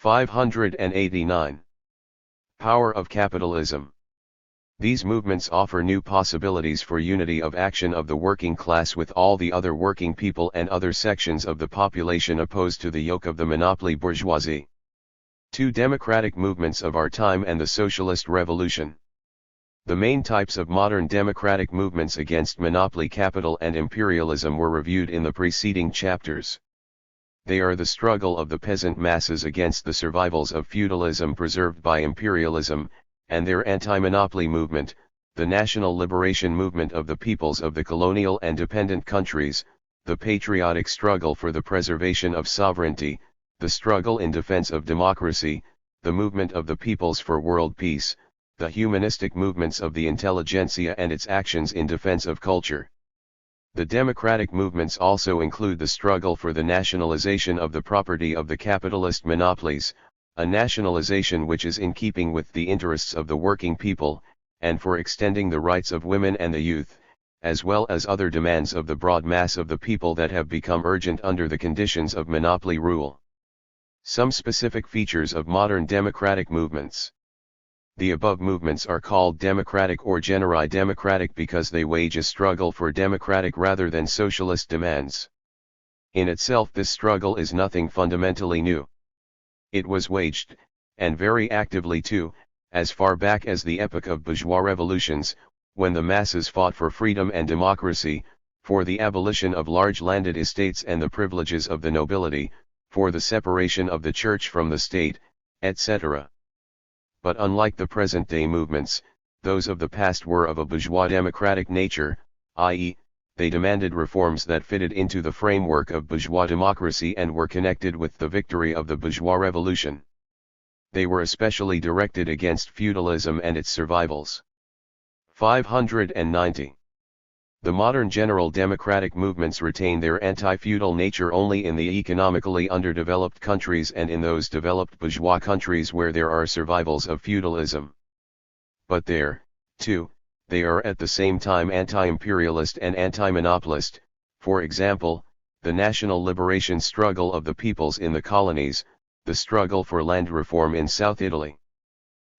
589. Power of capitalism. These movements offer new possibilities for unity of action of the working class with all the other working people and other sections of the population opposed to the yoke of the monopoly bourgeoisie. Two democratic movements of our time and the socialist revolution. The main types of modern democratic movements against monopoly capital and imperialism were reviewed in the preceding chapters. They are the struggle of the peasant masses against the survivals of feudalism preserved by imperialism, and their anti-monopoly movement, the national liberation movement of the peoples of the colonial and dependent countries, the patriotic struggle for the preservation of sovereignty, the struggle in defense of democracy, the movement of the peoples for world peace, the humanistic movements of the intelligentsia and its actions in defense of culture. The democratic movements also include the struggle for the nationalization of the property of the capitalist monopolies, a nationalization which is in keeping with the interests of the working people, and for extending the rights of women and the youth, as well as other demands of the broad mass of the people that have become urgent under the conditions of monopoly rule. Some specific features of modern democratic movements. The above movements are called democratic or generi democratic because they wage a struggle for democratic rather than socialist demands. In itself this struggle is nothing fundamentally new. It was waged, and very actively too, as far back as the epoch of bourgeois revolutions, when the masses fought for freedom and democracy, for the abolition of large landed estates and the privileges of the nobility, for the separation of the church from the state, etc. But unlike the present-day movements, those of the past were of a bourgeois democratic nature, i.e., they demanded reforms that fitted into the framework of bourgeois democracy and were connected with the victory of the bourgeois revolution. They were especially directed against feudalism and its survivals. 590. The modern general democratic movements retain their anti-feudal nature only in the economically underdeveloped countries and in those developed bourgeois countries where there are survivals of feudalism. But there, too, they are at the same time anti-imperialist and anti-monopolist, for example, the national liberation struggle of the peoples in the colonies, the struggle for land reform in South Italy.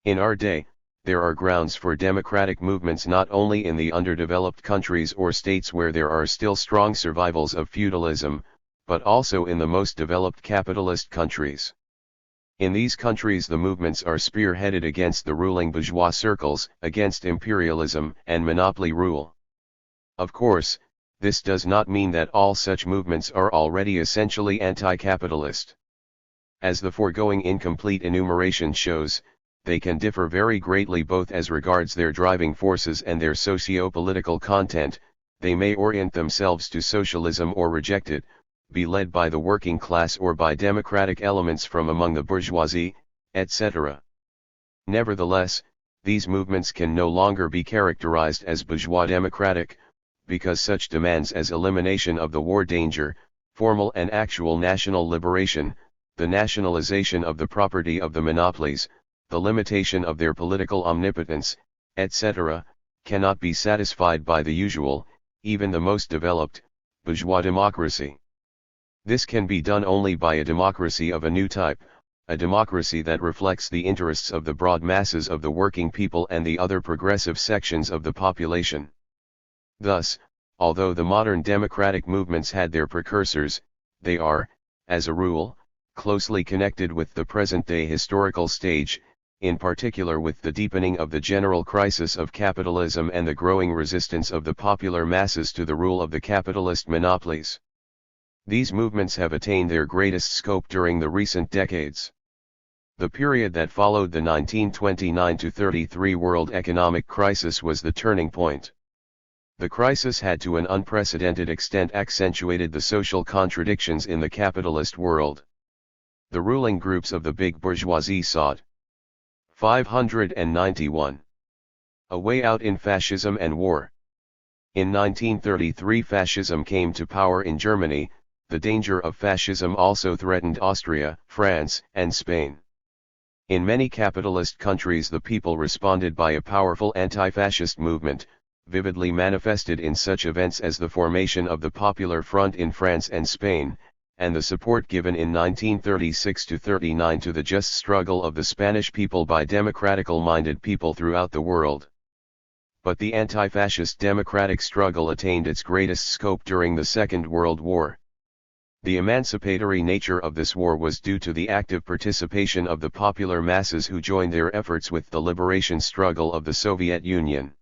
In our day, there are grounds for democratic movements not only in the underdeveloped countries or states where there are still strong survivals of feudalism, but also in the most developed capitalist countries. In these countries the movements are spearheaded against the ruling bourgeois circles, against imperialism and monopoly rule. Of course, this does not mean that all such movements are already essentially anti-capitalist. As the foregoing incomplete enumeration shows, they can differ very greatly both as regards their driving forces and their socio-political content. They may orient themselves to socialism or reject it, be led by the working class or by democratic elements from among the bourgeoisie, etc. Nevertheless, these movements can no longer be characterized as bourgeois democratic, because such demands as elimination of the war danger, formal and actual national liberation, the nationalization of the property of the monopolies, the limitation of their political omnipotence, etc., cannot be satisfied by the usual, even the most developed, bourgeois democracy. This can be done only by a democracy of a new type, a democracy that reflects the interests of the broad masses of the working people and the other progressive sections of the population. Thus, although the modern democratic movements had their precursors, they are, as a rule, closely connected with the present-day historical stage, in particular with the deepening of the general crisis of capitalism and the growing resistance of the popular masses to the rule of the capitalist monopolies. These movements have attained their greatest scope during the recent decades. The period that followed the 1929-33 world economic crisis was the turning point. The crisis had to an unprecedented extent accentuated the social contradictions in the capitalist world. The ruling groups of the big bourgeoisie sought 591. A way out in fascism and war. In 1933 fascism came to power in Germany. The danger of fascism also threatened Austria, France, and Spain. In many capitalist countries the people responded by a powerful anti-fascist movement, vividly manifested in such events as the formation of the Popular Front in France and Spain, and the support given in 1936–39 to the just struggle of the Spanish people by democratical-minded people throughout the world. But the anti-fascist democratic struggle attained its greatest scope during the Second World War. The emancipatory nature of this war was due to the active participation of the popular masses who joined their efforts with the liberation struggle of the Soviet Union.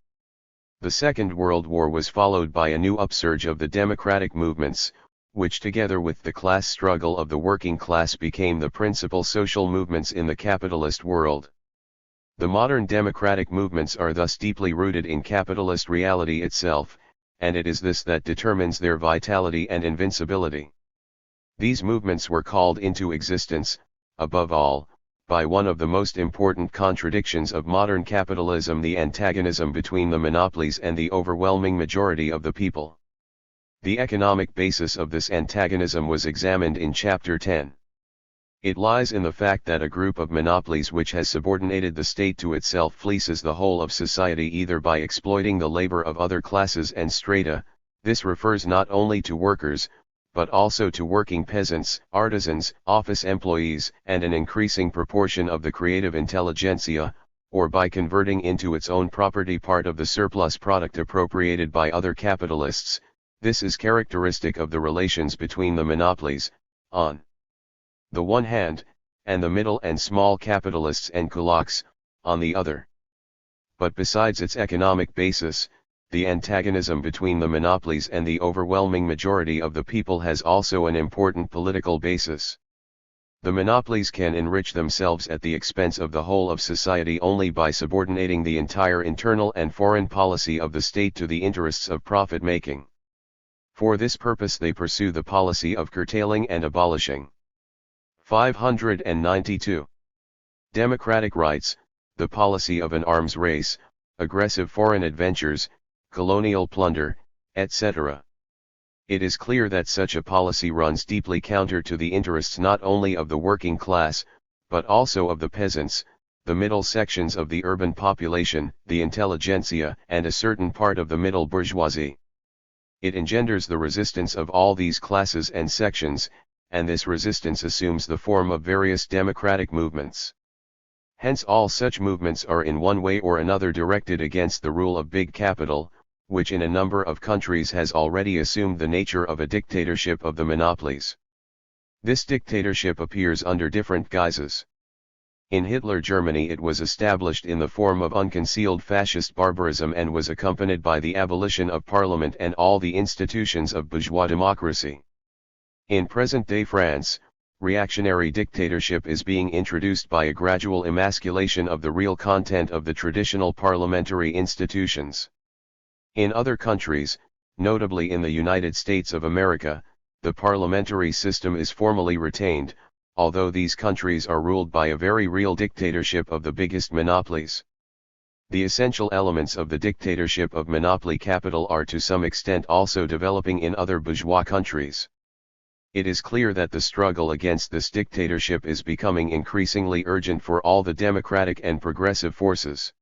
The Second World War was followed by a new upsurge of the democratic movements, which together with the class struggle of the working class became the principal social movements in the capitalist world. The modern democratic movements are thus deeply rooted in capitalist reality itself, and it is this that determines their vitality and invincibility. These movements were called into existence, above all, by one of the most important contradictions of modern capitalism: the antagonism between the monopolies and the overwhelming majority of the people. The economic basis of this antagonism was examined in Chapter 10. It lies in the fact that a group of monopolies which has subordinated the state to itself fleeces the whole of society either by exploiting the labor of other classes and strata. This refers not only to workers, but also to working peasants, artisans, office employees, and an increasing proportion of the creative intelligentsia, or by converting into its own property part of the surplus product appropriated by other capitalists. This is characteristic of the relations between the monopolies, on the one hand, and the middle and small capitalists and kulaks, on the other. But besides its economic basis, the antagonism between the monopolies and the overwhelming majority of the people has also an important political basis. The monopolies can enrich themselves at the expense of the whole of society only by subordinating the entire internal and foreign policy of the state to the interests of profit-making. For this purpose they pursue the policy of curtailing and abolishing. 592. Democratic rights, the policy of an arms race, aggressive foreign adventures, colonial plunder, etc. It is clear that such a policy runs deeply counter to the interests not only of the working class, but also of the peasants, the middle sections of the urban population, the intelligentsia, and a certain part of the middle bourgeoisie. It engenders the resistance of all these classes and sections, and this resistance assumes the form of various democratic movements. Hence all such movements are in one way or another directed against the rule of big capital, which in a number of countries has already assumed the nature of a dictatorship of the monopolies. This dictatorship appears under different guises. In Hitler Germany it was established in the form of unconcealed fascist barbarism and was accompanied by the abolition of parliament and all the institutions of bourgeois democracy. In present-day France, reactionary dictatorship is being introduced by a gradual emasculation of the real content of the traditional parliamentary institutions. In other countries, notably in the United States of America, the parliamentary system is formally retained, although these countries are ruled by a very real dictatorship of the biggest monopolies. The essential elements of the dictatorship of monopoly capital are to some extent also developing in other bourgeois countries. It is clear that the struggle against this dictatorship is becoming increasingly urgent for all the democratic and progressive forces.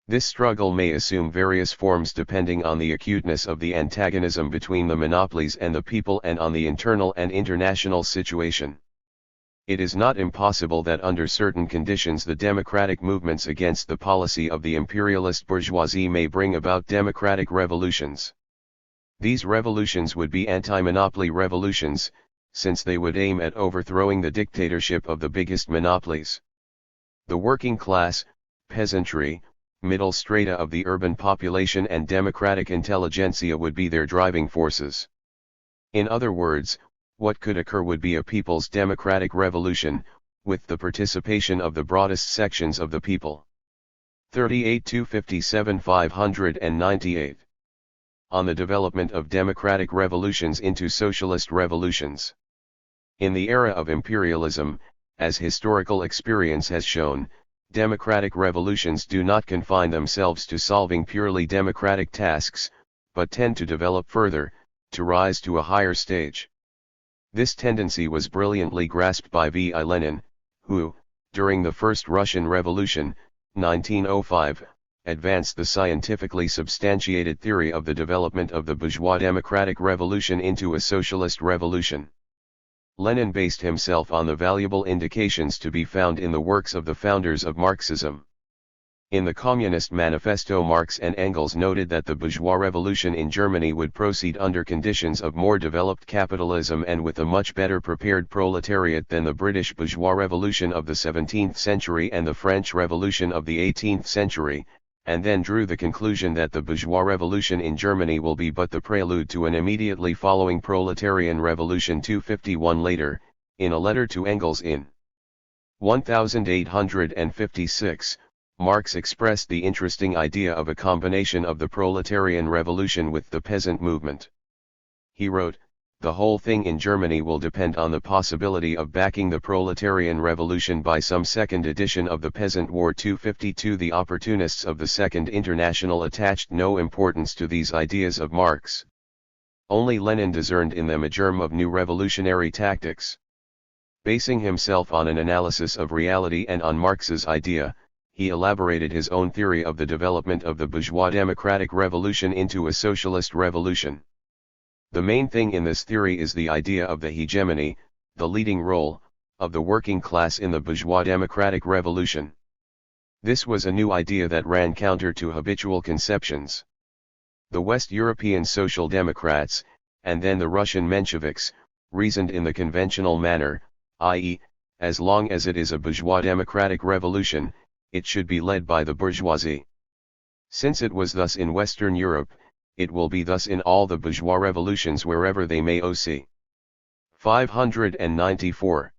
This struggle may assume various forms depending on the acuteness of the antagonism between the monopolies and the people and on the internal and international situation. It is not impossible that under certain conditions the democratic movements against the policy of the imperialist bourgeoisie may bring about democratic revolutions. These revolutions would be anti-monopoly revolutions, since they would aim at overthrowing the dictatorship of the biggest monopolies. The working class, peasantry, middle strata of the urban population and democratic intelligentsia would be their driving forces. In other words, what could occur would be a people's democratic revolution, with the participation of the broadest sections of the people. 38–57 598. On the development of democratic revolutions into socialist revolutions. In the era of imperialism, as historical experience has shown, democratic revolutions do not confine themselves to solving purely democratic tasks, but tend to develop further, to rise to a higher stage. This tendency was brilliantly grasped by V. I. Lenin, who, during the First Russian Revolution, 1905, advanced the scientifically substantiated theory of the development of the bourgeois democratic revolution into a socialist revolution. Lenin based himself on the valuable indications to be found in the works of the founders of Marxism. In the Communist Manifesto, Marx and Engels noted that the bourgeois revolution in Germany would proceed under conditions of more developed capitalism and with a much better prepared proletariat than the British bourgeois revolution of the 17th century and the French Revolution of the 18th century, and then drew the conclusion that the bourgeois revolution in Germany will be but the prelude to an immediately following proletarian revolution. 251 later, in a letter to Engels in 1856, Marx expressed the interesting idea of a combination of the proletarian revolution with the peasant movement. He wrote, "The whole thing in Germany will depend on the possibility of backing the proletarian revolution by some second edition of the Peasant War." 252 The opportunists of the Second International attached no importance to these ideas of Marx. Only Lenin discerned in them a germ of new revolutionary tactics. Basing himself on an analysis of reality and on Marx's idea, he elaborated his own theory of the development of the bourgeois democratic revolution into a socialist revolution. The main thing in this theory is the idea of the hegemony, the leading role, of the working class in the bourgeois democratic revolution. This was a new idea that ran counter to habitual conceptions. The West European Social Democrats, and then the Russian Mensheviks, reasoned in the conventional manner, i.e., as long as it is a bourgeois democratic revolution, it should be led by the bourgeoisie. Since it was thus in Western Europe, it will be thus in all the bourgeois revolutions wherever they may occur. 594.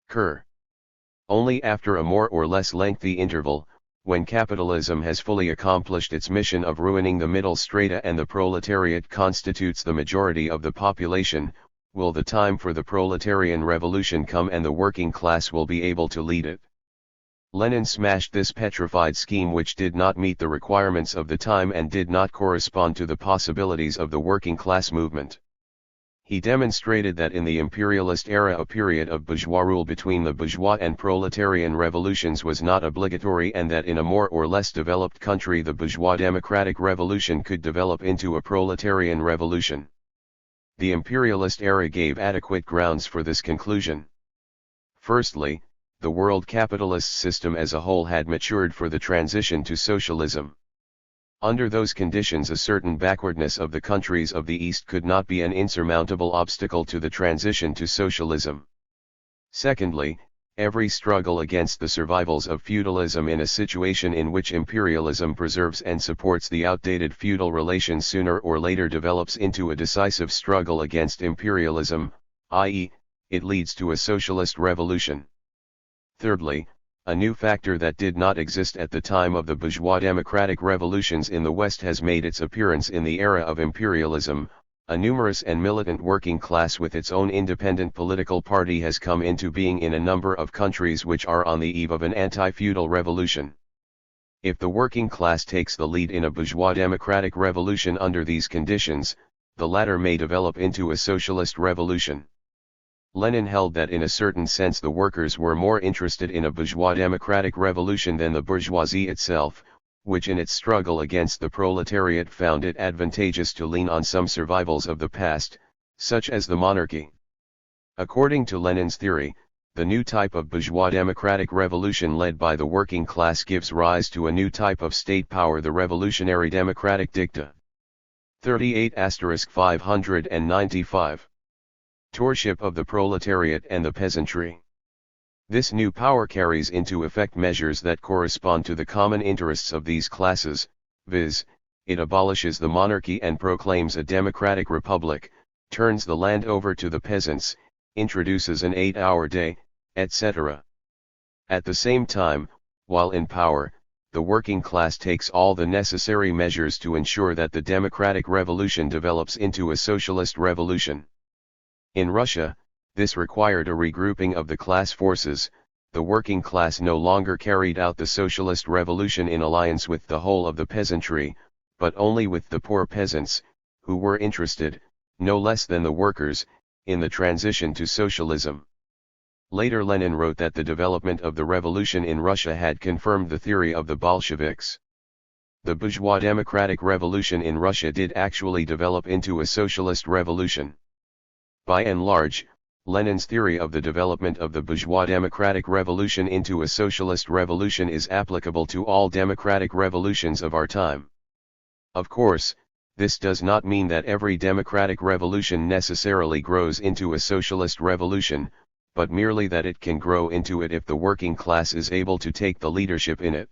Kerr. Only after a more or less lengthy interval, when capitalism has fully accomplished its mission of ruining the middle strata and the proletariat constitutes the majority of the population, will the time for the proletarian revolution come and the working class will be able to lead it. Lenin smashed this petrified scheme which did not meet the requirements of the time and did not correspond to the possibilities of the working class movement. He demonstrated that in the imperialist era a period of bourgeois rule between the bourgeois and proletarian revolutions was not obligatory and that in a more or less developed country the bourgeois democratic revolution could develop into a proletarian revolution. The imperialist era gave adequate grounds for this conclusion. Firstly, the world capitalist system as a whole had matured for the transition to socialism. Under those conditions a certain backwardness of the countries of the East could not be an insurmountable obstacle to the transition to socialism. Secondly, every struggle against the survivals of feudalism in a situation in which imperialism preserves and supports the outdated feudal relations sooner or later develops into a decisive struggle against imperialism, i.e., it leads to a socialist revolution. Thirdly, a new factor that did not exist at the time of the bourgeois democratic revolutions in the West has made its appearance in the era of imperialism. A numerous and militant working class with its own independent political party has come into being in a number of countries which are on the eve of an anti-feudal revolution. If the working class takes the lead in a bourgeois democratic revolution under these conditions, the latter may develop into a socialist revolution. Lenin held that in a certain sense the workers were more interested in a bourgeois democratic revolution than the bourgeoisie itself, which in its struggle against the proletariat found it advantageous to lean on some survivals of the past, such as the monarchy. According to Lenin's theory, the new type of bourgeois democratic revolution led by the working class gives rise to a new type of state power, the revolutionary democratic dicta. 38*595. Tourship of the proletariat and the peasantry. This new power carries into effect measures that correspond to the common interests of these classes, viz., it abolishes the monarchy and proclaims a democratic republic, turns the land over to the peasants, introduces an 8-hour day, etc. At the same time, while in power, the working class takes all the necessary measures to ensure that the democratic revolution develops into a socialist revolution. In Russia, this required a regrouping of the class forces. The working class no longer carried out the socialist revolution in alliance with the whole of the peasantry, but only with the poor peasants, who were interested, no less than the workers, in the transition to socialism. Later Lenin wrote that the development of the revolution in Russia had confirmed the theory of the Bolsheviks. The bourgeois democratic revolution in Russia did actually develop into a socialist revolution. By and large, Lenin's theory of the development of the bourgeois democratic revolution into a socialist revolution is applicable to all democratic revolutions of our time. Of course, this does not mean that every democratic revolution necessarily grows into a socialist revolution, but merely that it can grow into it if the working class is able to take the leadership in it.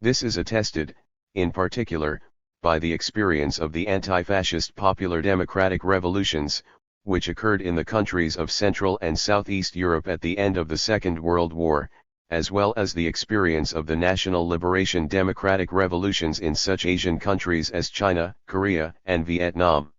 This is attested, in particular, by the experience of the anti-fascist popular democratic revolutions, which occurred in the countries of Central and Southeast Europe at the end of the Second World War, as well as the experience of the national liberation democratic revolutions in such Asian countries as China, Korea, and Vietnam.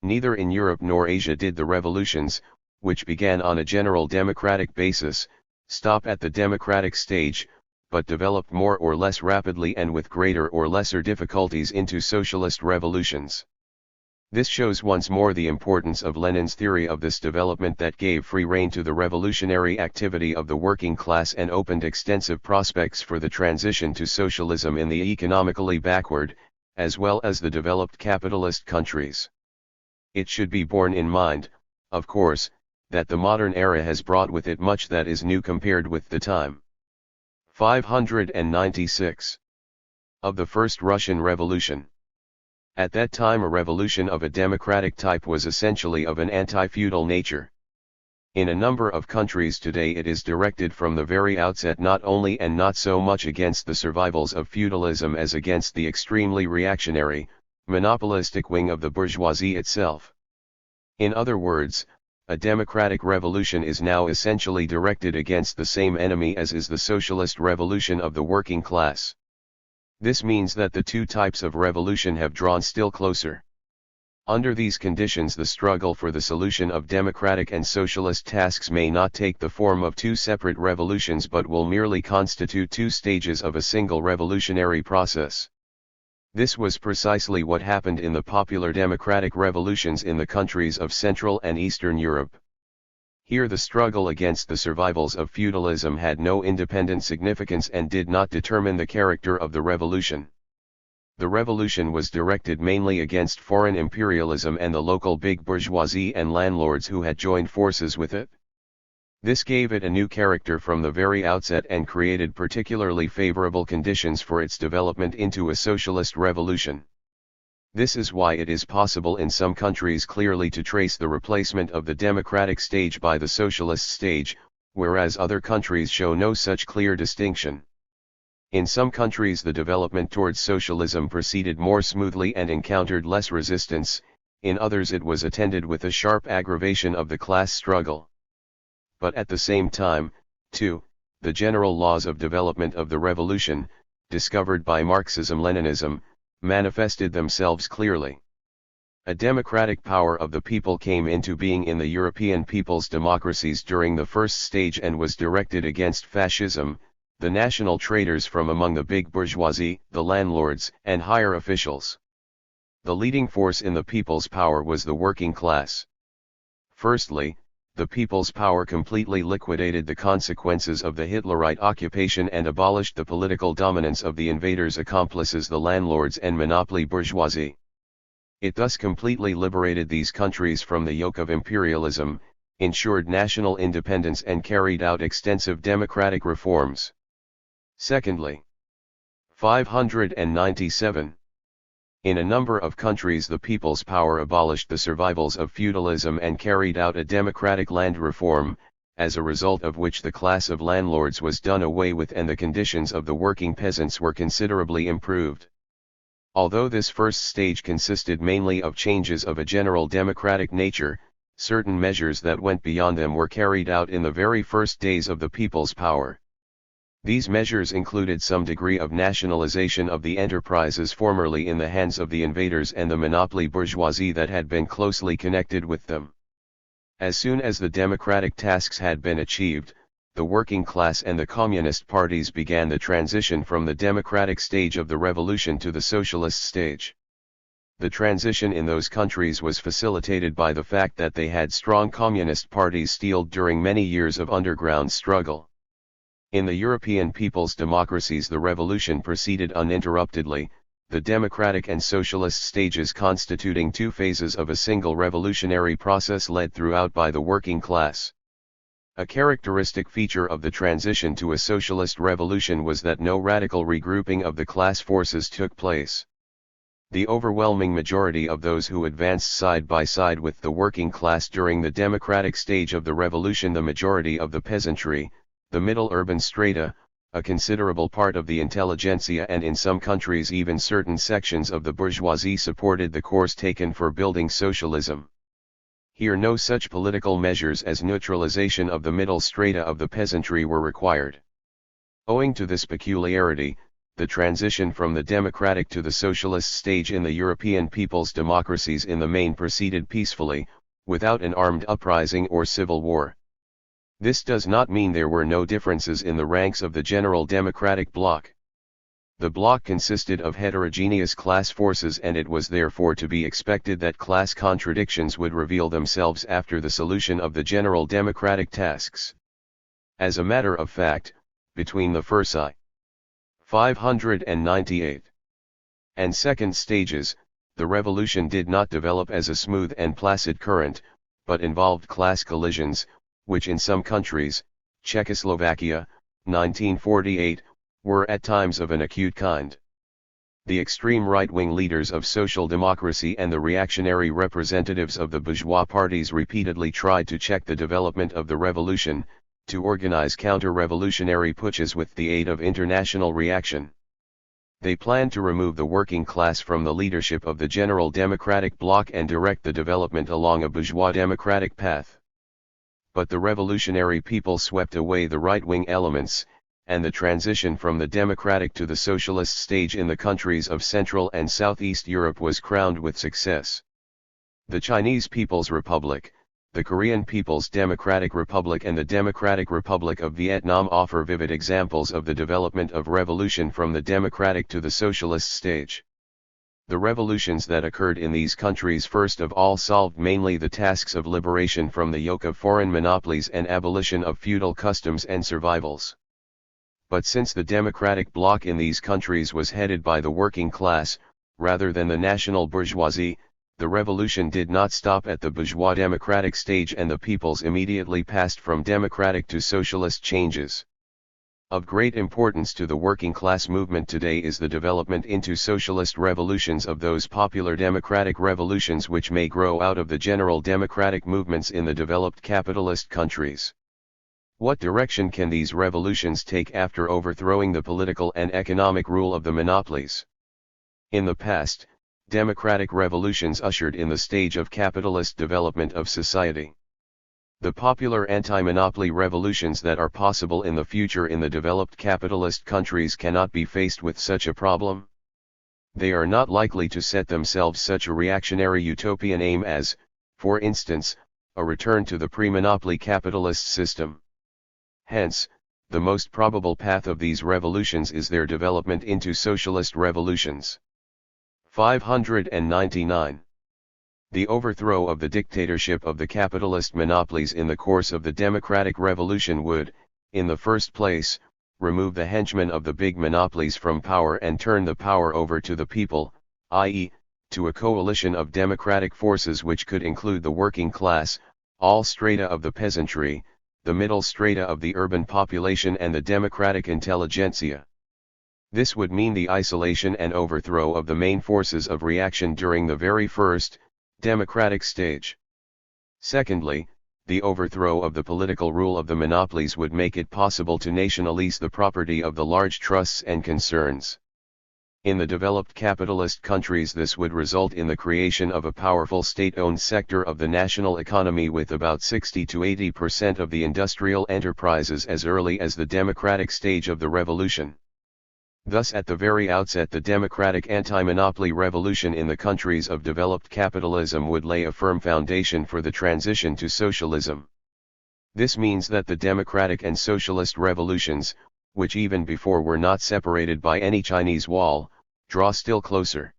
Neither in Europe nor Asia did the revolutions, which began on a general democratic basis, stop at the democratic stage, but developed more or less rapidly and with greater or lesser difficulties into socialist revolutions. This shows once more the importance of Lenin's theory of this development that gave free rein to the revolutionary activity of the working class and opened extensive prospects for the transition to socialism in the economically backward, as well as the developed capitalist countries. It should be borne in mind, of course, that the modern era has brought with it much that is new compared with the time. 596. Of the First Russian Revolution. At that time a revolution of a democratic type was essentially of an anti-feudal nature. In a number of countries today it is directed from the very outset not only and not so much against the survivals of feudalism as against the extremely reactionary, monopolistic wing of the bourgeoisie itself. In other words, a democratic revolution is now essentially directed against the same enemy as is the socialist revolution of the working class. This means that the two types of revolution have drawn still closer. Under these conditions the struggle for the solution of democratic and socialist tasks may not take the form of two separate revolutions but will merely constitute two stages of a single revolutionary process. This was precisely what happened in the popular democratic revolutions in the countries of Central and Eastern Europe. Here the struggle against the survivals of feudalism had no independent significance and did not determine the character of the revolution. The revolution was directed mainly against foreign imperialism and the local big bourgeoisie and landlords who had joined forces with it. This gave it a new character from the very outset and created particularly favorable conditions for its development into a socialist revolution. This is why it is possible in some countries clearly to trace the replacement of the democratic stage by the socialist stage, whereas other countries show no such clear distinction. In some countries the development towards socialism proceeded more smoothly and encountered less resistance, in others it was attended with a sharp aggravation of the class struggle. But at the same time, too, the general laws of development of the revolution, discovered by Marxism-Leninism, manifested themselves clearly. A democratic power of the people came into being in the European people's democracies during the first stage and was directed against fascism, the national traitors from among the big bourgeoisie, the landlords, and higher officials. The leading force in the people's power was the working class. Firstly, the people's power completely liquidated the consequences of the Hitlerite occupation and abolished the political dominance of the invaders' accomplices, the landlords and monopoly bourgeoisie. It thus completely liberated these countries from the yoke of imperialism, ensured national independence and carried out extensive democratic reforms. Secondly, 597. In a number of countries the people's power abolished the survivals of feudalism and carried out a democratic land reform, as a result of which the class of landlords was done away with and the conditions of the working peasants were considerably improved. Although this first stage consisted mainly of changes of a general democratic nature, certain measures that went beyond them were carried out in the very first days of the people's power. These measures included some degree of nationalization of the enterprises formerly in the hands of the invaders and the monopoly bourgeoisie that had been closely connected with them. As soon as the democratic tasks had been achieved, the working class and the communist parties began the transition from the democratic stage of the revolution to the socialist stage. The transition in those countries was facilitated by the fact that they had strong communist parties steeled during many years of underground struggle. In the European people's democracies the revolution proceeded uninterruptedly, the democratic and socialist stages constituting two phases of a single revolutionary process led throughout by the working class. A characteristic feature of the transition to a socialist revolution was that no radical regrouping of the class forces took place. The overwhelming majority of those who advanced side by side with the working class during the democratic stage of the revolution, the majority of the peasantry, the middle urban strata, a considerable part of the intelligentsia, and in some countries even certain sections of the bourgeoisie, supported the course taken for building socialism. Here no such political measures as neutralization of the middle strata of the peasantry were required. Owing to this peculiarity, the transition from the democratic to the socialist stage in the European people's democracies in the main proceeded peacefully, without an armed uprising or civil war. This does not mean there were no differences in the ranks of the general democratic bloc. The bloc consisted of heterogeneous class forces, and it was therefore to be expected that class contradictions would reveal themselves after the solution of the general democratic tasks. As a matter of fact, between the first 598 and second stages, the revolution did not develop as a smooth and placid current, but involved class collisions, which in some countries, Czechoslovakia, 1948, were at times of an acute kind. The extreme right-wing leaders of social democracy and the reactionary representatives of the bourgeois parties repeatedly tried to check the development of the revolution, to organize counter-revolutionary putches with the aid of international reaction. They planned to remove the working class from the leadership of the general democratic bloc and direct the development along a bourgeois democratic path. But the revolutionary people swept away the right-wing elements, and the transition from the democratic to the socialist stage in the countries of Central and Southeast Europe was crowned with success. The Chinese People's Republic, the Korean People's Democratic Republic, and the Democratic Republic of Vietnam offer vivid examples of the development of revolution from the democratic to the socialist stage. The revolutions that occurred in these countries first of all solved mainly the tasks of liberation from the yoke of foreign monopolies and abolition of feudal customs and survivals. But since the democratic bloc in these countries was headed by the working class, rather than the national bourgeoisie, the revolution did not stop at the bourgeois democratic stage, and the peoples immediately passed from democratic to socialist changes. Of great importance to the working class movement today is the development into socialist revolutions of those popular democratic revolutions which may grow out of the general democratic movements in the developed capitalist countries. What direction can these revolutions take after overthrowing the political and economic rule of the monopolies? In the past, democratic revolutions ushered in the stage of capitalist development of society. The popular anti-monopoly revolutions that are possible in the future in the developed capitalist countries cannot be faced with such a problem. They are not likely to set themselves such a reactionary utopian aim as, for instance, a return to the pre-monopoly capitalist system. Hence, the most probable path of these revolutions is their development into socialist revolutions. 599. The overthrow of the dictatorship of the capitalist monopolies in the course of the democratic revolution would, in the first place, remove the henchmen of the big monopolies from power and turn the power over to the people, i.e., to a coalition of democratic forces which could include the working class, all strata of the peasantry, the middle strata of the urban population, and the democratic intelligentsia. This would mean the isolation and overthrow of the main forces of reaction during the very first, democratic stage. Secondly, the overthrow of the political rule of the monopolies would make it possible to nationalize the property of the large trusts and concerns. In the developed capitalist countries, this would result in the creation of a powerful state-owned sector of the national economy with about 60 to 80% of the industrial enterprises as early as the democratic stage of the revolution. Thus at the very outset the democratic anti-monopoly revolution in the countries of developed capitalism would lay a firm foundation for the transition to socialism. This means that the democratic and socialist revolutions, which even before were not separated by any Chinese wall, draw still closer.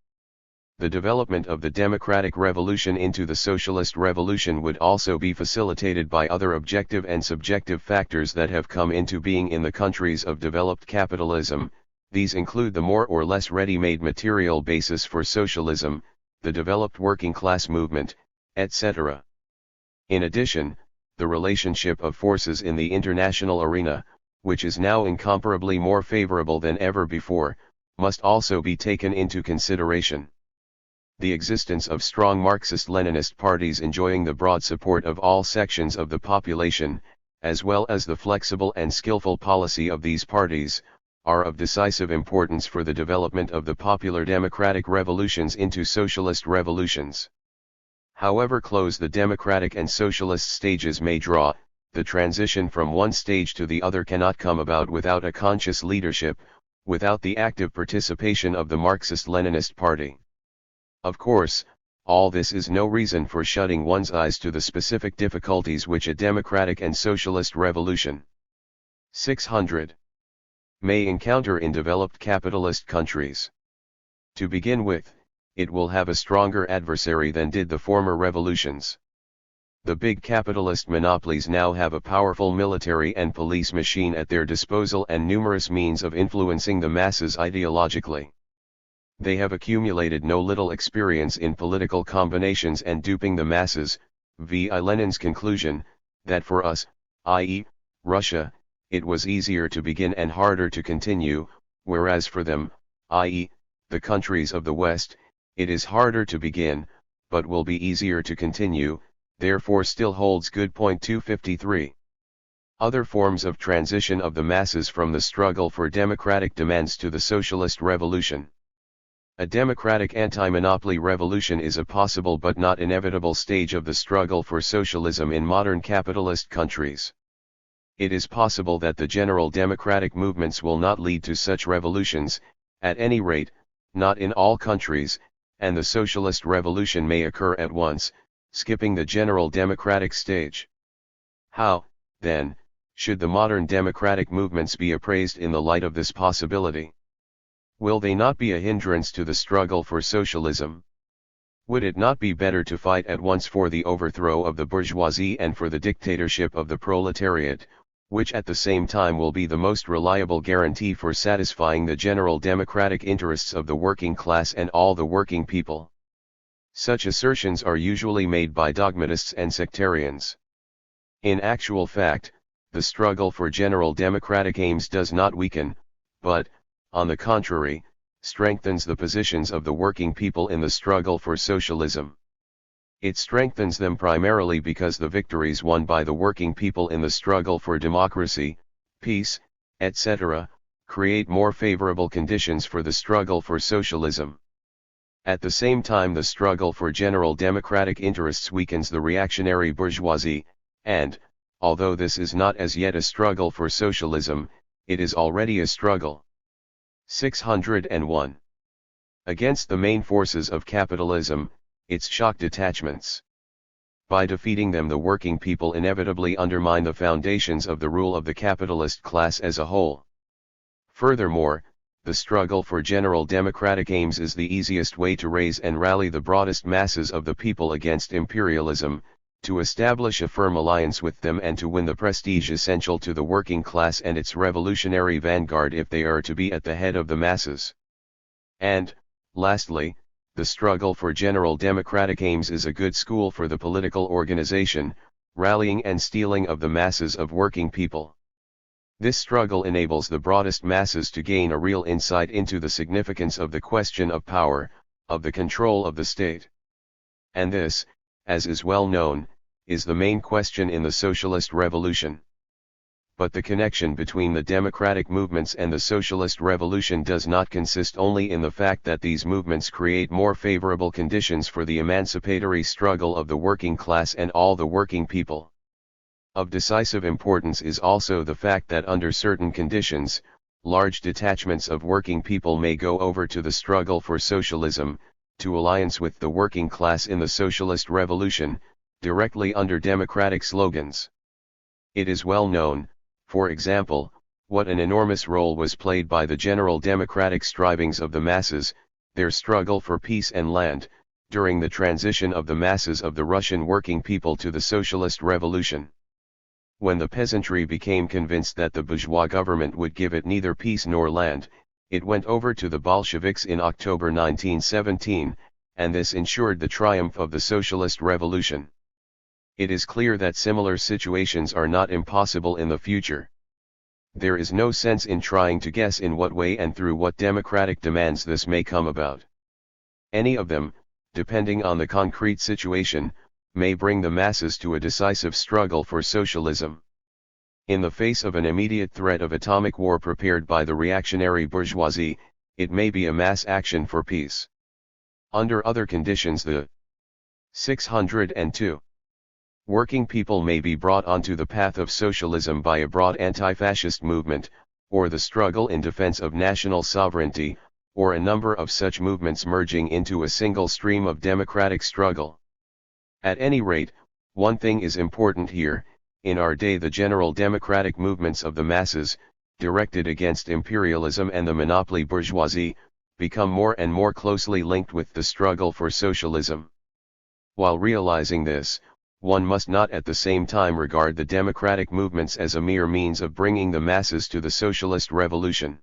The development of the democratic revolution into the socialist revolution would also be facilitated by other objective and subjective factors that have come into being in the countries of developed capitalism, These include the more or less ready-made material basis for socialism, the developed working class movement, etc. In addition, the relationship of forces in the international arena, which is now incomparably more favorable than ever before, must also be taken into consideration. The existence of strong Marxist-Leninist parties enjoying the broad support of all sections of the population, as well as the flexible and skillful policy of these parties, are of decisive importance for the development of the popular democratic revolutions into socialist revolutions. However close the democratic and socialist stages may draw, the transition from one stage to the other cannot come about without a conscious leadership, without the active participation of the Marxist-Leninist Party. Of course, all this is no reason for shutting one's eyes to the specific difficulties which a democratic and socialist revolution 600 may encounter in developed capitalist countries. To begin with, it will have a stronger adversary than did the former revolutions. The big capitalist monopolies now have a powerful military and police machine at their disposal and numerous means of influencing the masses ideologically. They have accumulated no little experience in political combinations and duping the masses, via Lenin's conclusion, that for us, i.e., Russia, it was easier to begin and harder to continue, whereas for them, i.e., the countries of the West, it is harder to begin, but will be easier to continue, therefore still holds good. 253. Other forms of transition of the masses from the struggle for democratic demands to the socialist revolution. A democratic anti-monopoly revolution is a possible but not inevitable stage of the struggle for socialism in modern capitalist countries. It is possible that the general democratic movements will not lead to such revolutions, at any rate, not in all countries, and the socialist revolution may occur at once, skipping the general democratic stage. How, then, should the modern democratic movements be appraised in the light of this possibility? Will they not be a hindrance to the struggle for socialism? Would it not be better to fight at once for the overthrow of the bourgeoisie and for the dictatorship of the proletariat, which at the same time will be the most reliable guarantee for satisfying the general democratic interests of the working class and all the working people? Such assertions are usually made by dogmatists and sectarians. In actual fact, the struggle for general democratic aims does not weaken, but, on the contrary, strengthens the positions of the working people in the struggle for socialism. It strengthens them primarily because the victories won by the working people in the struggle for democracy, peace, etc., create more favorable conditions for the struggle for socialism. At the same time, the struggle for general democratic interests weakens the reactionary bourgeoisie, and, although this is not as yet a struggle for socialism, it is already a struggle. 601. Against the main forces of capitalism, its shock detachments. By defeating them, the working people inevitably undermine the foundations of the rule of the capitalist class as a whole. Furthermore, the struggle for general democratic aims is the easiest way to raise and rally the broadest masses of the people against imperialism, to establish a firm alliance with them and to win the prestige essential to the working class and its revolutionary vanguard if they are to be at the head of the masses. And, lastly, the struggle for general democratic aims is a good school for the political organization, rallying and steeling of the masses of working people. This struggle enables the broadest masses to gain a real insight into the significance of the question of power, of the control of the state. And this, as is well known, is the main question in the socialist revolution. But the connection between the democratic movements and the socialist revolution does not consist only in the fact that these movements create more favorable conditions for the emancipatory struggle of the working class and all the working people. Of decisive importance is also the fact that under certain conditions, large detachments of working people may go over to the struggle for socialism, to alliance with the working class in the socialist revolution, directly under democratic slogans. It is well known, for example, what an enormous role was played by the general democratic strivings of the masses, their struggle for peace and land, during the transition of the masses of the Russian working people to the socialist revolution. When the peasantry became convinced that the bourgeois government would give it neither peace nor land, It went over to the Bolsheviks in October 1917, and this ensured the triumph of the socialist revolution. It is clear that similar situations are not impossible in the future. There is no sense in trying to guess in what way and through what democratic demands this may come about. Any of them, depending on the concrete situation, may bring the masses to a decisive struggle for socialism. In the face of an immediate threat of atomic war prepared by the reactionary bourgeoisie, it may be a mass action for peace. Under other conditions, the 602 working people may be brought onto the path of socialism by a broad anti-fascist movement, or the struggle in defense of national sovereignty, or a number of such movements merging into a single stream of democratic struggle. At any rate, one thing is important here: in our day the general democratic movements of the masses, directed against imperialism and the monopoly bourgeoisie, become more and more closely linked with the struggle for socialism. While realizing this, one must not at the same time regard the democratic movements as a mere means of bringing the masses to the socialist revolution.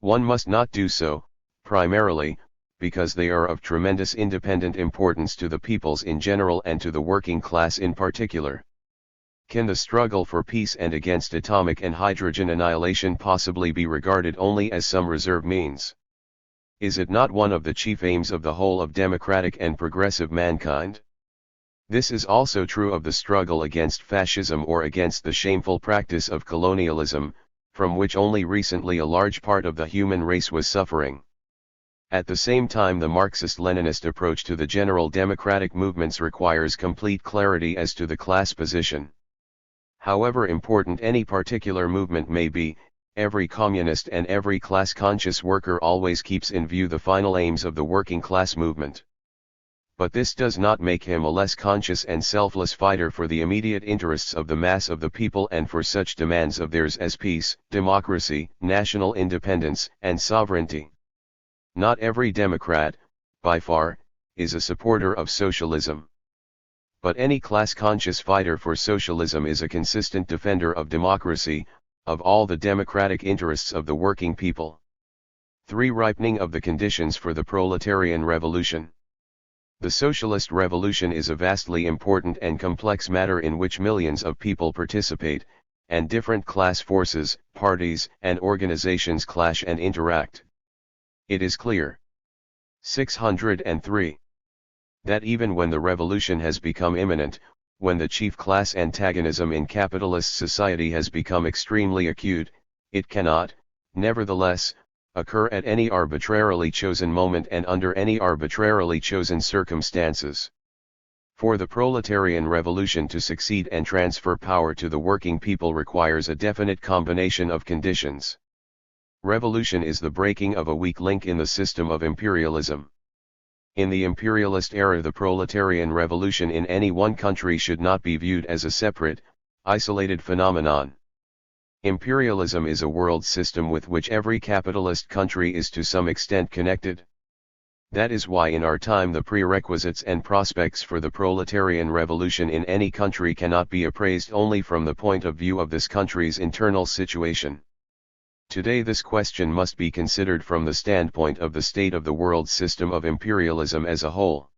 One must not do so, primarily, because they are of tremendous independent importance to the peoples in general and to the working class in particular. Can the struggle for peace and against atomic and hydrogen annihilation possibly be regarded only as some reserve means? Is it not one of the chief aims of the whole of democratic and progressive mankind? This is also true of the struggle against fascism or against the shameful practice of colonialism, from which only recently a large part of the human race was suffering. At the same time, the Marxist-Leninist approach to the general democratic movements requires complete clarity as to the class position. However important any particular movement may be, every communist and every class-conscious worker always keeps in view the final aims of the working class movement. But this does not make him a less conscious and selfless fighter for the immediate interests of the mass of the people and for such demands of theirs as peace, democracy, national independence, and sovereignty. Not every Democrat, by far, is a supporter of socialism. But any class-conscious fighter for socialism is a consistent defender of democracy, of all the democratic interests of the working people. 3. Ripening of the conditions for the proletarian revolution. The socialist revolution is a vastly important and complex matter in which millions of people participate, and different class forces, parties, and organizations clash and interact. It is clear. 603. That even when the revolution has become imminent, when the chief class antagonism in capitalist society has become extremely acute, it cannot, nevertheless, occur at any arbitrarily chosen moment and under any arbitrarily chosen circumstances. For the proletarian revolution to succeed and transfer power to the working people requires a definite combination of conditions. Revolution is the breaking of a weak link in the system of imperialism. In the imperialist era, the proletarian revolution in any one country should not be viewed as a separate, isolated phenomenon. Imperialism is a world system with which every capitalist country is to some extent connected. That is why in our time the prerequisites and prospects for the proletarian revolution in any country cannot be appraised only from the point of view of this country's internal situation. Today this question must be considered from the standpoint of the state of the world system of imperialism as a whole.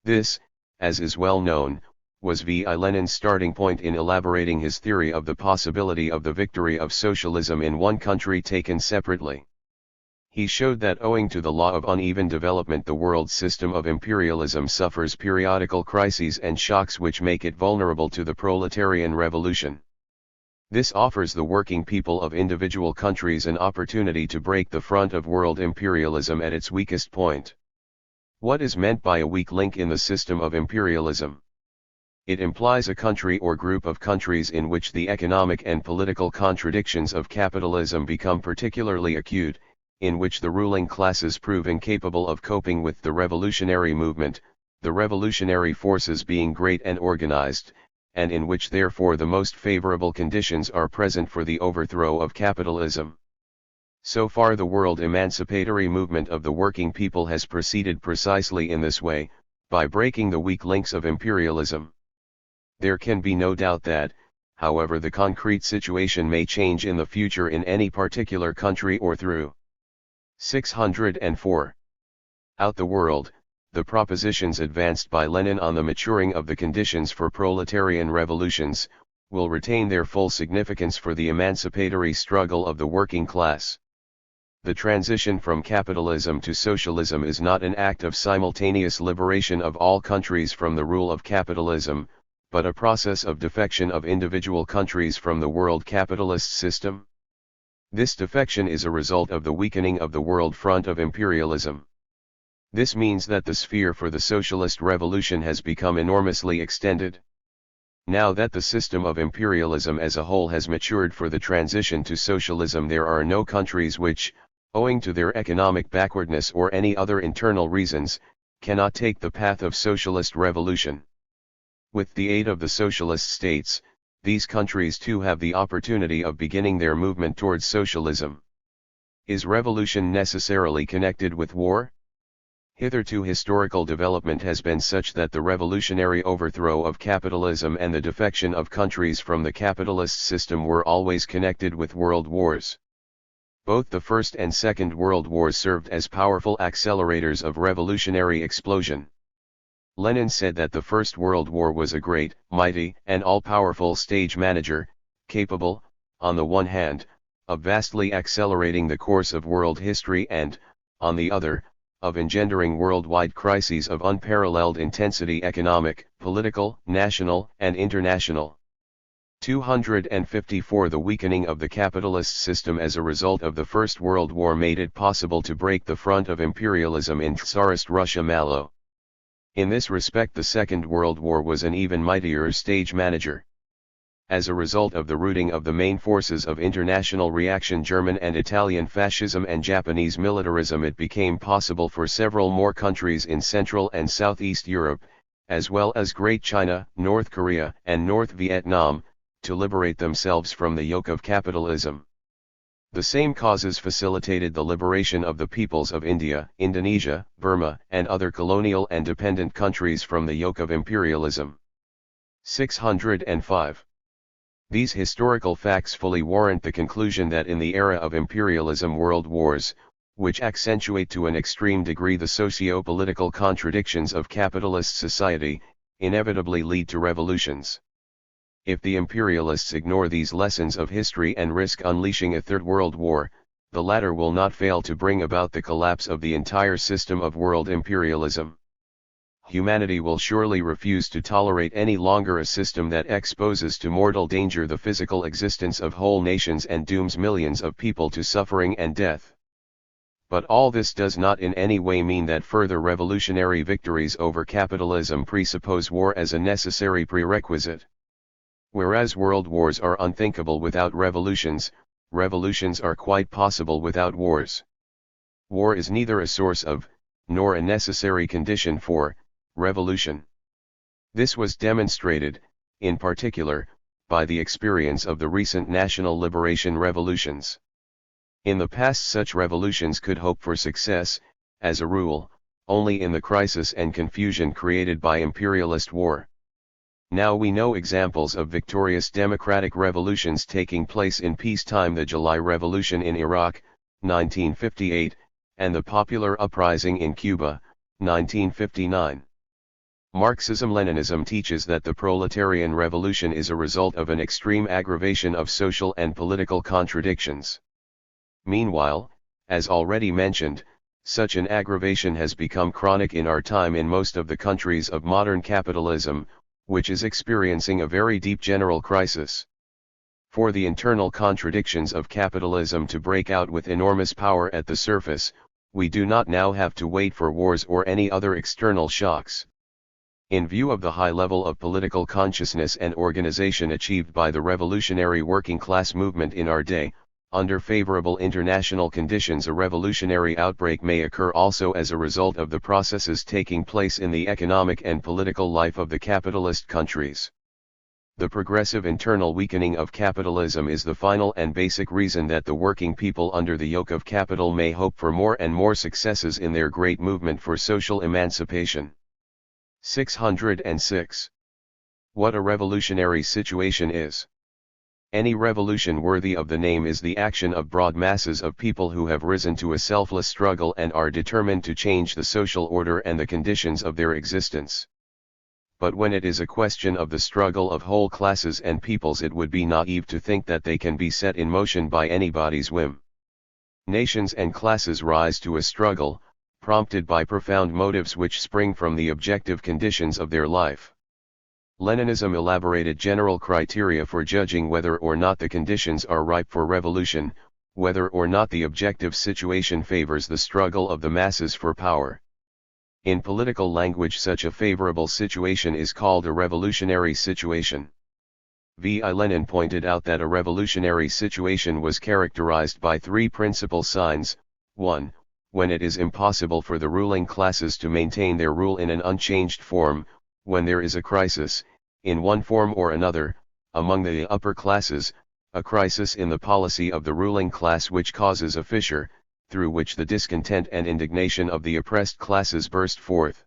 This, as is well known, was V. I. Lenin's starting point in elaborating his theory of the possibility of the victory of socialism in one country taken separately. He showed that owing to the law of uneven development the world system of imperialism suffers periodical crises and shocks which make it vulnerable to the proletarian revolution. This offers the working people of individual countries an opportunity to break the front of world imperialism at its weakest point. What is meant by a weak link in the system of imperialism? It implies a country or group of countries in which the economic and political contradictions of capitalism become particularly acute, in which the ruling classes prove incapable of coping with the revolutionary movement, the revolutionary forces being great and organized, and in which therefore the most favorable conditions are present for the overthrow of capitalism. So far the world emancipatory movement of the working people has proceeded precisely in this way, by breaking the weak links of imperialism. There can be no doubt that, however the concrete situation may change in the future in any particular country or through 604. Out the world, the propositions advanced by Lenin on the maturing of the conditions for proletarian revolutions, will retain their full significance for the emancipatory struggle of the working class. The transition from capitalism to socialism is not an act of simultaneous liberation of all countries from the rule of capitalism, but a process of defection of individual countries from the world capitalist system. This defection is a result of the weakening of the world front of imperialism. This means that the sphere for the socialist revolution has become enormously extended. Now that the system of imperialism as a whole has matured for the transition to socialism, there are no countries which, owing to their economic backwardness or any other internal reasons, cannot take the path of socialist revolution. With the aid of the socialist states, these countries too have the opportunity of beginning their movement towards socialism. Is revolution necessarily connected with war? Hitherto historical development has been such that the revolutionary overthrow of capitalism and the defection of countries from the capitalist system were always connected with world wars. Both the First and Second World Wars served as powerful accelerators of revolutionary explosion. Lenin said that the First World War was a great, mighty, and all-powerful stage manager, capable, on the one hand, of vastly accelerating the course of world history and, on the other, of engendering worldwide crises of unparalleled intensity, economic, political, national, and international. 254. The weakening of the capitalist system as a result of the First World War made it possible to break the front of imperialism in Tsarist Russia Malo. In this respect the Second World War was an even mightier stage manager. As a result of the rooting of the main forces of international reaction, German and Italian fascism and Japanese militarism, it became possible for several more countries in Central and Southeast Europe, as well as Great China, North Korea, and North Vietnam, to liberate themselves from the yoke of capitalism. The same causes facilitated the liberation of the peoples of India, Indonesia, Burma, and other colonial and dependent countries from the yoke of imperialism. 605. These historical facts fully warrant the conclusion that in the era of imperialism world wars, which accentuate to an extreme degree the socio-political contradictions of capitalist society, inevitably lead to revolutions. If the imperialists ignore these lessons of history and risk unleashing a third world war, the latter will not fail to bring about the collapse of the entire system of world imperialism. Humanity will surely refuse to tolerate any longer a system that exposes to mortal danger the physical existence of whole nations and dooms millions of people to suffering and death. But all this does not in any way mean that further revolutionary victories over capitalism presuppose war as a necessary prerequisite. Whereas world wars are unthinkable without revolutions, revolutions are quite possible without wars. War is neither a source of, nor a necessary condition for, revolution. This was demonstrated, in particular, by the experience of the recent national liberation revolutions. In the past such revolutions could hope for success, as a rule, only in the crisis and confusion created by imperialist war. Now we know examples of victorious democratic revolutions taking place in peacetime: the July Revolution in Iraq, 1958, and the Popular Uprising in Cuba, 1959. Marxism-Leninism teaches that the proletarian revolution is a result of an extreme aggravation of social and political contradictions. Meanwhile, as already mentioned, such an aggravation has become chronic in our time in most of the countries of modern capitalism, which is experiencing a very deep general crisis. For the internal contradictions of capitalism to break out with enormous power at the surface, we do not now have to wait for wars or any other external shocks. In view of the high level of political consciousness and organization achieved by the revolutionary working class movement in our day, under favorable international conditions a revolutionary outbreak may occur also as a result of the processes taking place in the economic and political life of the capitalist countries. The progressive internal weakening of capitalism is the final and basic reason that the working people under the yoke of capital may hope for more and more successes in their great movement for social emancipation. 606. What a revolutionary situation is. Any revolution worthy of the name is the action of broad masses of people who have risen to a selfless struggle and are determined to change the social order and the conditions of their existence. But when it is a question of the struggle of whole classes and peoples, it would be naive to think that they can be set in motion by anybody's whim. Nations and classes rise to a struggle, prompted by profound motives which spring from the objective conditions of their life. Leninism elaborated general criteria for judging whether or not the conditions are ripe for revolution, whether or not the objective situation favors the struggle of the masses for power. In political language, such a favorable situation is called a revolutionary situation. V.I. Lenin pointed out that a revolutionary situation was characterized by three principal signs: 1. When it is impossible for the ruling classes to maintain their rule in an unchanged form, when there is a crisis, in one form or another, among the upper classes, a crisis in the policy of the ruling class which causes a fissure, through which the discontent and indignation of the oppressed classes burst forth.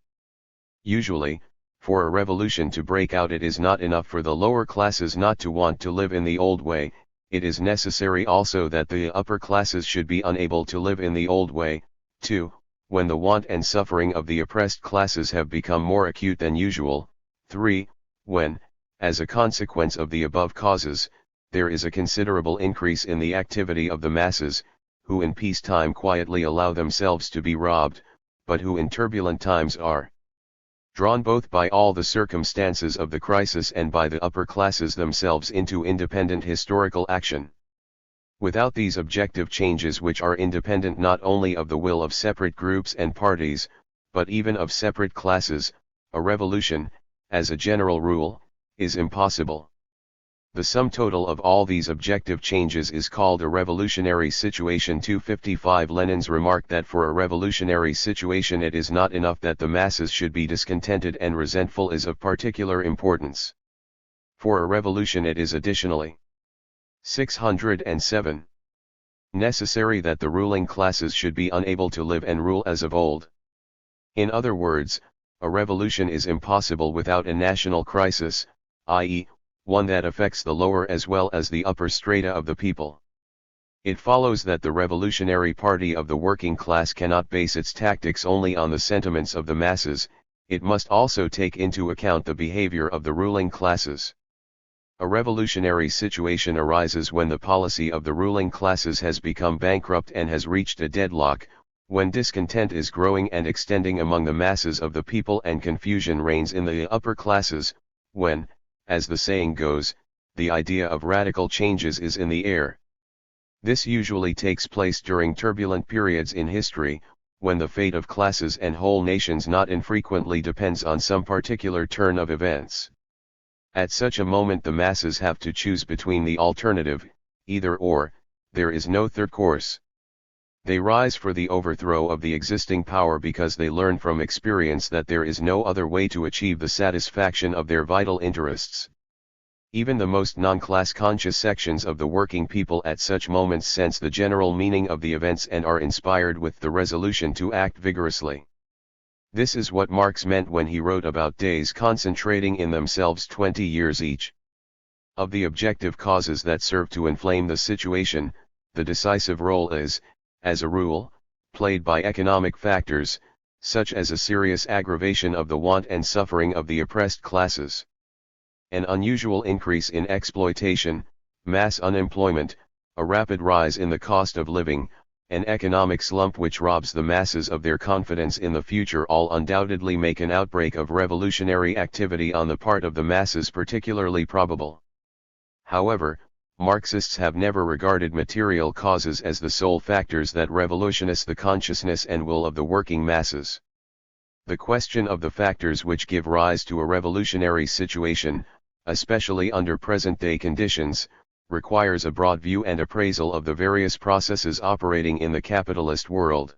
Usually, for a revolution to break out, it is not enough for the lower classes not to want to live in the old way, it is necessary also that the upper classes should be unable to live in the old way. 2. When the want and suffering of the oppressed classes have become more acute than usual. 3. When, as a consequence of the above causes, there is a considerable increase in the activity of the masses, who in peacetime quietly allow themselves to be robbed, but who in turbulent times are drawn both by all the circumstances of the crisis and by the upper classes themselves into independent historical action. Without these objective changes, which are independent not only of the will of separate groups and parties, but even of separate classes, a revolution, as a general rule, is impossible. The sum total of all these objective changes is called a revolutionary situation. 255 Lenin's remark that for a revolutionary situation it is not enough that the masses should be discontented and resentful is of particular importance. For a revolution it is additionally 607 necessary that the ruling classes should be unable to live and rule as of old. In other words, a revolution is impossible without a national crisis, i.e., one that affects the lower as well as the upper strata of the people. It follows that the revolutionary party of the working class cannot base its tactics only on the sentiments of the masses, it must also take into account the behavior of the ruling classes. A revolutionary situation arises when the policy of the ruling classes has become bankrupt and has reached a deadlock, when discontent is growing and extending among the masses of the people and confusion reigns in the upper classes, when, as the saying goes, the idea of radical changes is in the air. This usually takes place during turbulent periods in history, when the fate of classes and whole nations not infrequently depends on some particular turn of events. At such a moment the masses have to choose between the alternative, either or, there is no third course. They rise for the overthrow of the existing power because they learn from experience that there is no other way to achieve the satisfaction of their vital interests. Even the most non-class conscious sections of the working people at such moments sense the general meaning of the events and are inspired with the resolution to act vigorously. This is what Marx meant when he wrote about days concentrating in themselves 20 years each. Of the objective causes that serve to inflame the situation, the decisive role is, as a rule, played by economic factors, such as a serious aggravation of the want and suffering of the oppressed classes. An unusual increase in exploitation, mass unemployment, a rapid rise in the cost of living, an economic slump which robs the masses of their confidence in the future all undoubtedly make an outbreak of revolutionary activity on the part of the masses particularly probable. However, Marxists have never regarded material causes as the sole factors that revolutionize the consciousness and will of the working masses. The question of the factors which give rise to a revolutionary situation, especially under present-day conditions, requires a broad view and appraisal of the various processes operating in the capitalist world.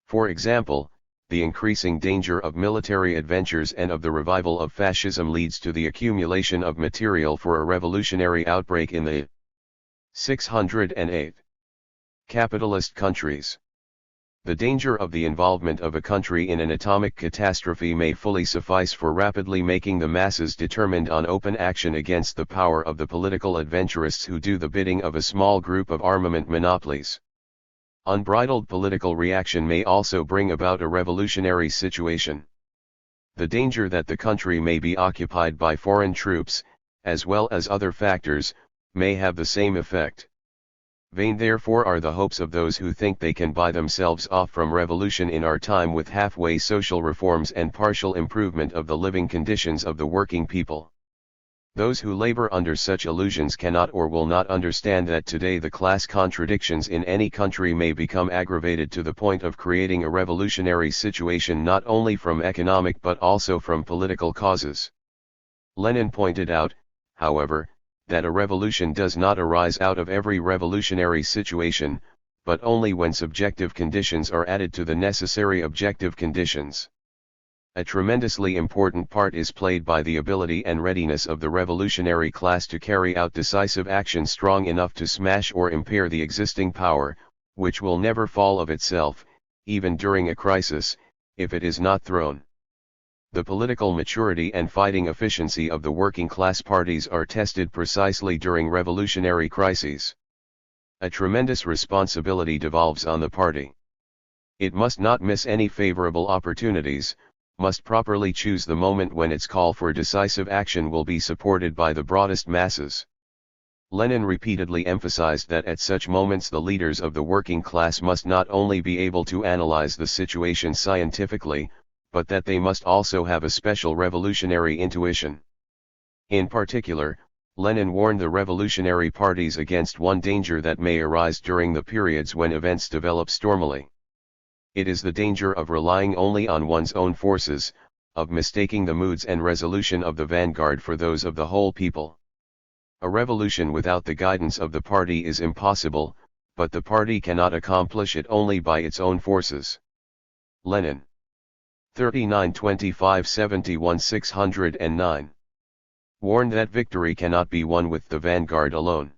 For example, the increasing danger of military adventures and of the revival of fascism leads to the accumulation of material for a revolutionary outbreak in the 608 capitalist countries. The danger of the involvement of a country in an atomic catastrophe may fully suffice for rapidly making the masses determined on open action against the power of the political adventurists who do the bidding of a small group of armament monopolies. Unbridled political reaction may also bring about a revolutionary situation. The danger that the country may be occupied by foreign troops, as well as other factors, may have the same effect. Vain therefore are the hopes of those who think they can buy themselves off from revolution in our time with halfway social reforms and partial improvement of the living conditions of the working people. Those who labor under such illusions cannot or will not understand that today the class contradictions in any country may become aggravated to the point of creating a revolutionary situation not only from economic but also from political causes. Lenin pointed out, however, that a revolution does not arise out of every revolutionary situation, but only when subjective conditions are added to the necessary objective conditions. A tremendously important part is played by the ability and readiness of the revolutionary class to carry out decisive action strong enough to smash or impair the existing power, which will never fall of itself, even during a crisis, if it is not thrown. The political maturity and fighting efficiency of the working class parties are tested precisely during revolutionary crises. A tremendous responsibility devolves on the party. It must not miss any favorable opportunities, must properly choose the moment when its call for decisive action will be supported by the broadest masses. Lenin repeatedly emphasized that at such moments the leaders of the working class must not only be able to analyze the situation scientifically, but that they must also have a special revolutionary intuition. In particular, Lenin warned the revolutionary parties against one danger that may arise during the periods when events develop stormily. It is the danger of relying only on one's own forces, of mistaking the moods and resolution of the vanguard for those of the whole people. A revolution without the guidance of the party is impossible, but the party cannot accomplish it only by its own forces. Lenin. 39-25-71-609. Warned that victory cannot be won with the vanguard alone.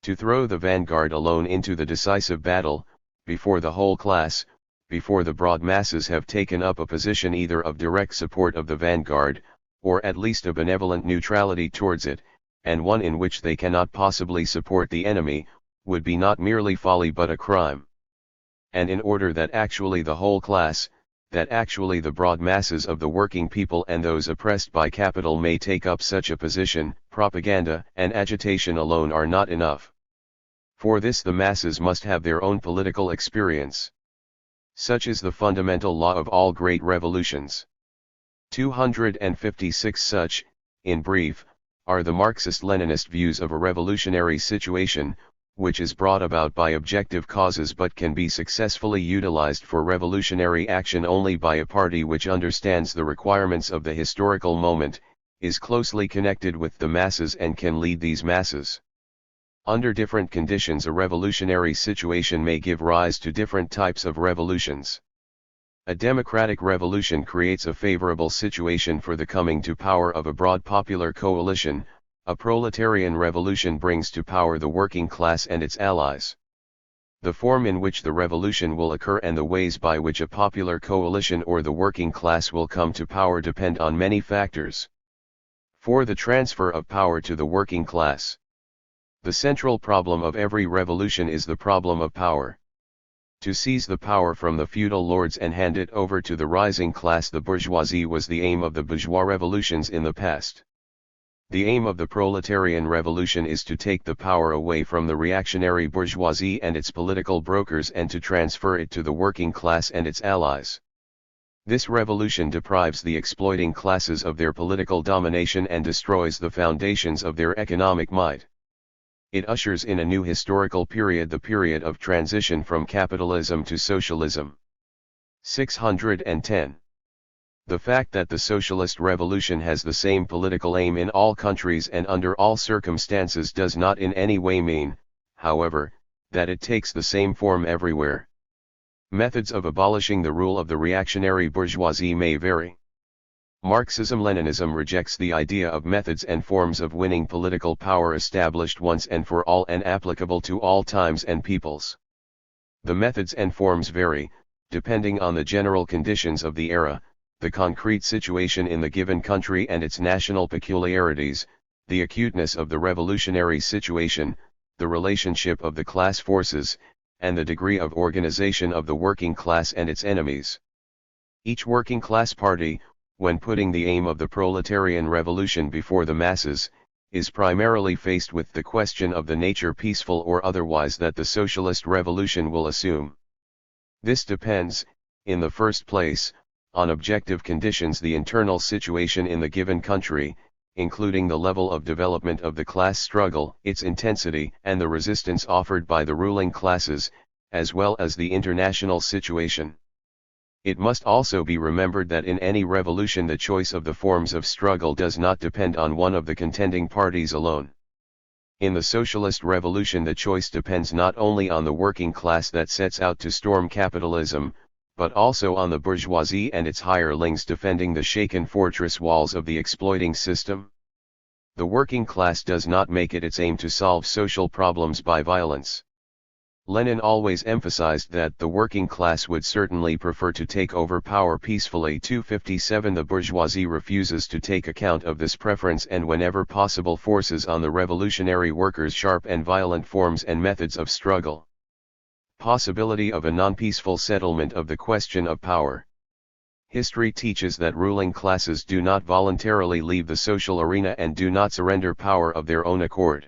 To throw the vanguard alone into the decisive battle, before the whole class, before the broad masses have taken up a position either of direct support of the vanguard, or at least a benevolent neutrality towards it, and one in which they cannot possibly support the enemy, would be not merely folly but a crime. And in order that actually the whole class, that actually the broad masses of the working people and those oppressed by capital may take up such a position, propaganda and agitation alone are not enough. For this the masses must have their own political experience. Such is the fundamental law of all great revolutions. 256 Such, in brief, are the Marxist-Leninist views of a revolutionary situation, which is brought about by objective causes but can be successfully utilized for revolutionary action only by a party which understands the requirements of the historical moment, is closely connected with the masses and can lead these masses. Under different conditions a revolutionary situation may give rise to different types of revolutions. A democratic revolution creates a favorable situation for the coming to power of a broad popular coalition. A proletarian revolution brings to power the working class and its allies. The form in which the revolution will occur and the ways by which a popular coalition or the working class will come to power depend on many factors. For the transfer of power to the working class. The central problem of every revolution is the problem of power. To seize the power from the feudal lords and hand it over to the rising class, the bourgeoisie, was the aim of the bourgeois revolutions in the past. The aim of the proletarian revolution is to take the power away from the reactionary bourgeoisie and its political brokers and to transfer it to the working class and its allies. This revolution deprives the exploiting classes of their political domination and destroys the foundations of their economic might. It ushers in a new historical period, the period of transition from capitalism to socialism. 610. The fact that the socialist revolution has the same political aim in all countries and under all circumstances does not in any way mean, however, that it takes the same form everywhere. Methods of abolishing the rule of the reactionary bourgeoisie may vary. Marxism-Leninism rejects the idea of methods and forms of winning political power established once and for all and applicable to all times and peoples. The methods and forms vary, depending on the general conditions of the era, the concrete situation in the given country and its national peculiarities, the acuteness of the revolutionary situation, the relationship of the class forces, and the degree of organization of the working class and its enemies. Each working class party, when putting the aim of the proletarian revolution before the masses, is primarily faced with the question of the nature, peaceful or otherwise, that the socialist revolution will assume. This depends, in the first place, on objective conditions, the internal situation in the given country, including the level of development of the class struggle, its intensity, and the resistance offered by the ruling classes, as well as the international situation. It must also be remembered that in any revolution the choice of the forms of struggle does not depend on one of the contending parties alone. In the socialist revolution the choice depends not only on the working class that sets out to storm capitalism, but also on the bourgeoisie and its hirelings defending the shaken fortress walls of the exploiting system. The working class does not make it its aim to solve social problems by violence. Lenin always emphasized that the working class would certainly prefer to take over power peacefully. 257 The bourgeoisie refuses to take account of this preference and whenever possible forces on the revolutionary workers sharp and violent forms and methods of struggle. Possibility of a non-peaceful settlement of the question of power. History teaches that ruling classes do not voluntarily leave the social arena and do not surrender power of their own accord.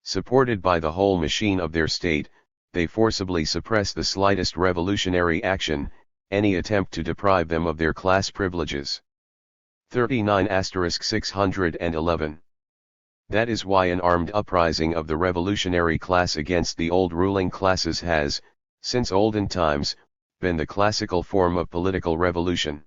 Supported by the whole machine of their state, they forcibly suppress the slightest revolutionary action, any attempt to deprive them of their class privileges. 39*611. That is why an armed uprising of the revolutionary class against the old ruling classes has, since olden times, been the classical form of political revolution.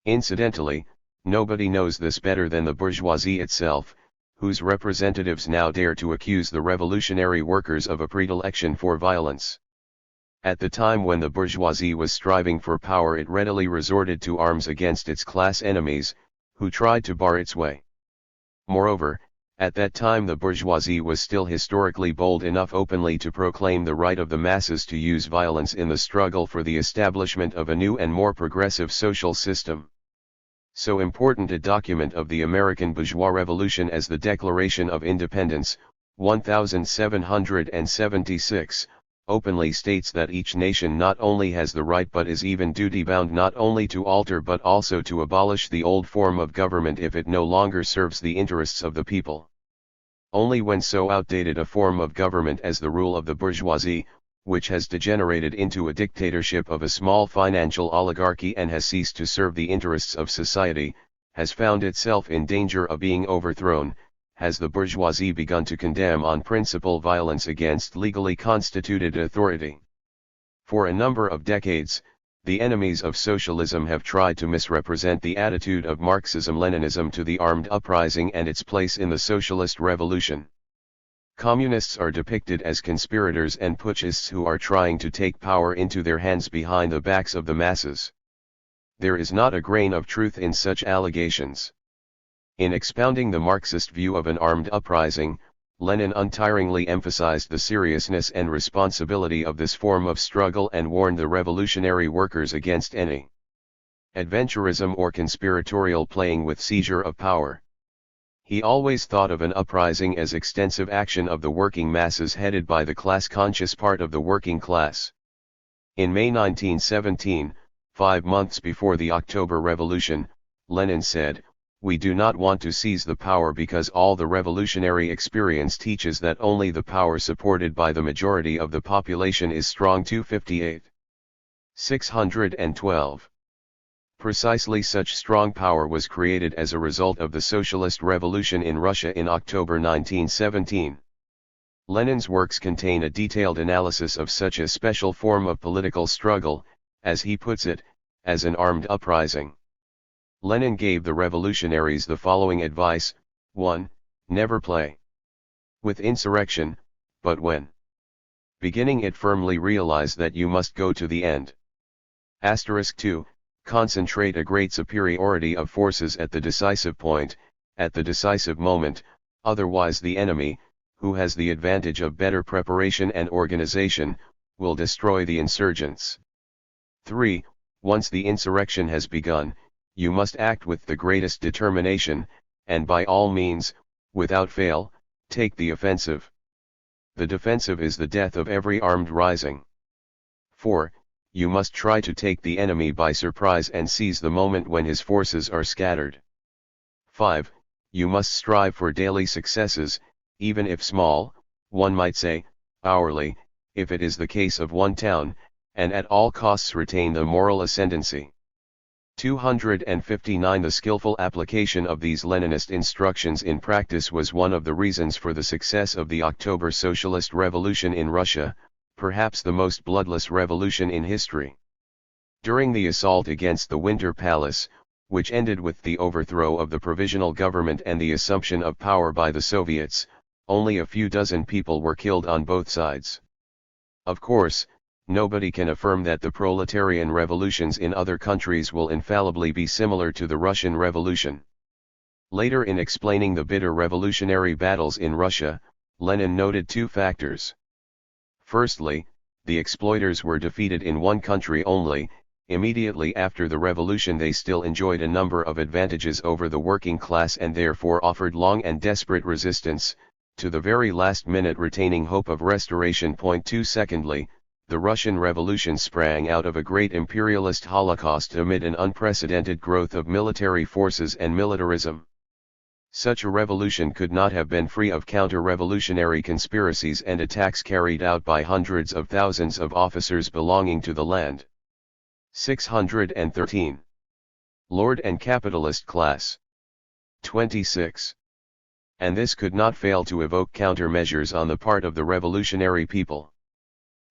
Incidentally, nobody knows this better than the bourgeoisie itself, whose representatives now dare to accuse the revolutionary workers of a predilection for violence. At the time when the bourgeoisie was striving for power, it readily resorted to arms against its class enemies, who tried to bar its way. Moreover, at that time the bourgeoisie was still historically bold enough openly to proclaim the right of the masses to use violence in the struggle for the establishment of a new and more progressive social system. So important a document of the American bourgeois revolution as the Declaration of Independence, 1776, openly states that each nation not only has the right but is even duty-bound not only to alter but also to abolish the old form of government if it no longer serves the interests of the people. Only when so outdated a form of government as the rule of the bourgeoisie, which has degenerated into a dictatorship of a small financial oligarchy and has ceased to serve the interests of society, has found itself in danger of being overthrown, has the bourgeoisie begun to condemn on principle violence against legally constituted authority. For a number of decades, the enemies of socialism have tried to misrepresent the attitude of Marxism-Leninism to the armed uprising and its place in the socialist revolution. Communists are depicted as conspirators and putschists who are trying to take power into their hands behind the backs of the masses. There is not a grain of truth in such allegations. In expounding the Marxist view of an armed uprising, Lenin untiringly emphasized the seriousness and responsibility of this form of struggle and warned the revolutionary workers against any adventurism or conspiratorial playing with seizure of power. He always thought of an uprising as extensive action of the working masses headed by the class-conscious part of the working class. In May 1917, 5 months before the October Revolution, Lenin said, "We do not want to seize the power because all the revolutionary experience teaches that only the power supported by the majority of the population is strong." 258. 612. Precisely such strong power was created as a result of the socialist revolution in Russia in October 1917. Lenin's works contain a detailed analysis of such a special form of political struggle, as he puts it, as an armed uprising. Lenin gave the revolutionaries the following advice: 1. Never play with insurrection, but when beginning it firmly realize that you must go to the end. 2. Concentrate a great superiority of forces at the decisive point, at the decisive moment, otherwise the enemy, who has the advantage of better preparation and organization, will destroy the insurgents. 3. Once the insurrection has begun, you must act with the greatest determination, and by all means, without fail, take the offensive. The defensive is the death of every armed rising. 4. You must try to take the enemy by surprise and seize the moment when his forces are scattered. 5. You must strive for daily successes, even if small, one might say, hourly, if it is the case of one town, and at all costs retain the moral ascendancy. 259 The skillful application of these Leninist instructions in practice was one of the reasons for the success of the October Socialist Revolution in Russia, perhaps the most bloodless revolution in history. During the assault against the Winter Palace, which ended with the overthrow of the provisional government and the assumption of power by the Soviets, only a few dozen people were killed on both sides. Of course, nobody can affirm that the proletarian revolutions in other countries will infallibly be similar to the Russian Revolution. Later, in explaining the bitter revolutionary battles in Russia, Lenin noted two factors. Firstly, the exploiters were defeated in one country only. Immediately after the revolution they still enjoyed a number of advantages over the working class and therefore offered long and desperate resistance, to the very last minute retaining hope of restoration. 2. Secondly, the Russian Revolution sprang out of a great imperialist holocaust amid an unprecedented growth of military forces and militarism. Such a revolution could not have been free of counter-revolutionary conspiracies and attacks carried out by hundreds of thousands of officers belonging to the land. 613. Lord and capitalist class. 26. And this could not fail to evoke countermeasures on the part of the revolutionary people.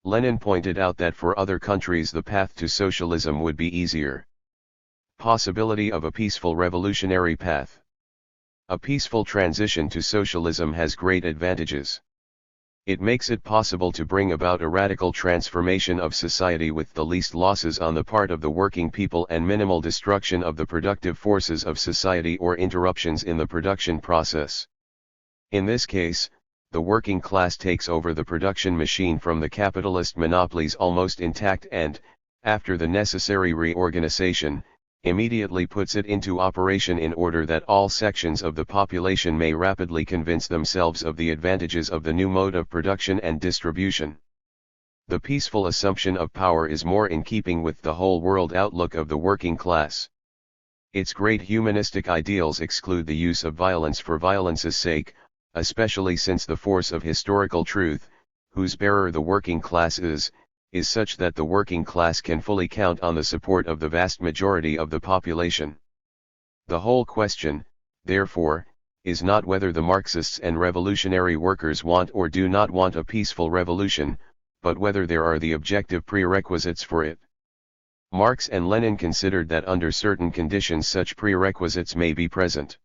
Lenin pointed out that for other countries the path to socialism would be easier. Possibility of a peaceful revolutionary path. A peaceful transition to socialism has great advantages. It makes it possible to bring about a radical transformation of society with the least losses on the part of the working people and minimal destruction of the productive forces of society or interruptions in the production process. In this case, the working class takes over the production machine from the capitalist monopolies almost intact and, after the necessary reorganization, immediately puts it into operation in order that all sections of the population may rapidly convince themselves of the advantages of the new mode of production and distribution. The peaceful assumption of power is more in keeping with the whole world outlook of the working class. Its great humanistic ideals exclude the use of violence for violence's sake, especially since the force of historical truth, whose bearer the working class is such that the working class can fully count on the support of the vast majority of the population. The whole question, therefore, is not whether the Marxists and revolutionary workers want or do not want a peaceful revolution, but whether there are the objective prerequisites for it. Marx and Lenin considered that under certain conditions such prerequisites may be present.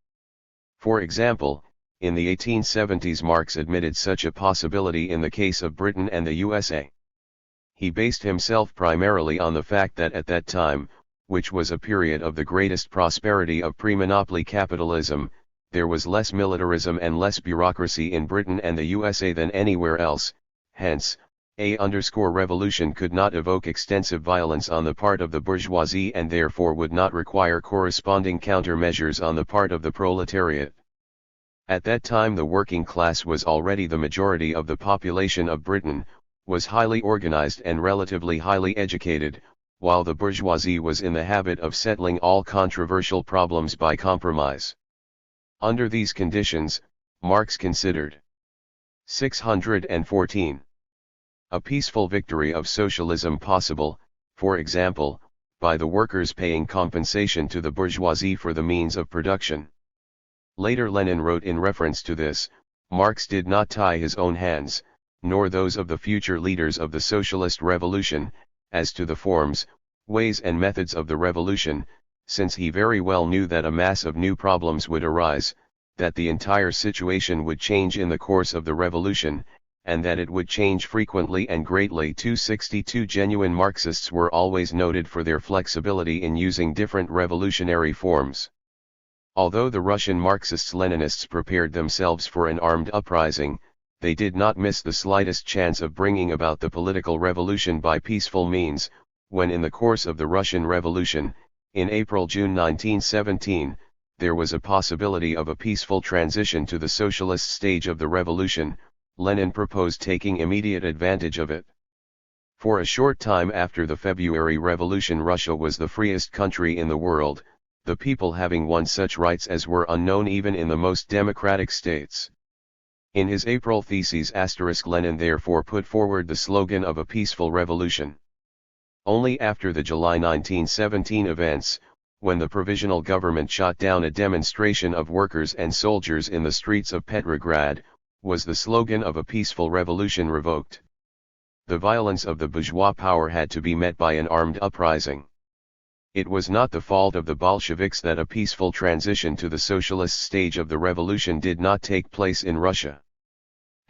For example, in the 1870s Marx admitted such a possibility in the case of Britain and the USA. He based himself primarily on the fact that at that time, which was a period of the greatest prosperity of pre-monopoly capitalism, there was less militarism and less bureaucracy in Britain and the USA than anywhere else. Hence, revolution could not evoke extensive violence on the part of the bourgeoisie and therefore would not require corresponding countermeasures on the part of the proletariat. At that time the working class was already the majority of the population of Britain, was highly organized and relatively highly educated, while the bourgeoisie was in the habit of settling all controversial problems by compromise. Under these conditions, Marx considered 614. A peaceful victory of socialism possible, for example, by the workers paying compensation to the bourgeoisie for the means of production. Later Lenin wrote in reference to this, Marx did not tie his own hands, nor those of the future leaders of the socialist revolution, as to the forms, ways and methods of the revolution, since he very well knew that a mass of new problems would arise, that the entire situation would change in the course of the revolution, and that it would change frequently and greatly. 262 Genuine Marxists were always noted for their flexibility in using different revolutionary forms. Although the Russian Marxists-Leninists prepared themselves for an armed uprising, they did not miss the slightest chance of bringing about the political revolution by peaceful means, when in the course of the Russian Revolution, in April-June 1917, there was a possibility of a peaceful transition to the socialist stage of the revolution. Lenin proposed taking immediate advantage of it. For a short time after the February Revolution, Russia was the freest country in the world, the people having won such rights as were unknown even in the most democratic states. In his April theses Lenin therefore put forward the slogan of a peaceful revolution. Only after the July 1917 events, when the provisional government shot down a demonstration of workers and soldiers in the streets of Petrograd, was the slogan of a peaceful revolution revoked. The violence of the bourgeois power had to be met by an armed uprising. It was not the fault of the Bolsheviks that a peaceful transition to the socialist stage of the revolution did not take place in Russia.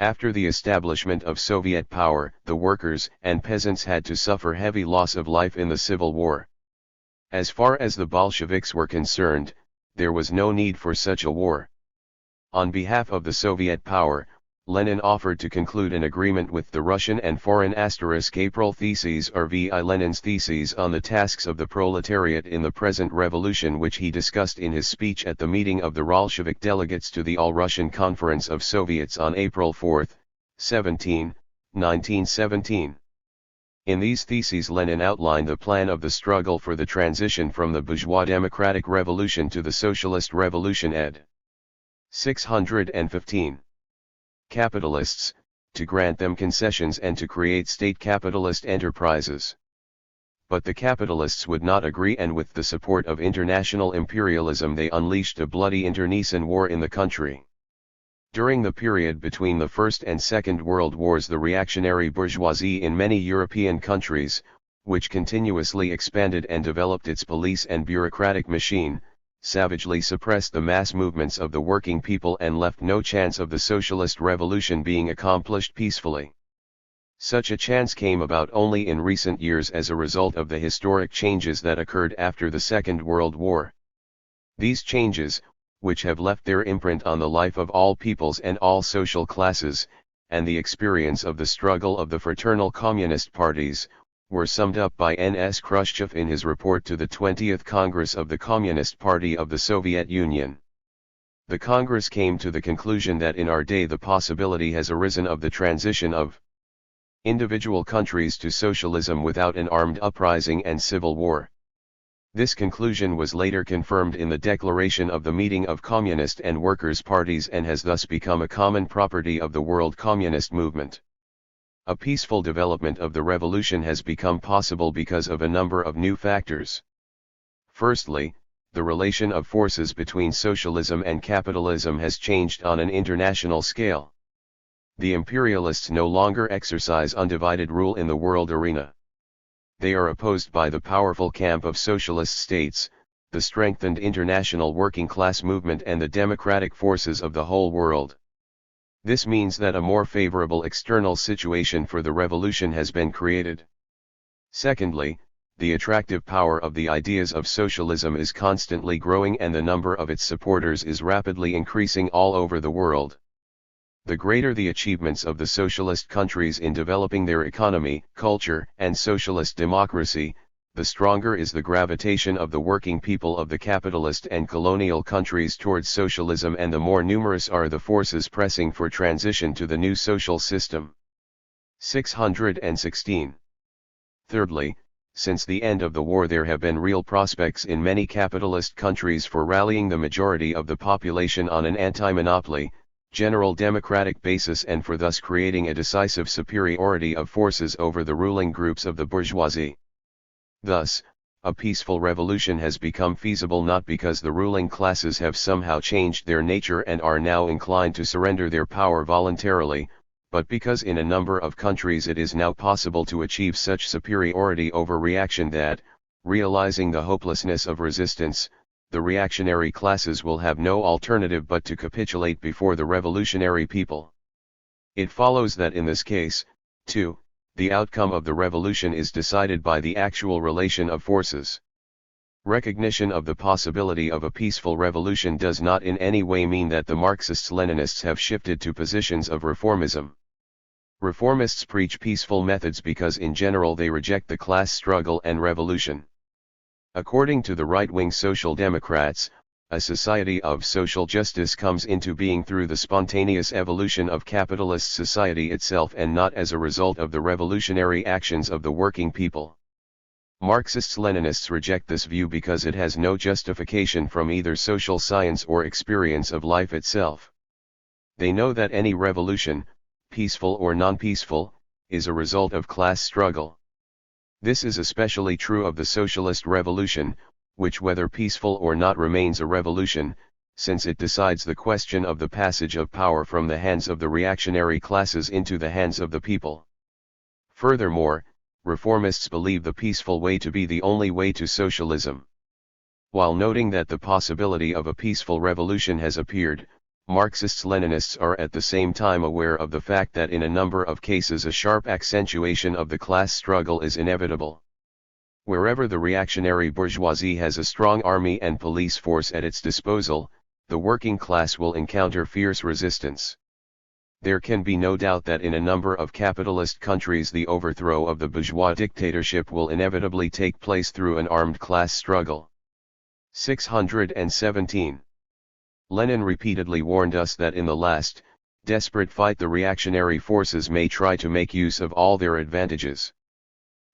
After the establishment of Soviet power, the workers and peasants had to suffer heavy loss of life in the Civil War. As far as the Bolsheviks were concerned, there was no need for such a war. On behalf of the Soviet power, Lenin offered to conclude an agreement with the Russian and foreign April theses or V.I. Lenin's theses on the tasks of the proletariat in the present revolution, which he discussed in his speech at the meeting of the Bolshevik delegates to the All-Russian Conference of Soviets on April 4, 1917. In these theses Lenin outlined the plan of the struggle for the transition from the bourgeois democratic revolution to the socialist revolution ed. 615. Capitalists, to grant them concessions and to create state capitalist enterprises. But the capitalists would not agree, and with the support of international imperialism they unleashed a bloody internecine war in the country. During the period between the First and Second World Wars, the reactionary bourgeoisie in many European countries, which continuously expanded and developed its police and bureaucratic machine, savagely suppressed the mass movements of the working people and left no chance of the socialist revolution being accomplished peacefully. Such a chance came about only in recent years as a result of the historic changes that occurred after the Second World War. These changes, which have left their imprint on the life of all peoples and all social classes, and the experience of the struggle of the fraternal communist parties, were summed up by N.S. Khrushchev in his report to the 20th Congress of the Communist Party of the Soviet Union. The Congress came to the conclusion that in our day the possibility has arisen of the transition of individual countries to socialism without an armed uprising and civil war. This conclusion was later confirmed in the declaration of the meeting of Communist and Workers' parties and has thus become a common property of the world communist movement. A peaceful development of the revolution has become possible because of a number of new factors. Firstly, the relation of forces between socialism and capitalism has changed on an international scale. The imperialists no longer exercise undivided rule in the world arena. They are opposed by the powerful camp of socialist states, the strengthened international working class movement and the democratic forces of the whole world. This means that a more favorable external situation for the revolution has been created. Secondly, the attractive power of the ideas of socialism is constantly growing and the number of its supporters is rapidly increasing all over the world. The greater the achievements of the socialist countries in developing their economy, culture, and socialist democracy, the stronger is the gravitation of the working people of the capitalist and colonial countries towards socialism, and the more numerous are the forces pressing for transition to the new social system. 616. Thirdly, since the end of the war there have been real prospects in many capitalist countries for rallying the majority of the population on an anti-monopoly, general democratic basis and for thus creating a decisive superiority of forces over the ruling groups of the bourgeoisie. Thus, a peaceful revolution has become feasible not because the ruling classes have somehow changed their nature and are now inclined to surrender their power voluntarily, but because in a number of countries it is now possible to achieve such superiority over reaction that, realizing the hopelessness of resistance, the reactionary classes will have no alternative but to capitulate before the revolutionary people. It follows that in this case, too, the outcome of the revolution is decided by the actual relation of forces. Recognition of the possibility of a peaceful revolution does not in any way mean that the Marxists-Leninists have shifted to positions of reformism. Reformists preach peaceful methods because in general they reject the class struggle and revolution. According to the right-wing Social Democrats, a society of social justice comes into being through the spontaneous evolution of capitalist society itself and not as a result of the revolutionary actions of the working people. Marxists-Leninists reject this view because it has no justification from either social science or experience of life itself. They know that any revolution, peaceful or non-peaceful, is a result of class struggle. This is especially true of the socialist revolution, which whether peaceful or not remains a revolution, since it decides the question of the passage of power from the hands of the reactionary classes into the hands of the people. Furthermore, reformists believe the peaceful way to be the only way to socialism. While noting that the possibility of a peaceful revolution has appeared, Marxists-Leninists are at the same time aware of the fact that in a number of cases a sharp accentuation of the class struggle is inevitable. Wherever the reactionary bourgeoisie has a strong army and police force at its disposal, the working class will encounter fierce resistance. There can be no doubt that in a number of capitalist countries the overthrow of the bourgeois dictatorship will inevitably take place through an armed class struggle. 617. Lenin repeatedly warned us that in the last, desperate fight the reactionary forces may try to make use of all their advantages.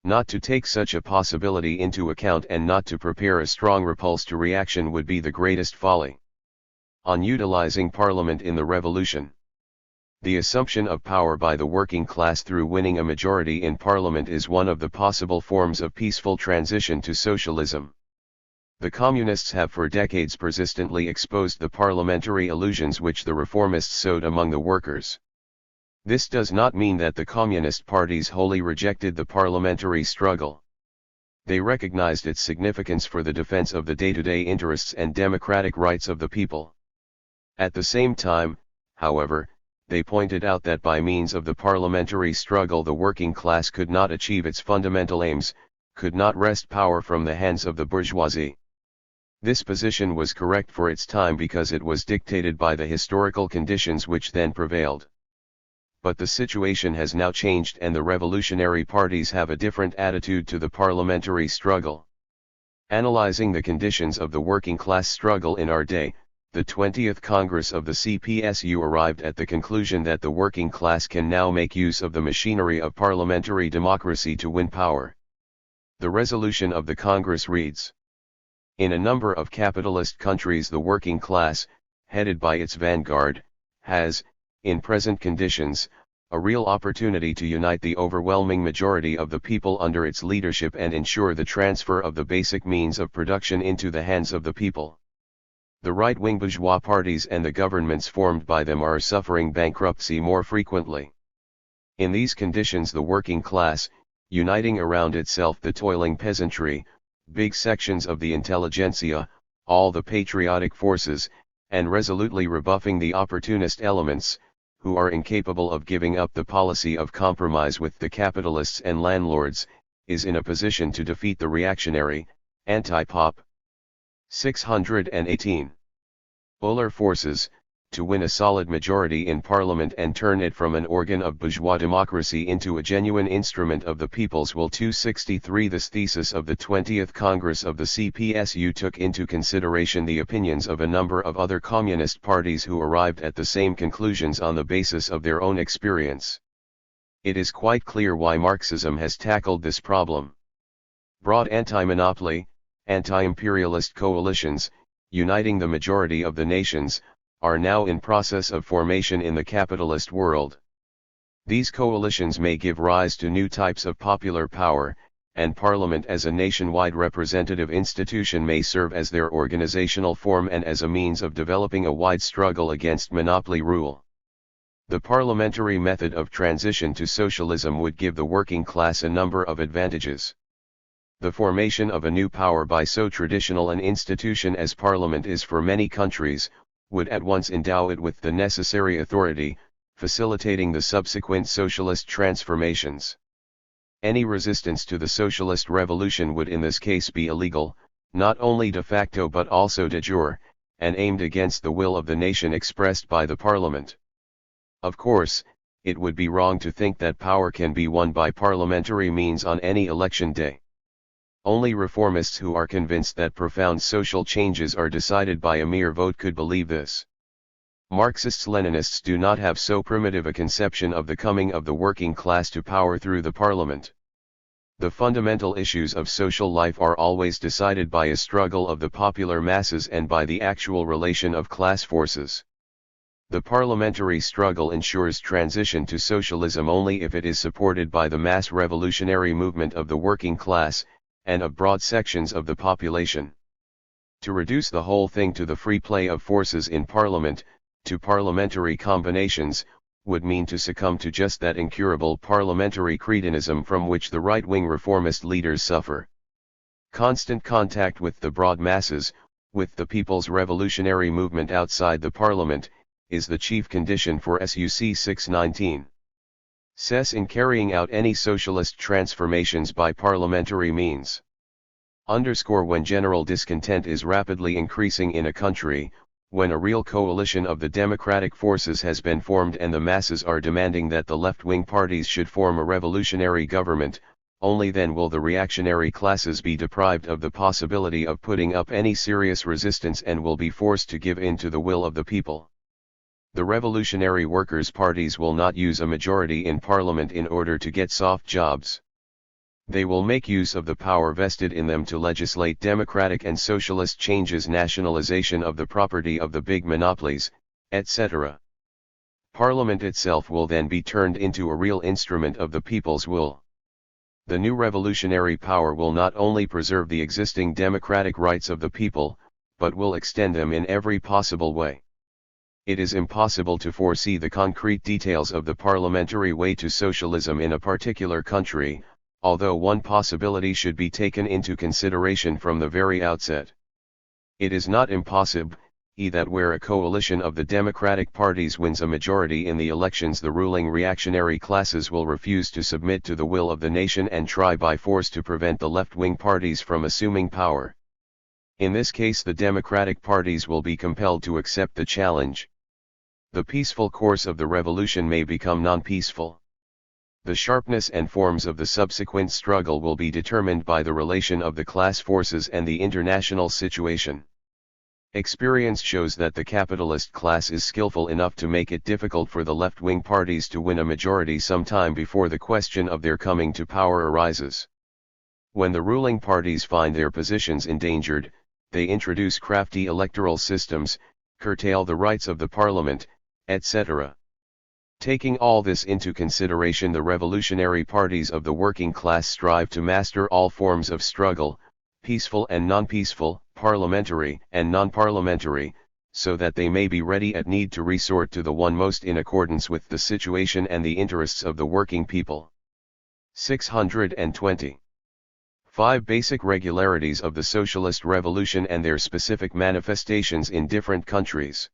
Not to take such a possibility into account and not to prepare a strong repulse to reaction would be the greatest folly. On utilizing parliament in the revolution. The assumption of power by the working class through winning a majority in parliament is one of the possible forms of peaceful transition to socialism. The communists have for decades persistently exposed the parliamentary illusions which the reformists sowed among the workers. This does not mean that the communist parties wholly rejected the parliamentary struggle. They recognized its significance for the defense of the day-to-day interests and democratic rights of the people. At the same time, however, they pointed out that by means of the parliamentary struggle the working class could not achieve its fundamental aims, could not wrest power from the hands of the bourgeoisie. This position was correct for its time because it was dictated by the historical conditions which then prevailed. But the situation has now changed and the revolutionary parties have a different attitude to the parliamentary struggle. Analyzing the conditions of the working class struggle in our day, the 20th Congress of the CPSU arrived at the conclusion that the working class can now make use of the machinery of parliamentary democracy to win power. The resolution of the Congress reads: in a number of capitalist countries the working class, headed by its vanguard, has, in present conditions, a real opportunity to unite the overwhelming majority of the people under its leadership and ensure the transfer of the basic means of production into the hands of the people. The right-wing bourgeois parties and the governments formed by them are suffering bankruptcy more frequently. In these conditions the working class, uniting around itself the toiling peasantry, big sections of the intelligentsia, all the patriotic forces, and resolutely rebuffing the opportunist elements, who are incapable of giving up the policy of compromise with the capitalists and landlords, is in a position to defeat the reactionary, anti-pop. 618. Polar forces, to win a solid majority in parliament and turn it from an organ of bourgeois democracy into a genuine instrument of the people's will. 263. This thesis of the 20th Congress of the CPSU took into consideration the opinions of a number of other communist parties who arrived at the same conclusions on the basis of their own experience. It is quite clear why Marxism has tackled this problem. Broad anti-monopoly, anti-imperialist coalitions, uniting the majority of the nations, are now in process of formation in the capitalist world. These coalitions may give rise to new types of popular power, and Parliament as a nationwide representative institution may serve as their organizational form and as a means of developing a wide struggle against monopoly rule. The parliamentary method of transition to socialism would give the working class a number of advantages. The formation of a new power by so traditional an institution as Parliament is for many countries, would at once endow it with the necessary authority, facilitating the subsequent socialist transformations. Any resistance to the socialist revolution would in this case be illegal, not only de facto but also de jure, and aimed against the will of the nation expressed by the parliament. Of course, it would be wrong to think that power can be won by parliamentary means on any election day. Only reformists who are convinced that profound social changes are decided by a mere vote could believe this. Marxists-Leninists do not have so primitive a conception of the coming of the working class to power through the parliament. The fundamental issues of social life are always decided by a struggle of the popular masses and by the actual relation of class forces. The parliamentary struggle ensures transition to socialism only if it is supported by the mass revolutionary movement of the working class, and of broad sections of the population. To reduce the whole thing to the free play of forces in parliament, to parliamentary combinations, would mean to succumb to just that incurable parliamentary cretinism from which the right-wing reformist leaders suffer. Constant contact with the broad masses, with the people's revolutionary movement outside the parliament, is the chief condition for SUC 619. Cess in carrying out any socialist transformations by parliamentary means. Underscore when general discontent is rapidly increasing in a country, when a real coalition of the democratic forces has been formed and the masses are demanding that the left-wing parties should form a revolutionary government, only then will the reactionary classes be deprived of the possibility of putting up any serious resistance and will be forced to give in to the will of the people. The revolutionary workers' parties will not use a majority in parliament in order to get soft jobs. They will make use of the power vested in them to legislate democratic and socialist changes, nationalization of the property of the big monopolies, etc. Parliament itself will then be turned into a real instrument of the people's will. The new revolutionary power will not only preserve the existing democratic rights of the people, but will extend them in every possible way. It is impossible to foresee the concrete details of the parliamentary way to socialism in a particular country, although one possibility should be taken into consideration from the very outset. It is not impossible, that where a coalition of the democratic parties wins a majority in the elections, the ruling reactionary classes will refuse to submit to the will of the nation and try by force to prevent the left-wing parties from assuming power. In this case, the democratic parties will be compelled to accept the challenge. The peaceful course of the revolution may become non-peaceful. The sharpness and forms of the subsequent struggle will be determined by the relation of the class forces and the international situation. Experience shows that the capitalist class is skillful enough to make it difficult for the left-wing parties to win a majority some time before the question of their coming to power arises. When the ruling parties find their positions endangered, they introduce crafty electoral systems, curtail the rights of the parliament, etc. Taking all this into consideration, the revolutionary parties of the working class strive to master all forms of struggle, peaceful and non-peaceful, parliamentary and non-parliamentary, so that they may be ready at need to resort to the one most in accordance with the situation and the interests of the working people. 620. 5 basic regularities of the socialist revolution and their specific manifestations in different countries.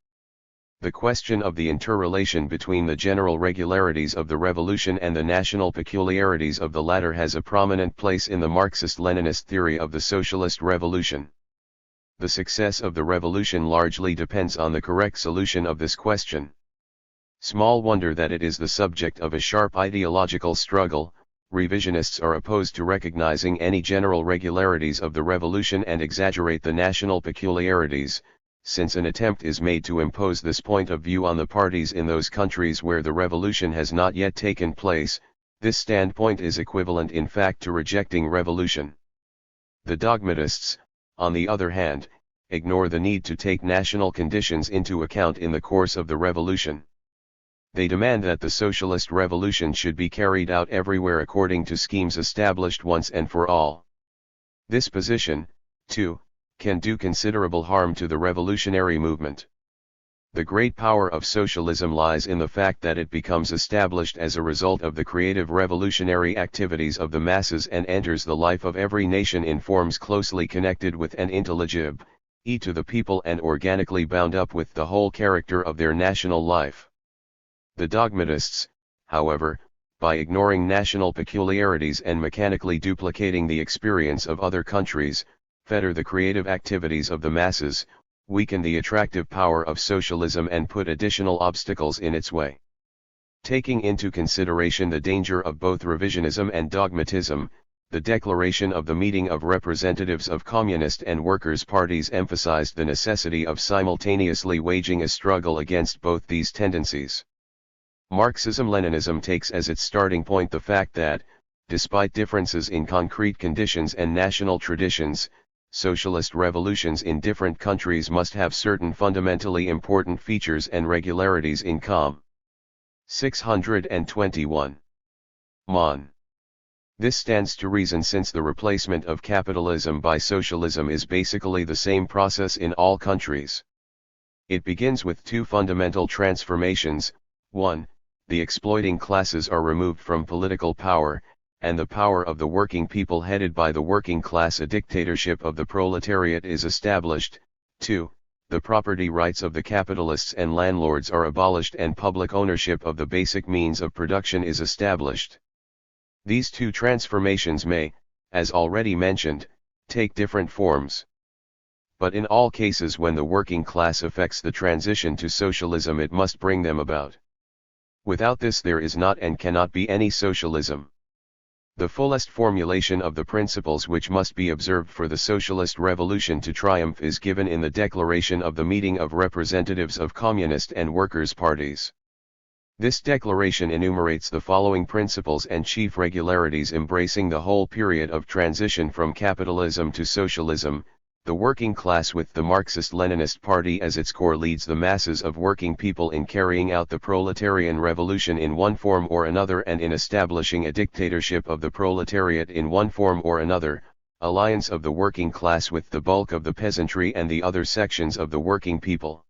The question of the interrelation between the general regularities of the revolution and the national peculiarities of the latter has a prominent place in the Marxist-Leninist theory of the socialist revolution. The success of the revolution largely depends on the correct solution of this question. Small wonder that it is the subject of a sharp ideological struggle. Revisionists are opposed to recognizing any general regularities of the revolution and exaggerate the national peculiarities, since an attempt is made to impose this point of view on the parties in those countries where the revolution has not yet taken place. This standpoint is equivalent in fact to rejecting revolution. The dogmatists, on the other hand, ignore the need to take national conditions into account in the course of the revolution. They demand that the socialist revolution should be carried out everywhere according to schemes established once and for all. This position, too, can do considerable harm to the revolutionary movement. The great power of socialism lies in the fact that it becomes established as a result of the creative revolutionary activities of the masses and enters the life of every nation in forms closely connected with and intelligible to the people and organically bound up with the whole character of their national life. The dogmatists, however, by ignoring national peculiarities and mechanically duplicating the experience of other countries, fetter the creative activities of the masses, weaken the attractive power of socialism and put additional obstacles in its way. Taking into consideration the danger of both revisionism and dogmatism, the declaration of the meeting of representatives of Communist and Workers' parties emphasized the necessity of simultaneously waging a struggle against both these tendencies. Marxism-Leninism takes as its starting point the fact that, despite differences in concrete conditions and national traditions, socialist revolutions in different countries must have certain fundamentally important features and regularities in common. 621. Mon. This stands to reason since the replacement of capitalism by socialism is basically the same process in all countries. It begins with two fundamental transformations: 1. The exploiting classes are removed from political power, and the power of the working people headed by the working class, a dictatorship of the proletariat, is established. 2. The property rights of the capitalists and landlords are abolished and public ownership of the basic means of production is established. These two transformations may, as already mentioned, take different forms. But in all cases, when the working class effects the transition to socialism, it must bring them about. Without this there is not and cannot be any socialism. The fullest formulation of the principles which must be observed for the socialist revolution to triumph is given in the declaration of the meeting of representatives of Communist and Workers' parties. This declaration enumerates the following principles and chief regularities embracing the whole period of transition from capitalism to socialism. The working class, with the Marxist-Leninist party as its core, leads the masses of working people in carrying out the proletarian revolution in one form or another and in establishing a dictatorship of the proletariat in one form or another. Alliance of the working class with the bulk of the peasantry and the other sections of the working people.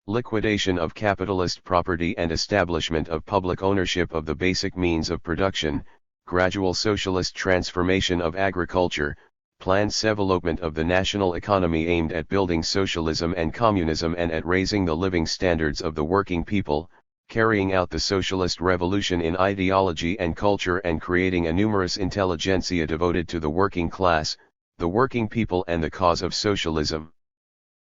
Liquidation of capitalist property and establishment of public ownership of the basic means of production. Gradual socialist transformation of agriculture. Planned development of the national economy aimed at building socialism and communism and at raising the living standards of the working people, carrying out the socialist revolution in ideology and culture and creating a numerous intelligentsia devoted to the working class, the working people and the cause of socialism.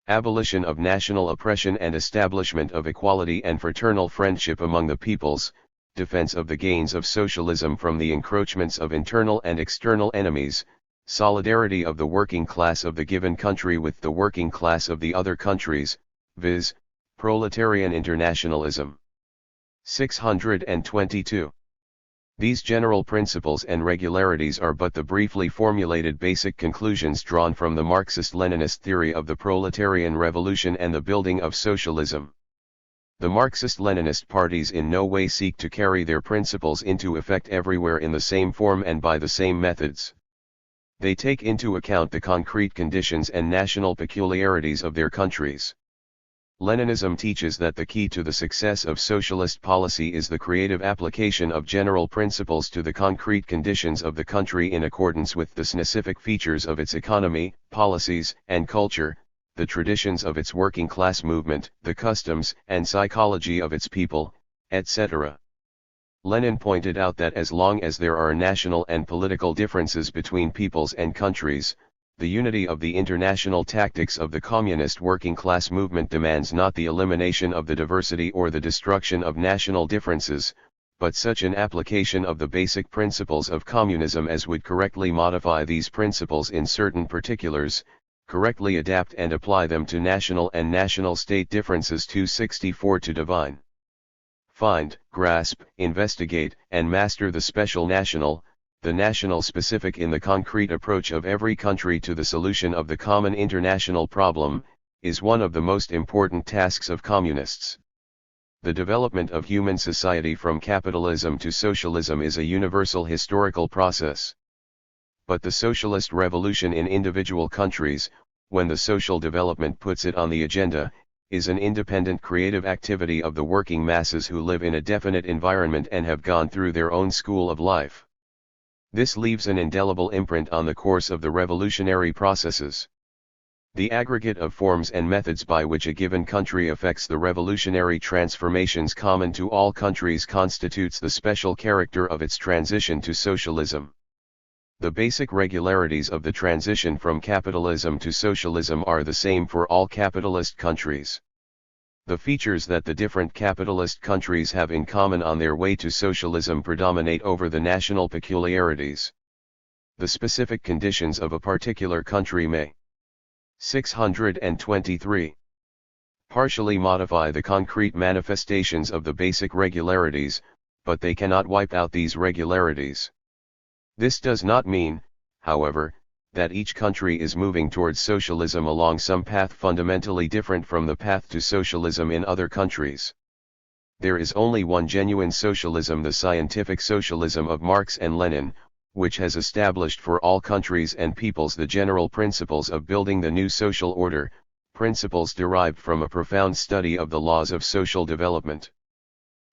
Abolition of national oppression and establishment of equality and fraternal friendship among the peoples, defense of the gains of socialism from the encroachments of internal and external enemies, solidarity of the working class of the given country with the working class of the other countries, viz., proletarian internationalism. 622. These general principles and regularities are but the briefly formulated basic conclusions drawn from the Marxist-Leninist theory of the proletarian revolution and the building of socialism. The Marxist-Leninist parties in no way seek to carry their principles into effect everywhere in the same form and by the same methods. They take into account the concrete conditions and national peculiarities of their countries. Leninism teaches that the key to the success of socialist policy is the creative application of general principles to the concrete conditions of the country in accordance with the specific features of its economy, policies, and culture, the traditions of its working class movement, the customs and psychology of its people, etc. Lenin pointed out that as long as there are national and political differences between peoples and countries, the unity of the international tactics of the communist working class movement demands not the elimination of the diversity or the destruction of national differences, but such an application of the basic principles of communism as would correctly modify these principles in certain particulars, correctly adapt and apply them to national and national state differences. 264 to divine. Find, grasp, investigate, and master the special national, the national specific in the concrete approach of every country to the solution of the common international problem, is one of the most important tasks of communists. The development of human society from capitalism to socialism is a universal historical process. But the socialist revolution in individual countries, when the social development puts it on the agenda, is an independent creative activity of the working masses who live in a definite environment and have gone through their own school of life. This leaves an indelible imprint on the course of the revolutionary processes. The aggregate of forms and methods by which a given country effects the revolutionary transformations common to all countries constitutes the special character of its transition to socialism. The basic regularities of the transition from capitalism to socialism are the same for all capitalist countries. The features that the different capitalist countries have in common on their way to socialism predominate over the national peculiarities. The specific conditions of a particular country may 623. Partially modify the concrete manifestations of the basic regularities, but they cannot wipe out these regularities. This does not mean, however, that each country is moving towards socialism along some path fundamentally different from the path to socialism in other countries. There is only one genuine socialism, the scientific socialism of Marx and Lenin, which has established for all countries and peoples the general principles of building the new social order, principles derived from a profound study of the laws of social development.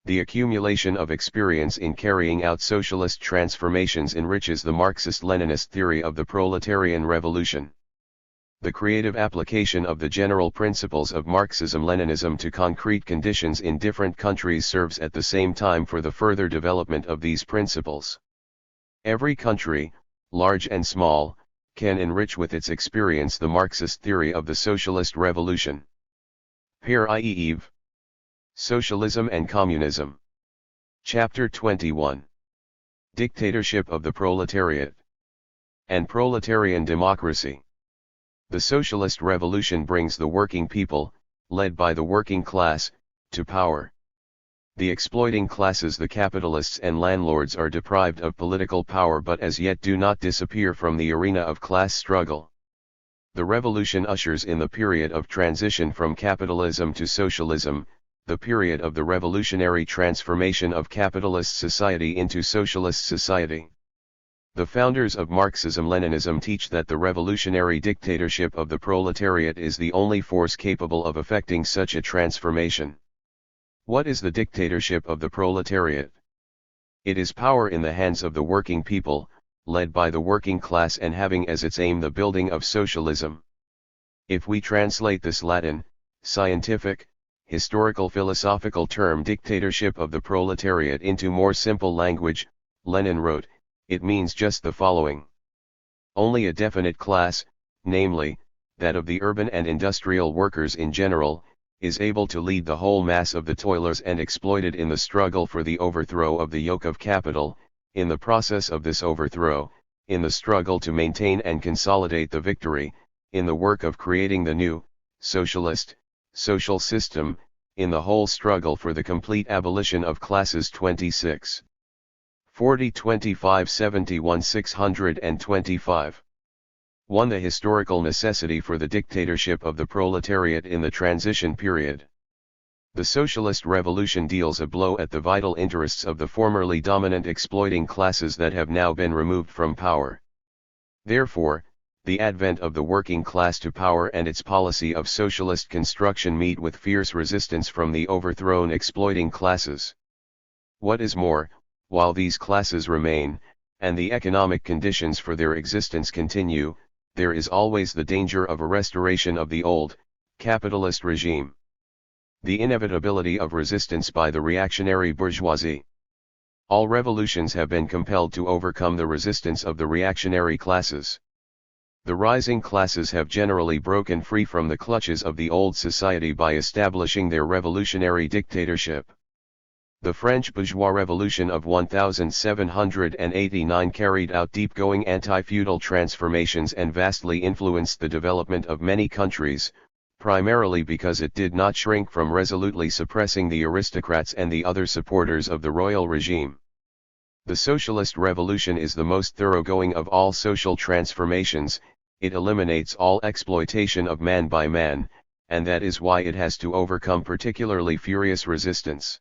The accumulation of experience in carrying out socialist transformations enriches the Marxist-Leninist theory of the proletarian revolution. The creative application of the general principles of Marxism-Leninism to concrete conditions in different countries serves at the same time for the further development of these principles. Every country, large and small, can enrich with its experience the Marxist theory of the socialist revolution. Pierre Yves. Socialism and Communism. Chapter 21. Dictatorship of the Proletariat and Proletarian Democracy. The socialist revolution brings the working people, led by the working class, to power. The exploiting classes, the capitalists and landlords, are deprived of political power but as yet do not disappear from the arena of class struggle. The revolution ushers in the period of transition from capitalism to socialism, the period of the revolutionary transformation of capitalist society into socialist society. The founders of Marxism-Leninism teach that the revolutionary dictatorship of the proletariat is the only force capable of effecting such a transformation. What is the dictatorship of the proletariat? It is power in the hands of the working people, led by the working class and having as its aim the building of socialism. If we translate this Latin, scientific, historical philosophical term dictatorship of the proletariat into more simple language, Lenin wrote, it means just the following. Only a definite class, namely, that of the urban and industrial workers in general, is able to lead the whole mass of the toilers and exploited in the struggle for the overthrow of the yoke of capital, in the process of this overthrow, in the struggle to maintain and consolidate the victory, in the work of creating the new, socialist, social system, in the whole struggle for the complete abolition of classes 26. 40 25 71 625. 1. The historical necessity for the dictatorship of the proletariat in the transition period. The socialist revolution deals a blow at the vital interests of the formerly dominant exploiting classes that have now been removed from power. Therefore, the advent of the working class to power and its policy of socialist construction meet with fierce resistance from the overthrown exploiting classes. What is more, while these classes remain, and the economic conditions for their existence continue, there is always the danger of a restoration of the old, capitalist regime. The inevitability of resistance by the reactionary bourgeoisie. All revolutions have been compelled to overcome the resistance of the reactionary classes. The rising classes have generally broken free from the clutches of the old society by establishing their revolutionary dictatorship. The French bourgeois revolution of 1789 carried out deep-going anti-feudal transformations and vastly influenced the development of many countries, primarily because it did not shrink from resolutely suppressing the aristocrats and the other supporters of the royal regime. The socialist revolution is the most thoroughgoing of all social transformations. It eliminates all exploitation of man by man, and that is why it has to overcome particularly furious resistance.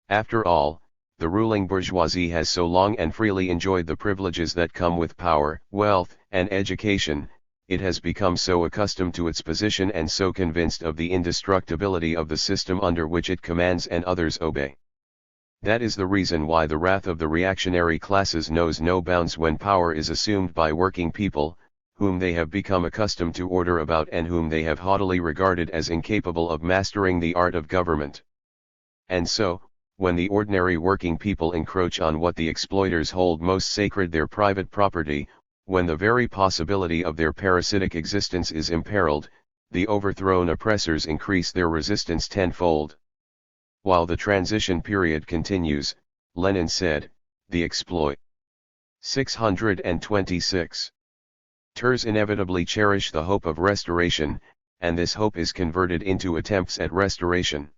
After all, the ruling bourgeoisie has so long and freely enjoyed the privileges that come with power, wealth, and education, it has become so accustomed to its position and so convinced of the indestructibility of the system under which it commands and others obey. That is the reason why the wrath of the reactionary classes knows no bounds when power is assumed by working people, whom they have become accustomed to order about and whom they have haughtily regarded as incapable of mastering the art of government. And so, when the ordinary working people encroach on what the exploiters hold most sacred, their private property, when the very possibility of their parasitic existence is imperiled, the overthrown oppressors increase their resistance tenfold. While the transition period continues, Lenin said, the exploit 626 Ters inevitably cherish the hope of restoration, and this hope is converted into attempts at restoration.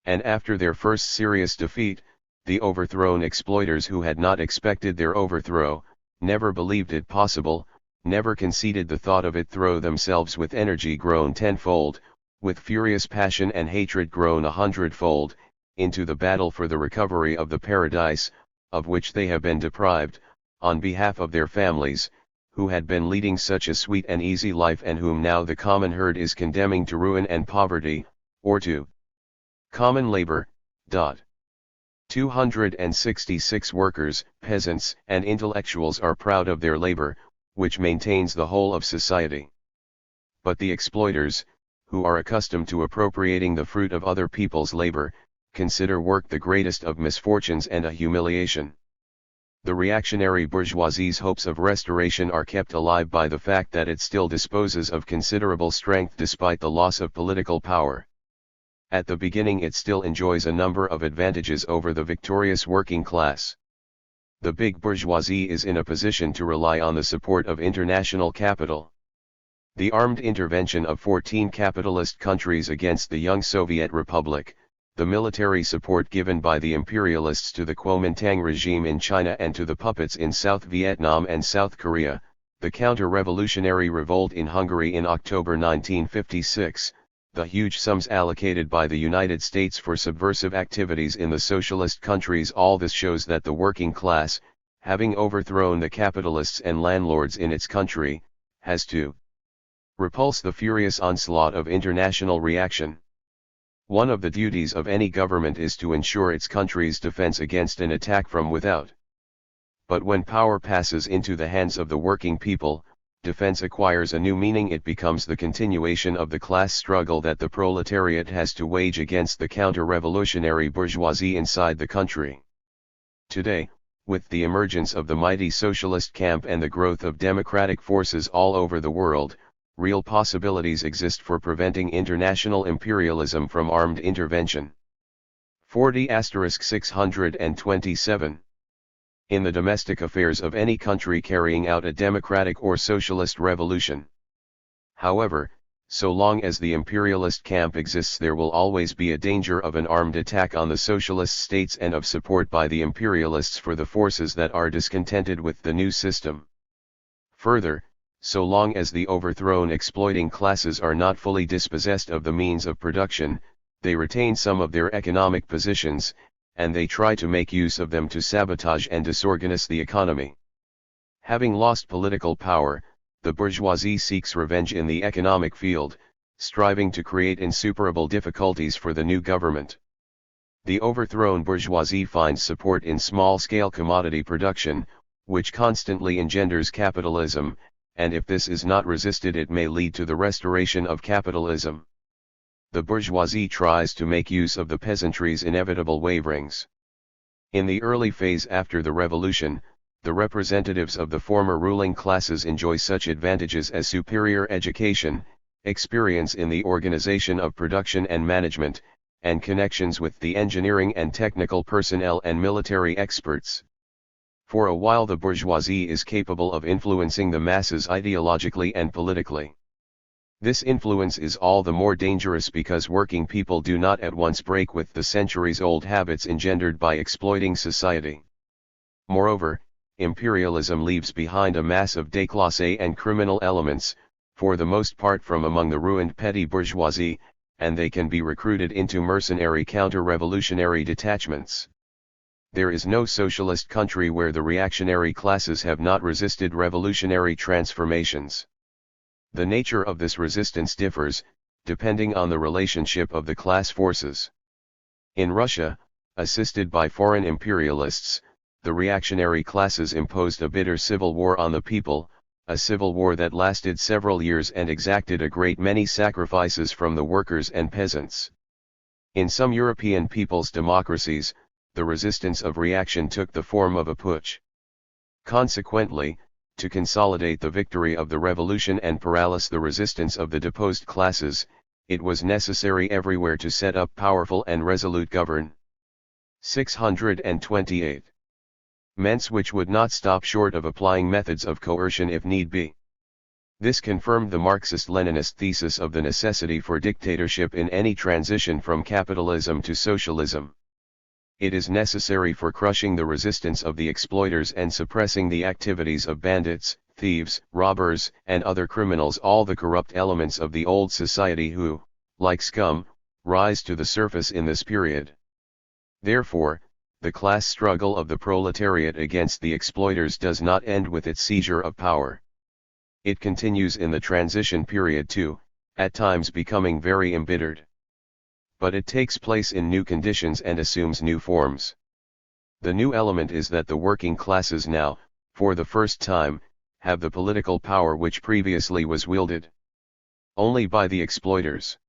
And after their first serious defeat, the overthrown exploiters who had not expected their overthrow, never believed it possible, never conceded the thought of it, throw themselves with energy grown tenfold, with furious passion and hatred grown 100-fold, into the battle for the recovery of the paradise, of which they have been deprived, on behalf of their families, who had been leading such a sweet and easy life and whom now the common herd is condemning to ruin and poverty, or to common labor. 266 workers, peasants, and intellectuals are proud of their labor, which maintains the whole of society. But the exploiters, who are accustomed to appropriating the fruit of other people's labor, consider work the greatest of misfortunes and a humiliation. The reactionary bourgeoisie's hopes of restoration are kept alive by the fact that it still disposes of considerable strength despite the loss of political power. At the beginning it still enjoys a number of advantages over the victorious working class. The big bourgeoisie is in a position to rely on the support of international capital. The armed intervention of 14 capitalist countries against the young Soviet Republic, the military support given by the imperialists to the Kuomintang regime in China and to the puppets in South Vietnam and South Korea, the counter-revolutionary revolt in Hungary in October 1956, the huge sums allocated by the United States for subversive activities in the socialist countries, all this shows that the working class, having overthrown the capitalists and landlords in its country, has to repulse the furious onslaught of international reaction. One of the duties of any government is to ensure its country's defense against an attack from without. But when power passes into the hands of the working people, defense acquires a new meaning. It becomes the continuation of the class struggle that the proletariat has to wage against the counter-revolutionary bourgeoisie inside the country. Today, with the emergence of the mighty socialist camp and the growth of democratic forces all over the world, real possibilities exist for preventing international imperialism from armed intervention. 40*627 In the domestic affairs of any country carrying out a democratic or socialist revolution. However, so long as the imperialist camp exists, there will always be a danger of an armed attack on the socialist states and of support by the imperialists for the forces that are discontented with the new system. Further, so long as the overthrown exploiting classes are not fully dispossessed of the means of production, they retain some of their economic positions, and they try to make use of them to sabotage and disorganize the economy. Having lost political power, the bourgeoisie seeks revenge in the economic field, striving to create insuperable difficulties for the new government. The overthrown bourgeoisie finds support in small-scale commodity production, which constantly engenders capitalism, and if this is not resisted it may lead to the restoration of capitalism. The bourgeoisie tries to make use of the peasantry's inevitable waverings. In the early phase after the revolution, the representatives of the former ruling classes enjoy such advantages as superior education, experience in the organization of production and management, and connections with the engineering and technical personnel and military experts. For a while the bourgeoisie is capable of influencing the masses ideologically and politically. This influence is all the more dangerous because working people do not at once break with the centuries-old habits engendered by exploiting society. Moreover, imperialism leaves behind a mass of déclassés and criminal elements, for the most part from among the ruined petty bourgeoisie, and they can be recruited into mercenary counter-revolutionary detachments. There is no socialist country where the reactionary classes have not resisted revolutionary transformations. The nature of this resistance differs, depending on the relationship of the class forces. In Russia, assisted by foreign imperialists, the reactionary classes imposed a bitter civil war on the people, a civil war that lasted several years and exacted a great many sacrifices from the workers and peasants. In some European people's democracies, the resistance of reaction took the form of a putsch. Consequently, to consolidate the victory of the revolution and paralyze the resistance of the deposed classes, it was necessary everywhere to set up powerful and resolute govern. 628. Ments which would not stop short of applying methods of coercion if need be. This confirmed the Marxist-Leninist thesis of the necessity for dictatorship in any transition from capitalism to socialism. It is necessary for crushing the resistance of the exploiters and suppressing the activities of bandits, thieves, robbers, and other criminals, all the corrupt elements of the old society who, like scum, rise to the surface in this period. Therefore, the class struggle of the proletariat against the exploiters does not end with its seizure of power. It continues in the transition period too, at times becoming very embittered. But it takes place in new conditions and assumes new forms. The new element is that the working classes now, for the first time, have the political power which previously was wielded only by the exploiters.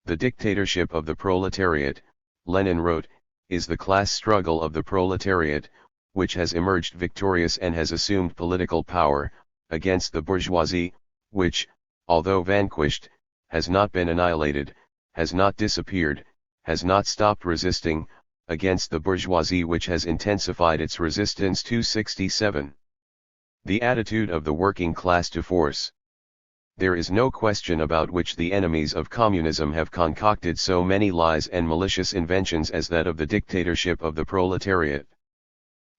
The dictatorship of the proletariat, Lenin wrote, is the class struggle of the proletariat, which has emerged victorious and has assumed political power, against the bourgeoisie, which, although vanquished, has not been annihilated, has not disappeared, has not stopped resisting, against the bourgeoisie which has intensified its resistance. 267. The attitude of the working class to force. There is no question about which the enemies of communism have concocted so many lies and malicious inventions as that of the dictatorship of the proletariat.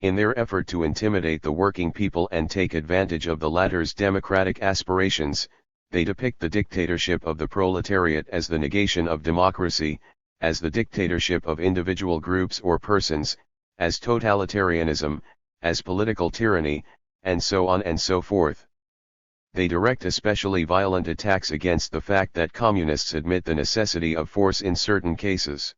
In their effort to intimidate the working people and take advantage of the latter's democratic aspirations, they depict the dictatorship of the proletariat as the negation of democracy, as the dictatorship of individual groups or persons, as totalitarianism, as political tyranny, and so on and so forth. They direct especially violent attacks against the fact that communists admit the necessity of force in certain cases.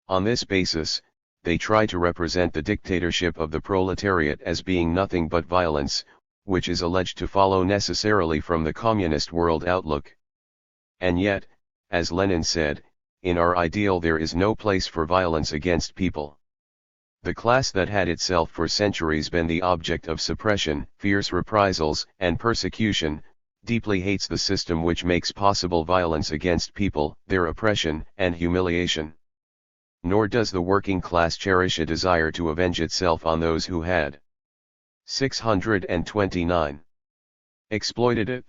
On this basis, they try to represent the dictatorship of the proletariat as being nothing but violence, which is alleged to follow necessarily from the communist world outlook. And yet, as Lenin said, in our ideal there is no place for violence against people. The class that had itself for centuries been the object of suppression, fierce reprisals, and persecution, deeply hates the system which makes possible violence against people, their oppression and humiliation. Nor does the working class cherish a desire to avenge itself on those who had 629. Exploited it.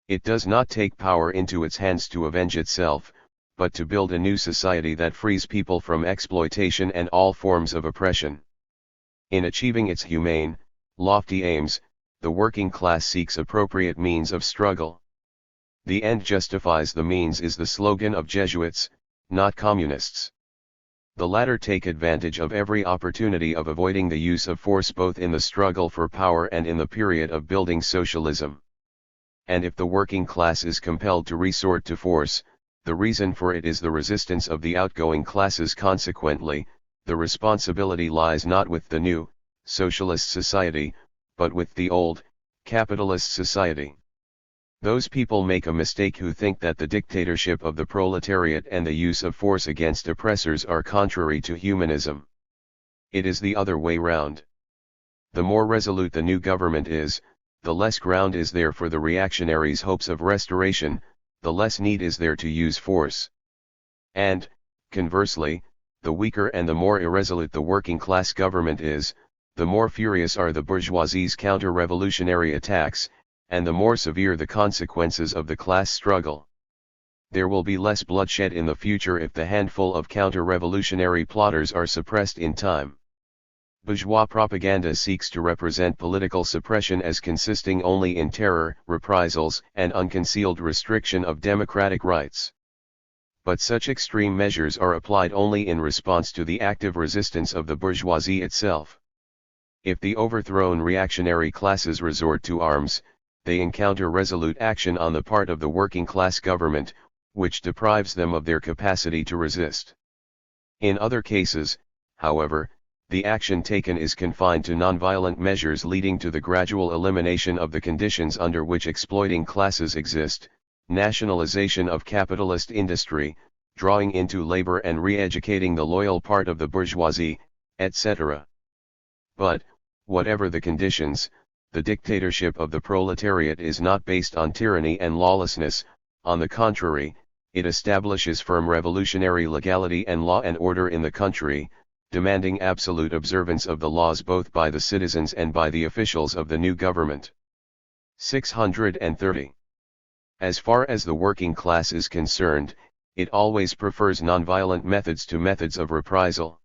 It does not take power into its hands to avenge itself, but to build a new society that frees people from exploitation and all forms of oppression. In achieving its humane, lofty aims, the working class seeks appropriate means of struggle. The end justifies the means is the slogan of Jesuits, not communists. The latter take advantage of every opportunity of avoiding the use of force both in the struggle for power and in the period of building socialism. And if the working class is compelled to resort to force, the reason for it is the resistance of the outgoing classes. Consequently, the responsibility lies not with the new, socialist society, but with the old, capitalist society. Those people make a mistake who think that the dictatorship of the proletariat and the use of force against oppressors are contrary to humanism. It is the other way round. The more resolute the new government is, the less ground is there for the reactionaries' hopes of restoration, the less need is there to use force. And, conversely, the weaker and the more irresolute the working class government is, the more furious are the bourgeoisie's counter-revolutionary attacks, and the more severe the consequences of the class struggle. There will be less bloodshed in the future if the handful of counter-revolutionary plotters are suppressed in time. Bourgeois propaganda seeks to represent political suppression as consisting only in terror, reprisals, and unconcealed restriction of democratic rights. But such extreme measures are applied only in response to the active resistance of the bourgeoisie itself. If the overthrown reactionary classes resort to arms, they encounter resolute action on the part of the working class government, which deprives them of their capacity to resist. In other cases, however, the action taken is confined to nonviolent measures leading to the gradual elimination of the conditions under which exploiting classes exist, nationalization of capitalist industry, drawing into labor and re-educating the loyal part of the bourgeoisie, etc. But, whatever the conditions, the dictatorship of the proletariat is not based on tyranny and lawlessness. On the contrary, it establishes firm revolutionary legality and law and order in the country, demanding absolute observance of the laws both by the citizens and by the officials of the new government. 630. As far as the working class is concerned, it always prefers nonviolent methods to methods of reprisal.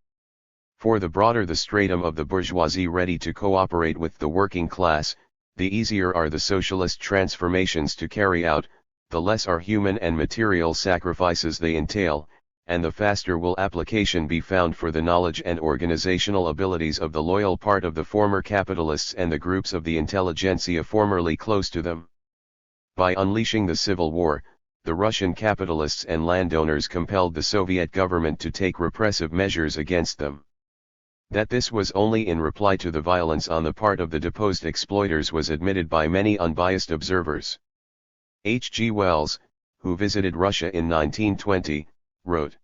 For the broader the stratum of the bourgeoisie ready to cooperate with the working class, the easier are the socialist transformations to carry out, the less are human and material sacrifices they entail, and the faster will application be found for the knowledge and organizational abilities of the loyal part of the former capitalists and the groups of the intelligentsia formerly close to them. By unleashing the civil war, the Russian capitalists and landowners compelled the Soviet government to take repressive measures against them. That this was only in reply to the violence on the part of the deposed exploiters was admitted by many unbiased observers. H. G. Wells, who visited Russia in 1920, wrote,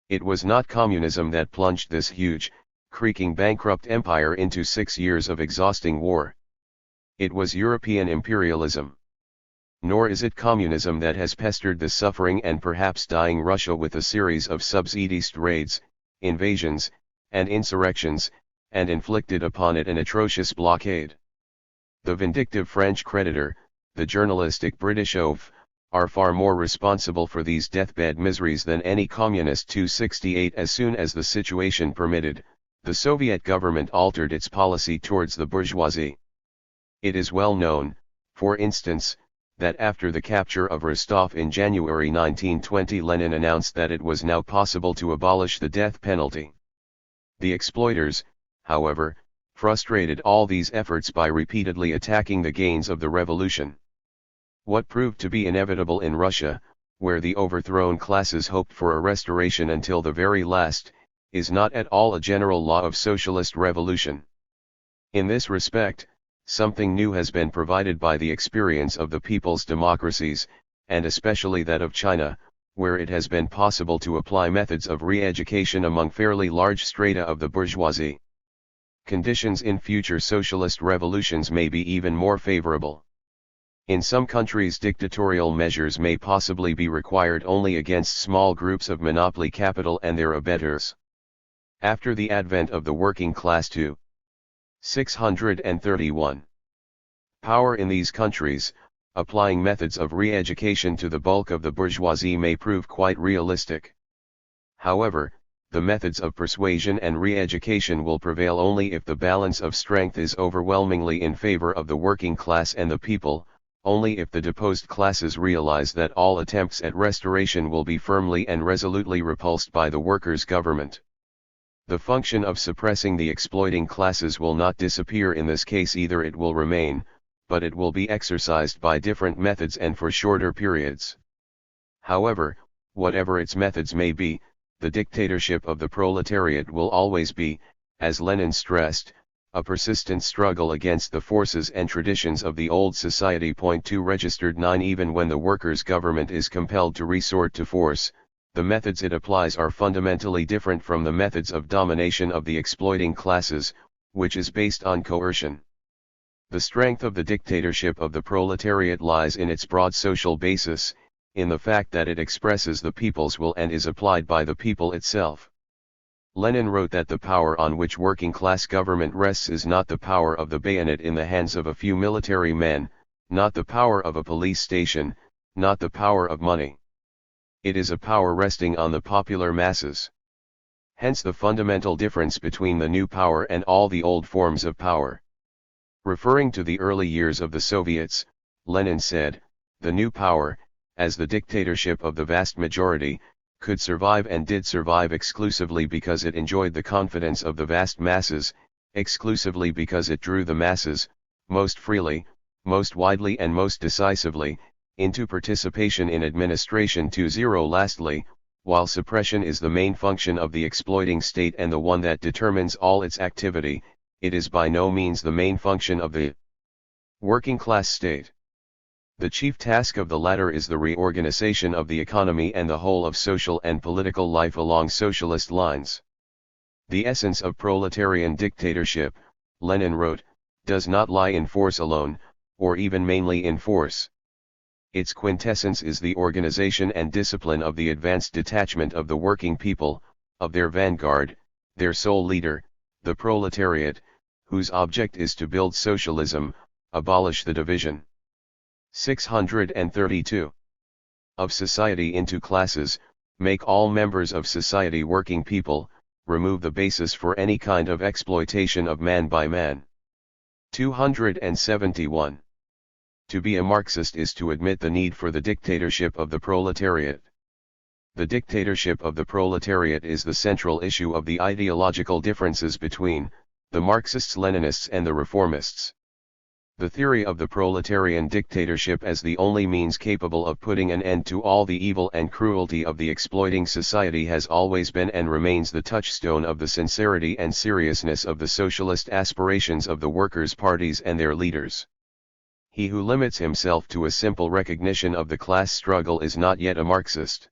"It was not communism that plunged this huge, creaking bankrupt empire into 6 years of exhausting war. It was European imperialism. Nor is it communism that has pestered the suffering and perhaps dying Russia with a series of subsidist raids, invasions, and insurrections, and inflicted upon it an atrocious blockade. The vindictive French creditor, the journalistic British oaf, are far more responsible for these deathbed miseries than any communist 268. As soon as the situation permitted, the Soviet government altered its policy towards the bourgeoisie. It is well known, for instance, that after the capture of Rostov in January 1920, Lenin announced that it was now possible to abolish the death penalty. The exploiters, however, frustrated all these efforts by repeatedly attacking the gains of the revolution. What proved to be inevitable in Russia, where the overthrown classes hoped for a restoration until the very last, is not at all a general law of socialist revolution. In this respect, something new has been provided by the experience of the people's democracies, and especially that of China, where it has been possible to apply methods of re-education among fairly large strata of the bourgeoisie. Conditions in future socialist revolutions may be even more favorable. In some countries, dictatorial measures may possibly be required only against small groups of monopoly capital and their abettors. After the advent of the working class too. 631. Power in these countries, applying methods of re-education to the bulk of the bourgeoisie may prove quite realistic. However, the methods of persuasion and re-education will prevail only if the balance of strength is overwhelmingly in favor of the working class and the people, only if the deposed classes realize that all attempts at restoration will be firmly and resolutely repulsed by the workers' government. The function of suppressing the exploiting classes will not disappear in this case either. It will remain, but it will be exercised by different methods and for shorter periods. However, whatever its methods may be, the dictatorship of the proletariat will always be, as Lenin stressed, a persistent struggle against the forces and traditions of the old society. 2 Registered 9. Even when the workers' government is compelled to resort to force, the methods it applies are fundamentally different from the methods of domination of the exploiting classes, which is based on coercion. The strength of the dictatorship of the proletariat lies in its broad social basis, in the fact that it expresses the people's will and is applied by the people itself. Lenin wrote that the power on which working-class government rests is not the power of the bayonet in the hands of a few military men, not the power of a police station, not the power of money. It is a power resting on the popular masses. Hence the fundamental difference between the new power and all the old forms of power. Referring to the early years of the Soviets, Lenin said, "The new power, as the dictatorship of the vast majority, could survive and did survive exclusively because it enjoyed the confidence of the vast masses, exclusively because it drew the masses, most freely, most widely and most decisively, into participation in administration. 20 Lastly, while suppression is the main function of the exploiting state and the one that determines all its activity, it is by no means the main function of the working class state. The chief task of the latter is the reorganization of the economy and the whole of social and political life along socialist lines. The essence of proletarian dictatorship, Lenin wrote, does not lie in force alone, or even mainly in force. Its quintessence is the organization and discipline of the advanced detachment of the working people, of their vanguard, their sole leader, the proletariat, whose object is to build socialism, abolish the division. 632. Of society into classes, make all members of society working people, remove the basis for any kind of exploitation of man by man. 271. To be a Marxist is to admit the need for the dictatorship of the proletariat. The dictatorship of the proletariat is the central issue of the ideological differences between the Marxists, Leninists and the reformists. The theory of the proletarian dictatorship as the only means capable of putting an end to all the evil and cruelty of the exploiting society has always been and remains the touchstone of the sincerity and seriousness of the socialist aspirations of the workers' parties and their leaders. He who limits himself to a simple recognition of the class struggle is not yet a Marxist.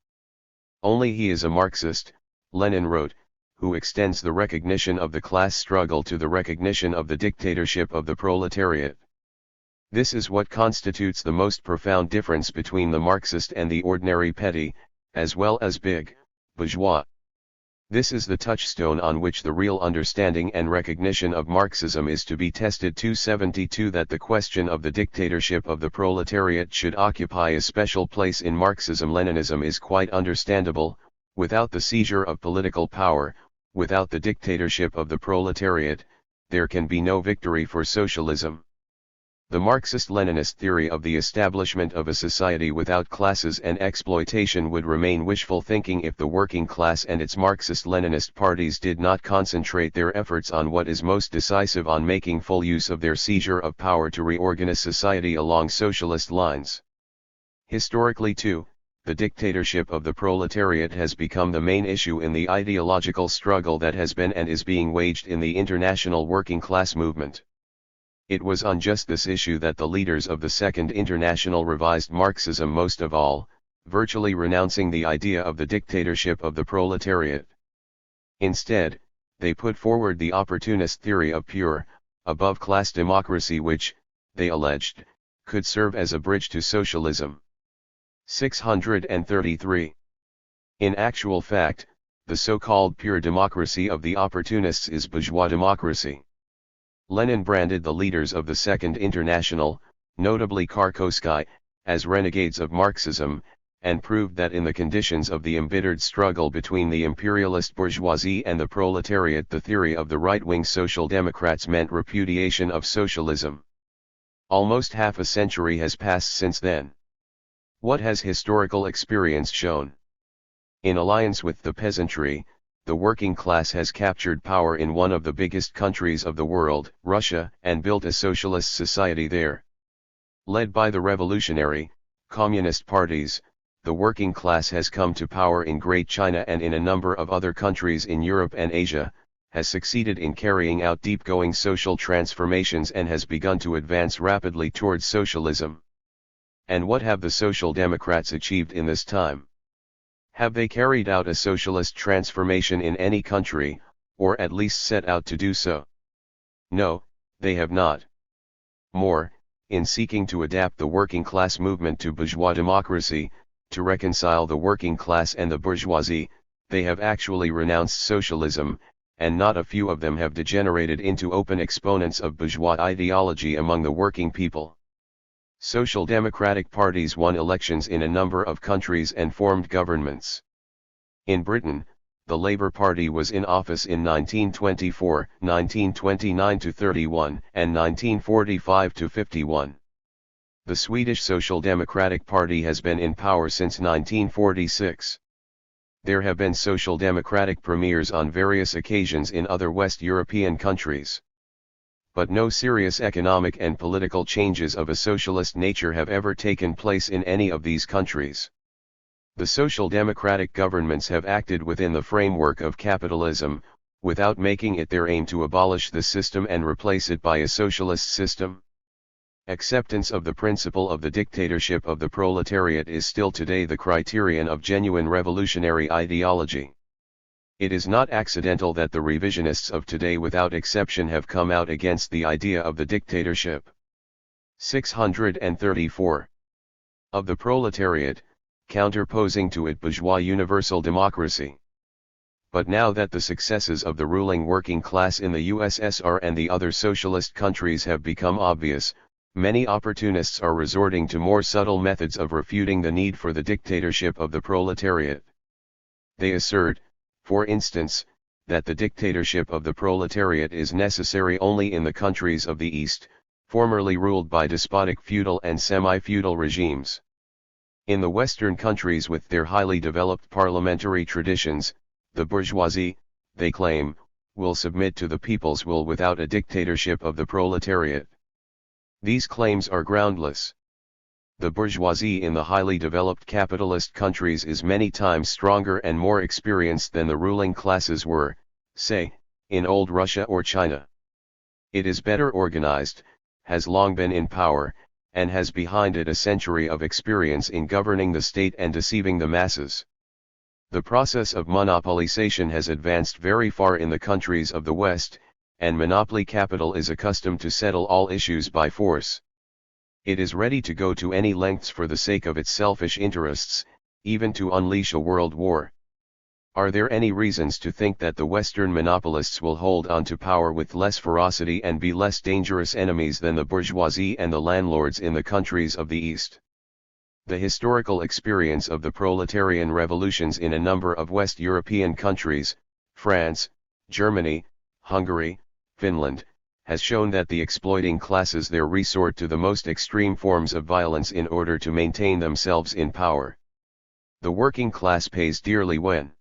Only he is a Marxist, Lenin wrote, who extends the recognition of the class struggle to the recognition of the dictatorship of the proletariat. This is what constitutes the most profound difference between the Marxist and the ordinary petty, as well as big, bourgeois. This is the touchstone on which the real understanding and recognition of Marxism is to be tested. 272 That the question of the dictatorship of the proletariat should occupy a special place in Marxism-Leninism is quite understandable. Without the seizure of political power, without the dictatorship of the proletariat, there can be no victory for socialism. The Marxist-Leninist theory of the establishment of a society without classes and exploitation would remain wishful thinking if the working class and its Marxist-Leninist parties did not concentrate their efforts on what is most decisive, on making full use of their seizure of power to reorganize society along socialist lines. Historically too, the dictatorship of the proletariat has become the main issue in the ideological struggle that has been and is being waged in the international working class movement. It was on just this issue that the leaders of the Second International revised Marxism most of all, virtually renouncing the idea of the dictatorship of the proletariat. Instead, they put forward the opportunist theory of pure, above-class democracy which, they alleged, could serve as a bridge to socialism. 633. In actual fact, the so-called pure democracy of the opportunists is bourgeois democracy. Lenin branded the leaders of the Second International, notably Kharkovsky, as renegades of Marxism, and proved that in the conditions of the embittered struggle between the imperialist bourgeoisie and the proletariat, the theory of the right-wing social democrats meant repudiation of socialism. Almost half a century has passed since then. What has historical experience shown? In alliance with the peasantry, the working class has captured power in one of the biggest countries of the world, Russia, and built a socialist society there. Led by the revolutionary, communist parties, the working class has come to power in Great China and in a number of other countries in Europe and Asia, has succeeded in carrying out deep-going social transformations and has begun to advance rapidly towards socialism. And what have the Social Democrats achieved in this time? Have they carried out a socialist transformation in any country, or at least set out to do so? No, they have not. More, in seeking to adapt the working class movement to bourgeois democracy, to reconcile the working class and the bourgeoisie, they have actually renounced socialism, and not a few of them have degenerated into open exponents of bourgeois ideology among the working people. Social democratic parties won elections in a number of countries and formed governments. In Britain, the Labour Party was in office in 1924, 1929-31, and 1945-51. The Swedish Social Democratic Party has been in power since 1946. There have been social democratic premiers on various occasions in other West European countries. But no serious economic and political changes of a socialist nature have ever taken place in any of these countries. The social democratic governments have acted within the framework of capitalism, without making it their aim to abolish the system and replace it by a socialist system. Acceptance of the principle of the dictatorship of the proletariat is still today the criterion of genuine revolutionary ideology. It is not accidental that the revisionists of today without exception have come out against the idea of the dictatorship. 634. Of the proletariat, counterposing to it bourgeois universal democracy. But now that the successes of the ruling working class in the USSR and the other socialist countries have become obvious, many opportunists are resorting to more subtle methods of refuting the need for the dictatorship of the proletariat. They assert, for instance, that the dictatorship of the proletariat is necessary only in the countries of the East, formerly ruled by despotic feudal and semi-feudal regimes. In the Western countries with their highly developed parliamentary traditions, the bourgeoisie, they claim, will submit to the people's will without a dictatorship of the proletariat. These claims are groundless. The bourgeoisie in the highly developed capitalist countries is many times stronger and more experienced than the ruling classes were, say, in old Russia or China. It is better organized, has long been in power, and has behind it a century of experience in governing the state and deceiving the masses. The process of monopolization has advanced very far in the countries of the West, and monopoly capital is accustomed to settle all issues by force. It is ready to go to any lengths for the sake of its selfish interests, even to unleash a world war. Are there any reasons to think that the Western monopolists will hold on to power with less ferocity and be less dangerous enemies than the bourgeoisie and the landlords in the countries of the East? The historical experience of the proletarian revolutions in a number of West European countries, France, Germany, Hungary, Finland, has shown that the exploiting classes there resort to the most extreme forms of violence in order to maintain themselves in power. The working class pays dearly when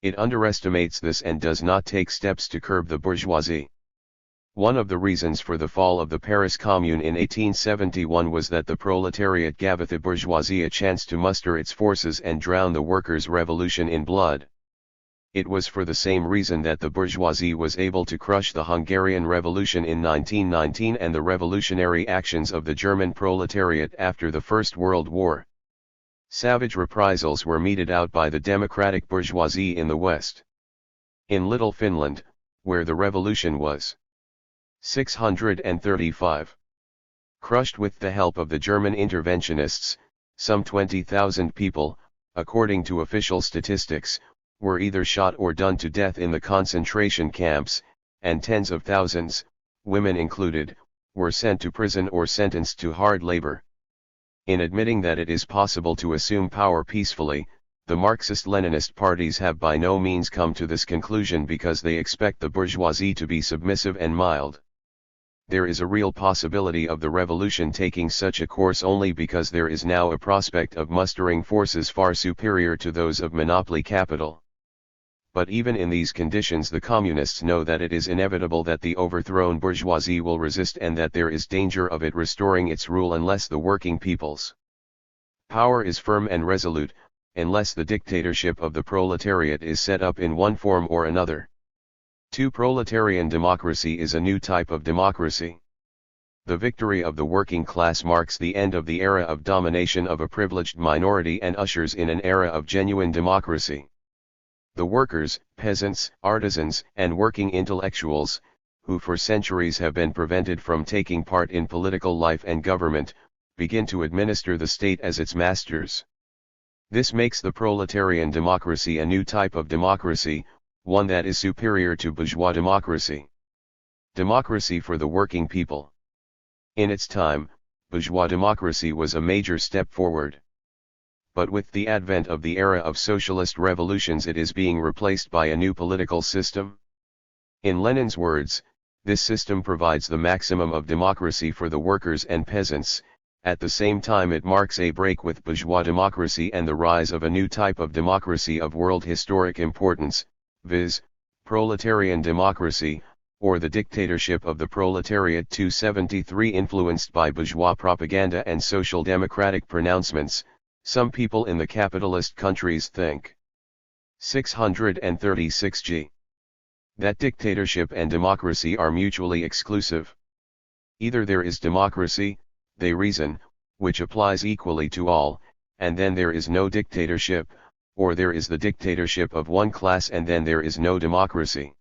it underestimates this and does not take steps to curb the bourgeoisie. One of the reasons for the fall of the Paris Commune in 1871 was that the proletariat gave the bourgeoisie a chance to muster its forces and drown the workers' revolution in blood. It was for the same reason that the bourgeoisie was able to crush the Hungarian Revolution in 1919 and the revolutionary actions of the German proletariat after the First World War. Savage reprisals were meted out by the democratic bourgeoisie in the West. In Little Finland, where the revolution was 635 crushed with the help of the German interventionists, some 20,000 people, according to official statistics, were either shot or done to death in the concentration camps, and tens of thousands, women included, were sent to prison or sentenced to hard labor. In admitting that it is possible to assume power peacefully, the Marxist-Leninist parties have by no means come to this conclusion because they expect the bourgeoisie to be submissive and mild. There is a real possibility of the revolution taking such a course only because there is now a prospect of mustering forces far superior to those of monopoly capital. But even in these conditions the communists know that it is inevitable that the overthrown bourgeoisie will resist and that there is danger of it restoring its rule unless the working people's power is firm and resolute, unless the dictatorship of the proletariat is set up in one form or another. 2. Proletarian democracy is a new type of democracy. The victory of the working class marks the end of the era of domination of a privileged minority and ushers in an era of genuine democracy. The workers, peasants, artisans, and working intellectuals, who for centuries have been prevented from taking part in political life and government, begin to administer the state as its masters. This makes the proletarian democracy a new type of democracy, one that is superior to bourgeois democracy. Democracy for the working people. In its time, bourgeois democracy was a major step forward. But with the advent of the era of socialist revolutions it is being replaced by a new political system. In Lenin's words, this system provides the maximum of democracy for the workers and peasants, at the same time it marks a break with bourgeois democracy and the rise of a new type of democracy of world historic importance, viz., proletarian democracy, or the dictatorship of the proletariat. 273 Influenced by bourgeois propaganda and social democratic pronouncements, some people in the capitalist countries think 636g. That dictatorship and democracy are mutually exclusive. Either there is democracy, they reason, which applies equally to all, and then there is no dictatorship, or there is the dictatorship of one class and then there is no democracy.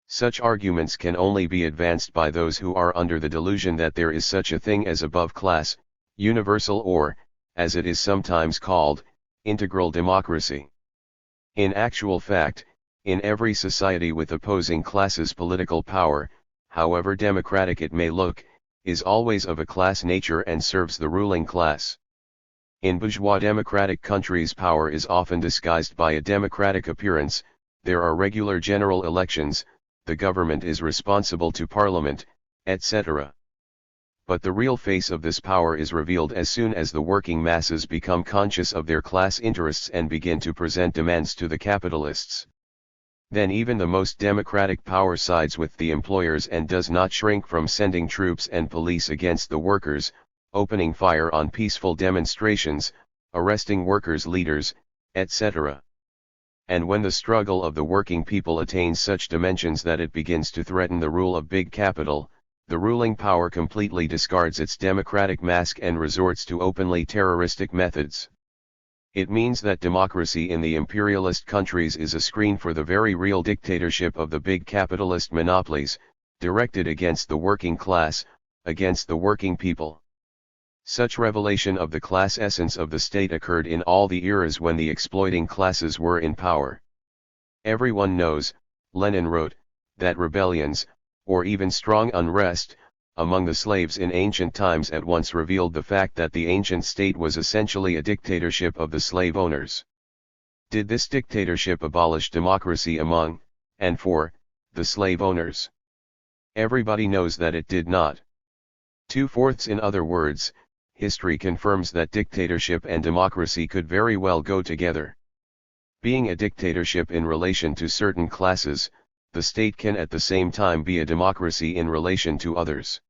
Such arguments can only be advanced by those who are under the delusion that there is such a thing as above class, universal or, as it is sometimes called, integral democracy. In actual fact, in every society with opposing classes, political power, however democratic it may look, is always of a class nature and serves the ruling class. In bourgeois democratic countries, power is often disguised by a democratic appearance, there are regular general elections, the government is responsible to parliament, etc. But the real face of this power is revealed as soon as the working masses become conscious of their class interests and begin to present demands to the capitalists. Then even the most democratic power sides with the employers and does not shrink from sending troops and police against the workers, opening fire on peaceful demonstrations, arresting workers' leaders, etc. And when the struggle of the working people attains such dimensions that it begins to threaten the rule of big capital, the ruling power completely discards its democratic mask and resorts to openly terroristic methods. It means that democracy in the imperialist countries is a screen for the very real dictatorship of the big capitalist monopolies, directed against the working class, against the working people. Such revelation of the class essence of the state occurred in all the eras when the exploiting classes were in power. Everyone knows, Lenin wrote, that rebellions, or even strong unrest, among the slaves in ancient times at once revealed the fact that the ancient state was essentially a dictatorship of the slave owners. Did this dictatorship abolish democracy among, and for, the slave owners? Everybody knows that it did not. 2/4 in other words, history confirms that dictatorship and democracy could very well go together. Being a dictatorship in relation to certain classes, the state can at the same time be a democracy in relation to others.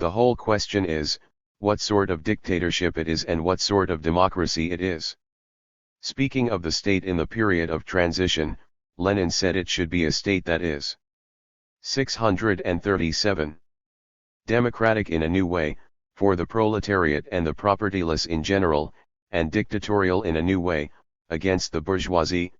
The whole question is, what sort of dictatorship it is and what sort of democracy it is. Speaking of the state in the period of transition, Lenin said it should be a state that is 637. Democratic in a new way, for the proletariat and the propertyless in general, and dictatorial in a new way, against the bourgeoisie.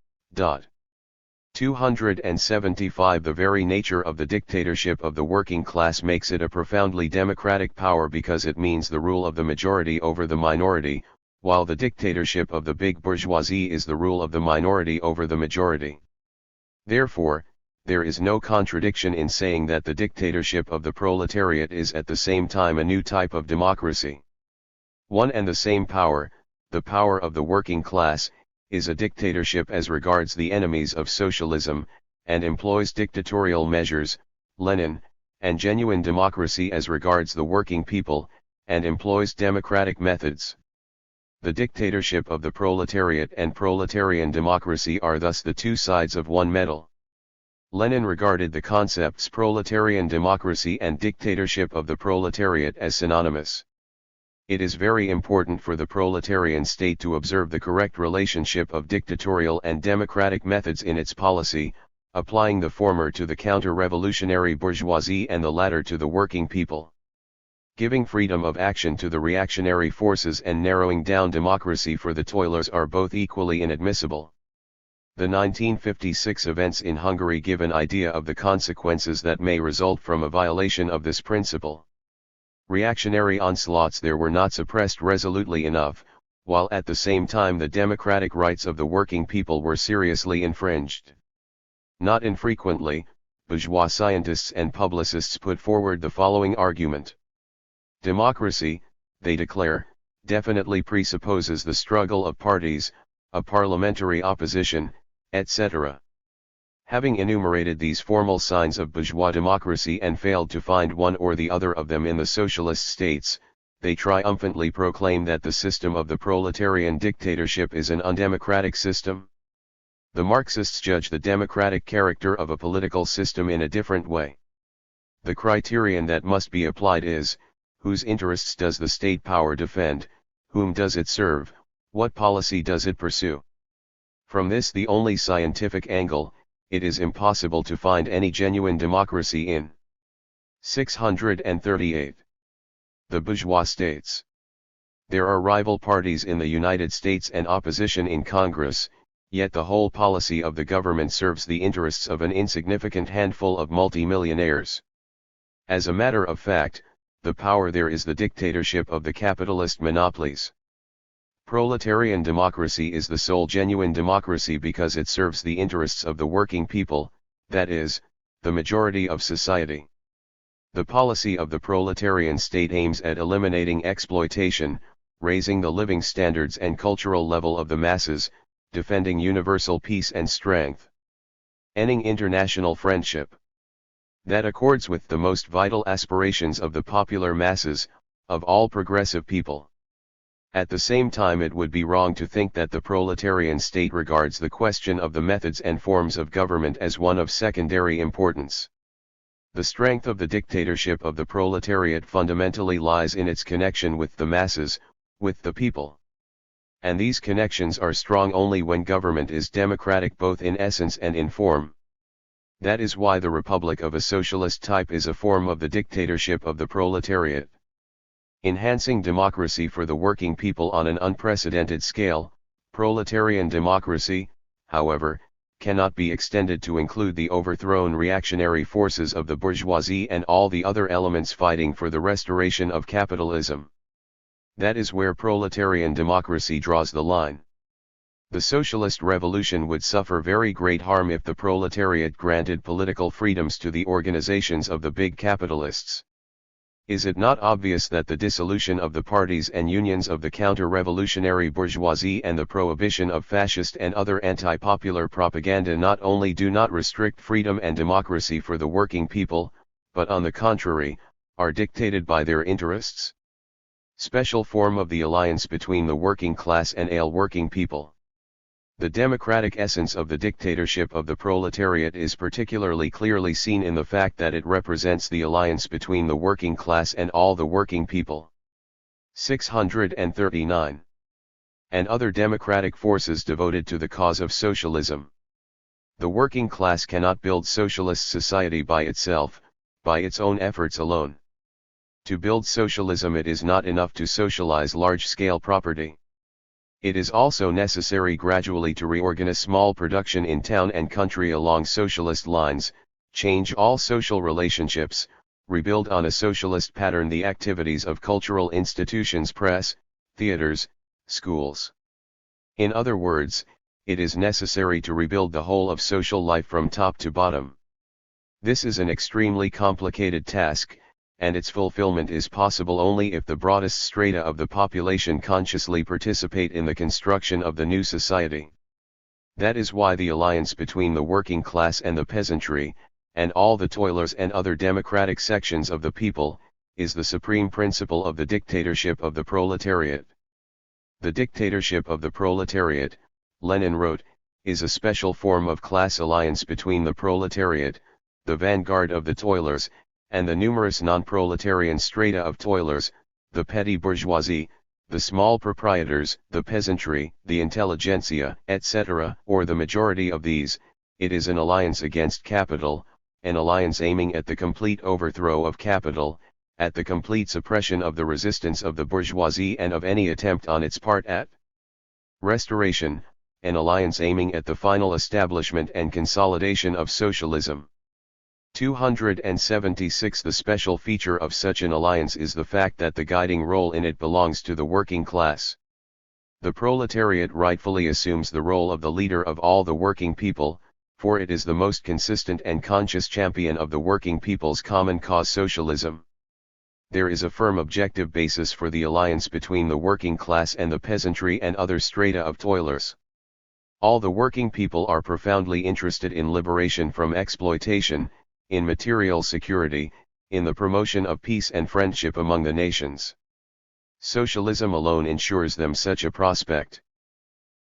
275 The very nature of the dictatorship of the working class makes it a profoundly democratic power because it means the rule of the majority over the minority, while the dictatorship of the big bourgeoisie is the rule of the minority over the majority. Therefore, there is no contradiction in saying that the dictatorship of the proletariat is at the same time a new type of democracy. One and the same power, the power of the working class, is a dictatorship as regards the enemies of socialism, and employs dictatorial measures, Lenin, and genuine democracy as regards the working people, and employs democratic methods. The dictatorship of the proletariat and proletarian democracy are thus the two sides of one medal. Lenin regarded the concepts proletarian democracy and dictatorship of the proletariat as synonymous. It is very important for the proletarian state to observe the correct relationship of dictatorial and democratic methods in its policy, applying the former to the counter-revolutionary bourgeoisie and the latter to the working people. Giving freedom of action to the reactionary forces and narrowing down democracy for the toilers are both equally inadmissible. The 1956 events in Hungary give an idea of the consequences that may result from a violation of this principle. Reactionary onslaughts there were not suppressed resolutely enough, while at the same time the democratic rights of the working people were seriously infringed. Not infrequently, bourgeois scientists and publicists put forward the following argument. Democracy, they declare, definitely presupposes the struggle of parties, a parliamentary opposition, etc. Having enumerated these formal signs of bourgeois democracy and failed to find one or the other of them in the socialist states, they triumphantly proclaim that the system of the proletarian dictatorship is an undemocratic system. The Marxists judge the democratic character of a political system in a different way. The criterion that must be applied is, whose interests does the state power defend, whom does it serve, what policy does it pursue? From this the only scientific angle, it is impossible to find any genuine democracy in 638. The bourgeois states. There are rival parties in the United States and opposition in Congress, yet the whole policy of the government serves the interests of an insignificant handful of multimillionaires. As a matter of fact, the power there is the dictatorship of the capitalist monopolies. Proletarian democracy is the sole genuine democracy because it serves the interests of the working people, that is, the majority of society. The policy of the proletarian state aims at eliminating exploitation, raising the living standards and cultural level of the masses, defending universal peace and strength, ending international friendship. That accords with the most vital aspirations of the popular masses, of all progressive people. At the same time, it would be wrong to think that the proletarian state regards the question of the methods and forms of government as one of secondary importance. The strength of the dictatorship of the proletariat fundamentally lies in its connection with the masses, with the people. And these connections are strong only when government is democratic both in essence and in form. That is why the republic of a socialist type is a form of the dictatorship of the proletariat. Enhancing democracy for the working people on an unprecedented scale, proletarian democracy, however, cannot be extended to include the overthrown reactionary forces of the bourgeoisie and all the other elements fighting for the restoration of capitalism. That is where proletarian democracy draws the line. The socialist revolution would suffer very great harm if the proletariat granted political freedoms to the organizations of the big capitalists. Is it not obvious that the dissolution of the parties and unions of the counter-revolutionary bourgeoisie and the prohibition of fascist and other anti-popular propaganda not only do not restrict freedom and democracy for the working people, but on the contrary, are dictated by their interests? Special form of the alliance between the working class and working people. The democratic essence of the dictatorship of the proletariat is particularly clearly seen in the fact that it represents the alliance between the working class and all the working people. 639. And other democratic forces devoted to the cause of socialism. The working class cannot build socialist society by itself, by its own efforts alone. To build socialism, it is not enough to socialize large-scale property. It is also necessary gradually to reorganize small production in town and country along socialist lines, change all social relationships, rebuild on a socialist pattern the activities of cultural institutions, press, theaters, schools. In other words, it is necessary to rebuild the whole of social life from top to bottom. This is an extremely complicated task, and its fulfillment is possible only if the broadest strata of the population consciously participate in the construction of the new society. That is why the alliance between the working class and the peasantry, and all the toilers and other democratic sections of the people, is the supreme principle of the dictatorship of the proletariat. The dictatorship of the proletariat, Lenin wrote, is a special form of class alliance between the proletariat, the vanguard of the toilers, and the numerous non-proletarian strata of toilers, the petty bourgeoisie, the small proprietors, the peasantry, the intelligentsia, etc., or the majority of these. It is an alliance against capital, an alliance aiming at the complete overthrow of capital, at the complete suppression of the resistance of the bourgeoisie and of any attempt on its part at restoration, an alliance aiming at the final establishment and consolidation of socialism. 276. The special feature of such an alliance is the fact that the guiding role in it belongs to the working class. The proletariat rightfully assumes the role of the leader of all the working people, for it is the most consistent and conscious champion of the working people's common cause, socialism. There is a firm objective basis for the alliance between the working class and the peasantry and other strata of toilers. All the working people are profoundly interested in liberation from exploitation, in material security, in the promotion of peace and friendship among the nations. Socialism alone ensures them such a prospect.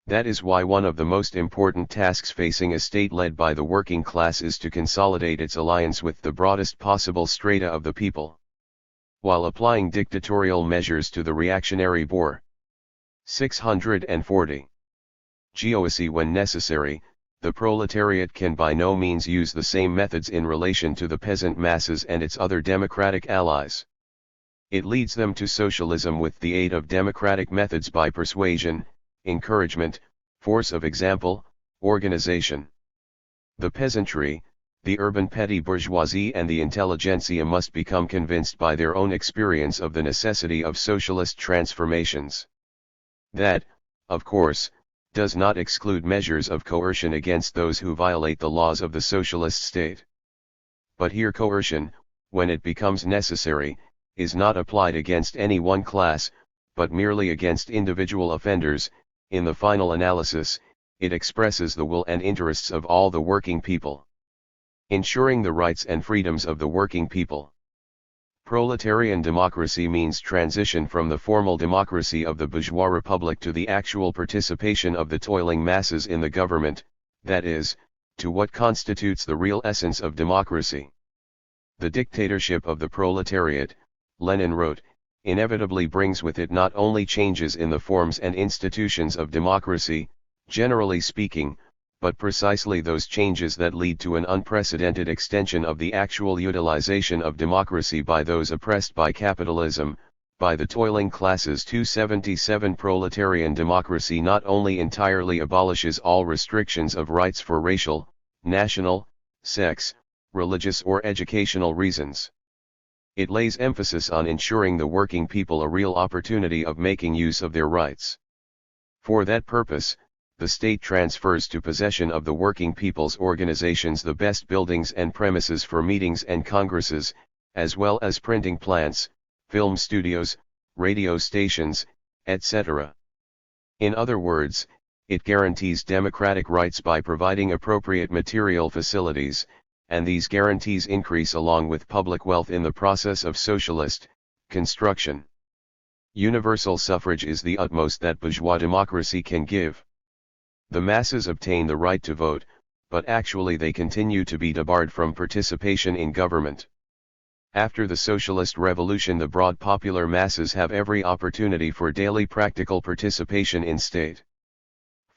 That is why one of the most important tasks facing a state led by the working class is to consolidate its alliance with the broadest possible strata of the people, while applying dictatorial measures to the reactionary bourgeoisie. 640. Geoicy when necessary, the proletariat can by no means use the same methods in relation to the peasant masses and its other democratic allies. It leads them to socialism with the aid of democratic methods by persuasion, encouragement, force of example, organization. The peasantry, the urban petty bourgeoisie and the intelligentsia must become convinced by their own experience of the necessity of socialist transformations. That, of course, does not exclude measures of coercion against those who violate the laws of the socialist state. But here coercion, when it becomes necessary, is not applied against any one class, but merely against individual offenders. In the final analysis, it expresses the will and interests of all the working people, ensuring the rights and freedoms of the working people. Proletarian democracy means transition from the formal democracy of the bourgeois republic to the actual participation of the toiling masses in the government, that is, to what constitutes the real essence of democracy. The dictatorship of the proletariat, Lenin wrote, inevitably brings with it not only changes in the forms and institutions of democracy, generally speaking, but precisely those changes that lead to an unprecedented extension of the actual utilization of democracy by those oppressed by capitalism, by the toiling classes. 277 Proletarian democracy not only entirely abolishes all restrictions of rights for racial, national, sex, religious or educational reasons. It lays emphasis on ensuring the working people a real opportunity of making use of their rights. For that purpose, the state transfers to possession of the working people's organizations the best buildings and premises for meetings and congresses, as well as printing plants, film studios, radio stations, etc. In other words, it guarantees democratic rights by providing appropriate material facilities, and these guarantees increase along with public wealth in the process of socialist construction. Universal suffrage is the utmost that bourgeois democracy can give. The masses obtain the right to vote, but actually they continue to be debarred from participation in government. After the socialist revolution, the broad popular masses have every opportunity for daily practical participation in state.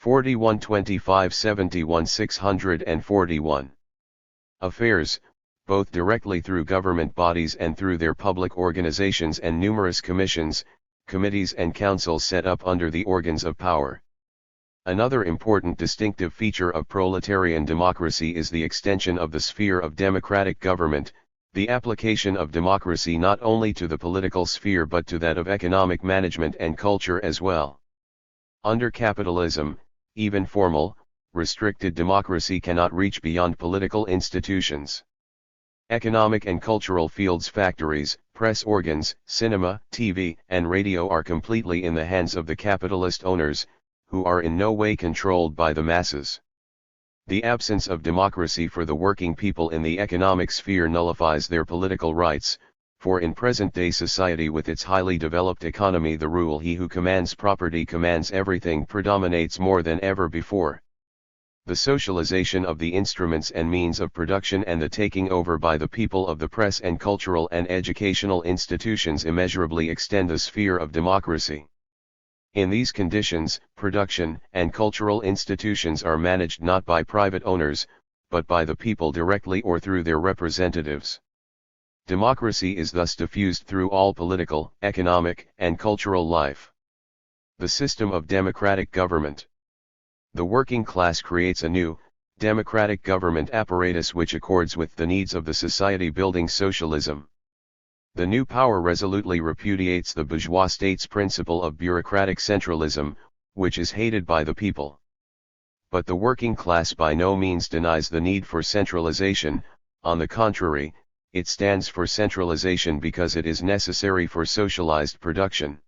41-25-71 641. Affairs, both directly through government bodies and through their public organizations and numerous commissions, committees and councils set up under the organs of power. Another important distinctive feature of proletarian democracy is the extension of the sphere of democratic government, the application of democracy not only to the political sphere but to that of economic management and culture as well. Under capitalism, even formal, restricted democracy cannot reach beyond political institutions. Economic and cultural fields, factories, press organs, cinema, TV, and radio are completely in the hands of the capitalist owners, who are in no way controlled by the masses. The absence of democracy for the working people in the economic sphere nullifies their political rights, for in present-day society with its highly developed economy the rule "he who commands property commands everything" predominates more than ever before. The socialization of the instruments and means of production and the taking over by the people of the press and cultural and educational institutions immeasurably extend the sphere of democracy. In these conditions, production and cultural institutions are managed not by private owners, but by the people directly or through their representatives. Democracy is thus diffused through all political, economic, and cultural life. The system of democratic government. The working class creates a new, democratic government apparatus which accords with the needs of the society-building socialism. The new power resolutely repudiates the bourgeois state's principle of bureaucratic centralism, which is hated by the people. But the working class by no means denies the need for centralization, on the contrary, it stands for centralization because it is necessary for socialized production.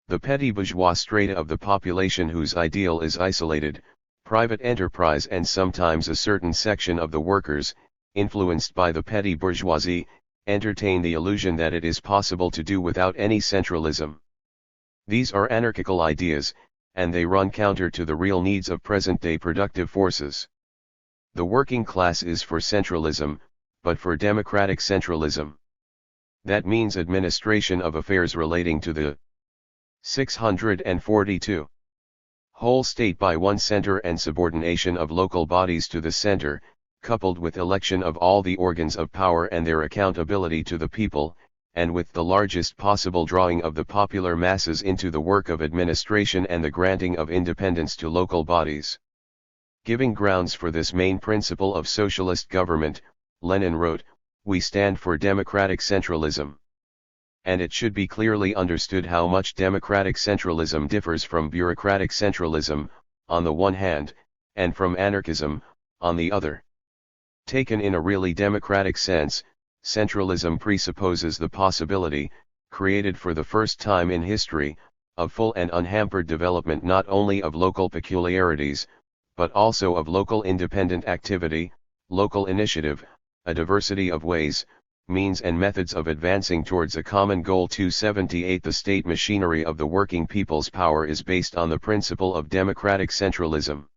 The petty bourgeois strata of the population whose ideal is isolated, private enterprise and sometimes a certain section of the workers, influenced by the petty bourgeoisie, entertain the illusion that it is possible to do without any centralism. These are anarchical ideas, and they run counter to the real needs of present-day productive forces. The working class is for centralism, but for democratic centralism. That means administration of affairs relating to the 642 whole state by one center and subordination of local bodies to the center, coupled with election of all the organs of power and their accountability to the people, and with the largest possible drawing of the popular masses into the work of administration and the granting of independence to local bodies. Giving grounds for this main principle of socialist government, Lenin wrote, "We stand for democratic centralism." And it should be clearly understood how much democratic centralism differs from bureaucratic centralism, on the one hand, and from anarchism, on the other. Taken in a really democratic sense, centralism presupposes the possibility, created for the first time in history, of full and unhampered development not only of local peculiarities, but also of local independent activity, local initiative, a diversity of ways, means and methods of advancing towards a common goal. 278 The state machinery of the working people's power is based on the principle of democratic centralism.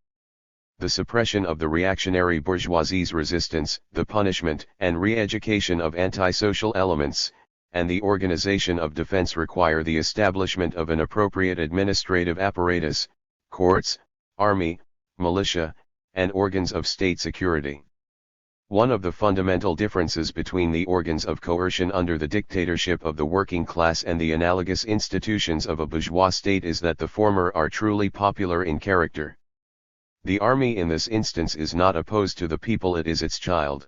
The suppression of the reactionary bourgeoisie's resistance, the punishment and re-education of antisocial elements, and the organization of defense require the establishment of an appropriate administrative apparatus, courts, army, militia, and organs of state security. One of the fundamental differences between the organs of coercion under the dictatorship of the working class and the analogous institutions of a bourgeois state is that the former are truly popular in character. The army in this instance is not opposed to the people, it is its child.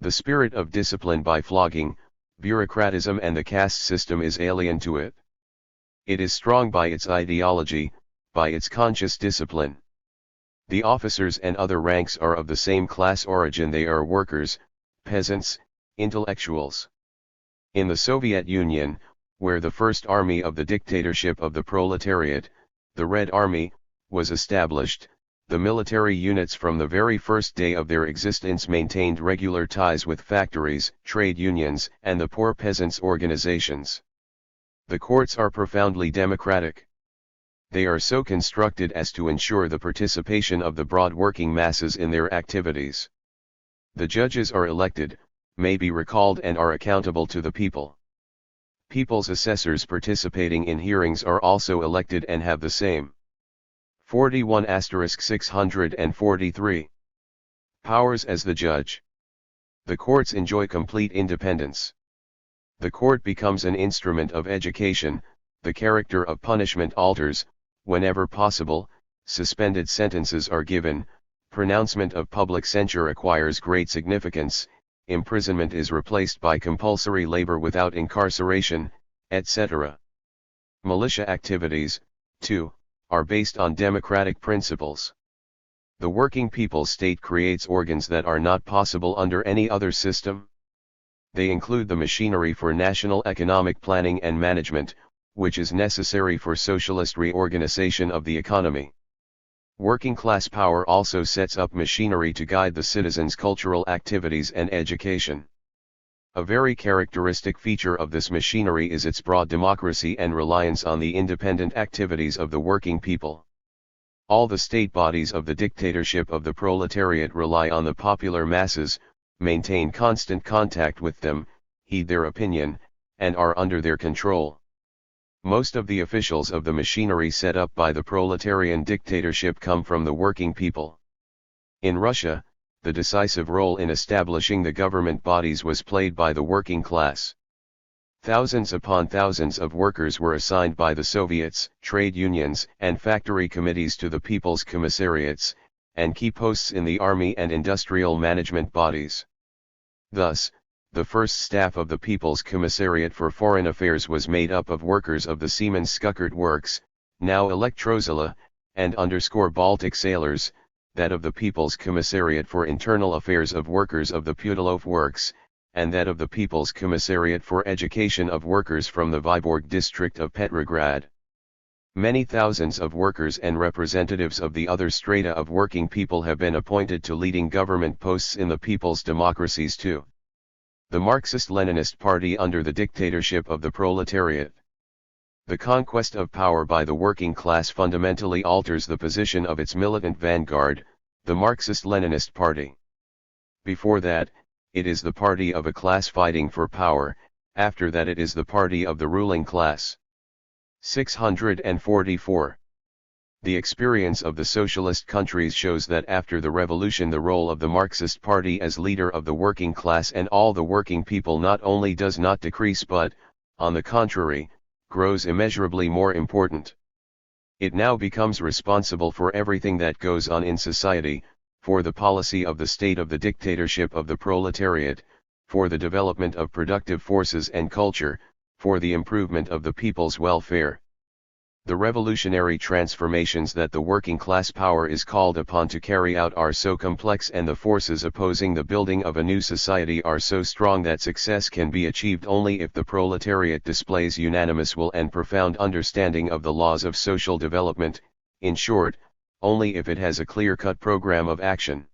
The spirit of discipline by flogging, bureaucratism and the caste system is alien to it. It is strong by its ideology, by its conscious discipline. The officers and other ranks are of the same class origin, they are workers, peasants, intellectuals. In the Soviet Union, where the first army of the dictatorship of the proletariat, the Red Army, was established, the military units from the very first day of their existence maintained regular ties with factories, trade unions, and the poor peasants' organizations. The courts are profoundly democratic. They are so constructed as to ensure the participation of the broad working masses in their activities. The judges are elected, may be recalled and are accountable to the people. People's assessors participating in hearings are also elected and have the same 41*643 powers as the judge. The courts enjoy complete independence. The court becomes an instrument of education, the character of punishment alters, whenever possible, suspended sentences are given, pronouncement of public censure acquires great significance, imprisonment is replaced by compulsory labor without incarceration, etc. Militia activities, too, are based on democratic principles. The working people's state creates organs that are not possible under any other system. They include the machinery for national economic planning and management, which is necessary for socialist reorganization of the economy. Working class power also sets up machinery to guide the citizens' cultural activities and education. A very characteristic feature of this machinery is its broad democracy and reliance on the independent activities of the working people. All the state bodies of the dictatorship of the proletariat rely on the popular masses, maintain constant contact with them, heed their opinion, and are under their control. Most of the officials of the machinery set up by the proletarian dictatorship come from the working people. In Russia, the decisive role in establishing the government bodies was played by the working class. Thousands upon thousands of workers were assigned by the Soviets, trade unions, and factory committees to the people's commissariats, and key posts in the army and industrial management bodies. Thus, the first staff of the People's Commissariat for Foreign Affairs was made up of workers of the Siemens Skuckert Works, now Elektrozilla, and Baltic sailors, that of the People's Commissariat for Internal Affairs of workers of the Putilov Works, and that of the People's Commissariat for Education of workers from the Vyborg district of Petrograd. Many thousands of workers and representatives of the other strata of working people have been appointed to leading government posts in the people's democracies too. The Marxist-Leninist Party under the dictatorship of the proletariat. The conquest of power by the working class fundamentally alters the position of its militant vanguard, the Marxist-Leninist Party. Before that, it is the party of a class fighting for power, after that it is the party of the ruling class. 644. The experience of the socialist countries shows that after the revolution the role of the Marxist Party as leader of the working class and all the working people not only does not decrease but, on the contrary, grows immeasurably more important. It now becomes responsible for everything that goes on in society, for the policy of the state of the dictatorship of the proletariat, for the development of productive forces and culture, for the improvement of the people's welfare. The revolutionary transformations that the working class power is called upon to carry out are so complex and the forces opposing the building of a new society are so strong that success can be achieved only if the proletariat displays unanimous will and profound understanding of the laws of social development, in short, only if it has a clear-cut program of action.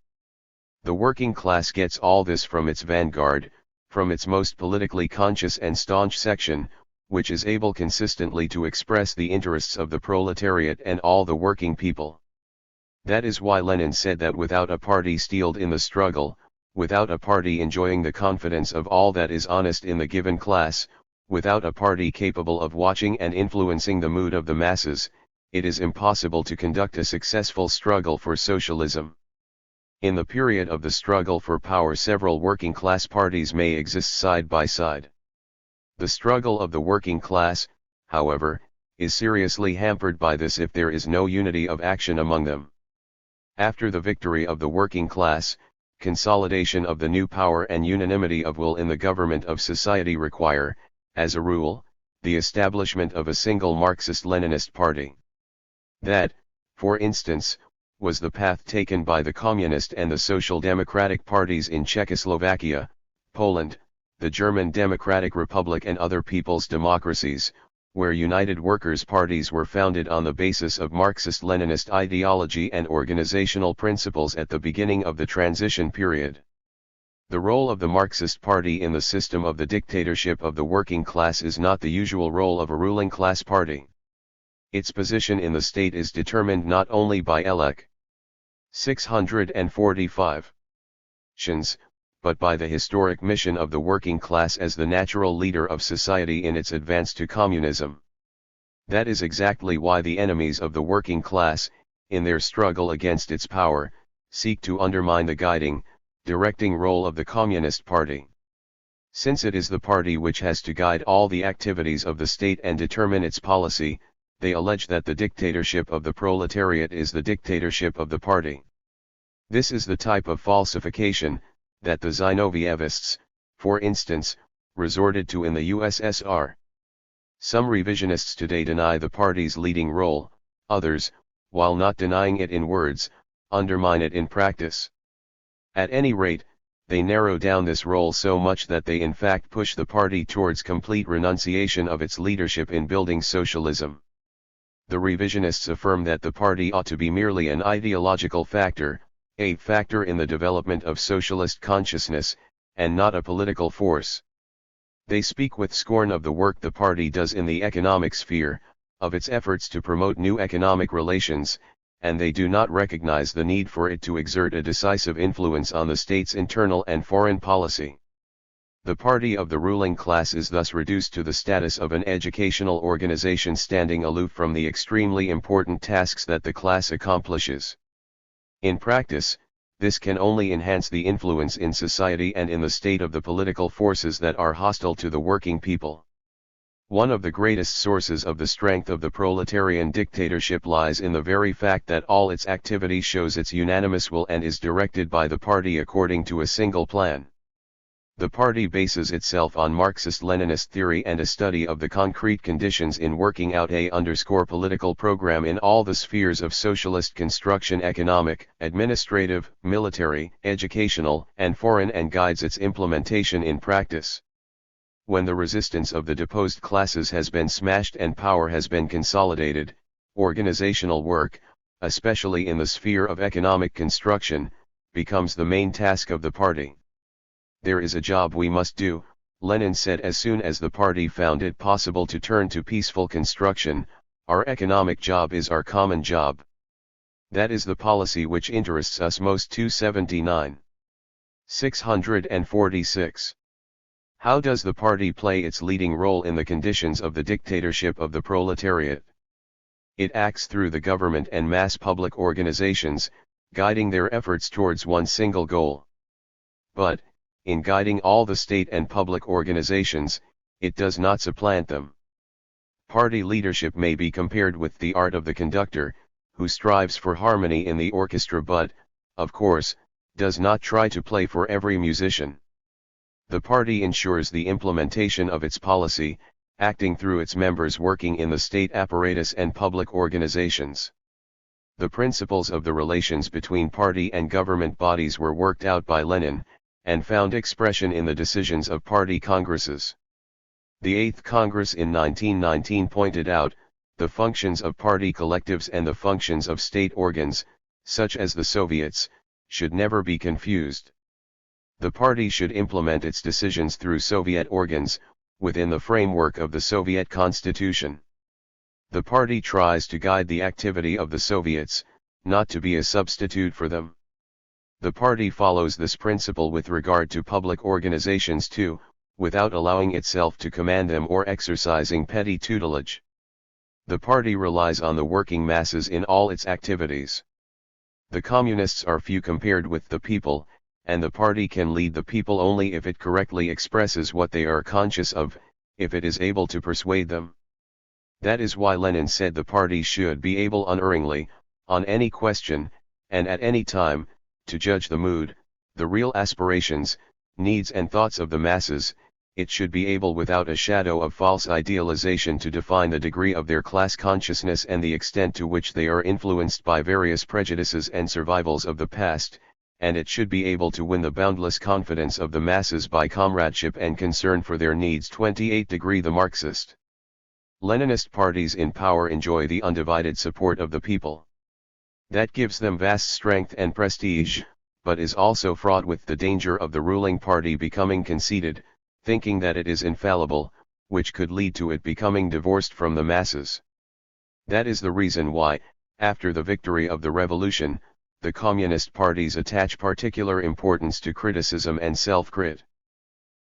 The working class gets all this from its vanguard, from its most politically conscious and staunch section, which is able consistently to express the interests of the proletariat and all the working people. That is why Lenin said that without a party steeled in the struggle, without a party enjoying the confidence of all that is honest in the given class, without a party capable of watching and influencing the mood of the masses, it is impossible to conduct a successful struggle for socialism. In the period of the struggle for power several working class parties may exist side by side. The struggle of the working class, however, is seriously hampered by this if there is no unity of action among them. After the victory of the working class, consolidation of the new power and unanimity of will in the government of society require, as a rule, the establishment of a single Marxist-Leninist party. That, for instance, was the path taken by the Communist and the Social Democratic parties in Czechoslovakia, Poland, the German Democratic Republic and other people's democracies, where united workers' parties were founded on the basis of Marxist-Leninist ideology and organizational principles at the beginning of the transition period. The role of the Marxist Party in the system of the dictatorship of the working class is not the usual role of a ruling class party. Its position in the state is determined not only by Elec 645 but by the historic mission of the working class as the natural leader of society in its advance to communism. That is exactly why the enemies of the working class, in their struggle against its power, seek to undermine the guiding, directing role of the Communist Party. Since it is the party which has to guide all the activities of the state and determine its policy, they allege that the dictatorship of the proletariat is the dictatorship of the party. This is the type of falsification that the Zinovievists, for instance, resorted to in the USSR. Some revisionists today deny the party's leading role, others, while not denying it in words, undermine it in practice. At any rate, they narrow down this role so much that they in fact push the party towards complete renunciation of its leadership in building socialism. The revisionists affirm that the party ought to be merely an ideological factor, a factor in the development of socialist consciousness, and not a political force. They speak with scorn of the work the party does in the economic sphere, of its efforts to promote new economic relations, and they do not recognize the need for it to exert a decisive influence on the state's internal and foreign policy. The party of the ruling class is thus reduced to the status of an educational organization standing aloof from the extremely important tasks that the class accomplishes. In practice, this can only enhance the influence in society and in the state of the political forces that are hostile to the working people. One of the greatest sources of the strength of the proletarian dictatorship lies in the very fact that all its activity shows its unanimous will and is directed by the party according to a single plan. The party bases itself on Marxist-Leninist theory and a study of the concrete conditions in working out a political program in all the spheres of socialist construction: economic, administrative, military, educational, and foreign, and guides its implementation in practice. When the resistance of the deposed classes has been smashed and power has been consolidated, organizational work, especially in the sphere of economic construction, becomes the main task of the party. There is a job we must do, Lenin said as soon as the party found it possible to turn to peaceful construction. Our economic job is our common job. That is the policy which interests us most. 279. 646. How does the party play its leading role in the conditions of the dictatorship of the proletariat? It acts through the government and mass public organizations, guiding their efforts towards one single goal. But, in guiding all the state and public organizations, it does not supplant them. Party leadership may be compared with the art of the conductor, who strives for harmony in the orchestra but, of course, does not try to play for every musician. The party ensures the implementation of its policy, acting through its members working in the state apparatus and public organizations. The principles of the relations between party and government bodies were worked out by Lenin, and found expression in the decisions of party congresses. The Eighth Congress in 1919 pointed out, the functions of party collectives and the functions of state organs, such as the Soviets, should never be confused. The party should implement its decisions through Soviet organs, within the framework of the Soviet Constitution. The party tries to guide the activity of the Soviets, not to be a substitute for them. The party follows this principle with regard to public organizations too, without allowing itself to command them or exercising petty tutelage. The party relies on the working masses in all its activities. The communists are few compared with the people, and the party can lead the people only if it correctly expresses what they are conscious of, if it is able to persuade them. That is why Lenin said the party should be able unerringly, on any question, and at any time, to judge the mood, the real aspirations, needs and thoughts of the masses. It should be able without a shadow of false idealization to define the degree of their class consciousness and the extent to which they are influenced by various prejudices and survivals of the past, and it should be able to win the boundless confidence of the masses by comradeship and concern for their needs. 28 The Marxist Leninist parties in power enjoy the undivided support of the people. That gives them vast strength and prestige, but is also fraught with the danger of the ruling party becoming conceited, thinking that it is infallible, which could lead to it becoming divorced from the masses. That is the reason why, after the victory of the revolution, the communist parties attach particular importance to criticism and self-crit.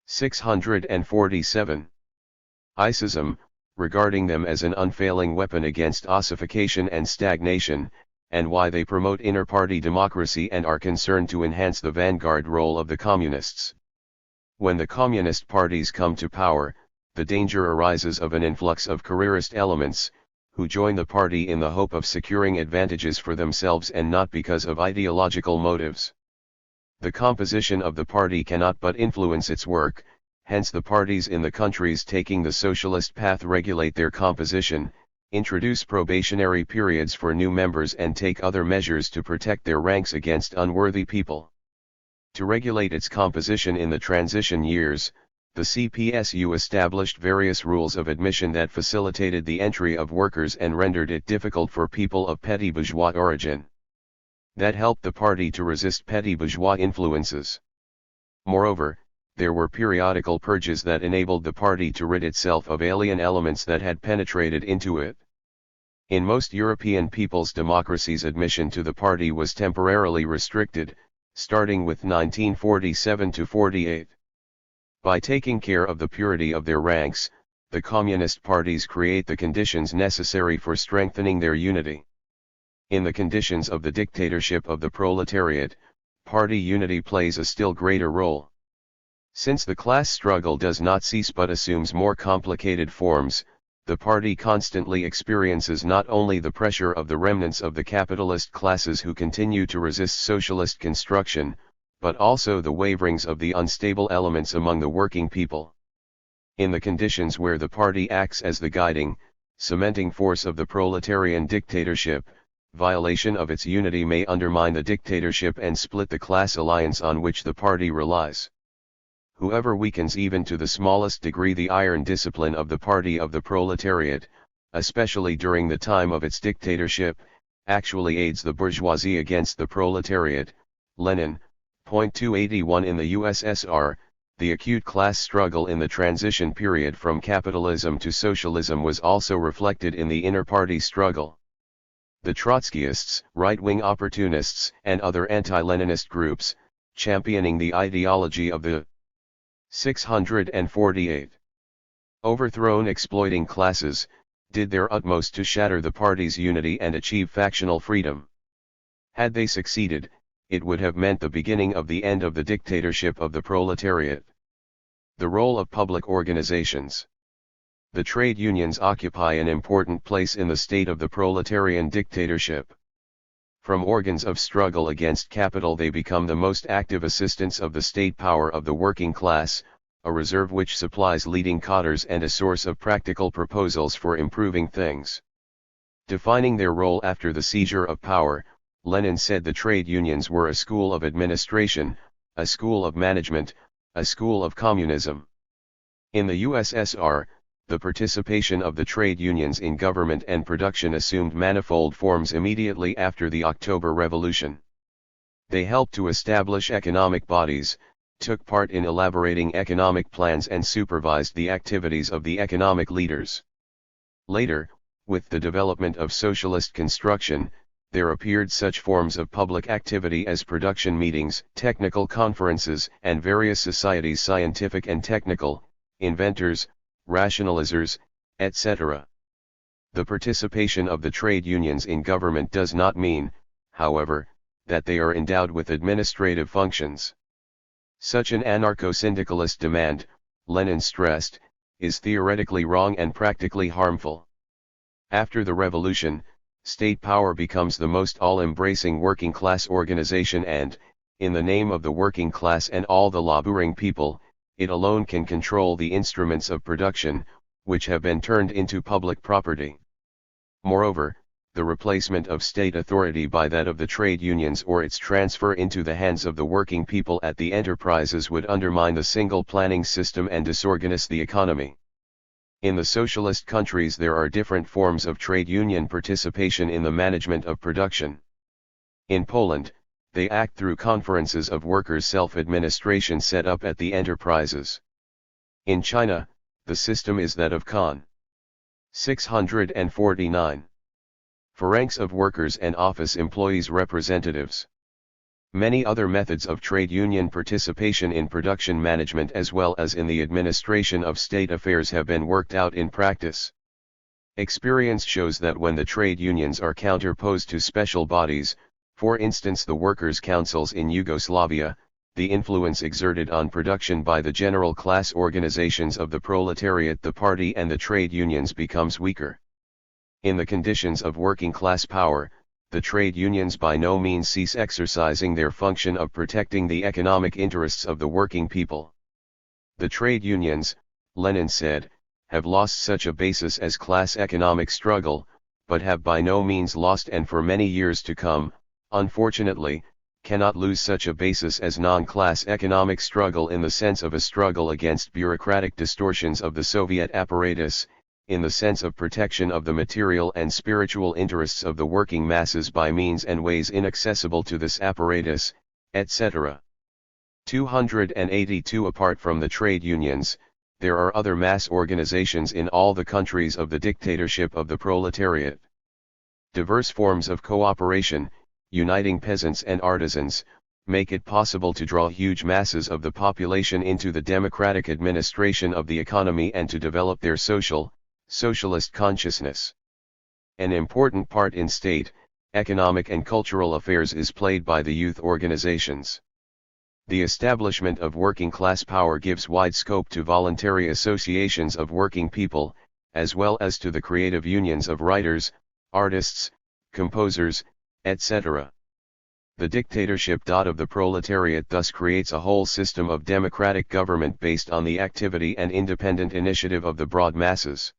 647. Icism, regarding them as an unfailing weapon against ossification and stagnation, and why they promote inter-party democracy and are concerned to enhance the vanguard role of the communists. When the communist parties come to power, the danger arises of an influx of careerist elements, who join the party in the hope of securing advantages for themselves and not because of ideological motives. The composition of the party cannot but influence its work, hence the parties in the countries taking the socialist path regulate their composition, introduce probationary periods for new members and take other measures to protect their ranks against unworthy people. To regulate its composition in the transition years, the CPSU established various rules of admission that facilitated the entry of workers and rendered it difficult for people of petty bourgeois origin. That helped the party to resist petty bourgeois influences. Moreover, there were periodical purges that enabled the party to rid itself of alien elements that had penetrated into it. In most European people's democracies, admission to the party was temporarily restricted, starting with 1947 to 48. By taking care of the purity of their ranks, the communist parties create the conditions necessary for strengthening their unity. In the conditions of the dictatorship of the proletariat, party unity plays a still greater role. Since the class struggle does not cease but assumes more complicated forms, the party constantly experiences not only the pressure of the remnants of the capitalist classes who continue to resist socialist construction, but also the waverings of the unstable elements among the working people. In the conditions where the party acts as the guiding, cementing force of the proletarian dictatorship, violation of its unity may undermine the dictatorship and split the class alliance on which the party relies. Whoever weakens even to the smallest degree the iron discipline of the party of the proletariat, especially during the time of its dictatorship, actually aids the bourgeoisie against the proletariat. Lenin, point 281. In the USSR, the acute class struggle in the transition period from capitalism to socialism was also reflected in the inter-party struggle. The Trotskyists, right-wing opportunists, and other anti-Leninist groups, championing the ideology of the 648 overthrown exploiting classes, did their utmost to shatter the party's unity and achieve factional freedom. Had they succeeded, it would have meant the beginning of the end of the dictatorship of the proletariat. The role of public organizations. The trade unions occupy an important place in the state of the proletarian dictatorship. From organs of struggle against capital they become the most active assistants of the state power of the working class, a reserve which supplies leading cadres and a source of practical proposals for improving things. Defining their role after the seizure of power, Lenin said the trade unions were a school of administration, a school of management, a school of communism. In the USSR, the participation of the trade unions in government and production assumed manifold forms immediately after the October Revolution. They helped to establish economic bodies, took part in elaborating economic plans and supervised the activities of the economic leaders. Later, with the development of socialist construction, there appeared such forms of public activity as production meetings, technical conferences, and various societies, scientific and technical, inventors, rationalizers, etc. The participation of the trade unions in government does not mean, however, that they are endowed with administrative functions. Such an anarcho-syndicalist demand, Lenin stressed, is theoretically wrong and practically harmful. After the revolution, state power becomes the most all-embracing working-class organization and, in the name of the working class and all the laboring people, it alone can control the instruments of production, which have been turned into public property. Moreover, the replacement of state authority by that of the trade unions or its transfer into the hands of the working people at the enterprises would undermine the single planning system and disorganize the economy. In the socialist countries there are different forms of trade union participation in the management of production. In Poland, they act through conferences of workers' self-administration set up at the enterprises. In China, the system is that of Con. 649. Phalanx of workers and office employees representatives. Many other methods of trade union participation in production management as well as in the administration of state affairs have been worked out in practice. Experience shows that when the trade unions are counterposed to special bodies, for instance the workers' councils in Yugoslavia, the influence exerted on production by the general class organizations of the proletariat, the party and the trade unions becomes weaker. In the conditions of working class power, the trade unions by no means cease exercising their function of protecting the economic interests of the working people. The trade unions, Lenin said, have lost such a basis as class economic struggle, but have by no means lost and for many years to come, unfortunately, cannot lose such a basis as non-class economic struggle in the sense of a struggle against bureaucratic distortions of the Soviet apparatus, in the sense of protection of the material and spiritual interests of the working masses by means and ways inaccessible to this apparatus, etc. 282. Apart from the trade unions, there are other mass organizations in all the countries of the dictatorship of the proletariat. Diverse forms of cooperation, uniting peasants and artisans, make it possible to draw huge masses of the population into the democratic administration of the economy and to develop their socialist consciousness. An important part in state, economic and cultural affairs is played by the youth organizations. The establishment of working class power gives wide scope to voluntary associations of working people, as well as to the creative unions of writers, artists, composers, etc. The dictatorship of the proletariat thus creates a whole system of democratic government based on the activity and independent initiative of the broad masses.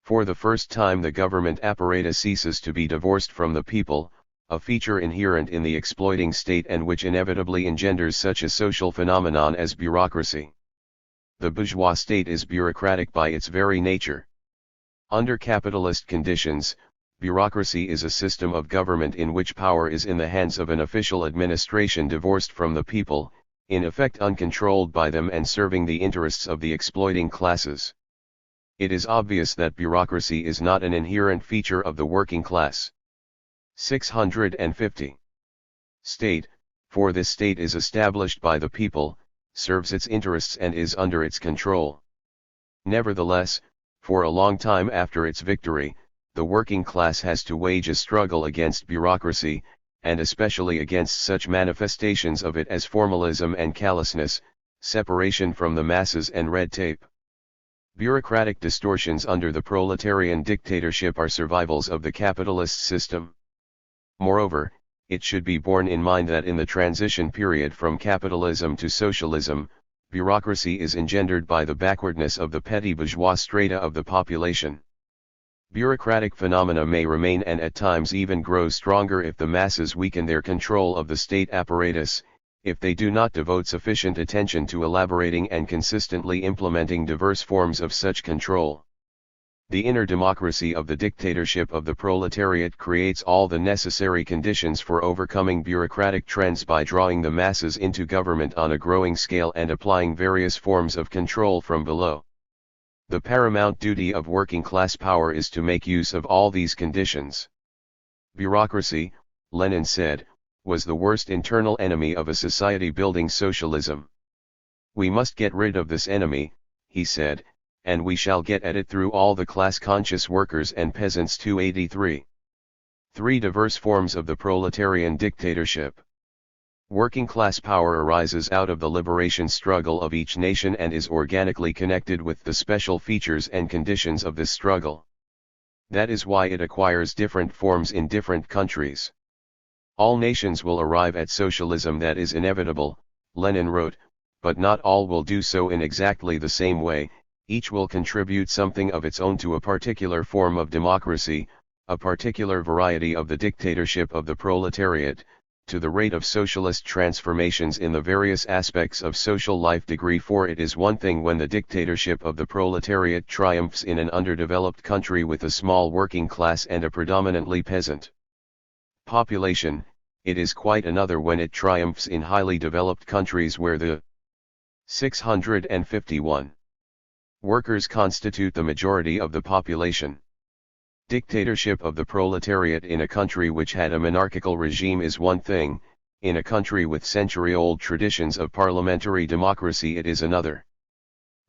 For the first time the government apparatus ceases to be divorced from the people, a feature inherent in the exploiting state and which inevitably engenders such a social phenomenon as bureaucracy. The bourgeois state is bureaucratic by its very nature. Under capitalist conditions, bureaucracy is a system of government in which power is in the hands of an official administration divorced from the people, in effect uncontrolled by them and serving the interests of the exploiting classes. It is obvious that bureaucracy is not an inherent feature of the working class. 650. State, for this state is established by the people, serves its interests and is under its control. Nevertheless, For a long time after its victory, the working class has to wage a struggle against bureaucracy, and especially against such manifestations of it as formalism and callousness, separation from the masses and red tape. Bureaucratic distortions under the proletarian dictatorship are survivals of the capitalist system. Moreover, it should be borne in mind that in the transition period from capitalism to socialism, bureaucracy is engendered by the backwardness of the petty bourgeois strata of the population. Bureaucratic phenomena may remain and at times even grow stronger if the masses weaken their control of the state apparatus, if they do not devote sufficient attention to elaborating and consistently implementing diverse forms of such control. The inner democracy of the dictatorship of the proletariat creates all the necessary conditions for overcoming bureaucratic trends by drawing the masses into government on a growing scale and applying various forms of control from below. The paramount duty of working class power is to make use of all these conditions. Bureaucracy, Lenin said, was the worst internal enemy of a society building socialism. We must get rid of this enemy, he said, and we shall get at it through all the class-conscious workers and peasants. 283. 3 diverse forms of the proletarian dictatorship. Working class power arises out of the liberation struggle of each nation and is organically connected with the special features and conditions of this struggle. That is why it acquires different forms in different countries. All nations will arrive at socialism, that is inevitable, Lenin wrote, but not all will do so in exactly the same way. Each will contribute something of its own to a particular form of democracy, a particular variety of the dictatorship of the proletariat, to the rate of socialist transformations in the various aspects of social life. Degree 4. It is one thing when the dictatorship of the proletariat triumphs in an underdeveloped country with a small working class and a predominantly peasant population. It is quite another when it triumphs in highly developed countries where the 651 workers constitute the majority of the population. Dictatorship of the proletariat in a country which had a monarchical regime is one thing, in a country with century-old traditions of parliamentary democracy it is another.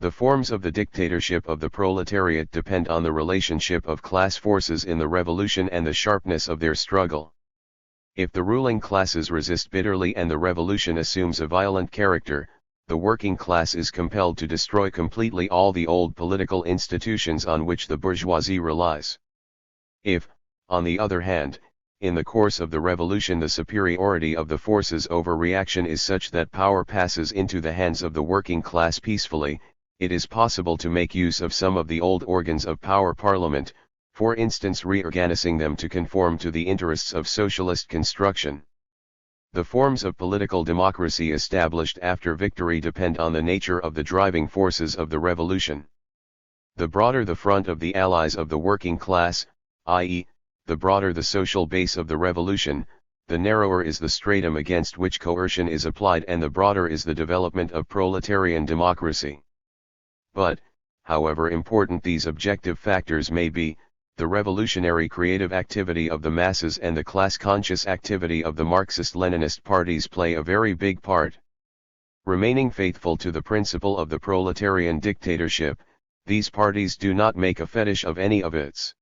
The forms of the dictatorship of the proletariat depend on the relationship of class forces in the revolution and the sharpness of their struggle. If the ruling classes resist bitterly and the revolution assumes a violent character, the working class is compelled to destroy completely all the old political institutions on which the bourgeoisie relies. If, on the other hand, in the course of the revolution the superiority of the forces over reaction is such that power passes into the hands of the working class peacefully, it is possible to make use of some of the old organs of power, parliament, for instance, reorganizing them to conform to the interests of socialist construction. The forms of political democracy established after victory depend on the nature of the driving forces of the revolution. The broader the front of the allies of the working class, i.e., the broader the social base of the revolution, the narrower is the stratum against which coercion is applied and the broader is the development of proletarian democracy. But, however important these objective factors may be, the revolutionary creative activity of the masses and the class-conscious activity of the Marxist-Leninist parties play a very big part. Remaining faithful to the principle of the proletarian dictatorship, these parties do not make a fetish of any of its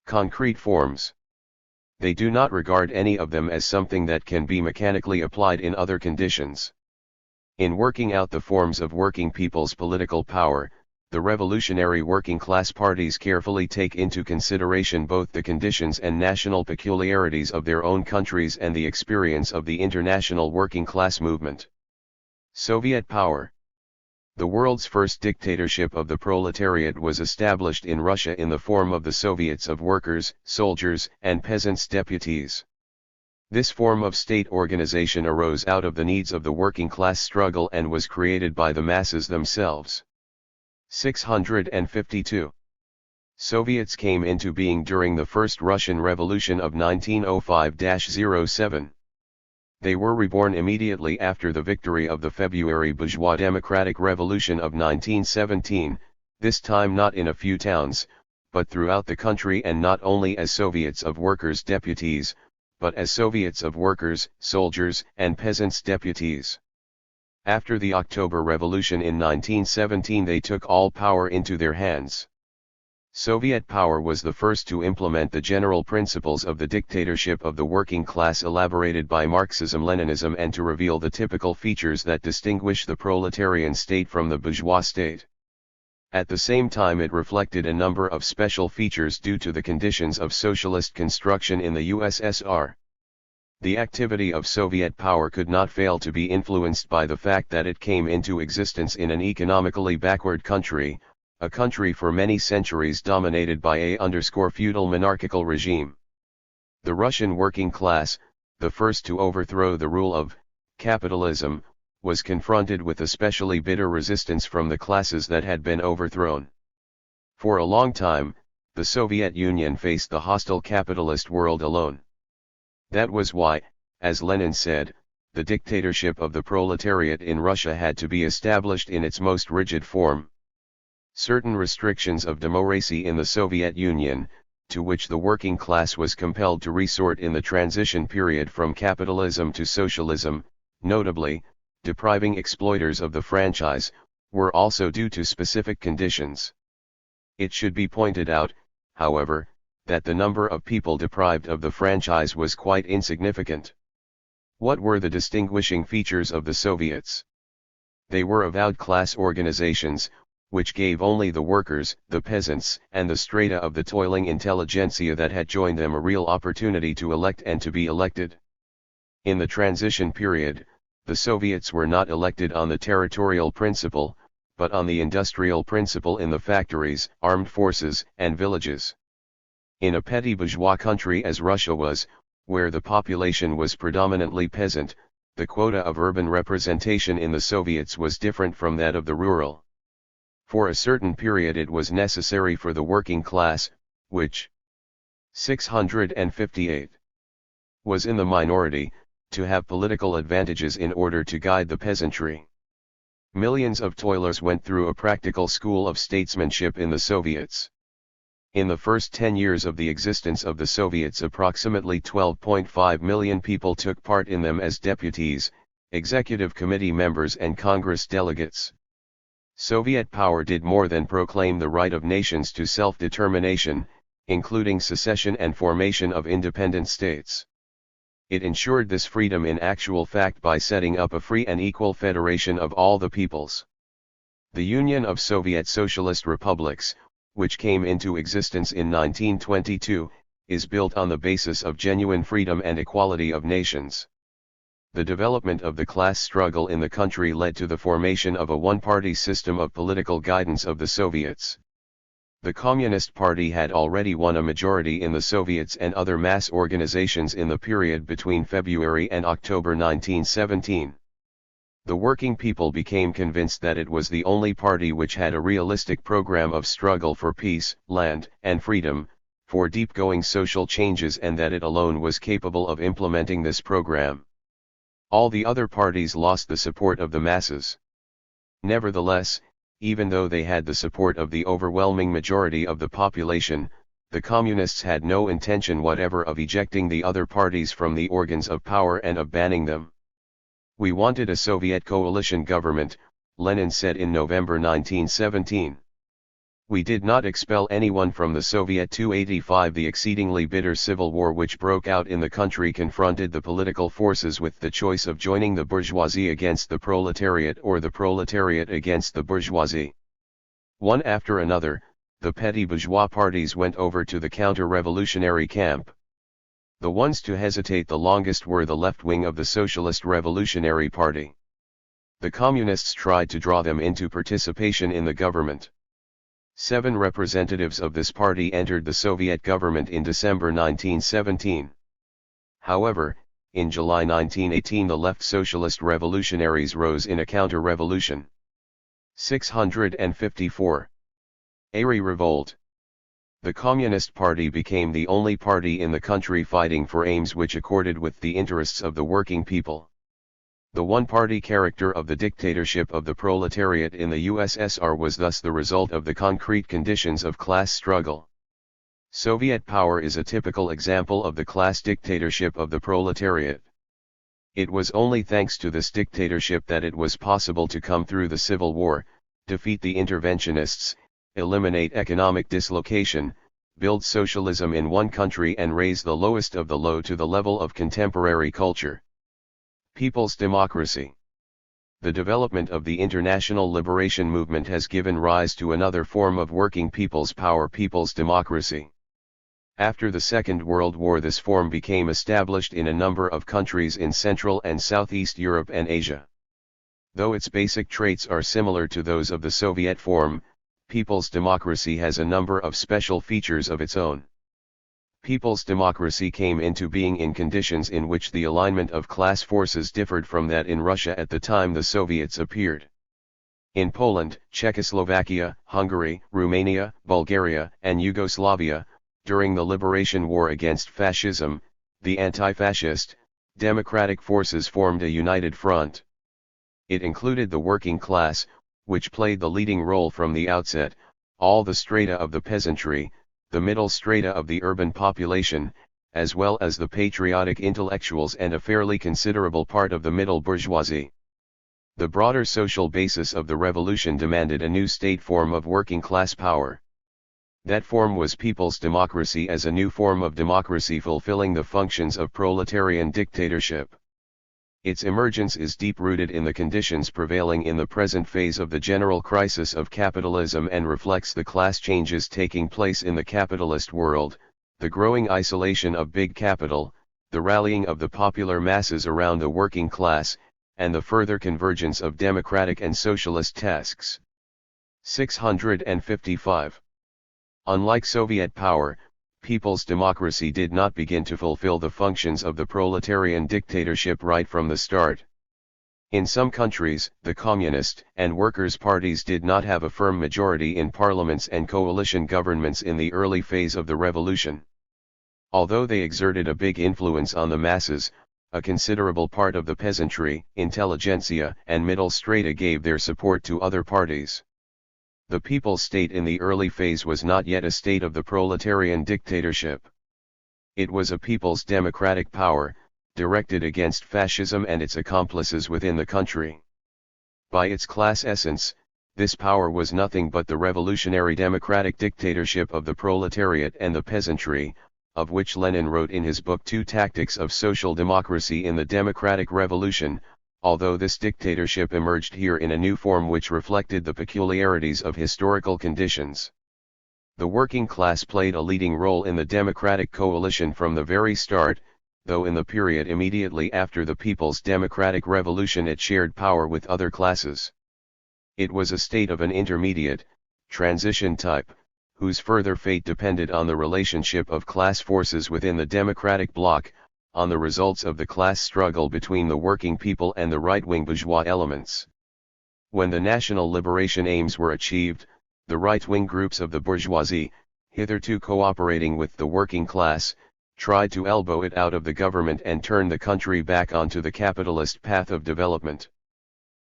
concrete forms. They do not regard any of them as something that can be mechanically applied in other conditions. In working out the forms of working people's political power, the revolutionary working class parties carefully take into consideration both the conditions and national peculiarities of their own countries and the experience of the international working class movement. Soviet power. The world's first dictatorship of the proletariat was established in Russia in the form of the Soviets of Workers, Soldiers, and Peasants' Deputies. This form of state organization arose out of the needs of the working class struggle and was created by the masses themselves. 652. Soviets came into being during the First Russian Revolution of 1905-07. They were reborn immediately after the victory of the February bourgeois democratic revolution of 1917, this time not in a few towns, but throughout the country, and not only as Soviets of Workers' Deputies, but as Soviets of Workers, Soldiers, and Peasants' Deputies. After the October Revolution in 1917 they took all power into their hands. Soviet power was the first to implement the general principles of the dictatorship of the working class elaborated by Marxism-Leninism and to reveal the typical features that distinguish the proletarian state from the bourgeois state. At the same time it reflected a number of special features due to the conditions of socialist construction in the USSR. The activity of Soviet power could not fail to be influenced by the fact that it came into existence in an economically backward country, a country for many centuries dominated by a feudal monarchical regime. The Russian working class, the first to overthrow the rule of capitalism, was confronted with especially bitter resistance from the classes that had been overthrown. For a long time, the Soviet Union faced the hostile capitalist world alone. That was why, as Lenin said, the dictatorship of the proletariat in Russia had to be established in its most rigid form. Certain restrictions of democracy in the Soviet Union, to which the working class was compelled to resort in the transition period from capitalism to socialism, notably, depriving exploiters of the franchise, were also due to specific conditions. It should be pointed out, however, that the number of people deprived of the franchise was quite insignificant. What were the distinguishing features of the Soviets? They were avowed class organizations, which gave only the workers, the peasants, and the strata of the toiling intelligentsia that had joined them a real opportunity to elect and to be elected. In the transition period, the Soviets were not elected on the territorial principle, but on the industrial principle in the factories, armed forces, and villages. In a petty bourgeois country as Russia was, where the population was predominantly peasant, the quota of urban representation in the Soviets was different from that of the rural. For a certain period it was necessary for the working class, which 658 was in the minority, to have political advantages in order to guide the peasantry. Millions of toilers went through a practical school of statesmanship in the Soviets. In the first 10 years of the existence of the Soviets, approximately 12.5 million people took part in them as deputies, executive committee members and Congress delegates. Soviet power did more than proclaim the right of nations to self-determination, including secession and formation of independent states. It ensured this freedom in actual fact by setting up a free and equal federation of all the peoples. The Union of Soviet Socialist Republics, which came into existence in 1922, is built on the basis of genuine freedom and equality of nations. The development of the class struggle in the country led to the formation of a one-party system of political guidance of the Soviets. The Communist Party had already won a majority in the Soviets and other mass organizations in the period between February and October 1917. The working people became convinced that it was the only party which had a realistic program of struggle for peace, land, and freedom, for deep-going social changes, and that it alone was capable of implementing this program. All the other parties lost the support of the masses. Nevertheless, even though they had the support of the overwhelming majority of the population, the Communists had no intention whatever of ejecting the other parties from the organs of power and of banning them. "We wanted a Soviet coalition government," Lenin said in November 1917. "We did not expel anyone from the Soviet 285." The exceedingly bitter civil war which broke out in the country confronted the political forces with the choice of joining the bourgeoisie against the proletariat or the proletariat against the bourgeoisie. One after another, the petty bourgeois parties went over to the counter-revolutionary camp. The ones to hesitate the longest were the left wing of the Socialist Revolutionary Party. The Communists tried to draw them into participation in the government. 7 representatives of this party entered the Soviet government in December 1917. However, in July 1918 the left socialist revolutionaries rose in a counter-revolution. 654. Airy Revolt. The Communist Party became the only party in the country fighting for aims which accorded with the interests of the working people. The one-party character of the dictatorship of the proletariat in the USSR was thus the result of the concrete conditions of class struggle. Soviet power is a typical example of the class dictatorship of the proletariat. It was only thanks to this dictatorship that it was possible to come through the Civil War, defeat the interventionists, eliminate economic dislocation, build socialism in one country and raise the lowest of the low to the level of contemporary culture. People's democracy. The development of the international liberation movement has given rise to another form of working people's power, people's democracy. After the Second World War, this form became established in a number of countries in Central and Southeast Europe and Asia. Though its basic traits are similar to those of the Soviet form, people's democracy has a number of special features of its own. People's democracy came into being in conditions in which the alignment of class forces differed from that in Russia at the time the Soviets appeared. In Poland, Czechoslovakia, Hungary, Romania, Bulgaria, and Yugoslavia, during the liberation war against fascism, the anti-fascist, democratic forces formed a united front. It included the working class, which played the leading role from the outset, all the strata of the peasantry, the middle strata of the urban population, as well as the patriotic intellectuals and a fairly considerable part of the middle bourgeoisie. The broader social basis of the revolution demanded a new state form of working class power. That form was people's democracy as a new form of democracy fulfilling the functions of proletarian dictatorship. Its emergence is deep-rooted in the conditions prevailing in the present phase of the general crisis of capitalism and reflects the class changes taking place in the capitalist world, the growing isolation of big capital, the rallying of the popular masses around the working class, and the further convergence of democratic and socialist tasks. 655. Unlike Soviet power, people's democracy did not begin to fulfill the functions of the proletarian dictatorship right from the start. In some countries, the communist and workers' parties did not have a firm majority in parliaments and coalition governments in the early phase of the revolution. Although they exerted a big influence on the masses, a considerable part of the peasantry, intelligentsia, and middle strata gave their support to other parties. The people's state in the early phase was not yet a state of the proletarian dictatorship. It was a people's democratic power, directed against fascism and its accomplices within the country. By its class essence, this power was nothing but the revolutionary democratic dictatorship of the proletariat and the peasantry, of which Lenin wrote in his book Two Tactics of Social Democracy in the Democratic Revolution, although this dictatorship emerged here in a new form which reflected the peculiarities of historical conditions. The working class played a leading role in the democratic coalition from the very start, though in the period immediately after the People's Democratic Revolution it shared power with other classes. It was a state of an intermediate, transition type, whose further fate depended on the relationship of class forces within the democratic bloc, on the results of the class struggle between the working people and the right-wing bourgeois elements. When the national liberation aims were achieved, the right-wing groups of the bourgeoisie, hitherto cooperating with the working class, tried to elbow it out of the government and turn the country back onto the capitalist path of development.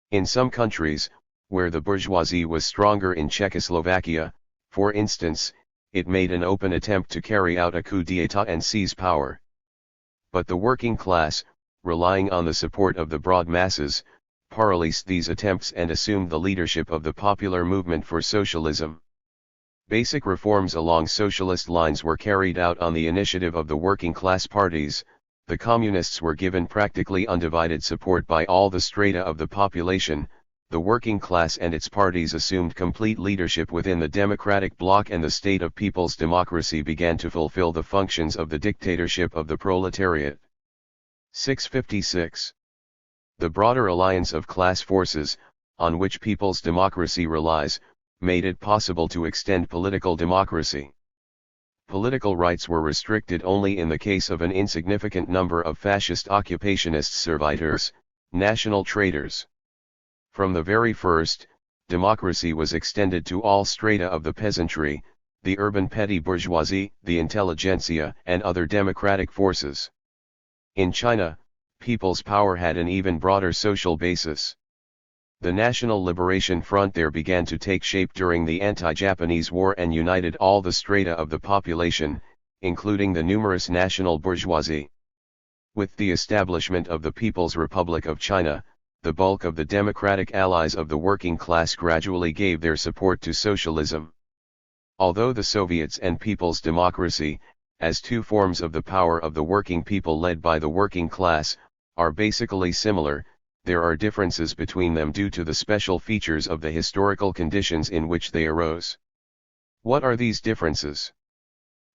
In some countries, where the bourgeoisie was stronger, in Czechoslovakia, for instance, it made an open attempt to carry out a coup d'état and seize power. But the working class, relying on the support of the broad masses, paralysed these attempts and assumed the leadership of the popular movement for socialism. Basic reforms along socialist lines were carried out on the initiative of the working class parties. The communists were given practically undivided support by all the strata of the population. The working class and its parties assumed complete leadership within the democratic bloc, and the state of people's democracy began to fulfill the functions of the dictatorship of the proletariat. 656. The broader alliance of class forces, on which people's democracy relies, made it possible to extend political democracy. Political rights were restricted only in the case of an insignificant number of fascist occupationist servitors, national traitors. From the very first, democracy was extended to all strata of the peasantry, the urban petty bourgeoisie, the intelligentsia, and other democratic forces. In China, people's power had an even broader social basis. The National Liberation Front there began to take shape during the anti-Japanese war and united all the strata of the population, including the numerous national bourgeoisie. With the establishment of the People's Republic of China, the bulk of the democratic allies of the working class gradually gave their support to socialism. Although the Soviets and People's Democracy, as two forms of the power of the working people led by the working class, are basically similar, there are differences between them due to the special features of the historical conditions in which they arose. What are these differences?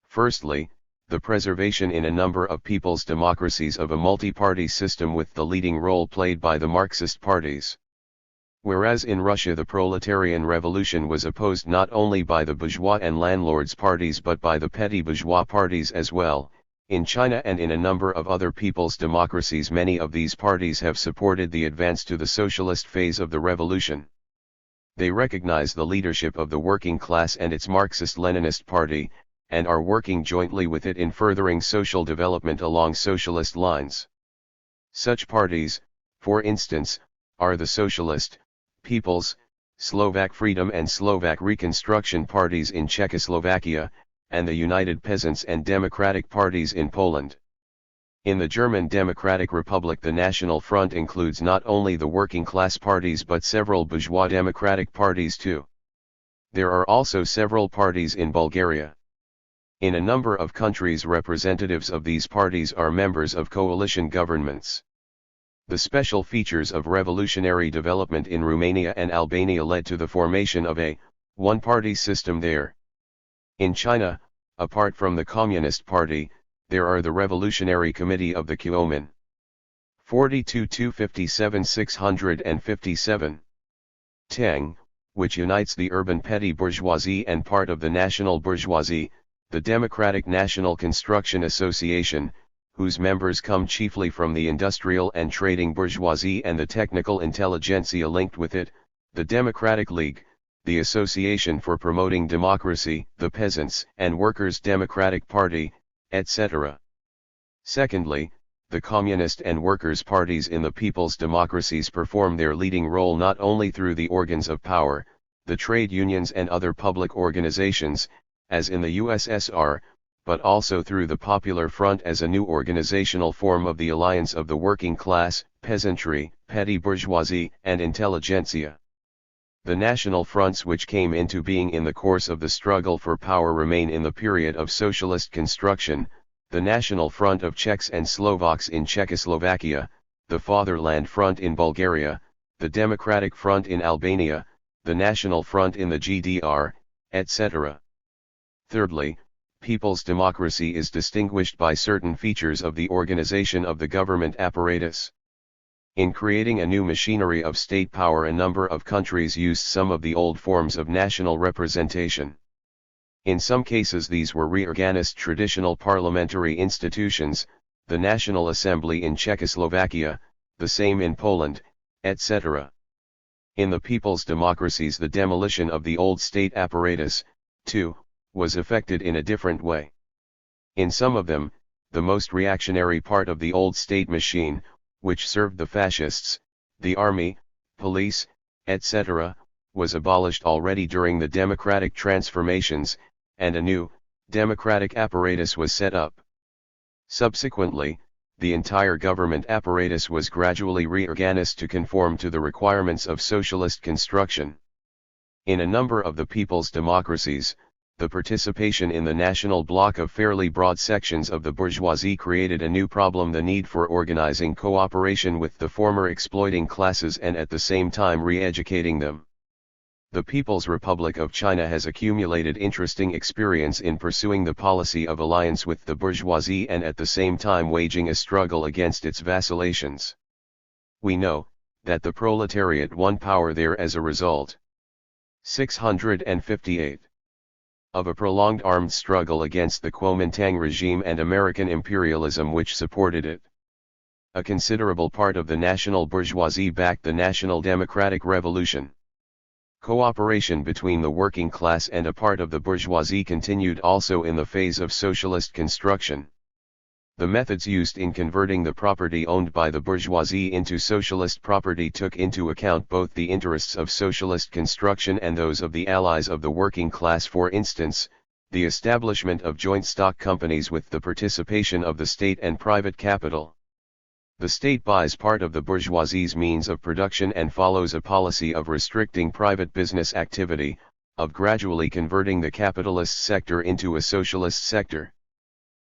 Firstly, the preservation in a number of people's democracies of a multi-party system with the leading role played by the Marxist parties. Whereas in Russia the proletarian revolution was opposed not only by the bourgeois and landlords parties but by the petty bourgeois parties as well, in China and in a number of other people's democracies many of these parties have supported the advance to the socialist phase of the revolution. They recognize the leadership of the working class and its Marxist-Leninist party, and are working jointly with it in furthering social development along socialist lines. Such parties, for instance, are the Socialist, People's, Slovak Freedom and Slovak Reconstruction parties in Czechoslovakia, and the United Peasants and Democratic parties in Poland. In the German Democratic Republic the National Front includes not only the working class parties but several bourgeois democratic parties too. There are also several parties in Bulgaria. In a number of countries representatives of these parties are members of coalition governments. The special features of revolutionary development in Romania and Albania led to the formation of a one-party system there. In China, apart from the Communist Party, there are the Revolutionary Committee of the Kuomintang. 42-257-657. Teng, which unites the urban petty bourgeoisie and part of the national bourgeoisie, the Democratic National Construction Association, whose members come chiefly from the industrial and trading bourgeoisie and the technical intelligentsia linked with it, the Democratic League, the Association for Promoting Democracy, the Peasants' and Workers' Democratic Party, etc. Secondly, the Communist and Workers' parties in the people's democracies perform their leading role not only through the organs of power, the trade unions and other public organizations, as in the USSR, but also through the Popular Front as a new organizational form of the alliance of the working class, peasantry, petty bourgeoisie, and intelligentsia. The national fronts which came into being in the course of the struggle for power remain in the period of socialist construction, the National Front of Czechs and Slovaks in Czechoslovakia, the Fatherland Front in Bulgaria, the Democratic Front in Albania, the National Front in the GDR, etc. Thirdly, people's democracy is distinguished by certain features of the organization of the government apparatus. In creating a new machinery of state power, a number of countries used some of the old forms of national representation. In some cases these were reorganized traditional parliamentary institutions, the National Assembly in Czechoslovakia, the same in Poland, etc. In the people's democracies the demolition of the old state apparatus, too, was effected in a different way. In some of them, the most reactionary part of the old state machine, which served the fascists, the army, police, etc., was abolished already during the democratic transformations, and a new, democratic apparatus was set up. Subsequently, the entire government apparatus was gradually reorganized to conform to the requirements of socialist construction. In a number of the people's democracies, the participation in the national bloc of fairly broad sections of the bourgeoisie created a new problem: the need for organizing cooperation with the former exploiting classes and at the same time re-educating them. The People's Republic of China has accumulated interesting experience in pursuing the policy of alliance with the bourgeoisie and at the same time waging a struggle against its vacillations. We know that the proletariat won power there as a result. 658. Of a prolonged armed struggle against the Kuomintang regime and American imperialism which supported it. A considerable part of the national bourgeoisie backed the National Democratic Revolution. Cooperation between the working class and a part of the bourgeoisie continued also in the phase of socialist construction. The methods used in converting the property owned by the bourgeoisie into socialist property took into account both the interests of socialist construction and those of the allies of the working class. For instance, the establishment of joint stock companies with the participation of the state and private capital. The state buys part of the bourgeoisie's means of production and follows a policy of restricting private business activity, of gradually converting the capitalist sector into a socialist sector.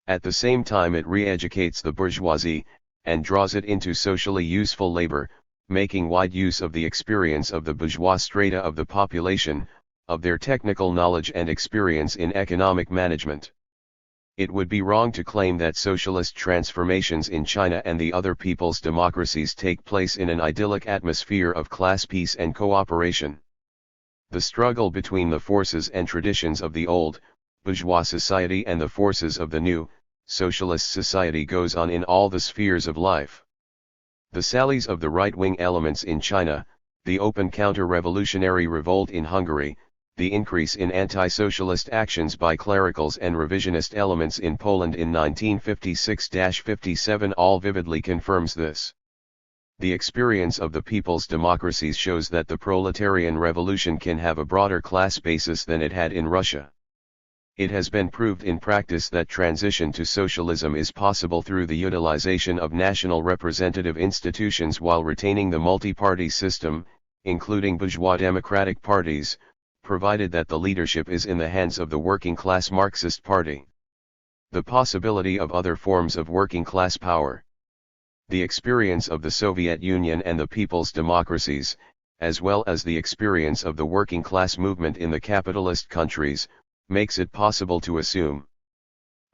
At the same time it re-educates the bourgeoisie, and draws it into socially useful labor, making wide use of the experience of the bourgeois strata of the population, of their technical knowledge and experience in economic management. It would be wrong to claim that socialist transformations in China and the other people's democracies take place in an idyllic atmosphere of class peace and cooperation. The struggle between the forces and traditions of the old, bourgeois society and the forces of the new, socialist society goes on in all the spheres of life. The sallies of the right-wing elements in China, the open counter-revolutionary revolt in Hungary, the increase in anti-socialist actions by clericals and revisionist elements in Poland in 1956-57 all vividly confirms this. The experience of the people's democracies shows that the proletarian revolution can have a broader class basis than it had in Russia. It has been proved in practice that transition to socialism is possible through the utilization of national representative institutions while retaining the multi-party system, including bourgeois democratic parties, provided that the leadership is in the hands of the working-class Marxist party. The possibility of other forms of working-class power. The experience of the Soviet Union and the people's democracies, as well as the experience of the working-class movement in the capitalist countries, makes it possible to assume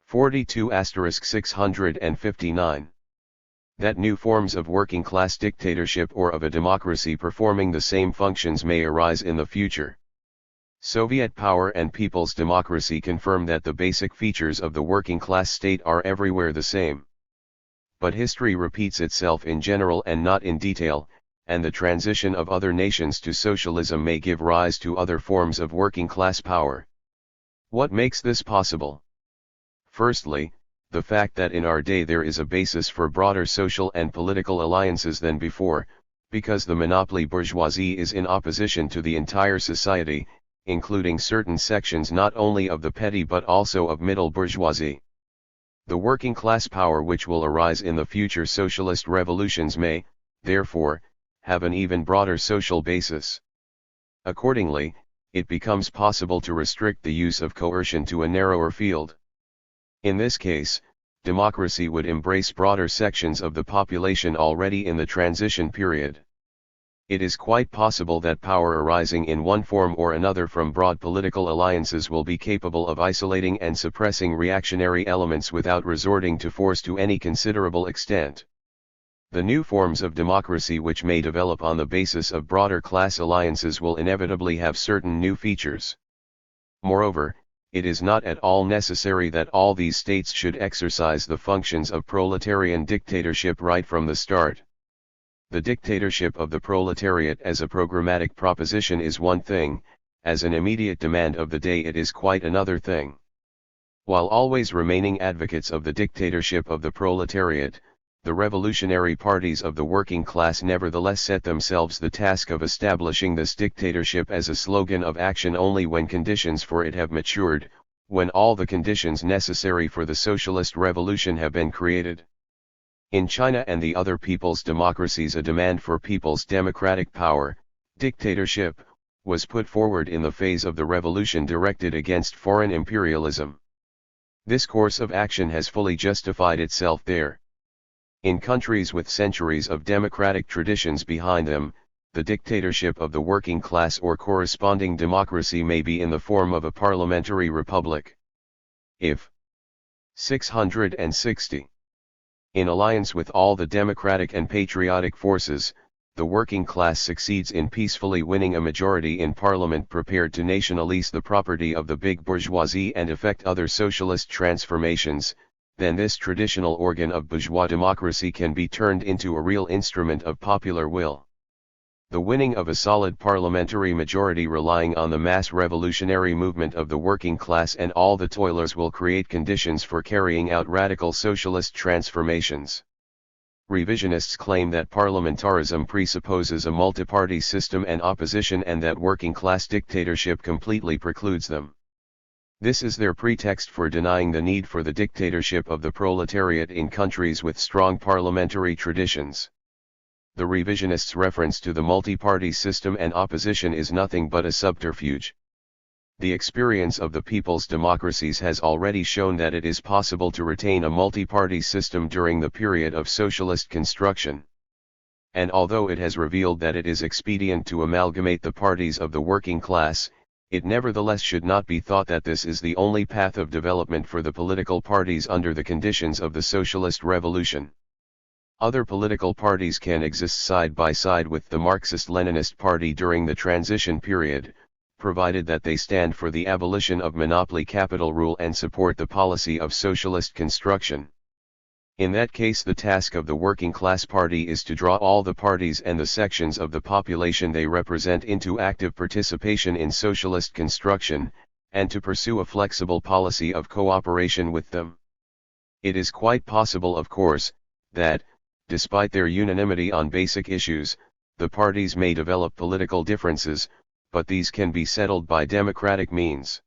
42*659 that new forms of working-class dictatorship or of a democracy performing the same functions may arise in the future. Soviet power and people's democracy confirm that the basic features of the working-class state are everywhere the same. But history repeats itself in general and not in detail, and the transition of other nations to socialism may give rise to other forms of working-class power. What makes this possible? Firstly, the fact that in our day there is a basis for broader social and political alliances than before, because the monopoly bourgeoisie is in opposition to the entire society, including certain sections not only of the petty but also of middle bourgeoisie. The working class power which will arise in the future socialist revolutions may, therefore, have an even broader social basis. Accordingly, it becomes possible to restrict the use of coercion to a narrower field. In this case, democracy would embrace broader sections of the population already in the transition period. It is quite possible that power arising in one form or another from broad political alliances will be capable of isolating and suppressing reactionary elements without resorting to force to any considerable extent. The new forms of democracy which may develop on the basis of broader class alliances will inevitably have certain new features. Moreover, it is not at all necessary that all these states should exercise the functions of proletarian dictatorship right from the start. The dictatorship of the proletariat as a programmatic proposition is one thing, as an immediate demand of the day it is quite another thing. While always remaining advocates of the dictatorship of the proletariat, the revolutionary parties of the working class nevertheless set themselves the task of establishing this dictatorship as a slogan of action only when conditions for it have matured, when all the conditions necessary for the socialist revolution have been created. In China and the other people's democracies a demand for people's democratic power, dictatorship, was put forward in the phase of the revolution directed against foreign imperialism. This course of action has fully justified itself there. In countries with centuries of democratic traditions behind them, the dictatorship of the working class or corresponding democracy may be in the form of a parliamentary republic. If 660. In alliance with all the democratic and patriotic forces, the working class succeeds in peacefully winning a majority in parliament prepared to nationalize the property of the big bourgeoisie and effect other socialist transformations, then this traditional organ of bourgeois democracy can be turned into a real instrument of popular will. The winning of a solid parliamentary majority relying on the mass revolutionary movement of the working class and all the toilers will create conditions for carrying out radical socialist transformations. Revisionists claim that parliamentarism presupposes a multi-party system and opposition and that working class dictatorship completely precludes them. This is their pretext for denying the need for the dictatorship of the proletariat in countries with strong parliamentary traditions. The revisionists' reference to the multi-party system and opposition is nothing but a subterfuge. The experience of the people's democracies has already shown that it is possible to retain a multi-party system during the period of socialist construction. And although it has revealed that it is expedient to amalgamate the parties of the working class, it nevertheless should not be thought that this is the only path of development for the political parties under the conditions of the socialist revolution. Other political parties can exist side by side with the Marxist-Leninist party during the transition period, provided that they stand for the abolition of monopoly capital rule and support the policy of socialist construction. In that case, the task of the working class party is to draw all the parties and the sections of the population they represent into active participation in socialist construction, and to pursue a flexible policy of cooperation with them. It is quite possible, of course, that, despite their unanimity on basic issues, the parties may develop political differences, but these can be settled by democratic means.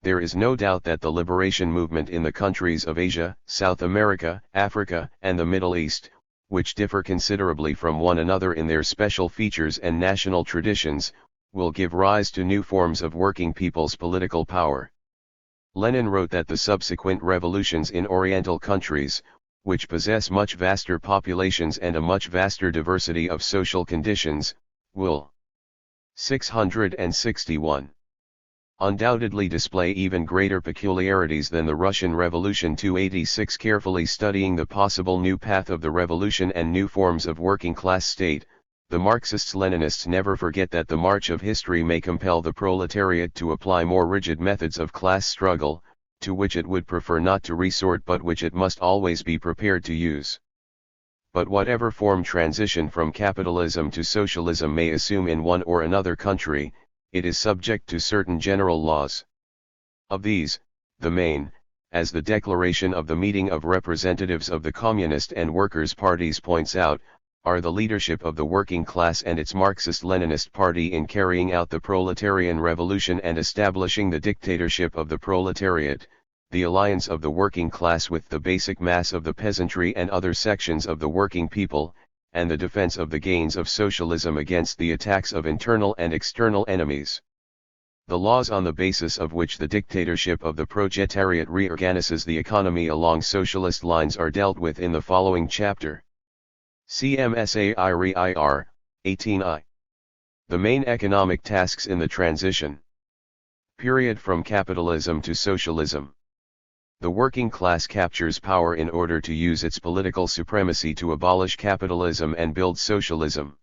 There is no doubt that the liberation movement in the countries of Asia, South America, Africa, and the Middle East, which differ considerably from one another in their special features and national traditions, will give rise to new forms of working people's political power. Lenin wrote that the subsequent revolutions in Oriental countries, which possess much vaster populations and a much vaster diversity of social conditions, will 661. Undoubtedly display even greater peculiarities than the Russian Revolution 286. Carefully studying the possible new path of the revolution and new forms of working-class state, the Marxists-Leninists never forget that the march of history may compel the proletariat to apply more rigid methods of class struggle, to which it would prefer not to resort but which it must always be prepared to use. But whatever form transition from capitalism to socialism may assume in one or another country, it is subject to certain general laws. Of these, the main, as the declaration of the meeting of representatives of the Communist and Workers' parties points out, are the leadership of the working class and its Marxist-Leninist party in carrying out the proletarian revolution and establishing the dictatorship of the proletariat, the alliance of the working class with the basic mass of the peasantry and other sections of the working people, and the defense of the gains of socialism against the attacks of internal and external enemies. The laws on the basis of which the dictatorship of the proletariat reorganizes the economy along socialist lines are dealt with in the following chapter. CMSAIREIR, 18I. The main economic tasks in the transition period from capitalism to socialism. The working class captures power in order to use its political supremacy to abolish capitalism and build socialism.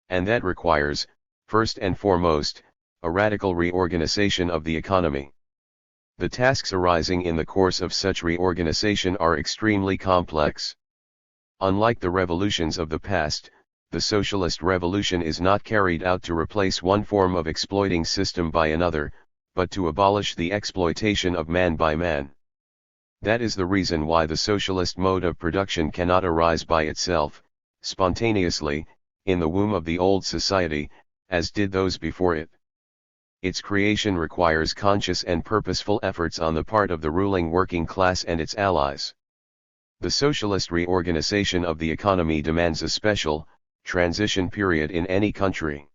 And that requires, first and foremost, a radical reorganization of the economy. The tasks arising in the course of such reorganization are extremely complex. Unlike the revolutions of the past, the socialist revolution is not carried out to replace one form of exploiting system by another, but to abolish the exploitation of man by man. That is the reason why the socialist mode of production cannot arise by itself, spontaneously, in the womb of the old society, as did those before it. Its creation requires conscious and purposeful efforts on the part of the ruling working class and its allies. The socialist reorganization of the economy demands a special, transition period in any country.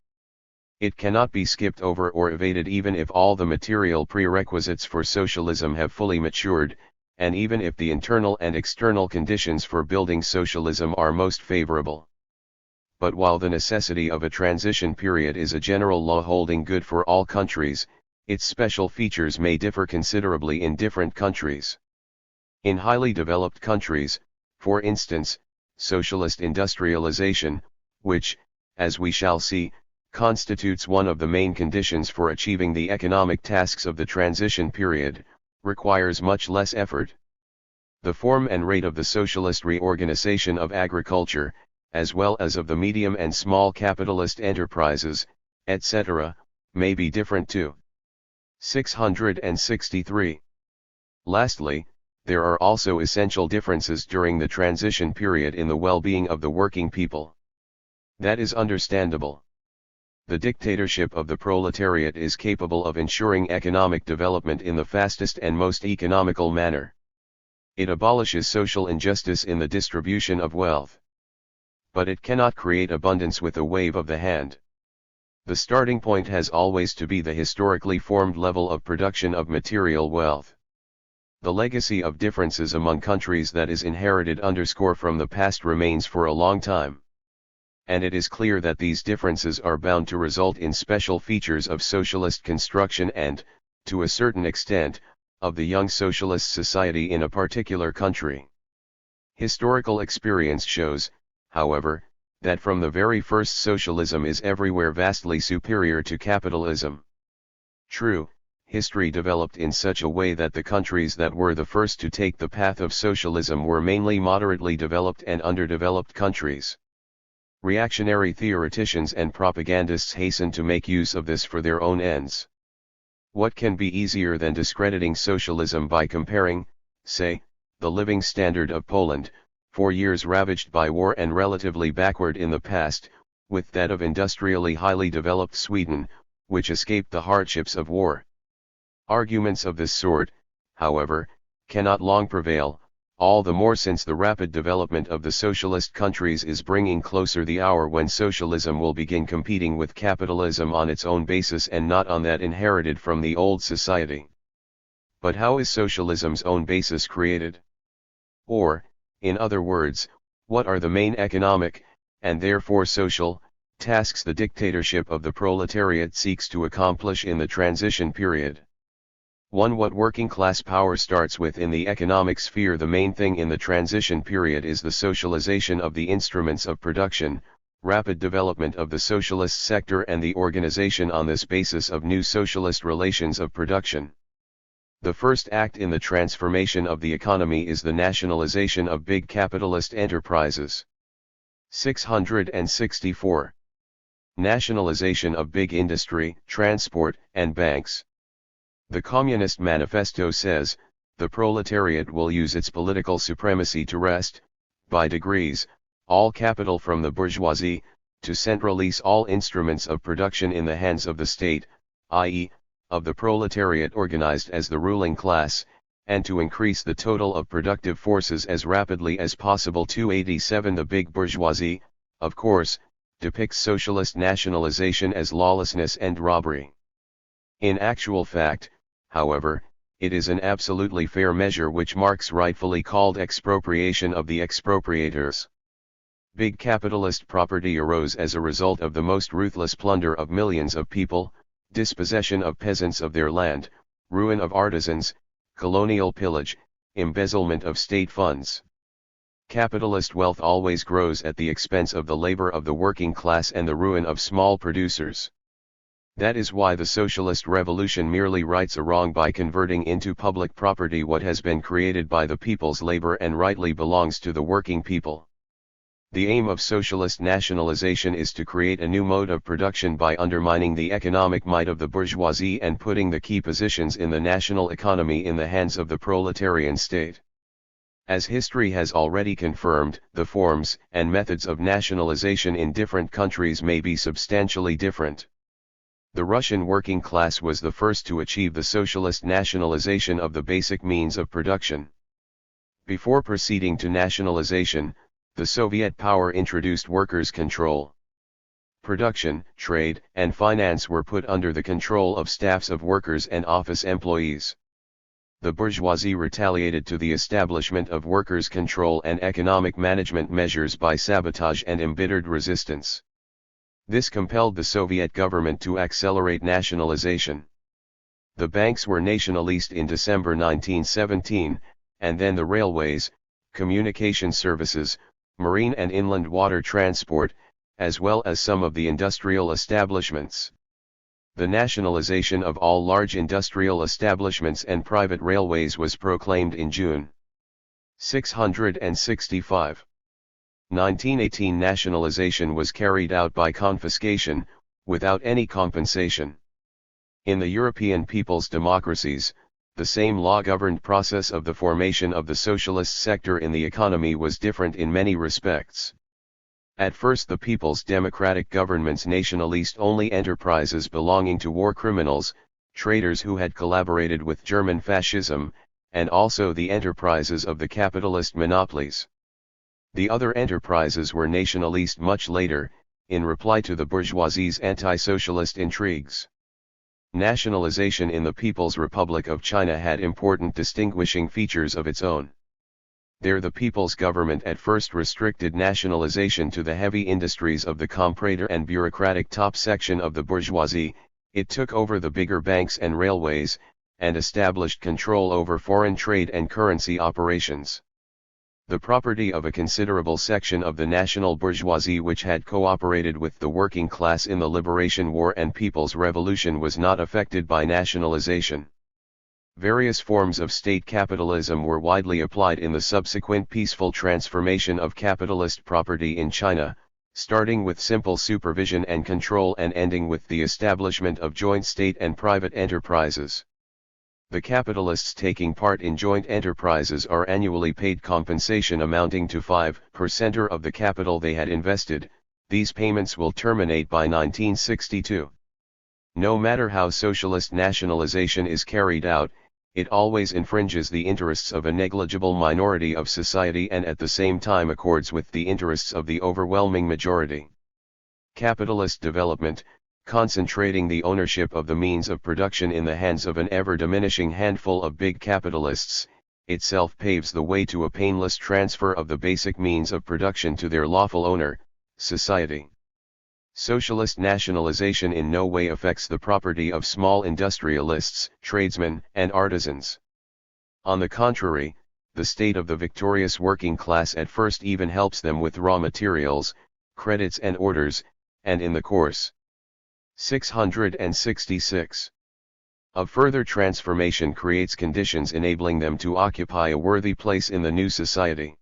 It cannot be skipped over or evaded even if all the material prerequisites for socialism have fully matured, and even if the internal and external conditions for building socialism are most favorable. But while the necessity of a transition period is a general law holding good for all countries, its special features may differ considerably in different countries. In highly developed countries, for instance, socialist industrialization, which, as we shall see, constitutes one of the main conditions for achieving the economic tasks of the transition period, requires much less effort. The form and rate of the socialist reorganization of agriculture, as well as of the medium and small capitalist enterprises, etc., may be different too. 663. Lastly, there are also essential differences during the transition period in the well-being of the working people. That is understandable. The dictatorship of the proletariat is capable of ensuring economic development in the fastest and most economical manner. It abolishes social injustice in the distribution of wealth. But it cannot create abundance with a wave of the hand. The starting point has always to be the historically formed level of production of material wealth. The legacy of differences among countries that is inherited from the past remains for a long time. And it is clear that these differences are bound to result in special features of socialist construction and, to a certain extent, of the young socialist society in a particular country. Historical experience shows, however, that from the very first socialism is everywhere vastly superior to capitalism. True, history developed in such a way that the countries that were the first to take the path of socialism were mainly moderately developed and underdeveloped countries. Reactionary theoreticians and propagandists hasten to make use of this for their own ends. What can be easier than discrediting socialism by comparing, say, the living standard of Poland, 4 years ravaged by war and relatively backward in the past, with that of industrially highly developed Sweden, which escaped the hardships of war? Arguments of this sort, however, cannot long prevail, all the more since the rapid development of the socialist countries is bringing closer the hour when socialism will begin competing with capitalism on its own basis and not on that inherited from the old society. But how is socialism's own basis created? Or, in other words, what are the main economic, and therefore social, tasks the dictatorship of the proletariat seeks to accomplish in the transition period? 1. What working class power starts with in the economic sphere? The main thing in the transition period is the socialization of the instruments of production, rapid development of the socialist sector and the organization on this basis of new socialist relations of production. The first act in the transformation of the economy is the nationalization of big capitalist enterprises. 664. Nationalization of big industry, transport, and banks. The Communist Manifesto says, the proletariat will use its political supremacy to wrest, by degrees, all capital from the bourgeoisie, to centralize all instruments of production in the hands of the state, i.e., of the proletariat organized as the ruling class, and to increase the total of productive forces as rapidly as possible. 287. The big bourgeoisie, of course, depicts socialist nationalization as lawlessness and robbery. In actual fact, however, it is an absolutely fair measure which Marx rightfully called expropriation of the expropriators. Big capitalist property arose as a result of the most ruthless plunder of millions of people, dispossession of peasants of their land, ruin of artisans, colonial pillage, embezzlement of state funds. Capitalist wealth always grows at the expense of the labor of the working class and the ruin of small producers. That is why the socialist revolution merely rights a wrong by converting into public property what has been created by the people's labor and rightly belongs to the working people. The aim of socialist nationalization is to create a new mode of production by undermining the economic might of the bourgeoisie and putting the key positions in the national economy in the hands of the proletarian state. As history has already confirmed, the forms and methods of nationalization in different countries may be substantially different. The Russian working class was the first to achieve the socialist nationalization of the basic means of production. Before proceeding to nationalization, the Soviet power introduced workers' control. Production, trade, and finance were put under the control of staffs of workers and office employees. The bourgeoisie retaliated to the establishment of workers' control and economic management measures by sabotage and embittered resistance. This compelled the Soviet government to accelerate nationalization. The banks were nationalized in December 1917, and then the railways, communication services, marine and inland water transport, as well as some of the industrial establishments. The nationalization of all large industrial establishments and private railways was proclaimed in June. 665. 1918 nationalization was carried out by confiscation, without any compensation. In the European people's democracies, the same law-governed process of the formation of the socialist sector in the economy was different in many respects. At first the people's democratic governments nationalized only enterprises belonging to war criminals, traitors who had collaborated with German fascism, and also the enterprises of the capitalist monopolies. The other enterprises were nationalized much later, in reply to the bourgeoisie's anti-socialist intrigues. Nationalization in the People's Republic of China had important distinguishing features of its own. There the people's government at first restricted nationalization to the heavy industries of the comprador and bureaucratic top section of the bourgeoisie, it took over the bigger banks and railways, and established control over foreign trade and currency operations. The property of a considerable section of the national bourgeoisie which had cooperated with the working class in the Liberation War and People's Revolution was not affected by nationalization. Various forms of state capitalism were widely applied in the subsequent peaceful transformation of capitalist property in China, starting with simple supervision and control and ending with the establishment of joint state and private enterprises. The capitalists taking part in joint enterprises are annually paid compensation amounting to 5% of the capital they had invested. These payments will terminate by 1962. No matter how socialist nationalization is carried out, it always infringes the interests of a negligible minority of society and at the same time accords with the interests of the overwhelming majority. Capitalist development, concentrating the ownership of the means of production in the hands of an ever-diminishing handful of big capitalists, itself paves the way to a painless transfer of the basic means of production to their lawful owner, society. Socialist nationalization in no way affects the property of small industrialists, tradesmen, and artisans. On the contrary, the state of the victorious working class at first even helps them with raw materials, credits and orders, and in the course 666 of further transformation creates conditions enabling them to occupy a worthy place in the new society.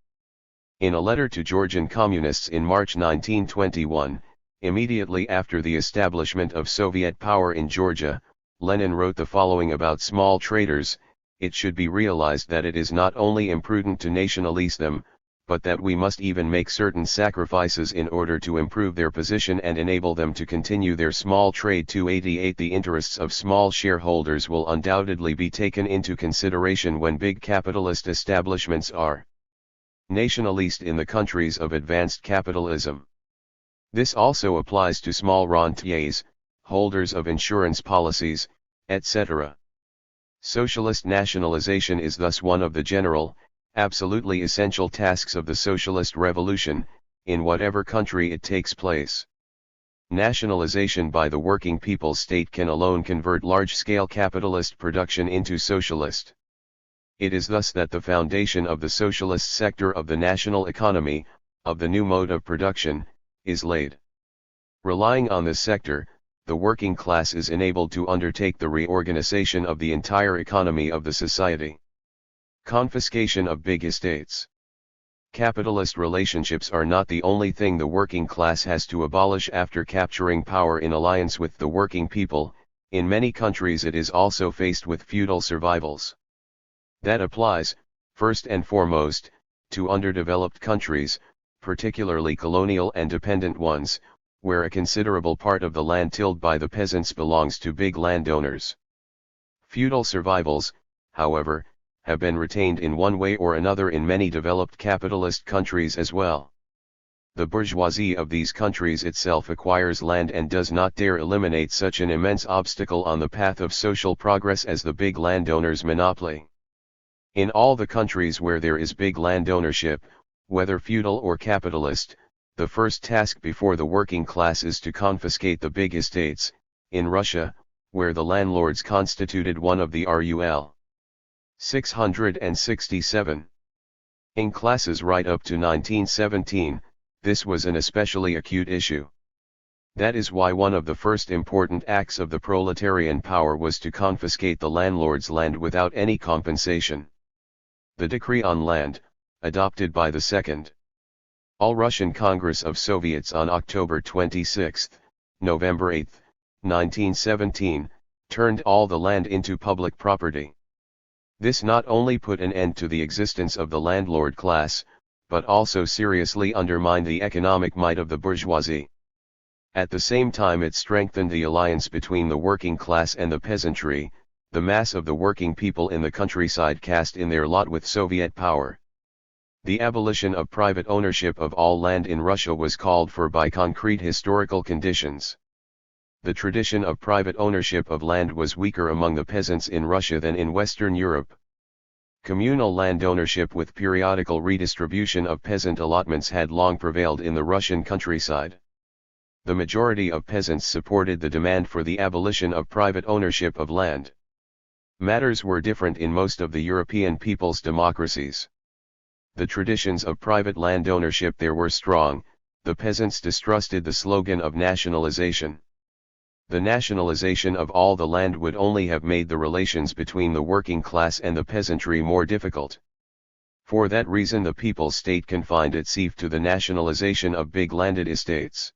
In a letter to Georgian communists in March 1921, immediately after the establishment of Soviet power in Georgia, Lenin wrote the following about small traders: "It should be realized that it is not only imprudent to nationalize them, but that we must even make certain sacrifices in order to improve their position and enable them to continue their small trade." 288 The interests of small shareholders will undoubtedly be taken into consideration when big capitalist establishments are nationalized in the countries of advanced capitalism. This also applies to small rentiers, holders of insurance policies, etc. Socialist nationalization is thus one of the general, absolutely essential tasks of the socialist revolution, in whatever country it takes place. Nationalization by the working people's state can alone convert large-scale capitalist production into socialist. It is thus that the foundation of the socialist sector of the national economy, of the new mode of production, is laid. Relying on this sector, the working class is enabled to undertake the reorganization of the entire economy of the society. Confiscation of big estates. Capitalist relationships are not the only thing the working class has to abolish after capturing power in alliance with the working people. In many countries it is also faced with feudal survivals. That applies, first and foremost, to underdeveloped countries, particularly colonial and dependent ones, where a considerable part of the land tilled by the peasants belongs to big landowners. Feudal survivals, however, have been retained in one way or another in many developed capitalist countries as well. The bourgeoisie of these countries itself acquires land and does not dare eliminate such an immense obstacle on the path of social progress as the big landowners' monopoly. In all the countries where there is big land ownership, whether feudal or capitalist, the first task before the working class is to confiscate the big estates. In Russia, where the landlords constituted one of the RUL 667 in classes right up to 1917, this was an especially acute issue. That is why one of the first important acts of the proletarian power was to confiscate the landlord's land without any compensation. The Decree on Land, adopted by the Second All-Russian Congress of Soviets on October 26, November 8, 1917, turned all the land into public property. This not only put an end to the existence of the landlord class, but also seriously undermined the economic might of the bourgeoisie. At the same time it strengthened the alliance between the working class and the peasantry, the mass of the working people in the countryside cast in their lot with Soviet power. The abolition of private ownership of all land in Russia was called for by concrete historical conditions. The tradition of private ownership of land was weaker among the peasants in Russia than in Western Europe. Communal land ownership with periodical redistribution of peasant allotments had long prevailed in the Russian countryside. The majority of peasants supported the demand for the abolition of private ownership of land. Matters were different in most of the European people's democracies. The traditions of private land ownership there were strong. The peasants distrusted the slogan of nationalization. The nationalization of all the land would only have made the relations between the working class and the peasantry more difficult. For that reason the People's State confined itself to the nationalization of big landed estates.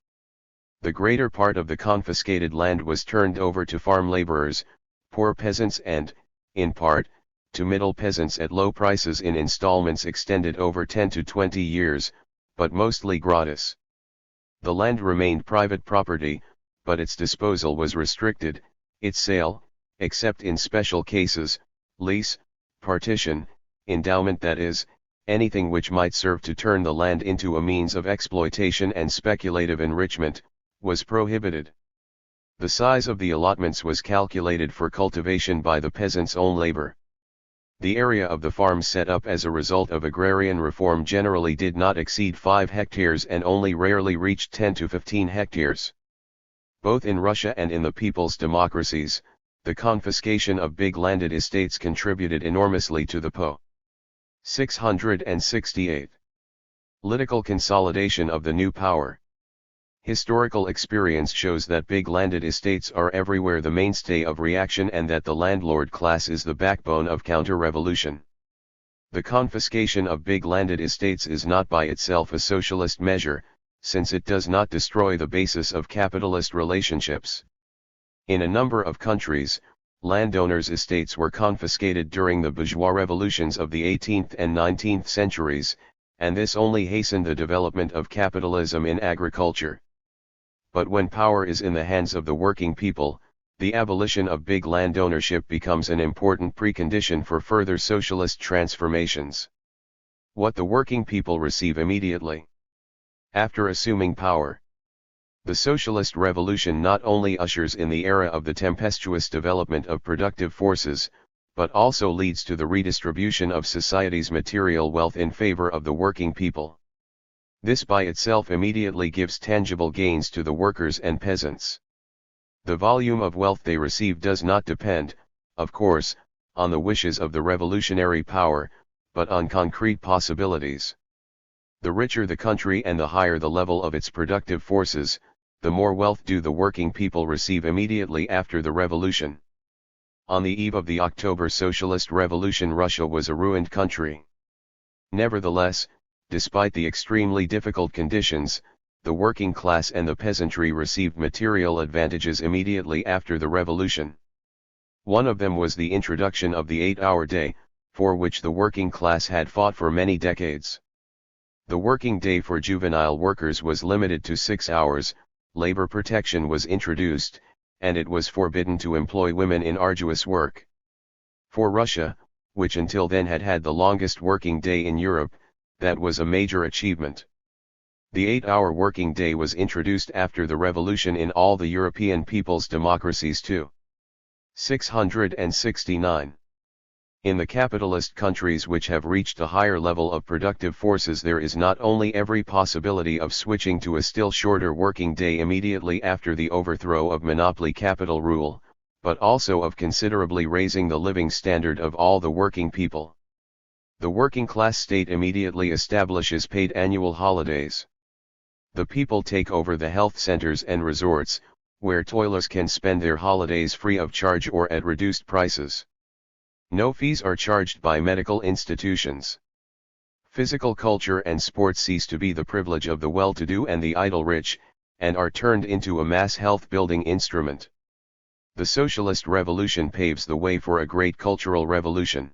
The greater part of the confiscated land was turned over to farm laborers, poor peasants and, in part, to middle peasants at low prices in installments extended over 10 to 20 years, but mostly gratis. The land remained private property, but its disposal was restricted, its sale, except in special cases, lease, partition, endowment, that is, anything which might serve to turn the land into a means of exploitation and speculative enrichment, was prohibited. The size of the allotments was calculated for cultivation by the peasants' own labor. The area of the farms set up as a result of agrarian reform generally did not exceed 5 hectares and only rarely reached 10 to 15 hectares. Both in Russia and in the people's democracies, the confiscation of big landed estates contributed enormously to the po. 668. Political consolidation of the new power. Historical experience shows that big landed estates are everywhere the mainstay of reaction and that the landlord class is the backbone of counter-revolution. The confiscation of big landed estates is not by itself a socialist measure, since it does not destroy the basis of capitalist relationships. In a number of countries, landowners' estates were confiscated during the bourgeois revolutions of the 18th and 19th centuries, and this only hastened the development of capitalism in agriculture. But when power is in the hands of the working people, the abolition of big land ownership becomes an important precondition for further socialist transformations. What the working people receive immediately after assuming power. The socialist revolution not only ushers in the era of the tempestuous development of productive forces, but also leads to the redistribution of society's material wealth in favor of the working people. This by itself immediately gives tangible gains to the workers and peasants. The volume of wealth they receive does not depend, of course, on the wishes of the revolutionary power, but on concrete possibilities. The richer the country and the higher the level of its productive forces, the more wealth do the working people receive immediately after the revolution. On the eve of the October Socialist Revolution, Russia was a ruined country. Nevertheless, despite the extremely difficult conditions, the working class and the peasantry received material advantages immediately after the revolution. One of them was the introduction of the 8-hour day, for which the working class had fought for many decades. The working day for juvenile workers was limited to 6 hours, labor protection was introduced, and it was forbidden to employ women in arduous work. For Russia, which until then had had the longest working day in Europe, that was a major achievement. The 8-hour working day was introduced after the revolution in all the European people's democracies too. 669. In the capitalist countries which have reached a higher level of productive forces, there is not only every possibility of switching to a still shorter working day immediately after the overthrow of monopoly capital rule, but also of considerably raising the living standard of all the working people. The working class state immediately establishes paid annual holidays. The people take over the health centers and resorts, where toilers can spend their holidays free of charge or at reduced prices. No fees are charged by medical institutions. Physical culture and sports cease to be the privilege of the well-to-do and the idle rich, and are turned into a mass health-building instrument. The socialist revolution paves the way for a great cultural revolution.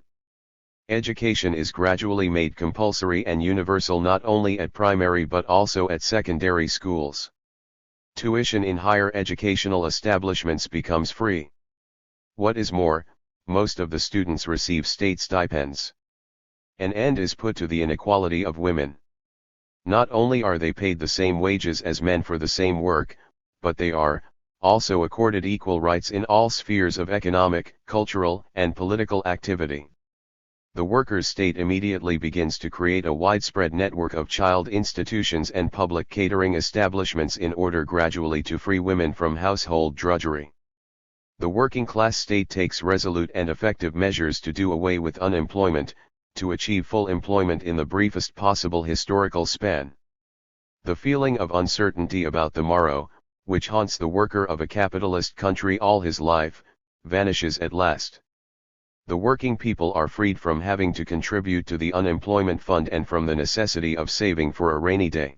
Education is gradually made compulsory and universal not only at primary but also at secondary schools. Tuition in higher educational establishments becomes free. What is more, most of the students receive state stipends. An end is put to the inequality of women. Not only are they paid the same wages as men for the same work, but they are also accorded equal rights in all spheres of economic, cultural, and political activity. The workers' state immediately begins to create a widespread network of child institutions and public catering establishments in order gradually to free women from household drudgery. The working class state takes resolute and effective measures to do away with unemployment, to achieve full employment in the briefest possible historical span. The feeling of uncertainty about the morrow, which haunts the worker of a capitalist country all his life, vanishes at last. The working people are freed from having to contribute to the unemployment fund and from the necessity of saving for a rainy day.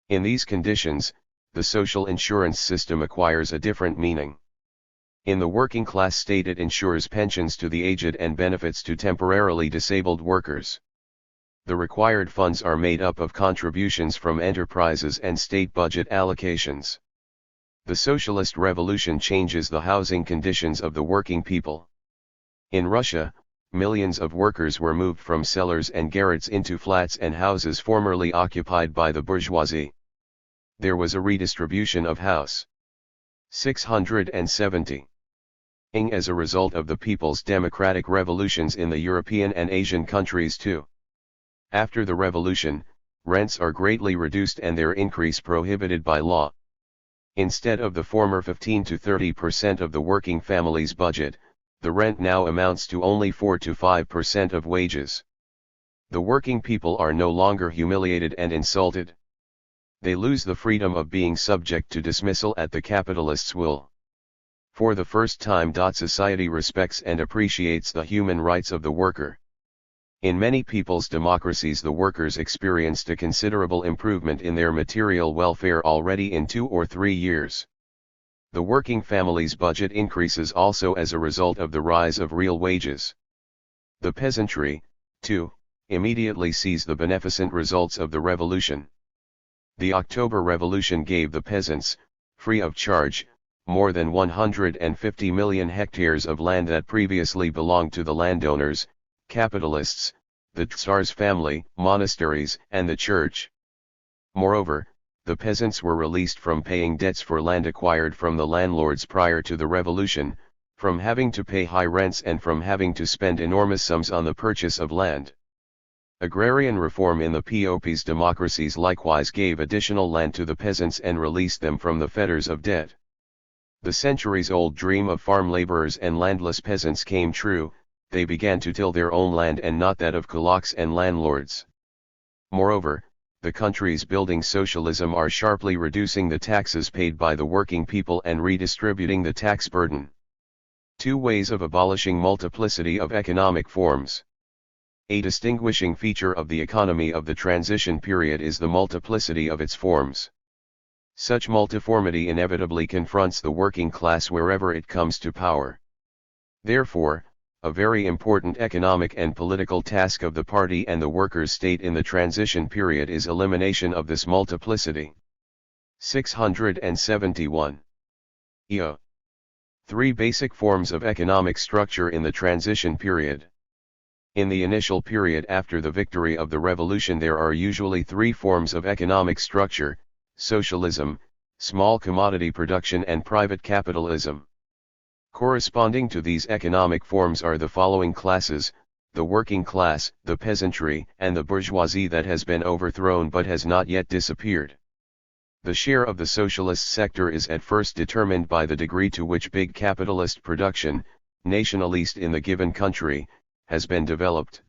In these conditions, the social insurance system acquires a different meaning. In the working class state it ensures pensions to the aged and benefits to temporarily disabled workers. The required funds are made up of contributions from enterprises and state budget allocations. The socialist revolution changes the housing conditions of the working people. In Russia, millions of workers were moved from cellars and garrets into flats and houses formerly occupied by the bourgeoisie. There was a redistribution of house. 670. As a result of the people's democratic revolutions in the European and Asian countries too. After the revolution, rents are greatly reduced and their increase prohibited by law. Instead of the former 15 to 30% of the working family's budget, the rent now amounts to only 4 to 5% of wages. The working people are no longer humiliated and insulted. They lose the freedom of being subject to dismissal at the capitalist's will. For the first time, society respects and appreciates the human rights of the worker. In many people's democracies, the workers experienced a considerable improvement in their material welfare already in 2 or 3 years. The working family's budget increases also as a result of the rise of real wages. The peasantry, too, immediately sees the beneficent results of the revolution. The October Revolution gave the peasants, free of charge, more than 150 million hectares of land that previously belonged to the landowners, capitalists, the Tsar's family, monasteries, and the church. Moreover, the peasants were released from paying debts for land acquired from the landlords prior to the revolution, from having to pay high rents and from having to spend enormous sums on the purchase of land. Agrarian reform in the POP's democracies likewise gave additional land to the peasants and released them from the fetters of debt. The centuries-old dream of farm laborers and landless peasants came true. They began to till their own land and not that of kulaks and landlords. Moreover, the countries building socialism are sharply reducing the taxes paid by the working people and redistributing the tax burden. 2 ways of abolishing multiplicity of economic forms. A distinguishing feature of the economy of the transition period is the multiplicity of its forms. Such multiformity inevitably confronts the working class wherever it comes to power. Therefore, a very important economic and political task of the party and the workers' state in the transition period is elimination of this multiplicity. 671. 3 basic forms of economic structure in the transition period. In the initial period after the victory of the revolution there are usually 3 forms of economic structure: socialism, small commodity production, and private capitalism. Corresponding to these economic forms are the following classes: the working class, the peasantry, and the bourgeoisie that has been overthrown but has not yet disappeared. The share of the socialist sector is at first determined by the degree to which big capitalist production, nationalist in the given country, has been developed.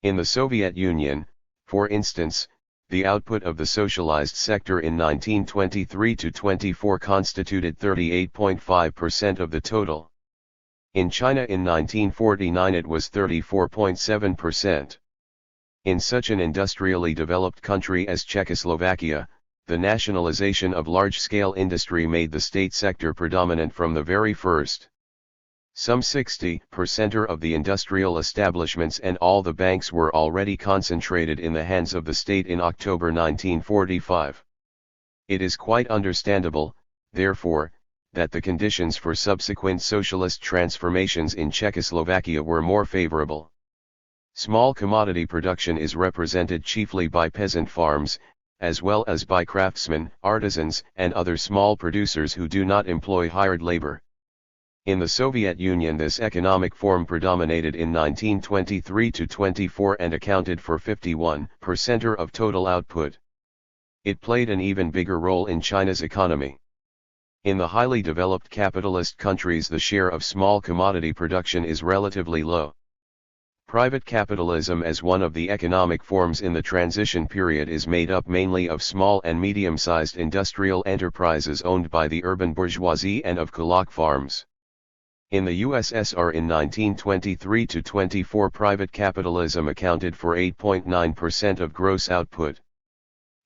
In the Soviet Union, for instance, the output of the socialized sector in 1923-24 constituted 38.5% of the total. In China in 1949 it was 34.7%. In such an industrially developed country as Czechoslovakia, the nationalization of large-scale industry made the state sector predominant from the very first. Some 60% of the industrial establishments and all the banks were already concentrated in the hands of the state in October 1945. It is quite understandable, therefore, that the conditions for subsequent socialist transformations in Czechoslovakia were more favorable. Small commodity production is represented chiefly by peasant farms, as well as by craftsmen, artisans, and other small producers who do not employ hired labor. In the Soviet Union, this economic form predominated in 1923-24 and accounted for 51% of total output. It played an even bigger role in China's economy. In the highly developed capitalist countries, the share of small commodity production is relatively low. Private capitalism as one of the economic forms in the transition period is made up mainly of small and medium-sized industrial enterprises owned by the urban bourgeoisie and of kulak farms. In the USSR in 1923-24, private capitalism accounted for 8.9% of gross output.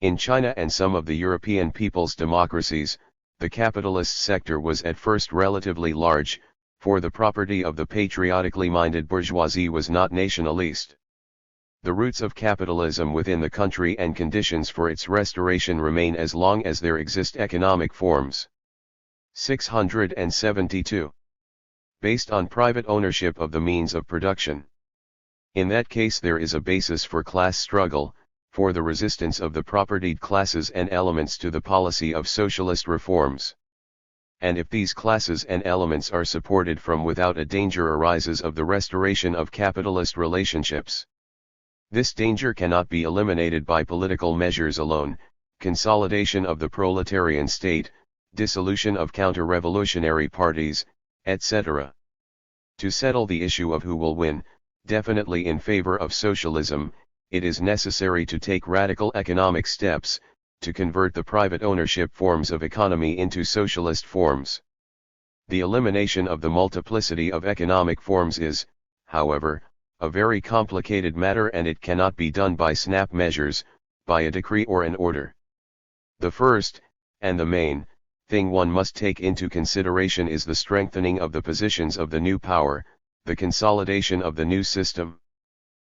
In China and some of the European people's democracies, the capitalist sector was at first relatively large, for the property of the patriotically minded bourgeoisie was not nationalist. The roots of capitalism within the country and conditions for its restoration remain as long as there exist economic forms. 672. Based on private ownership of the means of production. In that case, there is a basis for class struggle, for the resistance of the propertied classes and elements to the policy of socialist reforms. And if these classes and elements are supported from without, a danger arises of the restoration of capitalist relationships. This danger cannot be eliminated by political measures alone: consolidation of the proletarian state, dissolution of counter-revolutionary parties, etc. To settle the issue of who will win, definitely in favor of socialism, it is necessary to take radical economic steps, to convert the private ownership forms of economy into socialist forms. The elimination of the multiplicity of economic forms is, however, a very complicated matter, and it cannot be done by snap measures, by a decree or an order. The first, and the main, thing one must take into consideration is the strengthening of the positions of the new power, the consolidation of the new system.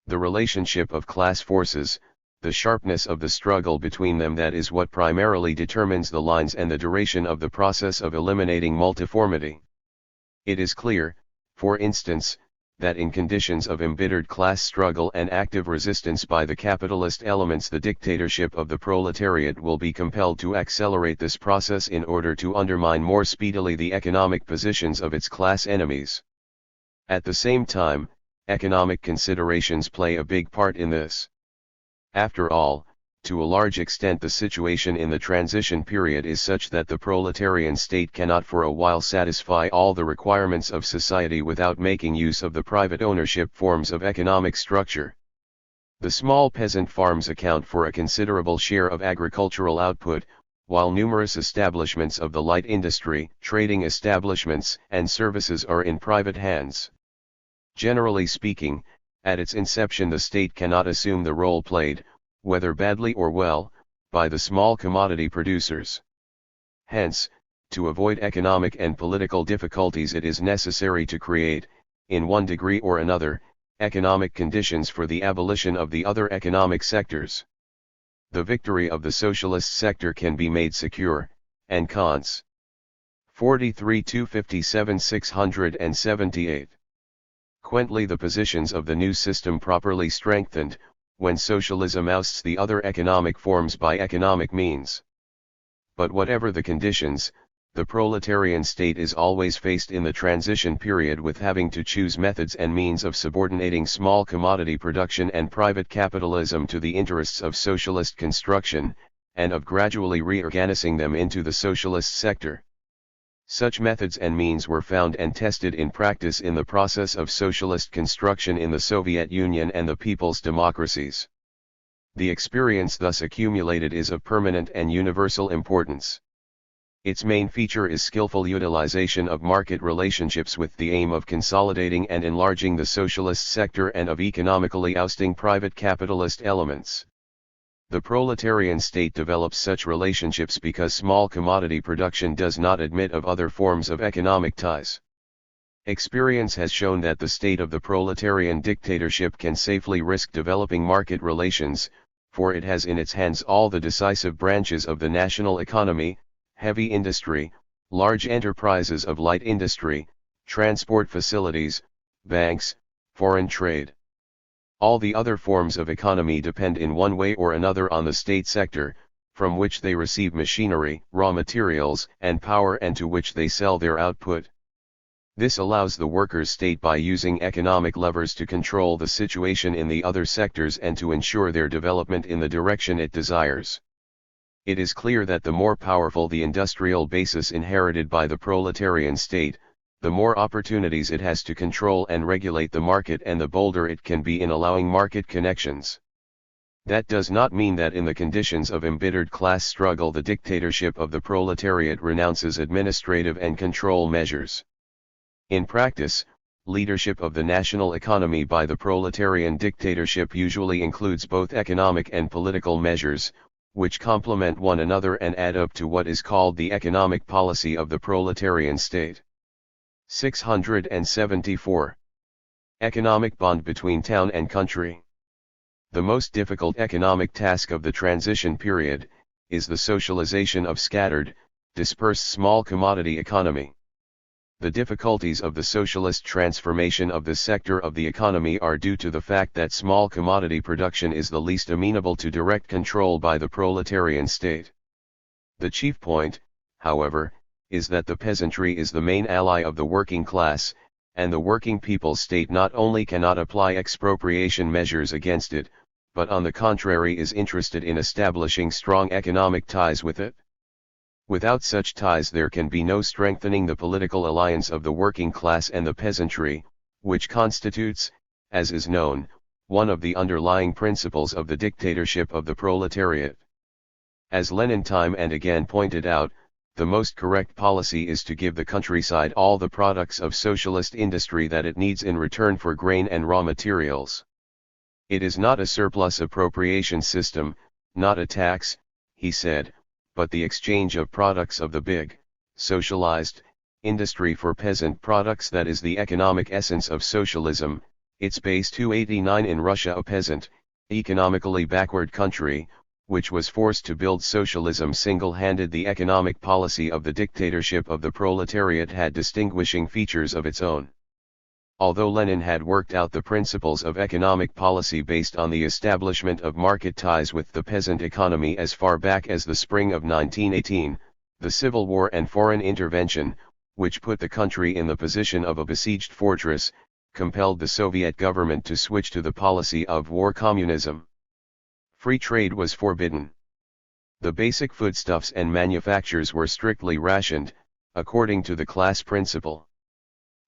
The relationship of class forces, the sharpness of the struggle between them, that is what primarily determines the lines and the duration of the process of eliminating multiformity. It is clear, for instance, that in conditions of embittered class struggle and active resistance by the capitalist elements, the dictatorship of the proletariat will be compelled to accelerate this process in order to undermine more speedily the economic positions of its class enemies. At the same time, economic considerations play a big part in this. After all, to a large extent the situation in the transition period is such that the proletarian state cannot for a while satisfy all the requirements of society without making use of the private ownership forms of economic structure. The small peasant farms account for a considerable share of agricultural output, while numerous establishments of the light industry, trading establishments, and services are in private hands. Generally speaking, at its inception the state cannot assume the role played, whether badly or well, by the small commodity producers. Hence, to avoid economic and political difficulties, it is necessary to create, in one degree or another, economic conditions for the abolition of the other economic sectors. The victory of the socialist sector can be made secure, and cons. 43-57 678. Quently the positions of the new system properly strengthened, when socialism ousts the other economic forms by economic means. But whatever the conditions, the proletarian state is always faced in the transition period with having to choose methods and means of subordinating small commodity production and private capitalism to the interests of socialist construction, and of gradually reorganizing them into the socialist sector. Such methods and means were found and tested in practice in the process of socialist construction in the Soviet Union and the people's democracies. The experience thus accumulated is of permanent and universal importance. Its main feature is skillful utilization of market relationships with the aim of consolidating and enlarging the socialist sector and of economically ousting private capitalist elements. The proletarian state develops such relationships because small commodity production does not admit of other forms of economic ties. Experience has shown that the state of the proletarian dictatorship can safely risk developing market relations, for it has in its hands all the decisive branches of the national economy: heavy industry, large enterprises of light industry, transport facilities, banks, foreign trade. All the other forms of economy depend in one way or another on the state sector, from which they receive machinery, raw materials, and power, and to which they sell their output. This allows the workers' state by using economic levers to control the situation in the other sectors and to ensure their development in the direction it desires. It is clear that the more powerful the industrial basis inherited by the proletarian state, the more opportunities it has to control and regulate the market, and the bolder it can be in allowing market connections. That does not mean that in the conditions of embittered class struggle the dictatorship of the proletariat renounces administrative and control measures. In practice, leadership of the national economy by the proletarian dictatorship usually includes both economic and political measures, which complement one another and add up to what is called the economic policy of the proletarian state. 674. Economic bond between town and country. The most difficult economic task of the transition period is the socialization of scattered, dispersed small commodity economy. The difficulties of the socialist transformation of this sector of the economy are due to the fact that small commodity production is the least amenable to direct control by the proletarian state. The chief point, however, is that the peasantry is the main ally of the working class, and the working people's state not only cannot apply expropriation measures against it, but on the contrary is interested in establishing strong economic ties with it. Without such ties there can be no strengthening the political alliance of the working class and the peasantry, which constitutes, as is known, one of the underlying principles of the dictatorship of the proletariat. As Lenin time and again pointed out, the most correct policy is to give the countryside all the products of socialist industry that it needs in return for grain and raw materials. It is not a surplus appropriation system, not a tax, he said, but the exchange of products of the big, socialized, industry for peasant products that is the economic essence of socialism. It's base 289 in Russia. A peasant, economically backward country, which was forced to build socialism single-handed. The economic policy of the dictatorship of the proletariat had distinguishing features of its own. Although Lenin had worked out the principles of economic policy based on the establishment of market ties with the peasant economy as far back as the spring of 1918, the civil war and foreign intervention, which put the country in the position of a besieged fortress, compelled the Soviet government to switch to the policy of war communism. Free trade was forbidden. The basic foodstuffs and manufactures were strictly rationed, according to the class principle.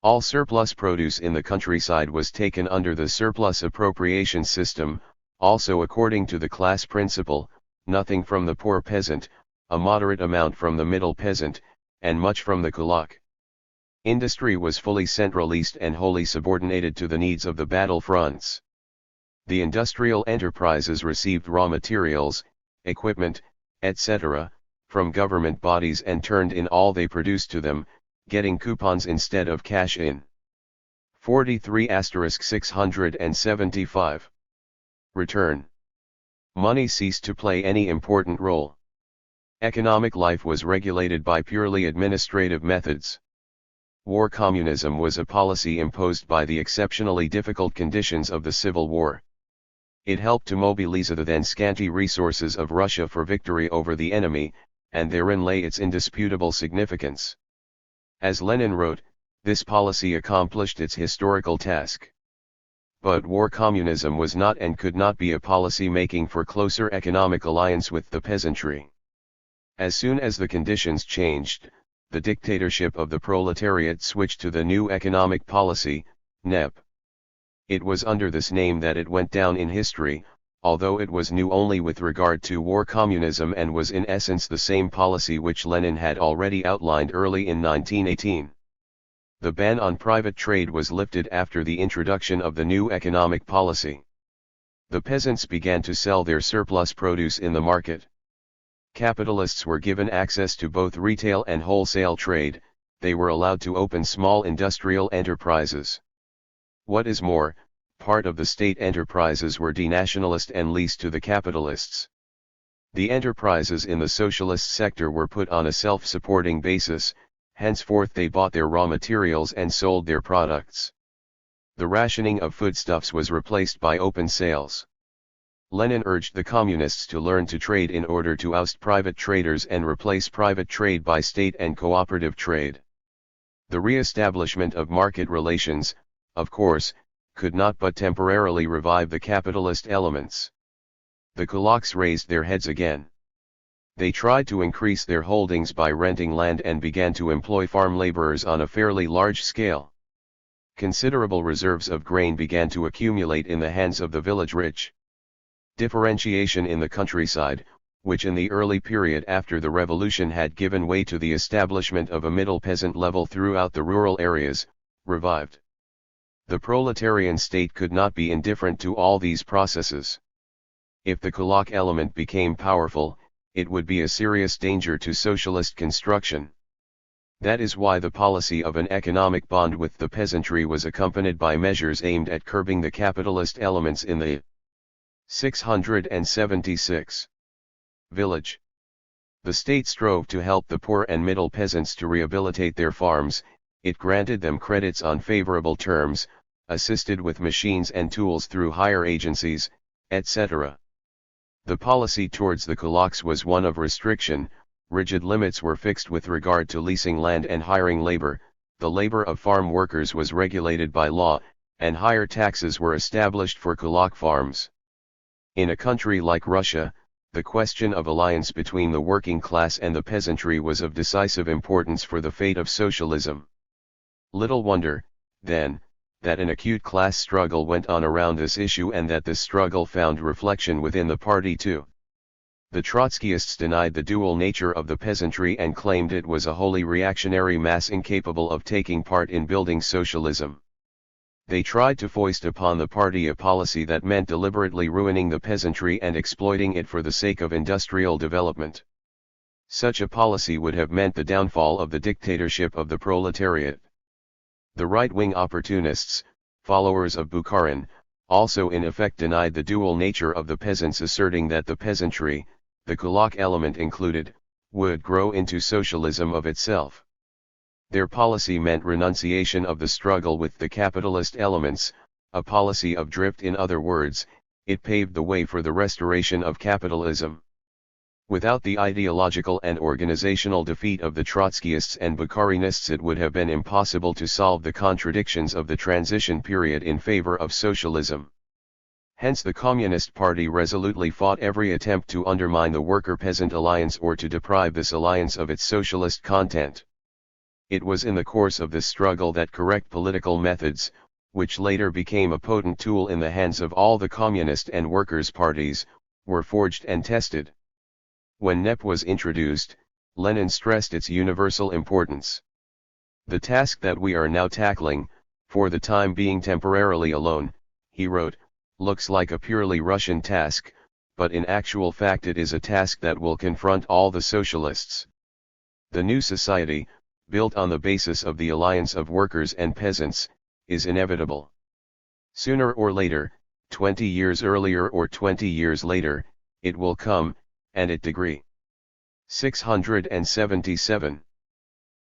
All surplus produce in the countryside was taken under the surplus appropriation system, also according to the class principle, nothing from the poor peasant, a moderate amount from the middle peasant, and much from the kulak. Industry was fully centralized and wholly subordinated to the needs of the battle fronts. The industrial enterprises received raw materials, equipment, etc., from government bodies and turned in all they produced to them, getting coupons instead of cash in. 43*675. Return. Money ceased to play any important role. Economic life was regulated by purely administrative methods. War communism was a policy imposed by the exceptionally difficult conditions of the Civil War. It helped to mobilize the then scanty resources of Russia for victory over the enemy, and therein lay its indisputable significance. As Lenin wrote, this policy accomplished its historical task. But war communism was not and could not be a policy making for closer economic alliance with the peasantry. As soon as the conditions changed, the dictatorship of the proletariat switched to the new economic policy, NEP. It was under this name that it went down in history, although it was new only with regard to war communism and was in essence the same policy which Lenin had already outlined early in 1918. The ban on private trade was lifted after the introduction of the new economic policy. The peasants began to sell their surplus produce in the market. Capitalists were given access to both retail and wholesale trade. They were allowed to open small industrial enterprises. What is more, part of the state enterprises were denationalist and leased to the capitalists. The enterprises in the socialist sector were put on a self-supporting basis, henceforth they bought their raw materials and sold their products. The rationing of foodstuffs was replaced by open sales. Lenin urged the communists to learn to trade in order to oust private traders and replace private trade by state and cooperative trade. The re-establishment of market relations, of course, could not but temporarily revive the capitalist elements. The kulaks raised their heads again. They tried to increase their holdings by renting land and began to employ farm laborers on a fairly large scale. Considerable reserves of grain began to accumulate in the hands of the village rich. Differentiation in the countryside, which in the early period after the revolution had given way to the establishment of a middle peasant level throughout the rural areas, revived. The proletarian state could not be indifferent to all these processes. If the kulak element became powerful, it would be a serious danger to socialist construction. That is why the policy of an economic bond with the peasantry was accompanied by measures aimed at curbing the capitalist elements in the 676 village. The state strove to help the poor and middle peasants to rehabilitate their farms. It granted them credits on favorable terms, assisted with machines and tools through hire agencies, etc. The policy towards the kulaks was one of restriction. Rigid limits were fixed with regard to leasing land and hiring labor. The labor of farm workers was regulated by law, and higher taxes were established for kulak farms. In a country like Russia, the question of alliance between the working class and the peasantry was of decisive importance for the fate of socialism. Little wonder, then, that an acute class struggle went on around this issue and that this struggle found reflection within the party too. The Trotskyists denied the dual nature of the peasantry and claimed it was a wholly reactionary mass incapable of taking part in building socialism. They tried to foist upon the party a policy that meant deliberately ruining the peasantry and exploiting it for the sake of industrial development. Such a policy would have meant the downfall of the dictatorship of the proletariat. The right-wing opportunists, followers of Bukharin, also in effect denied the dual nature of the peasants, asserting that the peasantry, the kulak element included, would grow into socialism of itself. Their policy meant renunciation of the struggle with the capitalist elements, a policy of drift. In other words, it paved the way for the restoration of capitalism. Without the ideological and organizational defeat of the Trotskyists and Bukharinists, it would have been impossible to solve the contradictions of the transition period in favor of socialism. Hence the Communist Party resolutely fought every attempt to undermine the worker-peasant alliance or to deprive this alliance of its socialist content. It was in the course of this struggle that correct political methods, which later became a potent tool in the hands of all the communist and workers' parties, were forged and tested. When NEP was introduced, Lenin stressed its universal importance. The task that we are now tackling, for the time being temporarily alone, he wrote, looks like a purely Russian task, but in actual fact it is a task that will confront all the socialists. The new society, built on the basis of the alliance of workers and peasants, is inevitable. Sooner or later, 20 years earlier or 20 years later, it will come, and it degree 677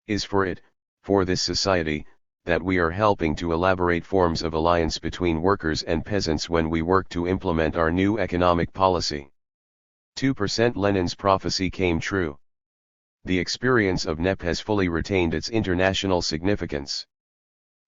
is for this society, that we are helping to elaborate forms of alliance between workers and peasants when we work to implement our new economic policy. 2% Lenin's prophecy came true. The experience of NEP has fully retained its international significance.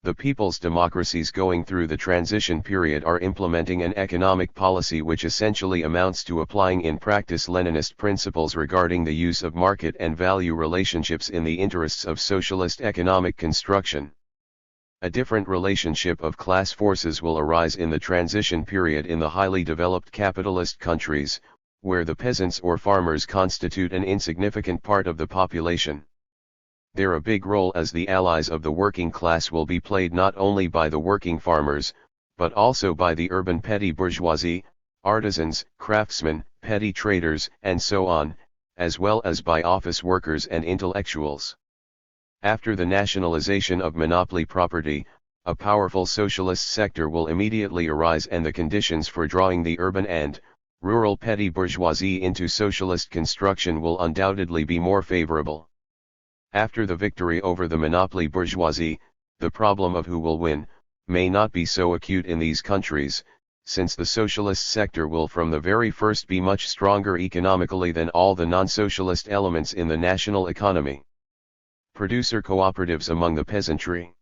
The people's democracies going through the transition period are implementing an economic policy which essentially amounts to applying in practice Leninist principles regarding the use of market and value relationships in the interests of socialist economic construction. A different relationship of class forces will arise in the transition period in the highly developed capitalist countries, where the peasants or farmers constitute an insignificant part of the population. Their big role as the allies of the working class will be played not only by the working farmers, but also by the urban petty bourgeoisie, artisans, craftsmen, petty traders, and so on, as well as by office workers and intellectuals. After the nationalization of monopoly property, a powerful socialist sector will immediately arise, and the conditions for drawing the urban and rural petty bourgeoisie into socialist construction will undoubtedly be more favorable. After the victory over the monopoly bourgeoisie, the problem of who will win, may not be so acute in these countries, since the socialist sector will from the very first be much stronger economically than all the non-socialist elements in the national economy. Producer cooperatives among the peasantry.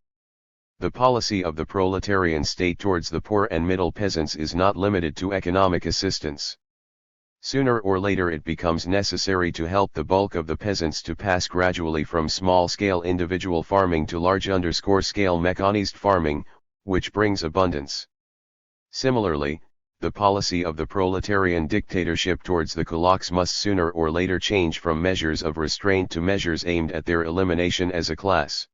The policy of the proletarian state towards the poor and middle peasants is not limited to economic assistance. Sooner or later it becomes necessary to help the bulk of the peasants to pass gradually from small-scale individual farming to large-scale mechanized farming, which brings abundance. Similarly, the policy of the proletarian dictatorship towards the kulaks must sooner or later change from measures of restraint to measures aimed at their elimination as a class.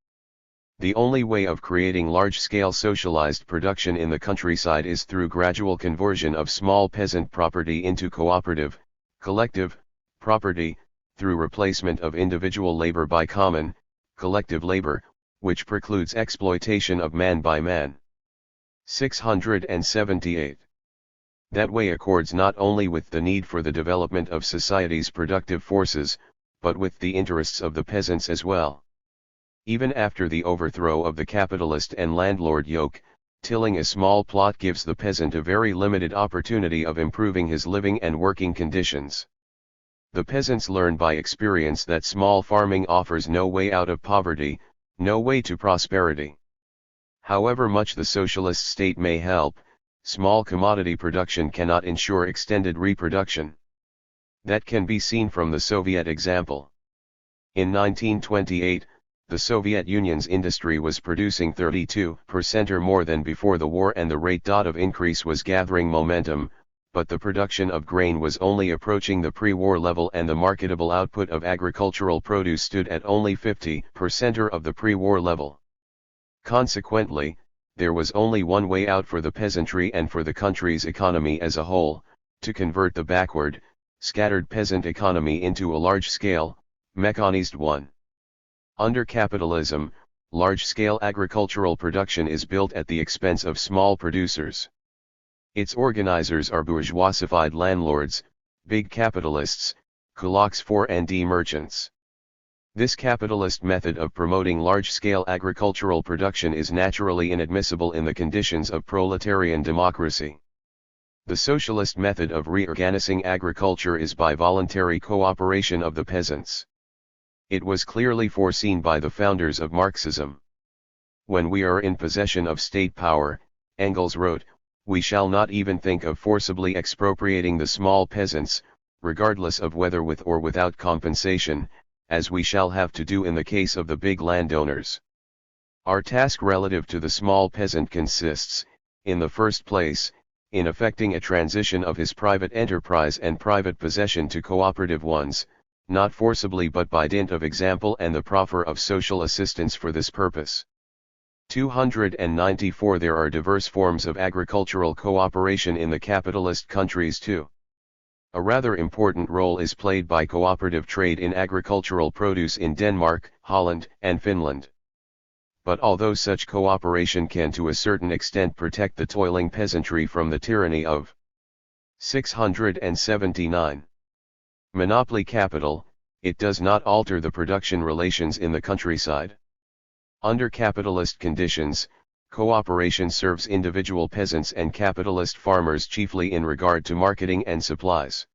The only way of creating large-scale socialized production in the countryside is through gradual conversion of small peasant property into cooperative, collective, property, through replacement of individual labor by common, collective labor, which precludes exploitation of man by man. 678. That way accords not only with the need for the development of society's productive forces, but with the interests of the peasants as well. Even after the overthrow of the capitalist and landlord yoke, tilling a small plot gives the peasant a very limited opportunity of improving his living and working conditions. The peasants learn by experience that small farming offers no way out of poverty, no way to prosperity. However much the socialist state may help, small commodity production cannot ensure extended reproduction. That can be seen from the Soviet example. In 1928, the Soviet Union's industry was producing 32% or more than before the war, and the rate of increase was gathering momentum, but the production of grain was only approaching the pre-war level, and the marketable output of agricultural produce stood at only 50% of the pre-war level. Consequently, there was only one way out for the peasantry and for the country's economy as a whole: to convert the backward, scattered peasant economy into a large-scale, mechanized one. Under capitalism, large-scale agricultural production is built at the expense of small producers. Its organizers are bourgeoisified landlords, big capitalists, kulaks 4&D merchants. This capitalist method of promoting large-scale agricultural production is naturally inadmissible in the conditions of proletarian democracy. The socialist method of reorganizing agriculture is by voluntary cooperation of the peasants. It was clearly foreseen by the founders of Marxism. When we are in possession of state power, Engels wrote, we shall not even think of forcibly expropriating the small peasants, regardless of whether with or without compensation, as we shall have to do in the case of the big landowners. Our task relative to the small peasant consists, in the first place, in effecting a transition of his private enterprise and private possession to cooperative ones, not forcibly but by dint of example and the proffer of social assistance for this purpose. 294 There are diverse forms of agricultural cooperation in the capitalist countries too. A rather important role is played by cooperative trade in agricultural produce in Denmark, Holland, and Finland. But although such cooperation can to a certain extent protect the toiling peasantry from the tyranny of 679. Monopoly capital, it does not alter the production relations in the countryside. Under capitalist conditions, cooperation serves individual peasants and capitalist farmers chiefly in regard to marketing and supplies.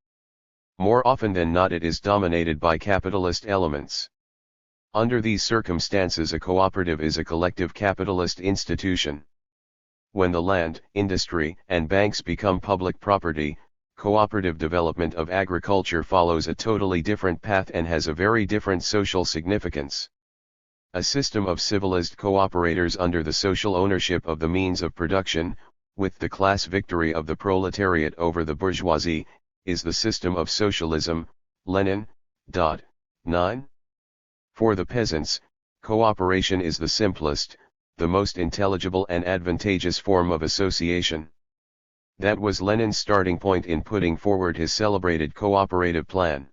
More often than not it is dominated by capitalist elements. Under these circumstances a cooperative is a collective capitalist institution. When the land, industry, and banks become public property, cooperative development of agriculture follows a totally different path and has a very different social significance. A system of civilized cooperators under the social ownership of the means of production, with the class victory of the proletariat over the bourgeoisie, is the system of socialism. Lenin, Dutt. 9. For the peasants, cooperation is the simplest, the most intelligible and advantageous form of association. That was Lenin's starting point in putting forward his celebrated cooperative plan.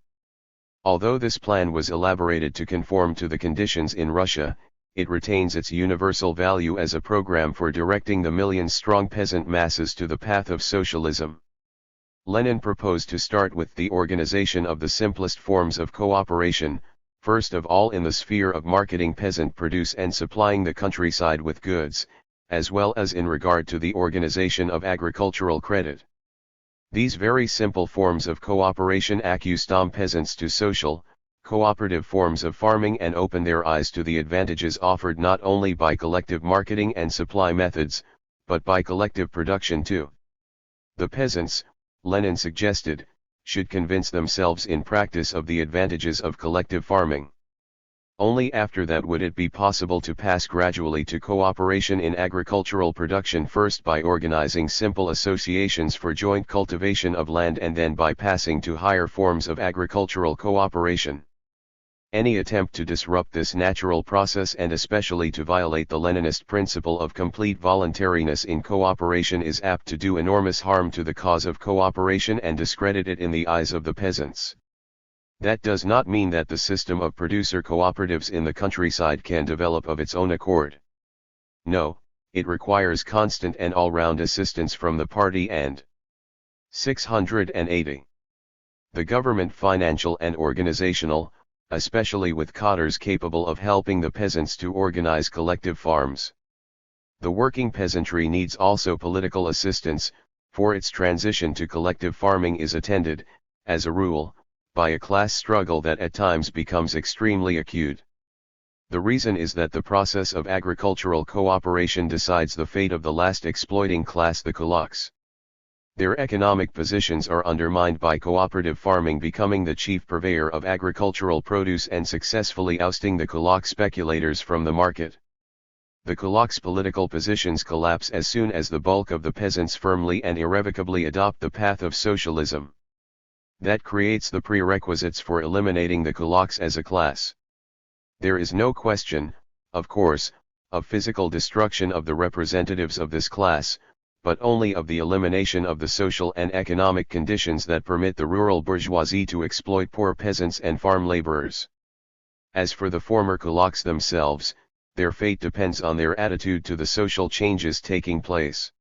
Although this plan was elaborated to conform to the conditions in Russia, it retains its universal value as a program for directing the million-strong peasant masses to the path of socialism. Lenin proposed to start with the organization of the simplest forms of cooperation, first of all in the sphere of marketing peasant produce and supplying the countryside with goods, as well as in regard to the organization of agricultural credit. These very simple forms of cooperation accustom peasants to social, cooperative forms of farming and open their eyes to the advantages offered not only by collective marketing and supply methods, but by collective production too. The peasants, Lenin suggested, should convince themselves in practice of the advantages of collective farming. Only after that would it be possible to pass gradually to cooperation in agricultural production, first by organizing simple associations for joint cultivation of land and then by passing to higher forms of agricultural cooperation. Any attempt to disrupt this natural process and especially to violate the Leninist principle of complete voluntariness in cooperation is apt to do enormous harm to the cause of cooperation and discredit it in the eyes of the peasants. That does not mean that the system of producer cooperatives in the countryside can develop of its own accord. No, it requires constant and all-round assistance from the party and 680. The government, financial and organizational, especially with cadres capable of helping the peasants to organize collective farms. The working peasantry needs also political assistance, for its transition to collective farming is attended, as a rule, by a class struggle that at times becomes extremely acute. The reason is that the process of agricultural cooperation decides the fate of the last exploiting class, the kulaks. Their economic positions are undermined by cooperative farming becoming the chief purveyor of agricultural produce and successfully ousting the kulak speculators from the market. The kulaks' political positions collapse as soon as the bulk of the peasants firmly and irrevocably adopt the path of socialism. That creates the prerequisites for eliminating the kulaks as a class. There is no question, of course, of physical destruction of the representatives of this class, but only of the elimination of the social and economic conditions that permit the rural bourgeoisie to exploit poor peasants and farm laborers. As for the former kulaks themselves, their fate depends on their attitude to the social changes taking place.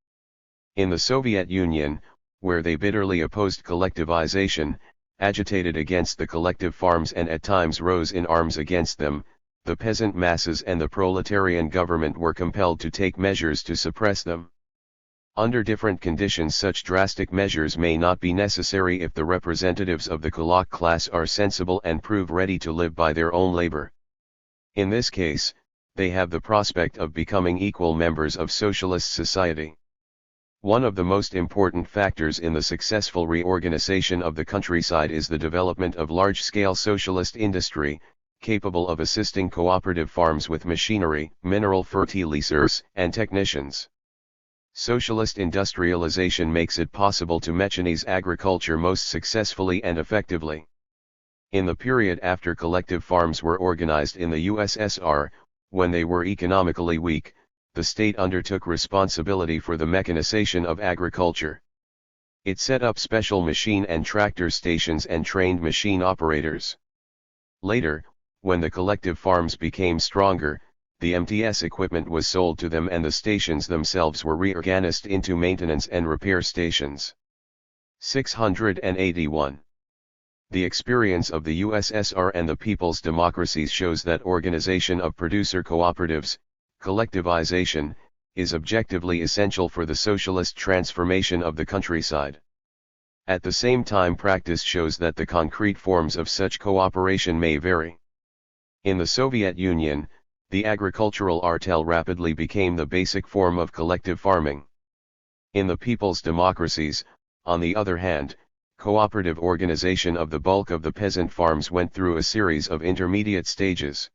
In the Soviet Union, where they bitterly opposed collectivization, agitated against the collective farms and at times rose in arms against them, the peasant masses and the proletarian government were compelled to take measures to suppress them. Under different conditions such drastic measures may not be necessary if the representatives of the kulak class are sensible and prove ready to live by their own labor. In this case, they have the prospect of becoming equal members of socialist society. One of the most important factors in the successful reorganization of the countryside is the development of large-scale socialist industry, capable of assisting cooperative farms with machinery, mineral fertilizers, and technicians. Socialist industrialization makes it possible to mechanize agriculture most successfully and effectively. In the period after collective farms were organized in the USSR, when they were economically weak, the state undertook responsibility for the mechanization of agriculture. It set up special machine and tractor stations and trained machine operators. Later, when the collective farms became stronger, the MTS equipment was sold to them and the stations themselves were reorganized into maintenance and repair stations. 681. The experience of the USSR and the people's democracies shows that organization of producer cooperatives, collectivization, is objectively essential for the socialist transformation of the countryside. At the same time, practice shows that the concrete forms of such cooperation may vary. In the Soviet Union, the agricultural artel rapidly became the basic form of collective farming. In the people's democracies, on the other hand, cooperative organization of the bulk of the peasant farms went through a series of intermediate stages.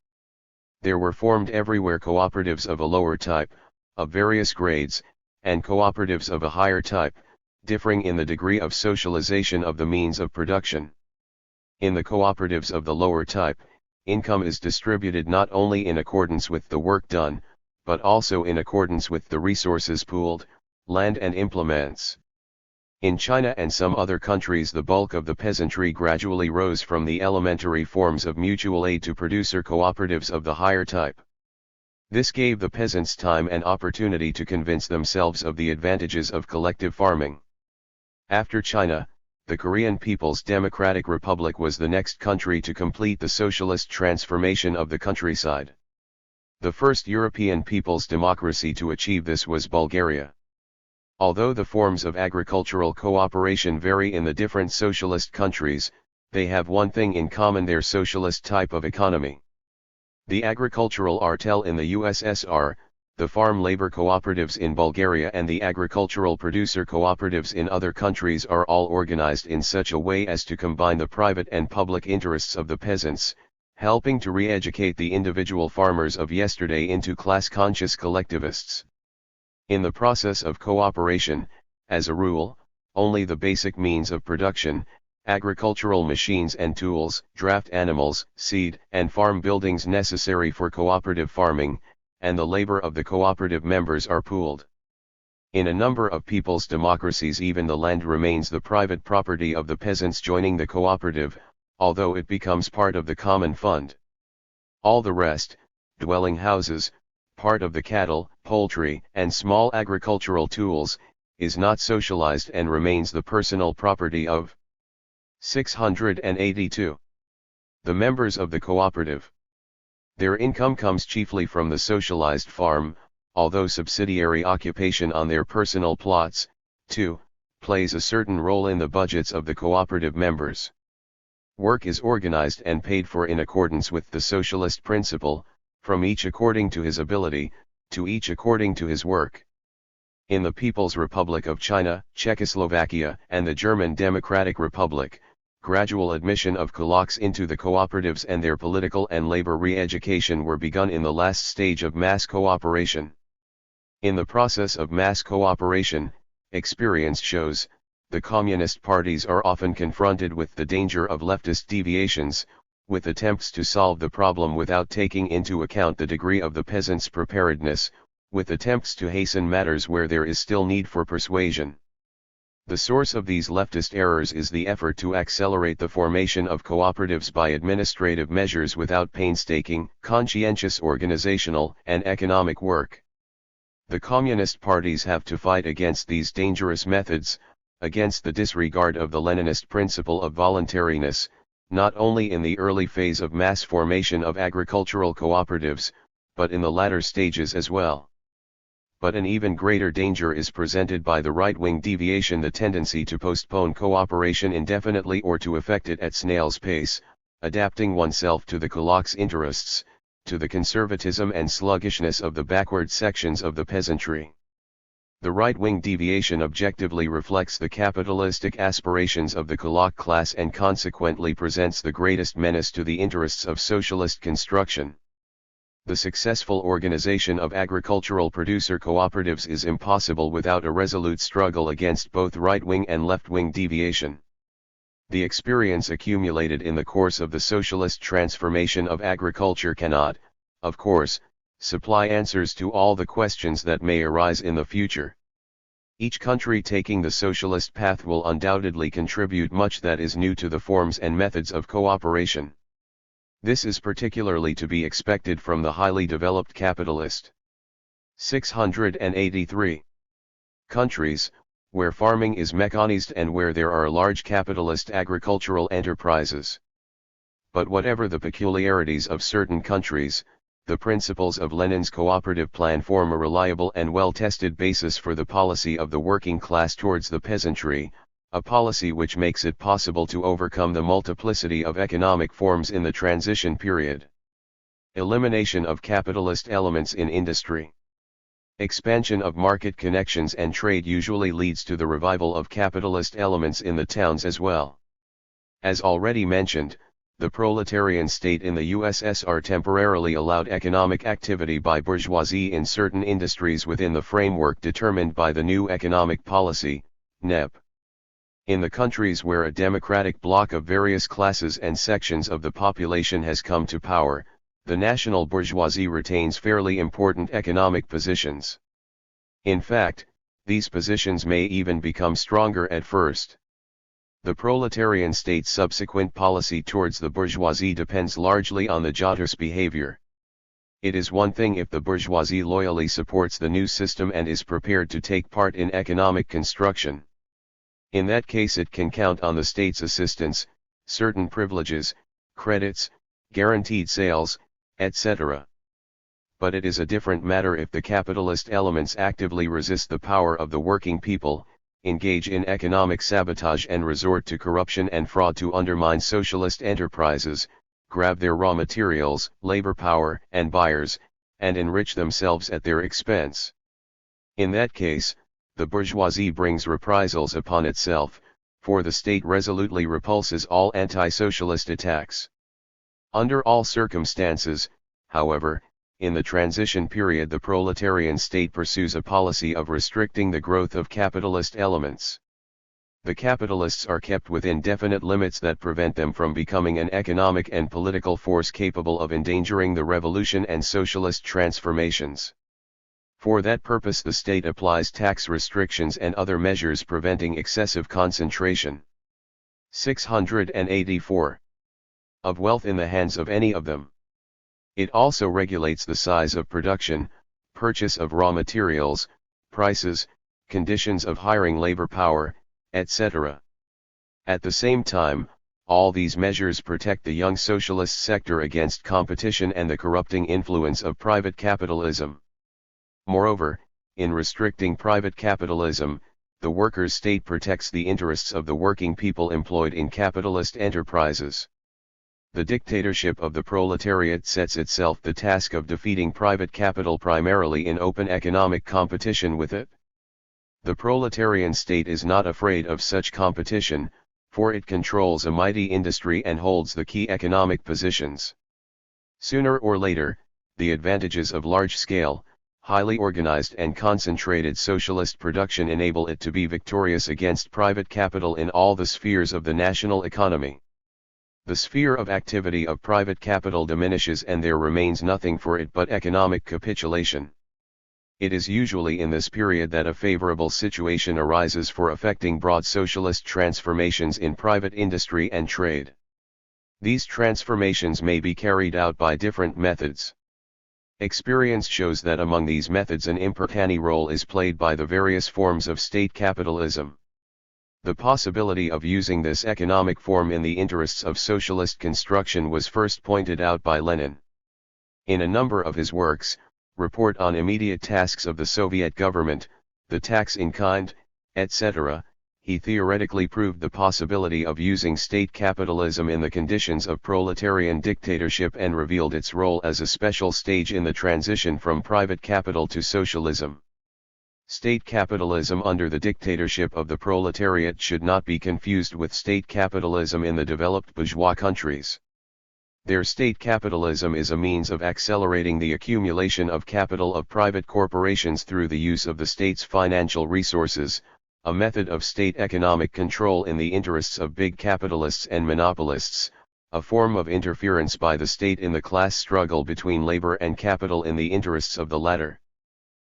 There were formed everywhere cooperatives of a lower type, of various grades, and cooperatives of a higher type, differing in the degree of socialization of the means of production. In the cooperatives of the lower type, income is distributed not only in accordance with the work done, but also in accordance with the resources pooled, land and implements. In China and some other countries, the bulk of the peasantry gradually rose from the elementary forms of mutual aid to producer cooperatives of the higher type. This gave the peasants time and opportunity to convince themselves of the advantages of collective farming. After China, the Korean People's Democratic Republic was the next country to complete the socialist transformation of the countryside. The first European people's democracy to achieve this was Bulgaria. Although the forms of agricultural cooperation vary in the different socialist countries, they have one thing in common: their socialist type of economy. The agricultural artel in the USSR, the farm labor cooperatives in Bulgaria and the agricultural producer cooperatives in other countries are all organized in such a way as to combine the private and public interests of the peasants, helping to re-educate the individual farmers of yesterday into class-conscious collectivists. In the process of cooperation, as a rule, only the basic means of production, agricultural machines and tools, draft animals, seed, and farm buildings necessary for cooperative farming, and the labor of the cooperative members are pooled. In a number of people's democracies even the land remains the private property of the peasants joining the cooperative, although it becomes part of the common fund. All the rest, dwelling houses, part of the cattle, poultry, and small agricultural tools, is not socialized and remains the personal property of 682. The members of the cooperative. Their income comes chiefly from the socialized farm, although subsidiary occupation on their personal plots, too, plays a certain role in the budgets of the cooperative members. Work is organized and paid for in accordance with the socialist principle, from each according to his ability, to each according to his work. In the People's Republic of China, Czechoslovakia, and the German Democratic Republic, gradual admission of kulaks into the cooperatives and their political and labor re-education were begun in the last stage of mass cooperation. In the process of mass cooperation, experience shows, the communist parties are often confronted with the danger of leftist deviations, with attempts to solve the problem without taking into account the degree of the peasants' preparedness, with attempts to hasten matters where there is still need for persuasion. The source of these leftist errors is the effort to accelerate the formation of cooperatives by administrative measures without painstaking, conscientious organizational and economic work. The communist parties have to fight against these dangerous methods, against the disregard of the Leninist principle of voluntariness, not only in the early phase of mass formation of agricultural cooperatives, but in the latter stages as well. But an even greater danger is presented by the right-wing deviation, the tendency to postpone cooperation indefinitely or to effect it at snail's pace, adapting oneself to the kulaks' interests, to the conservatism and sluggishness of the backward sections of the peasantry. The right-wing deviation objectively reflects the capitalistic aspirations of the kulak class and consequently presents the greatest menace to the interests of socialist construction. The successful organization of agricultural producer cooperatives is impossible without a resolute struggle against both right-wing and left-wing deviation. The experience accumulated in the course of the socialist transformation of agriculture cannot, of course, supply answers to all the questions that may arise in the future. Each country taking the socialist path will undoubtedly contribute much that is new to the forms and methods of cooperation. This is particularly to be expected from the highly developed capitalist. 683. Countries, where farming is mechanized and where there are large capitalist agricultural enterprises. But whatever the peculiarities of certain countries, the principles of Lenin's cooperative plan form a reliable and well-tested basis for the policy of the working class towards the peasantry, a policy which makes it possible to overcome the multiplicity of economic forms in the transition period. Elimination of capitalist elements in industry. Expansion of market connections and trade usually leads to the revival of capitalist elements in the towns as well. As already mentioned, the proletarian state in the USSR temporarily allowed economic activity by bourgeoisie in certain industries within the framework determined by the new economic policy, NEP. In the countries where a democratic bloc of various classes and sections of the population has come to power, the national bourgeoisie retains fairly important economic positions. In fact, these positions may even become stronger at first. The proletarian state's subsequent policy towards the bourgeoisie depends largely on the Jotter's behavior. It is one thing if the bourgeoisie loyally supports the new system and is prepared to take part in economic construction. In that case it can count on the state's assistance, certain privileges, credits, guaranteed sales, etc. but it is a different matter if the capitalist elements actively resist the power of the working people, engage in economic sabotage and resort to corruption and fraud to undermine socialist enterprises, grab their raw materials, labor power, and buyers, and enrich themselves at their expense. In that case, the bourgeoisie brings reprisals upon itself, for the state resolutely repulses all anti-socialist attacks. Under all circumstances, however, in the transition period the proletarian state pursues a policy of restricting the growth of capitalist elements. The capitalists are kept within definite limits that prevent them from becoming an economic and political force capable of endangering the revolution and socialist transformations. For that purpose the state applies tax restrictions and other measures preventing excessive concentration. 684. Of wealth in the hands of any of them. It also regulates the size of production, purchase of raw materials, prices, conditions of hiring labor power, etc. At the same time, all these measures protect the young socialist sector against competition and the corrupting influence of private capitalism. Moreover, in restricting private capitalism, the workers' state protects the interests of the working people employed in capitalist enterprises. The dictatorship of the proletariat sets itself the task of defeating private capital primarily in open economic competition with it. The proletarian state is not afraid of such competition, for it controls a mighty industry and holds the key economic positions. Sooner or later, the advantages of large-scale, highly organized and concentrated socialist production enable it to be victorious against private capital in all the spheres of the national economy. The sphere of activity of private capital diminishes and there remains nothing for it but economic capitulation. It is usually in this period that a favorable situation arises for effecting broad socialist transformations in private industry and trade. These transformations may be carried out by different methods. Experience shows that among these methods an important role is played by the various forms of state capitalism. The possibility of using this economic form in the interests of socialist construction was first pointed out by Lenin. In a number of his works, Report on Immediate Tasks of the Soviet Government, The Tax in Kind, etc., he theoretically proved the possibility of using state capitalism in the conditions of proletarian dictatorship and revealed its role as a special stage in the transition from private capital to socialism. State capitalism under the dictatorship of the proletariat should not be confused with state capitalism in the developed bourgeois countries. Their state capitalism is a means of accelerating the accumulation of capital of private corporations through the use of the state's financial resources, a method of state economic control in the interests of big capitalists and monopolists, a form of interference by the state in the class struggle between labor and capital in the interests of the latter.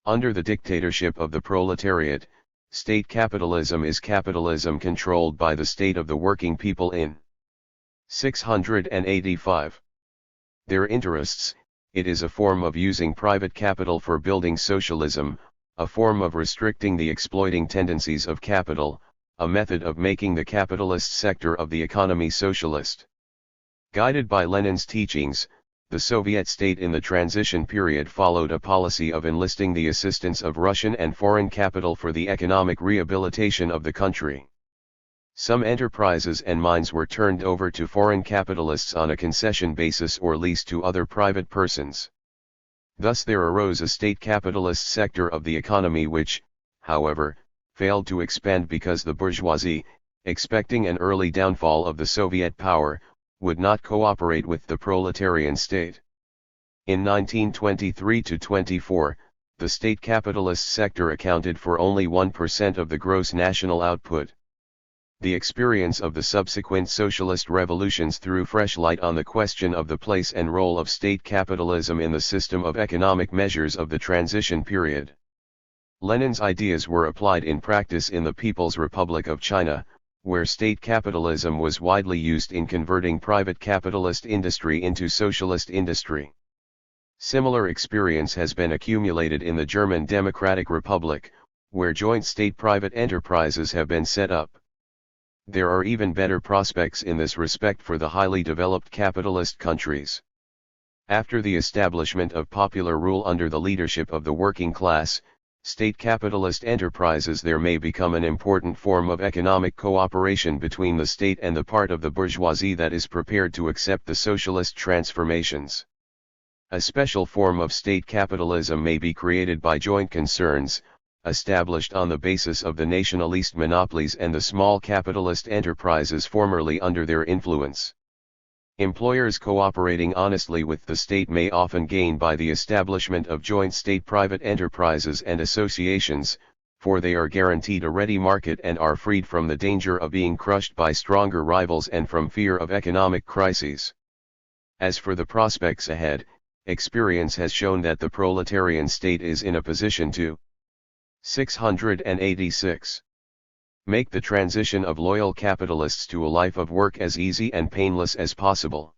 Under the dictatorship of the proletariat, state capitalism is capitalism controlled by the state of the working people in 685. Their interests, it is a form of using private capital for building socialism, a form of restricting the exploiting tendencies of capital, a method of making the capitalist sector of the economy socialist. Guided by Lenin's teachings, the Soviet state in the transition period followed a policy of enlisting the assistance of Russian and foreign capital for the economic rehabilitation of the country. Some enterprises and mines were turned over to foreign capitalists on a concession basis or leased to other private persons. Thus there arose a state capitalist sector of the economy which, however, failed to expand because the bourgeoisie, expecting an early downfall of the Soviet power, would not cooperate with the proletarian state. In 1923-24, the state capitalist sector accounted for only 1% of the gross national output. The experience of the subsequent socialist revolutions threw fresh light on the question of the place and role of state capitalism in the system of economic measures of the transition period. Lenin's ideas were applied in practice in the People's Republic of China, where state capitalism was widely used in converting private capitalist industry into socialist industry. Similar experience has been accumulated in the German Democratic Republic, where joint state-private enterprises have been set up. There are even better prospects in this respect for the highly developed capitalist countries. After the establishment of popular rule under the leadership of the working class, state capitalist enterprises there may become an important form of economic cooperation between the state and the part of the bourgeoisie that is prepared to accept the socialist transformations. A special form of state capitalism may be created by joint concerns, established on the basis of the nationalist monopolies and the small capitalist enterprises formerly under their influence. Employers cooperating honestly with the state may often gain by the establishment of joint state-private enterprises and associations, for they are guaranteed a ready market and are freed from the danger of being crushed by stronger rivals and from fear of economic crises. As for the prospects ahead, experience has shown that the proletarian state is in a position to 686. Make the transition of loyal capitalists to a life of work as easy and painless as possible.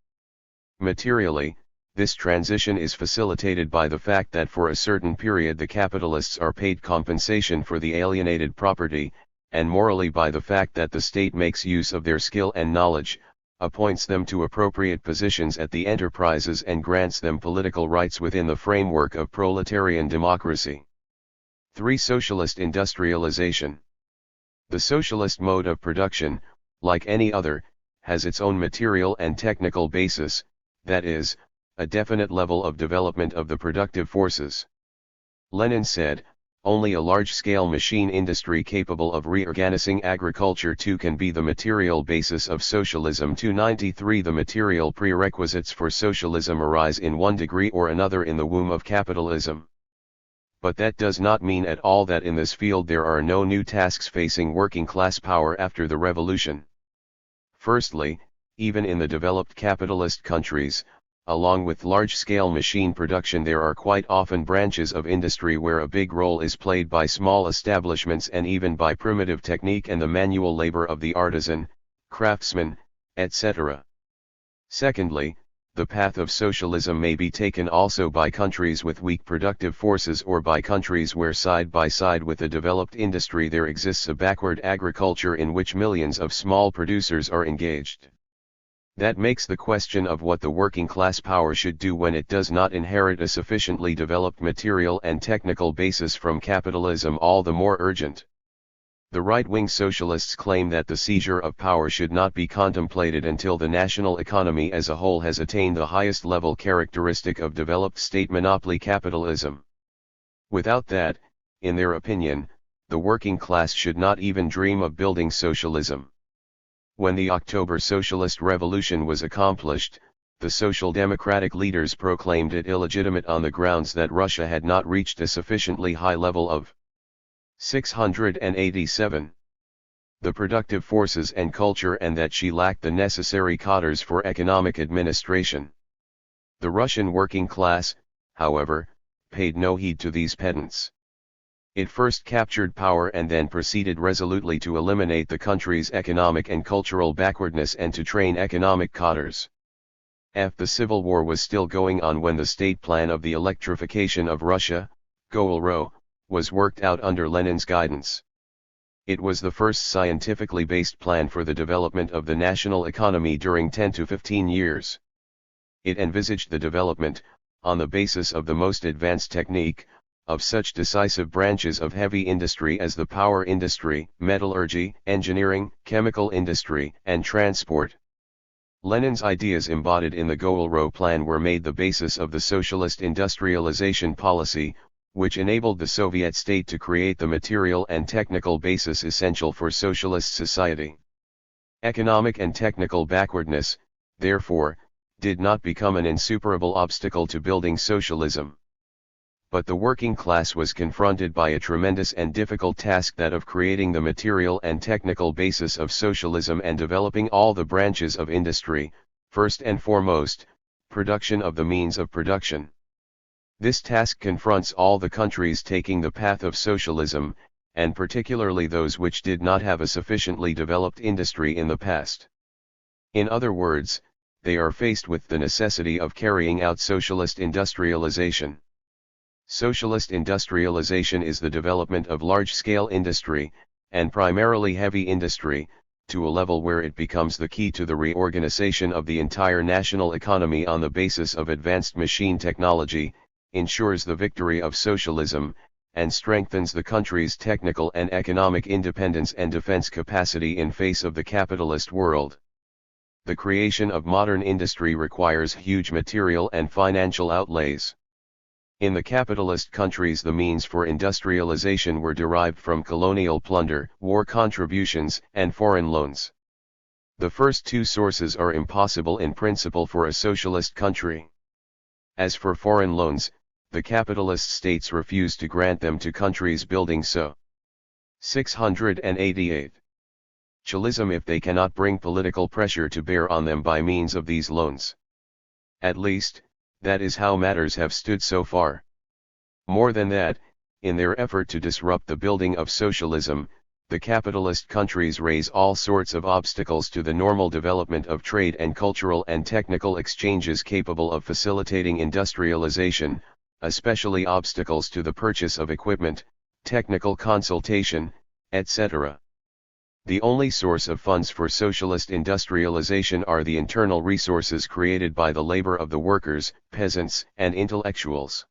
Materially, this transition is facilitated by the fact that for a certain period the capitalists are paid compensation for the alienated property, and morally by the fact that the state makes use of their skill and knowledge, appoints them to appropriate positions at the enterprises and grants them political rights within the framework of proletarian democracy. 3. Socialist industrialization. The socialist mode of production, like any other, has its own material and technical basis, that is, a definite level of development of the productive forces. Lenin said, only a large-scale machine industry capable of reorganizing agriculture too can be the material basis of socialism. 293 The material prerequisites for socialism arise in one degree or another in the womb of capitalism. But that does not mean at all that in this field there are no new tasks facing working class power after the revolution. Firstly, even in the developed capitalist countries, along with large-scale machine production there are quite often branches of industry where a big role is played by small establishments and even by primitive technique and the manual labor of the artisan, craftsman, etc. Secondly, the path of socialism may be taken also by countries with weak productive forces or by countries where side by side with a developed industry there exists a backward agriculture in which millions of small producers are engaged. That makes the question of what the working class power should do when it does not inherit a sufficiently developed material and technical basis from capitalism all the more urgent. The right-wing socialists claim that the seizure of power should not be contemplated until the national economy as a whole has attained the highest level characteristic of developed state monopoly capitalism. Without that, in their opinion, the working class should not even dream of building socialism. When the October Socialist Revolution was accomplished, the Social Democratic leaders proclaimed it illegitimate on the grounds that Russia had not reached a sufficiently high level of 687. The productive forces and culture and that she lacked the necessary cadres for economic administration. The Russian working class, however, paid no heed to these pedants. It first captured power and then proceeded resolutely to eliminate the country's economic and cultural backwardness and to train economic cadres. The Civil War was still going on when the state plan of the electrification of Russia, Goal-Ro, was worked out under Lenin's guidance. It was the first scientifically based plan for the development of the national economy during 10 to 15 years. It envisaged the development, on the basis of the most advanced technique, of such decisive branches of heavy industry as the power industry, metallurgy, engineering, chemical industry, and transport. Lenin's ideas embodied in the Goal-Ro plan were made the basis of the socialist industrialization policy, which enabled the Soviet state to create the material and technical basis essential for socialist society. Economic and technical backwardness, therefore, did not become an insuperable obstacle to building socialism. But the working class was confronted by a tremendous and difficult task, that of creating the material and technical basis of socialism and developing all the branches of industry, first and foremost, production of the means of production. This task confronts all the countries taking the path of socialism, and particularly those which did not have a sufficiently developed industry in the past. In other words, they are faced with the necessity of carrying out socialist industrialization. Socialist industrialization is the development of large-scale industry, and primarily heavy industry, to a level where it becomes the key to the reorganization of the entire national economy on the basis of advanced machine technology, ensures the victory of socialism, and strengthens the country's technical and economic independence and defense capacity in face of the capitalist world. The creation of modern industry requires huge material and financial outlays. In the capitalist countries, the means for industrialization were derived from colonial plunder, war contributions, and foreign loans. The first two sources are impossible in principle for a socialist country. As for foreign loans, the capitalist states refuse to grant them to countries building so. 688. Chilism if they cannot bring political pressure to bear on them by means of these loans. At least, that is how matters have stood so far. More than that, in their effort to disrupt the building of socialism, the capitalist countries raise all sorts of obstacles to the normal development of trade and cultural and technical exchanges capable of facilitating industrialization, especially obstacles to the purchase of equipment, technical consultation, etc. The only source of funds for socialist industrialization are the internal resources created by the labor of the workers, peasants, and intellectuals.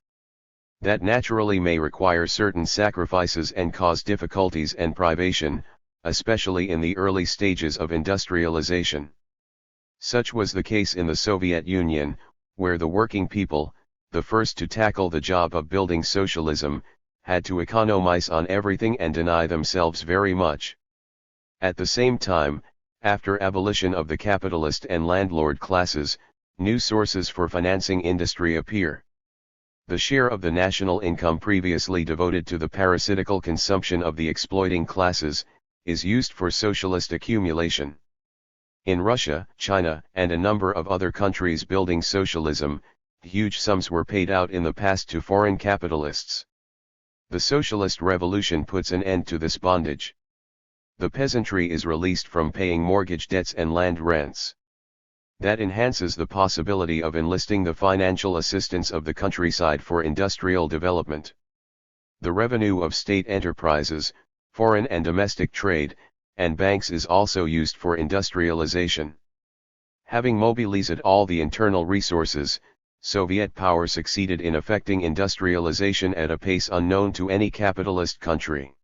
That naturally may require certain sacrifices and cause difficulties and privation, especially in the early stages of industrialization. Such was the case in the Soviet Union, where the working people, the first to tackle the job of building socialism, had to economize on everything and deny themselves very much. At the same time, after abolition of the capitalist and landlord classes, new sources for financing industry appear. The share of the national income previously devoted to the parasitical consumption of the exploiting classes, is used for socialist accumulation. In Russia, China, and a number of other countries building socialism, huge sums were paid out in the past to foreign capitalists. The socialist revolution puts an end to this bondage. The peasantry is released from paying mortgage debts and land rents. That enhances the possibility of enlisting the financial assistance of the countryside for industrial development. The revenue of state enterprises, foreign and domestic trade, and banks is also used for industrialization. Having mobilized all the internal resources, Soviet power succeeded in effecting industrialization at a pace unknown to any capitalist country.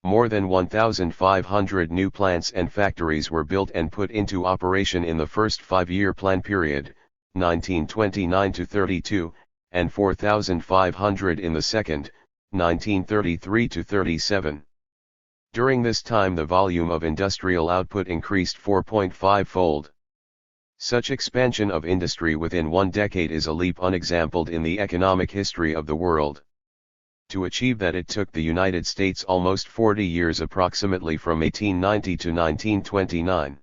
More than 1,500 new plants and factories were built and put into operation in the first five-year plan period, 1929-32, and 4,500 in the second, 1933-37. During this time the volume of industrial output increased 4.5-fold. Such expansion of industry within one decade is a leap unexampled in the economic history of the world. To achieve that it took the United States almost 40 years, approximately from 1890 to 1929.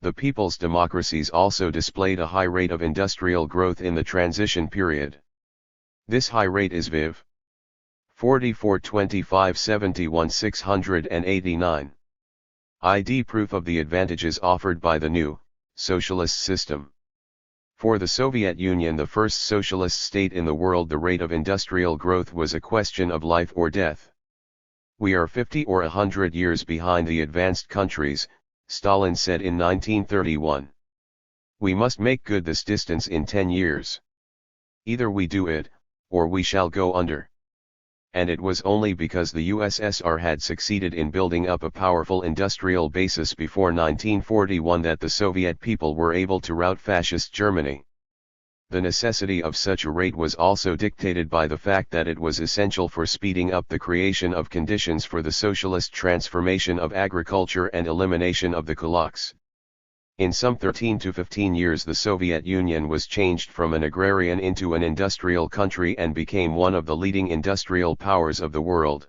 The people's democracies also displayed a high rate of industrial growth in the transition period. This high rate is Viv. 44 25 71 689. ID proof of the advantages offered by the new, socialist system. For the Soviet Union, the first socialist state in the world, the rate of industrial growth was a question of life or death. We are 50 or 100 years behind the advanced countries, Stalin said in 1931. We must make good this distance in 10 years. Either we do it, or we shall go under. And it was only because the USSR had succeeded in building up a powerful industrial basis before 1941 that the Soviet people were able to rout fascist Germany. The necessity of such a rate was also dictated by the fact that it was essential for speeding up the creation of conditions for the socialist transformation of agriculture and elimination of the kulaks. In some 13 to 15 years the Soviet Union was changed from an agrarian into an industrial country and became one of the leading industrial powers of the world.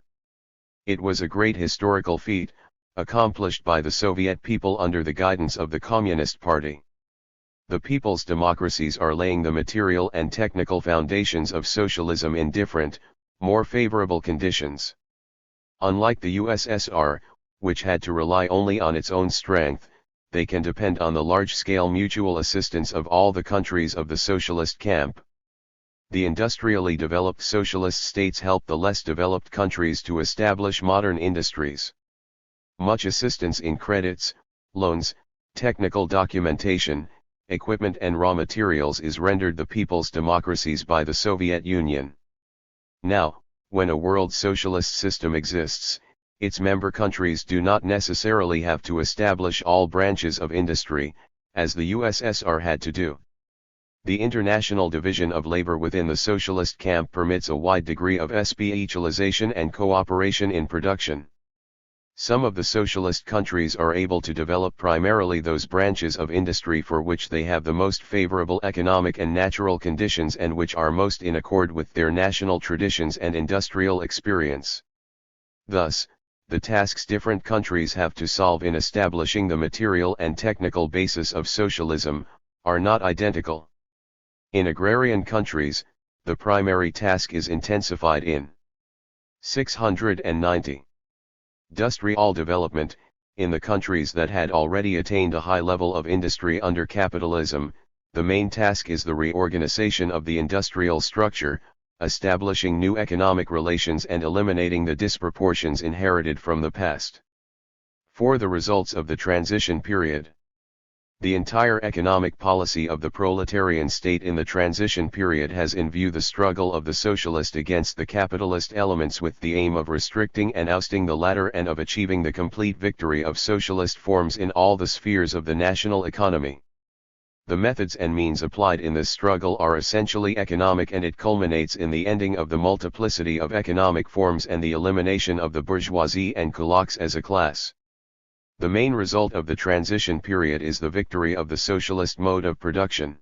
It was a great historical feat, accomplished by the Soviet people under the guidance of the Communist Party. The people's democracies are laying the material and technical foundations of socialism in different, more favorable conditions. Unlike the USSR, which had to rely only on its own strength, they can depend on the large-scale mutual assistance of all the countries of the socialist camp. The industrially developed socialist states help the less developed countries to establish modern industries. Much assistance in credits, loans, technical documentation, equipment and raw materials is rendered the people's democracies by the Soviet Union. Now, when a world socialist system exists, its member countries do not necessarily have to establish all branches of industry, as the USSR had to do. The international division of labor within the socialist camp permits a wide degree of specialization and cooperation in production. Some of the socialist countries are able to develop primarily those branches of industry for which they have the most favorable economic and natural conditions and which are most in accord with their national traditions and industrial experience. Thus, the tasks different countries have to solve in establishing the material and technical basis of socialism are not identical. In agrarian countries, the primary task is intensified in 690. Industrial development. In the countries that had already attained a high level of industry under capitalism, the main task is the reorganization of the industrial structure, establishing new economic relations and eliminating the disproportions inherited from the past. For the results of the transition period. The entire economic policy of the proletarian state in the transition period has in view the struggle of the socialist against the capitalist elements with the aim of restricting and ousting the latter and of achieving the complete victory of socialist forms in all the spheres of the national economy. The methods and means applied in this struggle are essentially economic, and it culminates in the ending of the multiplicity of economic forms and the elimination of the bourgeoisie and kulaks as a class. The main result of the transition period is the victory of the socialist mode of production.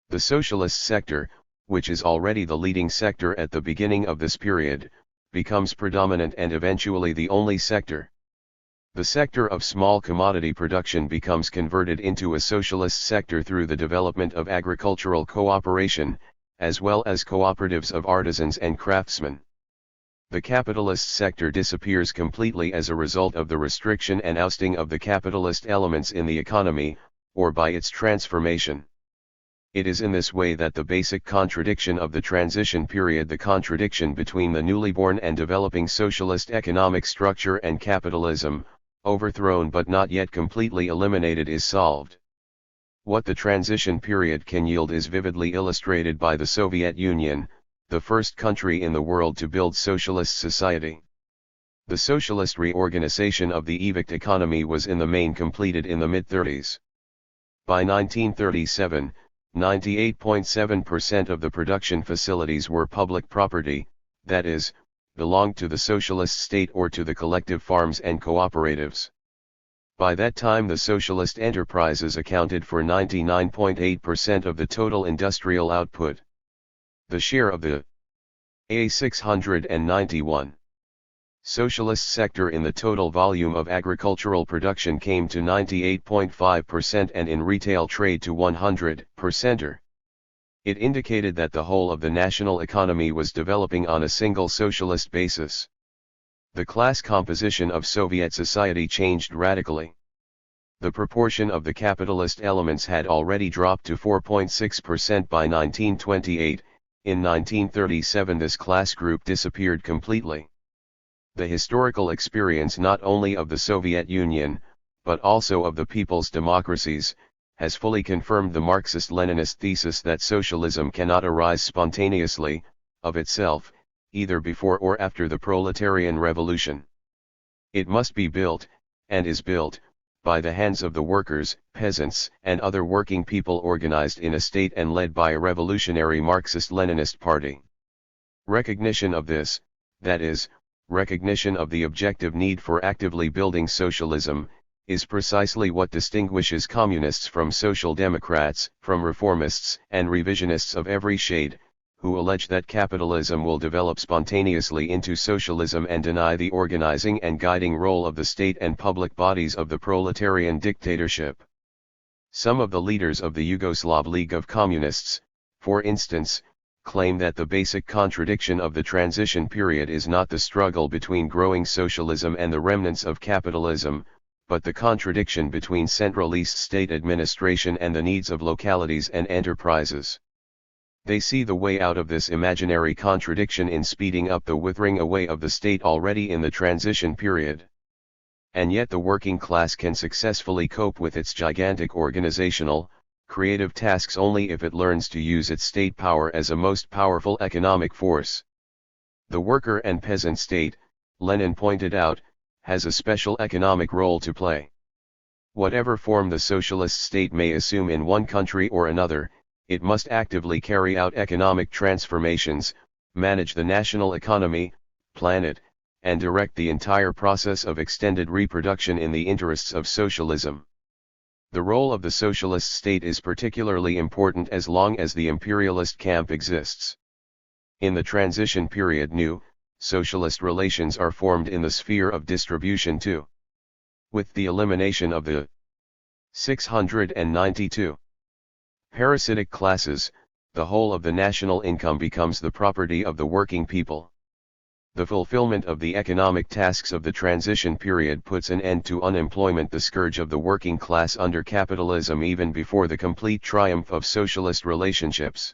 The socialist sector, which is already the leading sector at the beginning of this period, becomes predominant and eventually the only sector. The sector of small commodity production becomes converted into a socialist sector through the development of agricultural cooperation, as well as cooperatives of artisans and craftsmen. The capitalist sector disappears completely as a result of the restriction and ousting of the capitalist elements in the economy, or by its transformation. It is in this way that the basic contradiction of the transition period, the contradiction between the newly born and developing socialist economic structure and capitalism, overthrown but not yet completely eliminated, is solved. What the transition period can yield is vividly illustrated by the Soviet Union, the first country in the world to build socialist society. The socialist reorganization of the evict economy was in the main completed in the mid-30s. By 1937, 98.7% of the production facilities were public property, that is, belonged to the socialist state or to the collective farms and cooperatives. By that time the socialist enterprises accounted for 99.8% of the total industrial output. The share of the A691 socialist sector in the total volume of agricultural production came to 98.5% and in retail trade to 100%. It indicated that the whole of the national economy was developing on a single socialist basis. The class composition of Soviet society changed radically. The proportion of the capitalist elements had already dropped to 4.6% by 1928. In 1937 this class group disappeared completely. The historical experience not only of the Soviet Union, but also of the people's democracies, has fully confirmed the Marxist-Leninist thesis that socialism cannot arise spontaneously, of itself, either before or after the proletarian revolution. It must be built, and is built, by the hands of the workers, peasants, and other working people organized in a state and led by a revolutionary Marxist-Leninist party. Recognition of this, that is, recognition of the objective need for actively building socialism, is precisely what distinguishes communists from social democrats, from reformists and revisionists of every shade, who allege that capitalism will develop spontaneously into socialism and deny the organizing and guiding role of the state and public bodies of the proletarian dictatorship. Some of the leaders of the Yugoslav League of Communists, for instance, claim that the basic contradiction of the transition period is not the struggle between growing socialism and the remnants of capitalism, but the contradiction between centralist state administration and the needs of localities and enterprises. They see the way out of this imaginary contradiction in speeding up the withering away of the state already in the transition period. and yet the working class can successfully cope with its gigantic organizational, creative tasks only if it learns to use its state power as a most powerful economic force. The worker and peasant state, Lenin pointed out, has a special economic role to play. Whatever form the socialist state may assume in one country or another, it must actively carry out economic transformations, manage the national economy, plan it, and direct the entire process of extended reproduction in the interests of socialism. The role of the socialist state is particularly important as long as the imperialist camp exists. In the transition period, new, socialist relations are formed in the sphere of distribution too. With the elimination of the 692 parasitic classes, the whole of the national income becomes the property of the working people. The fulfillment of the economic tasks of the transition period puts an end to unemployment, the scourge of the working class under capitalism, even before the complete triumph of socialist relationships.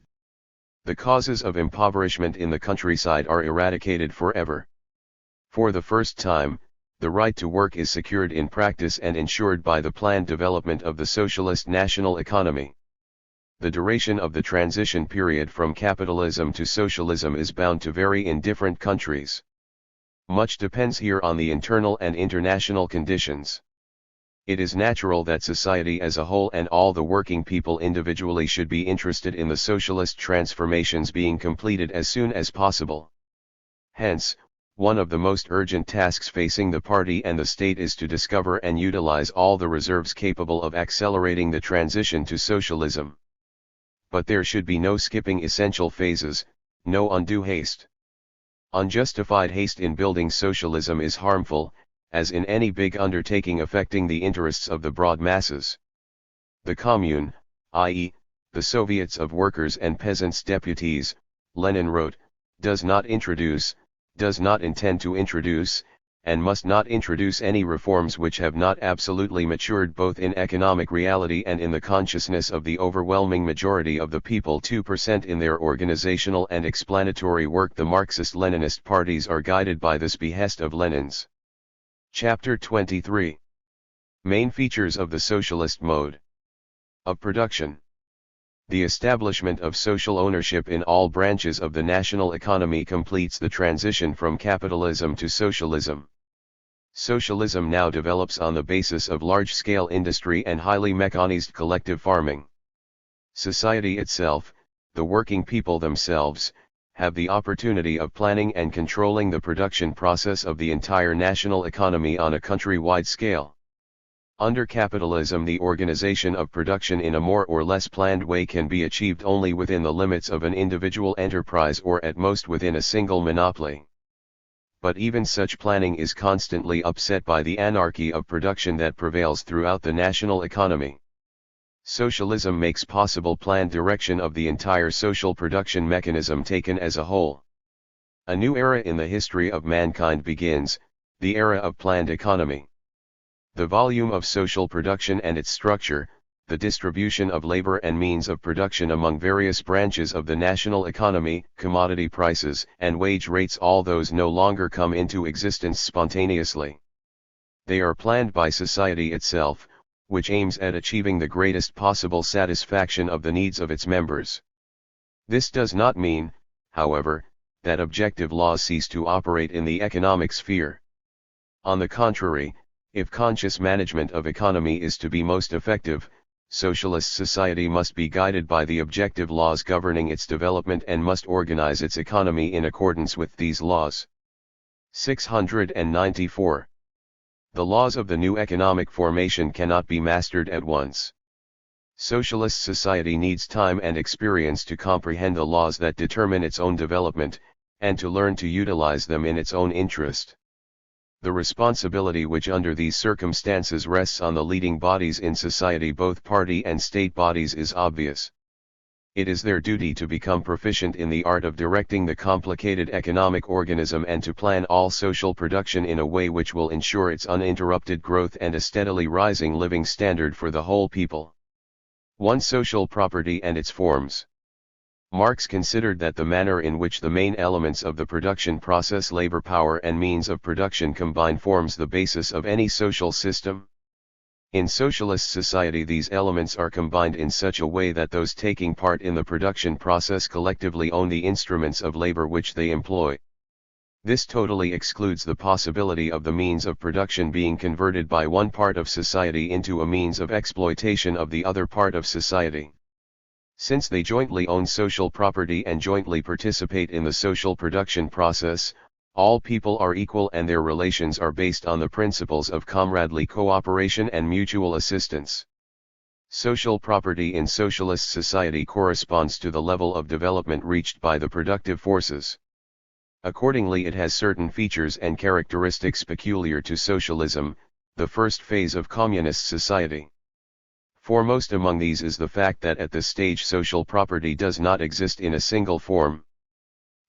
The causes of impoverishment in the countryside are eradicated forever. For the first time, the right to work is secured in practice and ensured by the planned development of the socialist national economy. The duration of the transition period from capitalism to socialism is bound to vary in different countries. Much depends here on the internal and international conditions. It is natural that society as a whole and all the working people individually should be interested in the socialist transformations being completed as soon as possible. Hence, one of the most urgent tasks facing the party and the state is to discover and utilize all the reserves capable of accelerating the transition to socialism. But there should be no skipping essential phases, no undue haste. Unjustified haste in building socialism is harmful, as in any big undertaking affecting the interests of the broad masses. The Commune, i.e., the Soviets of Workers' and Peasants' Deputies, Lenin wrote, does not introduce, does not intend to introduce, and must not introduce any reforms which have not absolutely matured both in economic reality and in the consciousness of the overwhelming majority of the people. 2% in their organizational and explanatory work, the Marxist-Leninist parties are guided by this behest of Lenin's. Chapter 23. Main features of the socialist mode of production. The establishment of social ownership in all branches of the national economy completes the transition from capitalism to socialism. Socialism now develops on the basis of large-scale industry and highly mechanized collective farming. Society itself, the working people themselves, have the opportunity of planning and controlling the production process of the entire national economy on a country-wide scale. Under capitalism, the organization of production in a more or less planned way can be achieved only within the limits of an individual enterprise or at most within a single monopoly. But even such planning is constantly upset by the anarchy of production that prevails throughout the national economy. Socialism makes possible planned direction of the entire social production mechanism taken as a whole. A new era in the history of mankind begins, the era of planned economy. The volume of social production and its structure, the distribution of labor and means of production among various branches of the national economy, commodity prices and wage rates, all those no longer come into existence spontaneously. They are planned by society itself, which aims at achieving the greatest possible satisfaction of the needs of its members. This does not mean, however, that objective laws cease to operate in the economic sphere. On the contrary, if conscious management of economy is to be most effective, socialist society must be guided by the objective laws governing its development and must organize its economy in accordance with these laws. 694. The laws of the new economic formation cannot be mastered at once. Socialist society needs time and experience to comprehend the laws that determine its own development, and to learn to utilize them in its own interest. The responsibility which under these circumstances rests on the leading bodies in society, both party and state bodies, is obvious. It is their duty to become proficient in the art of directing the complicated economic organism and to plan all social production in a way which will ensure its uninterrupted growth and a steadily rising living standard for the whole people. 1. Social property and its forms. Marx considered that the manner in which the main elements of the production process, labor, power and means of production combine, forms the basis of any social system. In socialist society, these elements are combined in such a way that those taking part in the production process collectively own the instruments of labor which they employ. This totally excludes the possibility of the means of production being converted by one part of society into a means of exploitation of the other part of society. Since they jointly own social property and jointly participate in the social production process, all people are equal and their relations are based on the principles of comradely cooperation and mutual assistance. Social property in socialist society corresponds to the level of development reached by the productive forces. Accordingly, it has certain features and characteristics peculiar to socialism, the first phase of communist society. Foremost among these is the fact that at this stage social property does not exist in a single form.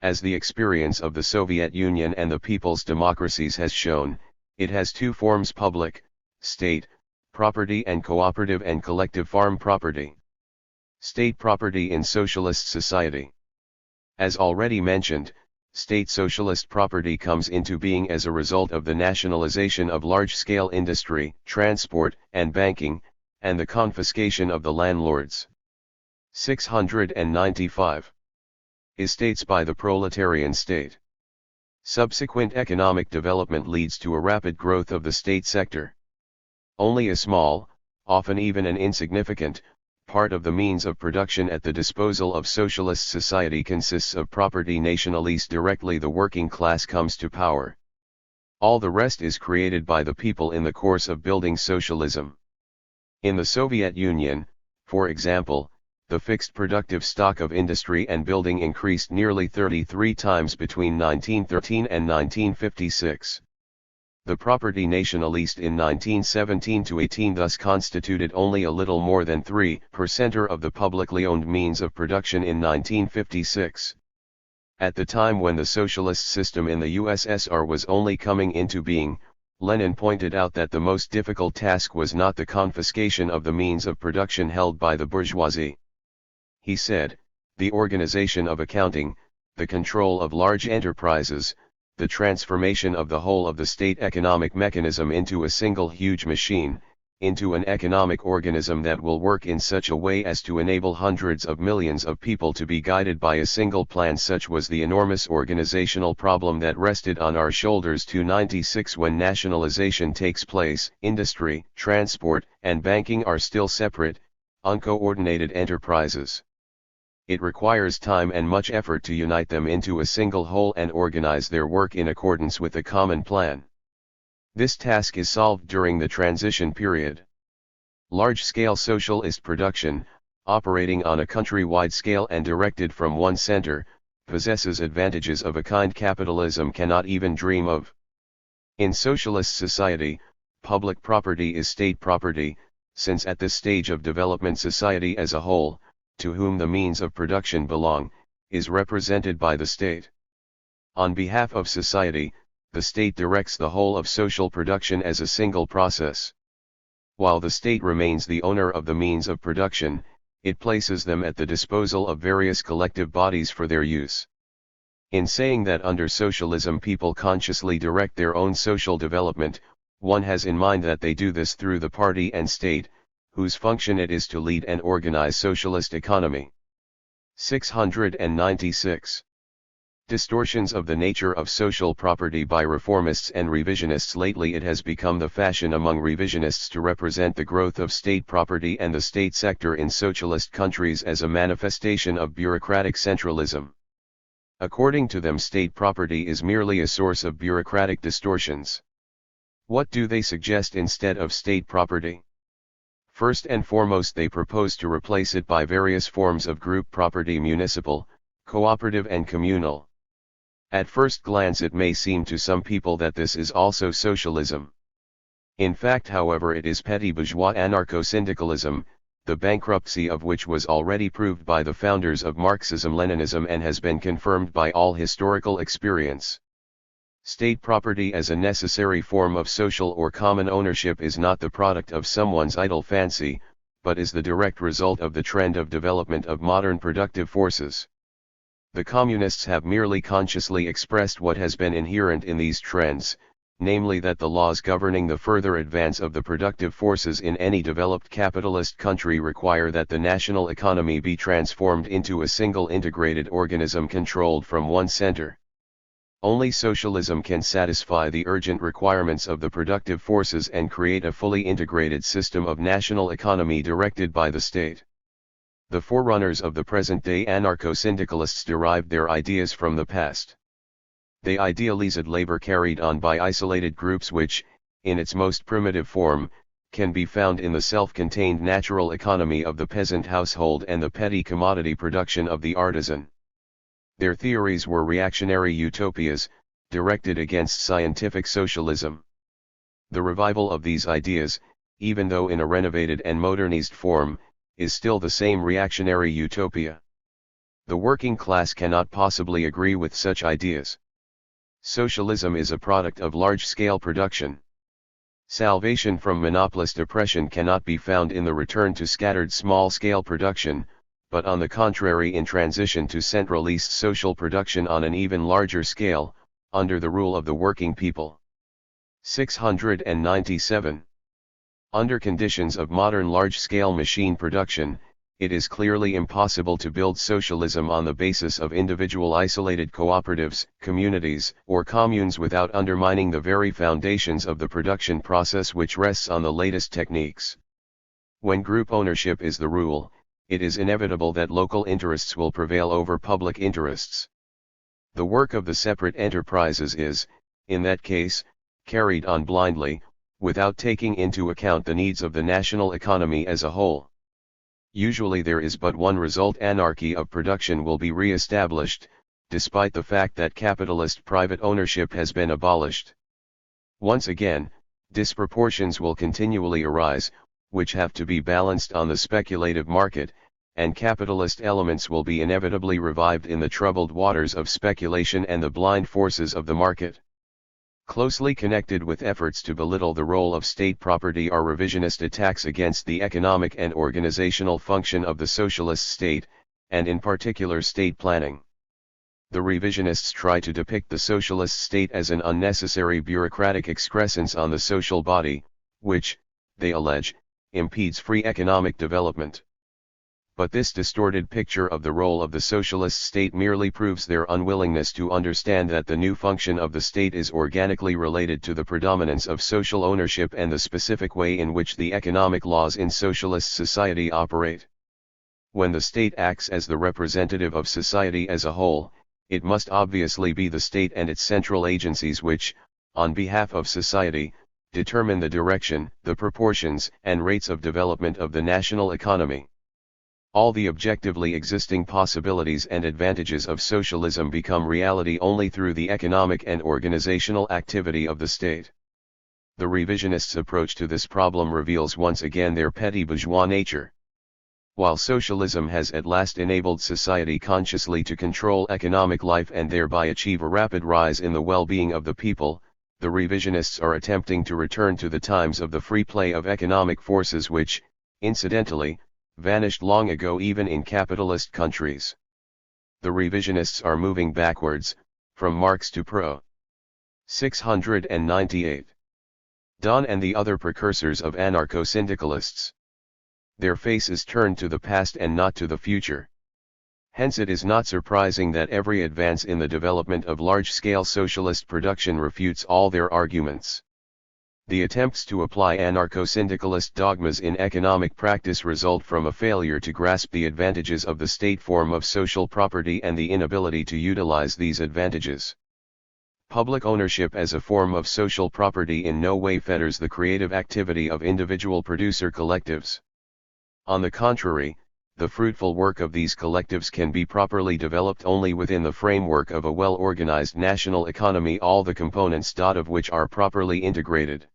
As the experience of the Soviet Union and the people's democracies has shown, it has two forms: public, state, property, and cooperative and collective farm property. State property in socialist society. As already mentioned, state socialist property comes into being as a result of the nationalization of large-scale industry, transport, and banking, and the confiscation of the landlords. 695. Estates by the proletarian state. Subsequent economic development leads to a rapid growth of the state sector. Only a small, often even an insignificant, part of the means of production at the disposal of socialist society consists of property nationaliste. Directly the working class comes to power, all the rest is created by the people in the course of building socialism. In the Soviet Union, for example, the fixed productive stock of industry and building increased nearly 33 times between 1913 and 1956. The property nationaliste in 1917-18 thus constituted only a little more than 3% of the publicly owned means of production in 1956. At the time when the socialist system in the USSR was only coming into being, Lenin pointed out that the most difficult task was not the confiscation of the means of production held by the bourgeoisie. He said, the organization of accounting, the control of large enterprises, the transformation of the whole of the state economic mechanism into a single huge machine, into an economic organism that will work in such a way as to enable hundreds of millions of people to be guided by a single plan. Such was the enormous organizational problem that rested on our shoulders. 296 When nationalization takes place, industry, transport, and banking are still separate, uncoordinated enterprises. It requires time and much effort to unite them into a single whole and organize their work in accordance with a common plan. This task is solved during the transition period. Large-scale socialist production, operating on a country-wide scale and directed from one center, possesses advantages of a kind capitalism cannot even dream of. In socialist society, public property is state property, since at this stage of development society as a whole, to whom the means of production belong, is represented by the state. On behalf of society, the state directs the whole of social production as a single process. While the state remains the owner of the means of production, it places them at the disposal of various collective bodies for their use. In saying that under socialism people consciously direct their own social development, one has in mind that they do this through the party and state, whose function it is to lead and organize socialist economy. 696. Distortions of the nature of social property by reformists and revisionists. Lately it has become the fashion among revisionists to represent the growth of state property and the state sector in socialist countries as a manifestation of bureaucratic centralism. According to them, state property is merely a source of bureaucratic distortions. What do they suggest instead of state property? First and foremost, they propose to replace it by various forms of group property: municipal, cooperative and communal. At first glance it may seem to some people that this is also socialism. In fact, however, it is petty bourgeois anarcho-syndicalism, the bankruptcy of which was already proved by the founders of Marxism-Leninism and has been confirmed by all historical experience. State property as a necessary form of social or common ownership is not the product of someone's idle fancy, but is the direct result of the trend of development of modern productive forces. The communists have merely consciously expressed what has been inherent in these trends, namely that the laws governing the further advance of the productive forces in any developed capitalist country require that the national economy be transformed into a single integrated organism controlled from one center. Only socialism can satisfy the urgent requirements of the productive forces and create a fully integrated system of national economy directed by the state. The forerunners of the present-day anarcho-syndicalists derived their ideas from the past. They idealized labor carried on by isolated groups which, in its most primitive form, can be found in the self-contained natural economy of the peasant household and the petty commodity production of the artisan. Their theories were reactionary utopias, directed against scientific socialism. The revival of these ideas, even though in a renovated and modernized form, is still the same reactionary utopia. The working class cannot possibly agree with such ideas. Socialism is a product of large-scale production. Salvation from monopolist oppression cannot be found in the return to scattered small-scale production, but on the contrary in transition to centralized social production on an even larger scale, under the rule of the working people. 697. Under conditions of modern large-scale machine production, it is clearly impossible to build socialism on the basis of individual isolated cooperatives, communities, or communes without undermining the very foundations of the production process which rests on the latest techniques. When group ownership is the rule, it is inevitable that local interests will prevail over public interests. The work of the separate enterprises is, in that case, carried on blindly, without taking into account the needs of the national economy as a whole. Usually there is but one result: anarchy of production will be re-established, despite the fact that capitalist private ownership has been abolished. Once again, disproportions will continually arise, which have to be balanced on the speculative market, and capitalist elements will be inevitably revived in the troubled waters of speculation and the blind forces of the market. Closely connected with efforts to belittle the role of state property are revisionist attacks against the economic and organizational function of the socialist state, and in particular state planning. The revisionists try to depict the socialist state as an unnecessary bureaucratic excrescence on the social body, which, they allege, impedes free economic development. But this distorted picture of the role of the socialist state merely proves their unwillingness to understand that the new function of the state is organically related to the predominance of social ownership and the specific way in which the economic laws in socialist society operate. When the state acts as the representative of society as a whole, it must obviously be the state and its central agencies which, on behalf of society, determine the direction, the proportions, and rates of development of the national economy. All the objectively existing possibilities and advantages of socialism become reality only through the economic and organizational activity of the state. The revisionists' approach to this problem reveals once again their petty bourgeois nature. While socialism has at last enabled society consciously to control economic life and thereby achieve a rapid rise in the well-being of the people, the revisionists are attempting to return to the times of the free play of economic forces which, incidentally, vanished long ago even in capitalist countries. The revisionists are moving backwards, from Marx to Pro. 698. Dutt and the other precursors of anarcho-syndicalists. Their face is turned to the past and not to the future. Hence it is not surprising that every advance in the development of large-scale socialist production refutes all their arguments. The attempts to apply anarcho-syndicalist dogmas in economic practice result from a failure to grasp the advantages of the state form of social property and the inability to utilize these advantages. Public ownership as a form of social property in no way fetters the creative activity of individual producer collectives. On the contrary, the fruitful work of these collectives can be properly developed only within the framework of a well-organized national economy, all the components of which are properly integrated.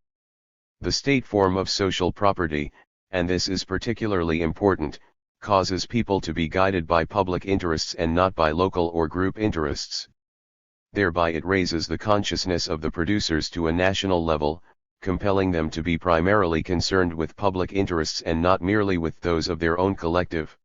The state form of social property, and this is particularly important, causes people to be guided by public interests and not by local or group interests. Thereby it raises the consciousness of the producers to a national level, compelling them to be primarily concerned with public interests and not merely with those of their own collective.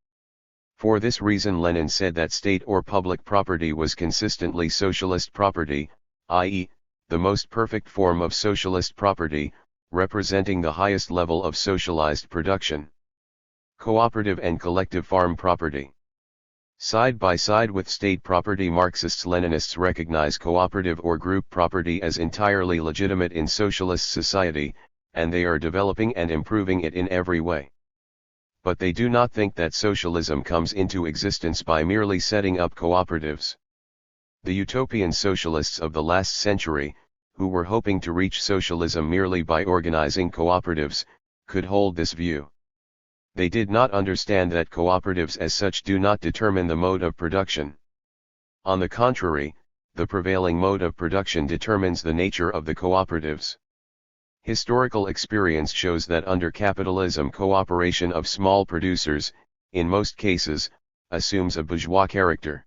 For this reason Lenin said that state or public property was consistently socialist property, i.e., the most perfect form of socialist property, representing the highest level of socialized production. Cooperative and collective farm property. Side by side with state property, Marxists-Leninists recognize cooperative or group property as entirely legitimate in socialist society, and they are developing and improving it in every way. But they do not think that socialism comes into existence by merely setting up cooperatives. The utopian socialists of the last century, who were hoping to reach socialism merely by organizing cooperatives, could hold this view. They did not understand that cooperatives as such do not determine the mode of production. On the contrary, the prevailing mode of production determines the nature of the cooperatives. Historical experience shows that under capitalism, cooperation of small producers, in most cases, assumes a bourgeois character.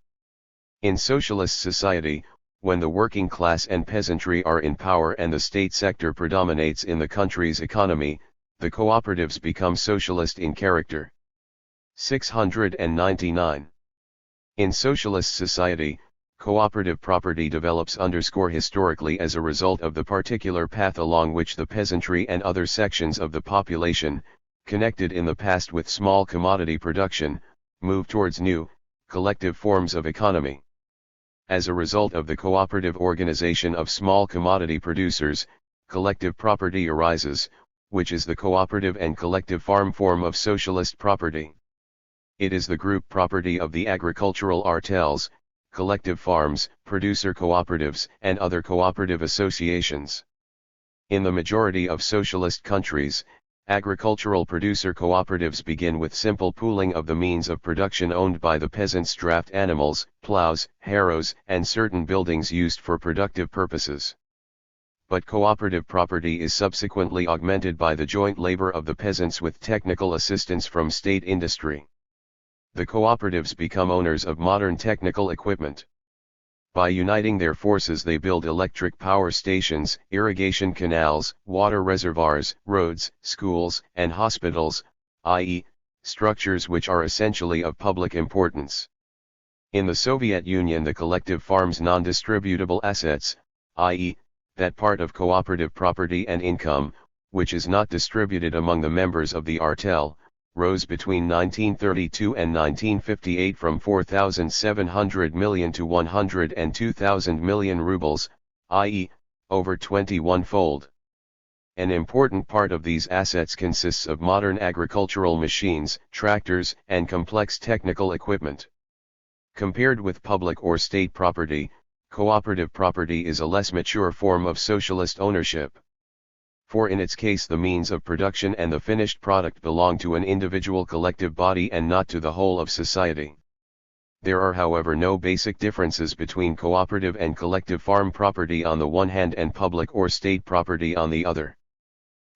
In socialist society, when the working class and peasantry are in power and the state sector predominates in the country's economy, the cooperatives become socialist in character. 699. In socialist society, cooperative property develops historically as a result of the particular path along which the peasantry and other sections of the population, connected in the past with small commodity production, move towards new, collective forms of economy. As a result of the cooperative organization of small commodity producers, collective property arises, which is the cooperative and collective farm form of socialist property. It is the group property of the agricultural artels, collective farms, producer cooperatives, and other cooperative associations. In the majority of socialist countries, agricultural producer cooperatives begin with simple pooling of the means of production owned by the peasants: draft animals, plows, harrows, and certain buildings used for productive purposes. But cooperative property is subsequently augmented by the joint labor of the peasants with technical assistance from state industry. The cooperatives become owners of modern technical equipment. By uniting their forces they build electric power stations, irrigation canals, water reservoirs, roads, schools, and hospitals, i.e., structures which are essentially of public importance. In the Soviet Union, the collective farm's non-distributable assets, i.e., that part of cooperative property and income, which is not distributed among the members of the artel, rose between 1932 and 1958 from 4,700 million to 102,000 million rubles, i.e., over 21-fold. An important part of these assets consists of modern agricultural machines, tractors, and complex technical equipment. Compared with public or state property, cooperative property is a less mature form of socialist ownership. For in its case the means of production and the finished product belong to an individual collective body and not to the whole of society. There are however no basic differences between cooperative and collective farm property on the one hand and public or state property on the other.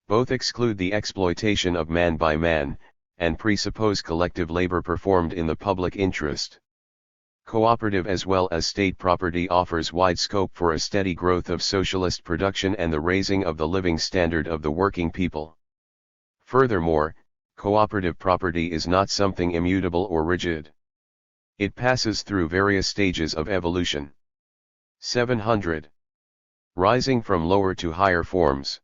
Both exclude the exploitation of man by man, and presuppose collective labor performed in the public interest. Cooperative as well as state property offers wide scope for a steady growth of socialist production and the raising of the living standard of the working people. Furthermore, cooperative property is not something immutable or rigid. It passes through various stages of evolution. 700. Rising from lower to higher forms.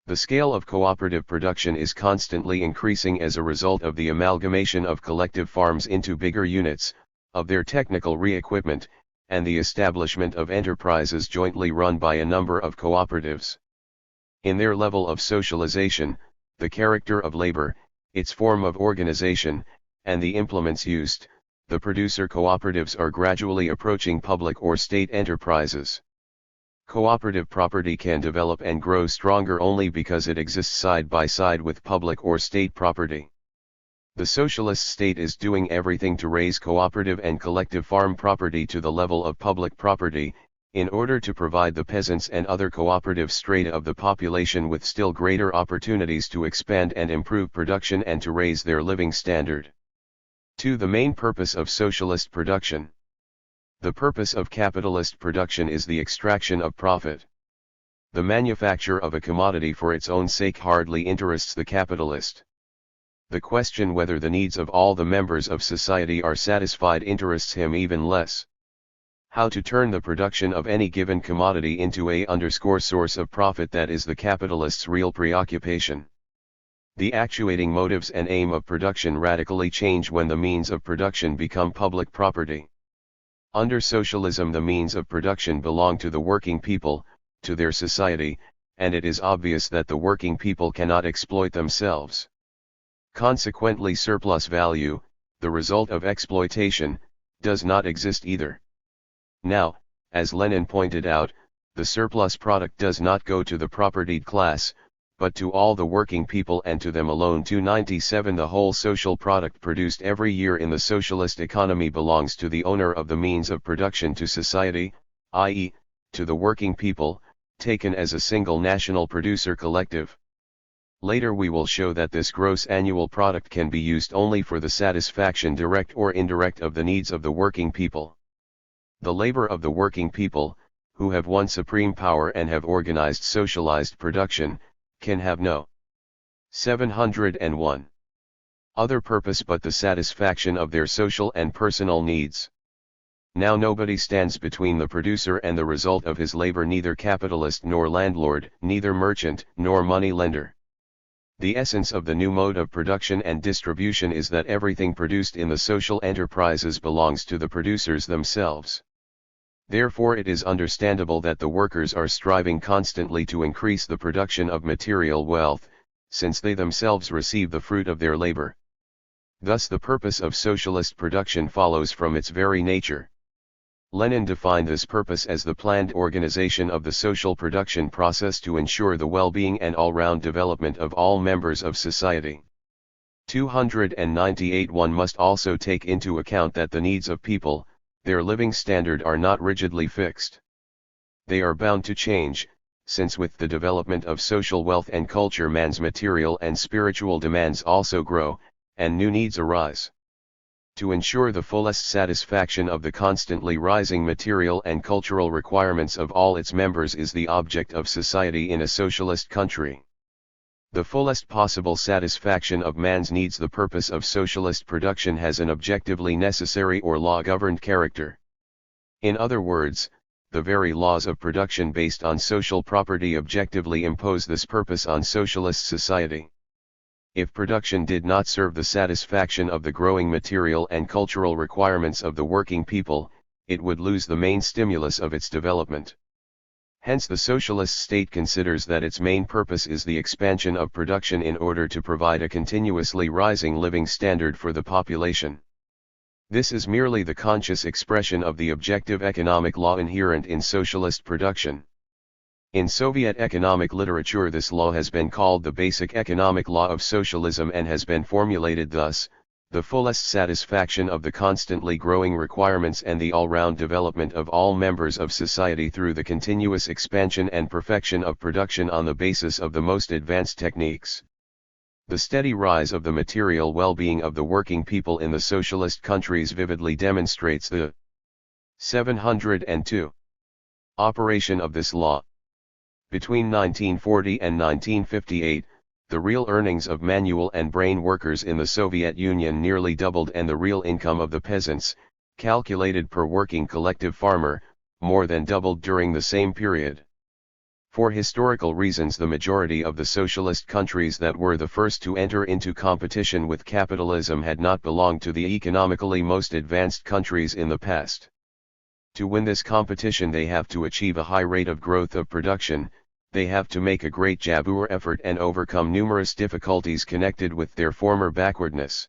The scale of cooperative production is constantly increasing as a result of the amalgamation of collective farms into bigger units, of their technical re-equipment, and the establishment of enterprises jointly run by a number of cooperatives. In their level of socialization, the character of labor, its form of organization, and the implements used, the producer cooperatives are gradually approaching public or state enterprises. Cooperative property can develop and grow stronger only because it exists side by side with public or state property. The socialist state is doing everything to raise cooperative and collective farm property to the level of public property, in order to provide the peasants and other cooperative strata of the population with still greater opportunities to expand and improve production and to raise their living standard. 2. The main purpose of socialist production. The purpose of capitalist production is the extraction of profit. The manufacture of a commodity for its own sake hardly interests the capitalist. The question whether the needs of all the members of society are satisfied interests him even less. How to turn the production of any given commodity into a source of profit, that is the capitalist's real preoccupation. The actuating motives and aim of production radically change when the means of production become public property. Under socialism, the means of production belong to the working people, to their society, and it is obvious that the working people cannot exploit themselves. Consequently, surplus value, the result of exploitation, does not exist either. Now, as Lenin pointed out, the surplus product does not go to the propertied class, but to all the working people, and to them alone. 297 The whole social product produced every year in the socialist economy belongs to the owner of the means of production, to society, i.e., to the working people, taken as a single national producer collective. Later we will show that this gross annual product can be used only for the satisfaction, direct or indirect, of the needs of the working people. The labor of the working people, who have won supreme power and have organized socialized production, can have no 701 other purpose but the satisfaction of their social and personal needs. Now nobody stands between the producer and the result of his labor, neither capitalist nor landlord, neither merchant nor money lender. The essence of the new mode of production and distribution is that everything produced in the social enterprises belongs to the producers themselves. Therefore it is understandable that the workers are striving constantly to increase the production of material wealth, since they themselves receive the fruit of their labor. Thus the purpose of socialist production follows from its very nature. Lenin defined this purpose as the planned organization of the social production process to ensure the well-being and all-round development of all members of society. 298 One must also take into account that the needs of people, their living standard, are not rigidly fixed. They are bound to change, since with the development of social wealth and culture man's material and spiritual demands also grow, and new needs arise. To ensure the fullest satisfaction of the constantly rising material and cultural requirements of all its members is the object of society in a socialist country. The fullest possible satisfaction of man's needs, the purpose of socialist production, has an objectively necessary or law-governed character. In other words, the very laws of production based on social property objectively impose this purpose on socialist society. If production did not serve the satisfaction of the growing material and cultural requirements of the working people, it would lose the main stimulus of its development. Hence the socialist state considers that its main purpose is the expansion of production in order to provide a continuously rising living standard for the population. This is merely the conscious expression of the objective economic law inherent in socialist production. In Soviet economic literature this law has been called the basic economic law of socialism and has been formulated thus: the fullest satisfaction of the constantly growing requirements and the all-round development of all members of society through the continuous expansion and perfection of production on the basis of the most advanced techniques. The steady rise of the material well-being of the working people in the socialist countries vividly demonstrates the 702 operation of this law. Between 1940 and 1958, the real earnings of manual and brain workers in the Soviet Union nearly doubled, and the real income of the peasants, calculated per working collective farmer, more than doubled during the same period. For historical reasons, the majority of the socialist countries that were the first to enter into competition with capitalism had not belonged to the economically most advanced countries in the past. To win this competition they have to achieve a high rate of growth of production, they have to make a great jabur effort and overcome numerous difficulties connected with their former backwardness.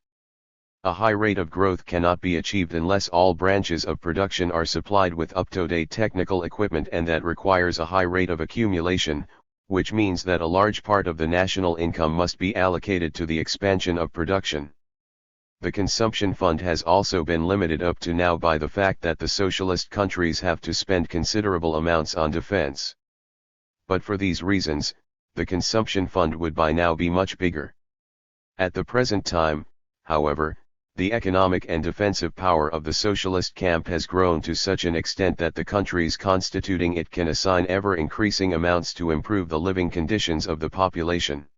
A high rate of growth cannot be achieved unless all branches of production are supplied with up-to-date technical equipment, and that requires a high rate of accumulation, which means that a large part of the national income must be allocated to the expansion of production. The consumption fund has also been limited up to now by the fact that the socialist countries have to spend considerable amounts on defense. But for these reasons, the consumption fund would by now be much bigger. At the present time, however, the economic and defensive power of the socialist camp has grown to such an extent that the countries constituting it can assign ever-increasing amounts to improve the living conditions of the population.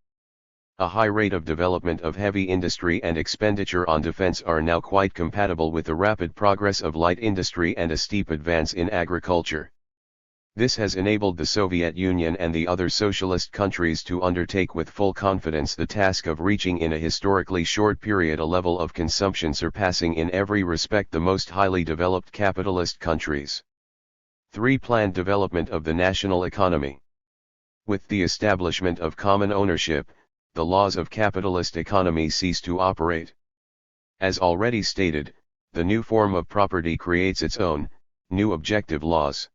A high rate of development of heavy industry and expenditure on defense are now quite compatible with the rapid progress of light industry and a steep advance in agriculture. This has enabled the Soviet Union and the other socialist countries to undertake with full confidence the task of reaching in a historically short period a level of consumption surpassing in every respect the most highly developed capitalist countries. 3. Planned development of the national economy. With the establishment of common ownership, the laws of capitalist economy cease to operate. As already stated, the new form of property creates its own, new objective laws.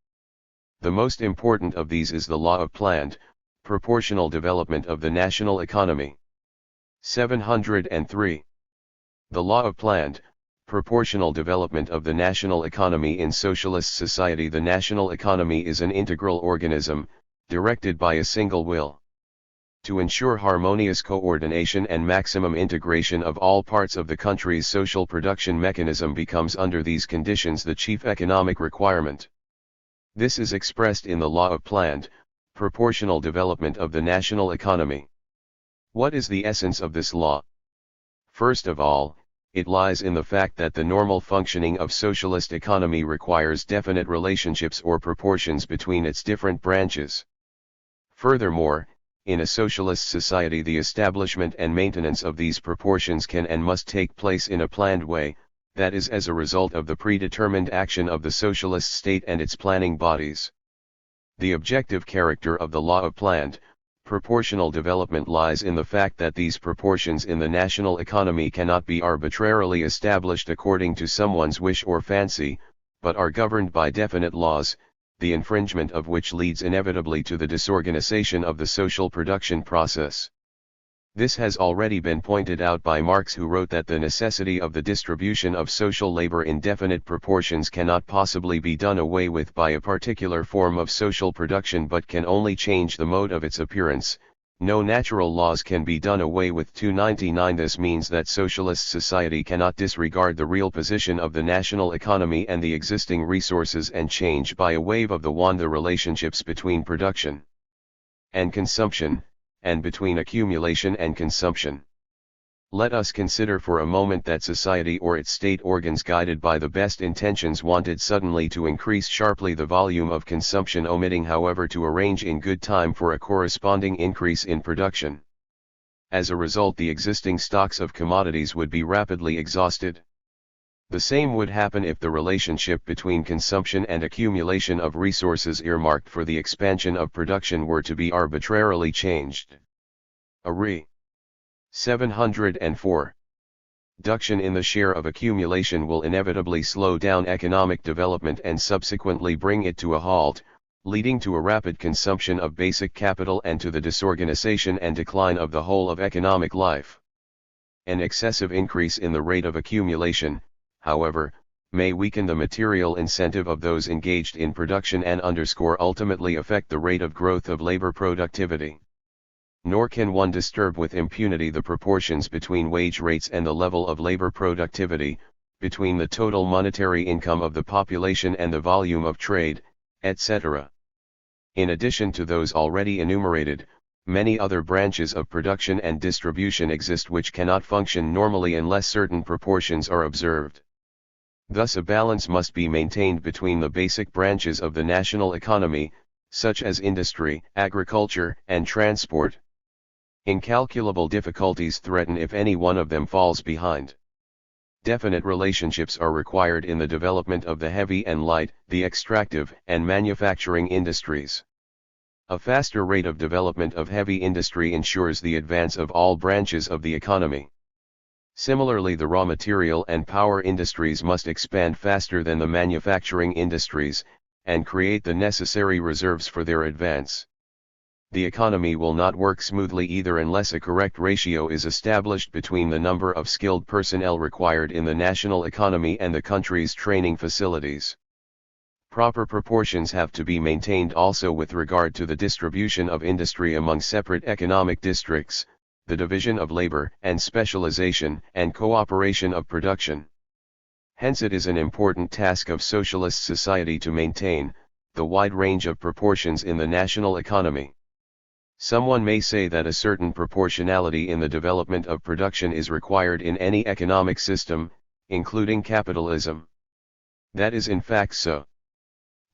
The most important of these is the law of planned, proportional development of the national economy. 703. The law of planned, proportional development of the national economy in socialist society. The national economy is an integral organism, directed by a single will. To ensure harmonious coordination and maximum integration of all parts of the country's social production mechanism becomes under these conditions the chief economic requirement. This is expressed in the law of planned, proportional development of the national economy. What is the essence of this law? First of all, it lies in the fact that the normal functioning of socialist economy requires definite relationships or proportions between its different branches. Furthermore, in a socialist society the establishment and maintenance of these proportions can and must take place in a planned way, that is as a result of the predetermined action of the socialist state and its planning bodies. The objective character of the law of planned, proportional development lies in the fact that these proportions in the national economy cannot be arbitrarily established according to someone's wish or fancy, but are governed by definite laws, the infringement of which leads inevitably to the disorganization of the social production process. This has already been pointed out by Marx, who wrote that the necessity of the distribution of social labor in definite proportions cannot possibly be done away with by a particular form of social production but can only change the mode of its appearance. No natural laws can be done away with. 299. This means that socialist society cannot disregard the real position of the national economy and the existing resources and change by a wave of the wand the relationships between production and consumption, and between accumulation and consumption. Let us consider for a moment that society or its state organs, guided by the best intentions, wanted suddenly to increase sharply the volume of consumption, omitting however to arrange in good time for a corresponding increase in production. As a result, the existing stocks of commodities would be rapidly exhausted. The same would happen if the relationship between consumption and accumulation of resources earmarked for the expansion of production were to be arbitrarily changed. A re. 704. Reduction in the share of accumulation will inevitably slow down economic development and subsequently bring it to a halt, leading to a rapid consumption of basic capital and to the disorganization and decline of the whole of economic life. An excessive increase in the rate of accumulation, however, may weaken the material incentive of those engaged in production and ultimately affect the rate of growth of labor productivity. Nor can one disturb with impunity the proportions between wage rates and the level of labor productivity, between the total monetary income of the population and the volume of trade, etc. In addition to those already enumerated, many other branches of production and distribution exist which cannot function normally unless certain proportions are observed. Thus a balance must be maintained between the basic branches of the national economy, such as industry, agriculture, and transport. Incalculable difficulties threaten if any one of them falls behind. Definite relationships are required in the development of the heavy and light, the extractive and manufacturing industries. A faster rate of development of heavy industry ensures the advance of all branches of the economy. Similarly, the raw material and power industries must expand faster than the manufacturing industries, and create the necessary reserves for their advance. The economy will not work smoothly either unless a correct ratio is established between the number of skilled personnel required in the national economy and the country's training facilities. Proper proportions have to be maintained also with regard to the distribution of industry among separate economic districts, the division of labor and specialization and cooperation of production. Hence it is an important task of socialist society to maintain the wide range of proportions in the national economy. Someone may say that a certain proportionality in the development of production is required in any economic system, including capitalism. That is in fact so.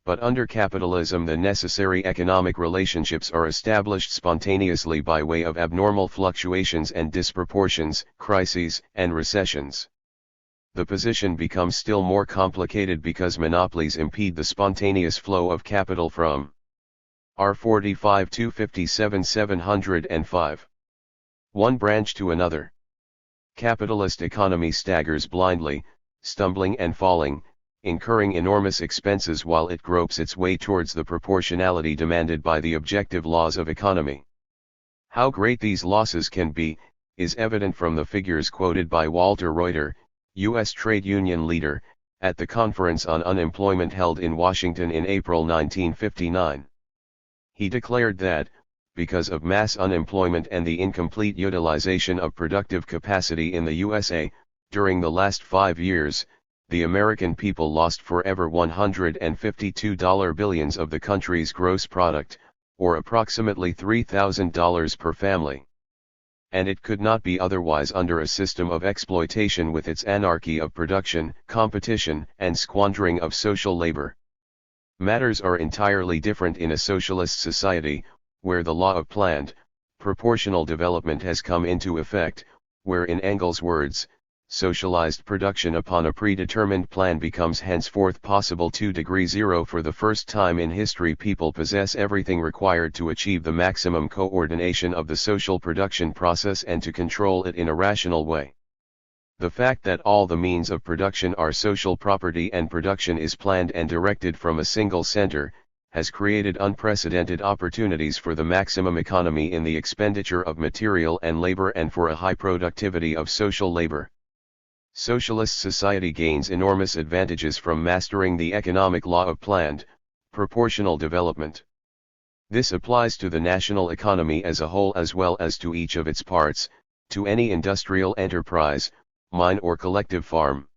But under capitalism the necessary economic relationships are established spontaneously by way of abnormal fluctuations and disproportions, crises, and recessions. The position becomes still more complicated because monopolies impede the spontaneous flow of capital from R45 257 705. One branch to another. Capitalist economy staggers blindly, stumbling and falling, incurring enormous expenses while it gropes its way towards the proportionality demanded by the objective laws of economy. How great these losses can be, is evident from the figures quoted by Walter Reuter, U.S. trade union leader, at the Conference on Unemployment held in Washington in April 1959. He declared that, because of mass unemployment and the incomplete utilization of productive capacity in the USA, during the last 5 years, the American people lost forever $152 billions of the country's gross product, or approximately $3,000 per family. And it could not be otherwise under a system of exploitation with its anarchy of production, competition, and squandering of social labor. Matters are entirely different in a socialist society, where the law of planned, proportional development has come into effect, where in Engels' words, socialized production upon a predetermined plan becomes henceforth possible. 2°0 For the first time in history people possess everything required to achieve the maximum coordination of the social production process and to control it in a rational way. The fact that all the means of production are social property and production is planned and directed from a single center, has created unprecedented opportunities for the maximum economy in the expenditure of material and labor and for a high productivity of social labor. Socialist society gains enormous advantages from mastering the economic law of planned, proportional development. This applies to the national economy as a whole as well as to each of its parts, to any industrial enterprise, mine or collective farm.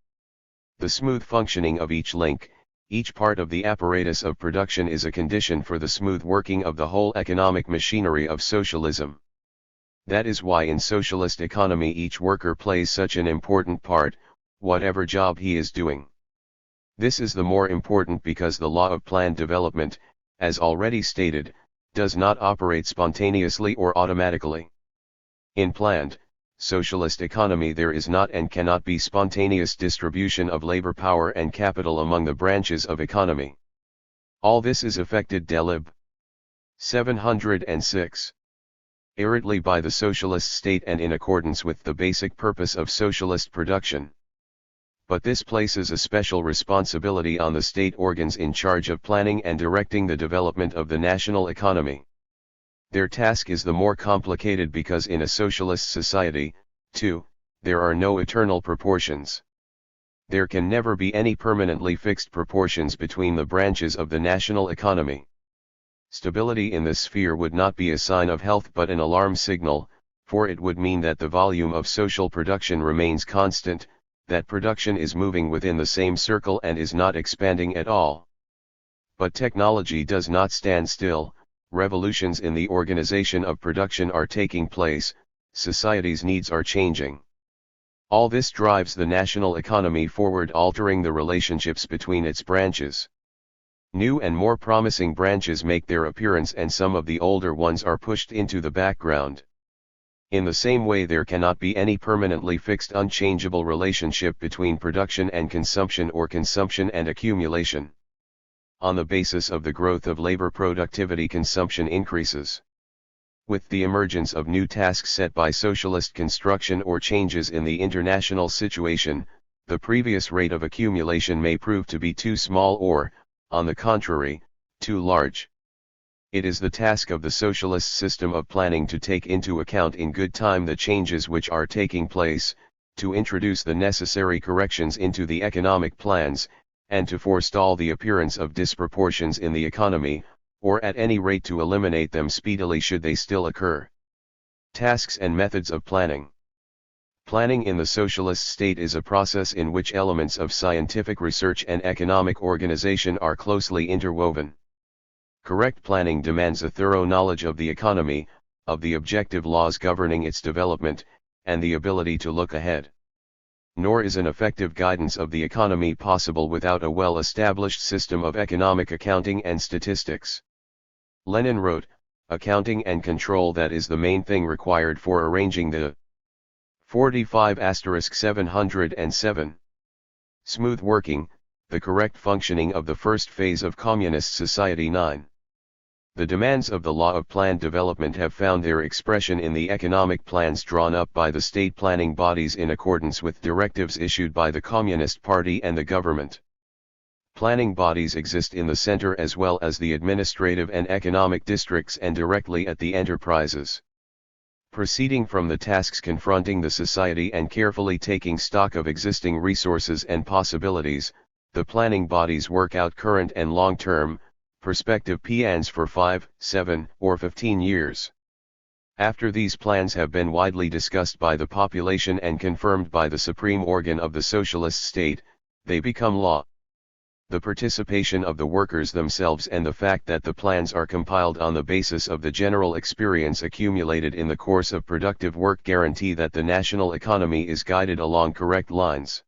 The smooth functioning of each link, each part of the apparatus of production is a condition for the smooth working of the whole economic machinery of socialism. That is why in socialist economy each worker plays such an important part, whatever job he is doing. This is the more important because the law of planned development, as already stated, does not operate spontaneously or automatically. In planned, socialist economy there is not and cannot be spontaneous distribution of labor power and capital among the branches of economy. All this is effected delib. 706. Aridly by the socialist state and in accordance with the basic purpose of socialist production. But this places a special responsibility on the state organs in charge of planning and directing the development of the national economy. Their task is the more complicated because in a socialist society, too, there are no eternal proportions. There can never be any permanently fixed proportions between the branches of the national economy. Stability in this sphere would not be a sign of health but an alarm signal, for it would mean that the volume of social production remains constant, that production is moving within the same circle and is not expanding at all. But technology does not stand still, revolutions in the organization of production are taking place, society's needs are changing. All this drives the national economy forward, altering the relationships between its branches. New and more promising branches make their appearance and some of the older ones are pushed into the background. In the same way there cannot be any permanently fixed unchangeable relationship between production and consumption or consumption and accumulation. On the basis of the growth of labor productivity consumption increases. With the emergence of new tasks set by socialist construction or changes in the international situation, the previous rate of accumulation may prove to be too small or, on the contrary, too large. It is the task of the socialist system of planning to take into account in good time the changes which are taking place, to introduce the necessary corrections into the economic plans, and to forestall the appearance of disproportions in the economy, or at any rate to eliminate them speedily should they still occur. Tasks and methods of planning. Planning in the socialist state is a process in which elements of scientific research and economic organization are closely interwoven. Correct planning demands a thorough knowledge of the economy, of the objective laws governing its development, and the ability to look ahead. Nor is an effective guidance of the economy possible without a well-established system of economic accounting and statistics. Lenin wrote, "Accounting and control, that is the main thing required for arranging the 45*707. Smooth working, the correct functioning of the first phase of communist society. 9. The demands of the law of planned development have found their expression in the economic plans drawn up by the state planning bodies in accordance with directives issued by the Communist Party and the government. Planning bodies exist in the center as well as the administrative and economic districts and directly at the enterprises. Proceeding from the tasks confronting the society and carefully taking stock of existing resources and possibilities, the planning bodies work out current and long-term, prospective plans for 5, 7, or 15 years. After these plans have been widely discussed by the population and confirmed by the supreme organ of the socialist state, they become law. The participation of the workers themselves and the fact that the plans are compiled on the basis of the general experience accumulated in the course of productive work guarantee that the national economy is guided along correct lines.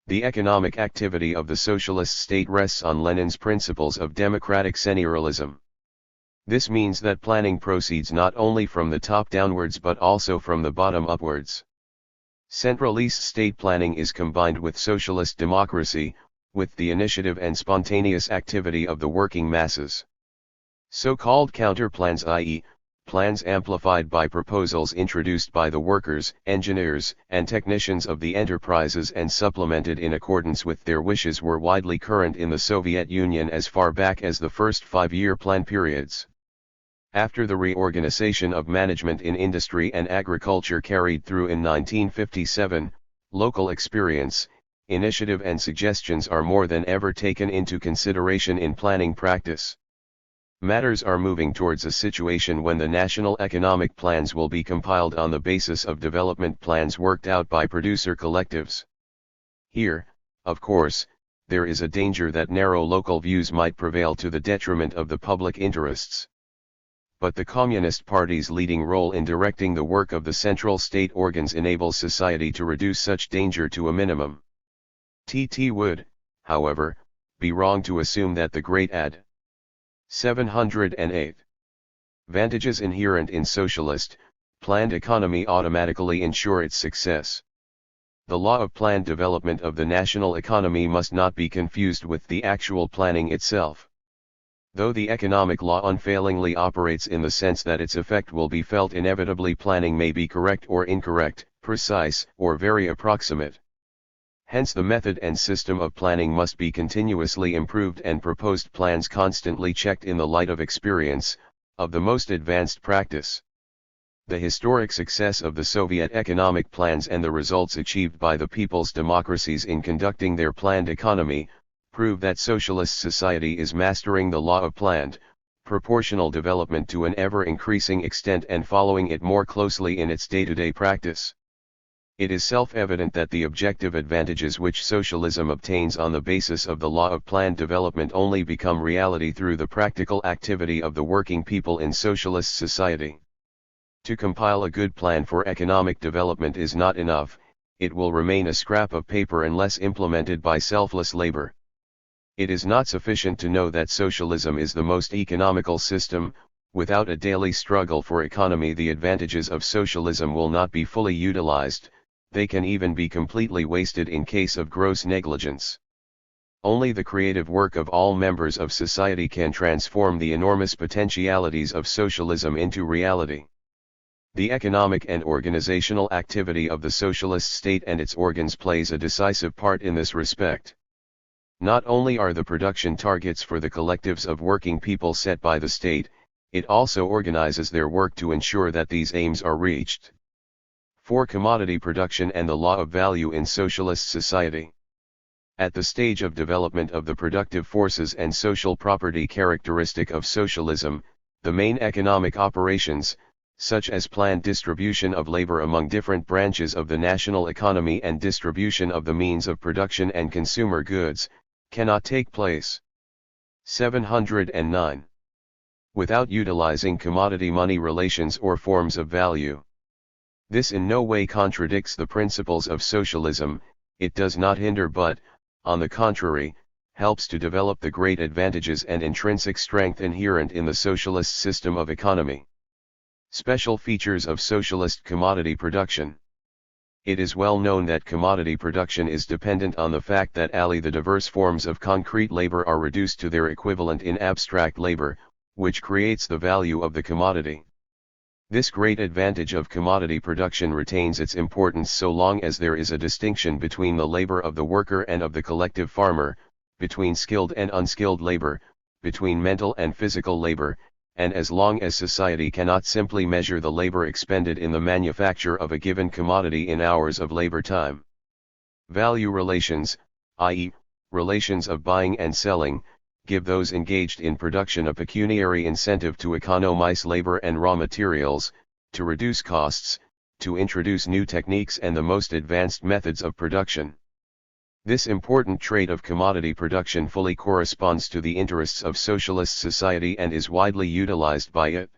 The economic activity of the socialist state rests on Lenin's principles of democratic senioralism. This means that planning proceeds not only from the top downwards but also from the bottom upwards. Centralist state planning is combined with socialist democracy, with the initiative and spontaneous activity of the working masses. So-called counterplans, i.e., plans amplified by proposals introduced by the workers, engineers, and technicians of the enterprises and supplemented in accordance with their wishes, were widely current in the Soviet Union as far back as the first 5-year plan periods. After the reorganization of management in industry and agriculture carried through in 1957, local experience, initiative and suggestions are more than ever taken into consideration in planning practice. Matters are moving towards a situation when the national economic plans will be compiled on the basis of development plans worked out by producer collectives. Here, of course, there is a danger that narrow local views might prevail to the detriment of the public interests. But the Communist Party's leading role in directing the work of the central state organs enables society to reduce such danger to a minimum. It would, however, be wrong to assume that the great ad. 708. Advantages inherent in socialist, planned economy automatically ensure its success. The law of planned development of the national economy must not be confused with the actual planning itself. Though the economic law unfailingly operates in the sense that its effect will be felt inevitably, planning may be correct or incorrect, precise or very approximate. Hence the method and system of planning must be continuously improved and proposed plans constantly checked in the light of experience, of the most advanced practice. The historic success of the Soviet economic plans and the results achieved by the people's democracies in conducting their planned economy, prove that socialist society is mastering the law of planned, proportional development to an ever-increasing extent and following it more closely in its day-to-day practice. It is self-evident that the objective advantages which socialism obtains on the basis of the law of planned development only become reality through the practical activity of the working people in socialist society. To compile a good plan for economic development is not enough, it will remain a scrap of paper unless implemented by selfless labor. It is not sufficient to know that socialism is the most economical system. Without a daily struggle for economy, the advantages of socialism will not be fully utilized. They can even be completely wasted in case of gross negligence. Only the creative work of all members of society can transform the enormous potentialities of socialism into reality. The economic and organizational activity of the socialist state and its organs plays a decisive part in this respect. Not only are the production targets for the collectives of working people set by the state, it also organizes their work to ensure that these aims are reached. For commodity production and the law of value in socialist society. At the stage of development of the productive forces and social property characteristic of socialism, the main economic operations, such as planned distribution of labor among different branches of the national economy and distribution of the means of production and consumer goods, cannot take place. 709. without utilizing commodity money relations or forms of value. This in no way contradicts the principles of socialism, it does not hinder but, on the contrary, helps to develop the great advantages and intrinsic strength inherent in the socialist system of economy. Special features of socialist commodity production. It is well known that commodity production is dependent on the fact that the diverse forms of concrete labor are reduced to their equivalent in abstract labor, which creates the value of the commodity. This great advantage of commodity production retains its importance so long as there is a distinction between the labor of the worker and of the collective farmer, between skilled and unskilled labor, between mental and physical labor, and as long as society cannot simply measure the labor expended in the manufacture of a given commodity in hours of labor time. Value relations, i.e., relations of buying and selling, give those engaged in production a pecuniary incentive to economize labor and raw materials, to reduce costs, to introduce new techniques and the most advanced methods of production. This important trait of commodity production fully corresponds to the interests of socialist society and is widely utilized by it.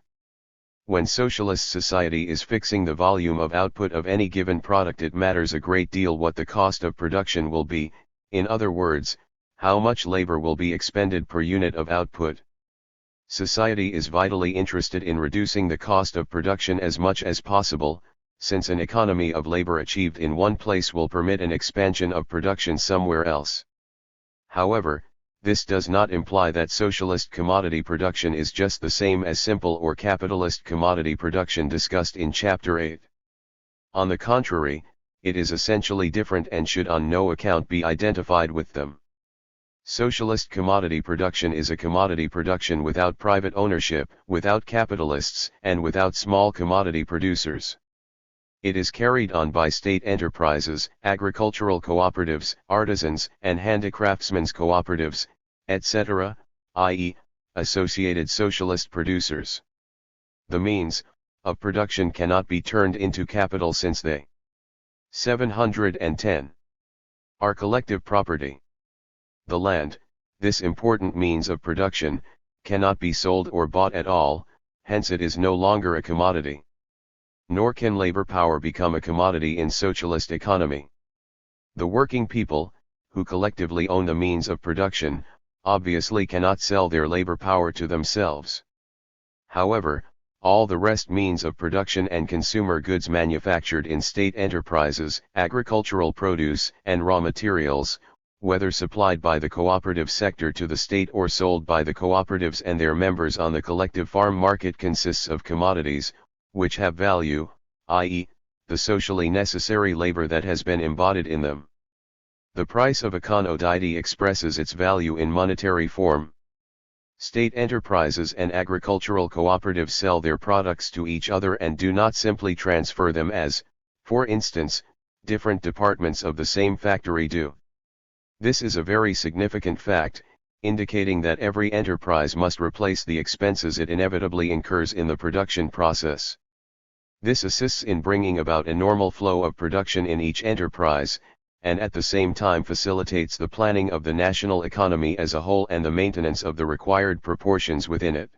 When socialist society is fixing the volume of output of any given product, it matters a great deal what the cost of production will be, in other words, how much labor will be expended per unit of output. Society is vitally interested in reducing the cost of production as much as possible, since an economy of labor achieved in one place will permit an expansion of production somewhere else. However, this does not imply that socialist commodity production is just the same as simple or capitalist commodity production discussed in Chapter 8. On the contrary, it is essentially different and should on no account be identified with them. Socialist commodity production is a commodity production without private ownership, without capitalists, and without small commodity producers. It is carried on by state enterprises, agricultural cooperatives, artisans, and handicraftsmen's cooperatives, etc., i.e., associated socialist producers. The means of production cannot be turned into capital since they 710 are collective property. The land, this important means of production, cannot be sold or bought at all, hence it is no longer a commodity. Nor can labor power become a commodity in socialist economy. The working people, who collectively own the means of production, obviously cannot sell their labor power to themselves. However, all the rest means of production and consumer goods manufactured in state enterprises, agricultural produce and raw materials, whether supplied by the cooperative sector to the state or sold by the cooperatives and their members on the collective farm market, consists of commodities, which have value, i.e., the socially necessary labor that has been embodied in them. The price of a commodity expresses its value in monetary form. State enterprises and agricultural cooperatives sell their products to each other and do not simply transfer them as, for instance, different departments of the same factory do. This is a very significant fact, indicating that every enterprise must replace the expenses it inevitably incurs in the production process. This assists in bringing about a normal flow of production in each enterprise, and at the same time facilitates the planning of the national economy as a whole and the maintenance of the required proportions within it.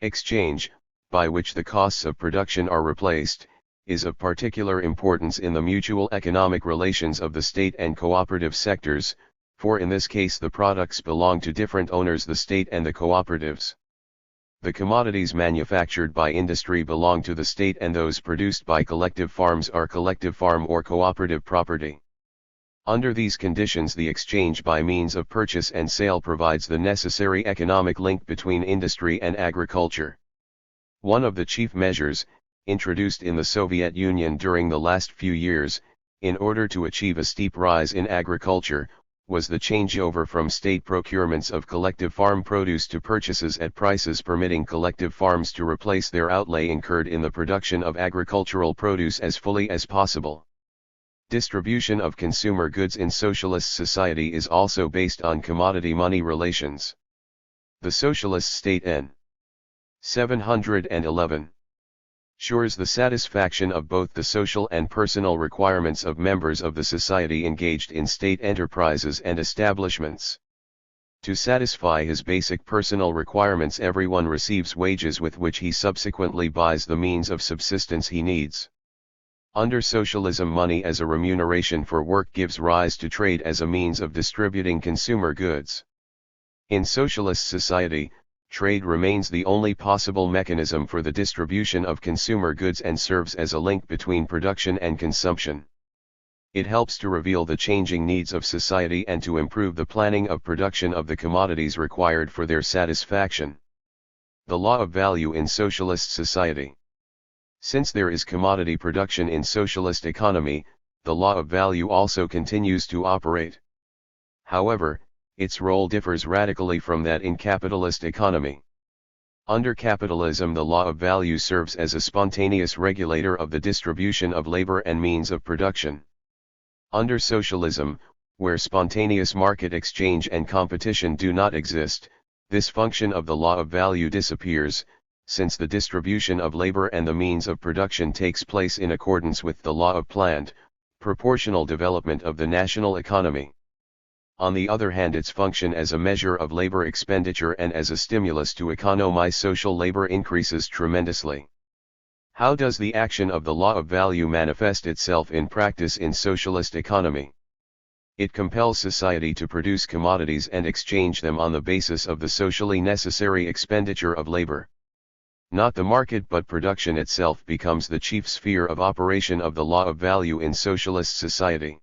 Exchange, by which the costs of production are replaced, is of particular importance in the mutual economic relations of the state and cooperative sectors, for in this case the products belong to different owners, the state and the cooperatives. The commodities manufactured by industry belong to the state and those produced by collective farms are collective farm or cooperative property. Under these conditions, the exchange by means of purchase and sale provides the necessary economic link between industry and agriculture. One of the chief measures, introduced in the Soviet Union during the last few years, in order to achieve a steep rise in agriculture, was the changeover from state procurements of collective farm produce to purchases at prices permitting collective farms to replace their outlay incurred in the production of agricultural produce as fully as possible. Distribution of consumer goods in socialist society is also based on commodity money relations. The socialist state N. 711 ensures the satisfaction of both the social and personal requirements of members of the society engaged in state enterprises and establishments. To satisfy his basic personal requirements, everyone receives wages with which he subsequently buys the means of subsistence he needs. Under socialism, money as a remuneration for work gives rise to trade as a means of distributing consumer goods. In socialist society, trade remains the only possible mechanism for the distribution of consumer goods and serves as a link between production and consumption. It helps to reveal the changing needs of society and to improve the planning of production of the commodities required for their satisfaction. The law of value in socialist society. Since there is commodity production in socialist economy, the law of value also continues to operate. However, its role differs radically from that in capitalist economy. Under capitalism, the law of value serves as a spontaneous regulator of the distribution of labor and means of production. Under socialism, where spontaneous market exchange and competition do not exist, this function of the law of value disappears, since the distribution of labor and the means of production takes place in accordance with the law of planned, proportional development of the national economy. On the other hand, its function as a measure of labor expenditure and as a stimulus to economize social labor increases tremendously. How does the action of the law of value manifest itself in practice in socialist economy? It compels society to produce commodities and exchange them on the basis of the socially necessary expenditure of labor. Not the market but production itself becomes the chief sphere of operation of the law of value in socialist society.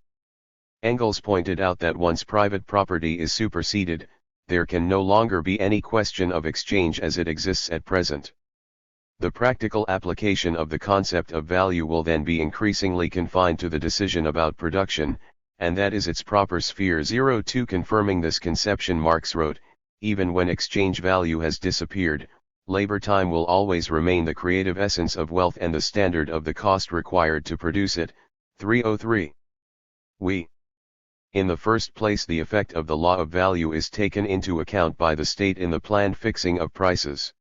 Engels pointed out that once private property is superseded, there can no longer be any question of exchange as it exists at present. The practical application of the concept of value will then be increasingly confined to the decision about production, and that is its proper sphere. 02 Confirming this conception, Marx wrote, even when exchange value has disappeared, labor time will always remain the creative essence of wealth and the standard of the cost required to produce it. 303. In the first place, the effect of the law of value is taken into account by the state in the planned fixing of prices.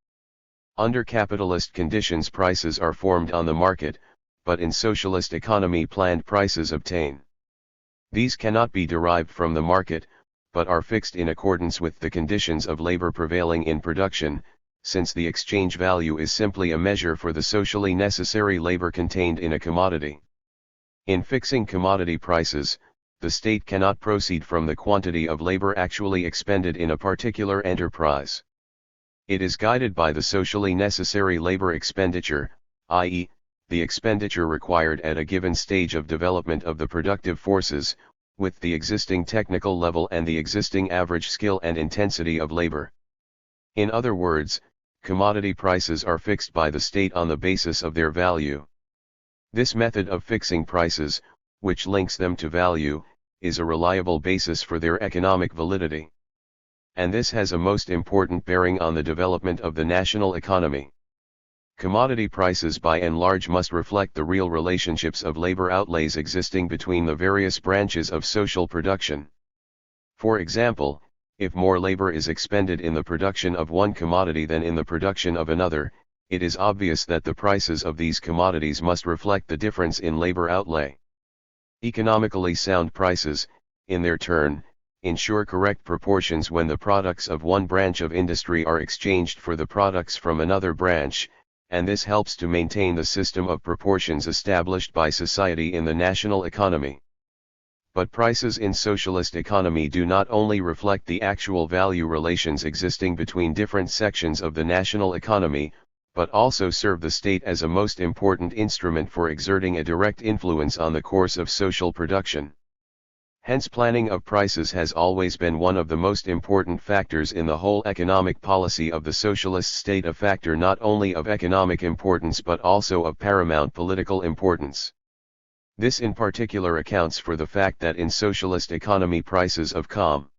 Under capitalist conditions, prices are formed on the market, but in socialist economy planned prices obtain. These cannot be derived from the market, but are fixed in accordance with the conditions of labor prevailing in production, since the exchange value is simply a measure for the socially necessary labor contained in a commodity. In fixing commodity prices, the state cannot proceed from the quantity of labor actually expended in a particular enterprise. It is guided by the socially necessary labor expenditure, i.e., the expenditure required at a given stage of development of the productive forces, with the existing technical level and the existing average skill and intensity of labor. In other words, commodity prices are fixed by the state on the basis of their value. This method of fixing prices, which links them to value, is a reliable basis for their economic validity. And this has a most important bearing on the development of the national economy. Commodity prices by and large must reflect the real relationships of labor outlays existing between the various branches of social production. For example, if more labor is expended in the production of one commodity than in the production of another, it is obvious that the prices of these commodities must reflect the difference in labor outlay. Economically sound prices, in their turn, ensure correct proportions when the products of one branch of industry are exchanged for the products from another branch, and this helps to maintain the system of proportions established by society in the national economy. But prices in socialist economy do not only reflect the actual value relations existing between different sections of the national economy, but also serve the state as a most important instrument for exerting a direct influence on the course of social production. Hence, planning of prices has always been one of the most important factors in the whole economic policy of the socialist state, a factor not only of economic importance but also of paramount political importance. This in particular accounts for the fact that in socialist economy prices of com.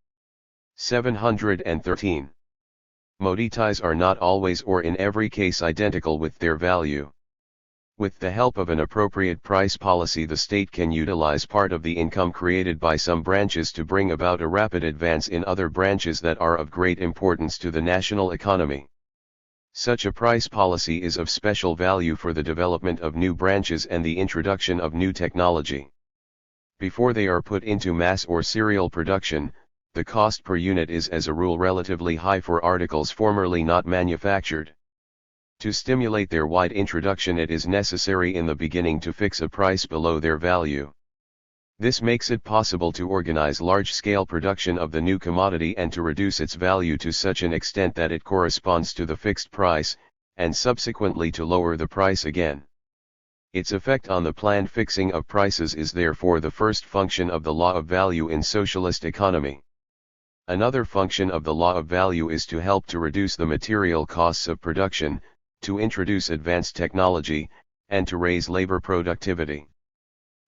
713 commodities are not always or in every case identical with their value. With the help of an appropriate price policy, the state can utilize part of the income created by some branches to bring about a rapid advance in other branches that are of great importance to the national economy. Such a price policy is of special value for the development of new branches and the introduction of new technology. Before they are put into mass or serial production, the cost per unit is as a rule relatively high for articles formerly not manufactured. To stimulate their wide introduction, it is necessary in the beginning to fix a price below their value. This makes it possible to organize large-scale production of the new commodity and to reduce its value to such an extent that it corresponds to the fixed price, and subsequently to lower the price again. Its effect on the planned fixing of prices is therefore the first function of the law of value in socialist economy. Another function of the law of value is to help to reduce the material costs of production, to introduce advanced technology, and to raise labor productivity.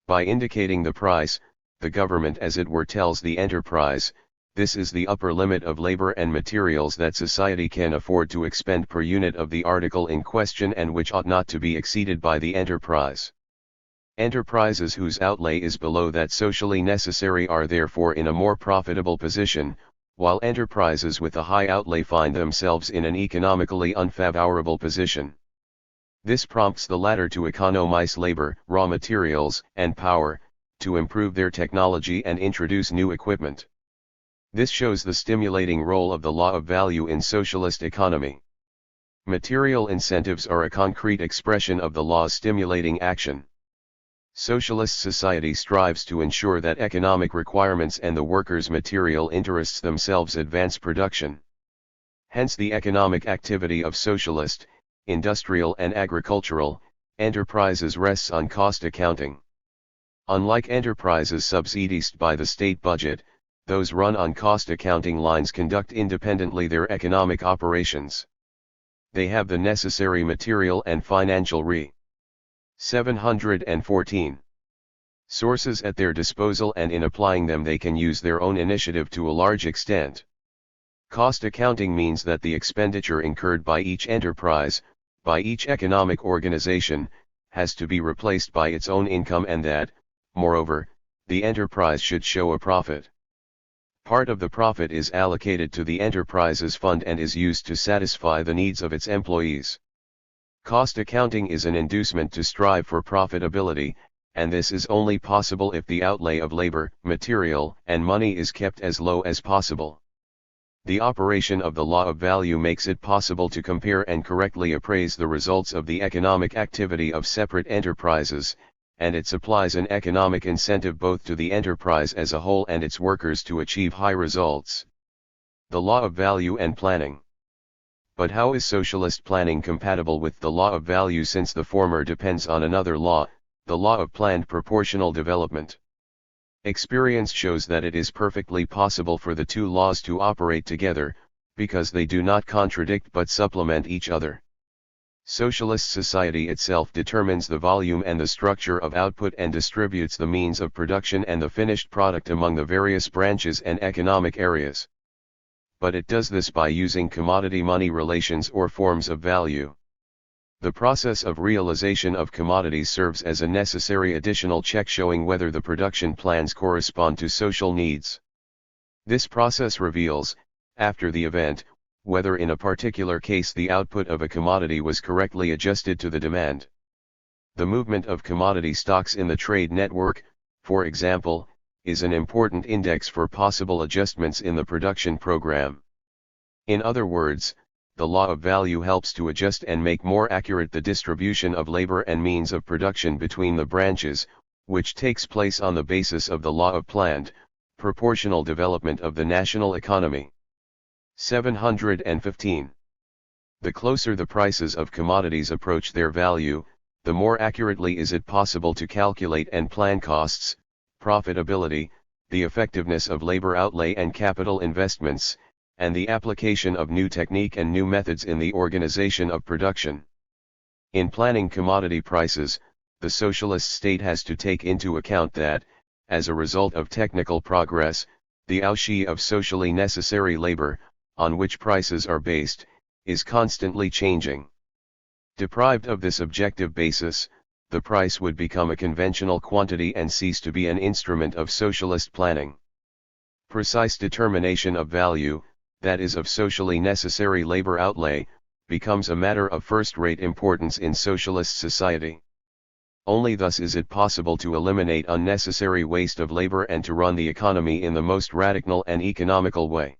By indicating the price, the government as it were tells the enterprise, this is the upper limit of labor and materials that society can afford to expend per unit of the article in question and which ought not to be exceeded by the enterprise. Enterprises whose outlay is below that socially necessary are therefore in a more profitable position, while enterprises with a high outlay find themselves in an economically unfavorable position. This prompts the latter to economize labor, raw materials, and power, to improve their technology and introduce new equipment. This shows the stimulating role of the law of value in socialist economy. Material incentives are a concrete expression of the law's stimulating action. Socialist society strives to ensure that economic requirements and the workers' material interests themselves advance production. Hence the economic activity of socialist, industrial and agricultural, enterprises rests on cost accounting. Unlike enterprises subsidized by the state budget, those run on cost accounting lines conduct independently their economic operations. They have the necessary material and financial 714 sources at their disposal, and in applying them they can use their own initiative to a large extent. Cost accounting means that the expenditure incurred by each enterprise, by each economic organization, has to be replaced by its own income, and that, moreover, the enterprise should show a profit. Part of the profit is allocated to the enterprise's fund and is used to satisfy the needs of its employees. Cost accounting is an inducement to strive for profitability, and this is only possible if the outlay of labor, material, and money is kept as low as possible. The operation of the law of value makes it possible to compare and correctly appraise the results of the economic activity of separate enterprises, and it supplies an economic incentive both to the enterprise as a whole and its workers to achieve high results. The law of value and planning. But how is socialist planning compatible with the law of value, since the former depends on another law, the law of planned proportional development? Experience shows that it is perfectly possible for the two laws to operate together, because they do not contradict but supplement each other. Socialist society itself determines the volume and the structure of output and distributes the means of production and the finished product among the various branches and economic areas. But it does this by using commodity-money relations or forms of value. The process of realization of commodities serves as a necessary additional check showing whether the production plans correspond to social needs. This process reveals, after the event, whether in a particular case the output of a commodity was correctly adjusted to the demand. The movement of commodity stocks in the trade network, for example, is an important index for possible adjustments in the production program. In other words, the law of value helps to adjust and make more accurate the distribution of labor and means of production between the branches, which takes place on the basis of the law of planned, proportional development of the national economy. 715. The closer the prices of commodities approach their value, the more accurately is it possible to calculate and plan costs, profitability, the effectiveness of labor outlay and capital investments, and the application of new technique and new methods in the organization of production. In planning commodity prices, the socialist state has to take into account that, as a result of technical progress, the outlay of socially necessary labor, on which prices are based, is constantly changing. Deprived of this objective basis, the price would become a conventional quantity and cease to be an instrument of socialist planning. Precise determination of value, that is of socially necessary labor outlay, becomes a matter of first-rate importance in socialist society. Only thus is it possible to eliminate unnecessary waste of labor and to run the economy in the most radical and economical way.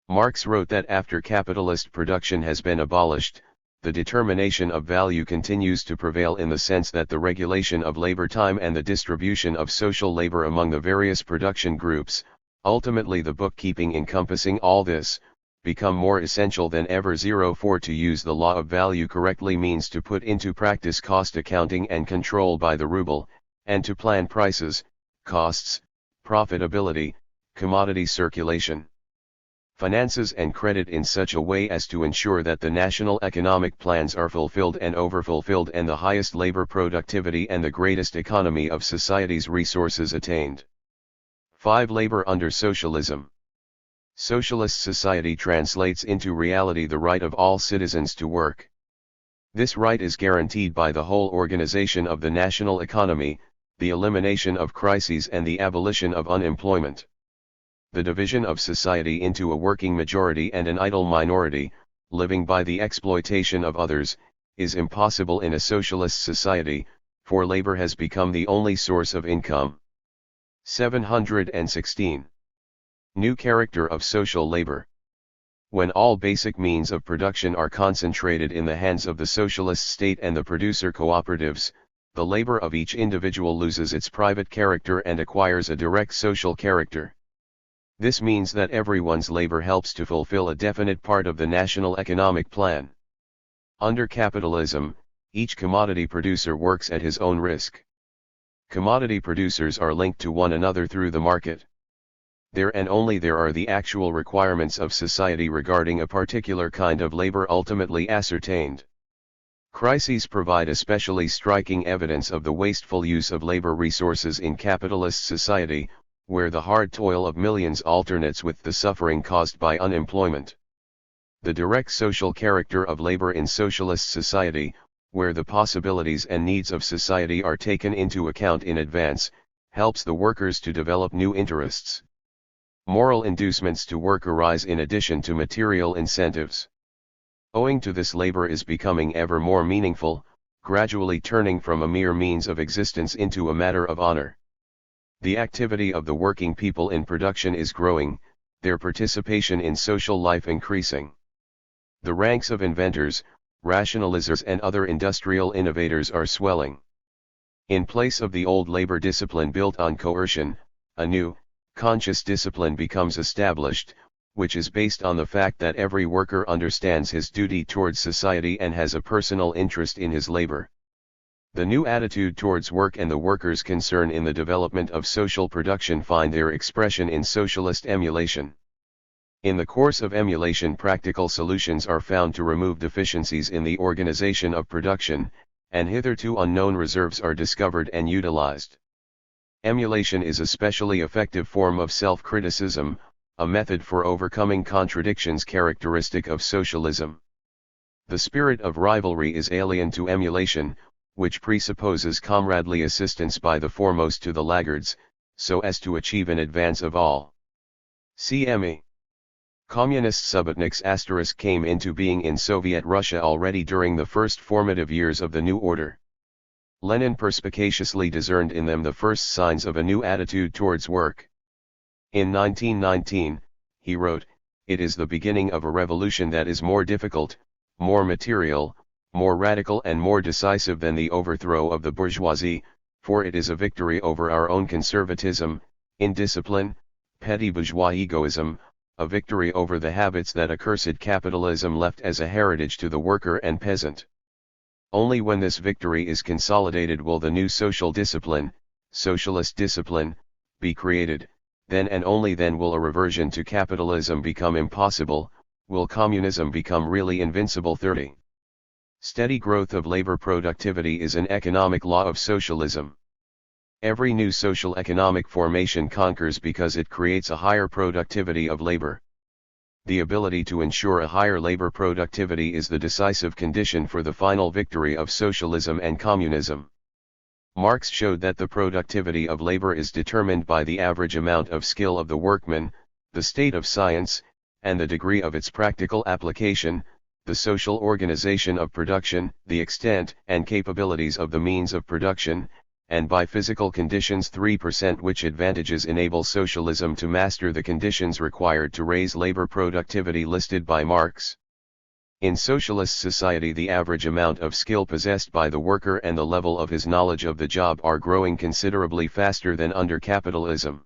Marx wrote that after capitalist production has been abolished, the determination of value continues to prevail in the sense that the regulation of labor time and the distribution of social labor among the various production groups, ultimately the bookkeeping encompassing all this, become more essential than ever. 4 To use the law of value correctly means to put into practice cost accounting and control by the ruble, and to plan prices, costs, profitability, commodity circulation, finances and credit in such a way as to ensure that the national economic plans are fulfilled and overfulfilled and the highest labor productivity and the greatest economy of society's resources attained. 5. Labor under socialism. Socialist society translates into reality the right of all citizens to work. This right is guaranteed by the whole organization of the national economy, the elimination of crises and the abolition of unemployment. The division of society into a working majority and an idle minority, living by the exploitation of others, is impossible in a socialist society, for labor has become the only source of income. 716. New character of social labor. When all basic means of production are concentrated in the hands of the socialist state and the producer cooperatives, the labor of each individual loses its private character and acquires a direct social character. This means that everyone's labor helps to fulfill a definite part of the national economic plan. Under capitalism, each commodity producer works at his own risk. Commodity producers are linked to one another through the market. There and only there are the actual requirements of society regarding a particular kind of labor ultimately ascertained. Crises provide especially striking evidence of the wasteful use of labor resources in capitalist society, where the hard toil of millions alternates with the suffering caused by unemployment. The direct social character of labor in socialist society, where the possibilities and needs of society are taken into account in advance, helps the workers to develop new interests. Moral inducements to work arise in addition to material incentives. Owing to this, labor is becoming ever more meaningful, gradually turning from a mere means of existence into a matter of honor. The activity of the working people in production is growing, their participation in social life increasing. The ranks of inventors, rationalizers and other industrial innovators are swelling. In place of the old labor discipline built on coercion, a new, conscious discipline becomes established, which is based on the fact that every worker understands his duty towards society and has a personal interest in his labor. The new attitude towards work and the workers' concern in the development of social production find their expression in socialist emulation. In the course of emulation, practical solutions are found to remove deficiencies in the organization of production, and hitherto unknown reserves are discovered and utilized. Emulation is a specially effective form of self-criticism, a method for overcoming contradictions characteristic of socialism. The spirit of rivalry is alien to emulation, which presupposes comradely assistance by the foremost to the laggards, so as to achieve an advance of all. CME. Communist Subotniks * came into being in Soviet Russia already during the first formative years of the new order. Lenin perspicaciously discerned in them the first signs of a new attitude towards work. In 1919, he wrote, "It is the beginning of a revolution that is more difficult, more material, more radical and more decisive than the overthrow of the bourgeoisie, for it is a victory over our own conservatism, indiscipline, petty bourgeois egoism, a victory over the habits that accursed capitalism left as a heritage to the worker and peasant. Only when this victory is consolidated will the new social discipline, socialist discipline, be created, then and only then will a reversion to capitalism become impossible, will communism become really invincible." 30. Steady growth of labor productivity is an economic law of socialism. Every new social economic formation conquers because it creates a higher productivity of labor. The ability to ensure a higher labor productivity is the decisive condition for the final victory of socialism and communism. Marx showed that the productivity of labor is determined by the average amount of skill of the workman, the state of science, and the degree of its practical application, the social organization of production, the extent and capabilities of the means of production, and by physical conditions 3%, which advantages enable socialism to master the conditions required to raise labor productivity listed by Marx. In socialist society, the average amount of skill possessed by the worker and the level of his knowledge of the job are growing considerably faster than under capitalism.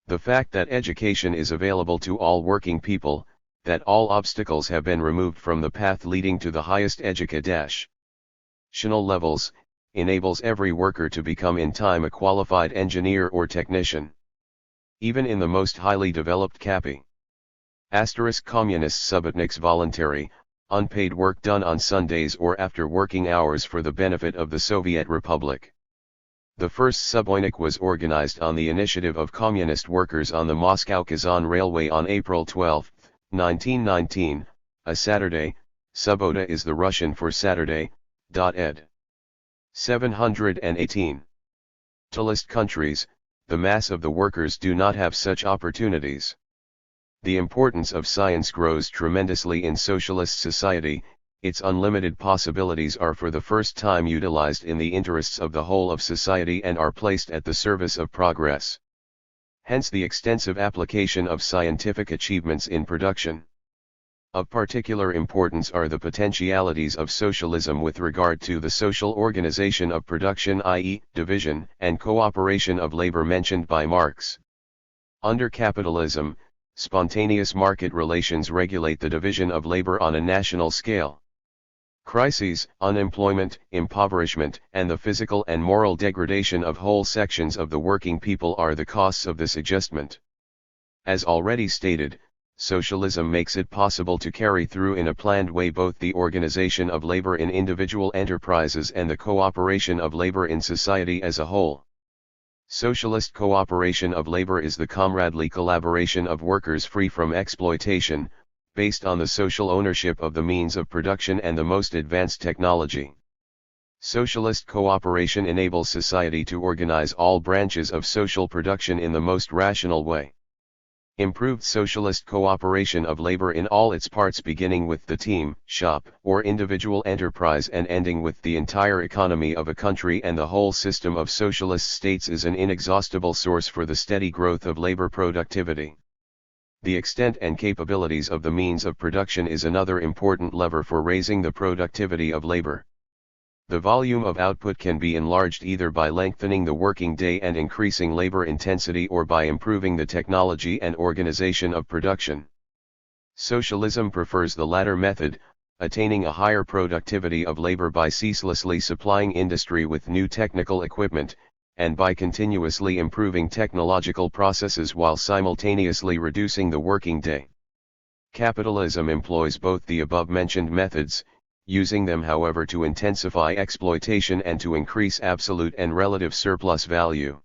The fact that education is available to all working people, that all obstacles have been removed from the path leading to the highest educational levels, enables every worker to become in time a qualified engineer or technician. Even in the most highly developed communist subotniks voluntary, unpaid work done on Sundays or after working hours for the benefit of the Soviet Republic. The first subotnik was organized on the initiative of communist workers on the Moscow-Kazan Railway on April 12, 1919, a Saturday. Subota is the Russian for Saturday. Ed. 718. Capitalist countries, the mass of the workers do not have such opportunities. The importance of science grows tremendously in socialist society. Its unlimited possibilities are for the first time utilized in the interests of the whole of society and are placed at the service of progress. Hence the extensive application of scientific achievements in production. Of particular importance are the potentialities of socialism with regard to the social organization of production, i.e., division and cooperation of labor mentioned by Marx. Under capitalism, spontaneous market relations regulate the division of labor on a national scale. Crises, unemployment, impoverishment, and the physical and moral degradation of whole sections of the working people are the costs of this adjustment. As already stated, socialism makes it possible to carry through in a planned way both the organization of labor in individual enterprises and the cooperation of labor in society as a whole. Socialist cooperation of labor is the comradely collaboration of workers free from exploitation, based on the social ownership of the means of production and the most advanced technology. Socialist cooperation enables society to organize all branches of social production in the most rational way. Improved socialist cooperation of labor in all its parts, beginning with the team, shop, or individual enterprise and ending with the entire economy of a country and the whole system of socialist states, is an inexhaustible source for the steady growth of labor productivity. The extent and capabilities of the means of production is another important lever for raising the productivity of labor. The volume of output can be enlarged either by lengthening the working day and increasing labor intensity or by improving the technology and organization of production. Socialism prefers the latter method, attaining a higher productivity of labor by ceaselessly supplying industry with new technical equipment, and by continuously improving technological processes while simultaneously reducing the working day. Capitalism employs both the above-mentioned methods, using them however to intensify exploitation and to increase absolute and relative surplus value.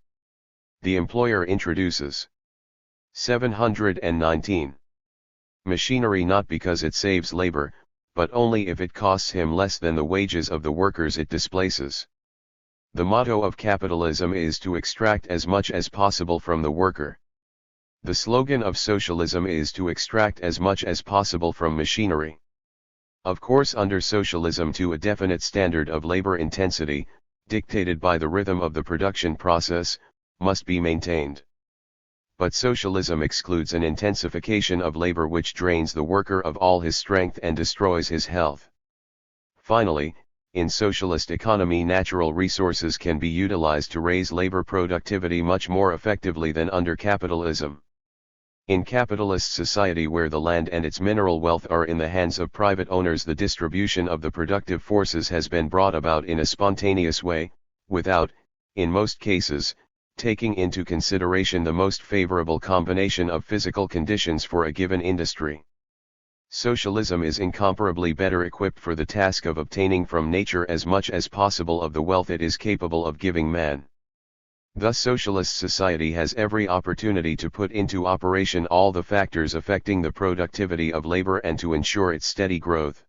The employer introduces 719. Machinery not because it saves labor, but only if it costs him less than the wages of the workers it displaces. The motto of capitalism is to extract as much as possible from the worker. The slogan of socialism is to extract as much as possible from machinery. Of course, under socialism, to a definite standard of labor intensity, dictated by the rhythm of the production process, must be maintained. But socialism excludes an intensification of labor which drains the worker of all his strength and destroys his health. Finally, in socialist economy, natural resources can be utilized to raise labor productivity much more effectively than under capitalism. In capitalist society, where the land and its mineral wealth are in the hands of private owners, the distribution of the productive forces has been brought about in a spontaneous way, without, in most cases, taking into consideration the most favorable combination of physical conditions for a given industry. Socialism is incomparably better equipped for the task of obtaining from nature as much as possible of the wealth it is capable of giving man. Thus, socialist society has every opportunity to put into operation all the factors affecting the productivity of labor and to ensure its steady growth.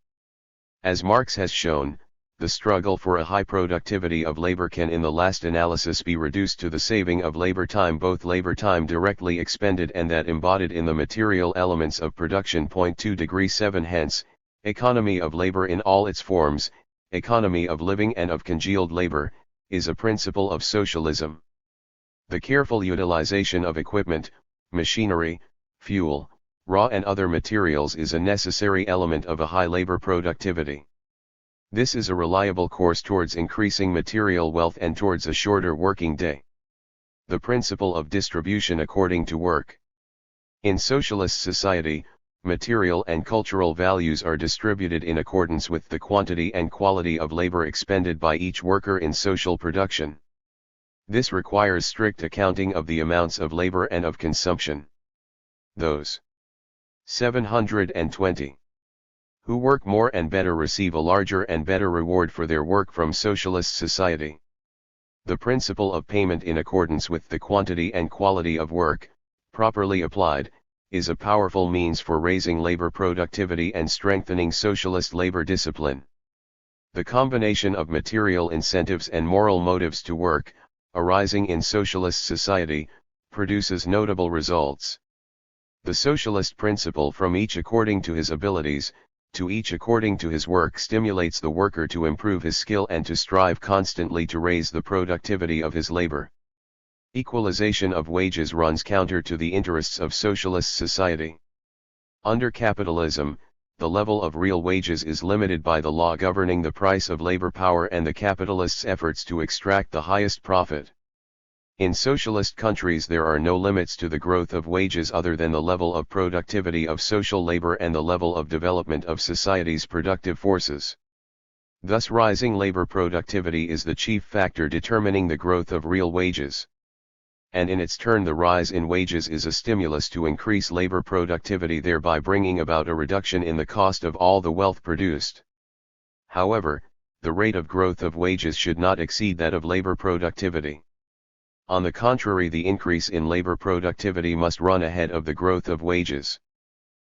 As Marx has shown, the struggle for a high productivity of labor can in the last analysis be reduced to the saving of labor time, both labor time directly expended and that embodied in the material elements of production. 2°7 Hence, Economy of labor in all its forms, economy of living and of congealed labor, is a principle of socialism. The careful utilization of equipment, machinery, fuel, raw and other materials is a necessary element of a high labor productivity. This is a reliable course towards increasing material wealth and towards a shorter working day. The principle of distribution according to work. In socialist society, material and cultural values are distributed in accordance with the quantity and quality of labor expended by each worker in social production. This requires strict accounting of the amounts of labor and of consumption. Those 720 who work more and better receive a larger and better reward for their work from socialist society. The principle of payment in accordance with the quantity and quality of work, properly applied, is a powerful means for raising labor productivity and strengthening socialist labor discipline. The combination of material incentives and moral motives to work, arising in socialist society, produces notable results. The socialist principle from each according to his abilities, to each according to his work stimulates the worker to improve his skill and to strive constantly to raise the productivity of his labor. Equalization of wages runs counter to the interests of socialist society. Under capitalism, the level of real wages is limited by the law governing the price of labor power and the capitalist's efforts to extract the highest profit. In socialist countries there are no limits to the growth of wages other than the level of productivity of social labor and the level of development of society's productive forces. Thus rising labor productivity is the chief factor determining the growth of real wages. And in its turn the rise in wages is a stimulus to increase labor productivity, thereby bringing about a reduction in the cost of all the wealth produced. However, the rate of growth of wages should not exceed that of labor productivity. On the contrary, the increase in labor productivity must run ahead of the growth of wages.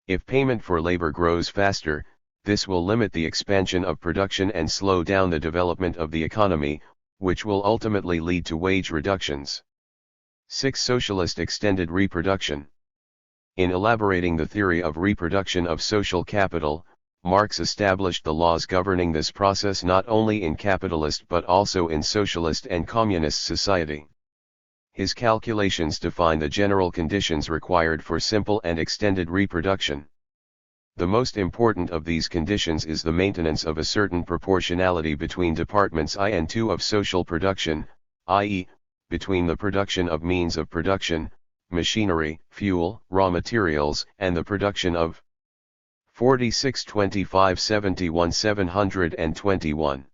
If payment for labor grows faster, this will limit the expansion of production and slow down the development of the economy, which will ultimately lead to wage reductions. 6. Socialist extended reproduction. In elaborating the theory of reproduction of social capital, Marx established the laws governing this process not only in capitalist but also in socialist and communist society. His calculations define the general conditions required for simple and extended reproduction. The most important of these conditions is the maintenance of a certain proportionality between departments I and II of social production, i.e., between the production of means of production, machinery, fuel, raw materials, and the production of 46 25 71 721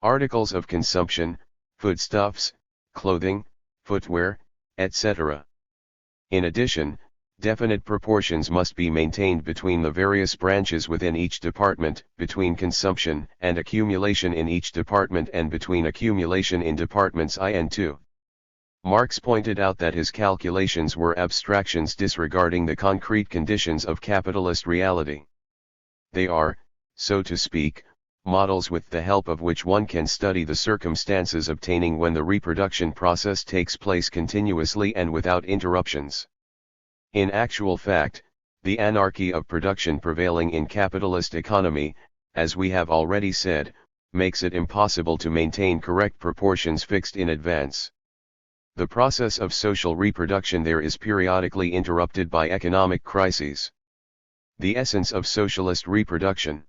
articles of consumption, foodstuffs, clothing, footwear, etc. In addition, definite proportions must be maintained between the various branches within each department, between consumption and accumulation in each department and between accumulation in departments I and II. Marx pointed out that his calculations were abstractions disregarding the concrete conditions of capitalist reality. They are, so to speak, models with the help of which one can study the circumstances obtaining when the reproduction process takes place continuously and without interruptions. In actual fact, the anarchy of production prevailing in capitalist economy, as we have already said, makes it impossible to maintain correct proportions fixed in advance. The process of social reproduction there is periodically interrupted by economic crises. The essence of socialist reproduction.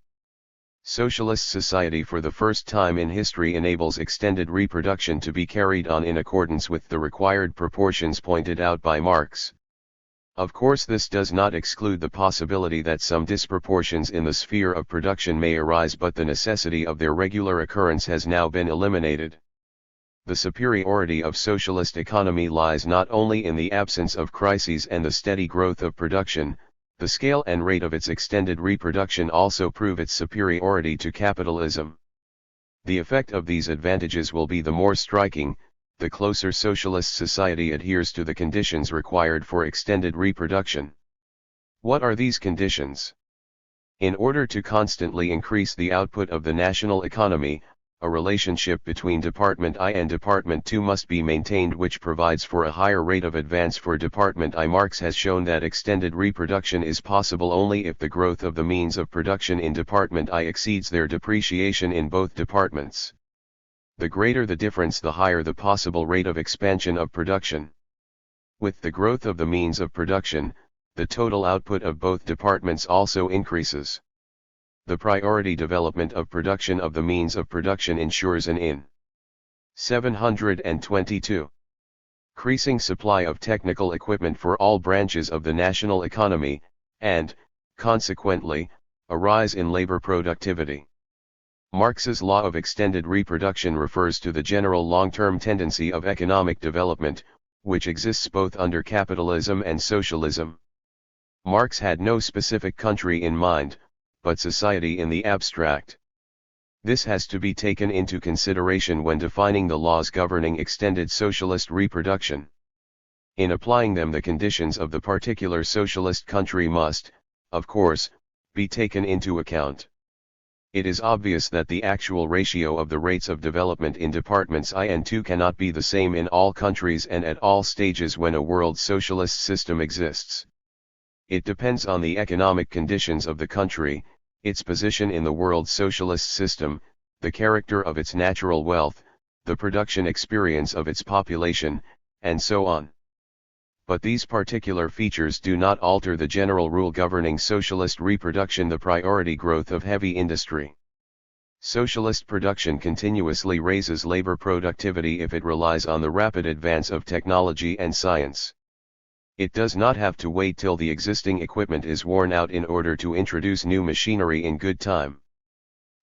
Socialist society for the first time in history enables extended reproduction to be carried on in accordance with the required proportions pointed out by Marx. Of course, this does not exclude the possibility that some disproportions in the sphere of production may arise, but the necessity of their regular occurrence has now been eliminated. The superiority of socialist economy lies not only in the absence of crises and the steady growth of production, the scale and rate of its extended reproduction also prove its superiority to capitalism. The effect of these advantages will be the more striking, the closer socialist society adheres to the conditions required for extended reproduction. What are these conditions? In order to constantly increase the output of the national economy, a relationship between Department I and Department II must be maintained which provides for a higher rate of advance for Department I. Marx has shown that extended reproduction is possible only if the growth of the means of production in Department I exceeds their depreciation in both departments. The greater the difference, the higher the possible rate of expansion of production. With the growth of the means of production, the total output of both departments also increases. The priority development of production of the means of production ensures an in 722. Increasing supply of technical equipment for all branches of the national economy, and, consequently, a rise in labor productivity. Marx's law of extended reproduction refers to the general long-term tendency of economic development, which exists both under capitalism and socialism. Marx had no specific country in mind, but society in the abstract. This has to be taken into consideration when defining the laws governing extended socialist reproduction. In applying them, the conditions of the particular socialist country must, of course, be taken into account. It is obvious that the actual ratio of the rates of development in departments I and II cannot be the same in all countries and at all stages when a world socialist system exists. It depends on the economic conditions of the country, its position in the world socialist system, the character of its natural wealth, the production experience of its population, and so on. But these particular features do not alter the general rule governing socialist reproduction: the priority growth of heavy industry. Socialist production continuously raises labor productivity if it relies on the rapid advance of technology and science. It does not have to wait till the existing equipment is worn out in order to introduce new machinery in good time.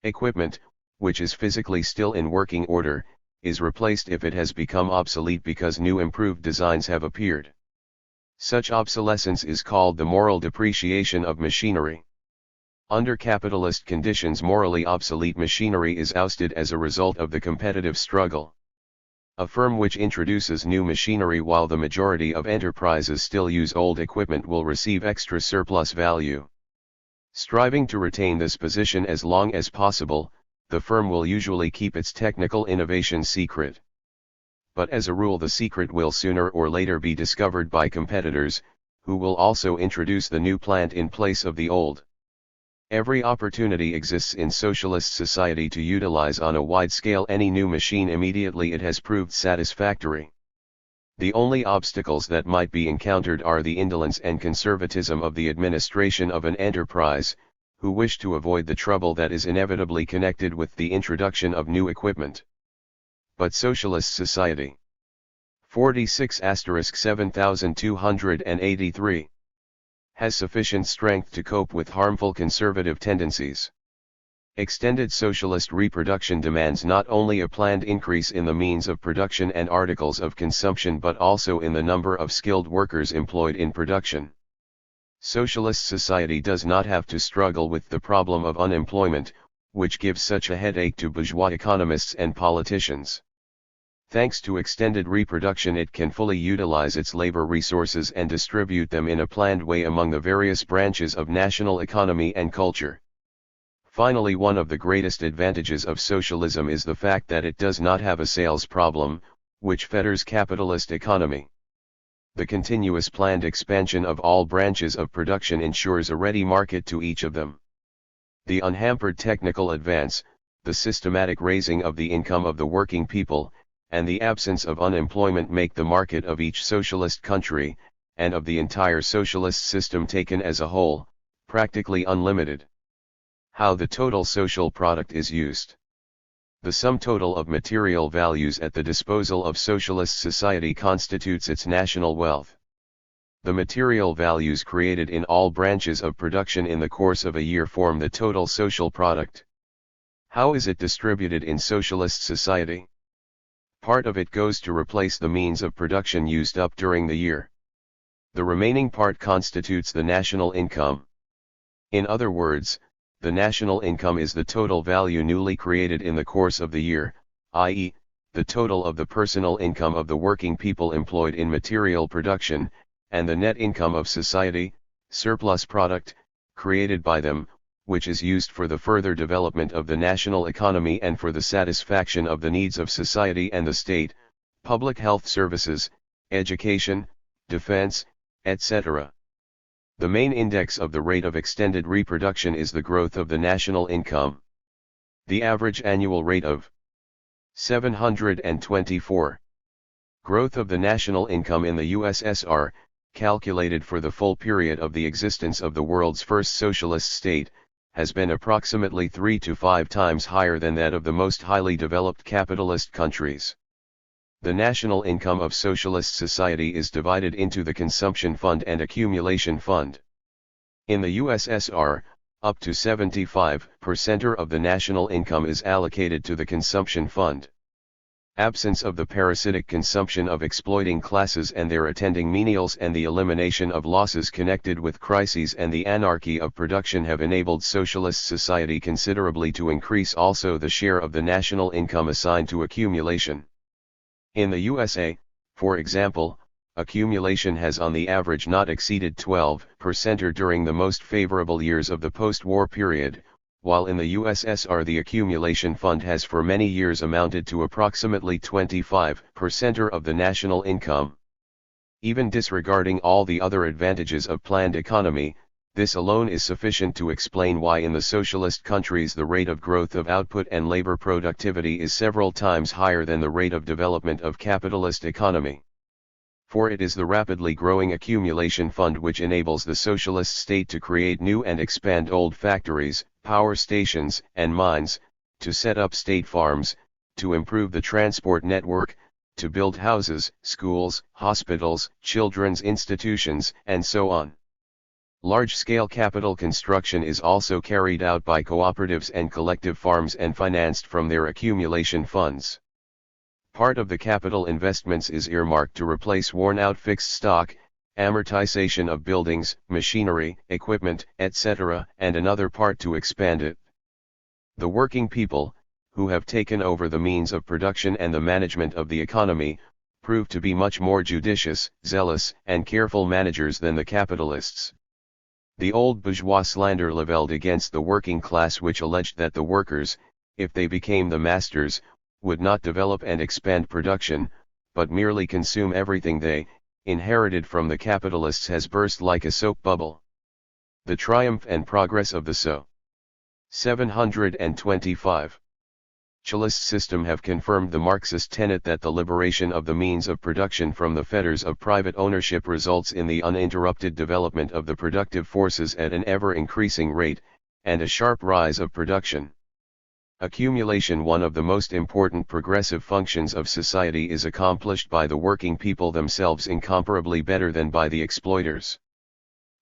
Equipment, which is physically still in working order, is replaced if it has become obsolete because new improved designs have appeared. Such obsolescence is called the moral depreciation of machinery. Under capitalist conditions, morally obsolete machinery is ousted as a result of the competitive struggle. A firm which introduces new machinery while the majority of enterprises still use old equipment will receive extra surplus value. Striving to retain this position as long as possible, the firm will usually keep its technical innovation secret. But as a rule, the secret will sooner or later be discovered by competitors, who will also introduce the new plant in place of the old. Every opportunity exists in socialist society to utilize on a wide scale any new machine immediately it has proved satisfactory. The only obstacles that might be encountered are the indolence and conservatism of the administration of an enterprise, who wish to avoid the trouble that is inevitably connected with the introduction of new equipment. But socialist society 46*7283 has sufficient strength to cope with harmful conservative tendencies. Extended socialist reproduction demands not only a planned increase in the means of production and articles of consumption but also in the number of skilled workers employed in production. Socialist society does not have to struggle with the problem of unemployment, which gives such a headache to bourgeois economists and politicians. Thanks to extended reproduction, it can fully utilize its labor resources and distribute them in a planned way among the various branches of national economy and culture. Finally, one of the greatest advantages of socialism is the fact that it does not have a sales problem, which fetters capitalist economy. The continuous planned expansion of all branches of production ensures a ready market to each of them. The unhampered technical advance, the systematic raising of the income of the working people, and the absence of unemployment make the market of each socialist country, and of the entire socialist system taken as a whole, practically unlimited. How the total social product is used. The sum total of material values at the disposal of socialist society constitutes its national wealth. The material values created in all branches of production in the course of a year form the total social product. How is it distributed in socialist society? Part of it goes to replace the means of production used up during the year. The remaining part constitutes the national income. In other words, the national income is the total value newly created in the course of the year, i.e., the total of the personal income of the working people employed in material production, and the net income of society, surplus product, created by them, which is used for the further development of the national economy and for the satisfaction of the needs of society and the state, public health services, education, defense, etc. The main index of the rate of extended reproduction is the growth of the national income. The average annual rate of 724. Growth of the national income in the USSR, calculated for the full period of the existence of the world's first socialist state, has been approximately 3 to 5 times higher than that of the most highly developed capitalist countries. The national income of socialist society is divided into the consumption fund and accumulation fund. In the USSR, up to 75% of the national income is allocated to the consumption fund. Absence of the parasitic consumption of exploiting classes and their attending menials and the elimination of losses connected with crises and the anarchy of production have enabled socialist society considerably to increase also the share of the national income assigned to accumulation. In the USA, for example, accumulation has on the average not exceeded 12% during the most favorable years of the post-war period, while in the USSR the accumulation fund has for many years amounted to approximately 25% of the national income. Even disregarding all the other advantages of planned economy, this alone is sufficient to explain why in the socialist countries the rate of growth of output and labor productivity is several times higher than the rate of development of capitalist economy. For it is the rapidly growing accumulation fund which enables the socialist state to create new and expand old factories, power stations, and mines, to set up state farms, to improve the transport network, to build houses, schools, hospitals, children's institutions, and so on. Large-scale capital construction is also carried out by cooperatives and collective farms and financed from their accumulation funds. Part of the capital investments is earmarked to replace worn-out fixed stock, amortization of buildings, machinery, equipment, etc., and another part to expand it. The working people, who have taken over the means of production and the management of the economy, prove to be much more judicious, zealous, and careful managers than the capitalists. The old bourgeois slander levelled against the working class which alleged that the workers, if they became the masters, would not develop and expand production, but merely consume everything they inherited from the capitalists has burst like a soap bubble. The triumph and progress of the So. 725. Socialist system have confirmed the Marxist tenet that the liberation of the means of production from the fetters of private ownership results in the uninterrupted development of the productive forces at an ever-increasing rate, and a sharp rise of production. Accumulation, one of the most important progressive functions of society, is accomplished by the working people themselves incomparably better than by the exploiters.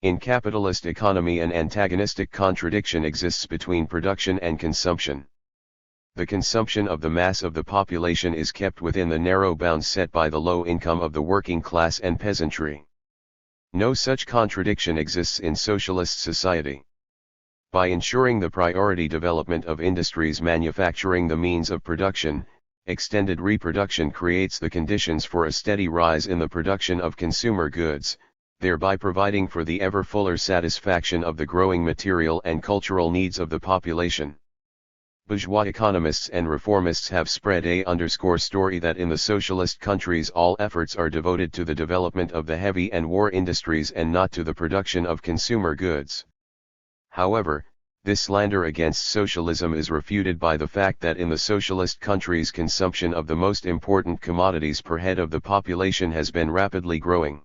In capitalist economy an antagonistic contradiction exists between production and consumption. The consumption of the mass of the population is kept within the narrow bounds set by the low income of the working class and peasantry. No such contradiction exists in socialist society. By ensuring the priority development of industries manufacturing the means of production, extended reproduction creates the conditions for a steady rise in the production of consumer goods, thereby providing for the ever fuller satisfaction of the growing material and cultural needs of the population. Bourgeois economists and reformists have spread a story that in the socialist countries all efforts are devoted to the development of the heavy and war industries and not to the production of consumer goods. However, this slander against socialism is refuted by the fact that in the socialist countries consumption of the most important commodities per head of the population has been rapidly growing.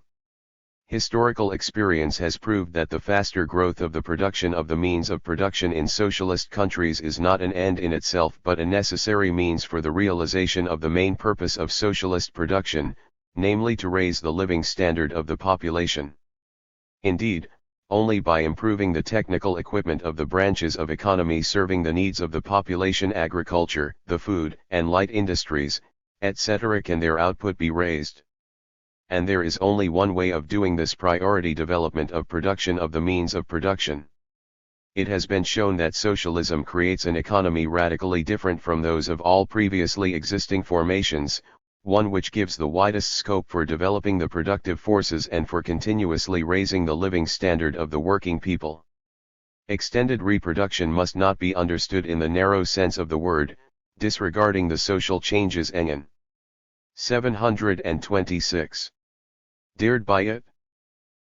Historical experience has proved that the faster growth of the production of the means of production in socialist countries is not an end in itself but a necessary means for the realization of the main purpose of socialist production, namely to raise the living standard of the population. Indeed, only by improving the technical equipment of the branches of economy serving the needs of the population, agriculture, the food and light industries, etc., can their output be raised. And there is only one way of doing this: priority development of production of the means of production. It has been shown that socialism creates an economy radically different from those of all previously existing formations, one which gives the widest scope for developing the productive forces and for continuously raising the living standard of the working people. Extended reproduction must not be understood in the narrow sense of the word, disregarding the social changes Engen. 726. Dared by it?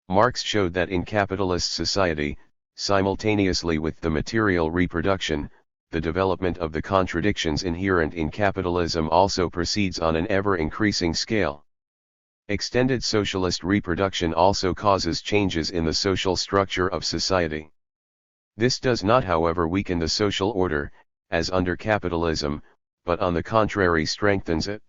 Marx showed that in capitalist society, simultaneously with the material reproduction, the development of the contradictions inherent in capitalism also proceeds on an ever-increasing scale. Extended socialist reproduction also causes changes in the social structure of society. This does not, however, weaken the social order, as under capitalism, but on the contrary strengthens it.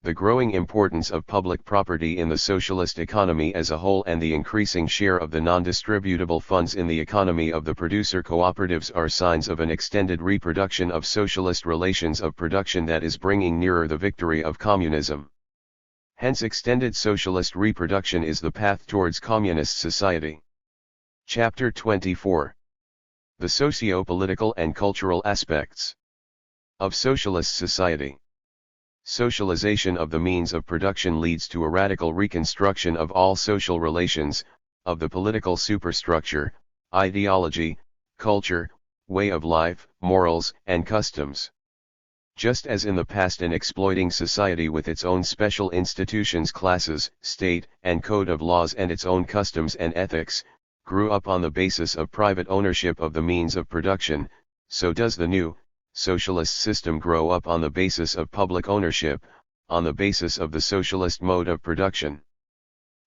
The growing importance of public property in the socialist economy as a whole and the increasing share of the non-distributable funds in the economy of the producer cooperatives are signs of an extended reproduction of socialist relations of production that is bringing nearer the victory of communism. Hence, extended socialist reproduction is the path towards communist society. Chapter 24. The socio-political and cultural aspects of socialist society. Socialization of the means of production leads to a radical reconstruction of all social relations, of the political superstructure, ideology, culture, way of life, morals, and customs. Just as in the past an exploiting society with its own special institutions, classes, state, and code of laws and its own customs and ethics, grew up on the basis of private ownership of the means of production, so does the new, socialist system grow up on the basis of public ownership, on the basis of the socialist mode of production.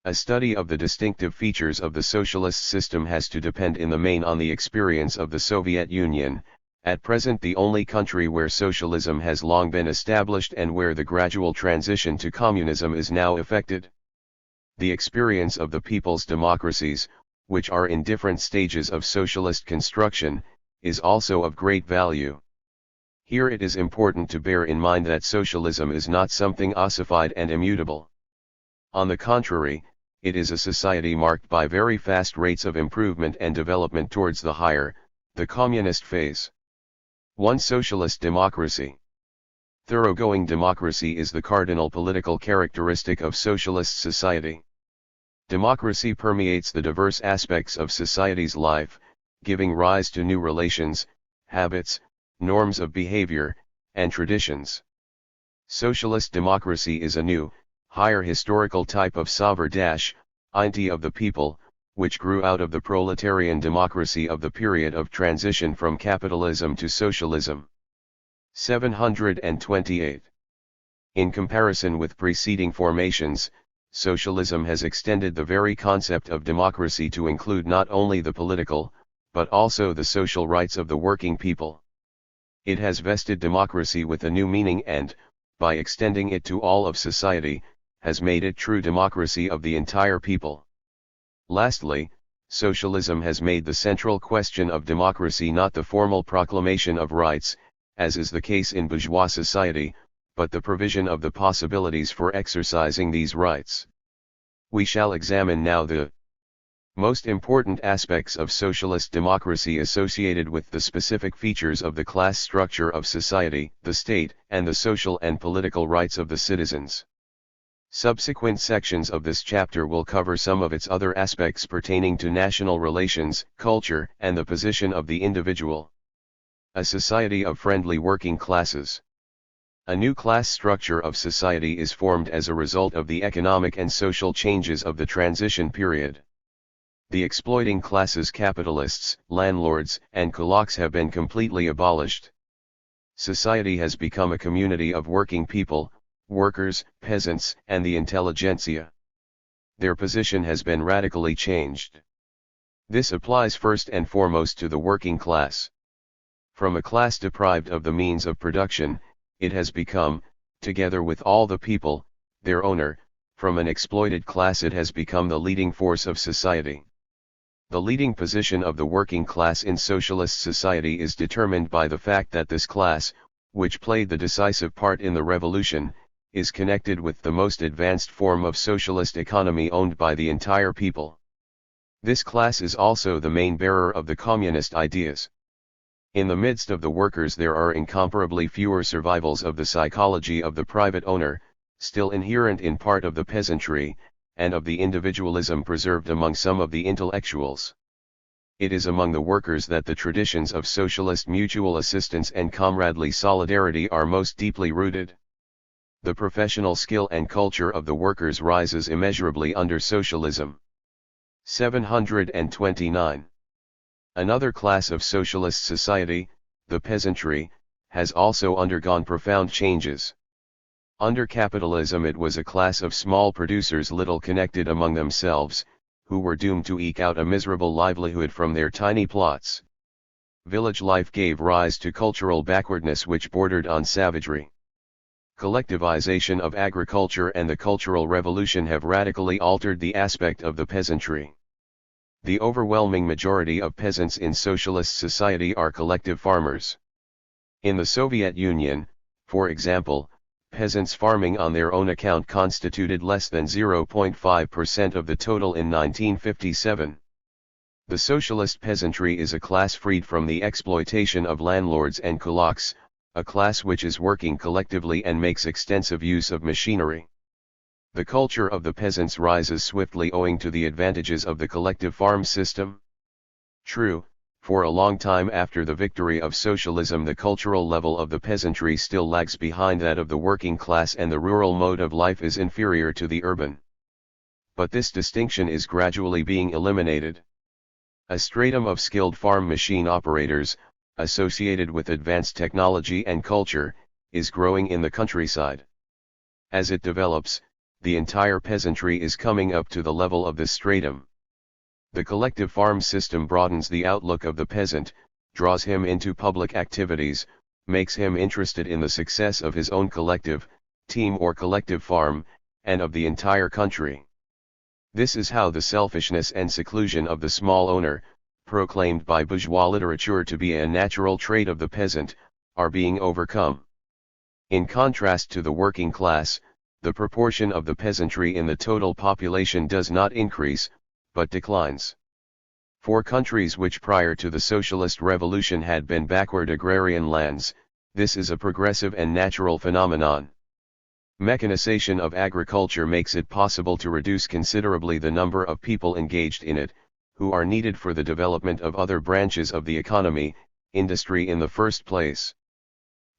A study of the distinctive features of the socialist system has to depend in the main on the experience of the Soviet Union, at present the only country where socialism has long been established and where the gradual transition to communism is now effected. The experience of the people's democracies, which are in different stages of socialist construction, is also of great value. Here it is important to bear in mind that socialism is not something ossified and immutable. On the contrary, it is a society marked by very fast rates of improvement and development towards the higher, the communist phase. One socialist democracy. Thoroughgoing democracy is the cardinal political characteristic of socialist society. Democracy permeates the diverse aspects of society's life, giving rise to new relations, habits, norms of behavior, and traditions. Socialist democracy is a new, higher historical type of sovereignty of the people, which grew out of the proletarian democracy of the period of transition from capitalism to socialism. 728. In comparison with preceding formations, socialism has extended the very concept of democracy to include not only the political, but also the social rights of the working people. It has vested democracy with a new meaning and, by extending it to all of society, has made it true democracy of the entire people. Lastly, socialism has made the central question of democracy not the formal proclamation of rights, as is the case in bourgeois society, but the provision of the possibilities for exercising these rights. We shall examine now the most important aspects of socialist democracy associated with the specific features of the class structure of society, the state, and the social and political rights of the citizens. Subsequent sections of this chapter will cover some of its other aspects pertaining to national relations, culture, and the position of the individual. A society of friendly working classes. A new class structure of society is formed as a result of the economic and social changes of the transition period. The exploiting classes, capitalists, landlords, and kulaks have been completely abolished. Society has become a community of working people, workers, peasants, and the intelligentsia. Their position has been radically changed. This applies first and foremost to the working class. From a class deprived of the means of production, it has become, together with all the people, their owner. From an exploited class it has become the leading force of society. The leading position of the working class in socialist society is determined by the fact that this class, which played the decisive part in the revolution, is connected with the most advanced form of socialist economy owned by the entire people. This class is also the main bearer of the communist ideas. In the midst of the workers there are incomparably fewer survivals of the psychology of the private owner, still inherent in part of the peasantry, and of the individualism preserved among some of the intellectuals. it is among the workers that the traditions of socialist mutual assistance and comradely solidarity are most deeply rooted. The professional skill and culture of the workers rises immeasurably under socialism. 729. Another class of socialist society, the peasantry, has also undergone profound changes. Under capitalism it was a class of small producers little connected among themselves, who were doomed to eke out a miserable livelihood from their tiny plots. Village life gave rise to cultural backwardness which bordered on savagery. Collectivization of agriculture and the Cultural Revolution have radically altered the aspect of the peasantry. The overwhelming majority of peasants in socialist society are collective farmers. In the Soviet Union, for example, peasants farming on their own account constituted less than 0.5% of the total in 1957. The socialist peasantry is a class freed from the exploitation of landlords and kulaks, a class which is working collectively and makes extensive use of machinery. The culture of the peasants rises swiftly owing to the advantages of the collective farm system. True, for a long time after the victory of socialism the cultural level of the peasantry still lags behind that of the working class and the rural mode of life is inferior to the urban. But this distinction is gradually being eliminated. A stratum of skilled farm machine operators, associated with advanced technology and culture, is growing in the countryside. As it develops, the entire peasantry is coming up to the level of this stratum. The collective farm system broadens the outlook of the peasant, draws him into public activities, makes him interested in the success of his own collective, team or collective farm, and of the entire country. This is how the selfishness and seclusion of the small owner, proclaimed by bourgeois literature to be a natural trait of the peasant, are being overcome. In contrast to the working class, the proportion of the peasantry in the total population does not increase, but declines. For countries which prior to the socialist revolution had been backward agrarian lands, this is a progressive and natural phenomenon. Mechanization of agriculture makes it possible to reduce considerably the number of people engaged in it, who are needed for the development of other branches of the economy, industry in the first place.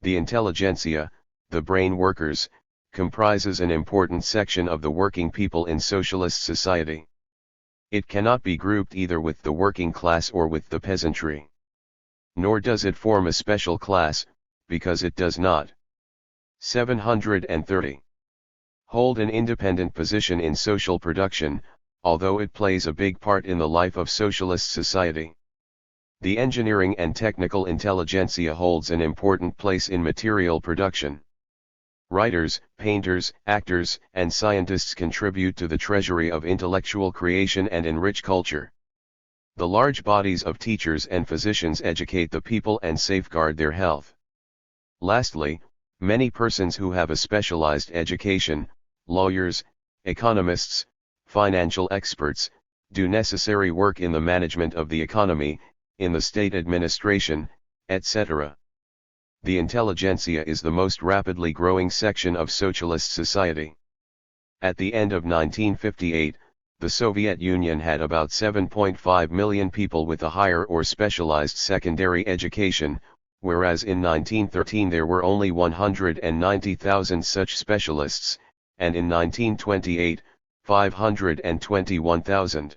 The intelligentsia, the brain workers, comprises an important section of the working people in socialist society. It cannot be grouped either with the working class or with the peasantry. Nor does it form a special class, because it does not. 730. Hold an independent position in social production, although it plays a big part in the life of socialist society. The engineering and technical intelligentsia holds an important place in material production. Writers, painters, actors, and scientists contribute to the treasury of intellectual creation and enrich culture. The large bodies of teachers and physicians educate the people and safeguard their health. Lastly, many persons who have a specialized education, lawyers, economists, financial experts, do necessary work in the management of the economy, in the state administration, etc. The intelligentsia is the most rapidly growing section of socialist society. At the end of 1958, the Soviet Union had about 7.5 million people with a higher or specialized secondary education, whereas in 1913 there were only 190,000 such specialists, and in 1928, 521,000.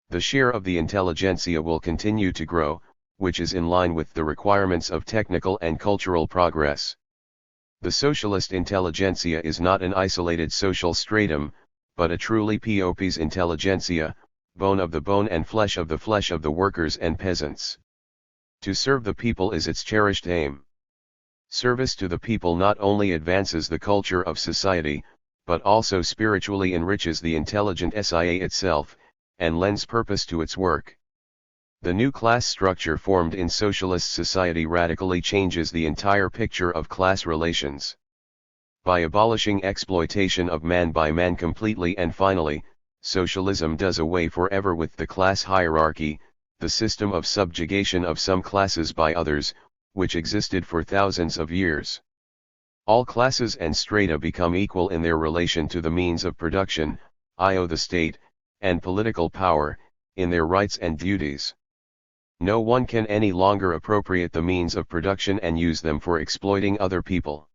The share of the intelligentsia will continue to grow, which is in line with the requirements of technical and cultural progress. The socialist intelligentsia is not an isolated social stratum, but a truly POP's intelligentsia, bone of the bone and flesh of the workers and peasants. To serve the people is its cherished aim. Service to the people not only advances the culture of society, but also spiritually enriches the intelligent SIA itself, and lends purpose to its work. The new class structure formed in socialist society radically changes the entire picture of class relations. By abolishing exploitation of man by man completely and finally, socialism does away forever with the class hierarchy, the system of subjugation of some classes by others, which existed for thousands of years. All classes and strata become equal in their relation to the means of production, i.e. the state, and political power, in their rights and duties. No one can any longer appropriate the means of production and use them for exploiting other people.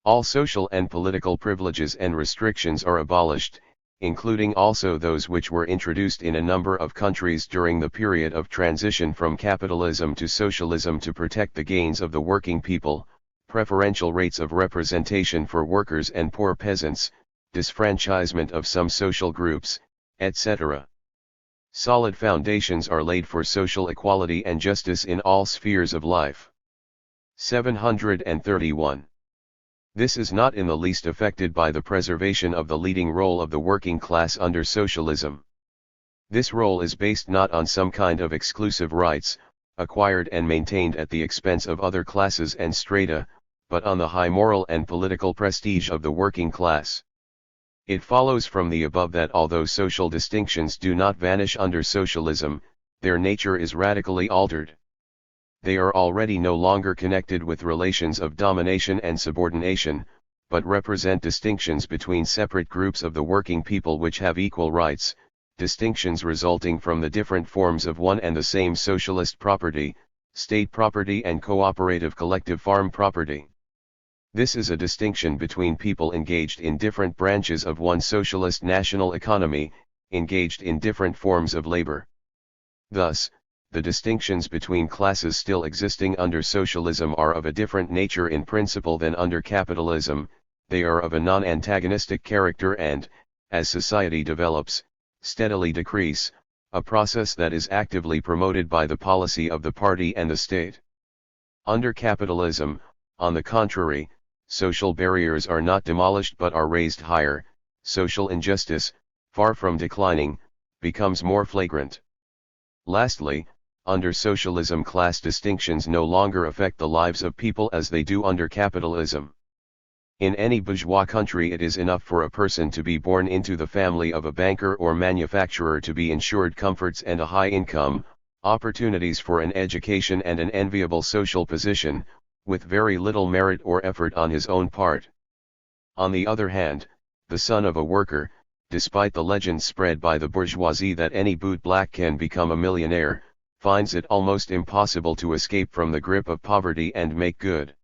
All social and political privileges and restrictions are abolished, including also those which were introduced in a number of countries during the period of transition from capitalism to socialism to protect the gains of the working people, preferential rates of representation for workers and poor peasants, disfranchisement of some social groups, etc. Solid foundations are laid for social equality and justice in all spheres of life. 731. This is not in the least affected by the preservation of the leading role of the working class under socialism. This role is based not on some kind of exclusive rights, acquired and maintained at the expense of other classes and strata, but on the high moral and political prestige of the working class. It follows from the above that although social distinctions do not vanish under socialism, their nature is radically altered. They are already no longer connected with relations of domination and subordination, but represent distinctions between separate groups of the working people which have equal rights, distinctions resulting from the different forms of one and the same socialist property, state property and cooperative collective farm property. This is a distinction between people engaged in different branches of one socialist national economy, engaged in different forms of labor. Thus, the distinctions between classes still existing under socialism are of a different nature in principle than under capitalism. They are of a non-antagonistic character and, as society develops, steadily decrease, a process that is actively promoted by the policy of the party and the state. Under capitalism, on the contrary, social barriers are not demolished but are raised higher. Social injustice, far from declining, becomes more flagrant. Lastly, under socialism class distinctions no longer affect the lives of people as they do under capitalism. In any bourgeois country it is enough for a person to be born into the family of a banker or manufacturer to be ensured comforts and a high income, opportunities for an education and an enviable social position, with very little merit or effort on his own part. On the other hand, the son of a worker, despite the legends spread by the bourgeoisie that any bootblack can become a millionaire, finds it almost impossible to escape from the grip of poverty and make good.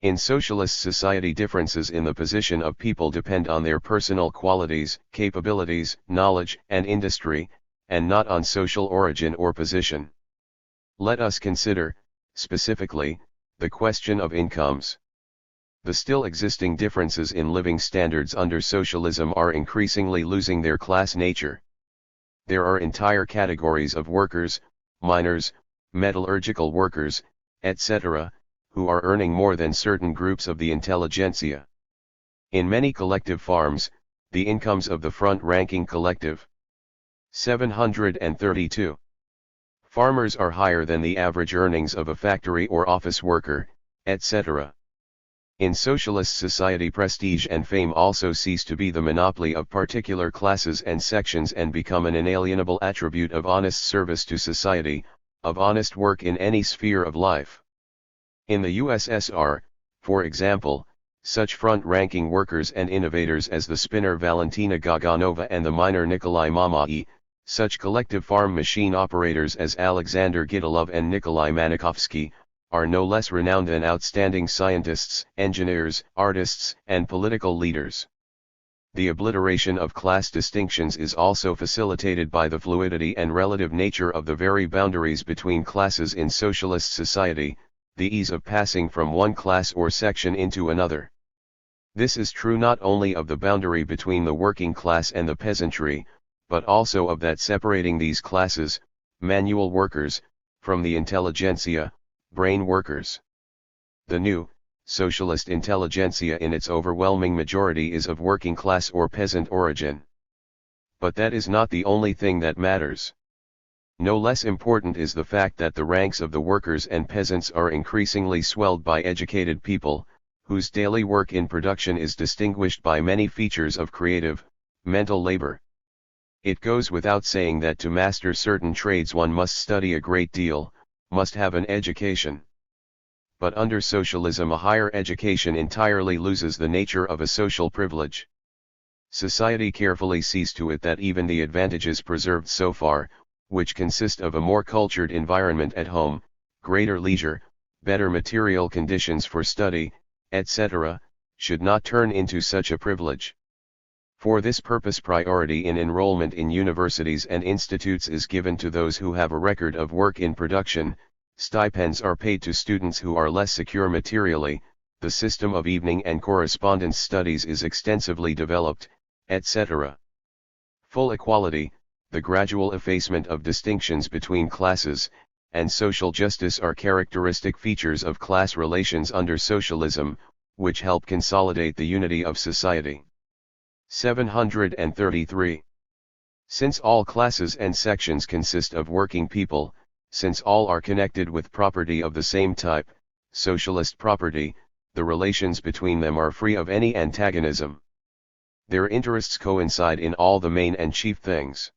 In socialist society differences in the position of people depend on their personal qualities, capabilities, knowledge and industry, and not on social origin or position. Let us consider, specifically, the question of incomes. The still existing differences in living standards under socialism are increasingly losing their class nature. There are entire categories of workers, miners, metallurgical workers, etc., who are earning more than certain groups of the intelligentsia. In many collective farms, the incomes of the front-ranking collective. 732. Farmers are higher than the average earnings of a factory or office worker, etc. In socialist society prestige and fame also cease to be the monopoly of particular classes and sections and become an inalienable attribute of honest service to society, of honest work in any sphere of life. In the USSR, for example, such front-ranking workers and innovators as the spinner Valentina Gaganova and the miner Nikolai Mamai, such collective farm machine operators as Alexander Gidalov and Nikolai Manikovsky, are no less renowned than outstanding scientists, engineers, artists, and political leaders. The obliteration of class distinctions is also facilitated by the fluidity and relative nature of the very boundaries between classes in socialist society, the ease of passing from one class or section into another. This is true not only of the boundary between the working class and the peasantry, but also of that separating these classes, manual workers, from the intelligentsia, brain workers. The new, socialist intelligentsia in its overwhelming majority is of working class or peasant origin. But that is not the only thing that matters. No less important is the fact that the ranks of the workers and peasants are increasingly swelled by educated people, whose daily work in production is distinguished by many features of creative, mental labor. It goes without saying that to master certain trades one must study a great deal, must have an education. But under socialism a higher education entirely loses the nature of a social privilege. Society carefully sees to it that even the advantages preserved so far, which consist of a more cultured environment at home, greater leisure, better material conditions for study, etc., should not turn into such a privilege. For this purpose priority in enrollment in universities and institutes is given to those who have a record of work in production, stipends are paid to students who are less secure materially, the system of evening and correspondence studies is extensively developed, etc. Full equality, the gradual effacement of distinctions between classes, and social justice are characteristic features of class relations under socialism, which help consolidate the unity of society. 733. Since all classes and sections consist of working people, since all are connected with property of the same type, socialist property, the relations between them are free of any antagonism. Their interests coincide in all the main and chief things.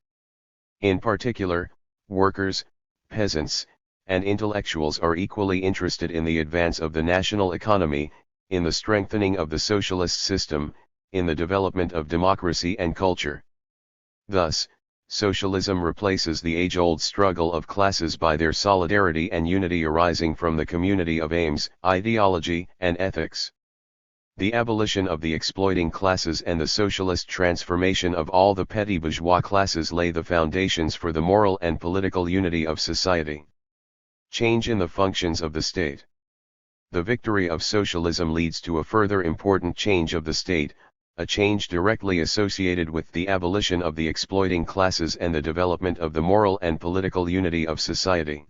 In particular, workers, peasants, and intellectuals are equally interested in the advance of the national economy, in the strengthening of the socialist system, in the development of democracy and culture. Thus, socialism replaces the age-old struggle of classes by their solidarity and unity arising from the community of aims, ideology, and ethics. The abolition of the exploiting classes and the socialist transformation of all the petty bourgeois classes lay the foundations for the moral and political unity of society. Change in the functions of the state. The victory of socialism leads to a further important change of the state, a change directly associated with the abolition of the exploiting classes and the development of the moral and political unity of society.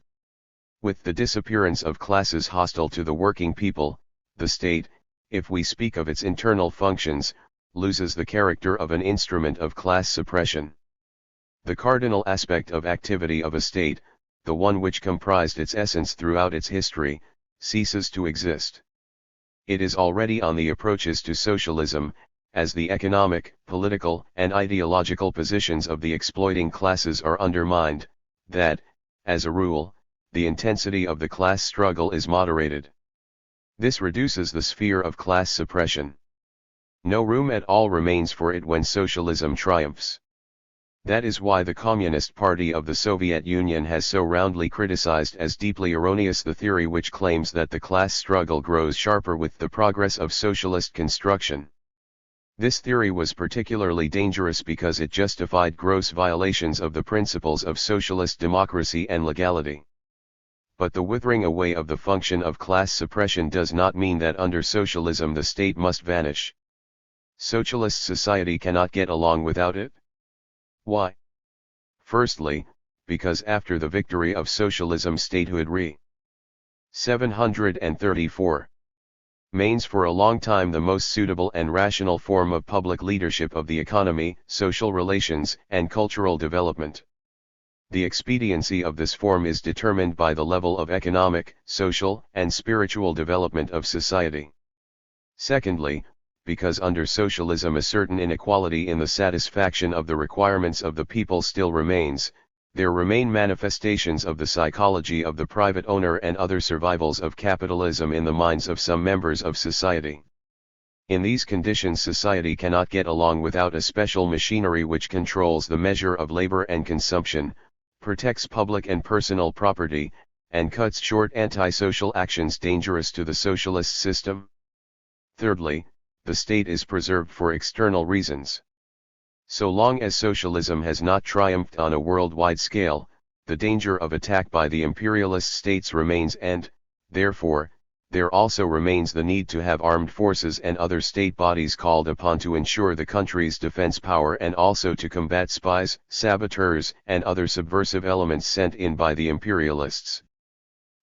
With the disappearance of classes hostile to the working people, the state, if we speak of its internal functions, loses the character of an instrument of class suppression. The cardinal aspect of activity of a state, the one which comprised its essence throughout its history, ceases to exist. It is already on the approaches to socialism, as the economic, political, and ideological positions of the exploiting classes are undermined, that, as a rule, the intensity of the class struggle is moderated. This reduces the sphere of class suppression. No room at all remains for it when socialism triumphs. That is why the Communist Party of the Soviet Union has so roundly criticized as deeply erroneous the theory which claims that the class struggle grows sharper with the progress of socialist construction. This theory was particularly dangerous because it justified gross violations of the principles of socialist democracy and legality. But the withering away of the function of class suppression does not mean that under socialism the state must vanish. Socialist society cannot get along without it. Why? Firstly, because after the victory of socialism statehood 734. Remains for a long time the most suitable and rational form of public leadership of the economy, social relations, and cultural development. The expediency of this form is determined by the level of economic, social, and spiritual development of society. Secondly, because under socialism a certain inequality in the satisfaction of the requirements of the people still remains, there remain manifestations of the psychology of the private owner and other survivals of capitalism in the minds of some members of society. In these conditions society cannot get along without a special machinery which controls the measure of labor and consumption, protects public and personal property, and cuts short antisocial actions dangerous to the socialist system. Thirdly, the state is preserved for external reasons. So long as socialism has not triumphed on a worldwide scale, the danger of attack by the imperialist states remains and, therefore, there also remains the need to have armed forces and other state bodies called upon to ensure the country's defense power and also to combat spies, saboteurs, and other subversive elements sent in by the imperialists.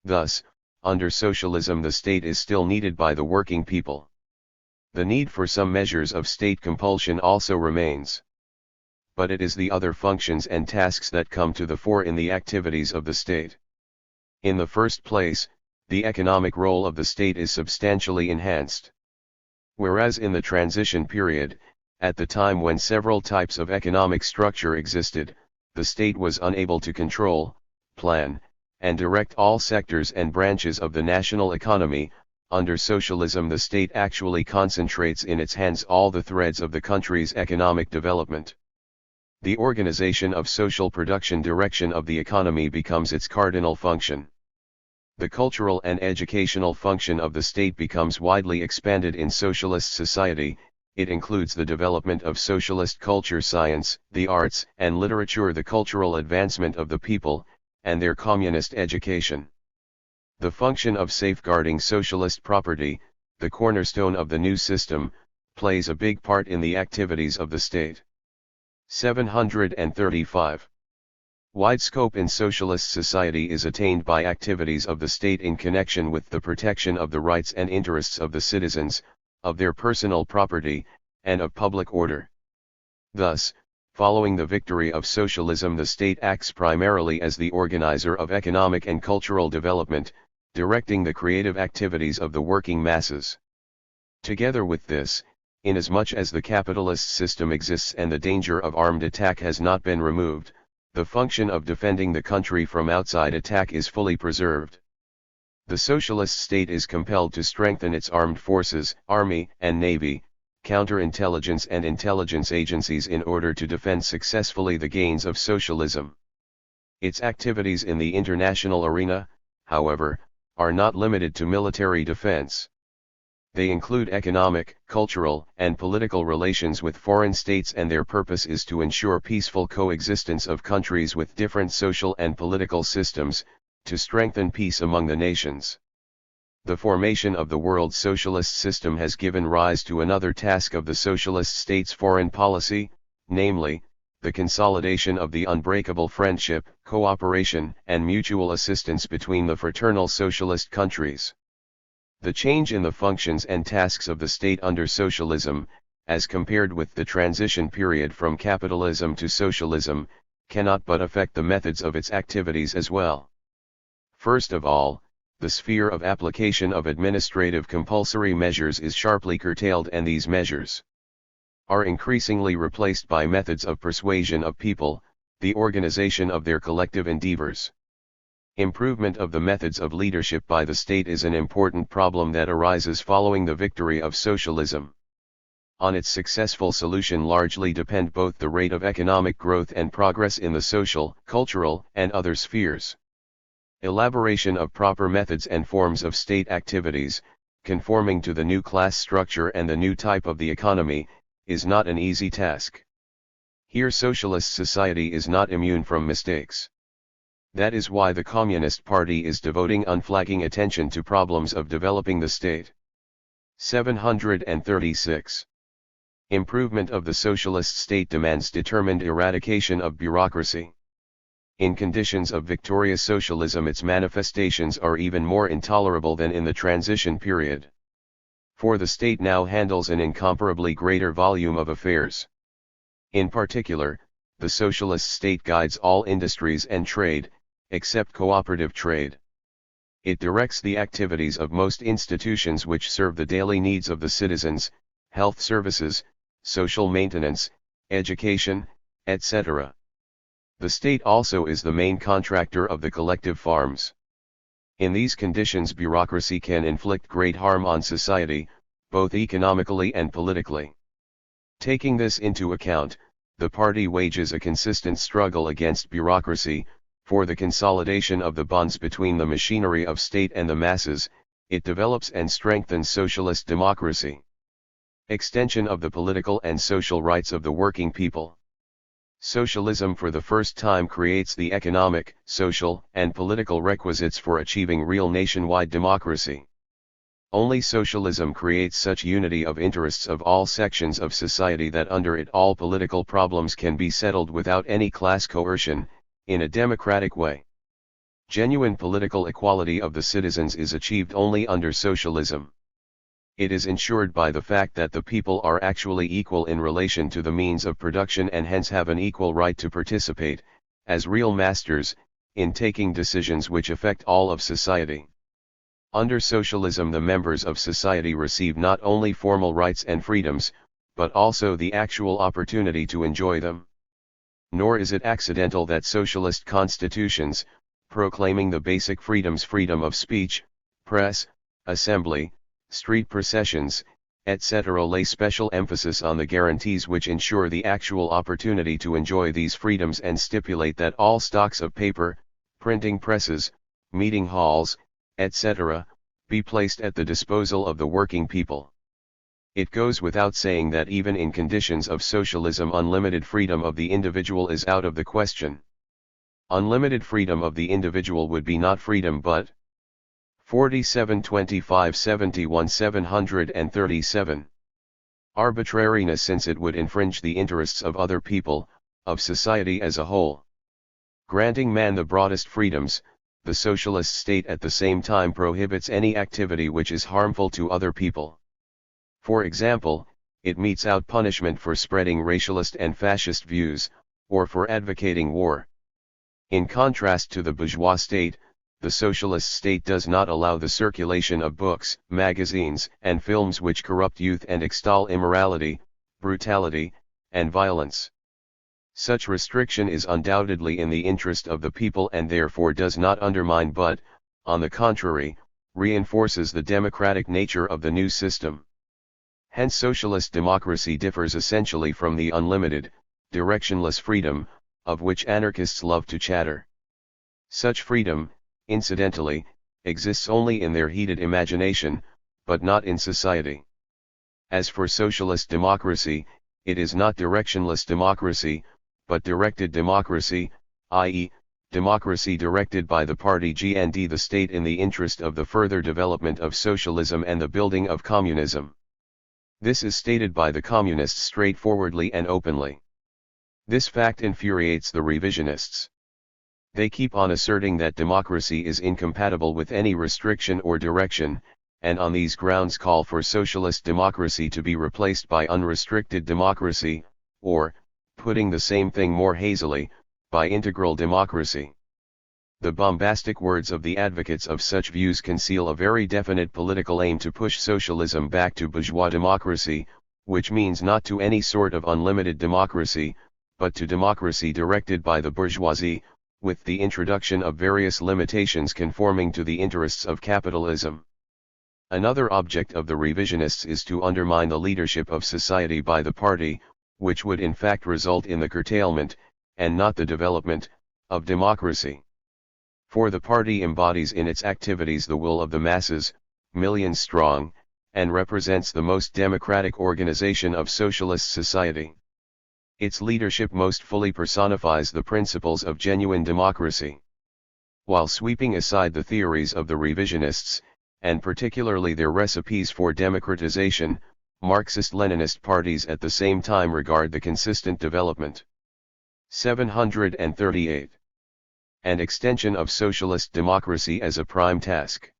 Thus, under socialism the state is still needed by the working people. The need for some measures of state compulsion also remains. But it is the other functions and tasks that come to the fore in the activities of the state. In the first place, the economic role of the state is substantially enhanced. Whereas in the transition period, at the time when several types of economic structure existed, the state was unable to control, plan, and direct all sectors and branches of the national economy, under socialism the state actually concentrates in its hands all the threads of the country's economic development. The organization of social production direction of the economy becomes its cardinal function. The cultural and educational function of the state becomes widely expanded in socialist society. It includes the development of socialist culture, science, the arts and literature, the cultural advancement of the people, and their communist education. The function of safeguarding socialist property, the cornerstone of the new system, plays a big part in the activities of the state. 735. Wide scope in socialist society is attained by activities of the state in connection with the protection of the rights and interests of the citizens, of their personal property, and of public order. Thus, following the victory of socialism, the state acts primarily as the organizer of economic and cultural development, directing the creative activities of the working masses. Together with this, inasmuch as the capitalist system exists and the danger of armed attack has not been removed, the function of defending the country from outside attack is fully preserved. The socialist state is compelled to strengthen its armed forces, army and navy, counterintelligence and intelligence agencies in order to defend successfully the gains of socialism. Its activities in the international arena, however, are not limited to military defense. They include economic, cultural, and political relations with foreign states, and their purpose is to ensure peaceful coexistence of countries with different social and political systems, to strengthen peace among the nations. The formation of the world socialist system has given rise to another task of the socialist state's foreign policy, namely, the consolidation of the unbreakable friendship, cooperation, and mutual assistance between the fraternal socialist countries. The change in the functions and tasks of the state under socialism, as compared with the transition period from capitalism to socialism, cannot but affect the methods of its activities as well. First of all, the sphere of application of administrative compulsory measures is sharply curtailed, and these measures are increasingly replaced by methods of persuasion of people, the organization of their collective endeavors. Improvement of the methods of leadership by the state is an important problem that arises following the victory of socialism. On its successful solution largely depend both the rate of economic growth and progress in the social, cultural, and other spheres. Elaboration of proper methods and forms of state activities, conforming to the new class structure and the new type of the economy, is not an easy task. Here socialist society is not immune from mistakes. That is why the Communist Party is devoting unflagging attention to problems of developing the state. 736. Improvement of the socialist state demands determined eradication of bureaucracy. In conditions of victorious socialism, its manifestations are even more intolerable than in the transition period. For the state now handles an incomparably greater volume of affairs. In particular, the socialist state guides all industries and trade, except cooperative trade. It directs the activities of most institutions which serve the daily needs of the citizens, health services, social maintenance, education, etc. The state also is the main contractor of the collective farms. In these conditions, bureaucracy can inflict great harm on society, both economically and politically. Taking this into account, the party wages a consistent struggle against bureaucracy, for the consolidation of the bonds between the machinery of state and the masses. It develops and strengthens socialist democracy. Extension of the political and social rights of the working people. Socialism for the first time creates the economic, social, and political requisites for achieving real nationwide democracy. Only socialism creates such unity of interests of all sections of society that under it all political problems can be settled without any class coercion, in a democratic way. Genuine political equality of the citizens is achieved only under socialism. It is ensured by the fact that the people are actually equal in relation to the means of production and hence have an equal right to participate, as real masters, in taking decisions which affect all of society. Under socialism, the members of society receive not only formal rights and freedoms, but also the actual opportunity to enjoy them. Nor is it accidental that socialist constitutions, proclaiming the basic freedoms, freedom of speech, press, assembly, street processions, etc. lay special emphasis on the guarantees which ensure the actual opportunity to enjoy these freedoms and stipulate that all stocks of paper, printing presses, meeting halls, etc., be placed at the disposal of the working people. It goes without saying that even in conditions of socialism unlimited freedom of the individual is out of the question. Unlimited freedom of the individual would be not freedom but 47 25 71 737. Arbitrariness, since it would infringe the interests of other people, of society as a whole. Granting man the broadest freedoms, the socialist state at the same time prohibits any activity which is harmful to other people. For example, it metes out punishment for spreading racialist and fascist views, or for advocating war. In contrast to the bourgeois state, the socialist state does not allow the circulation of books, magazines, and films which corrupt youth and extol immorality, brutality, and violence. Such restriction is undoubtedly in the interest of the people and therefore does not undermine but, on the contrary, reinforces the democratic nature of the new system. Hence socialist democracy differs essentially from the unlimited, directionless freedom, of which anarchists love to chatter. Such freedom, incidentally, exists only in their heated imagination, but not in society. As for socialist democracy, it is not directionless democracy, but directed democracy, i.e., democracy directed by the party and the state in the interest of the further development of socialism and the building of communism. This is stated by the communists straightforwardly and openly. This fact infuriates the revisionists. They keep on asserting that democracy is incompatible with any restriction or direction, and on these grounds call for socialist democracy to be replaced by unrestricted democracy, or, putting the same thing more hazily, by integral democracy. The bombastic words of the advocates of such views conceal a very definite political aim to push socialism back to bourgeois democracy, which means not to any sort of unlimited democracy, but to democracy directed by the bourgeoisie, with the introduction of various limitations conforming to the interests of capitalism. Another object of the revisionists is to undermine the leadership of society by the party, which would in fact result in the curtailment, and not the development, of democracy. For the party embodies in its activities the will of the masses, millions strong, and represents the most democratic organization of socialist society. Its leadership most fully personifies the principles of genuine democracy. While sweeping aside the theories of the revisionists, and particularly their recipes for democratization, Marxist-Leninist parties at the same time regard the consistent development. 738. And extension of socialist democracy as a prime task.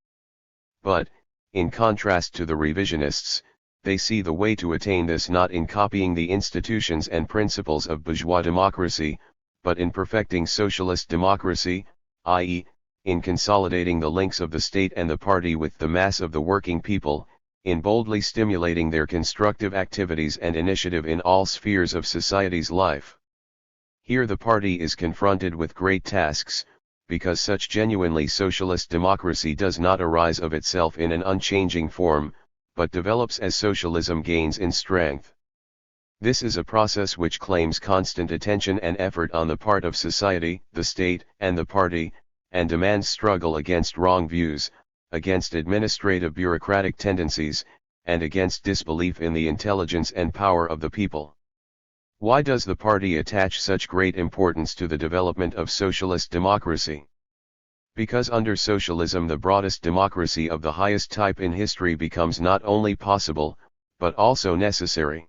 But, in contrast to the revisionists, they see the way to attain this not in copying the institutions and principles of bourgeois democracy, but in perfecting socialist democracy, i.e., in consolidating the links of the state and the party with the mass of the working people, in boldly stimulating their constructive activities and initiative in all spheres of society's life. Here the party is confronted with great tasks, because such genuinely socialist democracy does not arise of itself in an unchanging form, but develops as socialism gains in strength. This is a process which claims constant attention and effort on the part of society, the state, and the party, and demands struggle against wrong views, against administrative bureaucratic tendencies, and against disbelief in the intelligence and power of the people. Why does the party attach such great importance to the development of socialist democracy? Because under socialism the broadest democracy of the highest type in history becomes not only possible, but also necessary.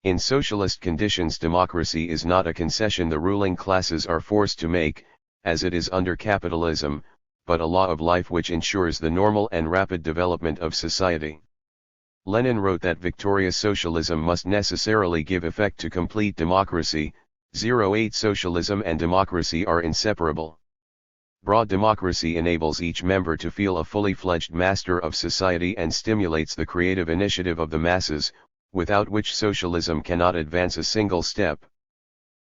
In socialist conditions democracy is not a concession the ruling classes are forced to make, as it is under capitalism, but a law of life which ensures the normal and rapid development of society. Lenin wrote that victorious socialism must necessarily give effect to complete democracy. 08 Socialism and democracy are inseparable. Broad democracy enables each member to feel a fully fledged master of society and stimulates the creative initiative of the masses, without which socialism cannot advance a single step.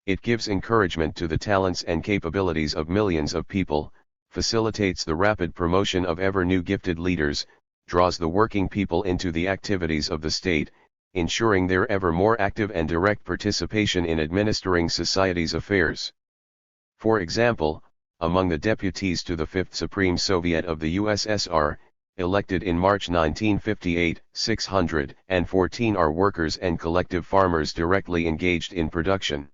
It gives encouragement to the talents and capabilities of millions of people, facilitates the rapid promotion of ever new gifted leaders, draws the working people into the activities of the state, ensuring their ever more active and direct participation in administering society's affairs. For example, among the deputies to the Fifth Supreme Soviet of the USSR, elected in March 1958, 614 are workers and collective farmers directly engaged in production.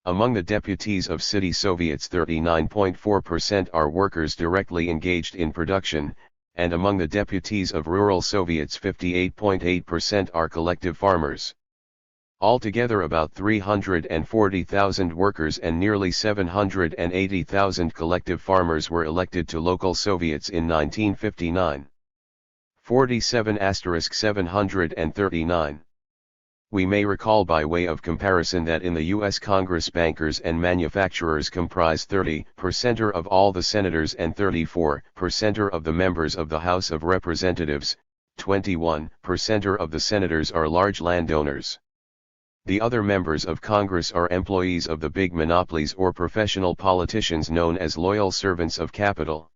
Among the deputies of city Soviets, 39.4% are workers directly engaged in production, and among the deputies of rural Soviets, 58.8% are collective farmers. Altogether, about 340,000 workers and nearly 780,000 collective farmers were elected to local Soviets in 1959. 47*739. We may recall by way of comparison that in the U.S. Congress, bankers and manufacturers comprise 30% of all the senators and 34% of the members of the House of Representatives. 21% of the senators are large landowners. The other members of Congress are employees of the big monopolies or professional politicians known as loyal servants of capital.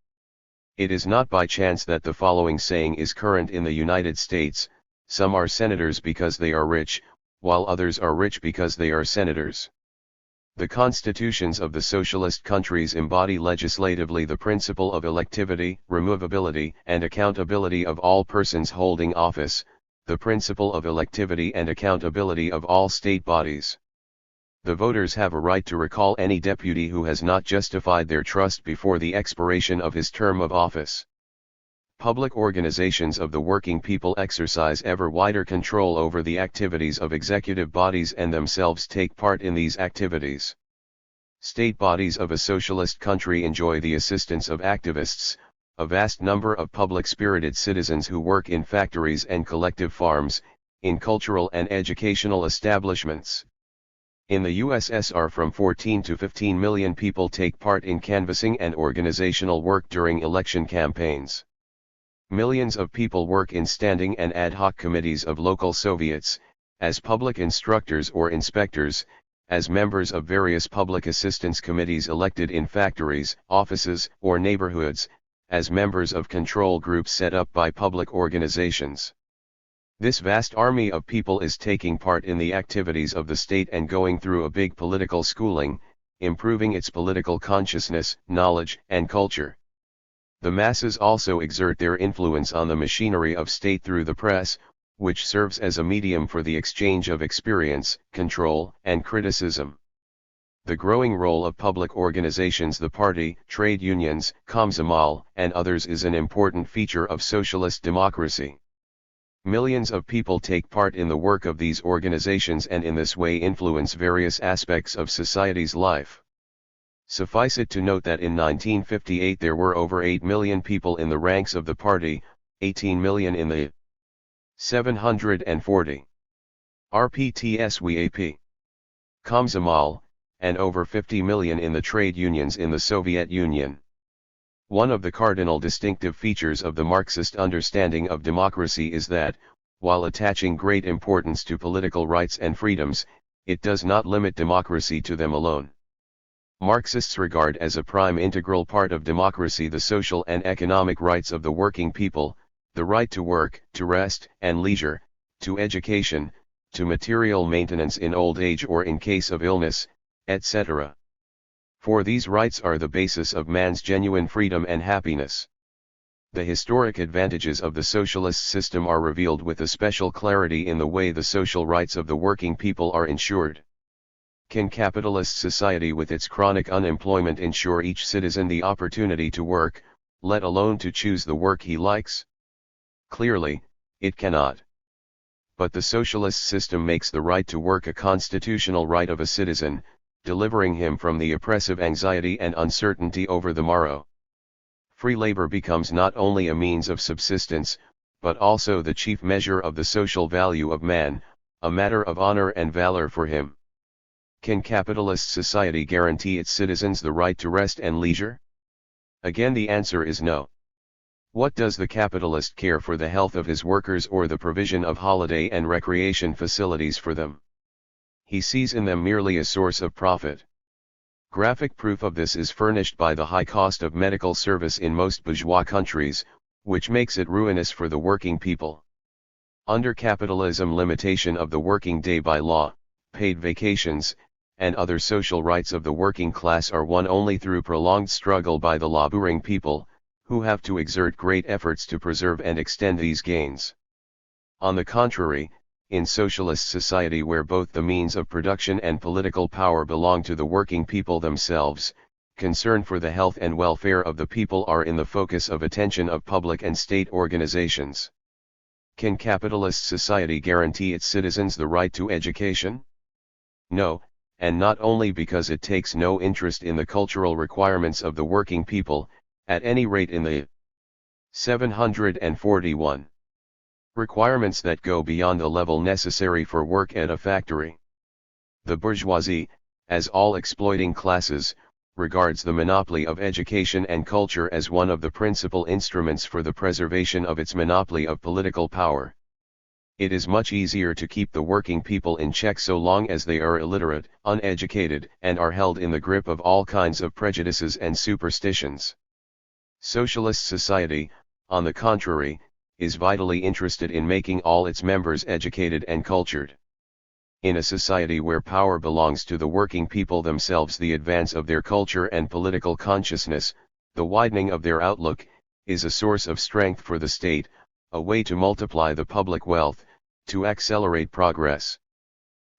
It is not by chance that the following saying is current in the United States: some are senators because they are rich, while others are rich because they are senators. The constitutions of the socialist countries embody legislatively the principle of electivity, removability, and accountability of all persons holding office, the principle of electivity and accountability of all state bodies. The voters have a right to recall any deputy who has not justified their trust before the expiration of his term of office. Public organizations of the working people exercise ever wider control over the activities of executive bodies and themselves take part in these activities. State bodies of a socialist country enjoy the assistance of activists, a vast number of public-spirited citizens who work in factories and collective farms, in cultural and educational establishments. In the USSR, from 14 to 15 million people take part in canvassing and organizational work during election campaigns. Millions of people work in standing and ad hoc committees of local Soviets, as public instructors or inspectors, as members of various public assistance committees elected in factories, offices, or neighborhoods, as members of control groups set up by public organizations. This vast army of people is taking part in the activities of the state and going through a big political schooling, improving its political consciousness, knowledge, and culture. The masses also exert their influence on the machinery of state through the press, which serves as a medium for the exchange of experience, control, and criticism. The growing role of public organizations, the party, trade unions, Komsomol, and others is an important feature of socialist democracy. Millions of people take part in the work of these organizations and in this way influence various aspects of society's life. Suffice it to note that in 1958 there were over 8 million people in the ranks of the party, 18 million in the 740 RPTSWAP Komsomol, and over 50 million in the trade unions in the Soviet Union. One of the cardinal distinctive features of the Marxist understanding of democracy is that, while attaching great importance to political rights and freedoms, it does not limit democracy to them alone. Marxists regard as a prime integral part of democracy the social and economic rights of the working people, the right to work, to rest and leisure, to education, to material maintenance in old age or in case of illness, etc. For these rights are the basis of man's genuine freedom and happiness. The historic advantages of the socialist system are revealed with a special clarity in the way the social rights of the working people are ensured. Can capitalist society with its chronic unemployment ensure each citizen the opportunity to work, let alone to choose the work he likes? Clearly, it cannot. But the socialist system makes the right to work a constitutional right of a citizen, delivering him from the oppressive anxiety and uncertainty over the morrow. Free labor becomes not only a means of subsistence, but also the chief measure of the social value of man, a matter of honor and valor for him. Can capitalist society guarantee its citizens the right to rest and leisure? Again, the answer is no. What does the capitalist care for the health of his workers or the provision of holiday and recreation facilities for them? He sees in them merely a source of profit. Graphic proof of this is furnished by the high cost of medical service in most bourgeois countries, which makes it ruinous for the working people. Under capitalism, limitation of the working day by law, paid vacations, and other social rights of the working class are won only through prolonged struggle by the laboring people, who have to exert great efforts to preserve and extend these gains. On the contrary, in socialist society where both the means of production and political power belong to the working people themselves, concern for the health and welfare of the people are in the focus of attention of public and state organizations. Can capitalist society guarantee its citizens the right to education? No, and not only because it takes no interest in the cultural requirements of the working people, at any rate in the 741 requirements that go beyond the level necessary for work at a factory. The bourgeoisie, as all exploiting classes, regards the monopoly of education and culture as one of the principal instruments for the preservation of its monopoly of political power. It is much easier to keep the working people in check so long as they are illiterate, uneducated, and are held in the grip of all kinds of prejudices and superstitions. Socialist society, on the contrary, is vitally interested in making all its members educated and cultured. In a society where power belongs to the working people themselves, the advance of their culture and political consciousness, the widening of their outlook, is a source of strength for the state, a way to multiply the public wealth, to accelerate progress.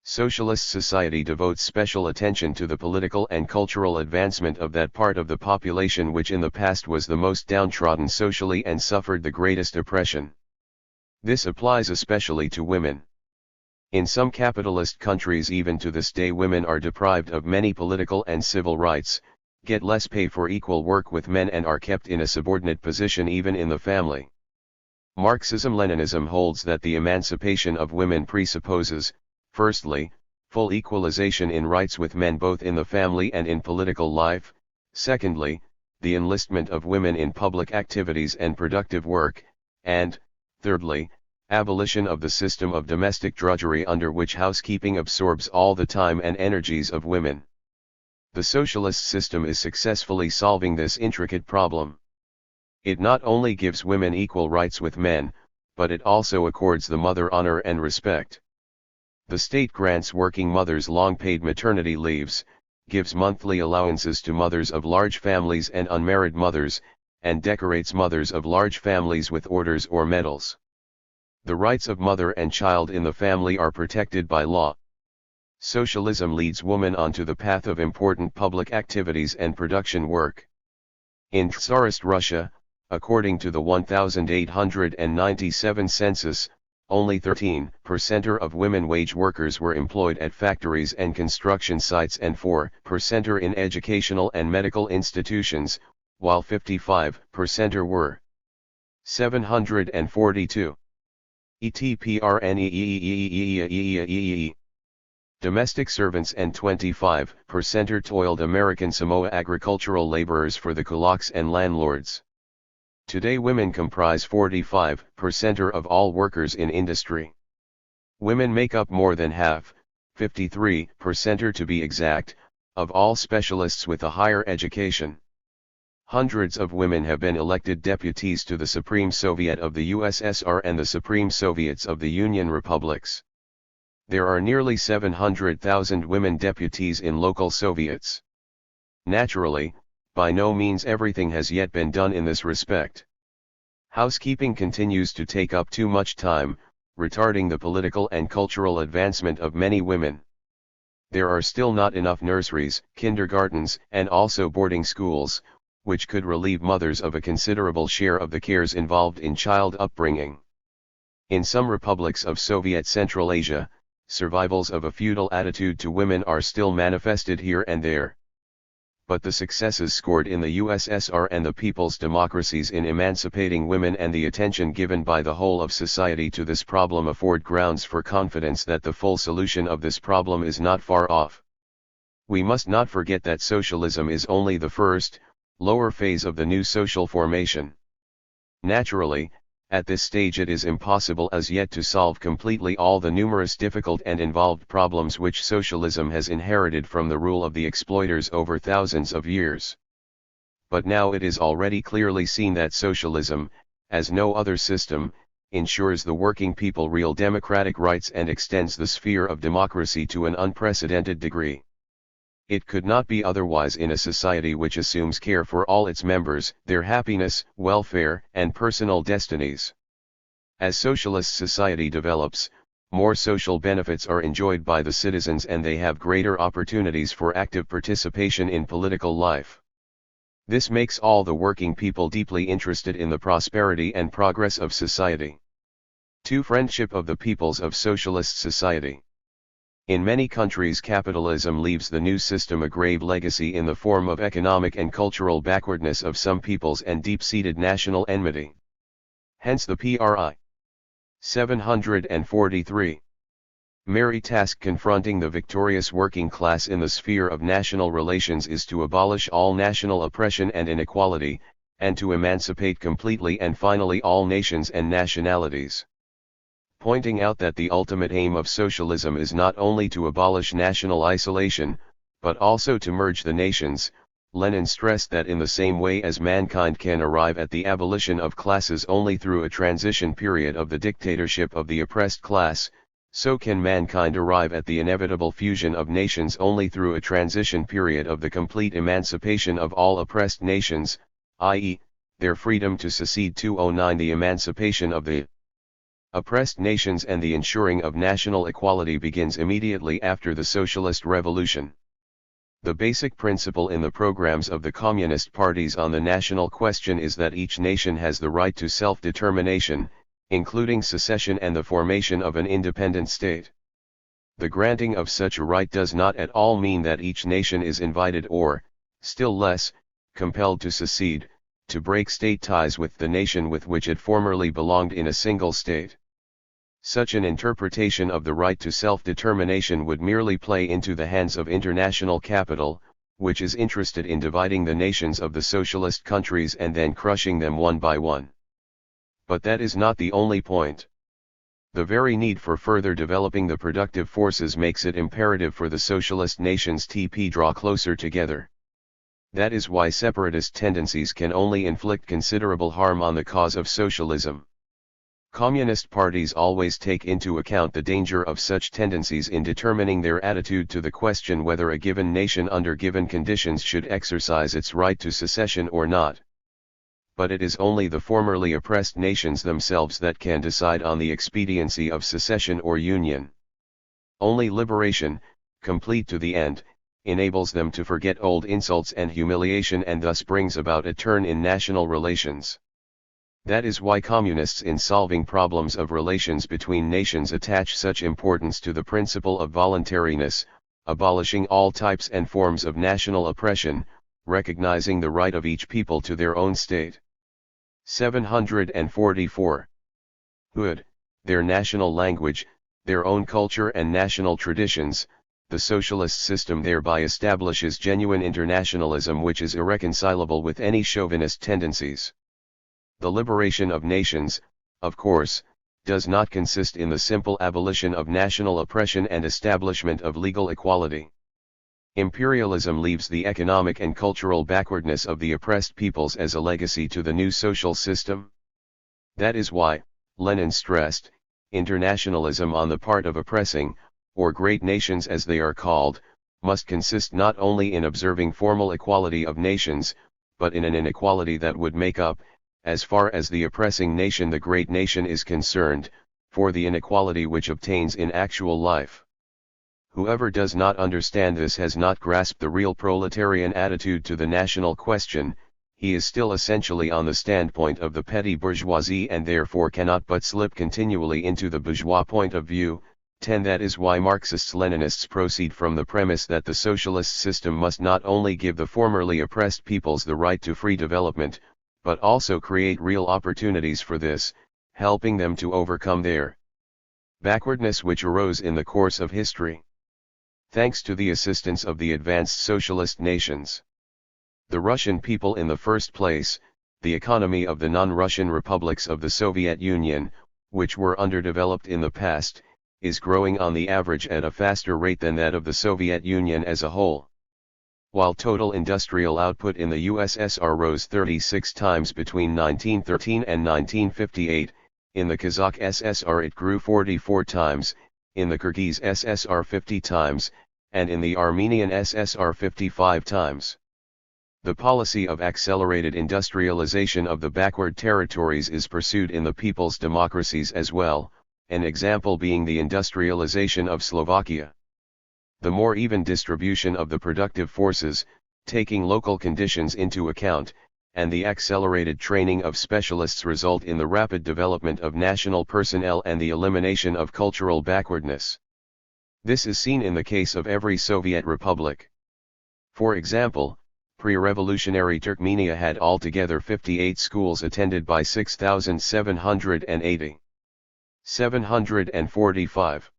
Socialist society devotes special attention to the political and cultural advancement of that part of the population which in the past was the most downtrodden socially and suffered the greatest oppression. This applies especially to women. In some capitalist countries even to this day women are deprived of many political and civil rights, get less pay for equal work with men and are kept in a subordinate position even in the family. Marxism-Leninism holds that the emancipation of women presupposes, firstly, full equalization in rights with men both in the family and in political life, secondly, the enlistment of women in public activities and productive work, and, thirdly, abolition of the system of domestic drudgery under which housekeeping absorbs all the time and energies of women. The socialist system is successfully solving this intricate problem. It not only gives women equal rights with men, but it also accords the mother honor and respect. The state grants working mothers long-paid maternity leaves, gives monthly allowances to mothers of large families and unmarried mothers, and decorates mothers of large families with orders or medals. The rights of mother and child in the family are protected by law. Socialism leads woman onto the path of important public activities and production work. In Tsarist Russia, according to the 1897 census, only 13% of women wage workers were employed at factories and construction sites and 4% in educational and medical institutions, while 55% were 742. Domestic servants and 25% toiled American Samoa agricultural laborers for the kulaks and landlords. Today women comprise 45% of all workers in industry. Women make up more than half, 53% to be exact, of all specialists with a higher education. Hundreds of women have been elected deputies to the Supreme Soviet of the USSR and the Supreme Soviets of the Union Republics. There are nearly 700,000 women deputies in local Soviets. Naturally, by no means everything has yet been done in this respect. Housekeeping continues to take up too much time, retarding the political and cultural advancement of many women. There are still not enough nurseries, kindergartens, and also boarding schools, which could relieve mothers of a considerable share of the cares involved in child upbringing. In some republics of Soviet Central Asia, survivals of a feudal attitude to women are still manifested here and there. But the successes scored in the USSR and the people's democracies in emancipating women and the attention given by the whole of society to this problem afford grounds for confidence that the full solution of this problem is not far off. We must not forget that socialism is only the first, lower phase of the new social formation. Naturally, at this stage it is impossible as yet to solve completely all the numerous difficult and involved problems which socialism has inherited from the rule of the exploiters over thousands of years. But now it is already clearly seen that socialism, as no other system, ensures the working people real democratic rights and extends the sphere of democracy to an unprecedented degree. It could not be otherwise in a society which assumes care for all its members, their happiness, welfare, and personal destinies. As socialist society develops, more social benefits are enjoyed by the citizens and they have greater opportunities for active participation in political life. This makes all the working people deeply interested in the prosperity and progress of society. 2. Friendship of the peoples of socialist society. In many countries, capitalism leaves the new system a grave legacy in the form of economic and cultural backwardness of some peoples and deep-seated national enmity. Hence the PRI. 743. Merry task confronting the victorious working class in the sphere of national relations is to abolish all national oppression and inequality, and to emancipate completely and finally all nations and nationalities. Pointing out that the ultimate aim of socialism is not only to abolish national isolation, but also to merge the nations, Lenin stressed that in the same way as mankind can arrive at the abolition of classes only through a transition period of the dictatorship of the oppressed class, so can mankind arrive at the inevitable fusion of nations only through a transition period of the complete emancipation of all oppressed nations, i.e., their freedom to secede. 209 The emancipation of the oppressed nations and the ensuring of national equality begins immediately after the socialist revolution. The basic principle in the programs of the communist parties on the national question is that each nation has the right to self-determination, including secession and the formation of an independent state. The granting of such a right does not at all mean that each nation is invited or, still less, compelled to secede, to break state ties with the nation with which it formerly belonged in a single state. Such an interpretation of the right to self-determination would merely play into the hands of international capital, which is interested in dividing the nations of the socialist countries and then crushing them one by one. But that is not the only point. The very need for further developing the productive forces makes it imperative for the socialist nations to draw closer together. That is why separatist tendencies can only inflict considerable harm on the cause of socialism. Communist parties always take into account the danger of such tendencies in determining their attitude to the question whether a given nation under given conditions should exercise its right to secession or not. But it is only the formerly oppressed nations themselves that can decide on the expediency of secession or union. Only liberation, complete to the end, enables them to forget old insults and humiliation and thus brings about a turn in national relations. That is why communists in solving problems of relations between nations attach such importance to the principle of voluntariness, abolishing all types and forms of national oppression, recognizing the right of each people to their own state. 744. Hood, their national language, their own culture and national traditions. The socialist system thereby establishes genuine internationalism which is irreconcilable with any chauvinist tendencies. The liberation of nations, of course, does not consist in the simple abolition of national oppression and establishment of legal equality. Imperialism leaves the economic and cultural backwardness of the oppressed peoples as a legacy to the new social system. That is why, Lenin stressed, internationalism on the part of oppressing, or great nations as they are called, must consist not only in observing formal equality of nations, but in an inequality that would make up, as far as the oppressing nation the great nation is concerned, for the inequality which obtains in actual life. Whoever does not understand this has not grasped the real proletarian attitude to the national question. He is still essentially on the standpoint of the petty bourgeoisie and therefore cannot but slip continually into the bourgeois point of view. 10. That is why Marxists-Leninists proceed from the premise that the socialist system must not only give the formerly oppressed peoples the right to free development, but also create real opportunities for this, helping them to overcome their backwardness which arose in the course of history. Thanks to the assistance of the advanced socialist nations. The Russian people in the first place, the economy of the non-Russian republics of the Soviet Union, which were underdeveloped in the past, is growing on the average at a faster rate than that of the Soviet Union as a whole. While total industrial output in the USSR rose 36 times between 1913 and 1958, in the Kazakh SSR it grew 44 times, in the Kyrgyz SSR 50 times, and in the Armenian SSR 55 times. The policy of accelerated industrialization of the backward territories is pursued in the people's democracies as well, an example being the industrialization of Slovakia. The more even distribution of the productive forces, taking local conditions into account, and the accelerated training of specialists result in the rapid development of national personnel and the elimination of cultural backwardness. This is seen in the case of every Soviet republic. For example, pre-revolutionary Turkmenia had altogether 58 schools attended by 6,780. 745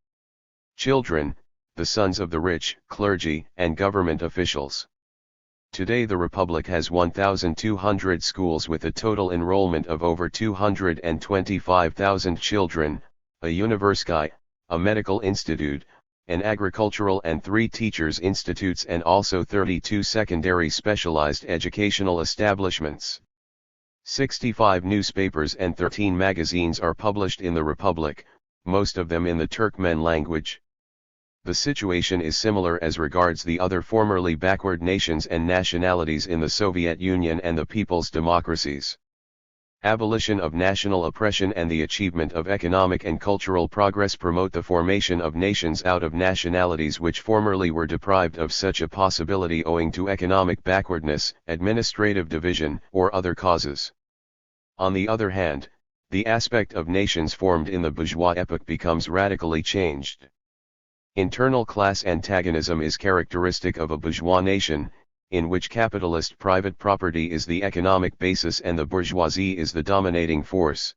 children, the sons of the rich, clergy, and government officials. Today the Republic has 1,200 schools with a total enrollment of over 225,000 children, a university, a medical institute, an agricultural and 3 teachers' institutes and also 32 secondary specialized educational establishments. 65 newspapers and 13 magazines are published in the Republic, most of them in the Turkmen language. The situation is similar as regards the other formerly backward nations and nationalities in the Soviet Union and the people's democracies. Abolition of national oppression and the achievement of economic and cultural progress promote the formation of nations out of nationalities which formerly were deprived of such a possibility owing to economic backwardness, administrative division, or other causes. On the other hand, the aspect of nations formed in the bourgeois epoch becomes radically changed. Internal class antagonism is characteristic of a bourgeois nation, in which capitalist private property is the economic basis and the bourgeoisie is the dominating force.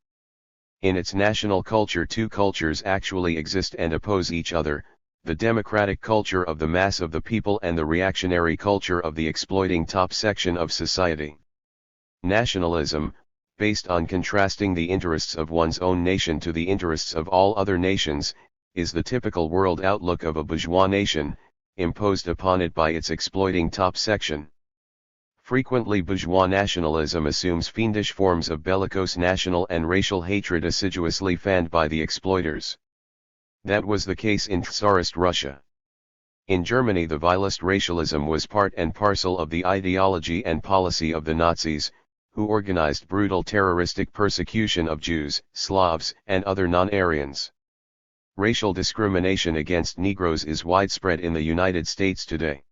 In its national culture, 2 cultures actually exist and oppose each other, the democratic culture of the mass of the people and the reactionary culture of the exploiting top section of society. Nationalism, based on contrasting the interests of one's own nation to the interests of all other nations, is the typical world outlook of a bourgeois nation, imposed upon it by its exploiting top section. Frequently bourgeois nationalism assumes fiendish forms of bellicose national and racial hatred assiduously fanned by the exploiters. That was the case in Tsarist Russia. In Germany the vilest racialism was part and parcel of the ideology and policy of the Nazis, who organized brutal terroristic persecution of Jews, Slavs, and other non-Aryans. Racial discrimination against Negroes is widespread in the United States today.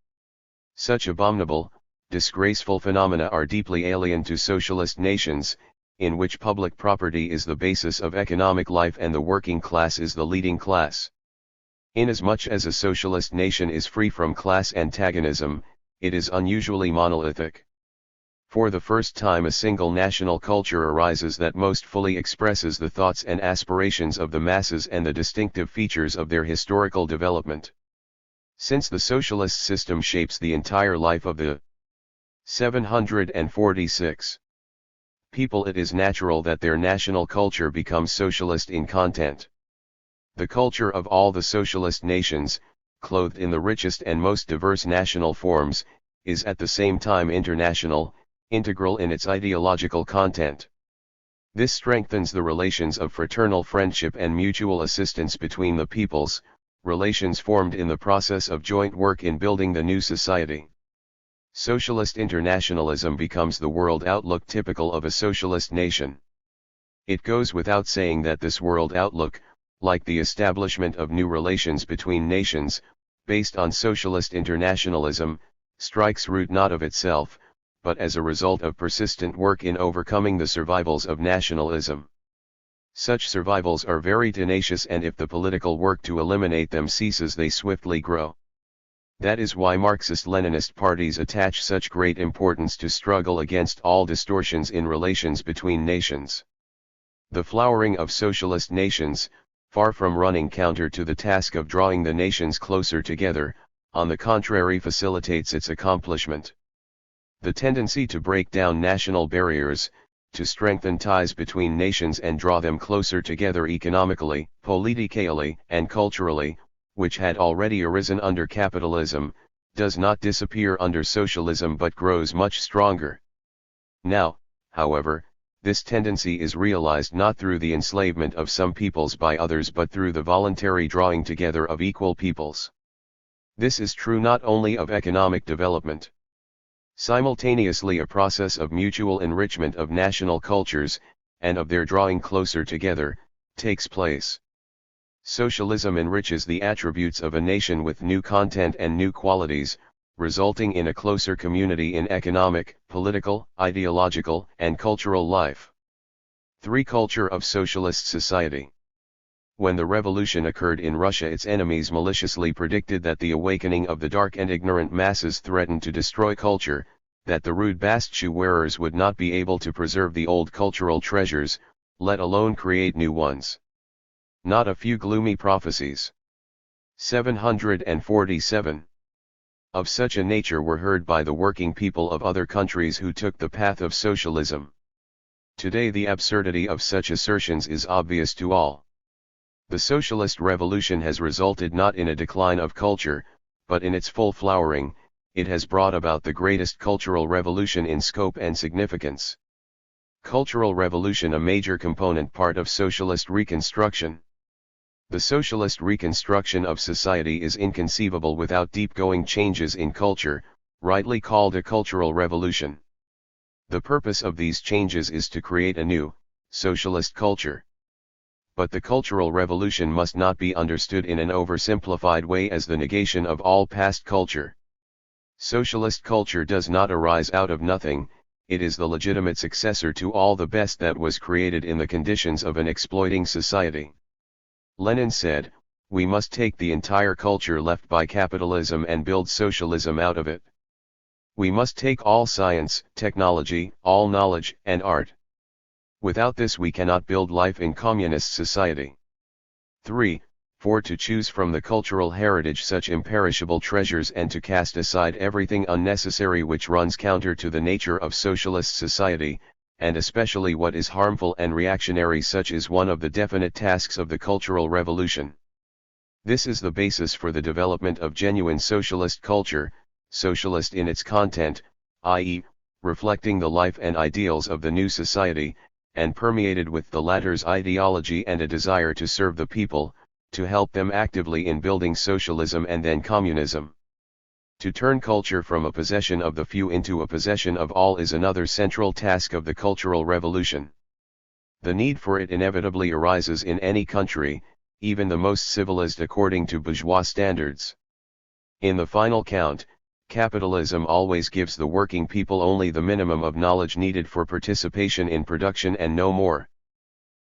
Such abominable, disgraceful phenomena are deeply alien to socialist nations, in which public property is the basis of economic life and the working class is the leading class. Inasmuch as a socialist nation is free from class antagonism, it is unusually monolithic. For the first time a single national culture arises that most fully expresses the thoughts and aspirations of the masses and the distinctive features of their historical development. Since the socialist system shapes the entire life of the 746 people, it is natural that their national culture becomes socialist in content. The culture of all the socialist nations, clothed in the richest and most diverse national forms, is at the same time international, integral in its ideological content. This strengthens the relations of fraternal friendship and mutual assistance between the peoples, relations formed in the process of joint work in building the new society. Socialist internationalism becomes the world outlook typical of a socialist nation. It goes without saying that this world outlook, like the establishment of new relations between nations, based on socialist internationalism, strikes root not of itself, but as a result of persistent work in overcoming the survivals of nationalism. Such survivals are very tenacious, and if the political work to eliminate them ceases, they swiftly grow. That is why Marxist-Leninist parties attach such great importance to struggle against all distortions in relations between nations. The flowering of socialist nations, far from running counter to the task of drawing the nations closer together, on the contrary facilitates its accomplishment. The tendency to break down national barriers, to strengthen ties between nations and draw them closer together economically, politically, and culturally, which had already arisen under capitalism, does not disappear under socialism but grows much stronger. Now, however, this tendency is realized not through the enslavement of some peoples by others but through the voluntary drawing together of equal peoples. This is true not only of economic development. Simultaneously a process of mutual enrichment of national cultures, and of their drawing closer together, takes place. Socialism enriches the attributes of a nation with new content and new qualities, resulting in a closer community in economic, political, ideological, and cultural life. 3. Culture of socialist society. When the revolution occurred in Russia, its enemies maliciously predicted that the awakening of the dark and ignorant masses threatened to destroy culture, that the rude bast-shoe wearers would not be able to preserve the old cultural treasures, let alone create new ones. Not a few gloomy prophecies. 747. Of such a nature were heard by the working people of other countries who took the path of socialism. Today the absurdity of such assertions is obvious to all. The socialist revolution has resulted not in a decline of culture, but in its full flowering. It has brought about the greatest cultural revolution in scope and significance. Cultural revolution, a major component part of socialist reconstruction. The socialist reconstruction of society is inconceivable without deep-going changes in culture, rightly called a cultural revolution. The purpose of these changes is to create a new, socialist culture. But the cultural revolution must not be understood in an oversimplified way as the negation of all past culture. Socialist culture does not arise out of nothing, it is the legitimate successor to all the best that was created in the conditions of an exploiting society. Lenin said, "We must take the entire culture left by capitalism and build socialism out of it. We must take all science, technology, all knowledge, and art. Without this we cannot build life in communist society." 3. For to choose from the cultural heritage such imperishable treasures and to cast aside everything unnecessary which runs counter to the nature of socialist society, and especially what is harmful and reactionary, such is one of the definite tasks of the cultural revolution. This is the basis for the development of genuine socialist culture, socialist in its content, i.e., reflecting the life and ideals of the new society, and permeated with the latter's ideology and a desire to serve the people, to help them actively in building socialism and then communism. To turn culture from a possession of the few into a possession of all is another central task of the cultural revolution. The need for it inevitably arises in any country, even the most civilized according to bourgeois standards. In the final count, capitalism always gives the working people only the minimum of knowledge needed for participation in production and no more.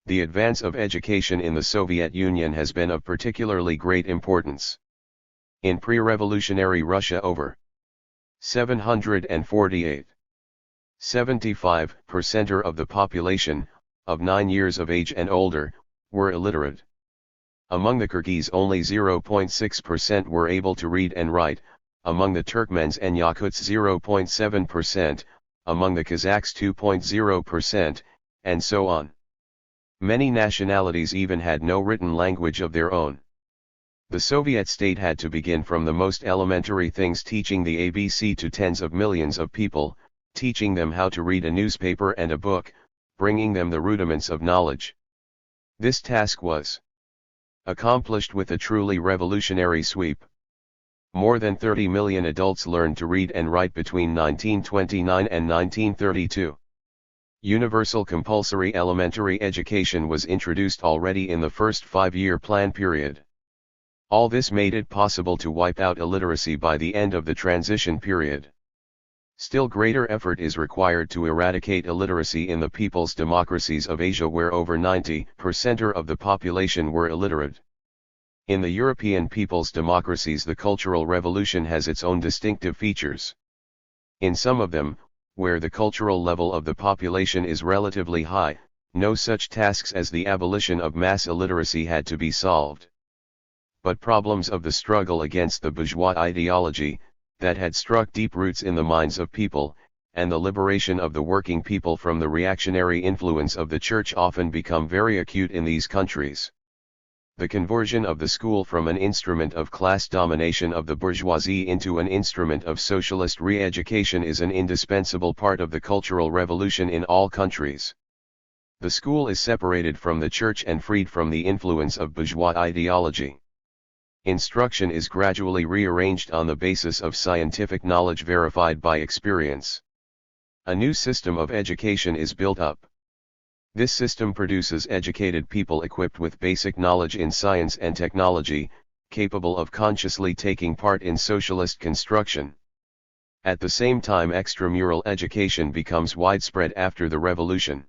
The advance of education in the Soviet Union has been of particularly great importance. In pre-revolutionary Russia over 748. 75% of the population, of 9 years of age and older, were illiterate. Among the Kyrgyz only 0.6% were able to read and write, among the Turkmens and Yakuts 0.7%, among the Kazakhs 2.0%, and so on. Many nationalities even had no written language of their own. The Soviet state had to begin from the most elementary things, teaching the ABC to tens of millions of people, teaching them how to read a newspaper and a book, bringing them the rudiments of knowledge. This task was accomplished with a truly revolutionary sweep. More than 30 million adults learned to read and write between 1929 and 1932. Universal compulsory elementary education was introduced already in the first 5-year plan period. All this made it possible to wipe out illiteracy by the end of the transition period. Still greater effort is required to eradicate illiteracy in the people's democracies of Asia, where over 90% of the population were illiterate. In the European people's democracies, the cultural revolution has its own distinctive features. In some of them, where the cultural level of the population is relatively high, no such tasks as the abolition of mass illiteracy had to be solved. But problems of the struggle against the bourgeois ideology, that had struck deep roots in the minds of people, and the liberation of the working people from the reactionary influence of the church often become very acute in these countries. The conversion of the school from an instrument of class domination of the bourgeoisie into an instrument of socialist re-education is an indispensable part of the cultural revolution in all countries. The school is separated from the church and freed from the influence of bourgeois ideology. Instruction is gradually rearranged on the basis of scientific knowledge verified by experience. A new system of education is built up. This system produces educated people equipped with basic knowledge in science and technology, capable of consciously taking part in socialist construction. At the same time, extramural education becomes widespread after the revolution.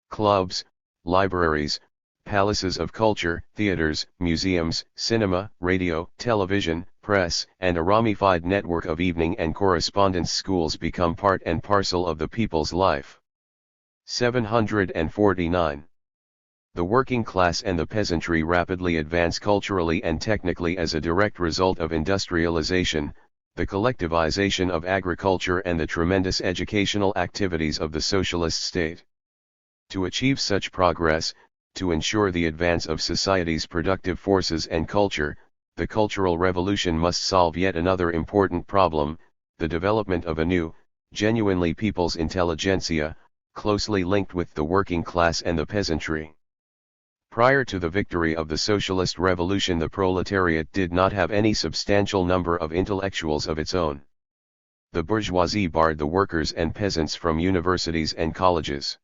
Clubs, libraries, palaces of culture, theaters, museums, cinema, radio, television, press, and a ramified network of evening and correspondence schools become part and parcel of the people's life. 749. The working class and the peasantry rapidly advance culturally and technically as a direct result of industrialization, the collectivization of agriculture and the tremendous educational activities of the socialist state. To achieve such progress, to ensure the advance of society's productive forces and culture, the cultural revolution must solve yet another important problem, the development of a new, genuinely people's intelligentsia, closely linked with the working class and the peasantry. Prior to the victory of the socialist revolution, the proletariat did not have any substantial number of intellectuals of its own. The bourgeoisie barred the workers and peasants from universities and colleges.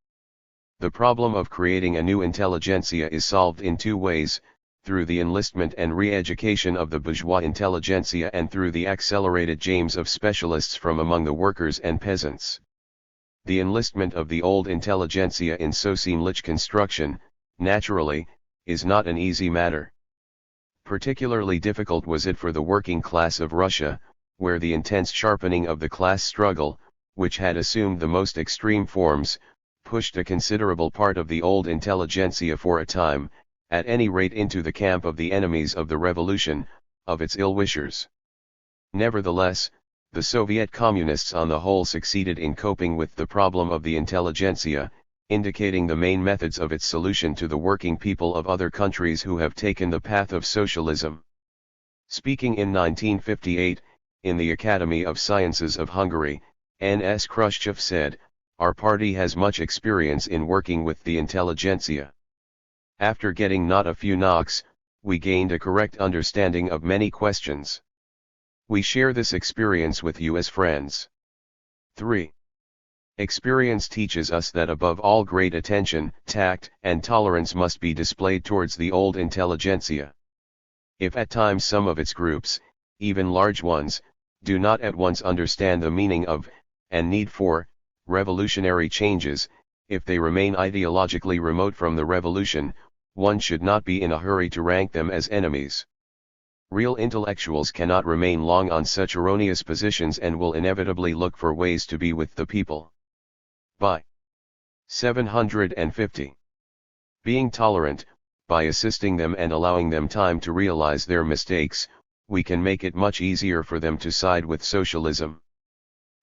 The problem of creating a new intelligentsia is solved in two ways, through the enlistment and re-education of the bourgeois intelligentsia and through the accelerated james of specialists from among the workers and peasants. The enlistment of the old intelligentsia in sociemlich construction, naturally, is not an easy matter. Particularly difficult was it for the working class of Russia, where the intense sharpening of the class struggle, which had assumed the most extreme forms, pushed a considerable part of the old intelligentsia for a time, at any rate into the camp of the enemies of the revolution, of its ill-wishers. Nevertheless, the Soviet Communists on the whole succeeded in coping with the problem of the intelligentsia, indicating the main methods of its solution to the working people of other countries who have taken the path of socialism. Speaking in 1958, in the Academy of Sciences of Hungary, N.S. Khrushchev said, "Our party has much experience in working with the intelligentsia. After getting not a few knocks, we gained a correct understanding of many questions. We share this experience with you as friends." 3. Experience teaches us that above all great attention, tact, and tolerance must be displayed towards the old intelligentsia. If at times some of its groups, even large ones, do not at once understand the meaning of, and need for, revolutionary changes, if they remain ideologically remote from the revolution, one should not be in a hurry to rank them as enemies. Real intellectuals cannot remain long on such erroneous positions and will inevitably look for ways to be with the people. By 750. Being tolerant, by assisting them and allowing them time to realize their mistakes, we can make it much easier for them to side with socialism.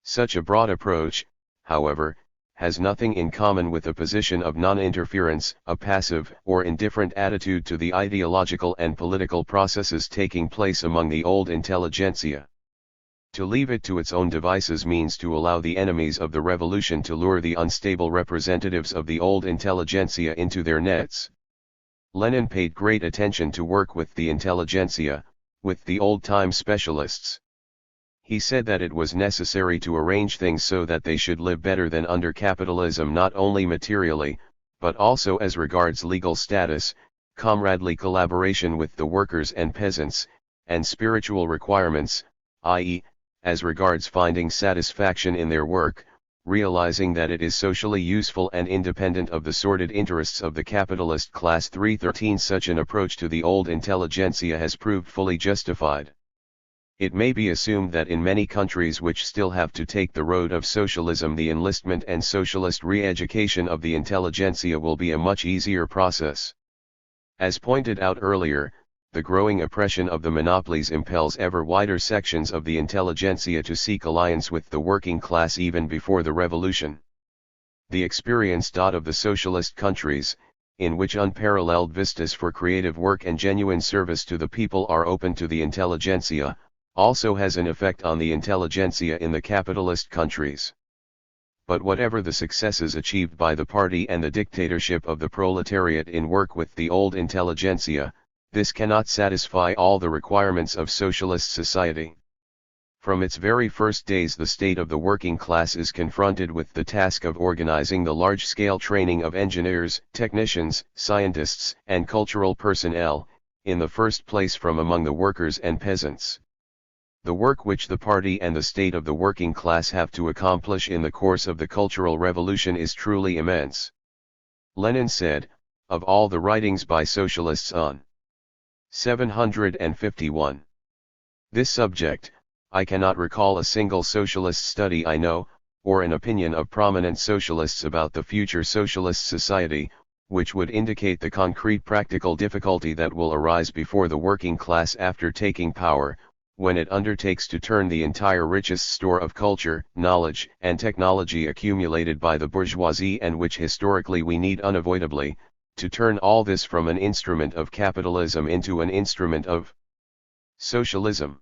Such a broad approach, however, has nothing in common with a position of non-interference, a passive or indifferent attitude to the ideological and political processes taking place among the old intelligentsia. To leave it to its own devices means to allow the enemies of the revolution to lure the unstable representatives of the old intelligentsia into their nets. Lenin paid great attention to work with the intelligentsia, with the old-time specialists. He said that it was necessary to arrange things so that they should live better than under capitalism, not only materially, but also as regards legal status, comradely collaboration with the workers and peasants, and spiritual requirements, i.e., as regards finding satisfaction in their work, realizing that it is socially useful and independent of the sordid interests of the capitalist class. 313 Such an approach to the old intelligentsia has proved fully justified. It may be assumed that in many countries which still have to take the road of socialism, the enlistment and socialist re-education of the intelligentsia will be a much easier process. As pointed out earlier, the growing oppression of the monopolies impels ever wider sections of the intelligentsia to seek alliance with the working class even before the revolution. The experience of the socialist countries, in which unparalleled vistas for creative work and genuine service to the people are open to the intelligentsia, also has an effect on the intelligentsia in the capitalist countries. But whatever the successes achieved by the party and the dictatorship of the proletariat in work with the old intelligentsia, this cannot satisfy all the requirements of socialist society. From its very first days the state of the working class is confronted with the task of organizing the large-scale training of engineers, technicians, scientists, and cultural personnel, in the first place from among the workers and peasants. The work which the party and the state of the working class have to accomplish in the course of the Cultural Revolution is truly immense. Lenin said, of all the writings by socialists on 751. This subject, I cannot recall a single socialist study I know, or an opinion of prominent socialists about the future socialist society, which would indicate the concrete practical difficulty that will arise before the working class after taking power, when it undertakes to turn the entire richest store of culture, knowledge, and technology accumulated by the bourgeoisie and which historically we need unavoidably, to turn all this from an instrument of capitalism into an instrument of socialism.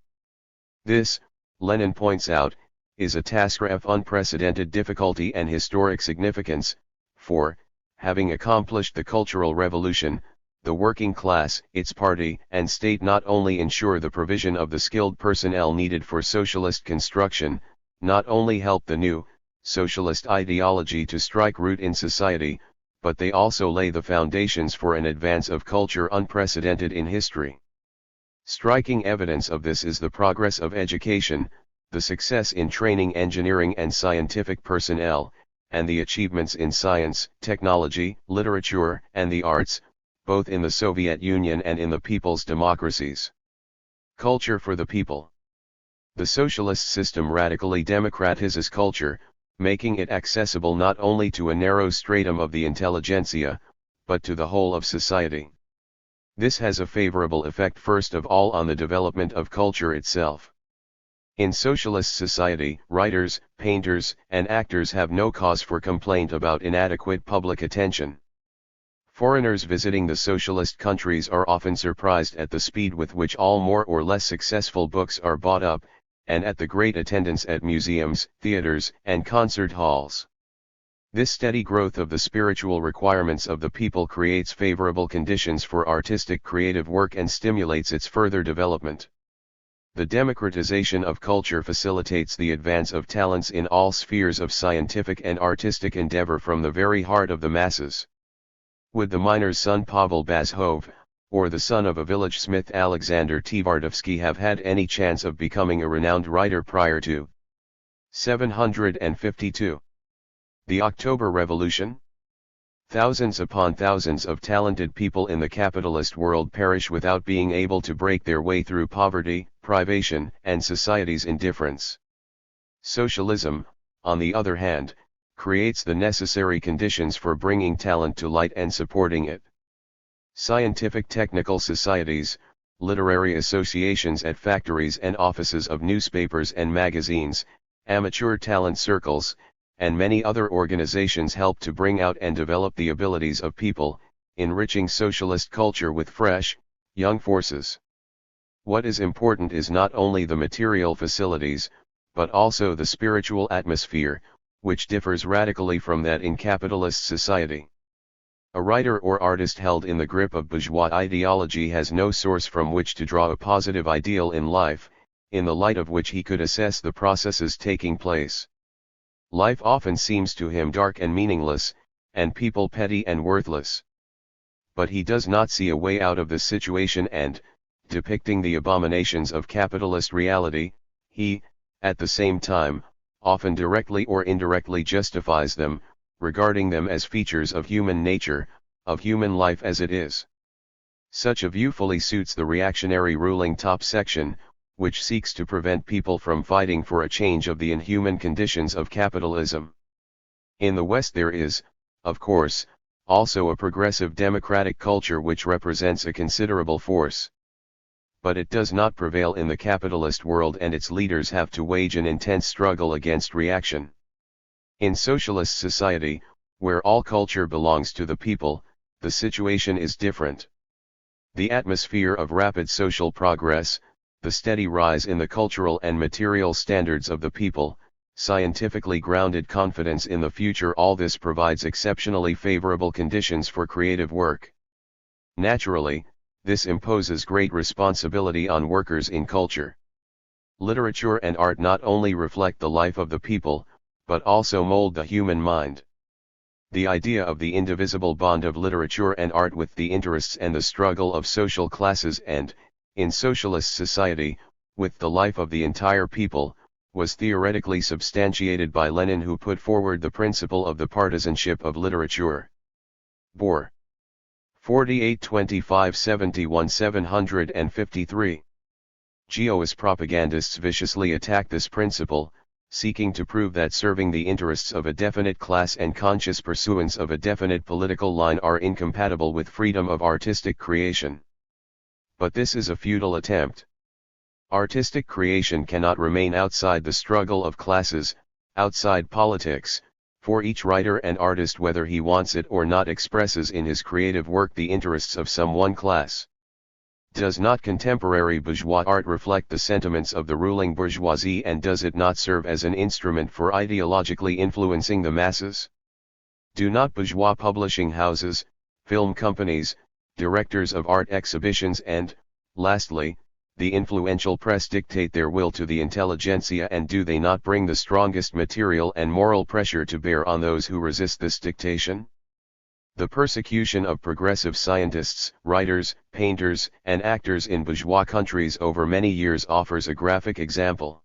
This, Lenin points out, is a task of unprecedented difficulty and historic significance, for, having accomplished the Cultural Revolution, the working class, its party and state not only ensure the provision of the skilled personnel needed for socialist construction, not only help the new, socialist ideology to strike root in society, but they also lay the foundations for an advance of culture unprecedented in history. Striking evidence of this is the progress of education, the success in training engineering and scientific personnel, and the achievements in science, technology, literature, and the arts, both in the Soviet Union and in the people's democracies. Culture for the people. The socialist system radically democratizes culture, making it accessible not only to a narrow stratum of the intelligentsia, but to the whole of society. This has a favorable effect first of all on the development of culture itself. In socialist society, writers, painters, and actors have no cause for complaint about inadequate public attention. Foreigners visiting the socialist countries are often surprised at the speed with which all more or less successful books are bought up, and at the great attendance at museums, theaters, and concert halls. This steady growth of the spiritual requirements of the people creates favorable conditions for artistic creative work and stimulates its further development. The democratization of culture facilitates the advance of talents in all spheres of scientific and artistic endeavor from the very heart of the masses. Would the miner's son Pavel Bazhov, or the son of a village smith Alexander Tvardovsky have had any chance of becoming a renowned writer prior to 752? The October Revolution? Thousands upon thousands of talented people in the capitalist world perish without being able to break their way through poverty, privation, and society's indifference. Socialism, on the other hand, creates the necessary conditions for bringing talent to light and supporting it. Scientific technical societies, literary associations at factories and offices of newspapers and magazines, amateur talent circles, and many other organizations help to bring out and develop the abilities of people, enriching socialist culture with fresh, young forces. What is important is not only the material facilities, but also the spiritual atmosphere, which differs radically from that in capitalist society. A writer or artist held in the grip of bourgeois ideology has no source from which to draw a positive ideal in life, in the light of which he could assess the processes taking place. Life often seems to him dark and meaningless, and people petty and worthless. But he does not see a way out of this situation and, depicting the abominations of capitalist reality, he, at the same time, often directly or indirectly justifies them, regarding them as features of human nature, of human life as it is. Such a view fully suits the reactionary ruling top section, which seeks to prevent people from fighting for a change of the inhuman conditions of capitalism. In the West there is, of course, also a progressive democratic culture which represents a considerable force. But it does not prevail in the capitalist world and its leaders have to wage an intense struggle against reaction. In socialist society, where all culture belongs to the people, the situation is different. The atmosphere of rapid social progress, the steady rise in the cultural and material standards of the people, scientifically grounded confidence in the future, all this provides exceptionally favorable conditions for creative work. Naturally, this imposes great responsibility on workers in culture. Literature and art not only reflect the life of the people, but also mold the human mind. The idea of the indivisible bond of literature and art with the interests and the struggle of social classes and, in socialist society, with the life of the entire people, was theoretically substantiated by Lenin, who put forward the principle of the partisanship of literature. Bor. 48-25-71-753. GOS propagandists viciously attack this principle, seeking to prove that serving the interests of a definite class and conscious pursuance of a definite political line are incompatible with freedom of artistic creation. But this is a futile attempt. Artistic creation cannot remain outside the struggle of classes, outside politics, for each writer and artist, whether he wants it or not, expresses in his creative work the interests of some one class. Does not contemporary bourgeois art reflect the sentiments of the ruling bourgeoisie, and does it not serve as an instrument for ideologically influencing the masses? Do not bourgeois publishing houses, film companies, directors of art exhibitions and, lastly, the influential press dictate their will to the intelligentsia, and do they not bring the strongest material and moral pressure to bear on those who resist this dictation? The persecution of progressive scientists, writers, painters, and actors in bourgeois countries over many years offers a graphic example.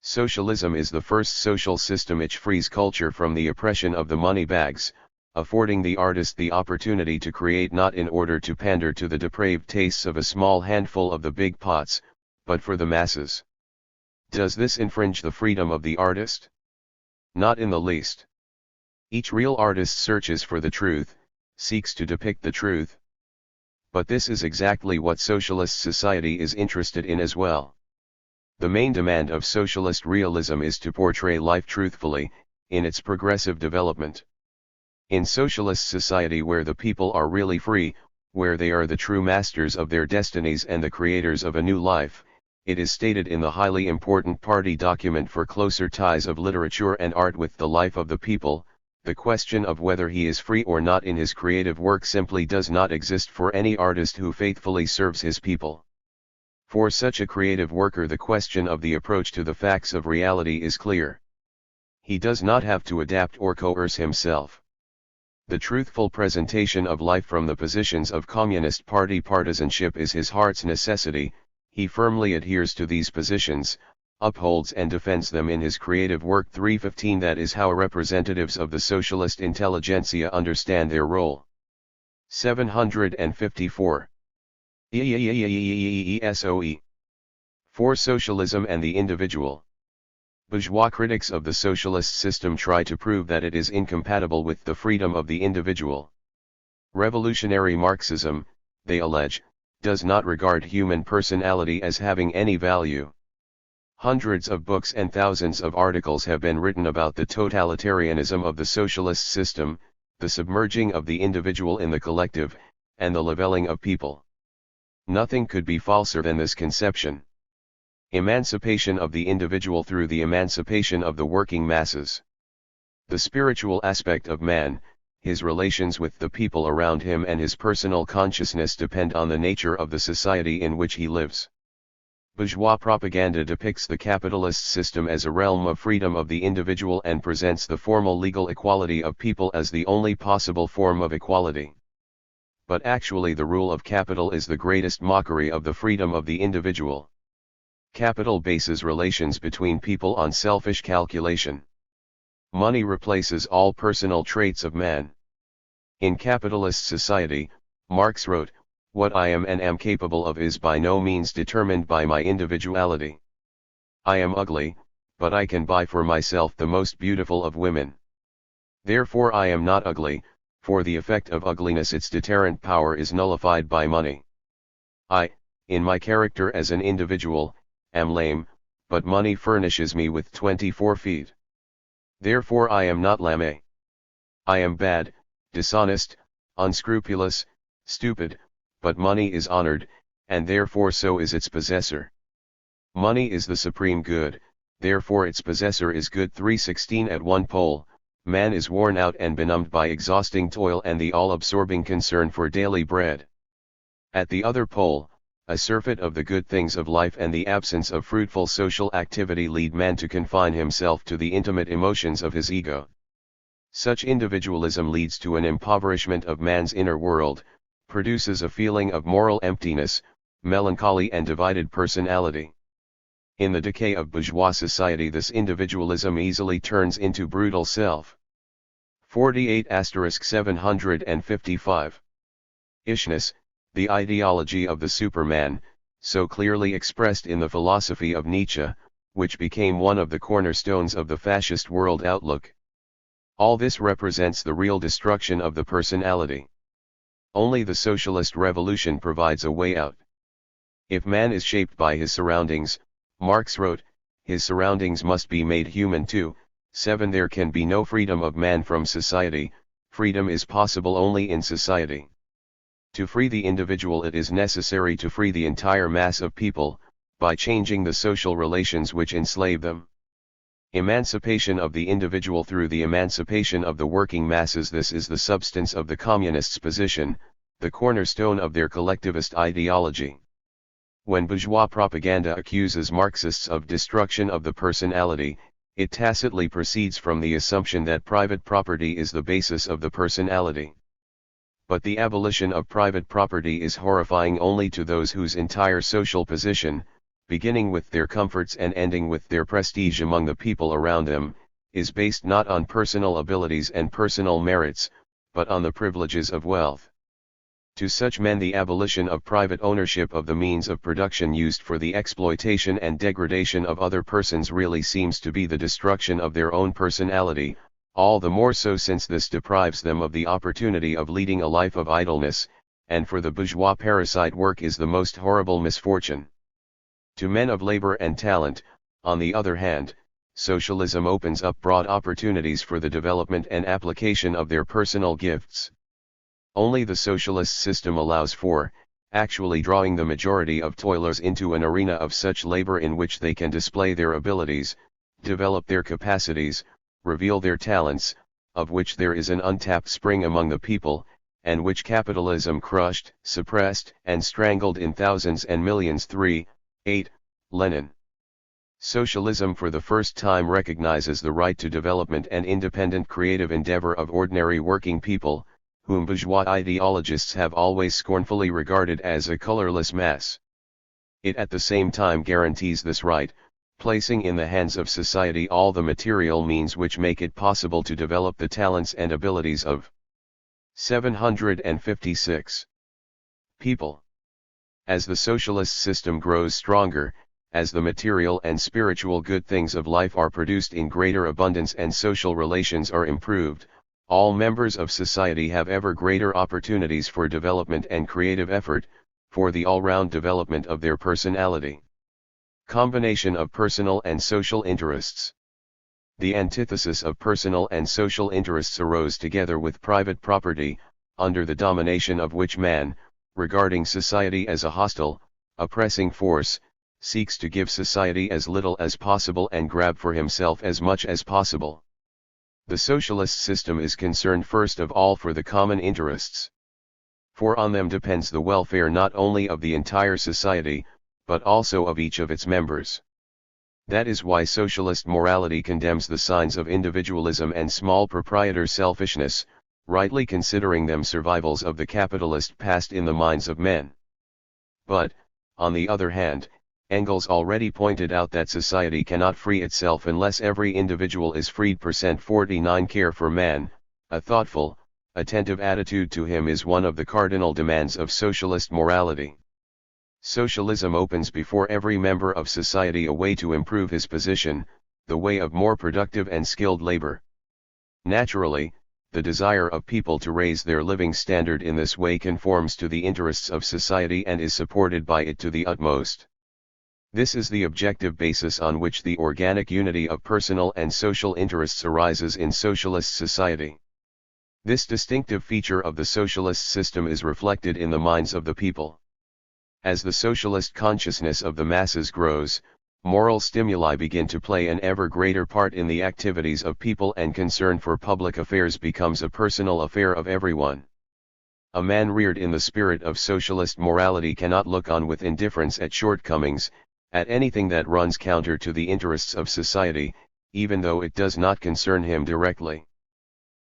Socialism is the first social system which frees culture from the oppression of the money bags, affording the artist the opportunity to create not in order to pander to the depraved tastes of a small handful of the big pots, but for the masses. Does this infringe the freedom of the artist? Not in the least. Each real artist searches for the truth, seeks to depict the truth. But this is exactly what socialist society is interested in as well. The main demand of socialist realism is to portray life truthfully, in its progressive development. In socialist society, where the people are really free, where they are the true masters of their destinies and the creators of a new life, it is stated in the highly important party document for closer ties of literature and art with the life of the people, the question of whether he is free or not in his creative work simply does not exist for any artist who faithfully serves his people. For such a creative worker, the question of the approach to the facts of reality is clear. He does not have to adapt or coerce himself. The truthful presentation of life from the positions of Communist Party partisanship is his heart's necessity. He firmly adheres to these positions, upholds and defends them in his creative work. 315. That is how representatives of the socialist intelligentsia understand their role. 754. ESOE. For socialism and the individual. Bourgeois critics of the socialist system try to prove that it is incompatible with the freedom of the individual. Revolutionary Marxism, they allege, does not regard human personality as having any value. Hundreds of books and thousands of articles have been written about the totalitarianism of the socialist system, the submerging of the individual in the collective, and the leveling of people. Nothing could be falser than this conception. Emancipation of the individual through the emancipation of the working masses. The spiritual aspect of man, his relations with the people around him and his personal consciousness depend on the nature of the society in which he lives. Bourgeois propaganda depicts the capitalist system as a realm of freedom of the individual and presents the formal legal equality of people as the only possible form of equality. But actually the rule of capital is the greatest mockery of the freedom of the individual. Capital bases relations between people on selfish calculation. Money replaces all personal traits of man. In capitalist society, Marx wrote, "What I am and am capable of is by no means determined by my individuality. I am ugly, but I can buy for myself the most beautiful of women. Therefore I am not ugly, for the effect of ugliness, its deterrent power, is nullified by money. I, in my character as an individual, am lame, but money furnishes me with 24 feet. Therefore I am not lame. I am bad, dishonest, unscrupulous, stupid, but money is honored, and therefore so is its possessor. Money is the supreme good, therefore its possessor is good. 316 At one pole, man is worn out and benumbed by exhausting toil and the all-absorbing concern for daily bread. At the other pole, a surfeit of the good things of life and the absence of fruitful social activity lead man to confine himself to the intimate emotions of his ego. Such individualism leads to an impoverishment of man's inner world, produces a feeling of moral emptiness, melancholy and divided personality. In the decay of bourgeois society, this individualism easily turns into brutal self. 48*755. Ishness, the ideology of the Superman, so clearly expressed in the philosophy of Nietzsche, which became one of the cornerstones of the fascist world outlook. All this represents the real destruction of the personality. Only the socialist revolution provides a way out. If man is shaped by his surroundings, Marx wrote, his surroundings must be made human too. 7 There can be no freedom of man from society, freedom is possible only in society. To free the individual it is necessary to free the entire mass of people, by changing the social relations which enslave them. Emancipation of the individual through the emancipation of the working masses. This is the substance of the communists' position, the cornerstone of their collectivist ideology. When bourgeois propaganda accuses Marxists of destruction of the personality, it tacitly proceeds from the assumption that private property is the basis of the personality. But the abolition of private property is horrifying only to those whose entire social position, beginning with their comforts and ending with their prestige among the people around them, is based not on personal abilities and personal merits, but on the privileges of wealth. To such men the abolition of private ownership of the means of production used for the exploitation and degradation of other persons really seems to be the destruction of their own personality, all the more so since this deprives them of the opportunity of leading a life of idleness, and for the bourgeois parasite work is the most horrible misfortune. To men of labor and talent, on the other hand, socialism opens up broad opportunities for the development and application of their personal gifts. Only the socialist system allows for, actually drawing the majority of toilers into an arena of such labor in which they can display their abilities, develop their capacities, reveal their talents, of which there is an untapped spring among the people, and which capitalism crushed, suppressed, and strangled in thousands and millions. 8. Lenin. Socialism for the first time recognizes the right to development and independent creative endeavor of ordinary working people, whom bourgeois ideologists have always scornfully regarded as a colorless mass. It at the same time guarantees this right, placing in the hands of society all the material means which make it possible to develop the talents and abilities of 756 people. As the socialist system grows stronger, as the material and spiritual good things of life are produced in greater abundance and social relations are improved, all members of society have ever greater opportunities for development and creative effort, for the all-round development of their personality. Combination of personal and social interests. The antithesis of personal and social interests arose together with private property, under the domination of which man, regarding society as a hostile, oppressing force, seeks to give society as little as possible and grab for himself as much as possible. The socialist system is concerned first of all for the common interests. For on them depends the welfare not only of the entire society, but also of each of its members. That is why socialist morality condemns the signs of individualism and small proprietor selfishness, rightly considering them survivals of the capitalist past in the minds of men. But, on the other hand, Engels already pointed out that society cannot free itself unless every individual is freed. 49 Care for man, a thoughtful, attentive attitude to him is one of the cardinal demands of socialist morality. Socialism opens before every member of society a way to improve his position, the way of more productive and skilled labor. Naturally, the desire of people to raise their living standard in this way conforms to the interests of society and is supported by it to the utmost. This is the objective basis on which the organic unity of personal and social interests arises in socialist society. This distinctive feature of the socialist system is reflected in the minds of the people. As the socialist consciousness of the masses grows, moral stimuli begin to play an ever greater part in the activities of people, and concern for public affairs becomes a personal affair of everyone. A man reared in the spirit of socialist morality cannot look on with indifference at shortcomings, at anything that runs counter to the interests of society, even though it does not concern him directly.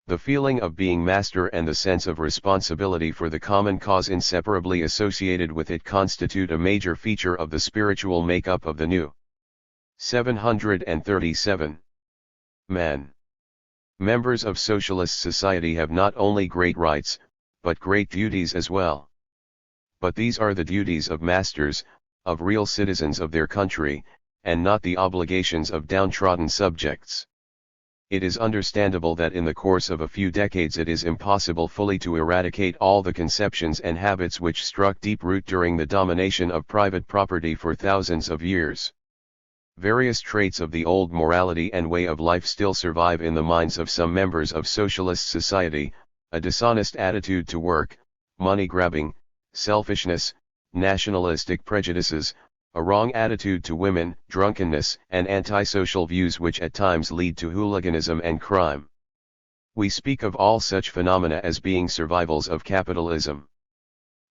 The feeling of being master and the sense of responsibility for the common cause inseparably associated with it constitute a major feature of the spiritual makeup of the new. 737. Man. Members of socialist society have not only great rights, but great duties as well. But these are the duties of masters, of real citizens of their country, and not the obligations of downtrodden subjects. It is understandable that in the course of a few decades it is impossible fully to eradicate all the conceptions and habits which struck deep root during the domination of private property for thousands of years. Various traits of the old morality and way of life still survive in the minds of some members of socialist society: a dishonest attitude to work, money grabbing, selfishness, nationalistic prejudices, a wrong attitude to women, drunkenness, and antisocial views which at times lead to hooliganism and crime. We speak of all such phenomena as being survivals of capitalism.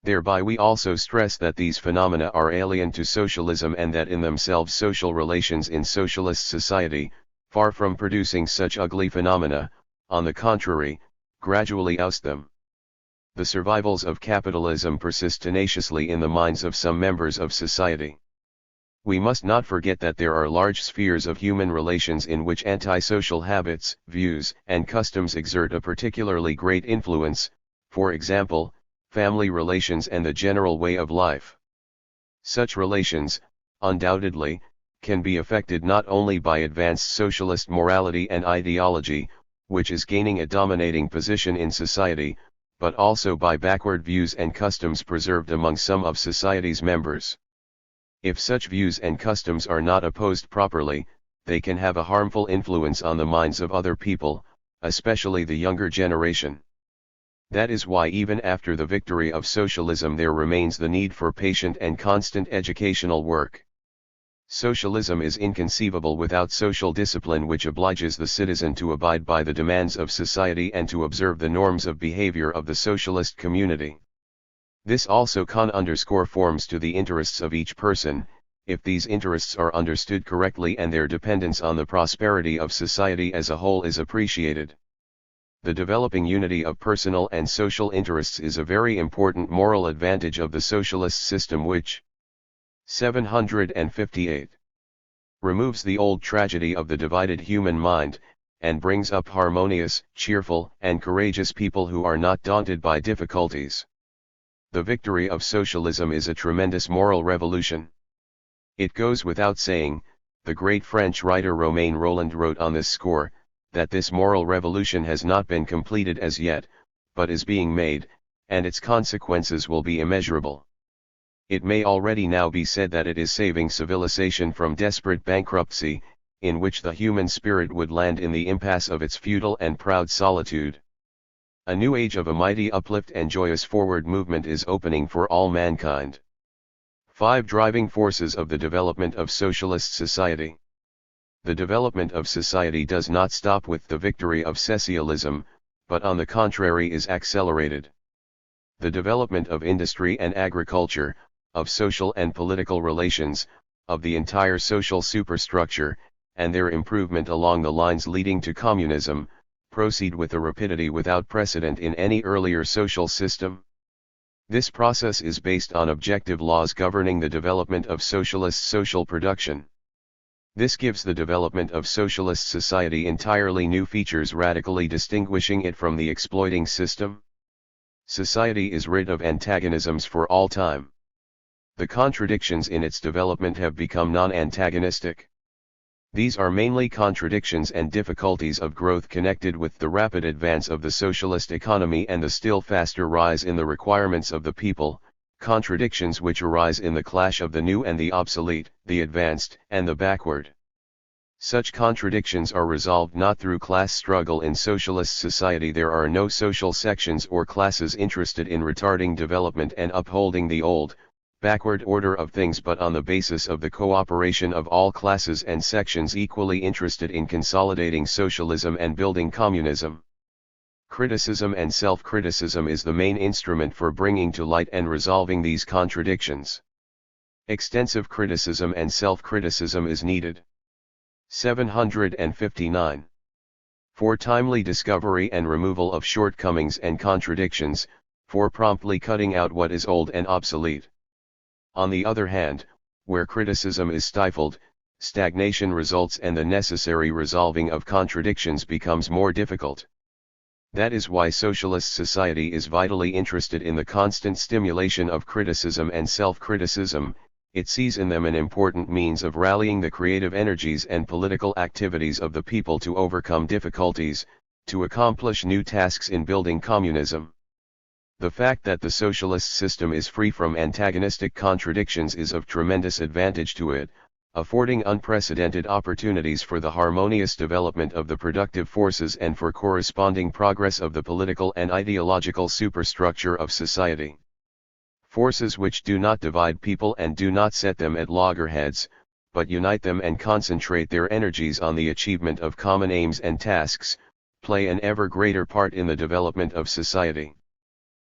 Thereby we also stress that these phenomena are alien to socialism, and that in themselves social relations in socialist society, far from producing such ugly phenomena, on the contrary, gradually oust them. The survivals of capitalism persist tenaciously in the minds of some members of society. We must not forget that there are large spheres of human relations in which antisocial habits, views, and customs exert a particularly great influence, for example, family relations and the general way of life. Such relations, undoubtedly, can be affected not only by advanced socialist morality and ideology, which is gaining a dominating position in society, but also by backward views and customs preserved among some of society's members. If such views and customs are not opposed properly, they can have a harmful influence on the minds of other people, especially the younger generation. That is why even after the victory of socialism there remains the need for patient and constant educational work. Socialism is inconceivable without social discipline which obliges the citizen to abide by the demands of society and to observe the norms of behavior of the socialist community. This also conforms to the interests of each person, if these interests are understood correctly and their dependence on the prosperity of society as a whole is appreciated. The developing unity of personal and social interests is a very important moral advantage of the socialist system which 758 removes the old tragedy of the divided human mind, and brings up harmonious, cheerful, and courageous people who are not daunted by difficulties. The victory of socialism is a tremendous moral revolution. It goes without saying, the great French writer Romain Rolland wrote on this score, that this moral revolution has not been completed as yet, but is being made, and its consequences will be immeasurable. It may already now be said that it is saving civilization from desperate bankruptcy, in which the human spirit would land in the impasse of its feudal and proud solitude. A new age of a mighty uplift and joyous forward movement is opening for all mankind. 5 driving forces of the development of socialist society. The development of society does not stop with the victory of socialism, but on the contrary is accelerated. The development of industry and agriculture, of social and political relations, of the entire social superstructure, and their improvement along the lines leading to communism, proceed with a rapidity without precedent in any earlier social system. This process is based on objective laws governing the development of socialist social production. This gives the development of socialist society entirely new features, radically distinguishing it from the exploiting system. Society is rid of antagonisms for all time. The contradictions in its development have become non-antagonistic. These are mainly contradictions and difficulties of growth connected with the rapid advance of the socialist economy and the still faster rise in the requirements of the people, contradictions which arise in the clash of the new and the obsolete, the advanced and the backward. Such contradictions are resolved not through class struggle. In socialist society there are no social sections or classes interested in retarding development and upholding the old, backward order of things, but on the basis of the cooperation of all classes and sections equally interested in consolidating socialism and building communism. Criticism and self-criticism is the main instrument for bringing to light and resolving these contradictions. Extensive criticism and self-criticism is needed. 759. For timely discovery and removal of shortcomings and contradictions, for promptly cutting out what is old and obsolete. On the other hand, where criticism is stifled, stagnation results and the necessary resolving of contradictions becomes more difficult. That is why socialist society is vitally interested in the constant stimulation of criticism and self-criticism. It sees in them an important means of rallying the creative energies and political activities of the people to overcome difficulties, to accomplish new tasks in building communism. The fact that the socialist system is free from antagonistic contradictions is of tremendous advantage to it, affording unprecedented opportunities for the harmonious development of the productive forces and for corresponding progress of the political and ideological superstructure of society. Forces which do not divide people and do not set them at loggerheads, but unite them and concentrate their energies on the achievement of common aims and tasks, play an ever greater part in the development of society.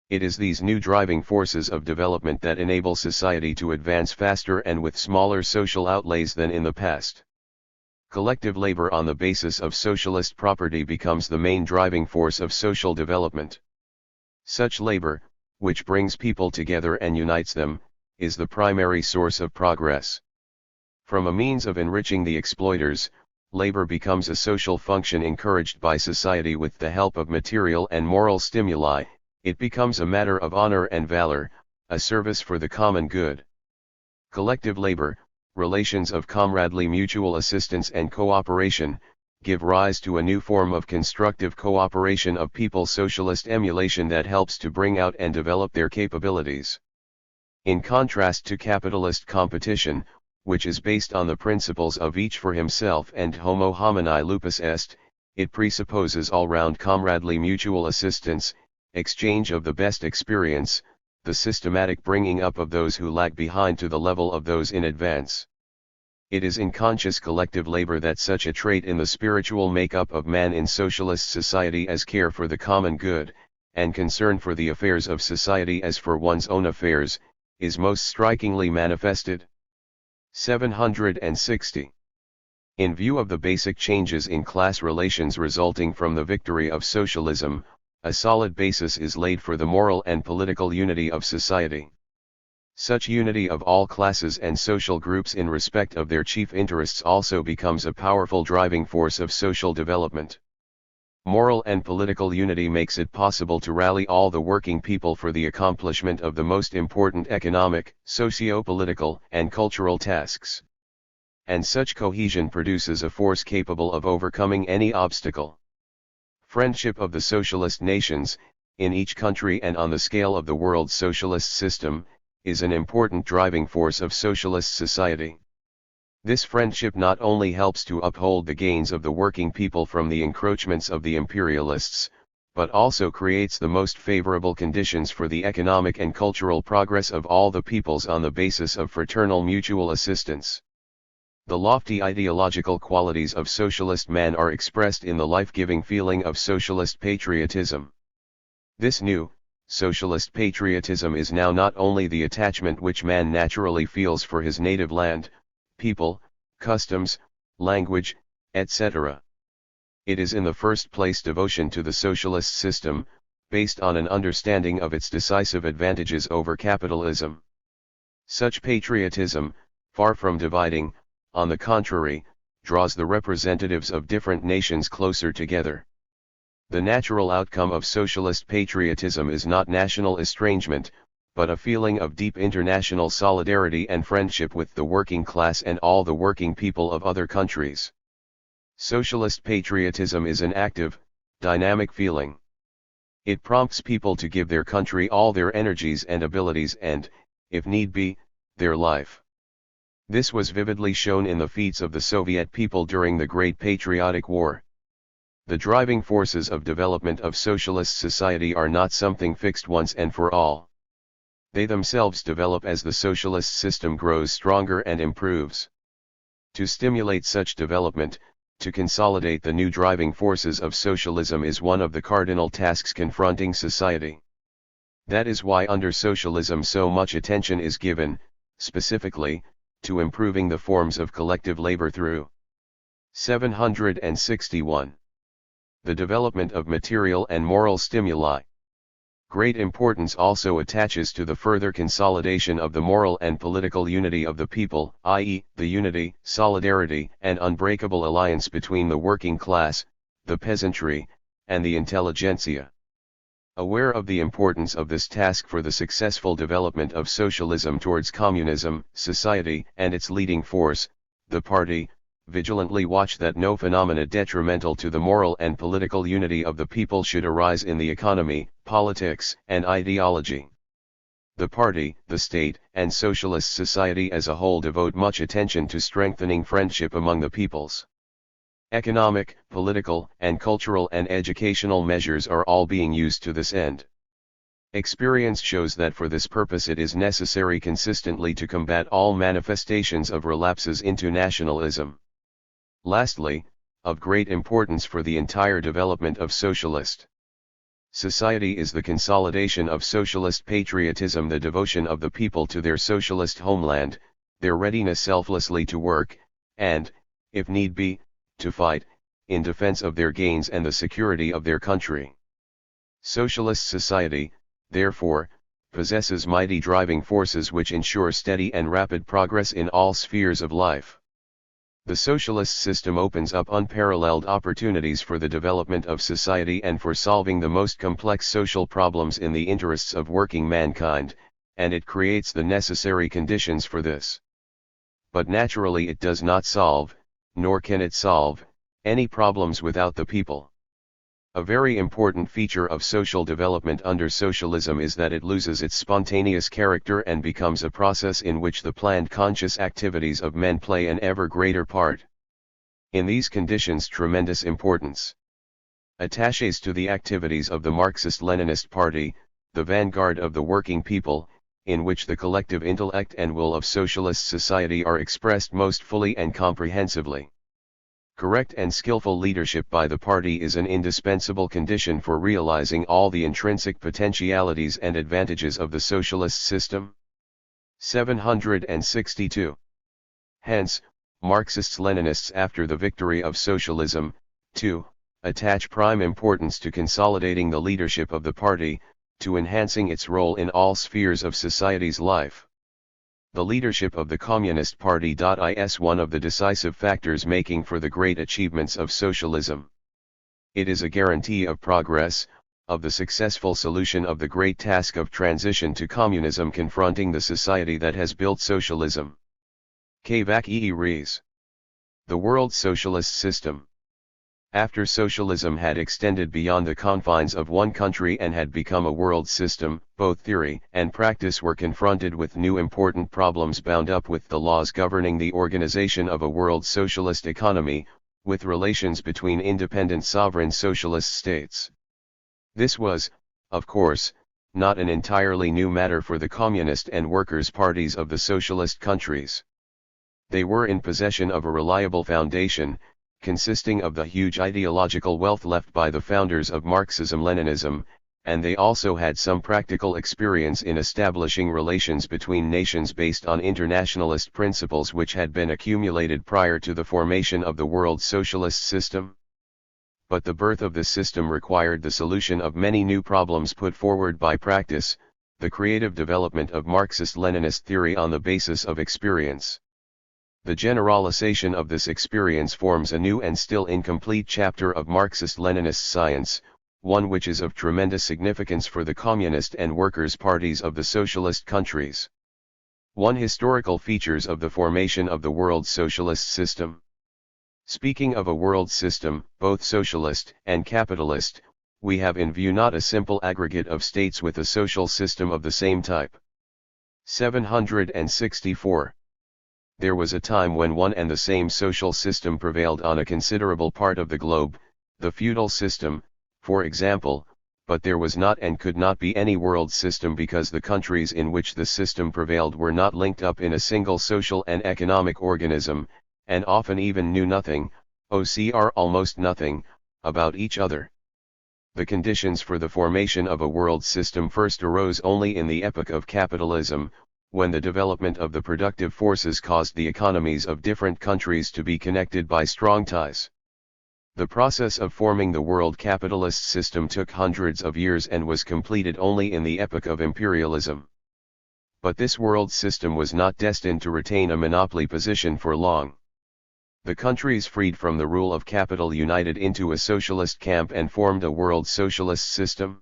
It is these new driving forces of development that enable society to advance faster and with smaller social outlays than in the past. Collective labor on the basis of socialist property becomes the main driving force of social development. Such labor, which brings people together and unites them, is the primary source of progress. From a means of enriching the exploiters, labor becomes a social function encouraged by society with the help of material and moral stimuli. It becomes a matter of honor and valor, a service for the common good. Collective labor, relations of comradely mutual assistance and cooperation, give rise to a new form of constructive cooperation of people, socialist emulation that helps to bring out and develop their capabilities. In contrast to capitalist competition, which is based on the principles of each for himself and homo homini lupus est, it presupposes all-round comradely mutual assistance, exchange of the best experience, the systematic bringing up of those who lag behind to the level of those in advance. It is in conscious collective labor that such a trait in the spiritual make-up of man in socialist society as care for the common good, and concern for the affairs of society as for one's own affairs, is most strikingly manifested. 760. In view of the basic changes in class relations resulting from the victory of socialism, a solid basis is laid for the moral and political unity of society. Such unity of all classes and social groups in respect of their chief interests also becomes a powerful driving force of social development. Moral and political unity makes it possible to rally all the working people for the accomplishment of the most important economic, socio-political, and cultural tasks. And such cohesion produces a force capable of overcoming any obstacle. Friendship of the socialist nations, in each country and on the scale of the world's socialist system, is an important driving force of socialist society. This friendship not only helps to uphold the gains of the working people from the encroachments of the imperialists, but also creates the most favorable conditions for the economic and cultural progress of all the peoples on the basis of fraternal mutual assistance. The lofty ideological qualities of socialist man are expressed in the life-giving feeling of socialist patriotism. This new, socialist patriotism is now not only the attachment which man naturally feels for his native land, people, customs, language, etc. It is in the first place devotion to the socialist system, based on an understanding of its decisive advantages over capitalism. Such patriotism, far from dividing, on the contrary, draws the representatives of different nations closer together. The natural outcome of socialist patriotism is not national estrangement, but a feeling of deep international solidarity and friendship with the working class and all the working people of other countries. Socialist patriotism is an active, dynamic feeling. It prompts people to give their country all their energies and abilities and, if need be, their life. This was vividly shown in the feats of the Soviet people during the Great Patriotic War. The driving forces of development of socialist society are not something fixed once and for all. They themselves develop as the socialist system grows stronger and improves. To stimulate such development, to consolidate the new driving forces of socialism is one of the cardinal tasks confronting society. That is why under socialism so much attention is given, specifically, to improving the forms of collective labor through 761. The development of material and moral stimuli. Great importance also attaches to the further consolidation of the moral and political unity of the people, i.e., the unity, solidarity, and unbreakable alliance between the working class, the peasantry, and the intelligentsia. Aware of the importance of this task for the successful development of socialism towards communism, society, and its leading force, the party, vigilantly watch that no phenomena detrimental to the moral and political unity of the people should arise in the economy, politics, and ideology. The party, the state, and socialist society as a whole devote much attention to strengthening friendship among the peoples. Economic, political, and cultural and educational measures are all being used to this end. Experience shows that for this purpose it is necessary consistently to combat all manifestations of relapses into nationalism. Lastly, of great importance for the entire development of socialist society is the consolidation of socialist patriotism, the devotion of the people to their socialist homeland, their readiness selflessly to work, and, if need be, to fight, in defense of their gains and the security of their country. Socialist society, therefore, possesses mighty driving forces which ensure steady and rapid progress in all spheres of life. The socialist system opens up unparalleled opportunities for the development of society and for solving the most complex social problems in the interests of working mankind, and it creates the necessary conditions for this. But naturally it does not solve, nor can it solve, any problems without the people. A very important feature of social development under socialism is that it loses its spontaneous character and becomes a process in which the planned conscious activities of men play an ever greater part. In these conditions tremendous importance attaches to the activities of the Marxist-Leninist Party, the vanguard of the working people, in which the collective intellect and will of socialist society are expressed most fully and comprehensively. Correct and skillful leadership by the party is an indispensable condition for realizing all the intrinsic potentialities and advantages of the socialist system. 762. Hence, Marxists-Leninists after the victory of socialism, too, attach prime importance to consolidating the leadership of the party, to enhancing its role in all spheres of society's life. The leadership of the Communist Party is one of the decisive factors making for the great achievements of socialism. It is a guarantee of progress, of the successful solution of the great task of transition to communism confronting the society that has built socialism. Kvak Res. The world socialist system. After socialism had extended beyond the confines of one country and had become a world system, both theory and practice were confronted with new important problems bound up with the laws governing the organization of a world socialist economy, with relations between independent sovereign socialist states. This was, of course, not an entirely new matter for the communist and workers' parties of the socialist countries. They were in possession of a reliable foundation, consisting of the huge ideological wealth left by the founders of Marxism-Leninism, and they also had some practical experience in establishing relations between nations based on internationalist principles which had been accumulated prior to the formation of the world socialist system. But the birth of this system required the solution of many new problems put forward by practice, the creative development of Marxist-Leninist theory on the basis of experience. The generalization of this experience forms a new and still incomplete chapter of Marxist-Leninist science, one which is of tremendous significance for the communist and workers' parties of the socialist countries. 1. Historical features of the formation of the world socialist system. Speaking of a world system, both socialist and capitalist, we have in view not a simple aggregate of states with a social system of the same type. 764. there was a time when one and the same social system prevailed on a considerable part of the globe, the feudal system, for example, but there was not and could not be any world system because the countries in which the system prevailed were not linked up in a single social and economic organism, and often even knew nothing, or almost nothing, about each other. The conditions for the formation of a world system first arose only in the epoch of capitalism, when the development of the productive forces caused the economies of different countries to be connected by strong ties. The process of forming the world capitalist system took hundreds of years and was completed only in the epoch of imperialism. But this world system was not destined to retain a monopoly position for long. The countries freed from the rule of capital united into a socialist camp and formed a world socialist system.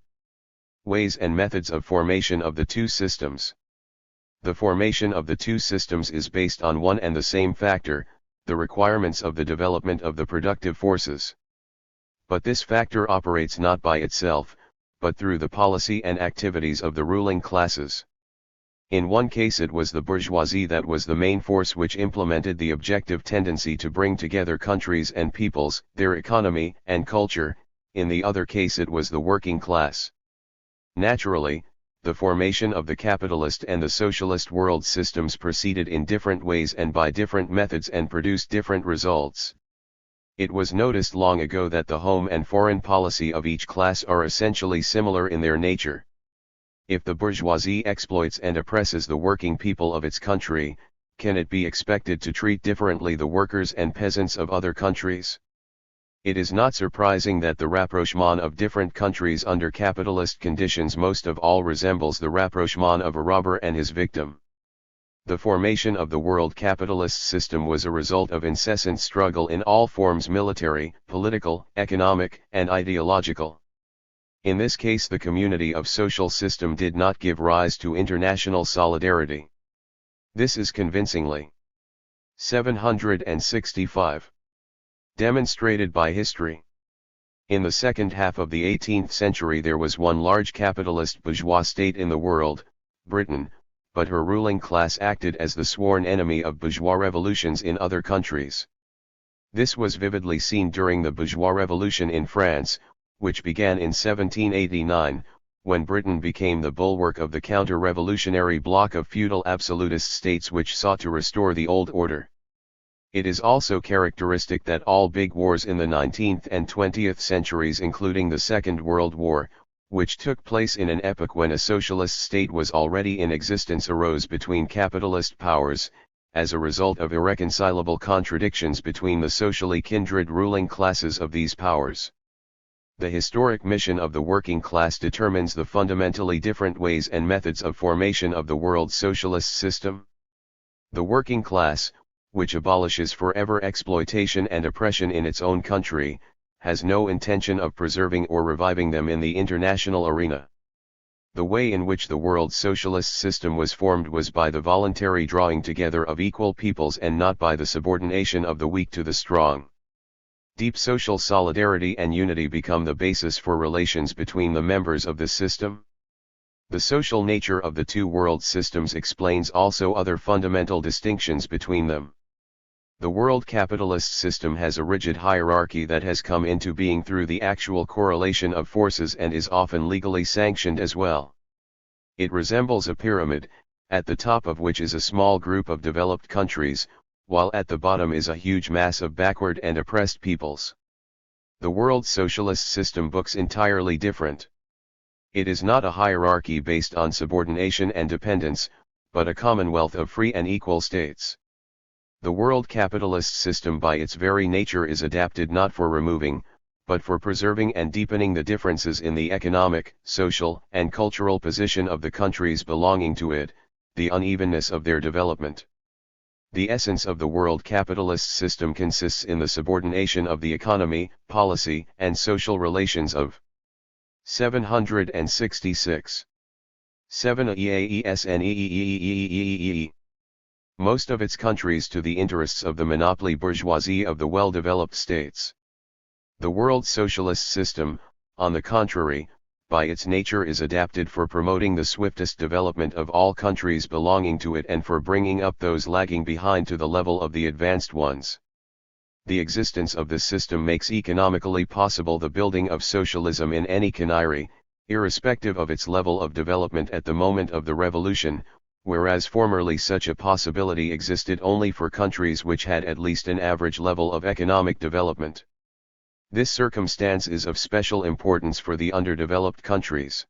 Ways and methods of formation of the two systems. The formation of the two systems is based on one and the same factor, the requirements of the development of the productive forces. But this factor operates not by itself, but through the policy and activities of the ruling classes. In one case it was the bourgeoisie that was the main force which implemented the objective tendency to bring together countries and peoples, their economy and culture, in the other case it was the working class. Naturally, the formation of the capitalist and the socialist world systems proceeded in different ways and by different methods and produced different results. It was noticed long ago that the home and foreign policy of each class are essentially similar in their nature. If the bourgeoisie exploits and oppresses the working people of its country, can it be expected to treat differently the workers and peasants of other countries? It is not surprising that the rapprochement of different countries under capitalist conditions most of all resembles the rapprochement of a robber and his victim. The formation of the world capitalist system was a result of incessant struggle in all forms: military, political, economic, and ideological. In this case the community of social system did not give rise to international solidarity. This is convincingly 765. Demonstrated by history. In the second half of the 18th century there was one large capitalist bourgeois state in the world, Britain, but her ruling class acted as the sworn enemy of bourgeois revolutions in other countries. This was vividly seen during the bourgeois revolution in France, which began in 1789, when Britain became the bulwark of the counter-revolutionary bloc of feudal absolutist states which sought to restore the old order. It is also characteristic that all big wars in the 19th and 20th centuries, including the Second World War, which took place in an epoch when a socialist state was already in existence, arose between capitalist powers, as a result of irreconcilable contradictions between the socially kindred ruling classes of these powers. The historic mission of the working class determines the fundamentally different ways and methods of formation of the world socialist system. The working class, which abolishes forever exploitation and oppression in its own country, has no intention of preserving or reviving them in the international arena. The way in which the world socialist system was formed was by the voluntary drawing together of equal peoples and not by the subordination of the weak to the strong. Deep social solidarity and unity become the basis for relations between the members of the system. The social nature of the two world systems explains also other fundamental distinctions between them. The world capitalist system has a rigid hierarchy that has come into being through the actual correlation of forces and is often legally sanctioned as well. It resembles a pyramid, at the top of which is a small group of developed countries, while at the bottom is a huge mass of backward and oppressed peoples. The world socialist system looks entirely different. It is not a hierarchy based on subordination and dependence, but a commonwealth of free and equal states. The world capitalist system by its very nature is adapted not for removing, but for preserving and deepening the differences in the economic, social, and cultural position of the countries belonging to it, the unevenness of their development. The essence of the world capitalist system consists in the subordination of the economy, policy, and social relations of 766. 7 most of its countries to the interests of the monopoly bourgeoisie of the well-developed states. The world socialist system, on the contrary, by its nature is adapted for promoting the swiftest development of all countries belonging to it and for bringing up those lagging behind to the level of the advanced ones. The existence of this system makes economically possible the building of socialism in any country, irrespective of its level of development at the moment of the revolution, whereas formerly such a possibility existed only for countries which had at least an average level of economic development. This circumstance is of special importance for the underdeveloped countries.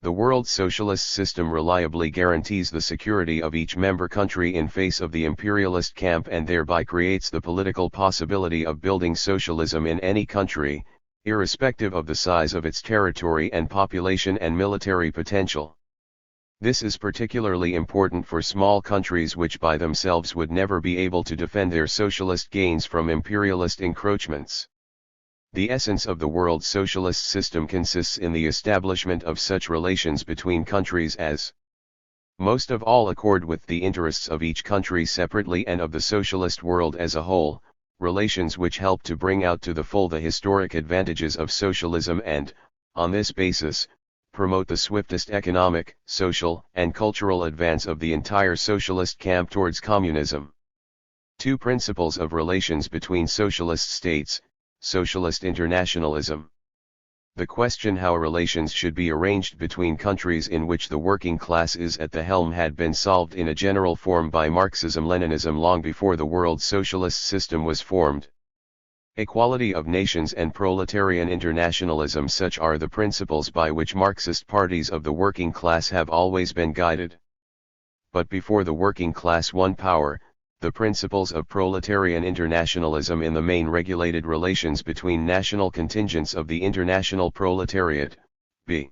The world socialist system reliably guarantees the security of each member country in face of the imperialist camp and thereby creates the political possibility of building socialism in any country, irrespective of the size of its territory and population and military potential. This is particularly important for small countries which by themselves would never be able to defend their socialist gains from imperialist encroachments. The essence of the world socialist system consists in the establishment of such relations between countries as most of all accord with the interests of each country separately and of the socialist world as a whole, relations which help to bring out to the full the historic advantages of socialism and, on this basis, promote the swiftest economic, social, and cultural advance of the entire socialist camp towards communism. Two principles of relations between socialist states. Socialist internationalism. The question how relations should be arranged between countries in which the working class is at the helm had been solved in a general form by Marxism-Leninism long before the world socialist system was formed. Equality of nations and proletarian internationalism, such are the principles by which Marxist parties of the working class have always been guided. But before the working class won power, the principles of proletarian internationalism in the main regulated relations between national contingents of the international proletariat, b.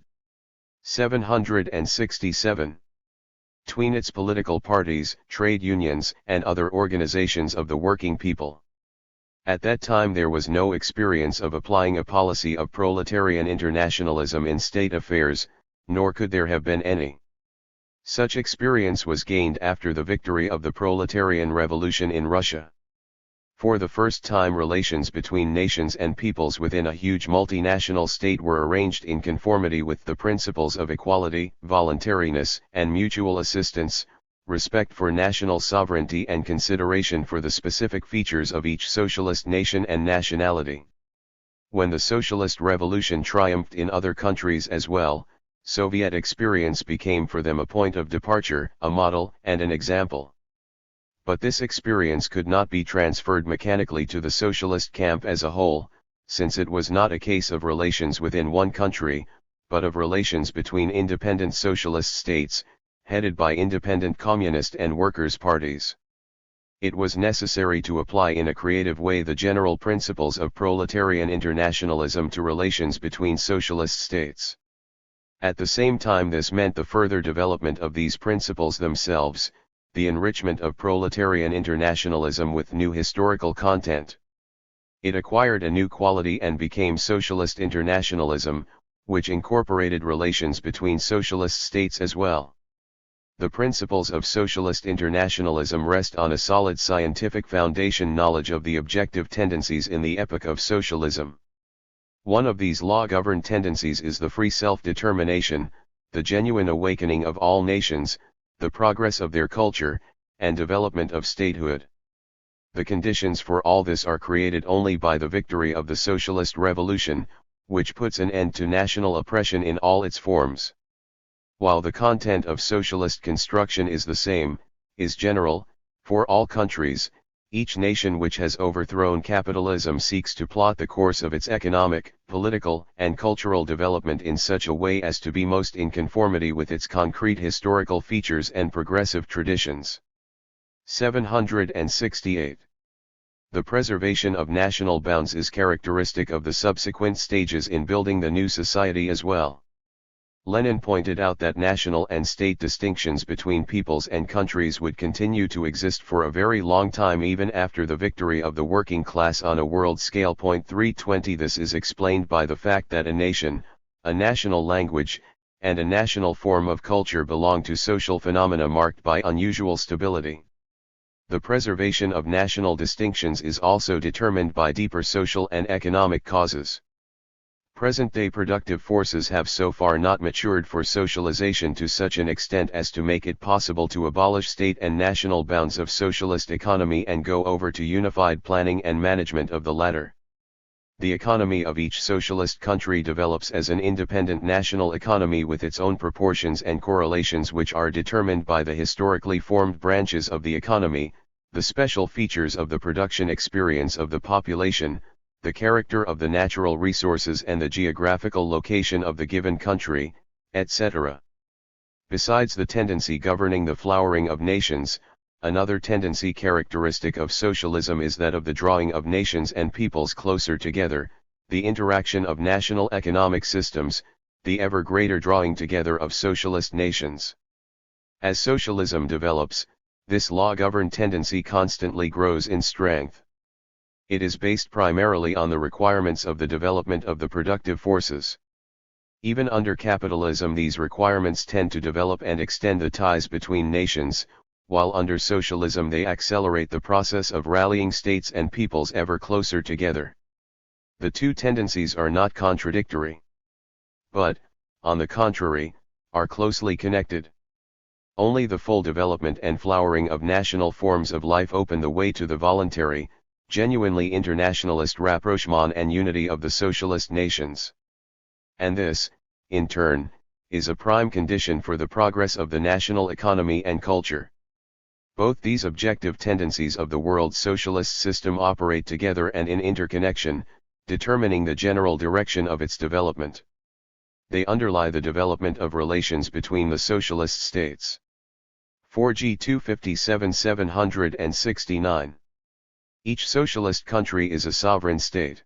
767. Between its political parties, trade unions, and other organizations of the working people. At that time there was no experience of applying a policy of proletarian internationalism in state affairs, nor could there have been any. Such experience was gained after the victory of the proletarian revolution in Russia. For the first time relations between nations and peoples within a huge multinational state were arranged in conformity with the principles of equality, voluntariness, and mutual assistance, respect for national sovereignty and consideration for the specific features of each socialist nation and nationality. When the socialist revolution triumphed in other countries as well, Soviet experience became for them a point of departure, a model, and an example. But this experience could not be transferred mechanically to the socialist camp as a whole, since it was not a case of relations within one country, but of relations between independent socialist states, headed by independent communist and workers' parties. It was necessary to apply in a creative way the general principles of proletarian internationalism to relations between socialist states. At the same time this meant the further development of these principles themselves, the enrichment of proletarian internationalism with new historical content. It acquired a new quality and became socialist internationalism, which incorporated relations between socialist states as well. The principles of socialist internationalism rest on a solid scientific foundation knowledge of the objective tendencies in the epoch of socialism. One of these law-governed tendencies is the free self-determination, the genuine awakening of all nations, the progress of their culture, and development of statehood. The conditions for all this are created only by the victory of the socialist revolution, which puts an end to national oppression in all its forms. While the content of socialist construction is the same, is general, for all countries, each nation which has overthrown capitalism seeks to plot the course of its economic, political, and cultural development in such a way as to be most in conformity with its concrete historical features and progressive traditions. 768. The preservation of national bounds is characteristic of the subsequent stages in building the new society as well. Lenin pointed out that national and state distinctions between peoples and countries would continue to exist for a very long time even after the victory of the working class on a world scale. 320 This is explained by the fact that a nation, a national language, and a national form of culture belong to social phenomena marked by unusual stability. The preservation of national distinctions is also determined by deeper social and economic causes. Present-day productive forces have so far not matured for socialization to such an extent as to make it possible to abolish state and national bounds of socialist economy and go over to unified planning and management of the latter. The economy of each socialist country develops as an independent national economy with its own proportions and correlations which are determined by the historically formed branches of the economy, the special features of the production experience of the population, the character of the natural resources and the geographical location of the given country, etc. Besides the tendency governing the flowering of nations, another tendency characteristic of socialism is that of the drawing of nations and peoples closer together, the interaction of national economic systems, the ever greater drawing together of socialist nations. As socialism develops, this law-governed tendency constantly grows in strength. It is based primarily on the requirements of the development of the productive forces. Even under capitalism these requirements tend to develop and extend the ties between nations, while under socialism they accelerate the process of rallying states and peoples ever closer together. The two tendencies are not contradictory, but, on the contrary, are closely connected. Only the full development and flowering of national forms of life open the way to the voluntary, genuinely internationalist rapprochement and unity of the socialist nations. And this, in turn, is a prime condition for the progress of the national economy and culture. Both these objective tendencies of the world socialist system operate together and in interconnection, determining the general direction of its development. They underlie the development of relations between the socialist states. 4G 257 769. Each socialist country is a sovereign state.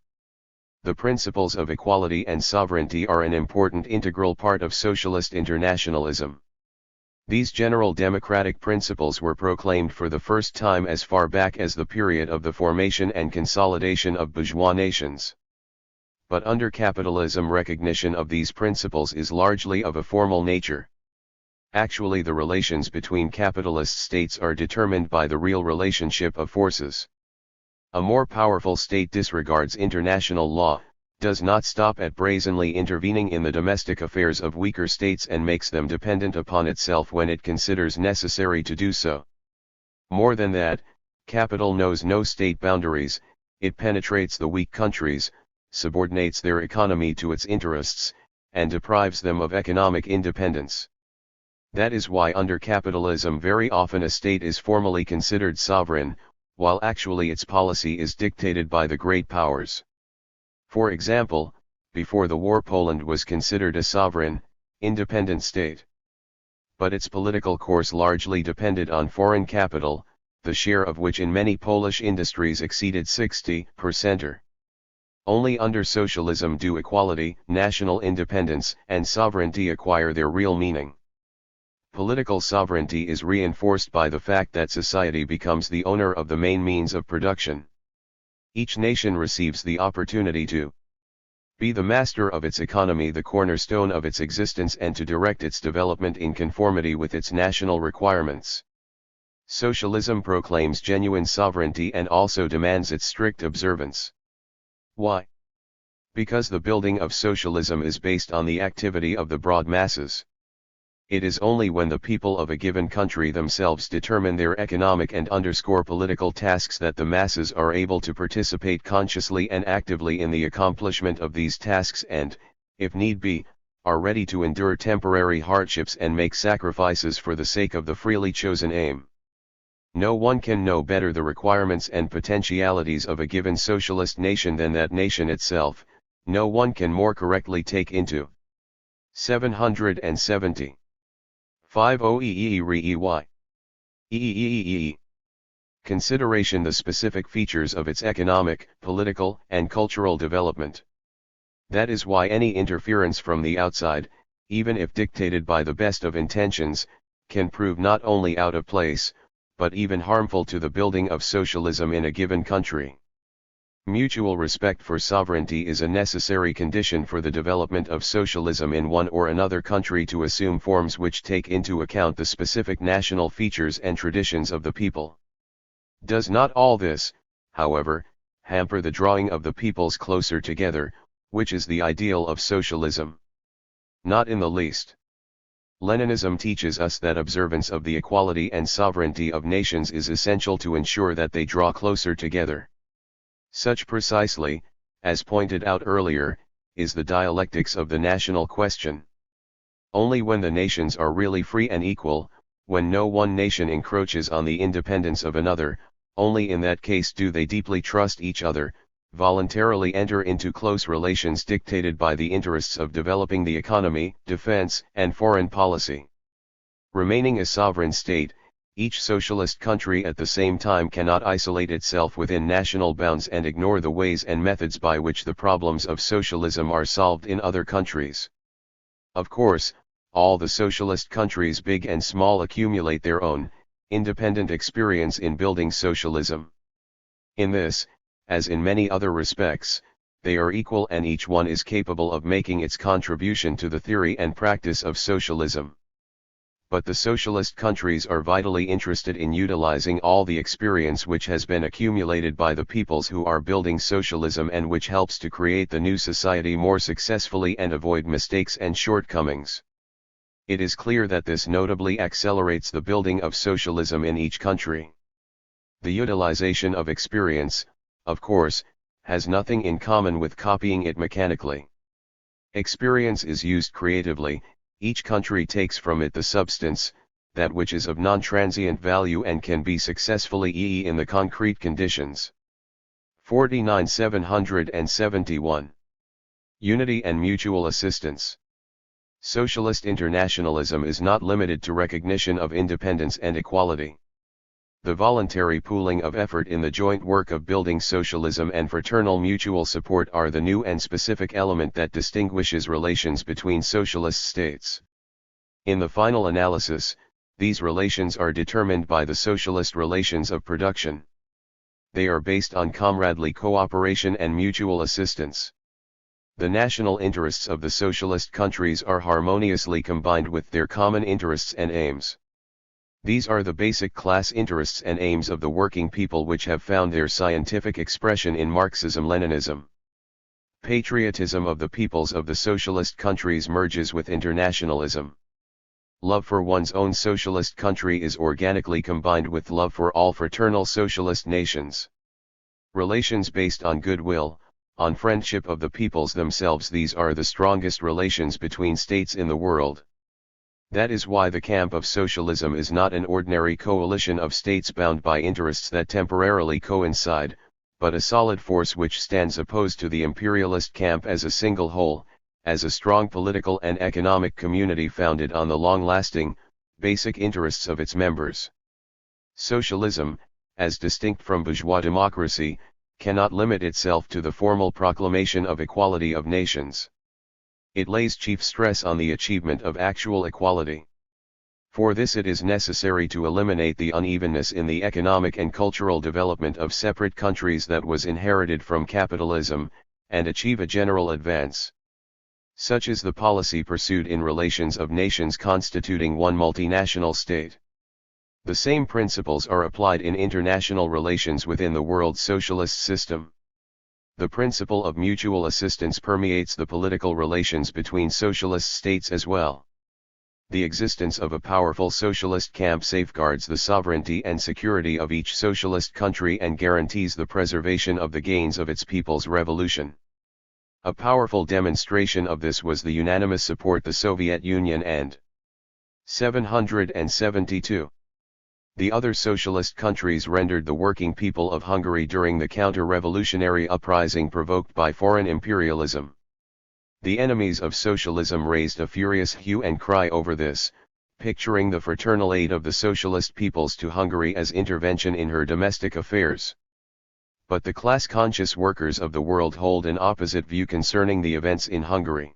The principles of equality and sovereignty are an important integral part of socialist internationalism. These general democratic principles were proclaimed for the first time as far back as the period of the formation and consolidation of bourgeois nations. But under capitalism recognition of these principles is largely of a formal nature. Actually the relations between capitalist states are determined by the real relationship of forces. A more powerful state disregards international law, does not stop at brazenly intervening in the domestic affairs of weaker states and makes them dependent upon itself when it considers necessary to do so. More than that, capital knows no state boundaries, it penetrates the weak countries, subordinates their economy to its interests, and deprives them of economic independence. That is why under capitalism very often a state is formally considered sovereign, while actually its policy is dictated by the great powers. For example, before the war Poland was considered a sovereign, independent state. But its political course largely depended on foreign capital, the share of which in many Polish industries exceeded 60%. Only under socialism do equality, national independence, and sovereignty acquire their real meaning. Political sovereignty is reinforced by the fact that society becomes the owner of the main means of production. Each nation receives the opportunity to be the master of its economy, the cornerstone of its existence, and to direct its development in conformity with its national requirements. Socialism proclaims genuine sovereignty and also demands its strict observance. Why? Because the building of socialism is based on the activity of the broad masses. It is only when the people of a given country themselves determine their economic and political tasks that the masses are able to participate consciously and actively in the accomplishment of these tasks and, if need be, are ready to endure temporary hardships and make sacrifices for the sake of the freely chosen aim. No one can know better the requirements and potentialities of a given socialist nation than that nation itself. No one can more correctly take into 770. 50 consideration the specific features of its economic, political, and cultural development. That is why any interference from the outside, even if dictated by the best of intentions, can prove not only out of place, but even harmful to the building of socialism in a given country. Mutual respect for sovereignty is a necessary condition for the development of socialism in one or another country to assume forms which take into account the specific national features and traditions of the people. Does not all this, however, hamper the drawing of the peoples closer together, Which is the ideal of socialism? Not in the least. Leninism teaches us that observance of the equality and sovereignty of nations is essential to ensure that they draw closer together. Such precisely, as pointed out earlier, is the dialectics of the national question. Only when the nations are really free and equal, when no one nation encroaches on the independence of another, only in that case do they deeply trust each other, voluntarily enter into close relations dictated by the interests of developing the economy, defense, and foreign policy. Remaining a sovereign state, each socialist country at the same time cannot isolate itself within national bounds and ignore the ways and methods by which the problems of socialism are solved in other countries. Of course, all the socialist countries big and small accumulate their own, independent experience in building socialism. In this, as in many other respects, they are equal and each one is capable of making its contribution to the theory and practice of socialism. But the socialist countries are vitally interested in utilizing all the experience which has been accumulated by the peoples who are building socialism and which helps to create the new society more successfully and avoid mistakes and shortcomings. It is clear that this notably accelerates the building of socialism in each country. The utilization of experience, of course, has nothing in common with copying it mechanically. Experience is used creatively, each country takes from it the substance, that which is of non-transient value and can be successfully in the concrete conditions. 49-771. Unity and mutual assistance. Socialist internationalism is not limited to recognition of independence and equality. The voluntary pooling of effort in the joint work of building socialism and fraternal mutual support are the new and specific element that distinguishes relations between socialist states. In the final analysis, these relations are determined by the socialist relations of production. They are based on comradely cooperation and mutual assistance. The national interests of the socialist countries are harmoniously combined with their common interests and aims. These are the basic class interests and aims of the working people which have found their scientific expression in Marxism-Leninism. Patriotism of the peoples of the socialist countries merges with internationalism. Love for one's own socialist country is organically combined with love for all fraternal socialist nations. Relations based on goodwill, on friendship of the peoples themselves, these are the strongest relations between states in the world. That is why the camp of socialism is not an ordinary coalition of states bound by interests that temporarily coincide, but a solid force which stands opposed to the imperialist camp as a single whole, as a strong political and economic community founded on the long-lasting, basic interests of its members. Socialism, as distinct from bourgeois democracy, cannot limit itself to the formal proclamation of equality of nations. It lays chief stress on the achievement of actual equality. For this it is necessary to eliminate the unevenness in the economic and cultural development of separate countries that was inherited from capitalism, and achieve a general advance. Such is the policy pursued in relations of nations constituting one multinational state. The same principles are applied in international relations within the world socialist system. The principle of mutual assistance permeates the political relations between socialist states as well. The existence of a powerful socialist camp safeguards the sovereignty and security of each socialist country and guarantees the preservation of the gains of its people's revolution. A powerful demonstration of this was the unanimous support the Soviet Union and 772. The other socialist countries rendered the working people of Hungary during the counter-revolutionary uprising provoked by foreign imperialism. The enemies of socialism raised a furious hue and cry over this, picturing the fraternal aid of the socialist peoples to Hungary as intervention in her domestic affairs. But the class-conscious workers of the world hold an opposite view concerning the events in Hungary.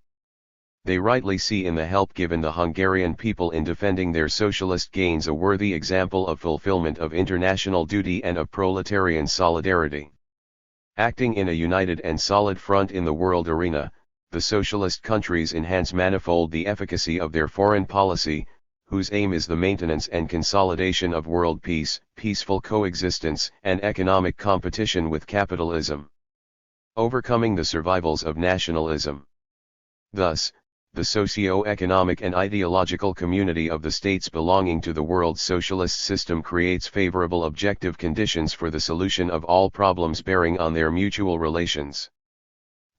They rightly see in the help given the Hungarian people in defending their socialist gains a worthy example of fulfillment of international duty and of proletarian solidarity. Acting in a united and solid front in the world arena, the socialist countries enhance manifold the efficacy of their foreign policy, whose aim is the maintenance and consolidation of world peace, peaceful coexistence, and economic competition with capitalism. Overcoming the survivals of nationalism. Thus, the socio-economic and ideological community of the states belonging to the world socialist system creates favorable objective conditions for the solution of all problems bearing on their mutual relations.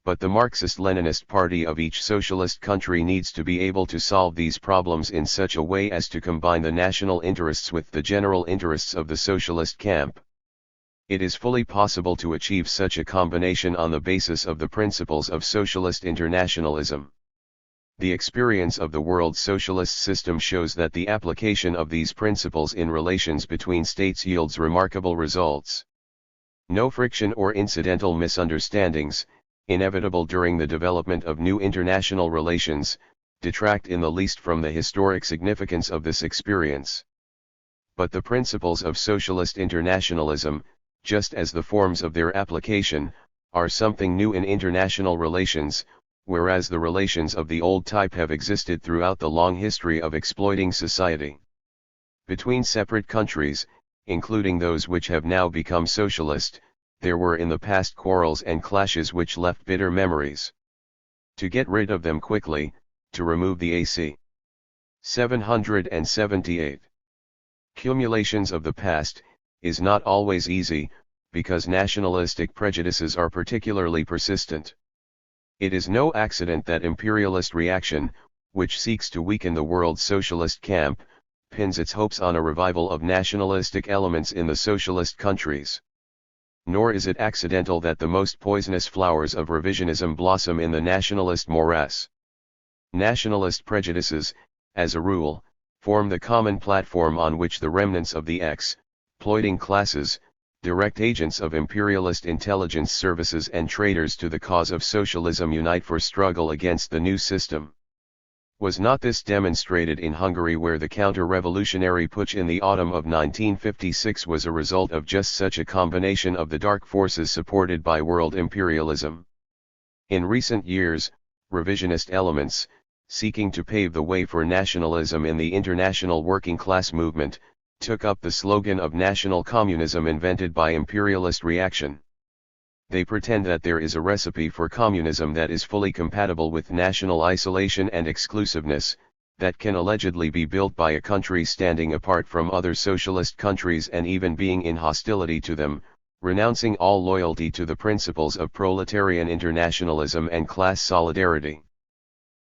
But the Marxist-Leninist party of each socialist country needs to be able to solve these problems in such a way as to combine the national interests with the general interests of the socialist camp. It is fully possible to achieve such a combination on the basis of the principles of socialist internationalism. The experience of the world socialist system shows that the application of these principles in relations between states yields remarkable results. No friction or incidental misunderstandings, inevitable during the development of new international relations, detract in the least from the historic significance of this experience. But the principles of socialist internationalism, just as the forms of their application, are something new in international relations, whereas the relations of the old type have existed throughout the long history of exploiting society. Between separate countries, including those which have now become socialist, there were in the past quarrels and clashes which left bitter memories. To get rid of them quickly, to remove the AC. 778. Cumulations of the past, is not always easy, because nationalistic prejudices are particularly persistent. It is no accident that imperialist reaction, which seeks to weaken the world socialist camp, pins its hopes on a revival of nationalistic elements in the socialist countries. Nor is it accidental that the most poisonous flowers of revisionism blossom in the nationalist morass. Nationalist prejudices, as a rule, form the common platform on which the remnants of the exploiting classes, direct agents of imperialist intelligence services and traitors to the cause of socialism unite for struggle against the new system. Was not this demonstrated in Hungary, where the counter-revolutionary putsch in the autumn of 1956 was a result of just such a combination of the dark forces supported by world imperialism? In recent years, revisionist elements, seeking to pave the way for nationalism in the international working class movement, took up the slogan of national communism invented by imperialist reaction. They pretend that there is a recipe for communism that is fully compatible with national isolation and exclusiveness, that can allegedly be built by a country standing apart from other socialist countries and even being in hostility to them, renouncing all loyalty to the principles of proletarian internationalism and class solidarity.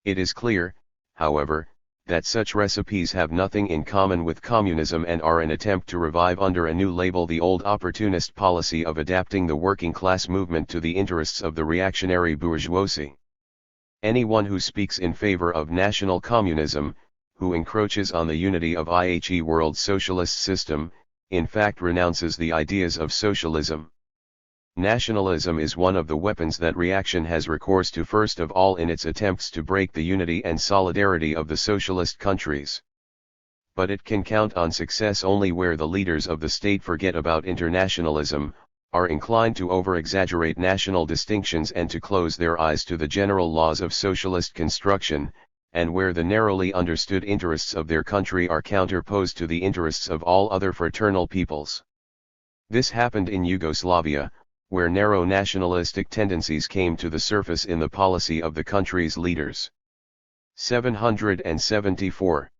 It is clear, however, that such recipes have nothing in common with communism and are an attempt to revive under a new label the old opportunist policy of adapting the working class movement to the interests of the reactionary bourgeoisie. Anyone who speaks in favor of national communism, who encroaches on the unity of IHE world socialist system, in fact renounces the ideas of socialism. Nationalism is one of the weapons that reaction has recourse to first of all in its attempts to break the unity and solidarity of the socialist countries. But it can count on success only where the leaders of the state forget about internationalism, are inclined to over-exaggerate national distinctions and to close their eyes to the general laws of socialist construction, and where the narrowly understood interests of their country are counterposed to the interests of all other fraternal peoples. This happened in Yugoslavia, where narrow nationalistic tendencies came to the surface in the policy of the country's leaders. 774.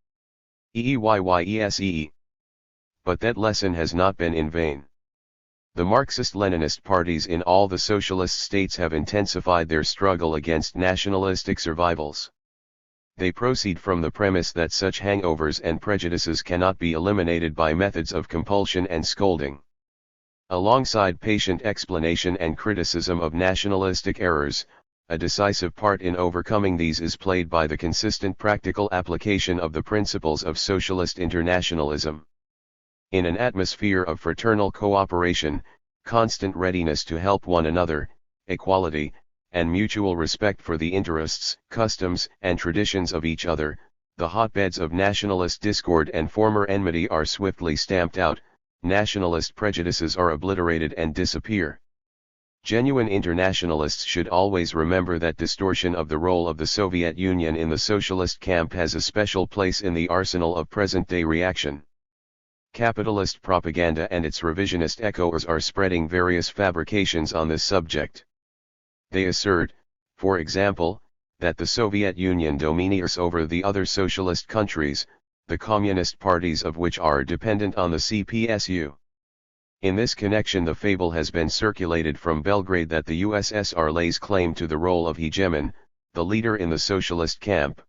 EEYYESE. But that lesson has not been in vain. The Marxist-Leninist parties in all the socialist states have intensified their struggle against nationalistic survivals. They proceed from the premise that such hangovers and prejudices cannot be eliminated by methods of compulsion and scolding. Alongside patient explanation and criticism of nationalistic errors, a decisive part in overcoming these is played by the consistent practical application of the principles of socialist internationalism. In an atmosphere of fraternal cooperation, constant readiness to help one another, equality, and mutual respect for the interests, customs, and traditions of each other, the hotbeds of nationalist discord and former enmity are swiftly stamped out, nationalist prejudices are obliterated and disappear. Genuine internationalists should always remember that distortion of the role of the Soviet Union in the socialist camp has a special place in the arsenal of present-day reaction. Capitalist propaganda and its revisionist echoers are spreading various fabrications on this subject. They assert, for example, that the Soviet Union domineers over the other socialist countries, the communist parties of which are dependent on the CPSU. In this connection, the fable has been circulated from Belgrade that the USSR lays claim to the role of hegemon, the leader in the socialist camp.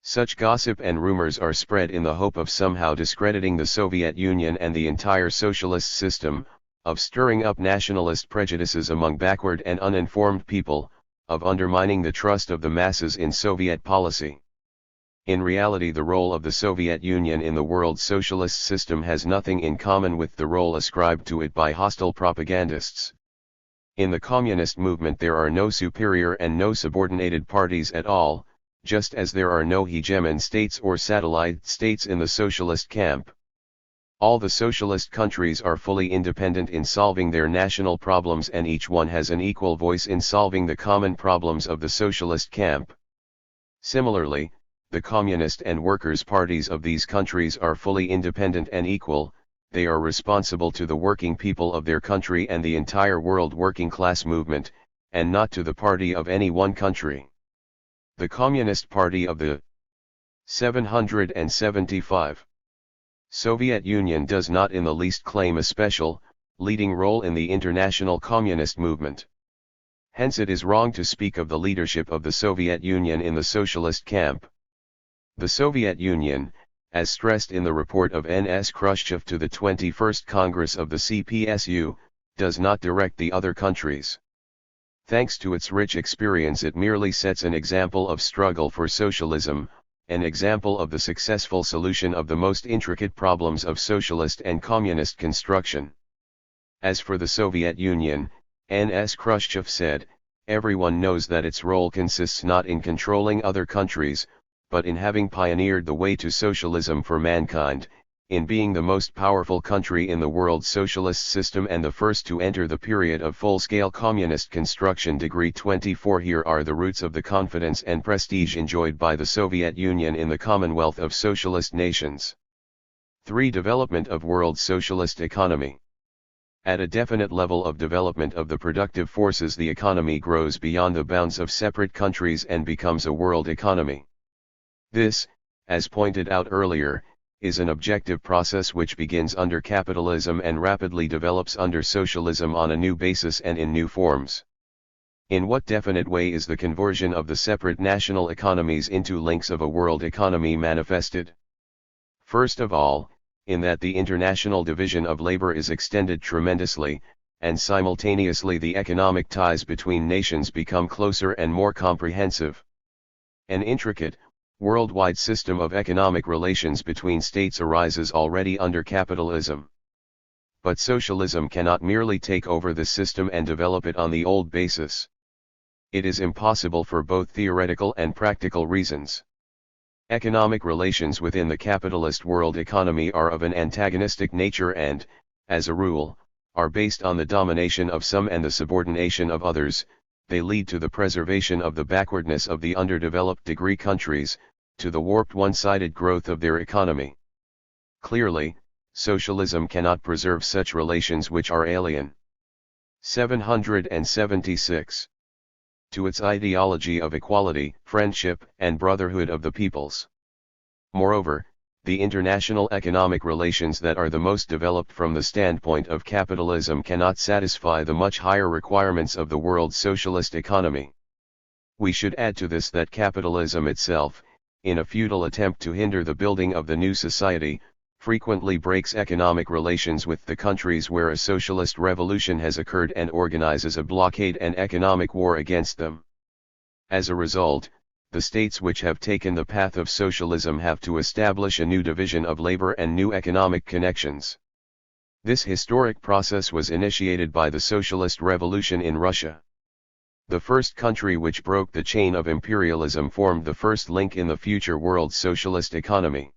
Such gossip and rumors are spread in the hope of somehow discrediting the Soviet Union and the entire socialist system, of stirring up nationalist prejudices among backward and uninformed people, of undermining the trust of the masses in Soviet policy. In reality, the role of the Soviet Union in the world socialist system has nothing in common with the role ascribed to it by hostile propagandists. In the communist movement there are no superior and no subordinated parties at all, just as there are no hegemon states or satellite states in the socialist camp. All the socialist countries are fully independent in solving their national problems, and each one has an equal voice in solving the common problems of the socialist camp. Similarly, the communist and workers' parties of these countries are fully independent and equal. They are responsible to the working people of their country and the entire world working class movement, and not to the party of any one country. The Communist Party of the 775 Soviet Union does not in the least claim a special, leading role in the international communist movement. Hence it is wrong to speak of the leadership of the Soviet Union in the socialist camp. The Soviet Union, as stressed in the report of N.S. Khrushchev to the 21st Congress of the CPSU, does not direct the other countries. Thanks to its rich experience, it merely sets an example of struggle for socialism, an example of the successful solution of the most intricate problems of socialist and communist construction. As for the Soviet Union, N.S. Khrushchev said, everyone knows that its role consists not in controlling other countries, but in having pioneered the way to socialism for mankind, in being the most powerful country in the world's socialist system and the first to enter the period of full-scale communist construction. Degree 24. Here are the roots of the confidence and prestige enjoyed by the Soviet Union in the Commonwealth of Socialist Nations. 3. Development of world socialist economy. At a definite level of development of the productive forces, the economy grows beyond the bounds of separate countries and becomes a world economy. This, as pointed out earlier, is an objective process which begins under capitalism and rapidly develops under socialism on a new basis and in new forms. In what definite way is the conversion of the separate national economies into links of a world economy manifested? First of all, in that the international division of labor is extended tremendously, and simultaneously the economic ties between nations become closer and more comprehensive. An intricate, worldwide system of economic relations between states arises already under capitalism. But socialism cannot merely take over the system and develop it on the old basis. It is impossible for both theoretical and practical reasons. Economic relations within the capitalist world economy are of an antagonistic nature and, as a rule, are based on the domination of some and the subordination of others. They lead to the preservation of the backwardness of the underdeveloped degree countries, to the warped one-sided growth of their economy. Clearly, socialism cannot preserve such relations which are alien. 776. To its ideology of equality, friendship, and brotherhood of the peoples. Moreover, the international economic relations that are the most developed from the standpoint of capitalism cannot satisfy the much higher requirements of the world socialist economy. We should add to this that capitalism itself, in a futile attempt to hinder the building of the new society, frequently breaks economic relations with the countries where a socialist revolution has occurred and organizes a blockade and economic war against them. As a result, the states which have taken the path of socialism have to establish a new division of labor and new economic connections. This historic process was initiated by the socialist revolution in Russia. The first country which broke the chain of imperialism formed the first link in the future world socialist economy.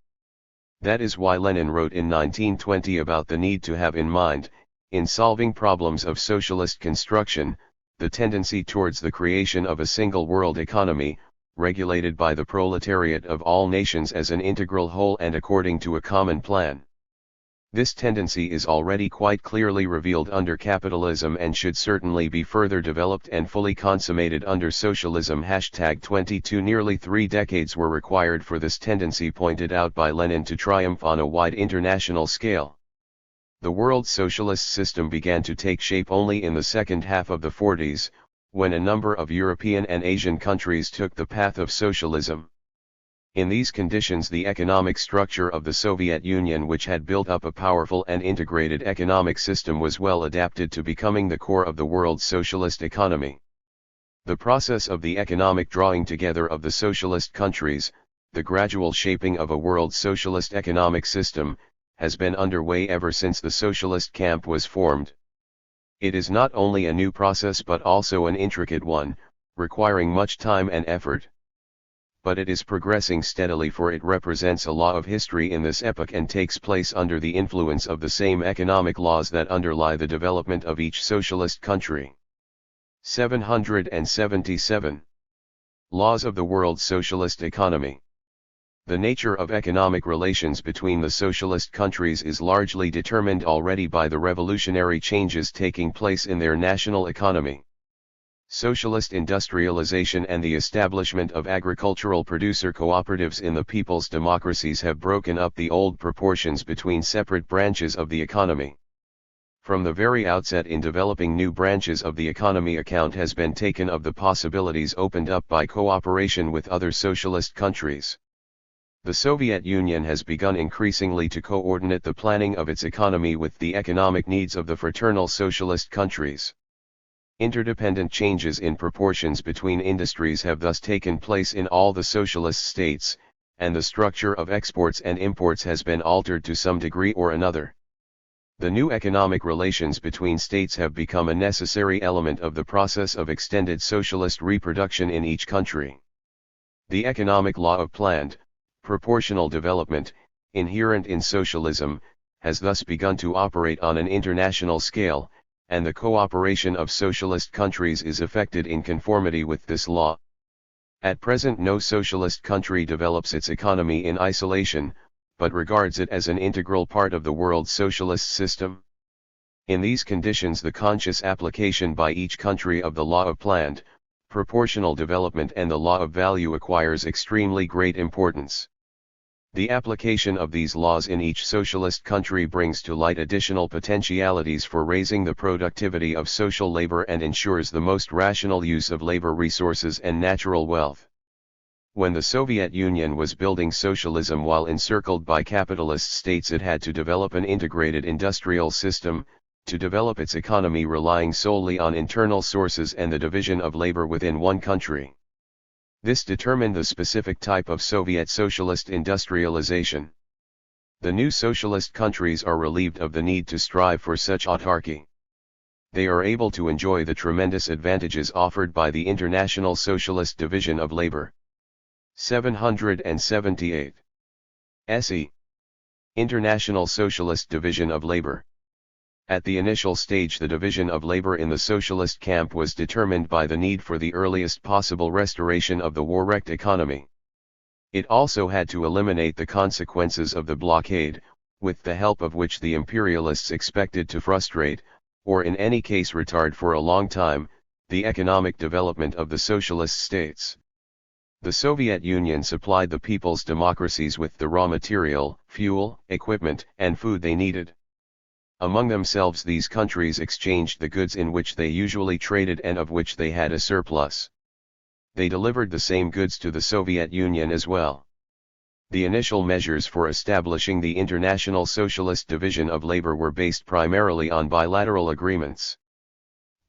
That is why Lenin wrote in 1920 about the need to have in mind, in solving problems of socialist construction, the tendency towards the creation of a single world economy, regulated by the proletariat of all nations as an integral whole and according to a common plan. This tendency is already quite clearly revealed under capitalism and should certainly be further developed and fully consummated under socialism. #22 Nearly 3 decades were required for this tendency pointed out by Lenin to triumph on a wide international scale. The world socialist system began to take shape only in the second half of the 40s, when a number of European and Asian countries took the path of socialism. In these conditions, the economic structure of the Soviet Union, which had built up a powerful and integrated economic system, was well adapted to becoming the core of the world's socialist economy. The process of the economic drawing together of the socialist countries, the gradual shaping of a world socialist economic system, has been underway ever since the socialist camp was formed. It is not only a new process but also an intricate one, requiring much time and effort. But it is progressing steadily, for it represents a law of history in this epoch and takes place under the influence of the same economic laws that underlie the development of each socialist country. 777. Laws of the World Socialist Economy. The nature of economic relations between the socialist countries is largely determined already by the revolutionary changes taking place in their national economy. Socialist industrialization and the establishment of agricultural producer cooperatives in the people's democracies have broken up the old proportions between separate branches of the economy. From the very outset in developing new branches of the economy, account has been taken of the possibilities opened up by cooperation with other socialist countries. The Soviet Union has begun increasingly to coordinate the planning of its economy with the economic needs of the fraternal socialist countries. Interdependent changes in proportions between industries have thus taken place in all the socialist states, and the structure of exports and imports has been altered to some degree or another. The new economic relations between states have become a necessary element of the process of extended socialist reproduction in each country. The economic law of planned, proportional development, inherent in socialism, has thus begun to operate on an international scale, and the cooperation of socialist countries is effected in conformity with this law. At present, no socialist country develops its economy in isolation, but regards it as an integral part of the world's socialist system. In these conditions, the conscious application by each country of the law of planned, proportional development and the law of value acquires extremely great importance. The application of these laws in each socialist country brings to light additional potentialities for raising the productivity of social labor and ensures the most rational use of labor resources and natural wealth. When the Soviet Union was building socialism while encircled by capitalist states, it had to develop an integrated industrial system, to develop its economy relying solely on internal sources and the division of labor within one country. This determined the specific type of Soviet socialist industrialization. The new socialist countries are relieved of the need to strive for such autarky. They are able to enjoy the tremendous advantages offered by the international socialist division of labor. 778. SE. International Socialist Division of Labor. At the initial stage, the division of labor in the socialist camp was determined by the need for the earliest possible restoration of the war-wrecked economy. It also had to eliminate the consequences of the blockade, with the help of which the imperialists expected to frustrate, or in any case retard for a long time, the economic development of the socialist states. The Soviet Union supplied the people's democracies with the raw material, fuel, equipment, and food they needed. Among themselves, these countries exchanged the goods in which they usually traded and of which they had a surplus. They delivered the same goods to the Soviet Union as well. The initial measures for establishing the International Socialist Division of Labor were based primarily on bilateral agreements.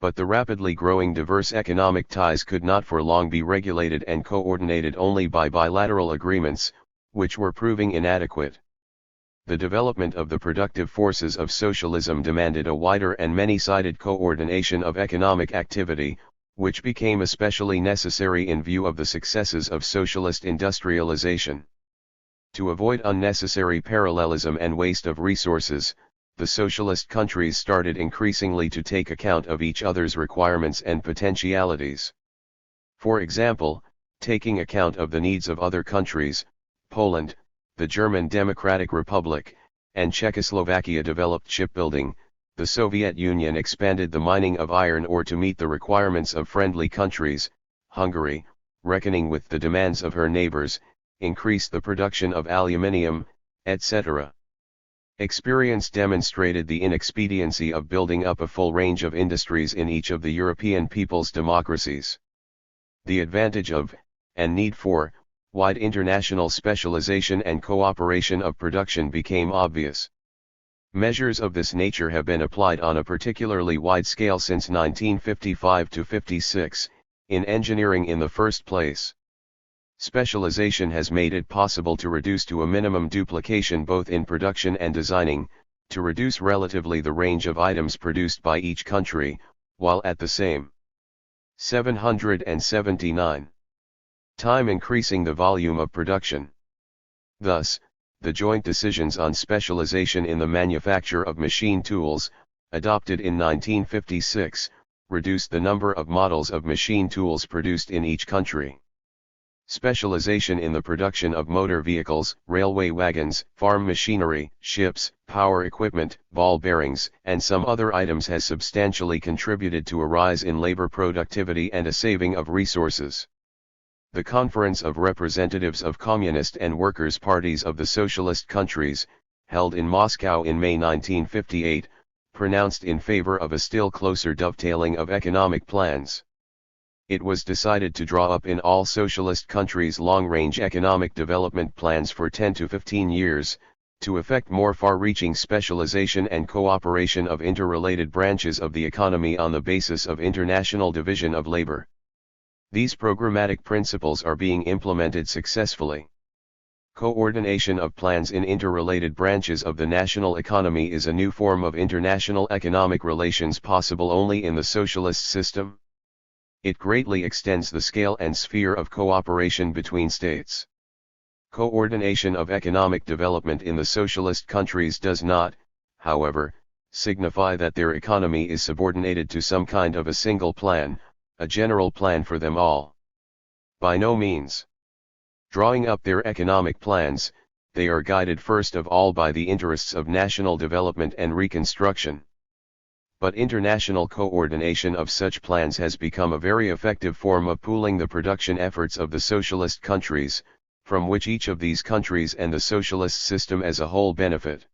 But the rapidly growing diverse economic ties could not for long be regulated and coordinated only by bilateral agreements, which were proving inadequate. The development of the productive forces of socialism demanded a wider and many-sided coordination of economic activity, which became especially necessary in view of the successes of socialist industrialization. To avoid unnecessary parallelism and waste of resources, the socialist countries started increasingly to take account of each other's requirements and potentialities. For example, taking account of the needs of other countries, Poland, the German Democratic Republic, and Czechoslovakia developed shipbuilding, the Soviet Union expanded the mining of iron ore to meet the requirements of friendly countries. Hungary, reckoning with the demands of her neighbors, increased the production of aluminium, etc. Experience demonstrated the inexpediency of building up a full range of industries in each of the European people's democracies. The advantage of, and need for, wide international specialization and cooperation of production became obvious. Measures of this nature have been applied on a particularly wide scale since 1955 to 56, in engineering in the first place. Specialization has made it possible to reduce to a minimum duplication both in production and designing, to reduce relatively the range of items produced by each country, while at the same 779 time increasing the volume of production. Thus, the joint decisions on specialization in the manufacture of machine tools, adopted in 1956, reduced the number of models of machine tools produced in each country. Specialization in the production of motor vehicles, railway wagons, farm machinery, ships, power equipment, ball bearings, and some other items has substantially contributed to a rise in labor productivity and a saving of resources. The Conference of Representatives of Communist and Workers' Parties of the Socialist countries, held in Moscow in May 1958, pronounced in favor of a still closer dovetailing of economic plans. It was decided to draw up in all socialist countries long-range economic development plans for 10 to 15 years, to effect more far-reaching specialization and cooperation of interrelated branches of the economy on the basis of international division of labor. These programmatic principles are being implemented successfully. Coordination of plans in interrelated branches of the national economy is a new form of international economic relations possible only in the socialist system. It greatly extends the scale and sphere of cooperation between states. Coordination of economic development in the socialist countries does not, however, signify that their economy is subordinated to some kind of a single plan, a general plan for them all. By no means. Drawing up their economic plans, they are guided first of all by the interests of national development and reconstruction. But international coordination of such plans has become a very effective form of pooling the production efforts of the socialist countries, from which each of these countries and the socialist system as a whole benefit.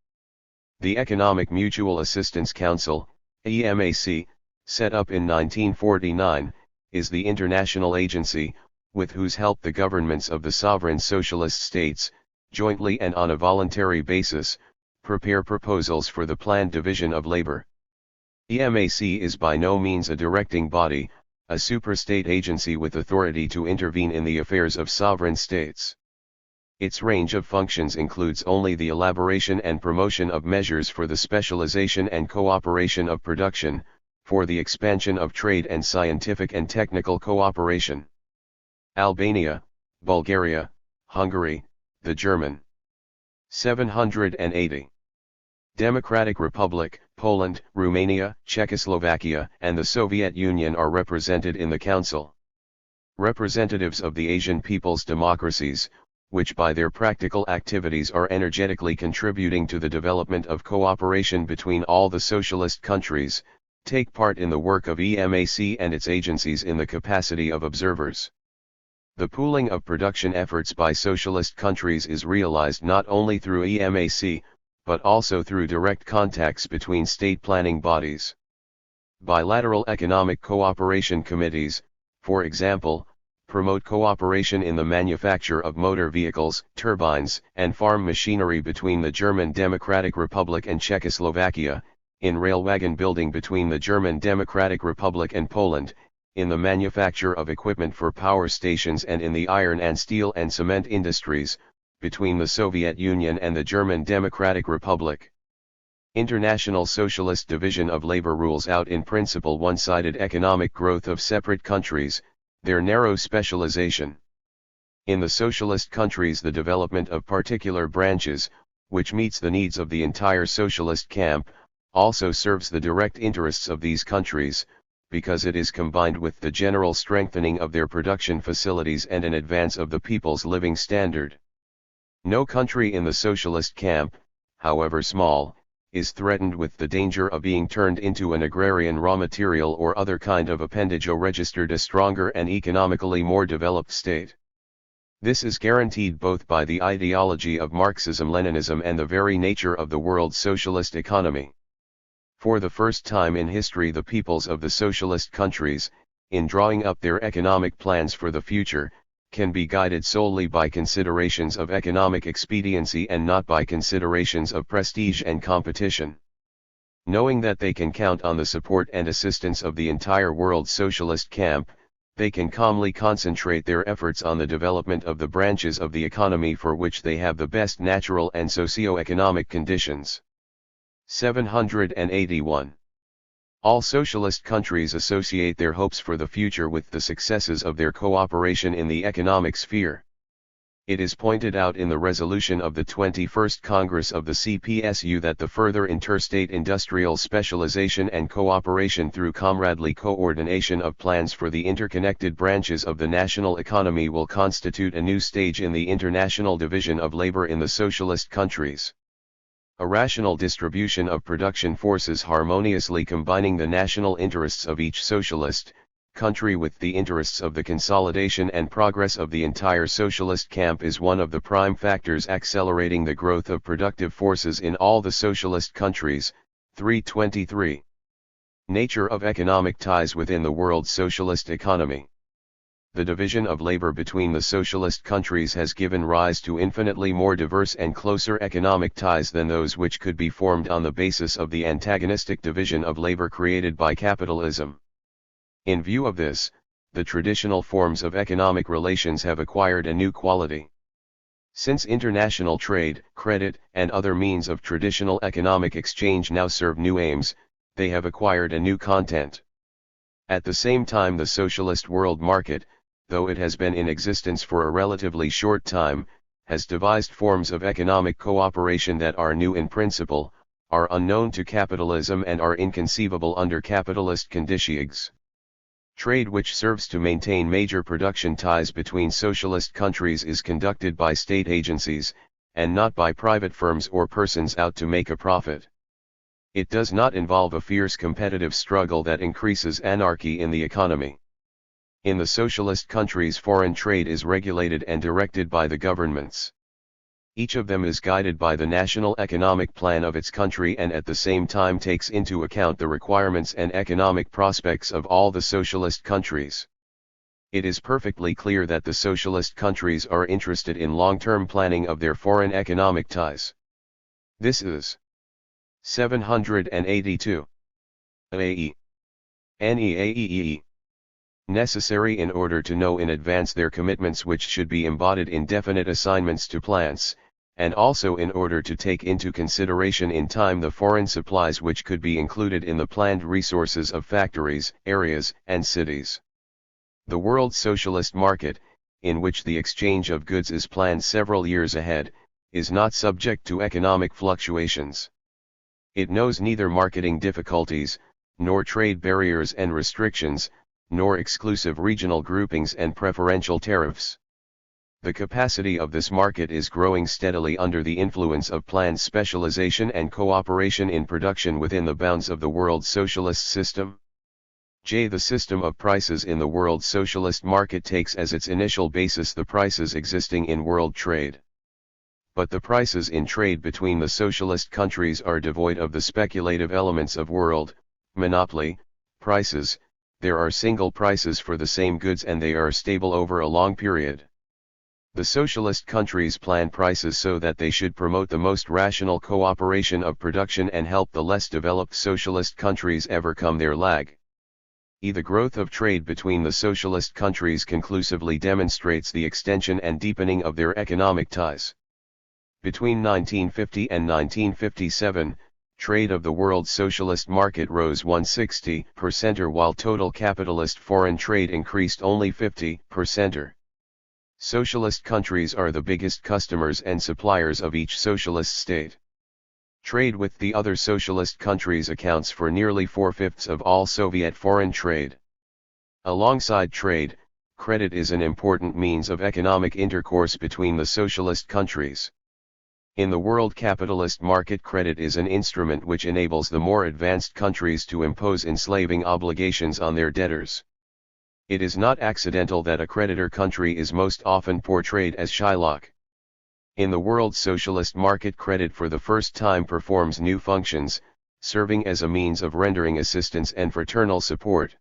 The Economic Mutual Assistance Council, EMAC, set up in 1949, is the international agency, with whose help the governments of the sovereign socialist states, jointly and on a voluntary basis, prepare proposals for the planned division of labor. EMAC is by no means a directing body, a superstate agency with authority to intervene in the affairs of sovereign states. Its range of functions includes only the elaboration and promotion of measures for the specialization and cooperation of production, for the expansion of trade and scientific and technical cooperation. Albania, Bulgaria, Hungary, the German. 780. Democratic Republic, Poland, Romania, Czechoslovakia, and the Soviet Union are represented in the Council. Representatives of the Asian people's democracies, which by their practical activities are energetically contributing to the development of cooperation between all the socialist countries, take part in the work of EMAC and its agencies in the capacity of observers. The pooling of production efforts by socialist countries is realized not only through EMAC, but also through direct contacts between state planning bodies. Bilateral economic cooperation committees, for example, promote cooperation in the manufacture of motor vehicles, turbines, and farm machinery between the German Democratic Republic and Czechoslovakia, in railwagon building between the German Democratic Republic and Poland, in the manufacture of equipment for power stations and in the iron and steel and cement industries, between the Soviet Union and the German Democratic Republic. International Socialist division of labor rules out in principle one-sided economic growth of separate countries, their narrow specialization. In the socialist countries the development of particular branches, which meets the needs of the entire socialist camp, also serves the direct interests of these countries, because it is combined with the general strengthening of their production facilities and an advance of the people's living standard. No country in the socialist camp, however small, is threatened with the danger of being turned into an agrarian raw material or other kind of appendage or registered a stronger and economically more developed state. This is guaranteed both by the ideology of Marxism-Leninism and the very nature of the world's socialist economy. For the first time in history, the peoples of the socialist countries, in drawing up their economic plans for the future, can be guided solely by considerations of economic expediency and not by considerations of prestige and competition. Knowing that they can count on the support and assistance of the entire world socialist camp, they can calmly concentrate their efforts on the development of the branches of the economy for which they have the best natural and socio-economic conditions. 781. All socialist countries associate their hopes for the future with the successes of their cooperation in the economic sphere. It is pointed out in the resolution of the 21st Congress of the CPSU that the further interstate industrial specialization and cooperation through comradely coordination of plans for the interconnected branches of the national economy will constitute a new stage in the international division of labor in the socialist countries. A rational distribution of production forces harmoniously combining the national interests of each socialist country with the interests of the consolidation and progress of the entire socialist camp is one of the prime factors accelerating the growth of productive forces in all the socialist countries. 323. Nature of economic ties within the world's socialist economy. The division of labor between the socialist countries has given rise to infinitely more diverse and closer economic ties than those which could be formed on the basis of the antagonistic division of labor created by capitalism. In view of this, the traditional forms of economic relations have acquired a new quality. Since international trade, credit, and other means of traditional economic exchange now serve new aims, they have acquired a new content. At the same time, the socialist world market, though it has been in existence for a relatively short time, has devised forms of economic cooperation that are new in principle, are unknown to capitalism and are inconceivable under capitalist conditions. Trade which serves to maintain major production ties between socialist countries is conducted by state agencies, and not by private firms or persons out to make a profit. It does not involve a fierce competitive struggle that increases anarchy in the economy. In the socialist countries, foreign trade is regulated and directed by the governments. Each of them is guided by the national economic plan of its country and at the same time takes into account the requirements and economic prospects of all the socialist countries. It is perfectly clear that the socialist countries are interested in long-term planning of their foreign economic ties. This is 782. AE. NEAEE. Necessary in order to know in advance their commitments which should be embodied in definite assignments to plants, and also in order to take into consideration in time the foreign supplies which could be included in the planned resources of factories, areas, and cities. The world socialist market, in which the exchange of goods is planned several years ahead, is not subject to economic fluctuations. It knows neither marketing difficulties, nor trade barriers and restrictions, nor exclusive regional groupings and preferential tariffs. The capacity of this market is growing steadily under the influence of planned specialization and cooperation in production within the bounds of the world socialist system. The system of prices in the world socialist market takes as its initial basis the prices existing in world trade. But the prices in trade between the socialist countries are devoid of the speculative elements of world monopoly prices. There are single prices for the same goods and they are stable over a long period. The socialist countries plan prices so that they should promote the most rational cooperation of production and help the less developed socialist countries overcome their lag. The growth of trade between the socialist countries conclusively demonstrates the extension and deepening of their economic ties. Between 1950 and 1957, trade of the world socialist market rose 160% while total capitalist foreign trade increased only 50%. Socialist countries are the biggest customers and suppliers of each socialist state. Trade with the other socialist countries accounts for nearly 4/5 of all Soviet foreign trade. Alongside trade, credit is an important means of economic intercourse between the socialist countries. In the world capitalist market, credit is an instrument which enables the more advanced countries to impose enslaving obligations on their debtors. It is not accidental that a creditor country is most often portrayed as Shylock. In the world socialist market, credit for the first time performs new functions, serving as a means of rendering assistance and fraternal support.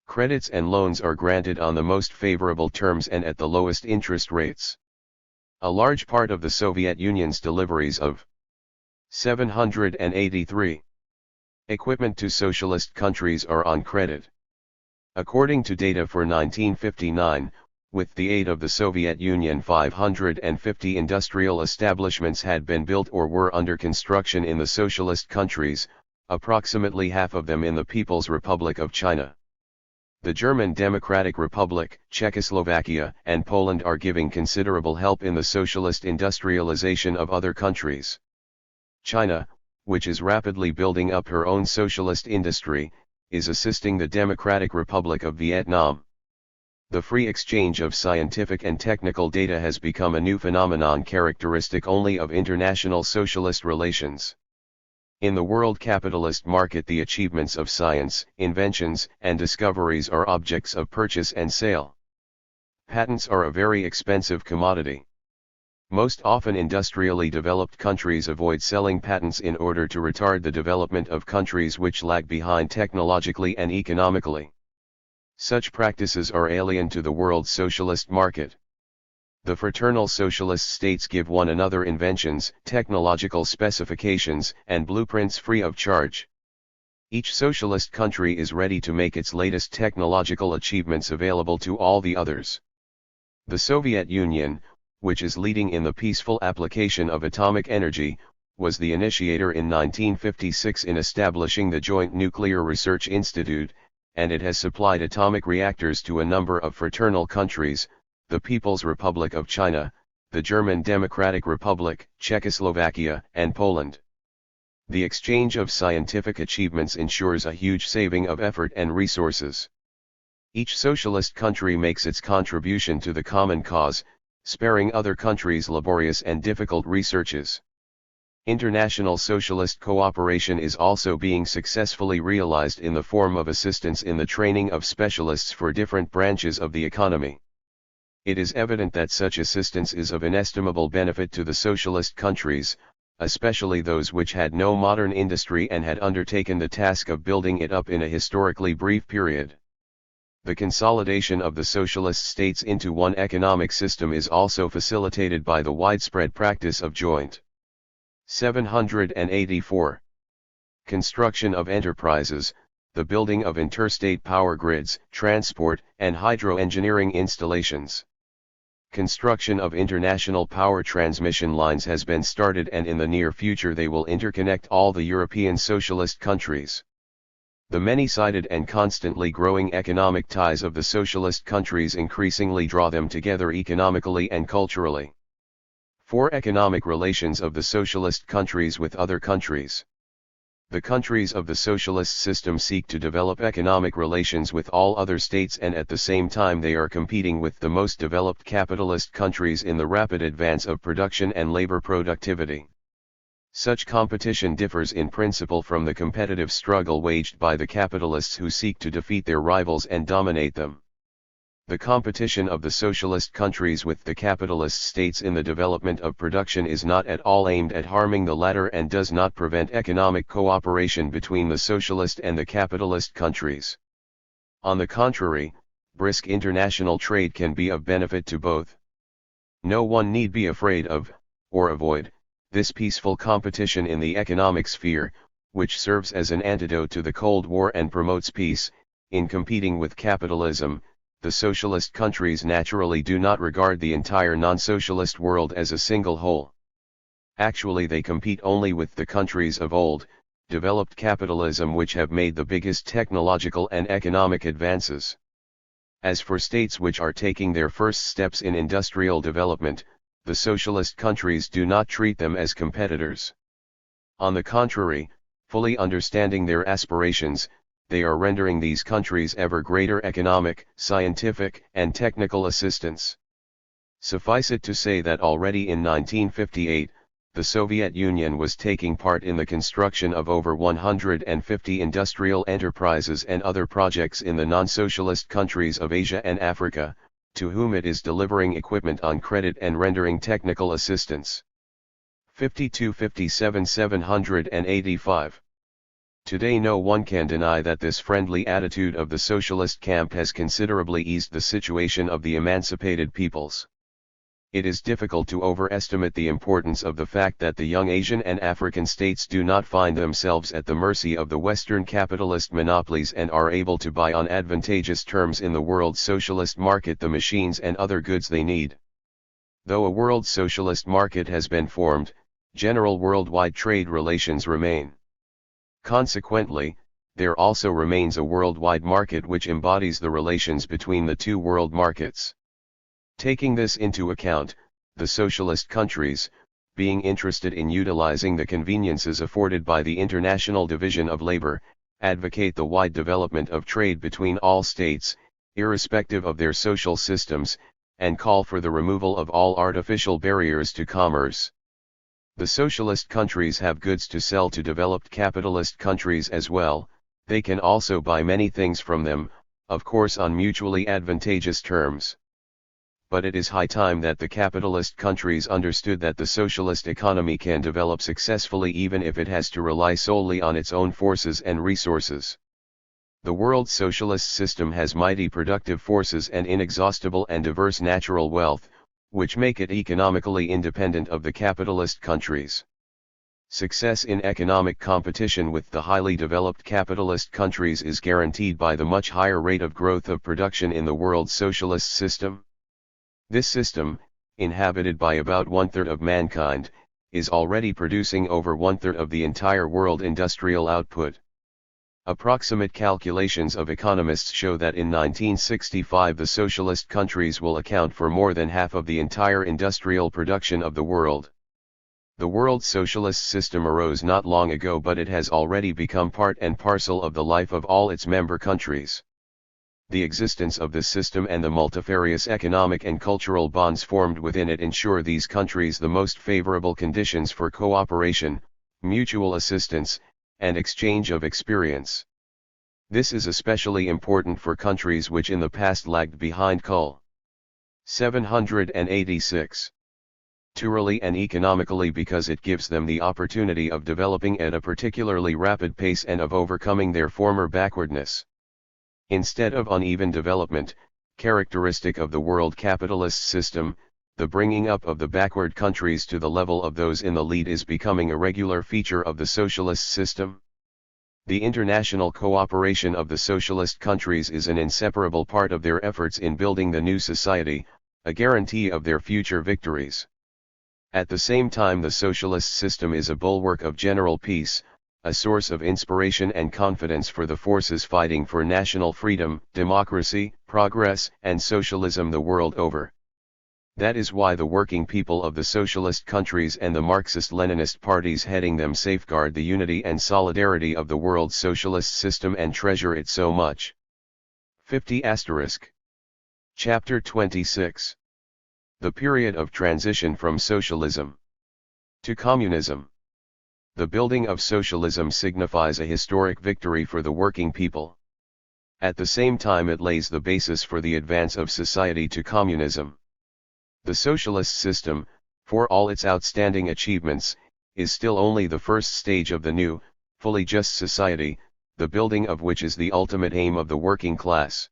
Credits and loans are granted on the most favorable terms and at the lowest interest rates. A large part of the Soviet Union's deliveries of 783 equipment to socialist countries are on credit. According to data for 1959, with the aid of the Soviet Union, 550 industrial establishments had been built or were under construction in the socialist countries, approximately half of them in the People's Republic of China. The German Democratic Republic, Czechoslovakia, and Poland are giving considerable help in the socialist industrialization of other countries. China, which is rapidly building up her own socialist industry, is assisting the Democratic Republic of Vietnam. The free exchange of scientific and technical data has become a new phenomenon characteristic only of international socialist relations. In the world capitalist market, the achievements of science, inventions, and discoveries are objects of purchase and sale. Patents are a very expensive commodity. Most often industrially developed countries avoid selling patents in order to retard the development of countries which lag behind technologically and economically. Such practices are alien to the world socialist market. The fraternal socialist states give one another inventions, technological specifications, and blueprints free of charge. Each socialist country is ready to make its latest technological achievements available to all the others. The Soviet Union, which is leading in the peaceful application of atomic energy, was the initiator in 1956 in establishing the Joint Nuclear Research Institute, and it has supplied atomic reactors to a number of fraternal countries: the People's Republic of China, the German Democratic Republic, Czechoslovakia, and Poland. The exchange of scientific achievements ensures a huge saving of effort and resources. Each socialist country makes its contribution to the common cause, sparing other countries laborious and difficult researches. International socialist cooperation is also being successfully realized in the form of assistance in the training of specialists for different branches of the economy. It is evident that such assistance is of inestimable benefit to the socialist countries, especially those which had no modern industry and had undertaken the task of building it up in a historically brief period. The consolidation of the socialist states into one economic system is also facilitated by the widespread practice of joint 784 construction of enterprises, the building of interstate power grids, transport, and hydro-engineering installations. Construction of international power transmission lines has been started, and in the near future they will interconnect all the European socialist countries. The many-sided and constantly growing economic ties of the socialist countries increasingly draw them together economically and culturally. 4. Economic relations of the socialist countries with other countries. The countries of the socialist system seek to develop economic relations with all other states, and at the same time they are competing with the most developed capitalist countries in the rapid advance of production and labor productivity. Such competition differs in principle from the competitive struggle waged by the capitalists who seek to defeat their rivals and dominate them. The competition of the socialist countries with the capitalist states in the development of production is not at all aimed at harming the latter and does not prevent economic cooperation between the socialist and the capitalist countries. On the contrary, brisk international trade can be of benefit to both. No one need be afraid of, or avoid, this peaceful competition in the economic sphere, which serves as an antidote to the Cold War and promotes peace. In competing with capitalism, the socialist countries naturally do not regard the entire non-socialist world as a single whole. Actually, they compete only with the countries of old, developed capitalism which have made the biggest technological and economic advances. As for states which are taking their first steps in industrial development, the socialist countries do not treat them as competitors. On the contrary, fully understanding their aspirations, they are rendering these countries ever greater economic, scientific, and technical assistance. Suffice it to say that already in 1958, the Soviet Union was taking part in the construction of over 150 industrial enterprises and other projects in the non-socialist countries of Asia and Africa, to whom it is delivering equipment on credit and rendering technical assistance. 52-57 785. Today no one can deny that this friendly attitude of the socialist camp has considerably eased the situation of the emancipated peoples. It is difficult to overestimate the importance of the fact that the young Asian and African states do not find themselves at the mercy of the Western capitalist monopolies and are able to buy on advantageous terms in the world socialist market the machines and other goods they need. Though a world socialist market has been formed, general worldwide trade relations remain. Consequently, there also remains a worldwide market which embodies the relations between the two world markets. Taking this into account, the socialist countries, being interested in utilizing the conveniences afforded by the international division of labor, advocate the wide development of trade between all states, irrespective of their social systems, and call for the removal of all artificial barriers to commerce. The socialist countries have goods to sell to developed capitalist countries as well. They can also buy many things from them, of course on mutually advantageous terms. But it is high time that the capitalist countries understood that the socialist economy can develop successfully even if it has to rely solely on its own forces and resources. The world socialist system has mighty productive forces and inexhaustible and diverse natural wealth, which make it economically independent of the capitalist countries. Success in economic competition with the highly developed capitalist countries is guaranteed by the much higher rate of growth of production in the world socialist system. This system, inhabited by about one-third of mankind, is already producing over one-third of the entire world industrial output. Approximate calculations of economists show that in 1965 the socialist countries will account for more than half of the entire industrial production of the world. The world socialist system arose not long ago, but it has already become part and parcel of the life of all its member countries. The existence of this system and the multifarious economic and cultural bonds formed within it ensure these countries the most favorable conditions for cooperation, mutual assistance, and exchange of experience. This is especially important for countries which in the past lagged behind. Cull. 786. Turally and economically, because it gives them the opportunity of developing at a particularly rapid pace and of overcoming their former backwardness. Instead of uneven development, characteristic of the world capitalist system, the bringing up of the backward countries to the level of those in the lead is becoming a regular feature of the socialist system. The international cooperation of the socialist countries is an inseparable part of their efforts in building the new society, a guarantee of their future victories. At the same time, the socialist system is a bulwark of general peace, a source of inspiration and confidence for the forces fighting for national freedom, democracy, progress, and socialism the world over. That is why the working people of the socialist countries and the Marxist-Leninist parties heading them safeguard the unity and solidarity of the world socialist system and treasure it so much. 50*. Chapter 26. The period of transition from socialism to communism. The building of socialism signifies a historic victory for the working people. At the same time, it lays the basis for the advance of society to communism. The socialist system, for all its outstanding achievements, is still only the first stage of the new, fully just society, the building of which is the ultimate aim of the working class.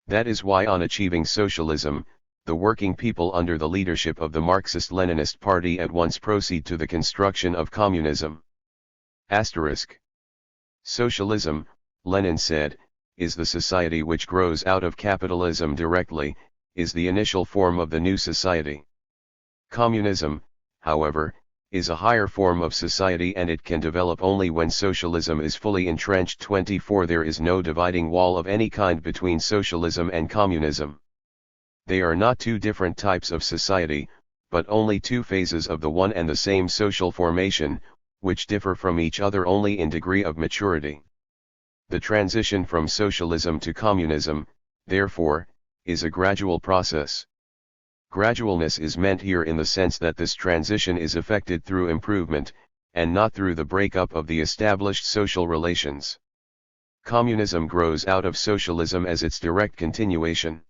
That is why, on achieving socialism, the working people under the leadership of the Marxist-Leninist Party at once proceed to the construction of communism. Socialism, Lenin said, is the society which grows out of capitalism directly, is the initial form of the new society. Communism, however, is a higher form of society, and it can develop only when socialism is fully entrenched. 24 There is no dividing wall of any kind between socialism and communism. They are not two different types of society, but only two phases of the one and the same social formation, which differ from each other only in degree of maturity. The transition from socialism to communism, therefore, is a gradual process. Gradualness is meant here in the sense that this transition is effected through improvement, and not through the breakup of the established social relations. Communism grows out of socialism as its direct continuation.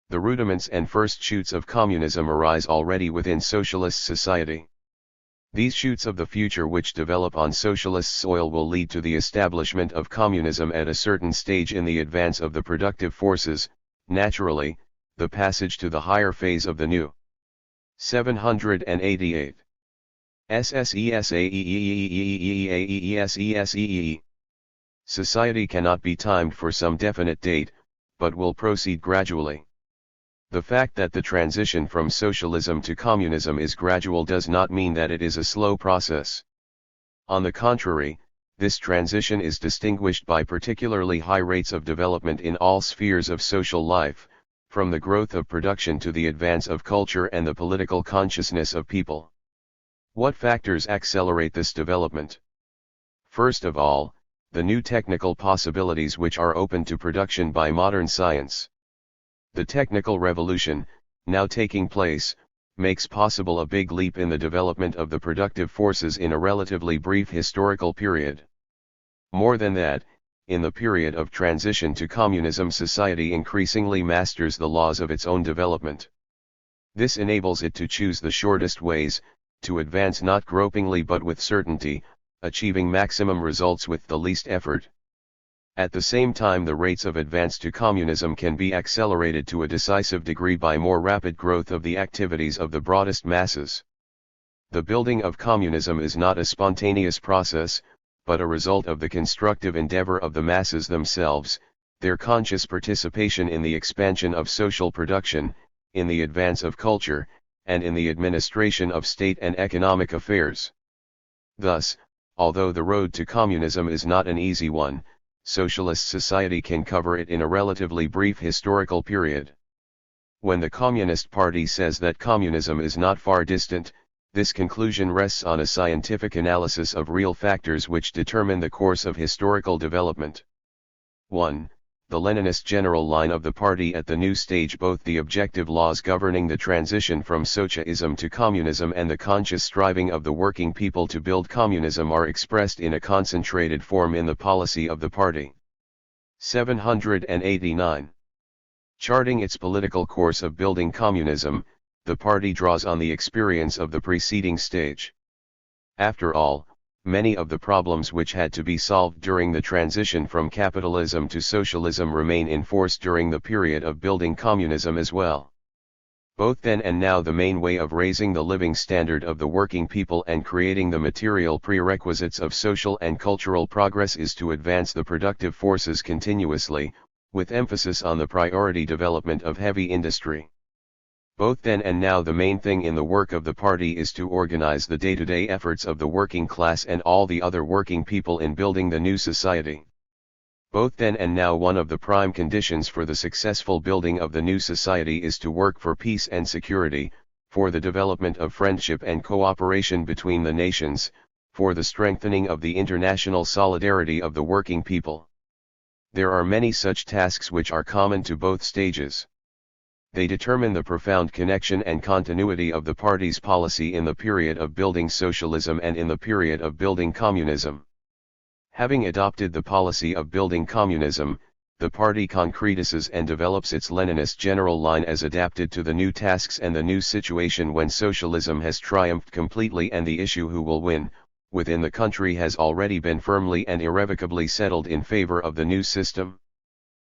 The rudiments and first shoots of communism arise already within socialist society. These shoots of the future which develop on socialist soil will lead to the establishment of communism at a certain stage in the advance of the productive forces, naturally, the passage to the higher phase of the new. 788. Society cannot be timed for some definite date, but will proceed gradually. The fact that the transition from socialism to communism is gradual does not mean that it is a slow process. On the contrary, this transition is distinguished by particularly high rates of development in all spheres of social life, from the growth of production to the advance of culture and the political consciousness of people. What factors accelerate this development? First of all, the new technical possibilities which are open to production by modern science. The technical revolution, now taking place, makes possible a big leap in the development of the productive forces in a relatively brief historical period. More than that, in the period of transition to communism, society increasingly masters the laws of its own development. This enables it to choose the shortest ways, to advance not gropingly but with certainty, achieving maximum results with the least effort. At the same time, the rates of advance to communism can be accelerated to a decisive degree by more rapid growth of the activities of the broadest masses. The building of communism is not a spontaneous process, but a result of the constructive endeavor of the masses themselves, their conscious participation in the expansion of social production, in the advance of culture, and in the administration of state and economic affairs. Thus, although the road to communism is not an easy one, socialist society can cover it in a relatively brief historical period. When the Communist Party says that communism is not far distant, this conclusion rests on a scientific analysis of real factors which determine the course of historical development. 1. The Leninist general line of the party at the new stage. Both the objective laws governing the transition from socialism to communism and the conscious striving of the working people to build communism are expressed in a concentrated form in the policy of the party. 789. Charting its political course of building communism, the party draws on the experience of the preceding stage. After all, many of the problems which had to be solved during the transition from capitalism to socialism remain in force during the period of building communism as well. Both then and now the main way of raising the living standard of the working people and creating the material prerequisites of social and cultural progress is to advance the productive forces continuously, with emphasis on the priority development of heavy industry. Both then and now the main thing in the work of the party is to organize the day-to-day efforts of the working class and all the other working people in building the new society. Both then and now one of the prime conditions for the successful building of the new society is to work for peace and security, for the development of friendship and cooperation between the nations, for the strengthening of the international solidarity of the working people. There are many such tasks which are common to both stages. They determine the profound connection and continuity of the party's policy in the period of building socialism and in the period of building communism. Having adopted the policy of building communism, the party concretizes and develops its Leninist general line as adapted to the new tasks and the new situation when socialism has triumphed completely and the issue who will win, within the country has already been firmly and irrevocably settled in favor of the new system.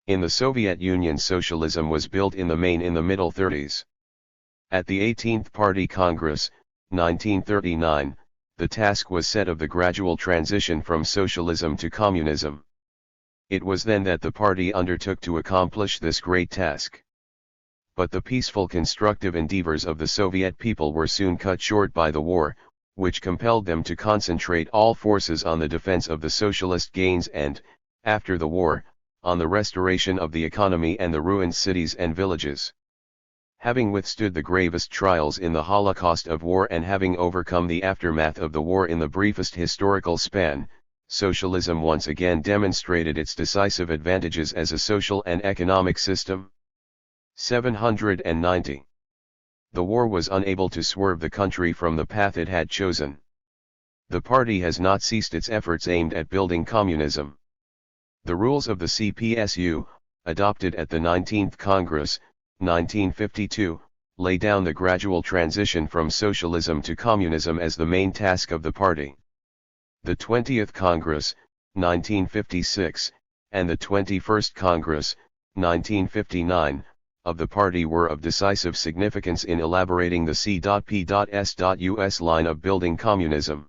In the Soviet Union, socialism was built in the main in the middle 30s. At the 18th Party Congress, 1939, the task was set of the gradual transition from socialism to communism. It was then that the party undertook to accomplish this great task. But the peaceful constructive endeavors of the Soviet people were soon cut short by the war, which compelled them to concentrate all forces on the defense of the socialist gains and, after the war, on the restoration of the economy and the ruined cities and villages. Having withstood the gravest trials in the Holocaust of war and having overcome the aftermath of the war in the briefest historical span, socialism once again demonstrated its decisive advantages as a social and economic system. 790. The war was unable to swerve the country from the path it had chosen. The party has not ceased its efforts aimed at building communism. The rules of the CPSU, adopted at the 19th Congress, 1952, lay down the gradual transition from socialism to communism as the main task of the party. The 20th Congress, 1956, and the 21st Congress, 1959, of the party were of decisive significance in elaborating the C.P.S.U.S. line of building communism.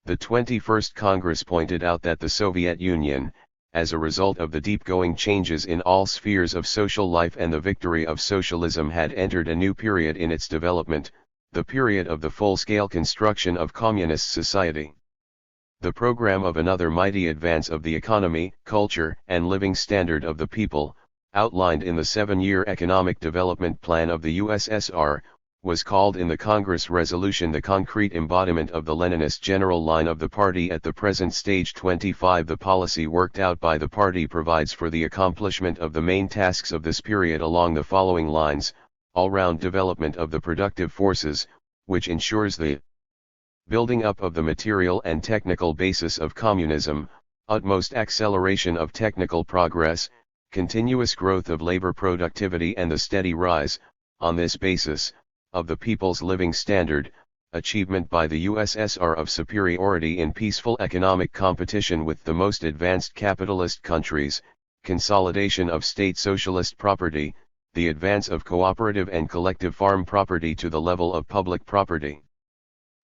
The 21st Congress pointed out that the Soviet Union, as a result of the deep-going changes in all spheres of social life and the victory of socialism, had entered a new period in its development, the period of the full-scale construction of communist society. The program of another mighty advance of the economy, culture, and living standard of the people, outlined in the 7-year Economic Development Plan of the USSR, was called in the Congress resolution the concrete embodiment of the Leninist general line of the party at the present stage 25. The policy worked out by the party provides for the accomplishment of the main tasks of this period along the following lines: all-round development of the productive forces, which ensures the building up of the material and technical basis of communism, utmost acceleration of technical progress, continuous growth of labor productivity and the steady rise, on this basis, of the people's living standard, achievement by the USSR of superiority in peaceful economic competition with the most advanced capitalist countries, consolidation of state socialist property, the advance of cooperative and collective farm property to the level of public property.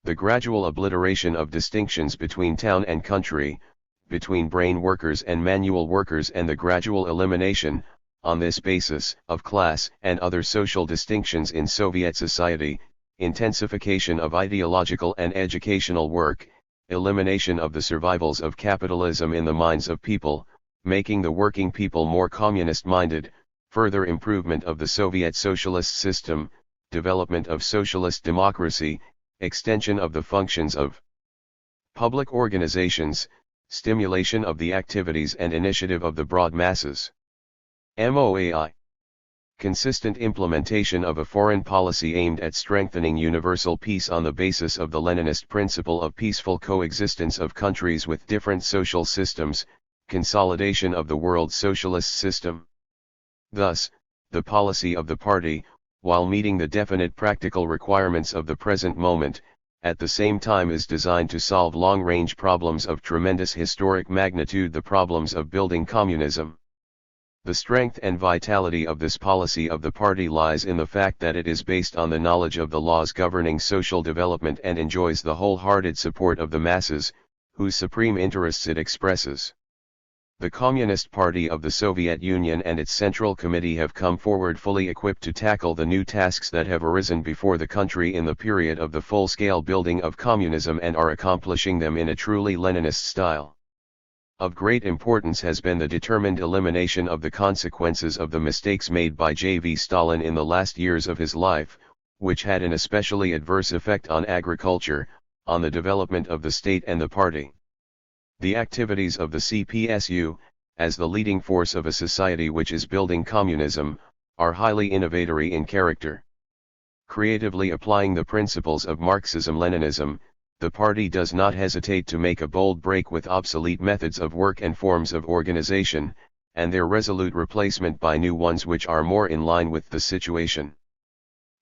The gradual obliteration of distinctions between town and country, between brain workers and manual workers, and the gradual elimination, on this basis, of class and other social distinctions in Soviet society, intensification of ideological and educational work, elimination of the survivals of capitalism in the minds of people, making the working people more communist-minded, further improvement of the Soviet socialist system, development of socialist democracy, extension of the functions of public organizations, stimulation of the activities and initiative of the broad masses. MOAI. Consistent implementation of a foreign policy aimed at strengthening universal peace on the basis of the Leninist principle of peaceful coexistence of countries with different social systems, consolidation of the world socialist system. Thus, the policy of the party, while meeting the definite practical requirements of the present moment, at the same time is designed to solve long-range problems of tremendous historic magnitude, the problems of building communism. The strength and vitality of this policy of the party lies in the fact that it is based on the knowledge of the laws governing social development and enjoys the wholehearted support of the masses, whose supreme interests it expresses. The Communist Party of the Soviet Union and its Central Committee have come forward fully equipped to tackle the new tasks that have arisen before the country in the period of the full-scale building of communism, and are accomplishing them in a truly Leninist style. Of great importance has been the determined elimination of the consequences of the mistakes made by J.V. Stalin in the last years of his life, which had an especially adverse effect on agriculture, on the development of the state and the party. The activities of the CPSU, as the leading force of a society which is building communism, are highly innovatory in character. Creatively applying the principles of Marxism-Leninism, the party does not hesitate to make a bold break with obsolete methods of work and forms of organization, and their resolute replacement by new ones which are more in line with the situation.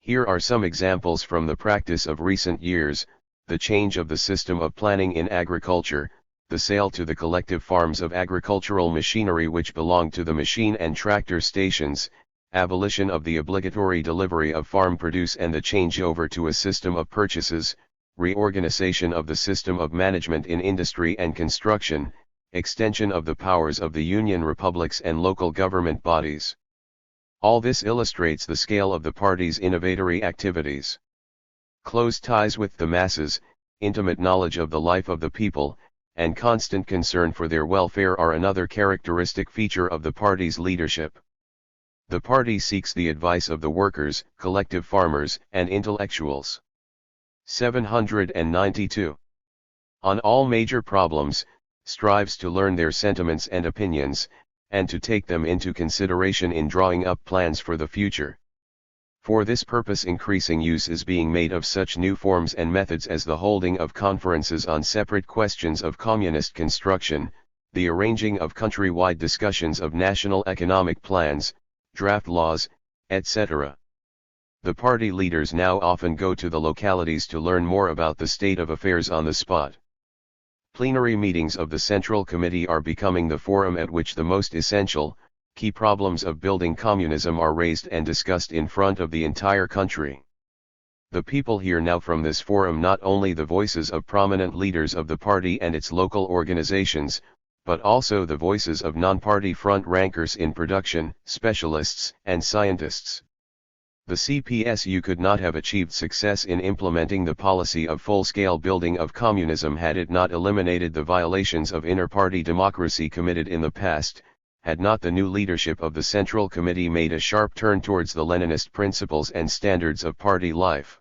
Here are some examples from the practice of recent years: the change of the system of planning in agriculture, the sale to the collective farms of agricultural machinery which belonged to the machine and tractor stations, abolition of the obligatory delivery of farm produce and the changeover to a system of purchases, reorganization of the system of management in industry and construction, extension of the powers of the Union republics and local government bodies. All this illustrates the scale of the party's innovatory activities. Close ties with the masses, intimate knowledge of the life of the people, and constant concern for their welfare are another characteristic feature of the party's leadership. The party seeks the advice of the workers, collective farmers, and intellectuals. 792. On all major problems, strives to learn their sentiments and opinions, and to take them into consideration in drawing up plans for the future. For this purpose increasing use is being made of such new forms and methods as the holding of conferences on separate questions of communist construction, the arranging of country-wide discussions of national economic plans, draft laws, etc. The party leaders now often go to the localities to learn more about the state of affairs on the spot. Plenary meetings of the Central Committee are becoming the forum at which the most essential, key problems of building communism are raised and discussed in front of the entire country. The people hear now from this forum not only the voices of prominent leaders of the party and its local organizations, but also the voices of non-party front rankers in production, specialists, and scientists. The CPSU could not have achieved success in implementing the policy of full-scale building of communism had it not eliminated the violations of inter-party democracy committed in the past, had not the new leadership of the Central Committee made a sharp turn towards the Leninist principles and standards of party life.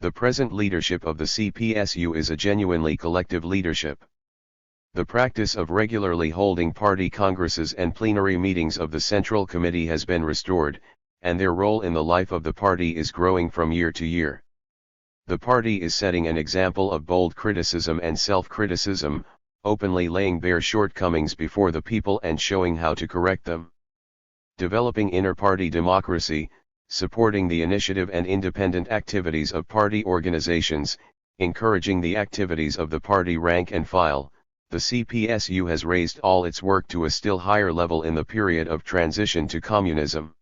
The present leadership of the CPSU is a genuinely collective leadership. The practice of regularly holding party congresses and plenary meetings of the Central Committee has been restored, and their role in the life of the party is growing from year to year. The party is setting an example of bold criticism and self-criticism, openly laying bare shortcomings before the people and showing how to correct them. Developing inter-party democracy, supporting the initiative and independent activities of party organizations, encouraging the activities of the party rank and file, the CPSU has raised all its work to a still higher level in the period of transition to communism.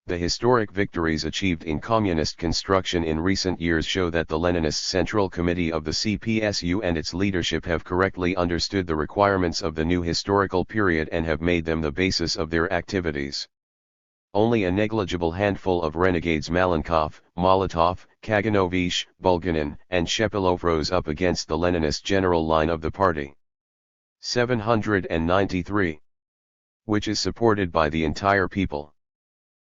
The historic victories achieved in communist construction in recent years show that the Leninist Central Committee of the CPSU and its leadership have correctly understood the requirements of the new historical period and have made them the basis of their activities. Only a negligible handful of renegades Malenkov, Molotov, Kaganovich, Bulganin, and Shepilov rose up against the Leninist general line of the party. 793. Which is supported by the entire people.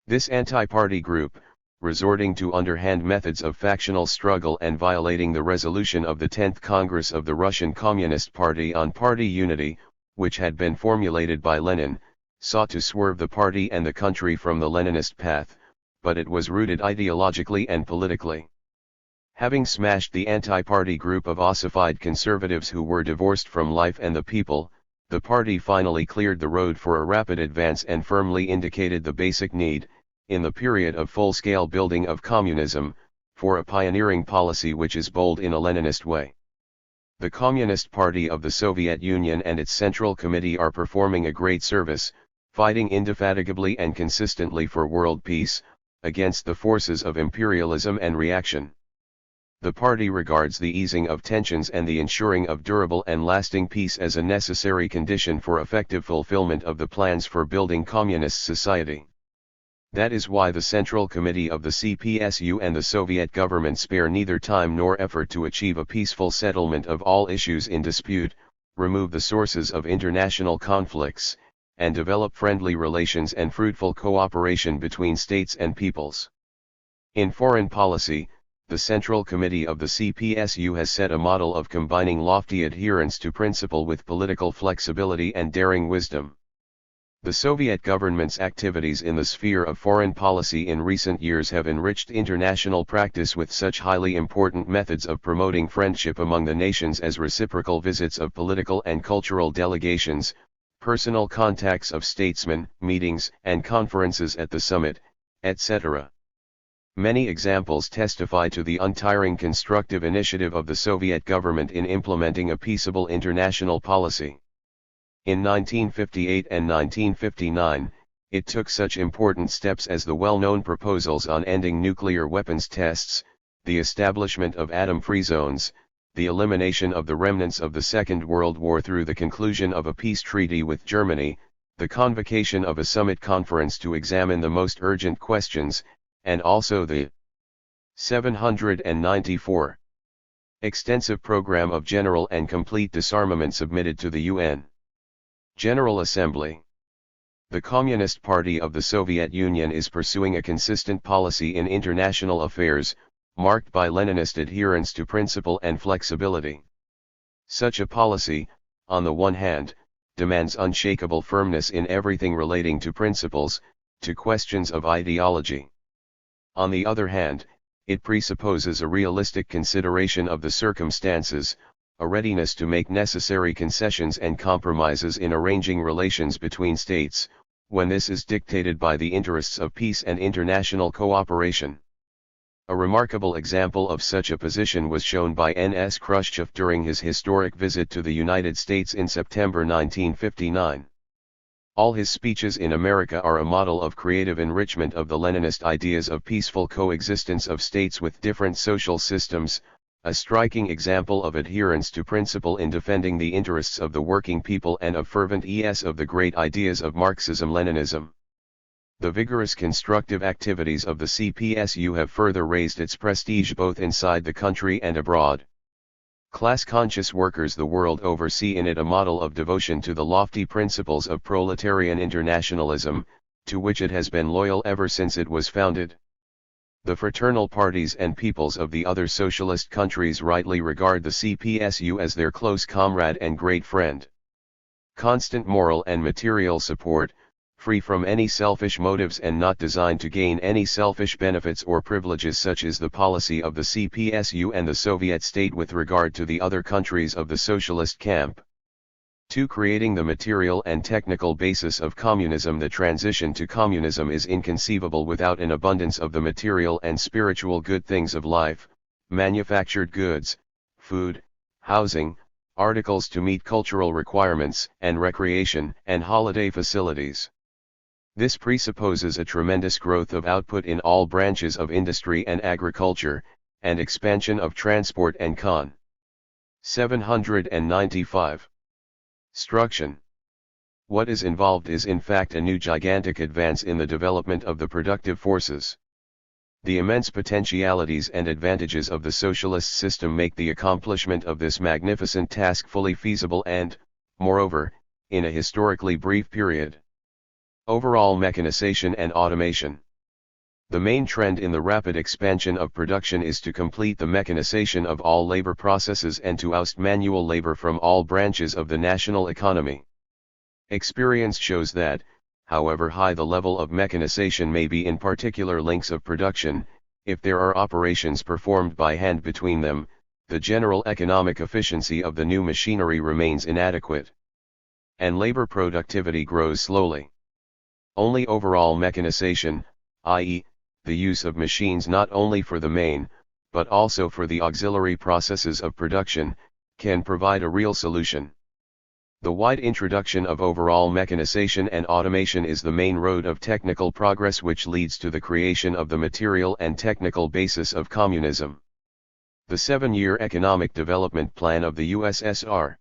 This anti-party group, resorting to underhand methods of factional struggle and violating the resolution of the 10th Congress of the Russian Communist Party on party unity, which had been formulated by Lenin, sought to swerve the party and the country from the Leninist path, but it was rooted ideologically and politically. Having smashed the anti-party group of ossified conservatives who were divorced from life and the people, the party finally cleared the road for a rapid advance and firmly indicated the basic need, in the period of full-scale building of communism, for a pioneering policy which is bold in a Leninist way. The Communist Party of the Soviet Union and its Central Committee are performing a great service, fighting indefatigably and consistently for world peace, against the forces of imperialism and reaction. The party regards the easing of tensions and the ensuring of durable and lasting peace as a necessary condition for effective fulfillment of the plans for building communist society. That is why the Central Committee of the CPSU and the Soviet government spare neither time nor effort to achieve a peaceful settlement of all issues in dispute, remove the sources of international conflicts, and develop friendly relations and fruitful cooperation between states and peoples. In foreign policy, the Central Committee of the CPSU has set a model of combining lofty adherence to principle with political flexibility and daring wisdom. The Soviet government's activities in the sphere of foreign policy in recent years have enriched international practice with such highly important methods of promoting friendship among the nations as reciprocal visits of political and cultural delegations, personal contacts of statesmen, meetings and conferences at the summit, etc. Many examples testify to the untiring constructive initiative of the Soviet government in implementing a peaceable international policy. In 1958 and 1959, it took such important steps as the well-known proposals on ending nuclear weapons tests, the establishment of atom-free zones, the elimination of the remnants of the Second World War through the conclusion of a peace treaty with Germany, the convocation of a summit conference to examine the most urgent questions, and also the 794 extensive program of general and complete disarmament submitted to the UN General Assembly. The Communist Party of the Soviet Union is pursuing a consistent policy in international affairs, marked by Leninist adherence to principle and flexibility. Such a policy, on the one hand, demands unshakable firmness in everything relating to principles, to questions of ideology. On the other hand, it presupposes a realistic consideration of the circumstances, a readiness to make necessary concessions and compromises in arranging relations between states, when this is dictated by the interests of peace and international cooperation. A remarkable example of such a position was shown by N.S. Khrushchev during his historic visit to the United States in September 1959. All his speeches in America are a model of creative enrichment of the Leninist ideas of peaceful coexistence of states with different social systems, a striking example of adherence to principle in defending the interests of the working people and of fervent use of the great ideas of Marxism-Leninism. The vigorous constructive activities of the CPSU have further raised its prestige both inside the country and abroad. Class-conscious workers the world over see in it a model of devotion to the lofty principles of proletarian internationalism, to which it has been loyal ever since it was founded. The fraternal parties and peoples of the other socialist countries rightly regard the CPSU as their close comrade and great friend. Constant moral and material support, free from any selfish motives and not designed to gain any selfish benefits or privileges, such is the policy of the CPSU and the Soviet state with regard to the other countries of the socialist camp. 2. Creating the material and technical basis of communism. The transition to communism is inconceivable without an abundance of the material and spiritual good things of life, manufactured goods, food, housing, articles to meet cultural requirements, and recreation and holiday facilities. This presupposes a tremendous growth of output in all branches of industry and agriculture, and expansion of transport and 795. Struction. What is involved is in fact a new gigantic advance in the development of the productive forces. The immense potentialities and advantages of the socialist system make the accomplishment of this magnificent task fully feasible and, moreover, in a historically brief period. Overall mechanization and automation. The main trend in the rapid expansion of production is to complete the mechanization of all labor processes and to oust manual labor from all branches of the national economy. Experience shows that, however high the level of mechanization may be in particular links of production, if there are operations performed by hand between them, the general economic efficiency of the new machinery remains inadequate, and labor productivity grows slowly. Only overall mechanization, i.e., the use of machines not only for the main, but also for the auxiliary processes of production, can provide a real solution. The wide introduction of overall mechanization and automation is the main road of technical progress which leads to the creation of the material and technical basis of communism. The 7-year Economic Development Plan of the USSR,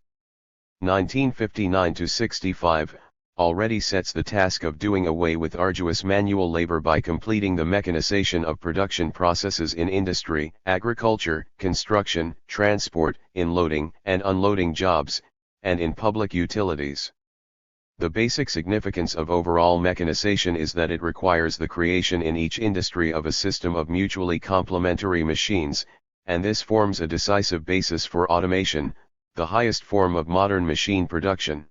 1959-65, already sets the task of doing away with arduous manual labor by completing the mechanization of production processes in industry, agriculture, construction, transport, in loading and unloading jobs, and in public utilities. The basic significance of overall mechanization is that it requires the creation in each industry of a system of mutually complementary machines, and this forms a decisive basis for automation, the highest form of modern machine production.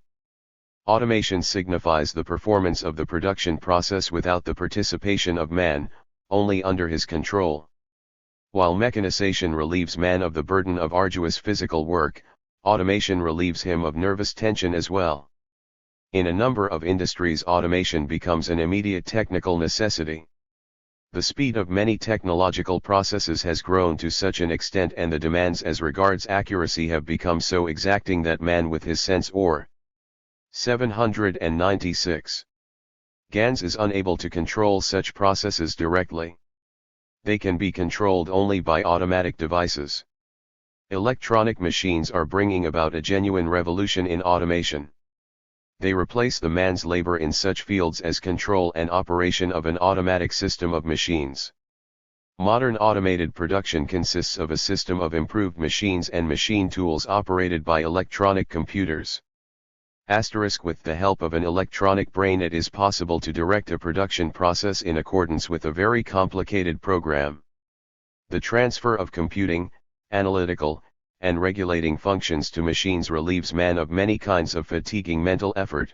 Automation signifies the performance of the production process without the participation of man, only under his control. While mechanization relieves man of the burden of arduous physical work, automation relieves him of nervous tension as well. In a number of industries, automation becomes an immediate technical necessity. The speed of many technological processes has grown to such an extent and the demands as regards accuracy have become so exacting that man with his sense or 796. Gans is unable to control such processes directly. They can be controlled only by automatic devices. Electronic machines are bringing about a genuine revolution in automation. They replace the man's labor in such fields as control and operation of an automatic system of machines. Modern automated production consists of a system of improved machines and machine tools operated by electronic computers. With the help of an electronic brain it is possible to direct a production process in accordance with a very complicated program. The transfer of computing, analytical, and regulating functions to machines relieves man of many kinds of fatiguing mental effort.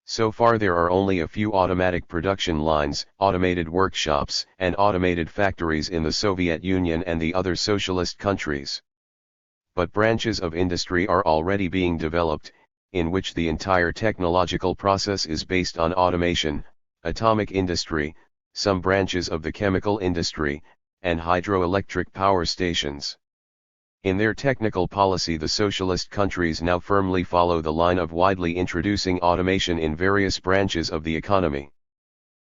So far there are only a few automatic production lines, automated workshops, and automated factories in the Soviet Union and the other socialist countries. But branches of industry are already being developed, in which the entire technological process is based on automation, atomic industry, some branches of the chemical industry, and hydroelectric power stations. In their technical policy, the socialist countries now firmly follow the line of widely introducing automation in various branches of the economy.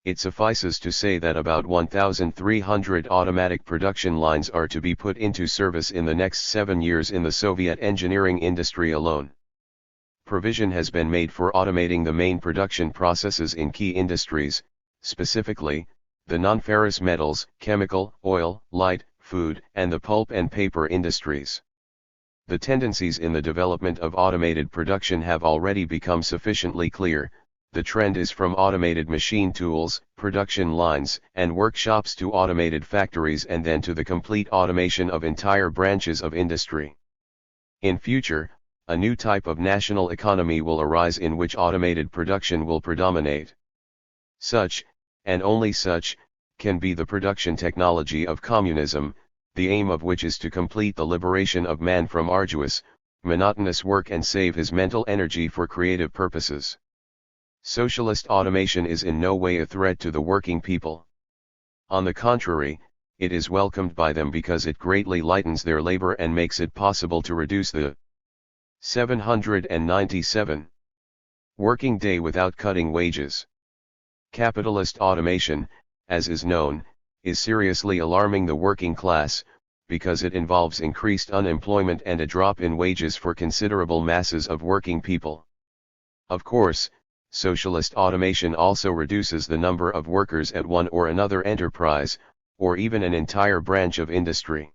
It suffices to say that about 1,300 automatic production lines are to be put into service in the next 7 years in the Soviet engineering industry alone. Provision has been made for automating the main production processes in key industries, specifically, the non-ferrous metals, chemical, oil, light, food, and the pulp and paper industries. The tendencies in the development of automated production have already become sufficiently clear. The trend is from automated machine tools, production lines, and workshops to automated factories and then to the complete automation of entire branches of industry. In future, a new type of national economy will arise in which automated production will predominate. Such, and only such, can be the production technology of communism, the aim of which is to complete the liberation of man from arduous, monotonous work and save his mental energy for creative purposes. Socialist automation is in no way a threat to the working people. On the contrary, it is welcomed by them because it greatly lightens their labor and makes it possible to reduce the 797 working day without cutting wages. Capitalist automation, as is known, is seriously alarming the working class, because it involves increased unemployment and a drop in wages for considerable masses of working people. Of course, socialist automation also reduces the number of workers at one or another enterprise, or even an entire branch of industry.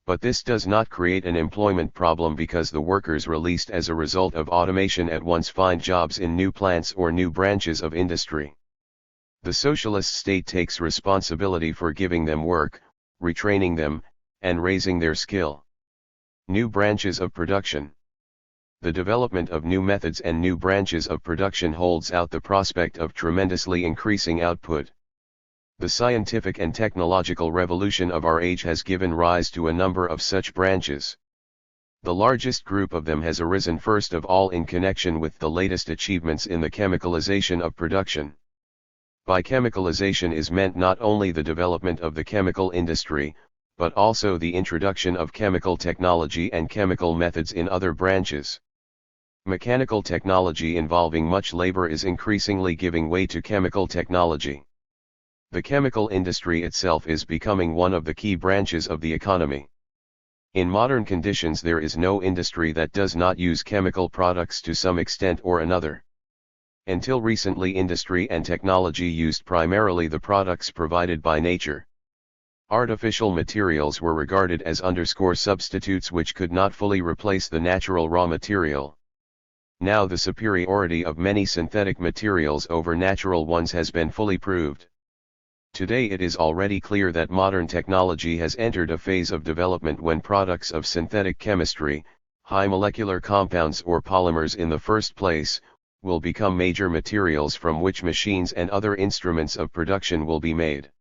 But this does not create an employment problem because the workers released as a result of automation at once find jobs in new plants or new branches of industry. The socialist state takes responsibility for giving them work, retraining them, and raising their skill. New branches of production. The development of new methods and new branches of production holds out the prospect of tremendously increasing output. The scientific and technological revolution of our age has given rise to a number of such branches. The largest group of them has arisen first of all in connection with the latest achievements in the chemicalization of production. By chemicalization is meant not only the development of the chemical industry, but also the introduction of chemical technology and chemical methods in other branches. Mechanical technology involving much labor is increasingly giving way to chemical technology. The chemical industry itself is becoming one of the key branches of the economy. In modern conditions there is no industry that does not use chemical products to some extent or another. Until recently industry and technology used primarily the products provided by nature. Artificial materials were regarded as substitutes which could not fully replace the natural raw material. Now the superiority of many synthetic materials over natural ones has been fully proved. Today it is already clear that modern technology has entered a phase of development when products of synthetic chemistry, high molecular compounds or polymers in the first place, will become major materials from which machines and other instruments of production will be made.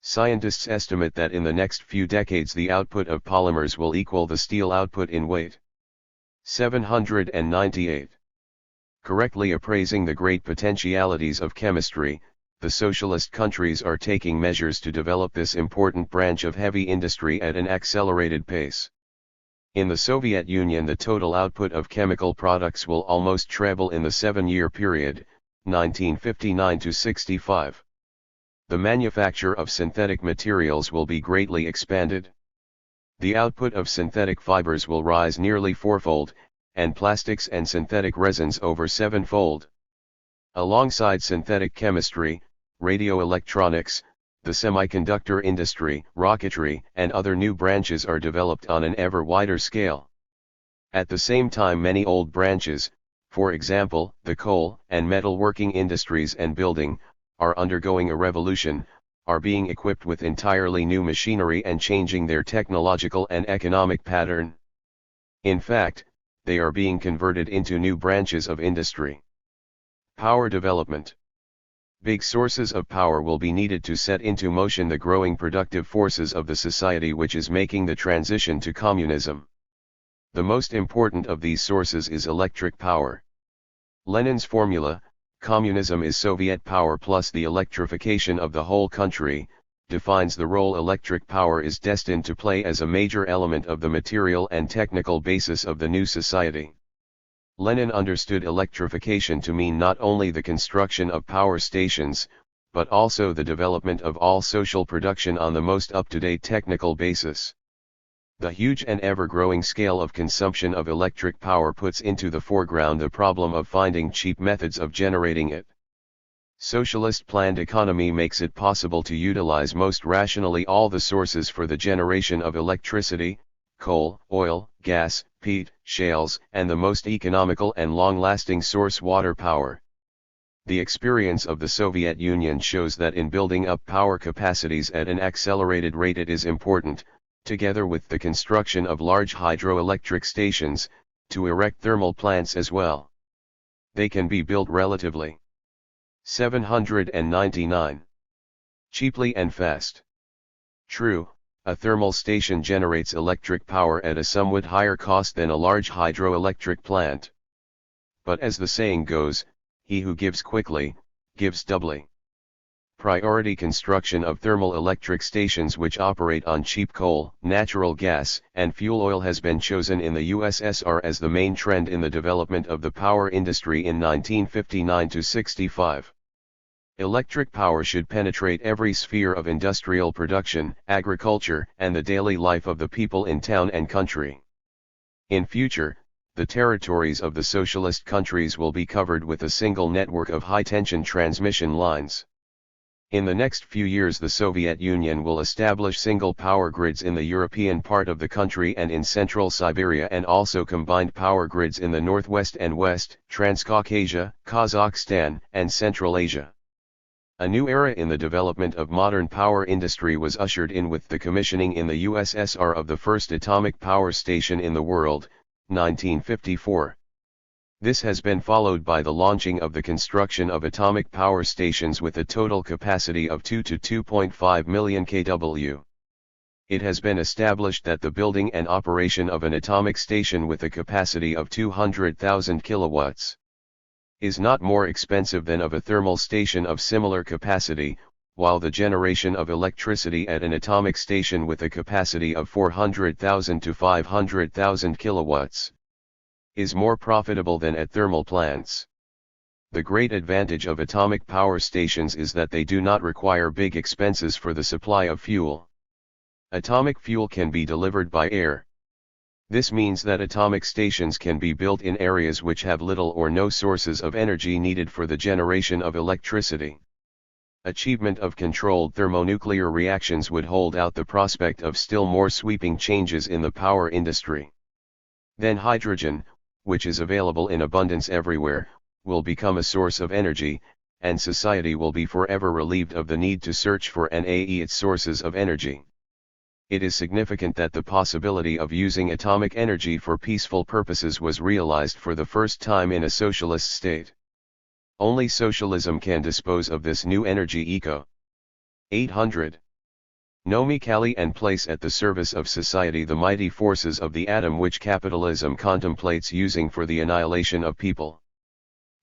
Scientists estimate that in the next few decades the output of polymers will equal the steel output in weight. 798. Correctly appraising the great potentialities of chemistry, the socialist countries are taking measures to develop this important branch of heavy industry at an accelerated pace. In the Soviet Union the total output of chemical products will almost treble in the 7-year period, 1959 to 65. The manufacture of synthetic materials will be greatly expanded. The output of synthetic fibers will rise nearly fourfold, and plastics and synthetic resins over sevenfold. Alongside synthetic chemistry, radioelectronics, the semiconductor industry, rocketry, and other new branches are developed on an ever wider scale. At the same time many old branches, for example, the coal and metalworking industries and building, are undergoing a revolution, are being equipped with entirely new machinery and changing their technological and economic pattern. In fact, they are being converted into new branches of industry. Power development. Big sources of power will be needed to set into motion the growing productive forces of the society which is making the transition to communism. The most important of these sources is electric power. Lenin's formula, communism is Soviet power plus the electrification of the whole country, defines the role electric power is destined to play as a major element of the material and technical basis of the new society. Lenin understood electrification to mean not only the construction of power stations, but also the development of all social production on the most up-to-date technical basis. The huge and ever-growing scale of consumption of electric power puts into the foreground the problem of finding cheap methods of generating it. Socialist planned economy makes it possible to utilize most rationally all the sources for the generation of electricity: coal, oil, gas, peat, shales, and the most economical and long-lasting source, water power. The experience of the Soviet Union shows that in building up power capacities at an accelerated rate it is important, together with the construction of large hydroelectric stations, to erect thermal plants as well. They can be built relatively 799 cheaply and fast. True, a thermal station generates electric power at a somewhat higher cost than a large hydroelectric plant. But as the saying goes, he who gives quickly, gives doubly. Priority construction of thermal electric stations which operate on cheap coal, natural gas, and fuel oil has been chosen in the USSR as the main trend in the development of the power industry in 1959–65. Electric power should penetrate every sphere of industrial production, agriculture, and the daily life of the people in town and country. In future, the territories of the socialist countries will be covered with a single network of high-tension transmission lines. In the next few years the Soviet Union will establish single power grids in the European part of the country and in central Siberia, and also combined power grids in the northwest and west, Transcaucasia, Kazakhstan, and Central Asia. A new era in the development of modern power industry was ushered in with the commissioning in the USSR of the first atomic power station in the world, 1954. This has been followed by the launching of the construction of atomic power stations with a total capacity of 2 to 2.5 million kW. It has been established that the building and operation of an atomic station with a capacity of 200,000 kilowatts is not more expensive than of a thermal station of similar capacity, while the generation of electricity at an atomic station with a capacity of 400,000 to 500,000 kilowatts is more profitable than at thermal plants. The great advantage of atomic power stations is that they do not require big expenses for the supply of fuel. Atomic fuel can be delivered by air. This means that atomic stations can be built in areas which have little or no sources of energy needed for the generation of electricity. Achievement of controlled thermonuclear reactions would hold out the prospect of still more sweeping changes in the power industry. Then hydrogen, which is available in abundance everywhere, will become a source of energy, and society will be forever relieved of the need to search for its sources of energy. It is significant that the possibility of using atomic energy for peaceful purposes was realized for the first time in a socialist state. Only socialism can dispose of this new energy eco. 800. Nomically and place at the service of society the mighty forces of the atom which capitalism contemplates using for the annihilation of people.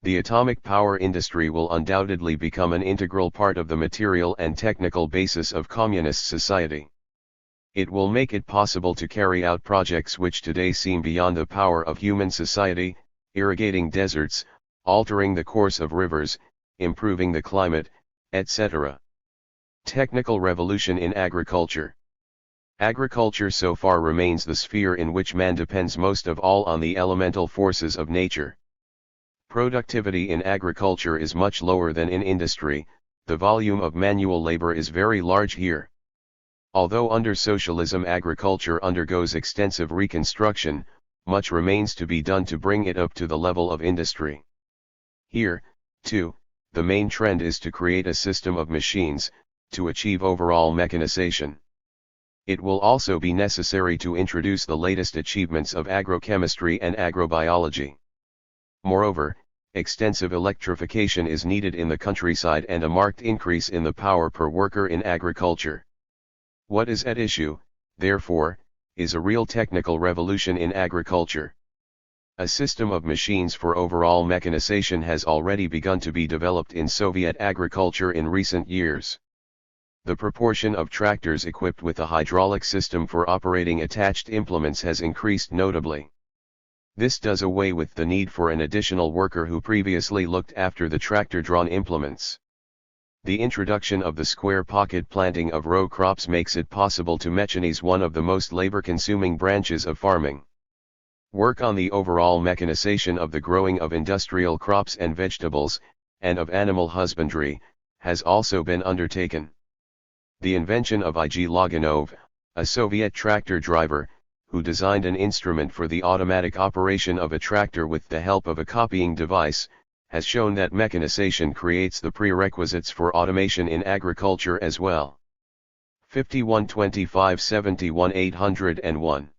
The atomic power industry will undoubtedly become an integral part of the material and technical basis of communist society. It will make it possible to carry out projects which today seem beyond the power of human society, irrigating deserts, altering the course of rivers, improving the climate, etc. Technical revolution in agriculture. Agriculture so far remains the sphere in which man depends most of all on the elemental forces of nature. Productivity in agriculture is much lower than in industry, the volume of manual labor is very large here. Although under socialism agriculture undergoes extensive reconstruction, much remains to be done to bring it up to the level of industry. Here, too, the main trend is to create a system of machines, to achieve overall mechanization. It will also be necessary to introduce the latest achievements of agrochemistry and agrobiology. Moreover, extensive electrification is needed in the countryside and a marked increase in the power per worker in agriculture. What is at issue, therefore, is a real technical revolution in agriculture. A system of machines for overall mechanization has already begun to be developed in Soviet agriculture in recent years. The proportion of tractors equipped with a hydraulic system for operating attached implements has increased notably. This does away with the need for an additional worker who previously looked after the tractor-drawn implements. The introduction of the square pocket planting of row crops makes it possible to mechanize one of the most labor-consuming branches of farming. Work on the overall mechanization of the growing of industrial crops and vegetables, and of animal husbandry, has also been undertaken. The invention of I.G. Loganov, a Soviet tractor driver, who designed an instrument for the automatic operation of a tractor with the help of a copying device, has shown that mechanization creates the prerequisites for automation in agriculture as well. 51-25-71-801.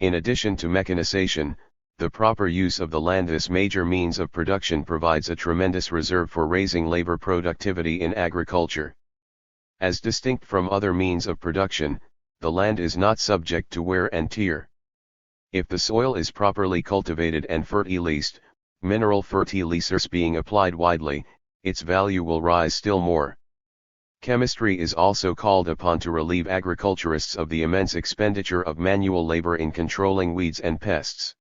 In addition to mechanization, the proper use of the land, this major means of production, provides a tremendous reserve for raising labor productivity in agriculture. As distinct from other means of production, the land is not subject to wear and tear. If the soil is properly cultivated and fertilized, mineral fertilizers being applied widely, its value will rise still more. Chemistry is also called upon to relieve agriculturists of the immense expenditure of manual labor in controlling weeds and pests.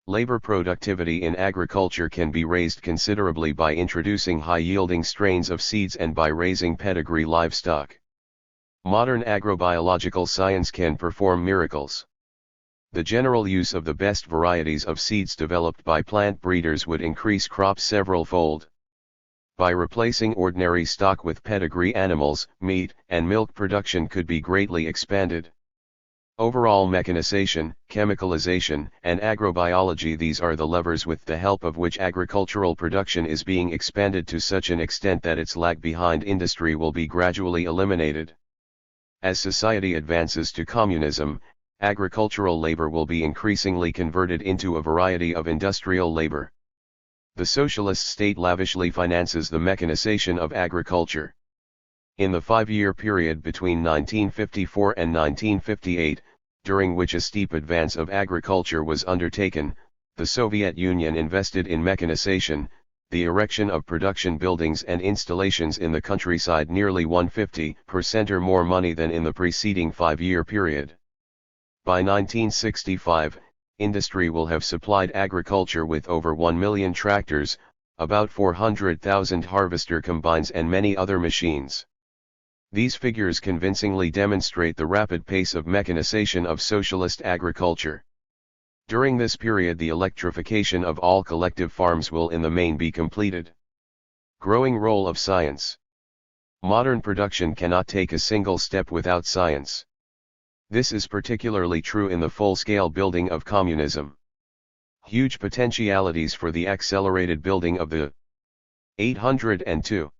Labor productivity in agriculture can be raised considerably by introducing high-yielding strains of seeds and by raising pedigree livestock. Modern agrobiological science can perform miracles. The general use of the best varieties of seeds developed by plant breeders would increase crops several-fold. By replacing ordinary stock with pedigree animals, meat and milk production could be greatly expanded. Overall mechanization, chemicalization, and agrobiology, these are the levers with the help of which agricultural production is being expanded to such an extent that its lag behind industry will be gradually eliminated. As society advances to communism, agricultural labor will be increasingly converted into a variety of industrial labor. The socialist state lavishly finances the mechanization of agriculture. In the 5-year period between 1954 and 1958, during which a steep advance of agriculture was undertaken, the Soviet Union invested in mechanization, the erection of production buildings and installations in the countryside, nearly 150% or more money than in the preceding 5-year period. By 1965, industry will have supplied agriculture with over 1 million tractors, about 400,000 harvester combines and many other machines. These figures convincingly demonstrate the rapid pace of mechanization of socialist agriculture. During this period, the electrification of all collective farms will in the main be completed. Growing role of science. Modern production cannot take a single step without science. This is particularly true in the full-scale building of communism. Huge potentialities for the accelerated building of the 802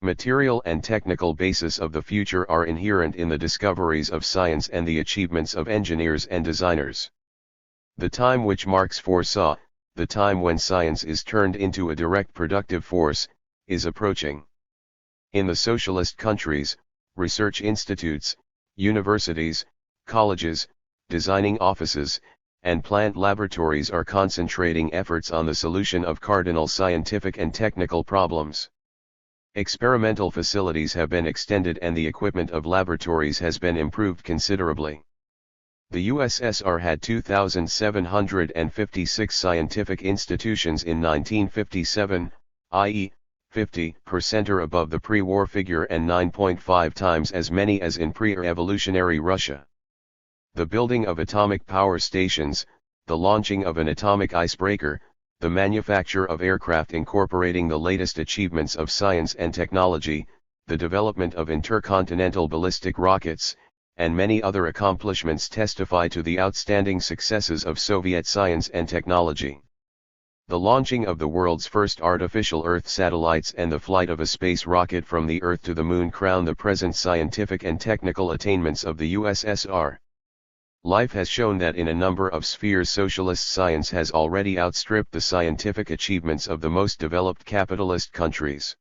material and technical basis of the future are inherent in the discoveries of science and the achievements of engineers and designers. The time which Marx foresaw, the time when science is turned into a direct productive force, is approaching. In the socialist countries, research institutes, universities, colleges, designing offices, and plant laboratories are concentrating efforts on the solution of cardinal scientific and technical problems. Experimental facilities have been extended and the equipment of laboratories has been improved considerably. The USSR had 2,756 scientific institutions in 1957, i.e., 50% or above the pre-war figure and 9.5 times as many as in pre-revolutionary Russia. The building of atomic power stations, the launching of an atomic icebreaker, the manufacture of aircraft incorporating the latest achievements of science and technology, the development of intercontinental ballistic rockets, and many other accomplishments testify to the outstanding successes of Soviet science and technology. The launching of the world's first artificial Earth satellites and the flight of a space rocket from the Earth to the Moon crown the present scientific and technical attainments of the USSR. Life has shown that in a number of spheres socialist science has already outstripped the scientific achievements of the most developed capitalist countries.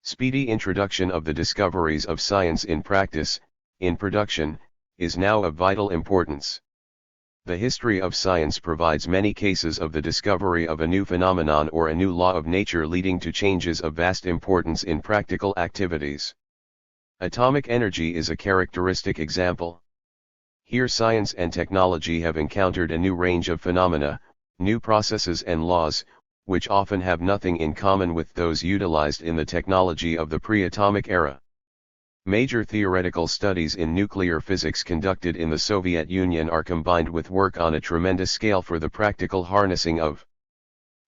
Speedy introduction of the discoveries of science in practice, in production, is now of vital importance. The history of science provides many cases of the discovery of a new phenomenon or a new law of nature leading to changes of vast importance in practical activities. Atomic energy is a characteristic example. Here science and technology have encountered a new range of phenomena, new processes and laws, which often have nothing in common with those utilized in the technology of the pre-atomic era. Major theoretical studies in nuclear physics conducted in the Soviet Union are combined with work on a tremendous scale for the practical harnessing of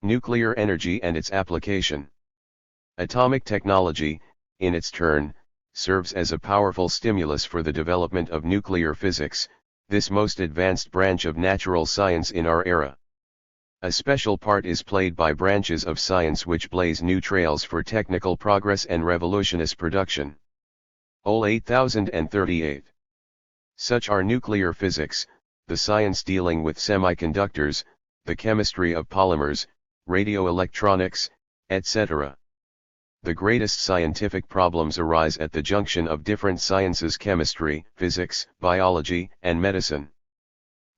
nuclear energy and its application. Atomic technology, in its turn, serves as a powerful stimulus for the development of nuclear physics, this most advanced branch of natural science in our era. A special part is played by branches of science which blaze new trails for technical progress and revolutionist production. OL 8038. Such are nuclear physics, the science dealing with semiconductors, the chemistry of polymers, radioelectronics, etc. The greatest scientific problems arise at the junction of different sciences: chemistry, physics, biology, and medicine.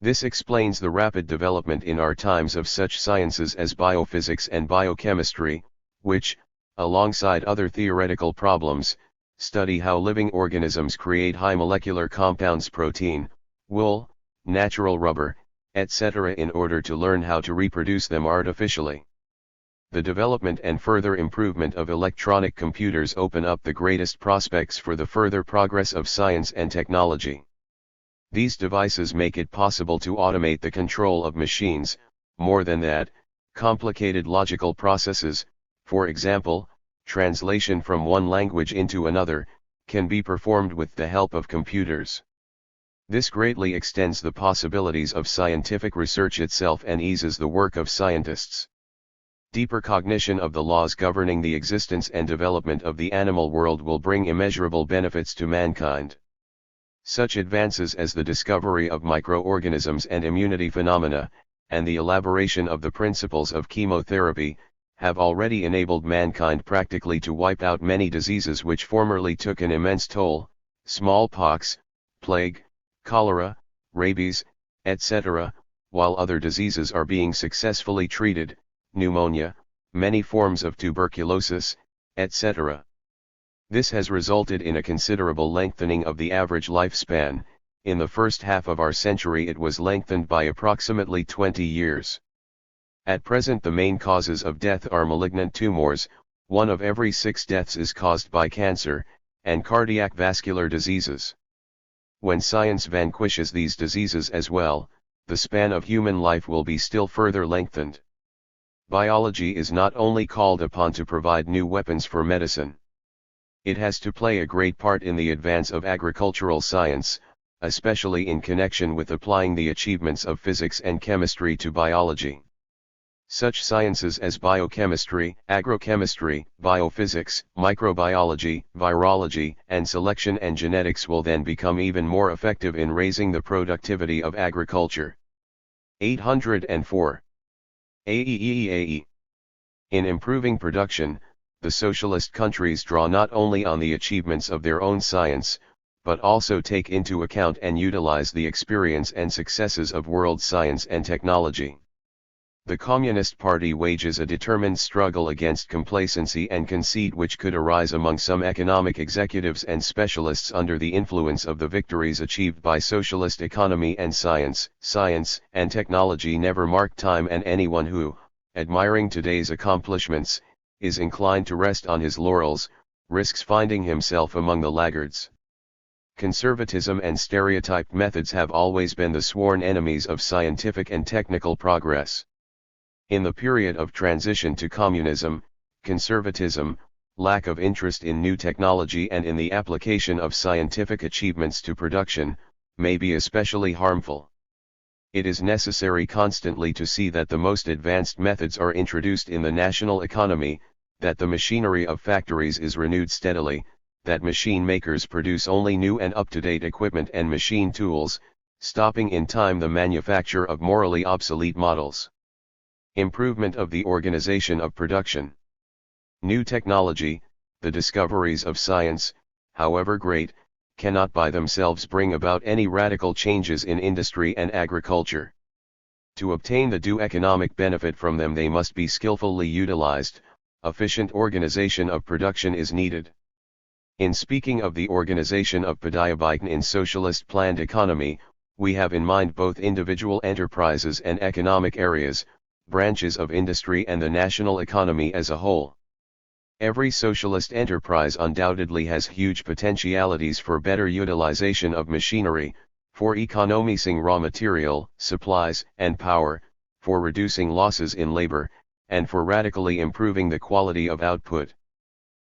This explains the rapid development in our times of such sciences as biophysics and biochemistry, which, alongside other theoretical problems, study how living organisms create high molecular compounds, protein, wool, natural rubber, etc. in order to learn how to reproduce them artificially. The development and further improvement of electronic computers open up the greatest prospects for the further progress of science and technology. These devices make it possible to automate the control of machines. More than that, complicated logical processes, for example, translation from one language into another, can be performed with the help of computers. This greatly extends the possibilities of scientific research itself and eases the work of scientists. Deeper cognition of the laws governing the existence and development of the animal world will bring immeasurable benefits to mankind. Such advances as the discovery of microorganisms and immunity phenomena, and the elaboration of the principles of chemotherapy, have already enabled mankind practically to wipe out many diseases which formerly took an immense toll: smallpox, plague, cholera, rabies, etc., while other diseases are being successfully treated, pneumonia, many forms of tuberculosis, etc. This has resulted in a considerable lengthening of the average lifespan. In the first half of our century it was lengthened by approximately 20 years. At present the main causes of death are malignant tumors, 1 of every 6 deaths is caused by cancer, and cardiac vascular diseases. When science vanquishes these diseases as well, the span of human life will be still further lengthened. Biology is not only called upon to provide new weapons for medicine. It has to play a great part in the advance of agricultural science, especially in connection with applying the achievements of physics and chemistry to biology. Such sciences as biochemistry, agrochemistry, biophysics, microbiology, virology, and selection and genetics will then become even more effective in raising the productivity of agriculture. 804. AEEAE. In improving production, the socialist countries draw not only on the achievements of their own science, but also take into account and utilize the experience and successes of world science and technology. The Communist Party wages a determined struggle against complacency and conceit which could arise among some economic executives and specialists under the influence of the victories achieved by socialist economy and science. Science and technology never mark time, and anyone who, admiring today's accomplishments, is inclined to rest on his laurels, risks finding himself among the laggards. Conservatism and stereotyped methods have always been the sworn enemies of scientific and technical progress. In the period of transition to communism, conservatism, lack of interest in new technology and in the application of scientific achievements to production, may be especially harmful. It is necessary constantly to see that the most advanced methods are introduced in the national economy, that the machinery of factories is renewed steadily, that machine makers produce only new and up-to-date equipment and machine tools, stopping in time the manufacture of morally obsolete models. Improvement of the organization of production. New technology, the discoveries of science, however great, cannot by themselves bring about any radical changes in industry and agriculture. To obtain the due economic benefit from them they must be skillfully utilized. Efficient organization of production is needed. In speaking of the organization of Padiabiten in socialist planned economy, we have in mind both individual enterprises and economic areas, branches of industry and the national economy as a whole. Every socialist enterprise undoubtedly has huge potentialities for better utilization of machinery, for economizing raw material, supplies, and power, for reducing losses in labor, and for radically improving the quality of output.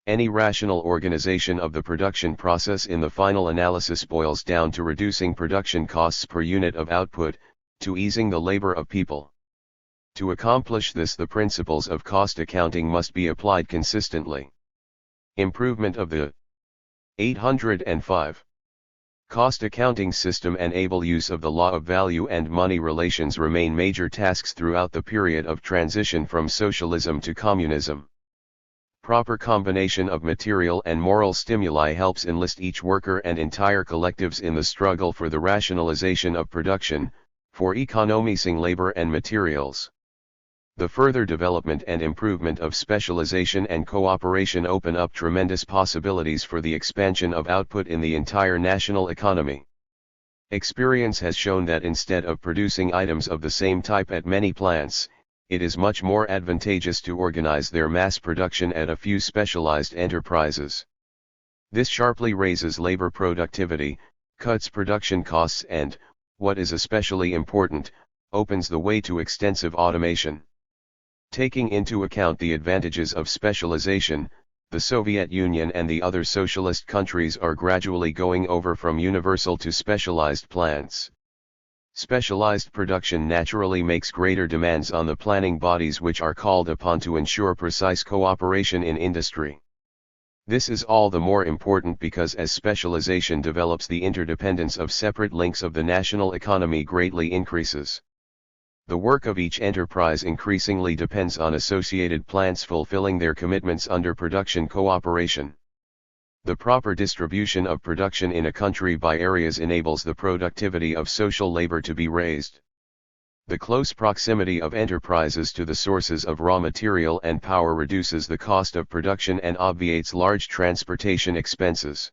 Any rational organization of the production process in the final analysis boils down to reducing production costs per unit of output, to easing the labor of people. To accomplish this, the principles of cost accounting must be applied consistently. Improvement of the 805 cost accounting system and able use of the law of value and money relations remain major tasks throughout the period of transition from socialism to communism. Proper combination of material and moral stimuli helps enlist each worker and entire collectives in the struggle for the rationalization of production, for economizing labor and materials. The further development and improvement of specialization and cooperation open up tremendous possibilities for the expansion of output in the entire national economy. Experience has shown that instead of producing items of the same type at many plants, it is much more advantageous to organize their mass production at a few specialized enterprises. This sharply raises labor productivity, cuts production costs and, what is especially important, opens the way to extensive automation. Taking into account the advantages of specialization, the Soviet Union and the other socialist countries are gradually going over from universal to specialized plants. Specialized production naturally makes greater demands on the planning bodies which are called upon to ensure precise cooperation in industry. This is all the more important because as specialization develops, the interdependence of separate links of the national economy greatly increases. The work of each enterprise increasingly depends on associated plants fulfilling their commitments under production cooperation. The proper distribution of production in a country by areas enables the productivity of social labor to be raised. The close proximity of enterprises to the sources of raw material and power reduces the cost of production and obviates large transportation expenses.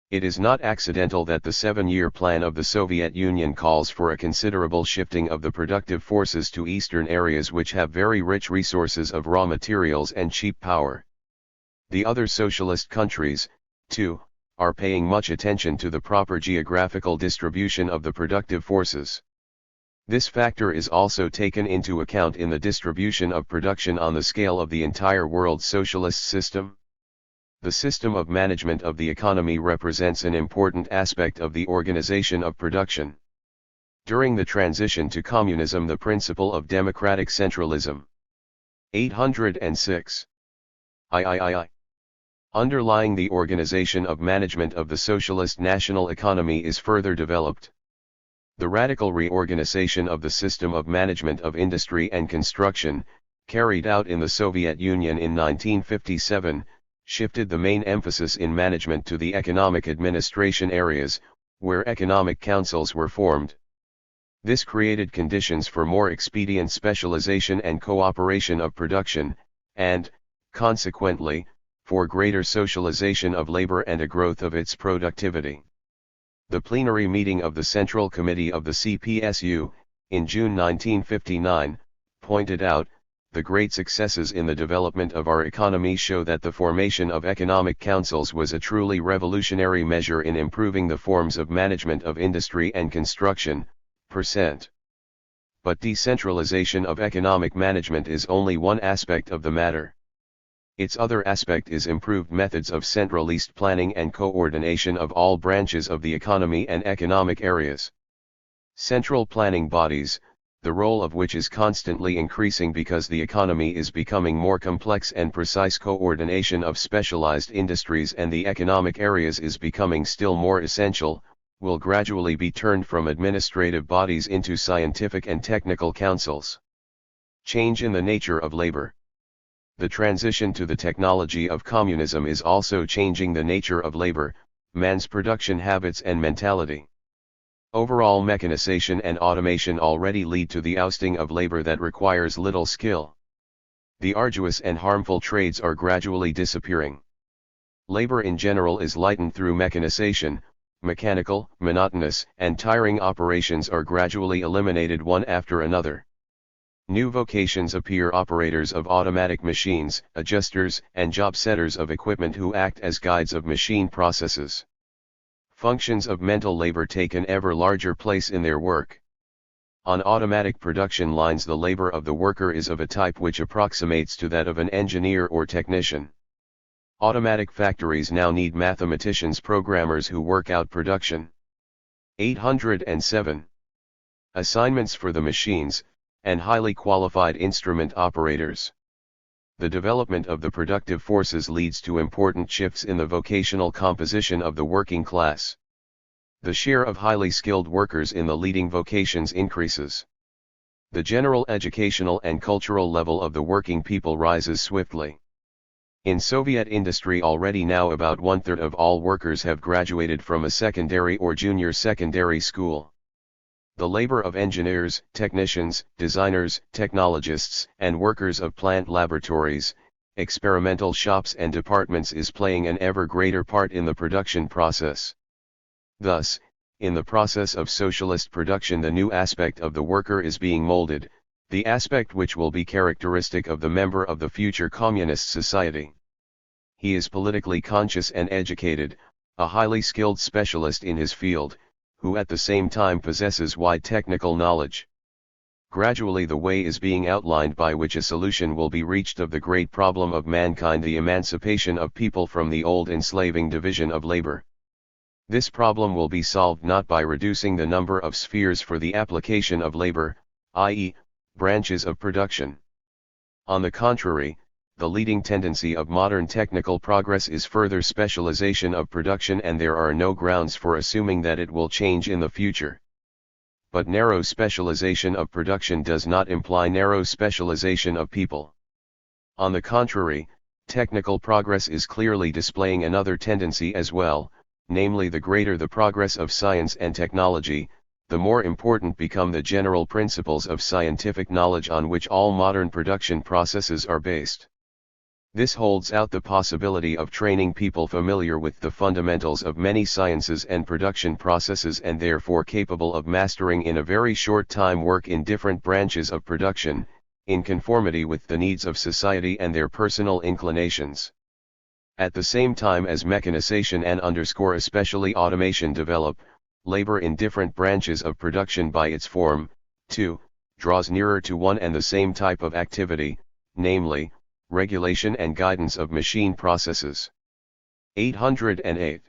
It is not accidental that the 7-year plan of the Soviet Union calls for a considerable shifting of the productive forces to eastern areas which have very rich resources of raw materials and cheap power. The other socialist countries, too, are paying much attention to the proper geographical distribution of the productive forces. This factor is also taken into account in the distribution of production on the scale of the entire world socialist system. The system of management of the economy represents an important aspect of the organization of production. During the transition to communism, the principle of democratic centralism. 806. Underlying the organization of management of the socialist national economy is further developed. The radical reorganization of the system of management of industry and construction, carried out in the Soviet Union in 1957, shifted the main emphasis in management to the economic administration areas, where economic councils were formed. This created conditions for more expedient specialization and cooperation of production, and, consequently, for greater socialization of labor and a growth of its productivity. The plenary meeting of the Central Committee of the CPSU, in June 1959, pointed out, the great successes in the development of our economy show that the formation of economic councils was a truly revolutionary measure in improving the forms of management of industry and construction. But decentralization of economic management is only one aspect of the matter. Its other aspect is improved methods of centralized planning and coordination of all branches of the economy and economic areas. Central planning bodies, the role of which is constantly increasing because the economy is becoming more complex, and precise coordination of specialized industries and the economic areas is becoming still more essential, will gradually be turned from administrative bodies into scientific and technical councils. Change in the nature of labor. The transition to the technology of communism is also changing the nature of labor, man's production habits and mentality. Overall mechanization and automation already lead to the ousting of labor that requires little skill. The arduous and harmful trades are gradually disappearing. Labor in general is lightened through mechanization. Mechanical, monotonous, and tiring operations are gradually eliminated one after another. New vocations appear: operators of automatic machines, adjusters, and job setters of equipment who act as guides of machine processes. Functions of mental labor take an ever larger place in their work. On automatic production lines, the labor of the worker is of a type which approximates to that of an engineer or technician. Automatic factories now need mathematicians, programmers who work out production. 807. Assignments for the machines, and highly qualified instrument operators. The development of the productive forces leads to important shifts in the vocational composition of the working class. The share of highly skilled workers in the leading vocations increases. The general educational and cultural level of the working people rises swiftly. In Soviet industry already now about 1/3 of all workers have graduated from a secondary or junior secondary school. The labor of engineers, technicians, designers, technologists, and workers of plant laboratories, experimental shops and departments is playing an ever greater part in the production process. Thus, in the process of socialist production, the new aspect of the worker is being molded, the aspect which will be characteristic of the member of the future communist society. He is politically conscious and educated, a highly skilled specialist in his field, who at the same time possesses wide technical knowledge. Gradually the way is being outlined by which a solution will be reached of the great problem of mankind, the emancipation of people from the old enslaving division of labor. This problem will be solved not by reducing the number of spheres for the application of labor, i.e., branches of production. On the contrary, the leading tendency of modern technical progress is further specialization of production, and there are no grounds for assuming that it will change in the future. But narrow specialization of production does not imply narrow specialization of people. On the contrary, technical progress is clearly displaying another tendency as well, namely, the greater the progress of science and technology, the more important become the general principles of scientific knowledge on which all modern production processes are based. This holds out the possibility of training people familiar with the fundamentals of many sciences and production processes, and therefore capable of mastering in a very short time work in different branches of production, in conformity with the needs of society and their personal inclinations. At the same time as mechanization and especially automation develop, labor in different branches of production by its form, too, draws nearer to one and the same type of activity, namely, regulation and guidance of machine processes. 808.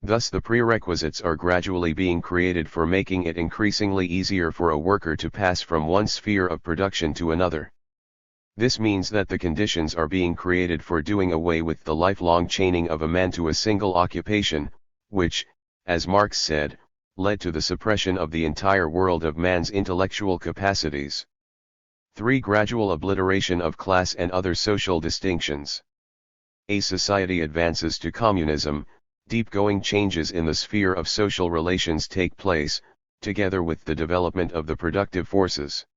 Thus the prerequisites are gradually being created for making it increasingly easier for a worker to pass from one sphere of production to another. This means that the conditions are being created for doing away with the lifelong chaining of a man to a single occupation, which, as Marx said, led to the suppression of the entire world of man's intellectual capacities. 3. Gradual obliteration of class and other social distinctions. A society advances to communism, deep-going changes in the sphere of social relations take place, together with the development of the productive forces.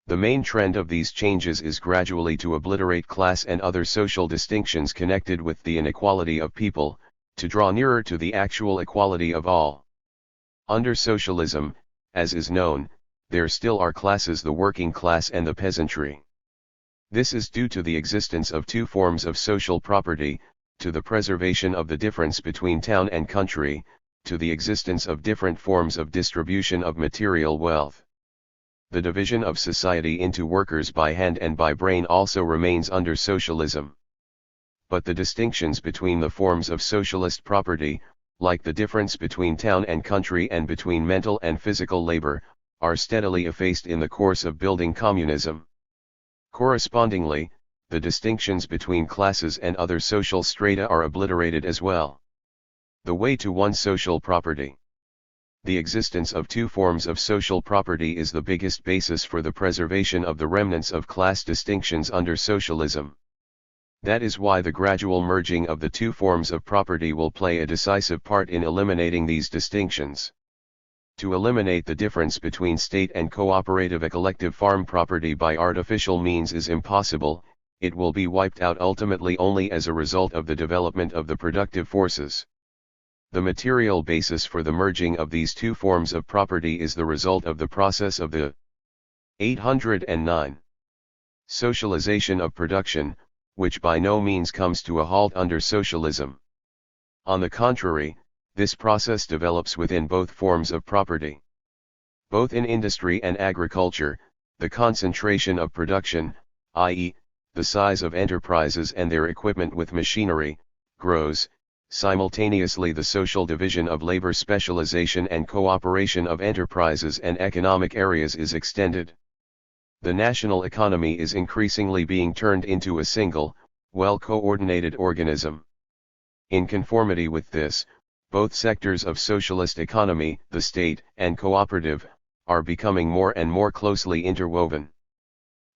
The main trend of these changes is gradually to obliterate class and other social distinctions connected with the inequality of people, to draw nearer to the actual equality of all. Under socialism, as is known, there still are classes: the working class and the peasantry. This is due to the existence of two forms of social property, to the preservation of the difference between town and country, to the existence of different forms of distribution of material wealth. The division of society into workers by hand and by brain also remains under socialism. But the distinctions between the forms of socialist property, like the difference between town and country and between mental and physical labor, are steadily effaced in the course of building communism. Correspondingly, the distinctions between classes and other social strata are obliterated as well. The way to one social property. The existence of two forms of social property is the biggest basis for the preservation of the remnants of class distinctions under socialism. That is why the gradual merging of the two forms of property will play a decisive part in eliminating these distinctions. To eliminate the difference between state and cooperative a collective farm property by artificial means is impossible, it will be wiped out ultimately only as a result of the development of the productive forces. The material basis for the merging of these two forms of property is the result of the process of the 809 socialization of production, which by no means comes to a halt under socialism. On the contrary, this process develops within both forms of property. Both in industry and agriculture, the concentration of production, i.e., the size of enterprises and their equipment with machinery, grows. Simultaneously, the social division of labor specialization and cooperation of enterprises and economic areas is extended. The national economy is increasingly being turned into a single, well-coordinated organism. In conformity with this, both sectors of socialist economy, the state and cooperative, are becoming more and more closely interwoven.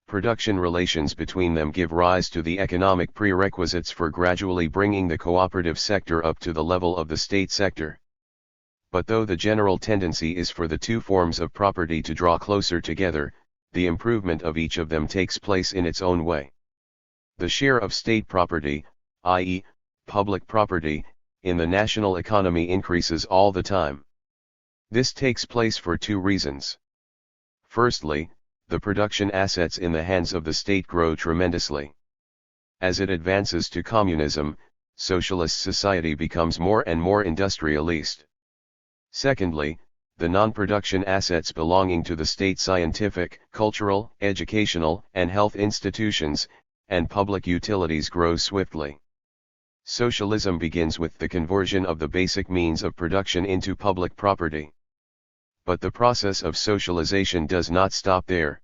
Production relations between them give rise to the economic prerequisites for gradually bringing the cooperative sector up to the level of the state sector. But though the general tendency is for the two forms of property to draw closer together, the improvement of each of them takes place in its own way. The share of state property, i.e., public property, in the national economy increases all the time. This takes place for two reasons. Firstly, the production assets in the hands of the state grow tremendously. As it advances to communism, socialist society becomes more and more industrialist. Secondly, the non-production assets belonging to the state scientific, cultural, educational, and health institutions, and public utilities grow swiftly. Socialism begins with the conversion of the basic means of production into public property. But the process of socialization does not stop there.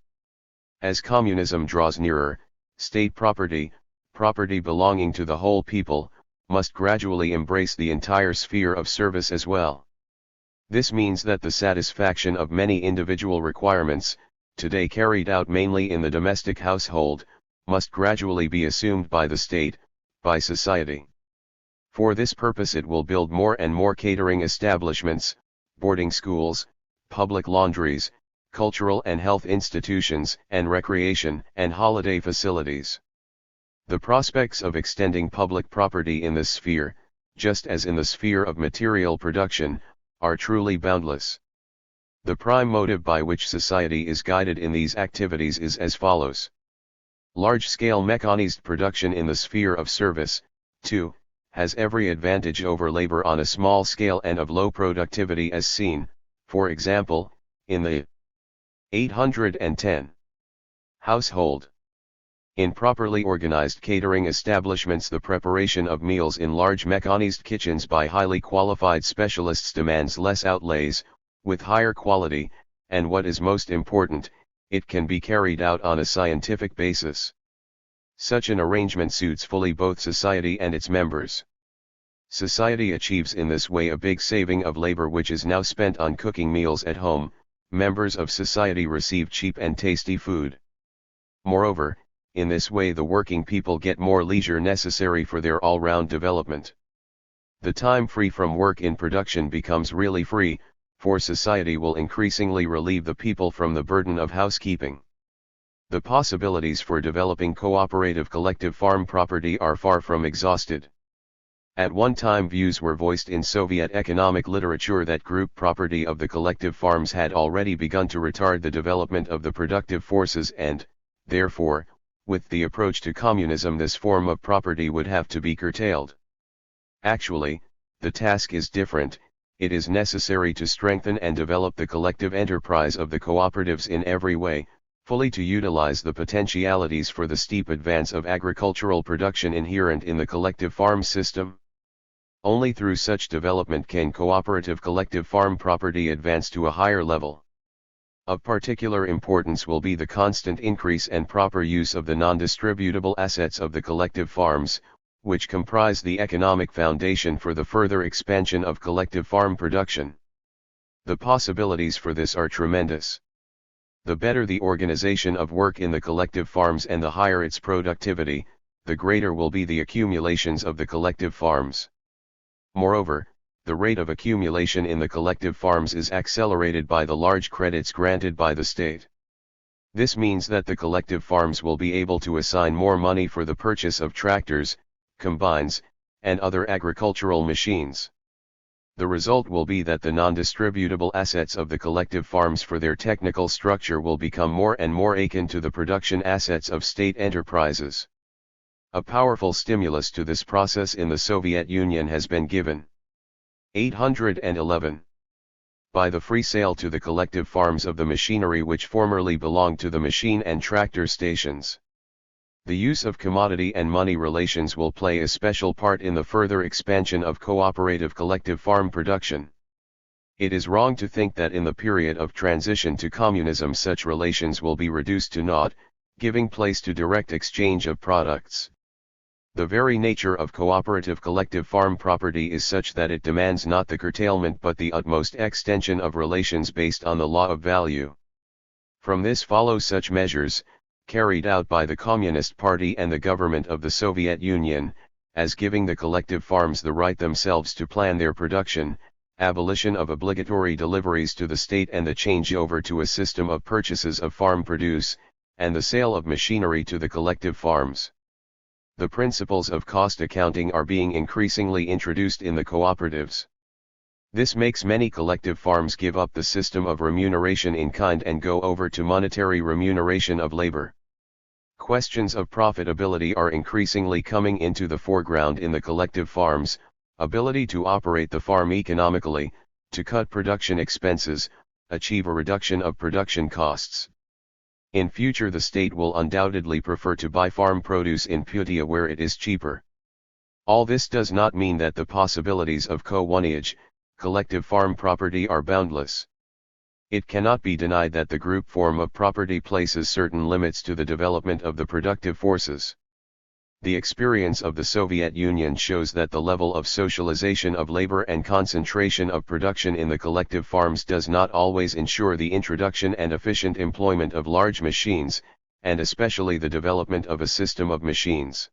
As communism draws nearer, state property, property belonging to the whole people, must gradually embrace the entire sphere of service as well. This means that the satisfaction of many individual requirements, today carried out mainly in the domestic household, must gradually be assumed by the state, by society. For this purpose it will build more and more catering establishments, boarding schools, public laundries, cultural and health institutions, and recreation and holiday facilities. The prospects of extending public property in this sphere, just as in the sphere of material production, are truly boundless. The prime motive by which society is guided in these activities is as follows. Large-scale mechanized production in the sphere of service, 2, has every advantage over labor on a small scale and of low productivity as seen, for example, in the 810 household. In properly organized catering establishments, the preparation of meals in large mechanized kitchens by highly qualified specialists demands less outlays, with higher quality, and what is most important, it can be carried out on a scientific basis. Such an arrangement suits fully both society and its members. Society achieves in this way a big saving of labor which is now spent on cooking meals at home. Members of society receive cheap and tasty food. Moreover, in this way the working people get more leisure necessary for their all-round development. The time free from work in production becomes really free, for society will increasingly relieve the people from the burden of housekeeping. The possibilities for developing cooperative collective farm property are far from exhausted. At one time views were voiced in Soviet economic literature that group property of the collective farms had already begun to retard the development of the productive forces and, therefore, with the approach to communism this form of property would have to be curtailed. Actually, the task is different. It is necessary to strengthen and develop the collective enterprise of the cooperatives in every way, fully to utilize the potentialities for the steep advance of agricultural production inherent in the collective farm system. Only through such development can cooperative collective farm property advance to a higher level. Of particular importance will be the constant increase and proper use of the non-distributable assets of the collective farms, which comprise the economic foundation for the further expansion of collective farm production. The possibilities for this are tremendous. The better the organization of work in the collective farms and the higher its productivity, the greater will be the accumulations of the collective farms. Moreover, the rate of accumulation in the collective farms is accelerated by the large credits granted by the state. This means that the collective farms will be able to assign more money for the purchase of tractors, combines, and other agricultural machines. The result will be that the non-distributable assets of the collective farms for their technical structure will become more and more akin to the production assets of state enterprises. A powerful stimulus to this process in the Soviet Union has been given. 811. By the free sale to the collective farms of the machinery which formerly belonged to the machine and tractor stations. The use of commodity and money relations will play a special part in the further expansion of cooperative collective farm production. It is wrong to think that in the period of transition to communism such relations will be reduced to naught, giving place to direct exchange of products. The very nature of cooperative collective farm property is such that it demands not the curtailment but the utmost extension of relations based on the law of value. From this follow such measures, carried out by the Communist Party and the government of the Soviet Union, as giving the collective farms the right themselves to plan their production, abolition of obligatory deliveries to the state and the changeover to a system of purchases of farm produce, and the sale of machinery to the collective farms. The principles of cost accounting are being increasingly introduced in the cooperatives. This makes many collective farms give up the system of remuneration in kind and go over to monetary remuneration of labor. Questions of profitability are increasingly coming into the foreground in the collective farms: ability to operate the farm economically, to cut production expenses, achieve a reduction of production costs. In future the state will undoubtedly prefer to buy farm produce in putia where it is cheaper. All this does not mean that the possibilities of co-ownage, collective farm property, are boundless. It cannot be denied that the group form of property places certain limits to the development of the productive forces. The experience of the Soviet Union shows that the level of socialization of labor and concentration of production in the collective farms does not always ensure the introduction and efficient employment of large machines, and especially the development of a system of machines.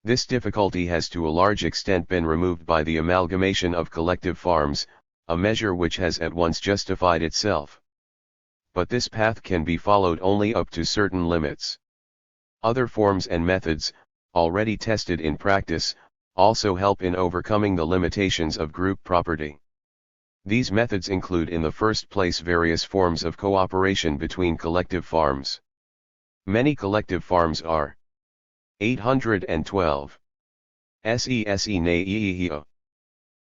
This difficulty has to a large extent been removed by the amalgamation of collective farms, a measure which has at once justified itself. But this path can be followed only up to certain limits. Other forms and methods, already tested in practice, also help in overcoming the limitations of group property. These methods include in the first place various forms of cooperation between collective farms. Many collective farms are 812.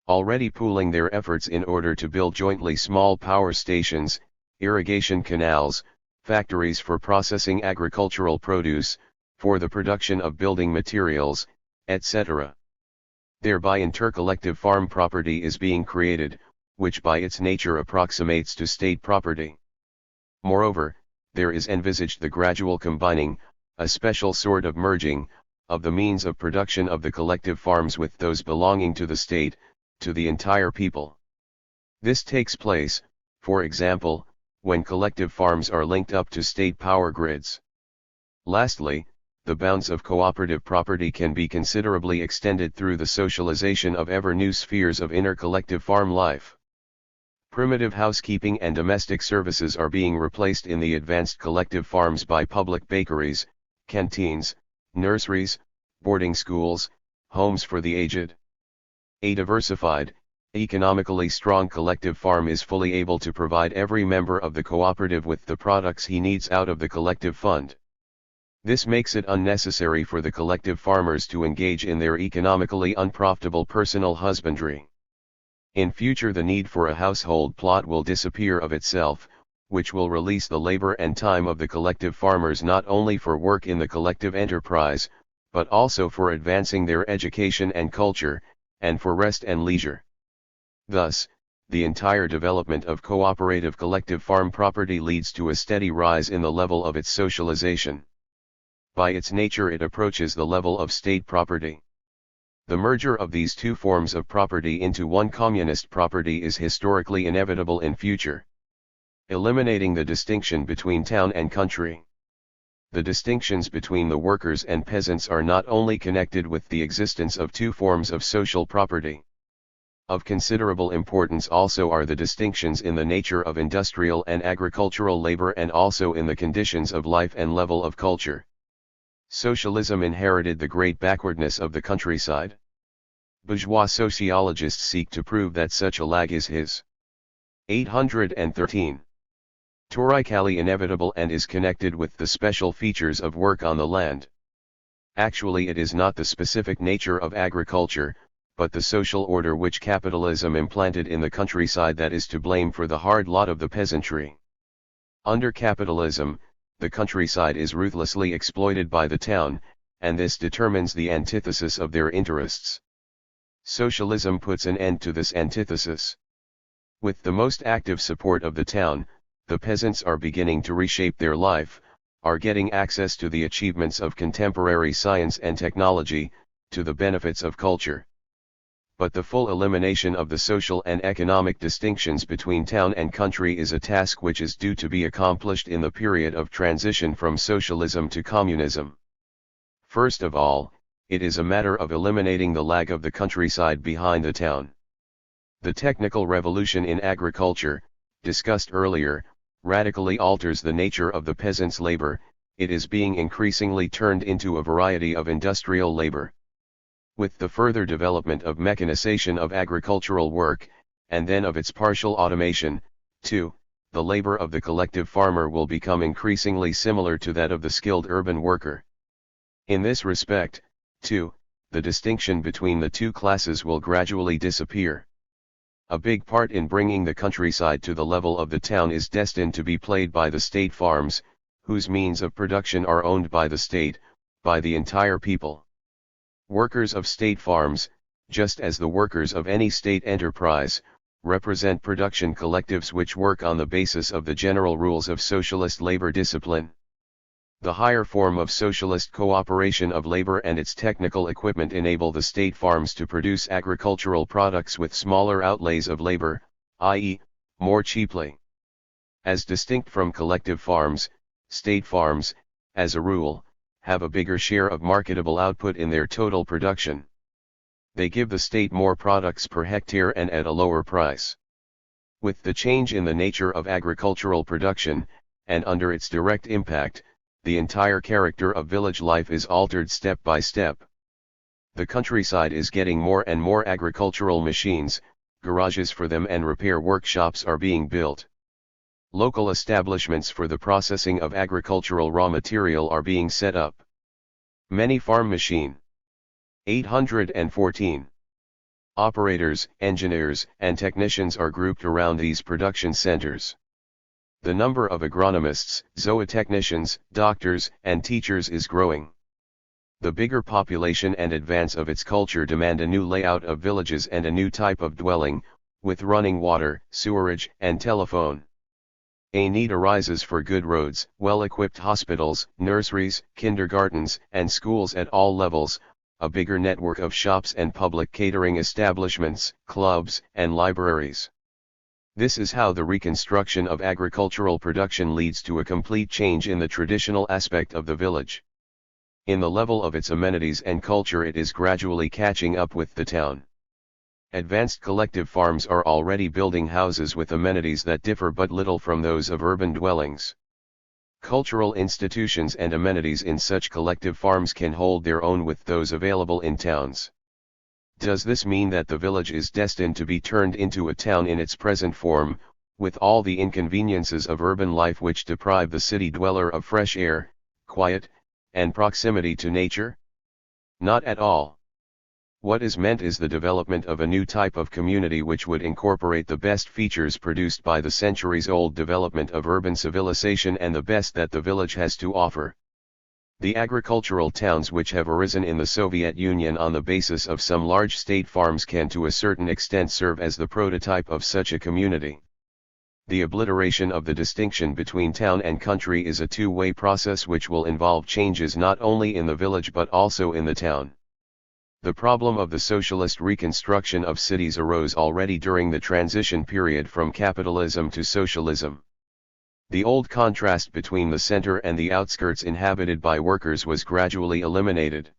Already pooling their efforts in order to build jointly small power stations, irrigation canals, factories for processing agricultural produce, for the production of building materials, etc. Thereby intercollective farm property is being created, which by its nature approximates to state property. Moreover, there is envisaged the gradual combining, a special sort of merging, of the means of production of the collective farms with those belonging to the state, to the entire people. This takes place, for example, when collective farms are linked up to state power grids. Lastly, the bounds of cooperative property can be considerably extended through the socialization of ever new spheres of inner collective farm life. Primitive housekeeping and domestic services are being replaced in the advanced collective farms by public bakeries, canteens, nurseries, boarding schools, homes for the aged. A diversified, economically strong collective farm is fully able to provide every member of the cooperative with the products he needs out of the collective fund. This makes it unnecessary for the collective farmers to engage in their economically unprofitable personal husbandry. In future the need for a household plot will disappear of itself, which will release the labor and time of the collective farmers not only for work in the collective enterprise, but also for advancing their education and culture, and for rest and leisure. Thus, the entire development of cooperative collective farm property leads to a steady rise in the level of its socialization. By its nature it approaches the level of state property. The merger of these two forms of property into one communist property is historically inevitable in future. Eliminating the distinction between town and country. The distinctions between the workers and peasants are not only connected with the existence of two forms of social property. Of considerable importance also are the distinctions in the nature of industrial and agricultural labor and also in the conditions of life and level of culture. Socialism inherited the great backwardness of the countryside. Bourgeois sociologists seek to prove that such a lag is his. 813. Torically inevitable and is connected with the special features of work on the land. Actually it is not the specific nature of agriculture, but the social order which capitalism implanted in the countryside that is to blame for the hard lot of the peasantry. Under capitalism, the countryside is ruthlessly exploited by the town, and this determines the antithesis of their interests. Socialism puts an end to this antithesis. With the most active support of the town, the peasants are beginning to reshape their life, are getting access to the achievements of contemporary science and technology, to the benefits of culture. But the full elimination of the social and economic distinctions between town and country is a task which is due to be accomplished in the period of transition from socialism to communism. First of all, it is a matter of eliminating the lag of the countryside behind the town. The technical revolution in agriculture, discussed earlier, radically alters the nature of the peasant's labor. It is being increasingly turned into a variety of industrial labor. With the further development of mechanization of agricultural work, and then of its partial automation, too, the labor of the collective farmer will become increasingly similar to that of the skilled urban worker. In this respect, too, the distinction between the two classes will gradually disappear. A big part in bringing the countryside to the level of the town is destined to be played by the state farms, whose means of production are owned by the state, by the entire people. Workers of state farms, just as the workers of any state enterprise, represent production collectives which work on the basis of the general rules of socialist labor discipline. The higher form of socialist cooperation of labor and its technical equipment enable the state farms to produce agricultural products with smaller outlays of labor, i.e., more cheaply. As distinct from collective farms, state farms, as a rule, have a bigger share of marketable output in their total production. They give the state more products per hectare and at a lower price. With the change in the nature of agricultural production, and under its direct impact, the entire character of village life is altered step by step. The countryside is getting more and more agricultural machines, garages for them and repair workshops are being built. Local establishments for the processing of agricultural raw material are being set up. Many farm machine. 814. Operators, engineers, and technicians are grouped around these production centers. The number of agronomists, zootechnicians, doctors, and teachers is growing. The bigger population and advance of its culture demand a new layout of villages and a new type of dwelling, with running water, sewerage, and telephone. A need arises for good roads, well-equipped hospitals, nurseries, kindergartens, and schools at all levels, a bigger network of shops and public catering establishments, clubs, and libraries. This is how the reconstruction of agricultural production leads to a complete change in the traditional aspect of the village. In the level of its amenities and culture it is gradually catching up with the town. Advanced collective farms are already building houses with amenities that differ but little from those of urban dwellings. Cultural institutions and amenities in such collective farms can hold their own with those available in towns. Does this mean that the village is destined to be turned into a town in its present form, with all the inconveniences of urban life which deprive the city dweller of fresh air, quiet, and proximity to nature? Not at all. What is meant is the development of a new type of community which would incorporate the best features produced by the centuries-old development of urban civilization and the best that the village has to offer. The agricultural towns which have arisen in the Soviet Union on the basis of some large state farms can to a certain extent serve as the prototype of such a community. The obliteration of the distinction between town and country is a two-way process which will involve changes not only in the village but also in the town. The problem of the socialist reconstruction of cities arose already during the transition period from capitalism to socialism. The old contrast between the center and the outskirts inhabited by workers was gradually eliminated.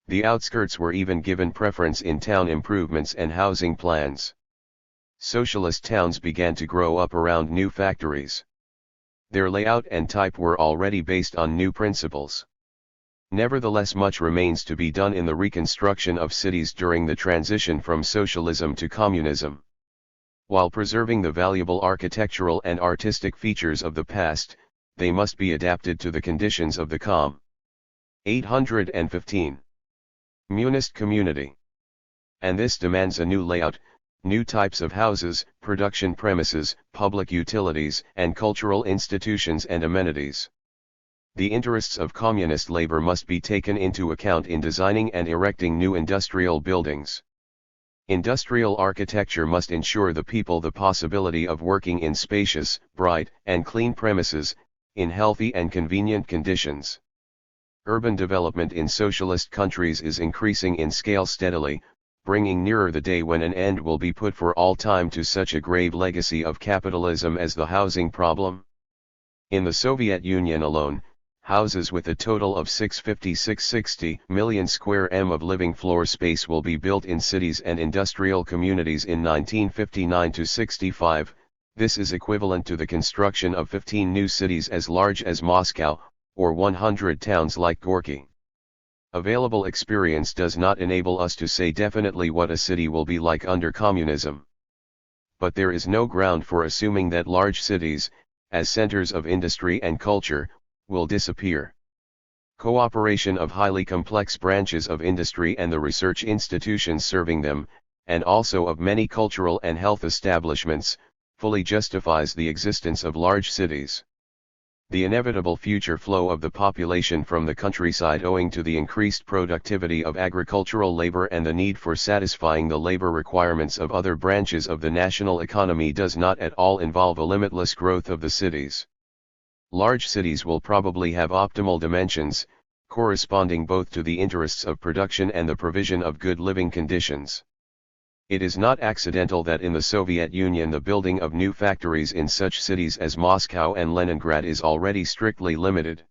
The outskirts were even given preference in town improvements and housing plans. Socialist towns began to grow up around new factories. Their layout and type were already based on new principles. Nevertheless, much remains to be done in the reconstruction of cities during the transition from socialism to communism. While preserving the valuable architectural and artistic features of the past, they must be adapted to the conditions of the COM. 815. Munist community. And this demands a new layout, new types of houses, production premises, public utilities, and cultural institutions and amenities. The interests of communist labor must be taken into account in designing and erecting new industrial buildings. Industrial architecture must ensure the people the possibility of working in spacious, bright, and clean premises, in healthy and convenient conditions. Urban development in socialist countries is increasing in scale steadily, bringing nearer the day when an end will be put for all time to such a grave legacy of capitalism as the housing problem. In the Soviet Union alone, houses with a total of 650-660 million square m of living floor space will be built in cities and industrial communities in 1959-65, this is equivalent to the construction of 15 new cities as large as Moscow, or 100 towns like Gorky. Available experience does not enable us to say definitely what a city will be like under communism. But there is no ground for assuming that large cities, as centers of industry and culture, will disappear. Cooperation of highly complex branches of industry and the research institutions serving them, and also of many cultural and health establishments, fully justifies the existence of large cities. The inevitable future flow of the population from the countryside owing to the increased productivity of agricultural labor and the need for satisfying the labor requirements of other branches of the national economy does not at all involve a limitless growth of the cities. Large cities will probably have optimal dimensions, corresponding both to the interests of production and the provision of good living conditions. It is not accidental that in the Soviet Union the building of new factories in such cities as Moscow and Leningrad is already strictly limited.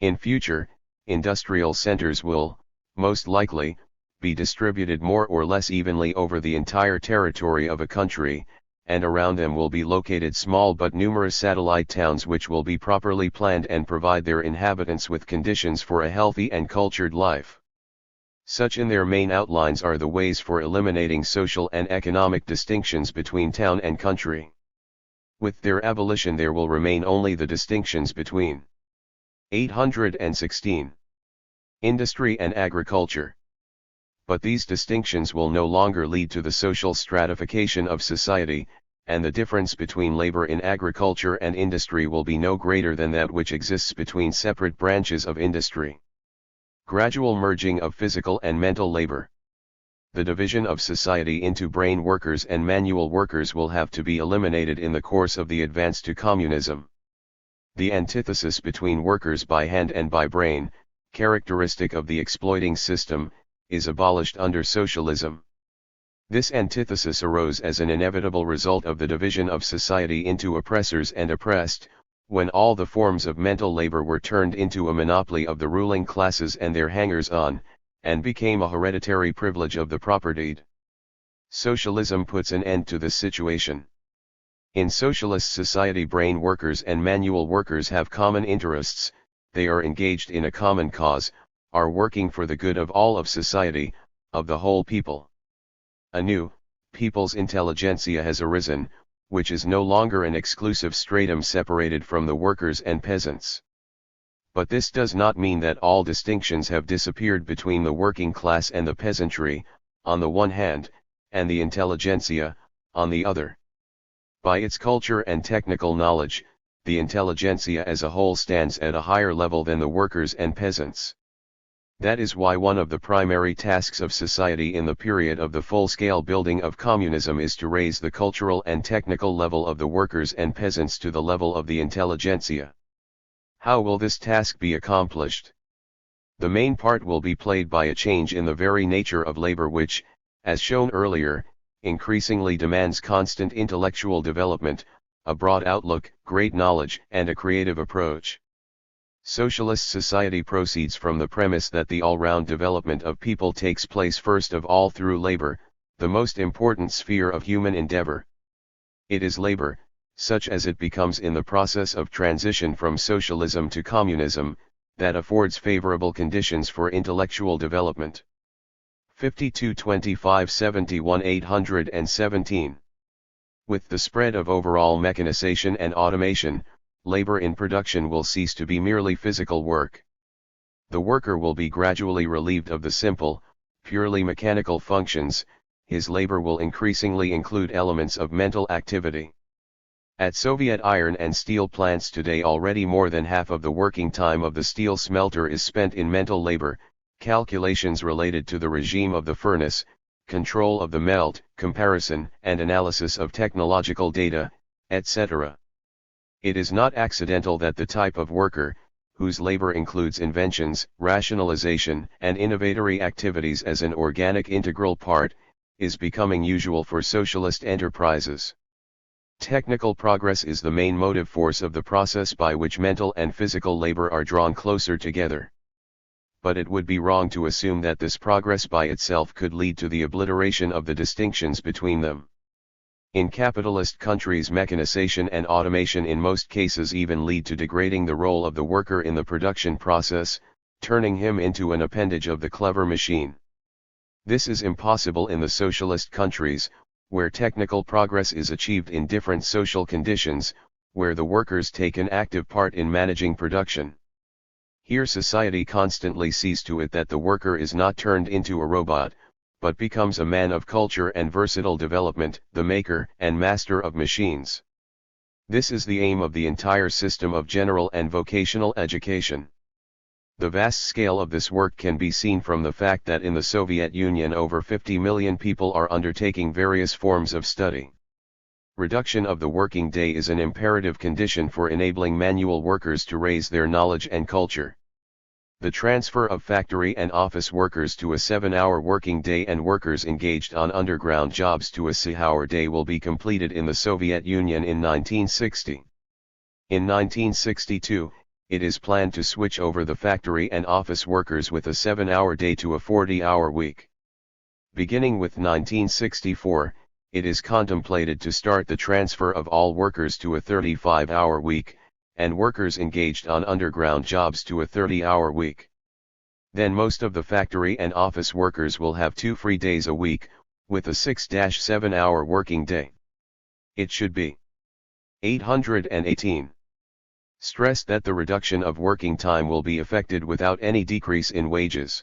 In future, industrial centers will, most likely, be distributed more or less evenly over the entire territory of a country, and around them will be located small but numerous satellite towns which will be properly planned and provide their inhabitants with conditions for a healthy and cultured life. Such in their main outlines are the ways for eliminating social and economic distinctions between town and country. With their abolition there will remain only the distinctions between 816. Industry and agriculture. But these distinctions will no longer lead to the social stratification of society, and the difference between labor in agriculture and industry will be no greater than that which exists between separate branches of industry. Gradual merging of physical and mental labor. The division of society into brain workers and manual workers will have to be eliminated in the course of the advance to communism. The antithesis between workers by hand and by brain, characteristic of the exploiting system, is abolished under socialism. This antithesis arose as an inevitable result of the division of society into oppressors and oppressed, when all the forms of mental labor were turned into a monopoly of the ruling classes and their hangers-on, and became a hereditary privilege of the propertied. Socialism puts an end to this situation. In socialist society brain workers and manual workers have common interests, they are engaged in a common cause, are working for the good of all of society, of the whole people. A new, people's intelligentsia has arisen, which is no longer an exclusive stratum separated from the workers and peasants. But this does not mean that all distinctions have disappeared between the working class and the peasantry, on the one hand, and the intelligentsia, on the other. By its culture and technical knowledge, the intelligentsia as a whole stands at a higher level than the workers and peasants. That is why one of the primary tasks of society in the period of the full-scale building of communism is to raise the cultural and technical level of the workers and peasants to the level of the intelligentsia. How will this task be accomplished? The main part will be played by a change in the very nature of labor which, as shown earlier, increasingly demands constant intellectual development, a broad outlook, great knowledge, and a creative approach. Socialist society proceeds from the premise that the all-round development of people takes place first of all through labor, the most important sphere of human endeavor. It is labor, such as it becomes in the process of transition from socialism to communism, that affords favorable conditions for intellectual development. 52-25-71-817. With the spread of overall mechanization and automation, labor in production will cease to be merely physical work. The worker will be gradually relieved of the simple, purely mechanical functions. His labor will increasingly include elements of mental activity. At Soviet iron and steel plants today, already more than half of the working time of the steel smelter is spent in mental labor, calculations related to the regime of the furnace, control of the melt, comparison and analysis of technological data, etc. It is not accidental that the type of worker, whose labor includes inventions, rationalization, and innovatory activities as an organic integral part, is becoming usual for socialist enterprises. Technical progress is the main motive force of the process by which mental and physical labor are drawn closer together. But it would be wrong to assume that this progress by itself could lead to the obliteration of the distinctions between them. In capitalist countries, mechanization and automation in most cases even lead to degrading the role of the worker in the production process, turning him into an appendage of the clever machine. This is impossible in the socialist countries, where technical progress is achieved in different social conditions, where the workers take an active part in managing production. Here society constantly sees to it that the worker is not turned into a robot, but becomes a man of culture and versatile development, the maker and master of machines. This is the aim of the entire system of general and vocational education. The vast scale of this work can be seen from the fact that in the Soviet Union over 50 million people are undertaking various forms of study. Reduction of the working day is an imperative condition for enabling manual workers to raise their knowledge and culture. The transfer of factory and office workers to a 7-hour working day and workers engaged on underground jobs to a 6-hour day will be completed in the Soviet Union in 1960. In 1962, it is planned to switch over the factory and office workers with a 7-hour day to a 40-hour week. Beginning with 1964, it is contemplated to start the transfer of all workers to a 35-hour week, and workers engaged on underground jobs to a 30-hour week. Then most of the factory and office workers will have 2 free days a week, with a 6-7-hour working day. It should be 818. Stressed that the reduction of working time will be effected without any decrease in wages.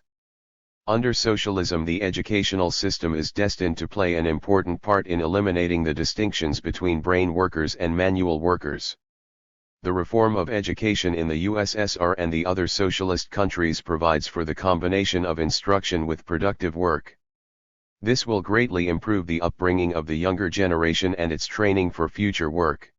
Under socialism, the educational system is destined to play an important part in eliminating the distinctions between brain workers and manual workers. The reform of education in the USSR and the other socialist countries provides for the combination of instruction with productive work. This will greatly improve the upbringing of the younger generation and its training for future work.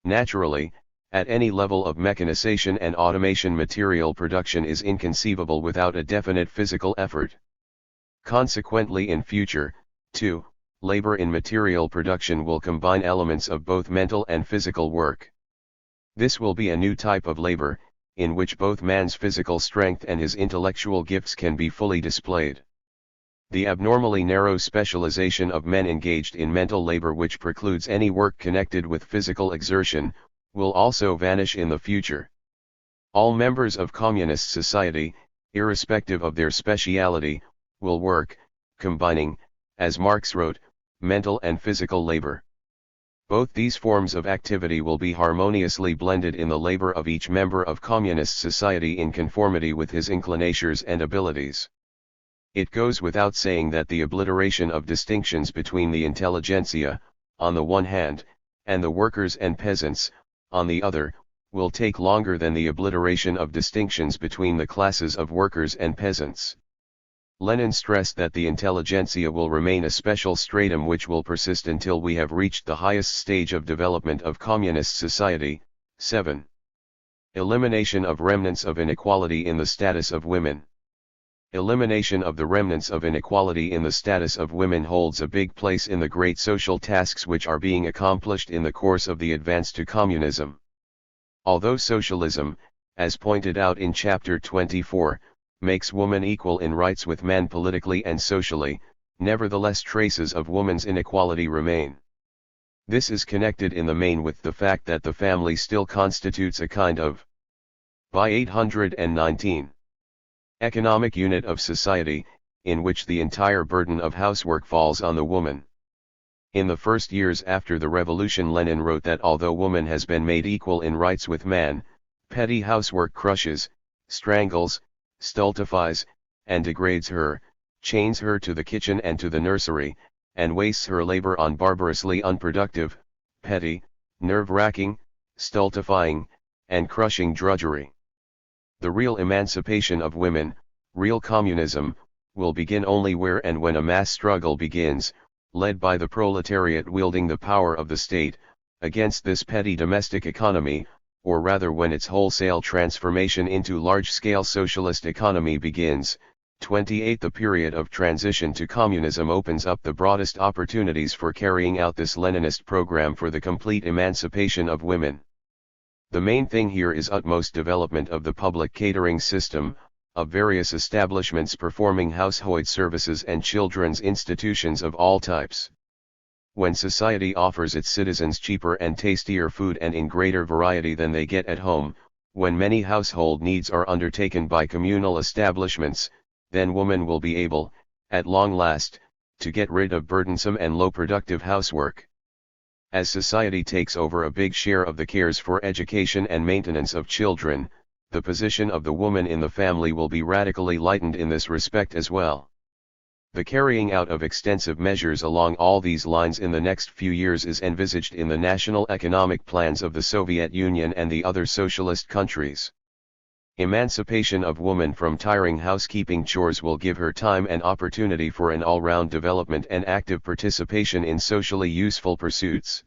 Naturally, at any level of mechanization and automation, material production is inconceivable without a definite physical effort. Consequently, in future, too, labor in material production will combine elements of both mental and physical work. This will be a new type of labor, in which both man's physical strength and his intellectual gifts can be fully displayed. The abnormally narrow specialization of men engaged in mental labor, which precludes any work connected with physical exertion, will also vanish in the future. All members of communist society, irrespective of their speciality, will work, combining, as Marx wrote, mental and physical labor. Both these forms of activity will be harmoniously blended in the labor of each member of communist society in conformity with his inclinations and abilities. It goes without saying that the obliteration of distinctions between the intelligentsia, on the one hand, and the workers and peasants, on the other, will take longer than the obliteration of distinctions between the classes of workers and peasants. Lenin stressed that the intelligentsia will remain a special stratum which will persist until we have reached the highest stage of development of communist society. 7. Elimination of remnants of inequality in the status of women. Elimination of the remnants of inequality in the status of women holds a big place in the great social tasks which are being accomplished in the course of the advance to communism. Although socialism, as pointed out in chapter 24, makes woman equal in rights with man politically and socially, nevertheless traces of woman's inequality remain. This is connected in the main with the fact that the family still constitutes a kind of, by 819, economic unit of society, in which the entire burden of housework falls on the woman. In the first years after the revolution, Lenin wrote that although woman has been made equal in rights with man, petty housework crushes, strangles, stultifies, and degrades her, chains her to the kitchen and to the nursery, and wastes her labor on barbarously unproductive, petty, nerve-wracking, stultifying, and crushing drudgery. The real emancipation of women, real communism, will begin only where and when a mass struggle begins, led by the proletariat wielding the power of the state, against this petty domestic economy, or rather when its wholesale transformation into large-scale socialist economy begins. 28 The period of transition to communism opens up the broadest opportunities for carrying out this Leninist program for the complete emancipation of women. The main thing here is utmost development of the public catering system, of various establishments performing household services and children's institutions of all types. When society offers its citizens cheaper and tastier food and in greater variety than they get at home, when many household needs are undertaken by communal establishments, then woman will be able, at long last, to get rid of burdensome and low productive housework. As society takes over a big share of the cares for education and maintenance of children, the position of the woman in the family will be radically lightened in this respect as well. The carrying out of extensive measures along all these lines in the next few years is envisaged in the national economic plans of the Soviet Union and the other socialist countries. Emancipation of woman from tiring housekeeping chores will give her time and opportunity for an all-round development and active participation in socially useful pursuits.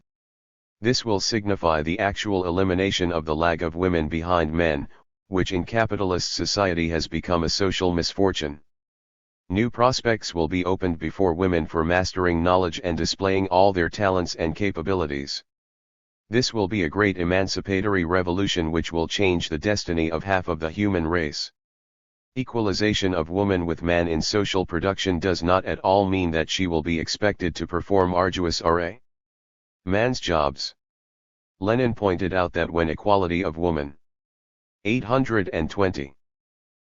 This will signify the actual elimination of the lag of women behind men, which in capitalist society has become a social misfortune. New prospects will be opened before women for mastering knowledge and displaying all their talents and capabilities. This will be a great emancipatory revolution which will change the destiny of half of the human race. Equalization of woman with man in social production does not at all mean that she will be expected to perform arduous man's jobs. Lenin pointed out that when equality of woman 820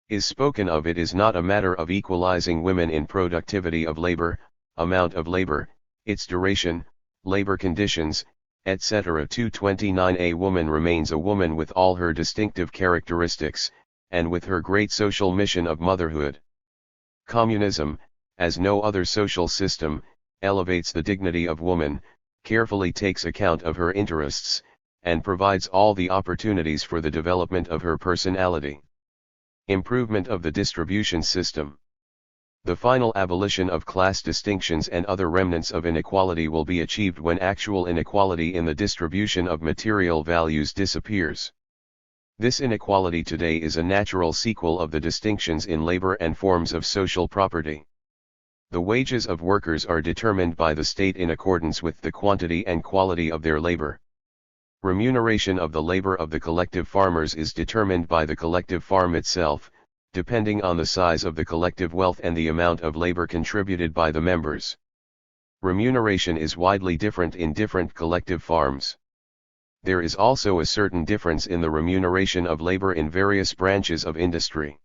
is spoken of, it is not a matter of equalizing women in productivity of labor, amount of labor, its duration, labor conditions, etc. 229 A woman remains a woman with all her distinctive characteristics, and with her great social mission of motherhood. Communism, as no other social system, elevates the dignity of woman, carefully takes account of her interests, and provides all the opportunities for the development of her personality. Improvement of the distribution system. The final abolition of class distinctions and other remnants of inequality will be achieved when actual inequality in the distribution of material values disappears. This inequality today is a natural sequel of the distinctions in labor and forms of social property. The wages of workers are determined by the state in accordance with the quantity and quality of their labor. Remuneration of the labor of the collective farmers is determined by the collective farm itself, depending on the size of the collective wealth and the amount of labor contributed by the members. Remuneration is widely different in different collective farms. There is also a certain difference in the remuneration of labor in various branches of industry.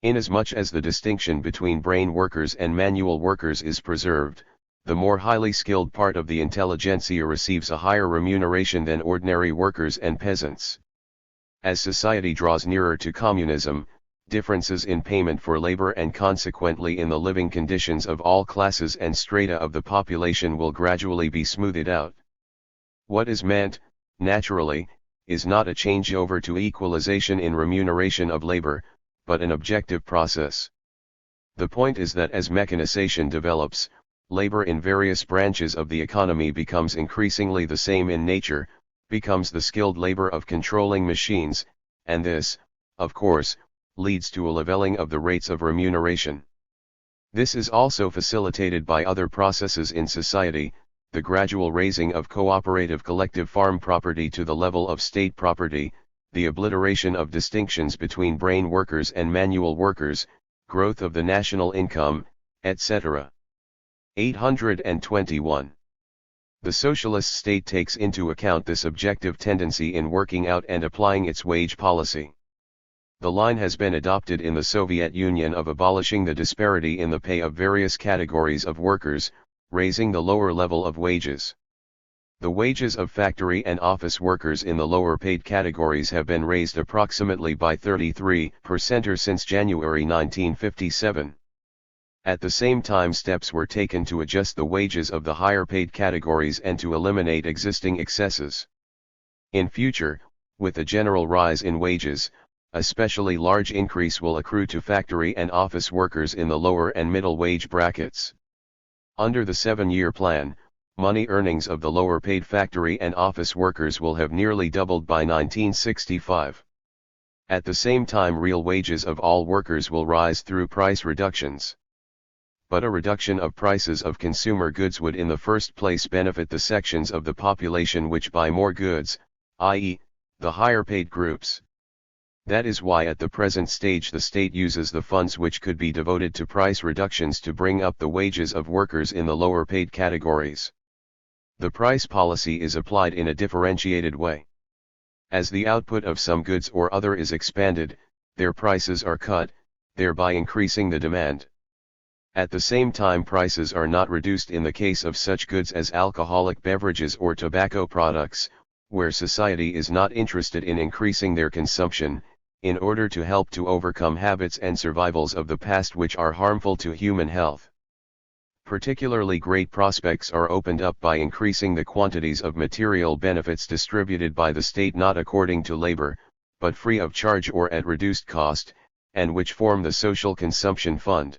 Inasmuch as the distinction between brain workers and manual workers is preserved, the more highly skilled part of the intelligentsia receives a higher remuneration than ordinary workers and peasants. As society draws nearer to communism, differences in payment for labor and consequently in the living conditions of all classes and strata of the population will gradually be smoothed out. What is meant, naturally, is not a changeover to equalization in remuneration of labor, but an objective process. The point is that as mechanization develops, labor in various branches of the economy becomes increasingly the same in nature, becomes the skilled labor of controlling machines, and this, of course, leads to a leveling of the rates of remuneration. This is also facilitated by other processes in society, the gradual raising of cooperative collective farm property to the level of state property, the obliteration of distinctions between brain workers and manual workers, growth of the national income, etc. 821. The socialist state takes into account this objective tendency in working out and applying its wage policy. The line has been adopted in the Soviet Union of abolishing the disparity in the pay of various categories of workers, raising the lower level of wages. The wages of factory and office workers in the lower paid categories have been raised approximately by 33% since January 1957. At the same time, steps were taken to adjust the wages of the higher paid categories and to eliminate existing excesses. In future, with a general rise in wages, especially large increase will accrue to factory and office workers in the lower and middle wage brackets. Under the 7-year plan, money earnings of the lower paid factory and office workers will have nearly doubled by 1965. At the same time, real wages of all workers will rise through price reductions. But a reduction of prices of consumer goods would in the first place benefit the sections of the population which buy more goods, i.e., the higher paid groups. That is why at the present stage the state uses the funds which could be devoted to price reductions to bring up the wages of workers in the lower paid categories. The price policy is applied in a differentiated way. As the output of some goods or other is expanded, their prices are cut, thereby increasing the demand. At the same time, prices are not reduced in the case of such goods as alcoholic beverages or tobacco products, where society is not interested in increasing their consumption, in order to help to overcome habits and survivals of the past which are harmful to human health. Particularly great prospects are opened up by increasing the quantities of material benefits distributed by the state not according to labor, but free of charge or at reduced cost, and which form the social consumption fund.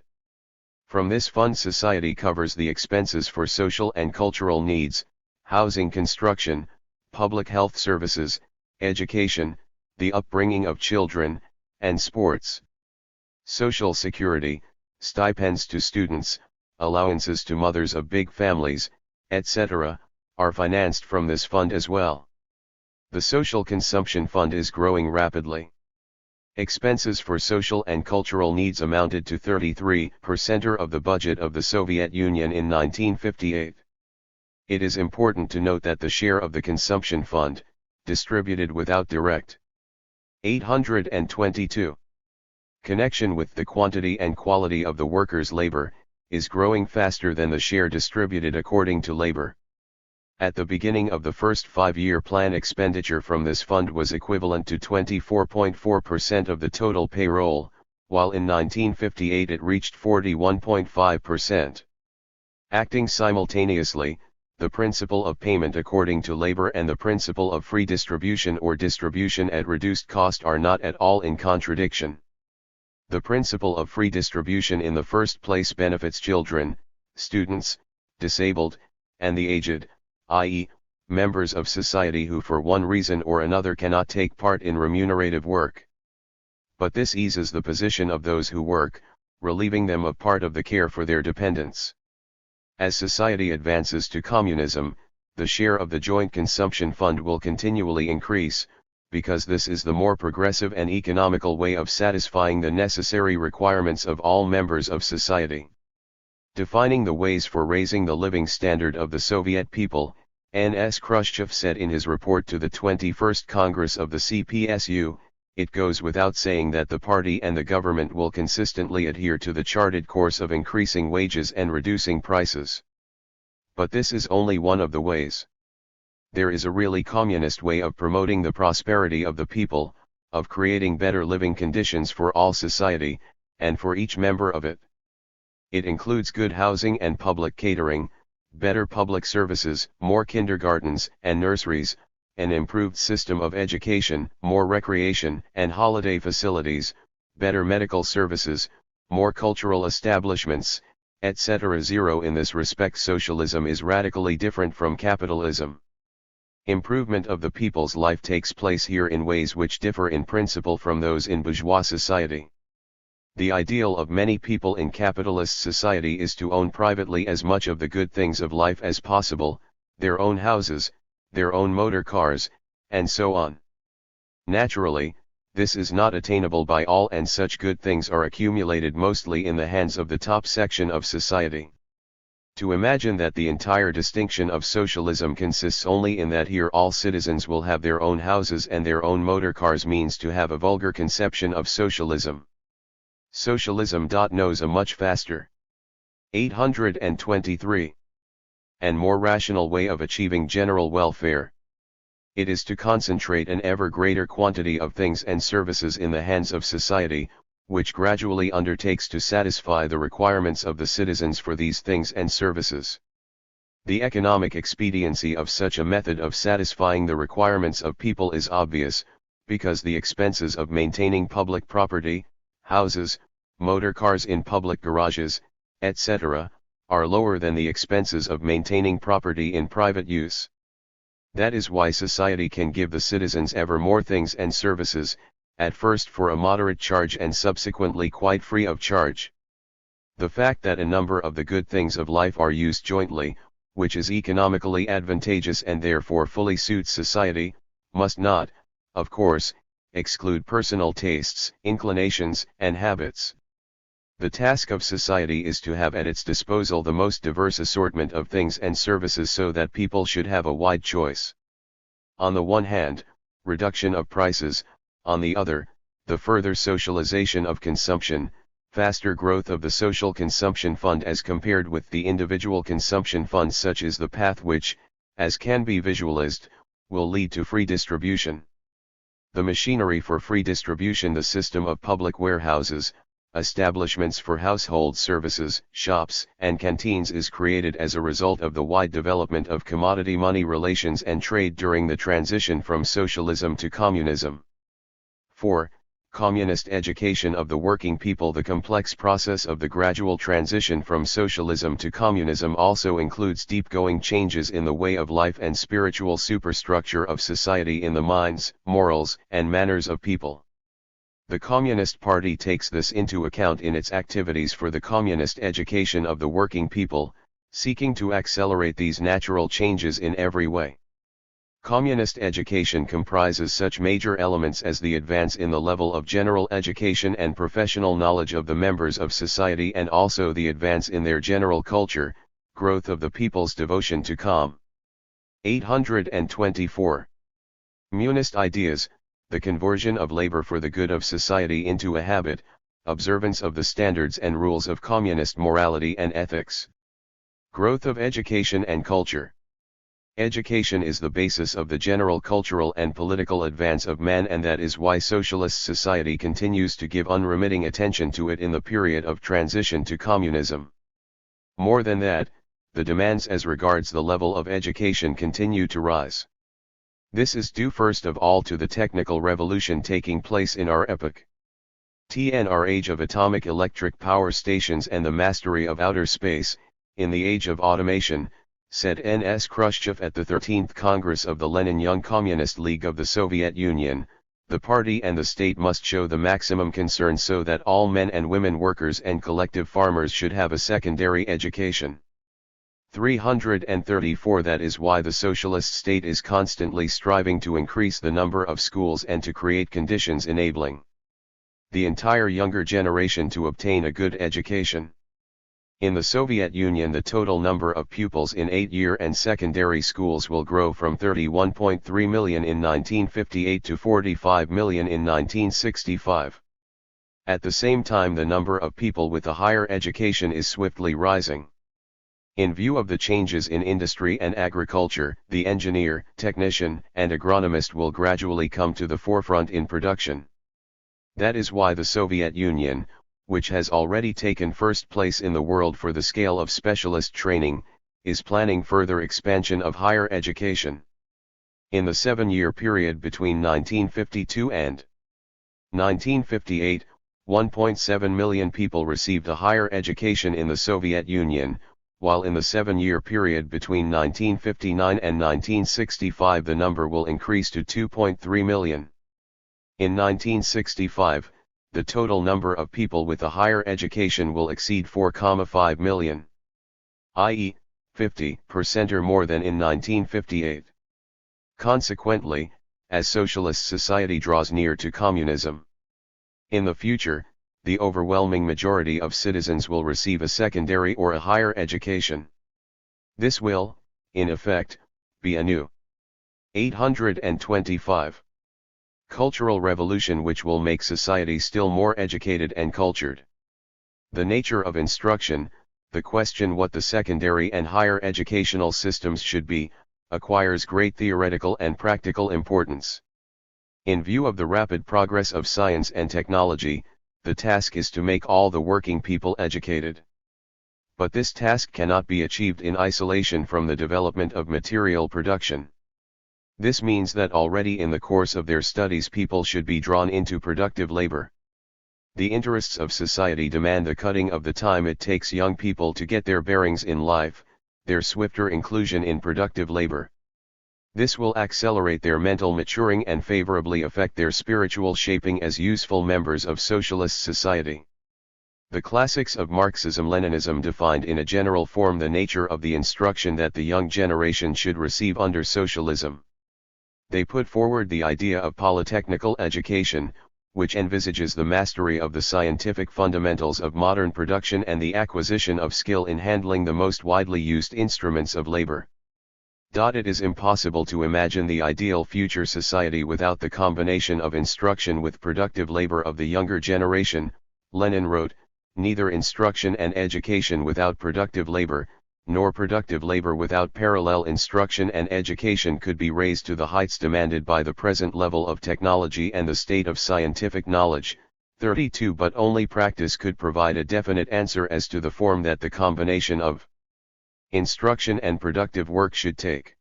From this fund society covers the expenses for social and cultural needs, housing, construction, public health services, education, the upbringing of children, and sports. Social security, stipends to students, allowances to mothers of big families, etc., are financed from this fund as well. The social consumption fund is growing rapidly. Expenses for social and cultural needs amounted to 33% of the budget of the Soviet Union in 1958. It is important to note that the share of the consumption fund, distributed without direct 822 connection with the quantity and quality of the workers' labor, is growing faster than the share distributed according to labor. At the beginning of the first 5-year plan, expenditure from this fund was equivalent to 24.4% of the total payroll, while in 1958 it reached 41.5%. Acting simultaneously, the principle of payment according to labor and the principle of free distribution or distribution at reduced cost are not at all in contradiction. The principle of free distribution in the first place benefits children, students, disabled, and the aged, i.e., members of society who for one reason or another cannot take part in remunerative work. But this eases the position of those who work, relieving them of part of the care for their dependents. As society advances to communism, the share of the joint consumption fund will continually increase, because this is the more progressive and economical way of satisfying the necessary requirements of all members of society. Defining the ways for raising the living standard of the Soviet people, N.S. Khrushchev said in his report to the 21st Congress of the CPSU, "It goes without saying that the party and the government will consistently adhere to the charted course of increasing wages and reducing prices. But this is only one of the ways. There is a really communist way of promoting the prosperity of the people, of creating better living conditions for all society, and for each member of it. It includes good housing and public catering, better public services, more kindergartens and nurseries, an improved system of education, more recreation and holiday facilities, better medical services, more cultural establishments, etc. In this respect, socialism is radically different from capitalism. Improvement of the people's life takes place here in ways which differ in principle from those in bourgeois society. The ideal of many people in capitalist society is to own privately as much of the good things of life as possible, their own houses, their own motor cars, and so on. Naturally, this is not attainable by all, and such good things are accumulated mostly in the hands of the top section of society. To imagine that the entire distinction of socialism consists only in that here all citizens will have their own houses and their own motor cars means to have a vulgar conception of socialism. Socialism knows a much faster, 823, and more rational way of achieving general welfare. It is to concentrate an ever greater quantity of things and services in the hands of society, which gradually undertakes to satisfy the requirements of the citizens for these things and services. The economic expediency of such a method of satisfying the requirements of people is obvious, because the expenses of maintaining public property, houses, motor cars in public garages, etc., are lower than the expenses of maintaining property in private use. That is why society can give the citizens ever more things and services, at first for a moderate charge and subsequently quite free of charge. The fact that a number of the good things of life are used jointly, which is economically advantageous and therefore fully suits society, must not, of course, exclude personal tastes, inclinations, and habits. The task of society is to have at its disposal the most diverse assortment of things and services so that people should have a wide choice. On the one hand, reduction of prices, on the other, the further socialization of consumption, faster growth of the social consumption fund as compared with the individual consumption fund, such is the path which, as can be visualized, will lead to free distribution. The machinery for free distribution, the system of public warehouses, establishments for household services, shops, and canteens is created as a result of the wide development of commodity money relations and trade during the transition from socialism to communism. 4. Communist education of the working people. The complex process of the gradual transition from socialism to communism also includes deep-going changes in the way of life and spiritual superstructure of society in the minds, morals, and manners of people. The Communist Party takes this into account in its activities for the communist education of the working people, seeking to accelerate these natural changes in every way. Communist education comprises such major elements as the advance in the level of general education and professional knowledge of the members of society, and also the advance in their general culture, growth of the people's devotion to 824. Communist ideas, the conversion of labor for the good of society into a habit, observance of the standards and rules of communist morality and ethics. Growth of education and culture. Education is the basis of the general cultural and political advance of man, and that is why socialist society continues to give unremitting attention to it in the period of transition to communism. More than that, the demands as regards the level of education continue to rise. This is due first of all to the technical revolution taking place in our epoch. Our age of atomic electric power stations and the mastery of outer space, in the age of automation, said N.S. Khrushchev at the 13th Congress of the Lenin Young Communist League of the Soviet Union, the party and the state must show the maximum concern so that all men and women, workers and collective farmers should have a secondary education. 334. That is why the socialist state is constantly striving to increase the number of schools and to create conditions enabling the entire younger generation to obtain a good education. In the Soviet Union, the total number of pupils in 8-year and secondary schools will grow from 31.3 million in 1958 to 45 million in 1965. At the same time, the number of people with a higher education is swiftly rising. In view of the changes in industry and agriculture, the engineer, technician, and agronomist will gradually come to the forefront in production. That is why the Soviet Union, which has already taken first place in the world for the scale of specialist training, is planning further expansion of higher education. In the 7-year period between 1952 and 1958, 1.7 million people received a higher education in the Soviet Union, while in the 7-year period between 1959 and 1965 the number will increase to 2.3 million. In 1965, the total number of people with a higher education will exceed 4.5 million, i.e., 50% or more than in 1958. Consequently, as socialist society draws near to communism, in the future, the overwhelming majority of citizens will receive a secondary or a higher education. This will, in effect, be a new 825 cultural revolution which will make society still more educated and cultured. The nature of instruction, the question what the secondary and higher educational systems should be, acquires great theoretical and practical importance. In view of the rapid progress of science and technology, the task is to make all the working people educated. But this task cannot be achieved in isolation from the development of material production. This means that already in the course of their studies people should be drawn into productive labor. The interests of society demand the cutting of the time it takes young people to get their bearings in life, their swifter inclusion in productive labor. This will accelerate their mental maturing and favorably affect their spiritual shaping as useful members of socialist society. The classics of Marxism-Leninism defined in a general form the nature of the instruction that the young generation should receive under socialism. They put forward the idea of polytechnical education, which envisages the mastery of the scientific fundamentals of modern production and the acquisition of skill in handling the most widely used instruments of labor. It is impossible to imagine the ideal future society without the combination of instruction with productive labor of the younger generation, Lenin wrote, neither instruction and education without productive labor, nor productive labor without parallel instruction and education could be raised to the heights demanded by the present level of technology and the state of scientific knowledge. 32 But only practice could provide a definite answer as to the form that the combination of instruction and productive work should take.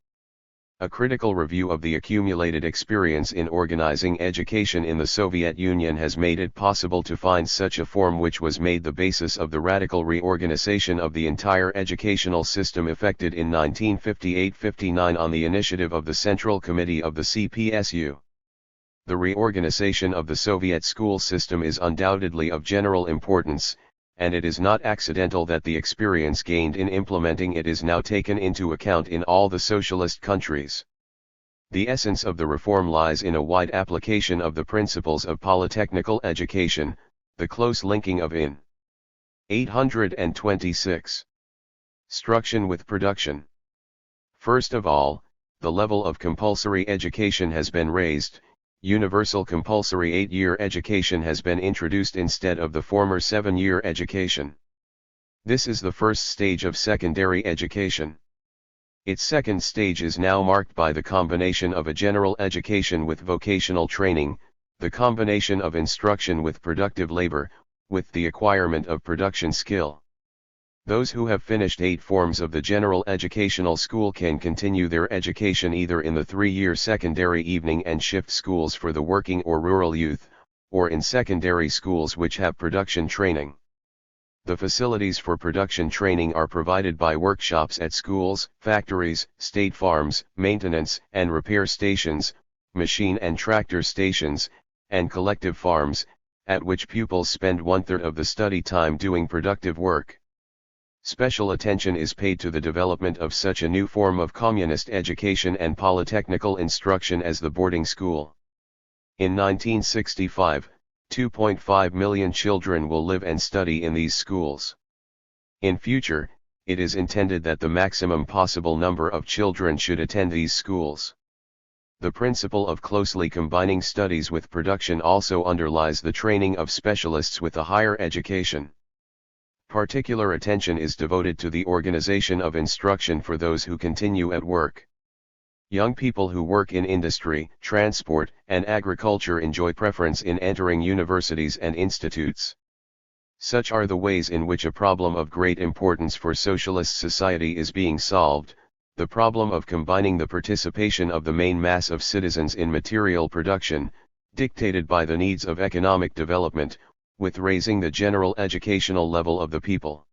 A critical review of the accumulated experience in organizing education in the Soviet Union has made it possible to find such a form which was made the basis of the radical reorganization of the entire educational system effected in 1958-59 on the initiative of the Central Committee of the CPSU. The reorganization of the Soviet school system is undoubtedly of general importance, and it is not accidental that the experience gained in implementing it is now taken into account in all the socialist countries. The essence of the reform lies in a wide application of the principles of polytechnical education, the close linking of in 826 instruction with production. First of all, the level of compulsory education has been raised. Universal compulsory 8-year education has been introduced instead of the former 7-year education. This is the first stage of secondary education. Its second stage is now marked by the combination of a general education with vocational training, the combination of instruction with productive labor, with the acquirement of production skill. Those who have finished 8 forms of the general educational school can continue their education either in the 3-year secondary evening and shift schools for the working or rural youth, or in secondary schools which have production training. The facilities for production training are provided by workshops at schools, factories, state farms, maintenance and repair stations, machine and tractor stations, and collective farms, at which pupils spend 1/3 of the study time doing productive work. Special attention is paid to the development of such a new form of communist education and polytechnical instruction as the boarding school. In 1965, 2.5 million children will live and study in these schools. In future, it is intended that the maximum possible number of children should attend these schools. The principle of closely combining studies with production also underlies the training of specialists with a higher education. Particular attention is devoted to the organization of instruction for those who continue at work. Young people who work in industry, transport, and agriculture enjoy preference in entering universities and institutes. Such are the ways in which a problem of great importance for socialist society is being solved, the problem of combining the participation of the main mass of citizens in material production, dictated by the needs of economic development, with raising the general educational level of the people.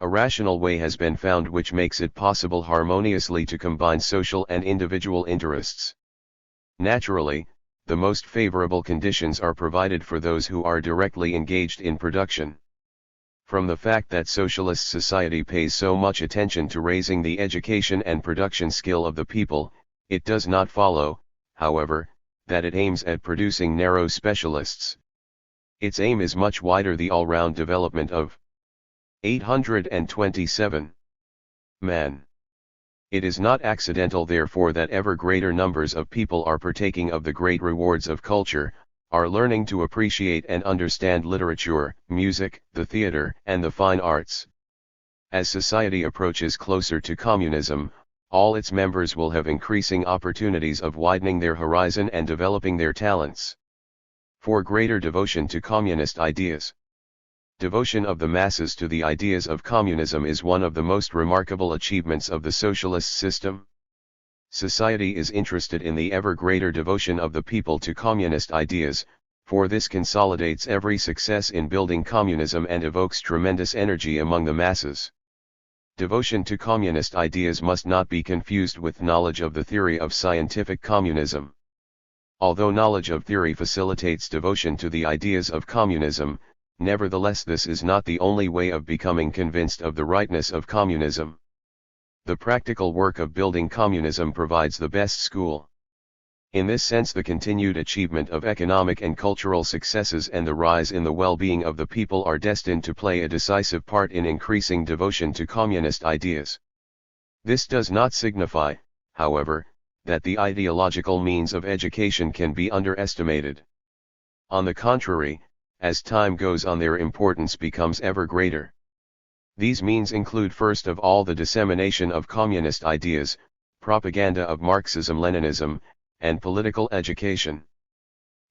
A rational way has been found which makes it possible harmoniously to combine social and individual interests. Naturally, the most favorable conditions are provided for those who are directly engaged in production. From the fact that socialist society pays so much attention to raising the education and production skill of the people, it does not follow, however, that it aims at producing narrow specialists. Its aim is much wider: the all-round development of 827. Man. It is not accidental therefore that ever greater numbers of people are partaking of the great rewards of culture, are learning to appreciate and understand literature, music, the theater, and the fine arts. As society approaches closer to communism, all its members will have increasing opportunities of widening their horizon and developing their talents. For greater devotion to communist ideas. Devotion of the masses to the ideas of communism is one of the most remarkable achievements of the socialist system. Society is interested in the ever greater devotion of the people to communist ideas, for this consolidates every success in building communism and evokes tremendous energy among the masses. Devotion to communist ideas must not be confused with knowledge of the theory of scientific communism. Although knowledge of theory facilitates devotion to the ideas of communism, nevertheless this is not the only way of becoming convinced of the rightness of communism. The practical work of building communism provides the best school. In this sense, the continued achievement of economic and cultural successes and the rise in the well-being of the people are destined to play a decisive part in increasing devotion to communist ideas. This does not signify, however, that the ideological means of education can be underestimated. On the contrary, as time goes on their importance becomes ever greater. These means include first of all the dissemination of communist ideas, propaganda of Marxism-Leninism, and political education.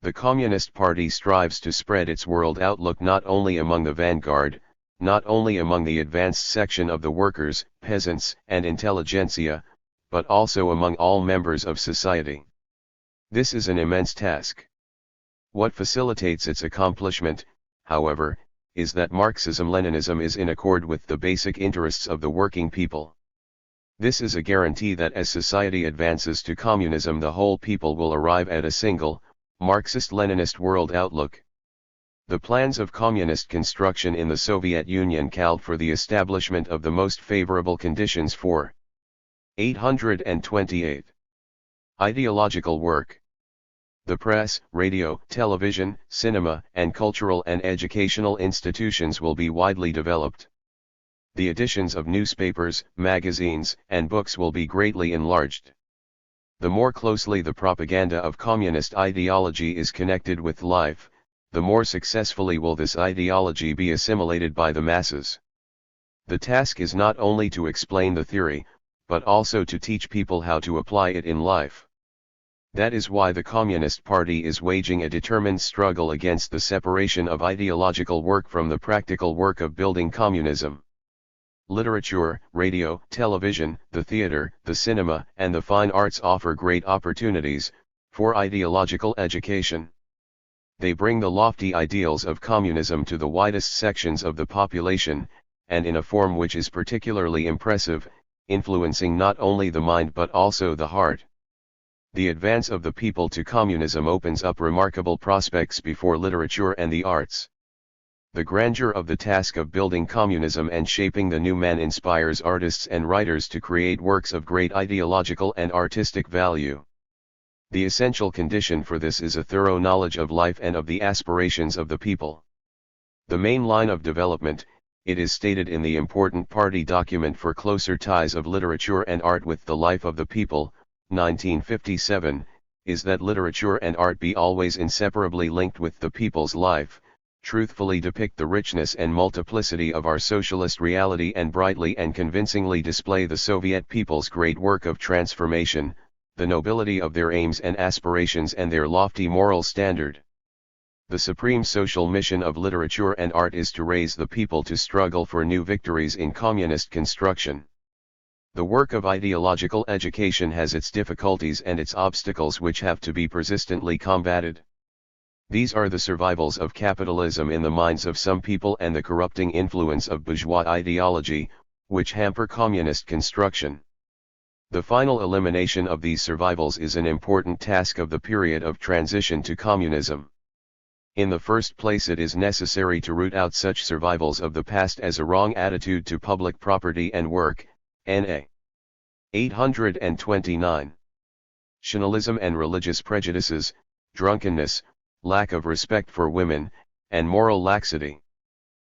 The Communist Party strives to spread its world outlook not only among the vanguard, not only among the advanced section of the workers, peasants, and intelligentsia, but also among all members of society. This is an immense task. What facilitates its accomplishment, however, is that Marxism-Leninism is in accord with the basic interests of the working people. This is a guarantee that as society advances to communism the whole people will arrive at a single, Marxist-Leninist world outlook. The plans of communist construction in the Soviet Union called for the establishment of the most favorable conditions for 828. Ideological work. The press, radio, television, cinema, and cultural and educational institutions will be widely developed. The editions of newspapers, magazines, and books will be greatly enlarged. The more closely the propaganda of communist ideology is connected with life, the more successfully will this ideology be assimilated by the masses. The task is not only to explain the theory, but also to teach people how to apply it in life. That is why the Communist Party is waging a determined struggle against the separation of ideological work from the practical work of building communism. Literature, radio, television, the theater, the cinema, and the fine arts offer great opportunities for ideological education. They bring the lofty ideals of communism to the widest sections of the population, and in a form which is particularly impressive, influencing not only the mind but also the heart. The advance of the people to communism opens up remarkable prospects before literature and the arts. The grandeur of the task of building communism and shaping the new man inspires artists and writers to create works of great ideological and artistic value. The essential condition for this is a thorough knowledge of life and of the aspirations of the people. The main line of development, it is stated in the important party document for closer ties of literature and art with the life of the people, 1957, is that literature and art be always inseparably linked with the people's life, truthfully depict the richness and multiplicity of our socialist reality and brightly and convincingly display the Soviet people's great work of transformation, the nobility of their aims and aspirations and their lofty moral standard. The supreme social mission of literature and art is to raise the people to struggle for new victories in communist construction. The work of ideological education has its difficulties and its obstacles which have to be persistently combated. These are the survivals of capitalism in the minds of some people and the corrupting influence of bourgeois ideology, which hamper communist construction. The final elimination of these survivals is an important task of the period of transition to communism. In the first place, it is necessary to root out such survivals of the past as a wrong attitude to public property and work, N.A. 829. Nationalism and religious prejudices, drunkenness, lack of respect for women, and moral laxity.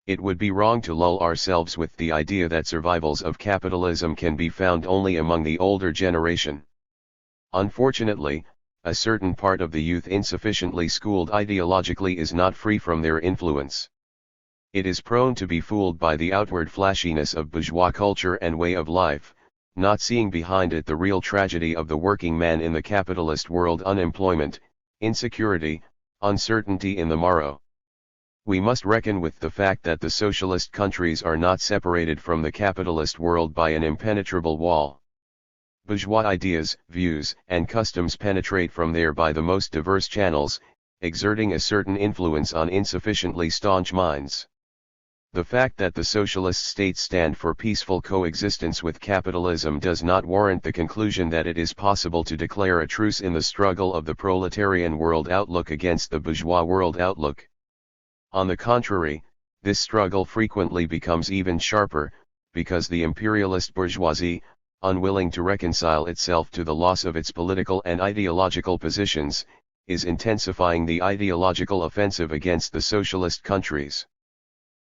It would be wrong to lull ourselves with the idea that survivals of capitalism can be found only among the older generation. Unfortunately, a certain part of the youth insufficiently schooled ideologically is not free from their influence. It is prone to be fooled by the outward flashiness of bourgeois culture and way of life, not seeing behind it the real tragedy of the working man in the capitalist world: unemployment, insecurity, uncertainty in the morrow. We must reckon with the fact that the socialist countries are not separated from the capitalist world by an impenetrable wall. Bourgeois ideas, views, and customs penetrate from there by the most diverse channels, exerting a certain influence on insufficiently staunch minds. The fact that the socialist states stand for peaceful coexistence with capitalism does not warrant the conclusion that it is possible to declare a truce in the struggle of the proletarian world outlook against the bourgeois world outlook. On the contrary, this struggle frequently becomes even sharper, because the imperialist bourgeoisie, unwilling to reconcile itself to the loss of its political and ideological positions, is intensifying the ideological offensive against the socialist countries.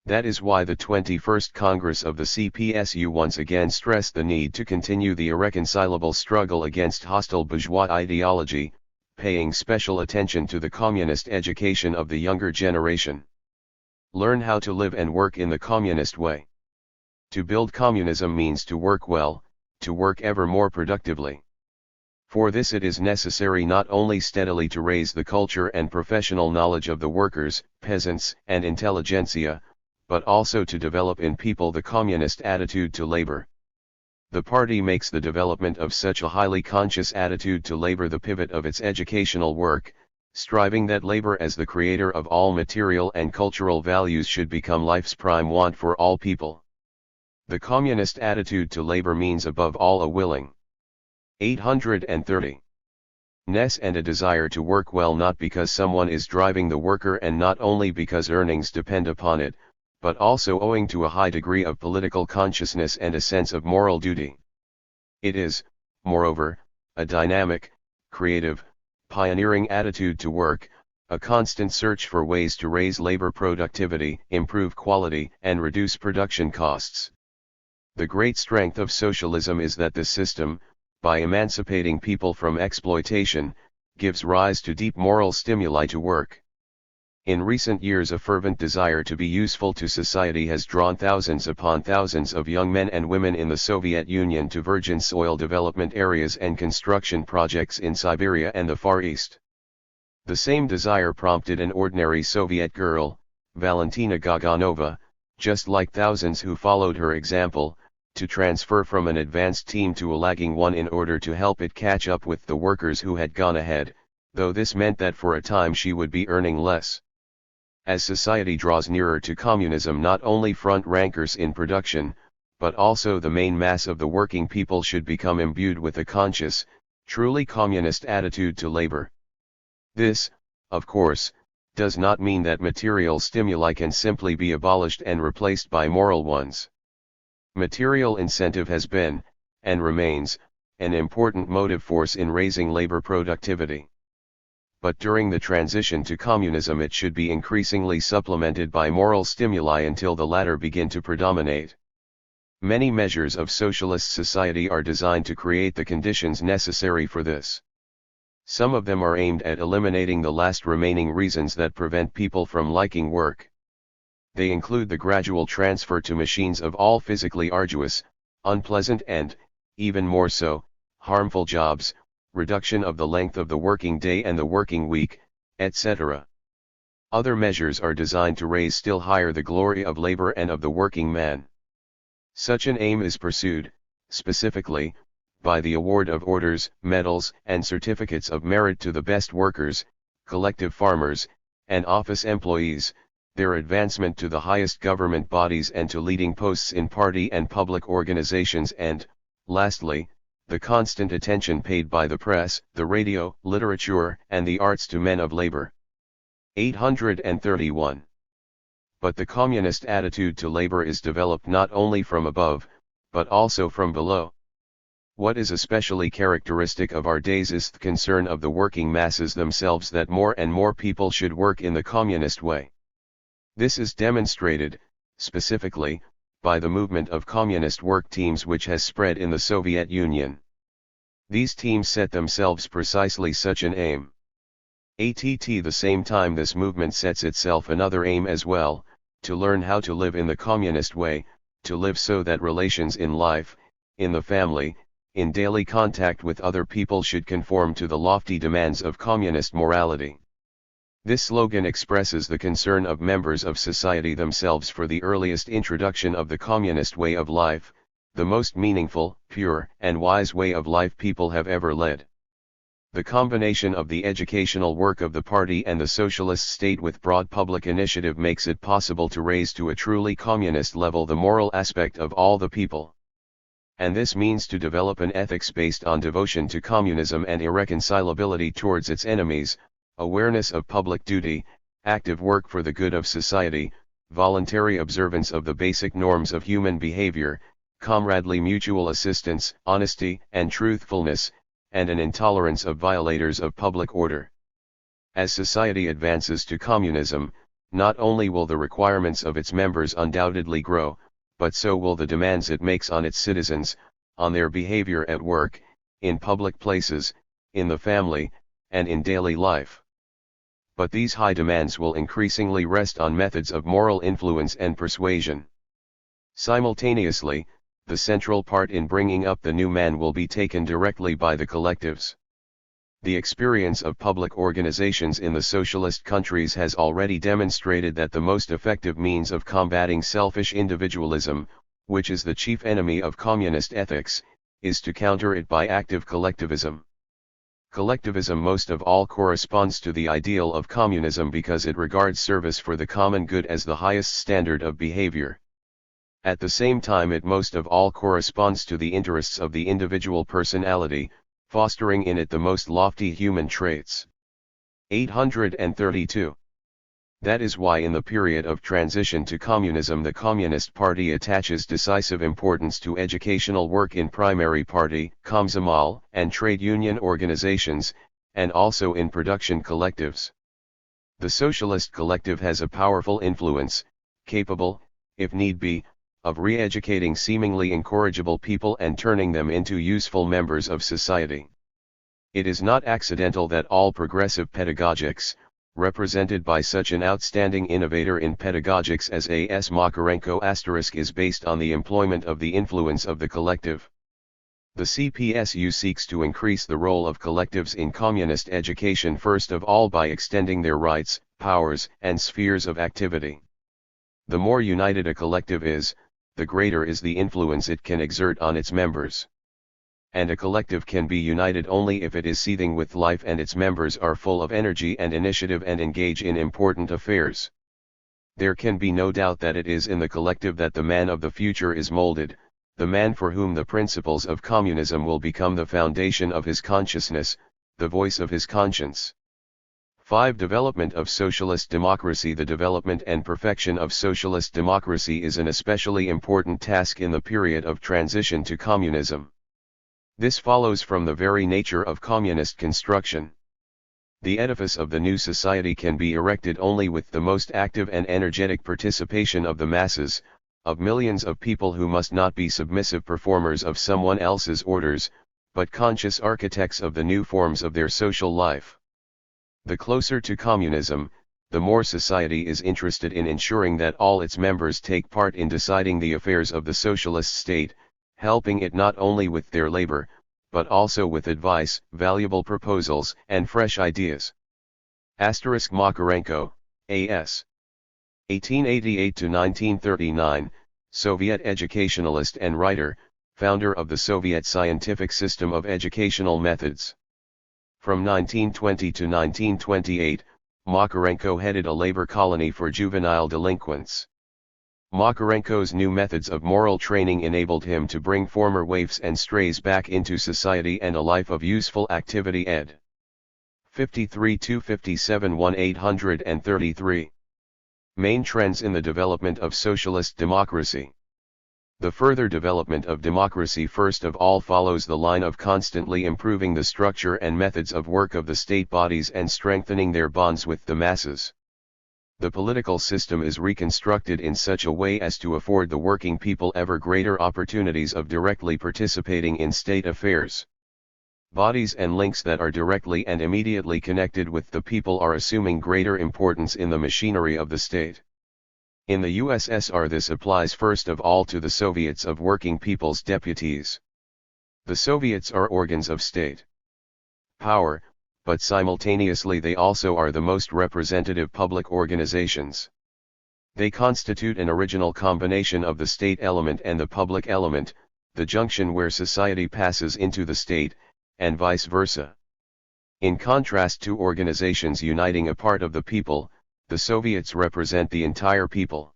That is why the 21st Congress of the CPSU once again stressed the need to continue the irreconcilable struggle against hostile bourgeois ideology, paying special attention to the communist education of the younger generation. Learn how to live and work in the communist way. To build communism means to work well, to work ever more productively. For this it is necessary not only steadily to raise the culture and professional knowledge of the workers, peasants, and intelligentsia, but also to develop in people the communist attitude to labor. The party makes the development of such a highly conscious attitude to labor the pivot of its educational work, striving that labor as the creator of all material and cultural values should become life's prime want for all people. The communist attitude to labor means above all a willing 830 ness and a desire to work well, not because someone is driving the worker and not only because earnings depend upon it, but also owing to a high degree of political consciousness and a sense of moral duty. It is, moreover, a dynamic, creative, pioneering attitude to work, a constant search for ways to raise labor productivity, improve quality, and reduce production costs. The great strength of socialism is that this system, by emancipating people from exploitation, gives rise to deep moral stimuli to work. In recent years, a fervent desire to be useful to society has drawn thousands upon thousands of young men and women in the Soviet Union to virgin soil development areas and construction projects in Siberia and the Far East. The same desire prompted an ordinary Soviet girl, Valentina Gaganova, just like thousands who followed her example, to transfer from an advanced team to a lagging one in order to help it catch up with the workers who had gone ahead, though this meant that for a time she would be earning less. As society draws nearer to communism, not only front rankers in production, but also the main mass of the working people should become imbued with a conscious, truly communist attitude to labor. This, of course, does not mean that material stimuli can simply be abolished and replaced by moral ones. Material incentive has been, and remains, an important motive force in raising labor productivity. But during the transition to communism it should be increasingly supplemented by moral stimuli until the latter begin to predominate. Many measures of socialist society are designed to create the conditions necessary for this. Some of them are aimed at eliminating the last remaining reasons that prevent people from liking work. They include the gradual transfer to machines of all physically arduous, unpleasant and, even more so, harmful jobs, reduction of the length of the working day and the working week, etc. Other measures are designed to raise still higher the glory of labor and of the working man. Such an aim is pursued, specifically, by the award of orders, medals, and certificates of merit to the best workers, collective farmers, and office employees, their advancement to the highest government bodies and to leading posts in party and public organizations, and, lastly, the constant attention paid by the press, the radio, literature, and the arts to men of labor. 831. But the communist attitude to labor is developed not only from above, but also from below. What is especially characteristic of our days is the concern of the working masses themselves that more and more people should work in the communist way. This is demonstrated, specifically, by the movement of communist work teams which has spread in the Soviet Union. These teams set themselves precisely such an aim. At the same time this movement sets itself another aim as well, to learn how to live in the communist way, to live so that relations in life, in the family, in daily contact with other people should conform to the lofty demands of communist morality. This slogan expresses the concern of members of society themselves for the earliest introduction of the communist way of life, the most meaningful, pure, and wise way of life people have ever led. The combination of the educational work of the party and the socialist state with broad public initiative makes it possible to raise to a truly communist level the moral aspect of all the people. And this means to develop an ethics based on devotion to communism and irreconcilability towards its enemies, awareness of public duty, active work for the good of society, voluntary observance of the basic norms of human behavior, comradely mutual assistance, honesty and truthfulness, and an intolerance of violators of public order. As society advances to communism, not only will the requirements of its members undoubtedly grow, but so will the demands it makes on its citizens, on their behavior at work, in public places, in the family, and in daily life. But these high demands will increasingly rest on methods of moral influence and persuasion. Simultaneously, the central part in bringing up the new man will be taken directly by the collectives. The experience of public organizations in the socialist countries has already demonstrated that the most effective means of combating selfish individualism, which is the chief enemy of communist ethics, is to counter it by active collectivism. Collectivism most of all corresponds to the ideal of communism because it regards service for the common good as the highest standard of behavior. At the same time it most of all corresponds to the interests of the individual personality, fostering in it the most lofty human traits. 832. That is why in the period of transition to communism the Communist Party attaches decisive importance to educational work in primary party, komsomol, and trade union organizations, and also in production collectives. The socialist collective has a powerful influence, capable, if need be, of re-educating seemingly incorrigible people and turning them into useful members of society. It is not accidental that all progressive pedagogics, represented by such an outstanding innovator in pedagogics as A.S. Makarenko*, is based on the employment of the influence of the collective. The CPSU seeks to increase the role of collectives in communist education first of all by extending their rights, powers, and spheres of activity. The more united a collective is, the greater is the influence it can exert on its members. And a collective can be united only if it is seething with life and its members are full of energy and initiative and engage in important affairs. There can be no doubt that it is in the collective that the man of the future is molded, the man for whom the principles of communism will become the foundation of his consciousness, the voice of his conscience. 5. Development of socialist democracy. The development and perfection of socialist democracy is an especially important task in the period of transition to communism. This follows from the very nature of communist construction. The edifice of the new society can be erected only with the most active and energetic participation of the masses, of millions of people who must not be submissive performers of someone else's orders, but conscious architects of the new forms of their social life. The closer to communism, the more society is interested in ensuring that all its members take part in deciding the affairs of the socialist state, helping it not only with their labor, but also with advice, valuable proposals, and fresh ideas. Makarenko, A.S. 1888–1939, Soviet educationalist and writer, founder of the Soviet scientific system of educational methods. From 1920 to 1928, Makarenko headed a labor colony for juvenile delinquents. Makarenko's new methods of moral training enabled him to bring former waifs and strays back into society and a life of useful activity. Ed. 53-57 1833. Main trends in the development of socialist democracy. The further development of democracy first of all follows the line of constantly improving the structure and methods of work of the state bodies and strengthening their bonds with the masses. The political system is reconstructed in such a way as to afford the working people ever greater opportunities of directly participating in state affairs. Bodies and links that are directly and immediately connected with the people are assuming greater importance in the machinery of the state. In the USSR this applies first of all to the Soviets of Working People's Deputies. The Soviets are organs of state power, but simultaneously they also are the most representative public organizations. They constitute an original combination of the state element and the public element, the junction where society passes into the state, and vice versa. In contrast to organizations uniting a part of the people, the Soviets represent the entire people.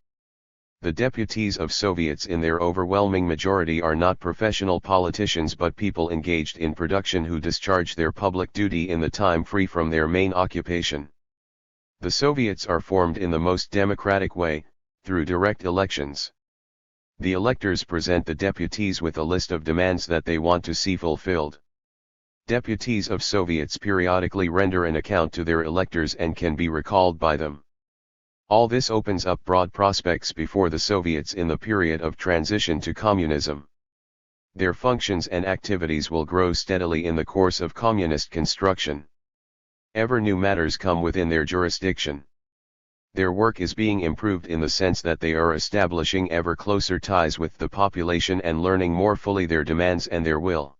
The deputies of Soviets in their overwhelming majority are not professional politicians but people engaged in production who discharge their public duty in the time free from their main occupation. The Soviets are formed in the most democratic way, through direct elections. The electors present the deputies with a list of demands that they want to see fulfilled. Deputies of Soviets periodically render an account to their electors and can be recalled by them. All this opens up broad prospects before the Soviets in the period of transition to communism. Their functions and activities will grow steadily in the course of communist construction. Ever new matters come within their jurisdiction. Their work is being improved in the sense that they are establishing ever closer ties with the population and learning more fully their demands and their will.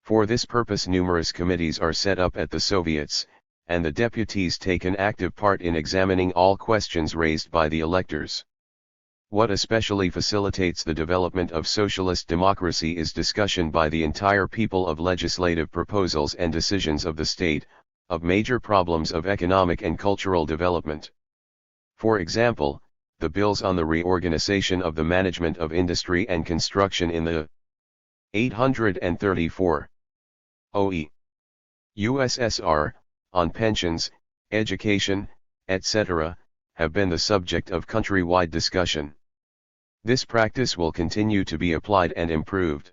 For this purpose numerous committees are set up at the Soviets, and the deputies take an active part in examining all questions raised by the electors. What especially facilitates the development of socialist democracy is discussion by the entire people of legislative proposals and decisions of the state, of major problems of economic and cultural development. For example, the bills on the reorganization of the management of industry and construction in the 834 OE USSR, on pensions, education, etc., have been the subject of countrywide discussion. This practice will continue to be applied and improved.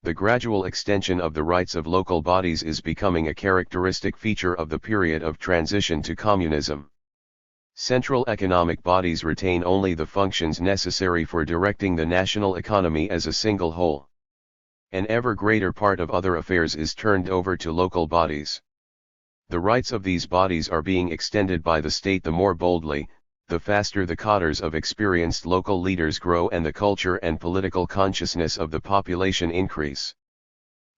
The gradual extension of the rights of local bodies is becoming a characteristic feature of the period of transition to communism. Central economic bodies retain only the functions necessary for directing the national economy as a single whole. An ever greater part of other affairs is turned over to local bodies. The rights of these bodies are being extended by the state the more boldly, the faster the cadres of experienced local leaders grow and the culture and political consciousness of the population increase.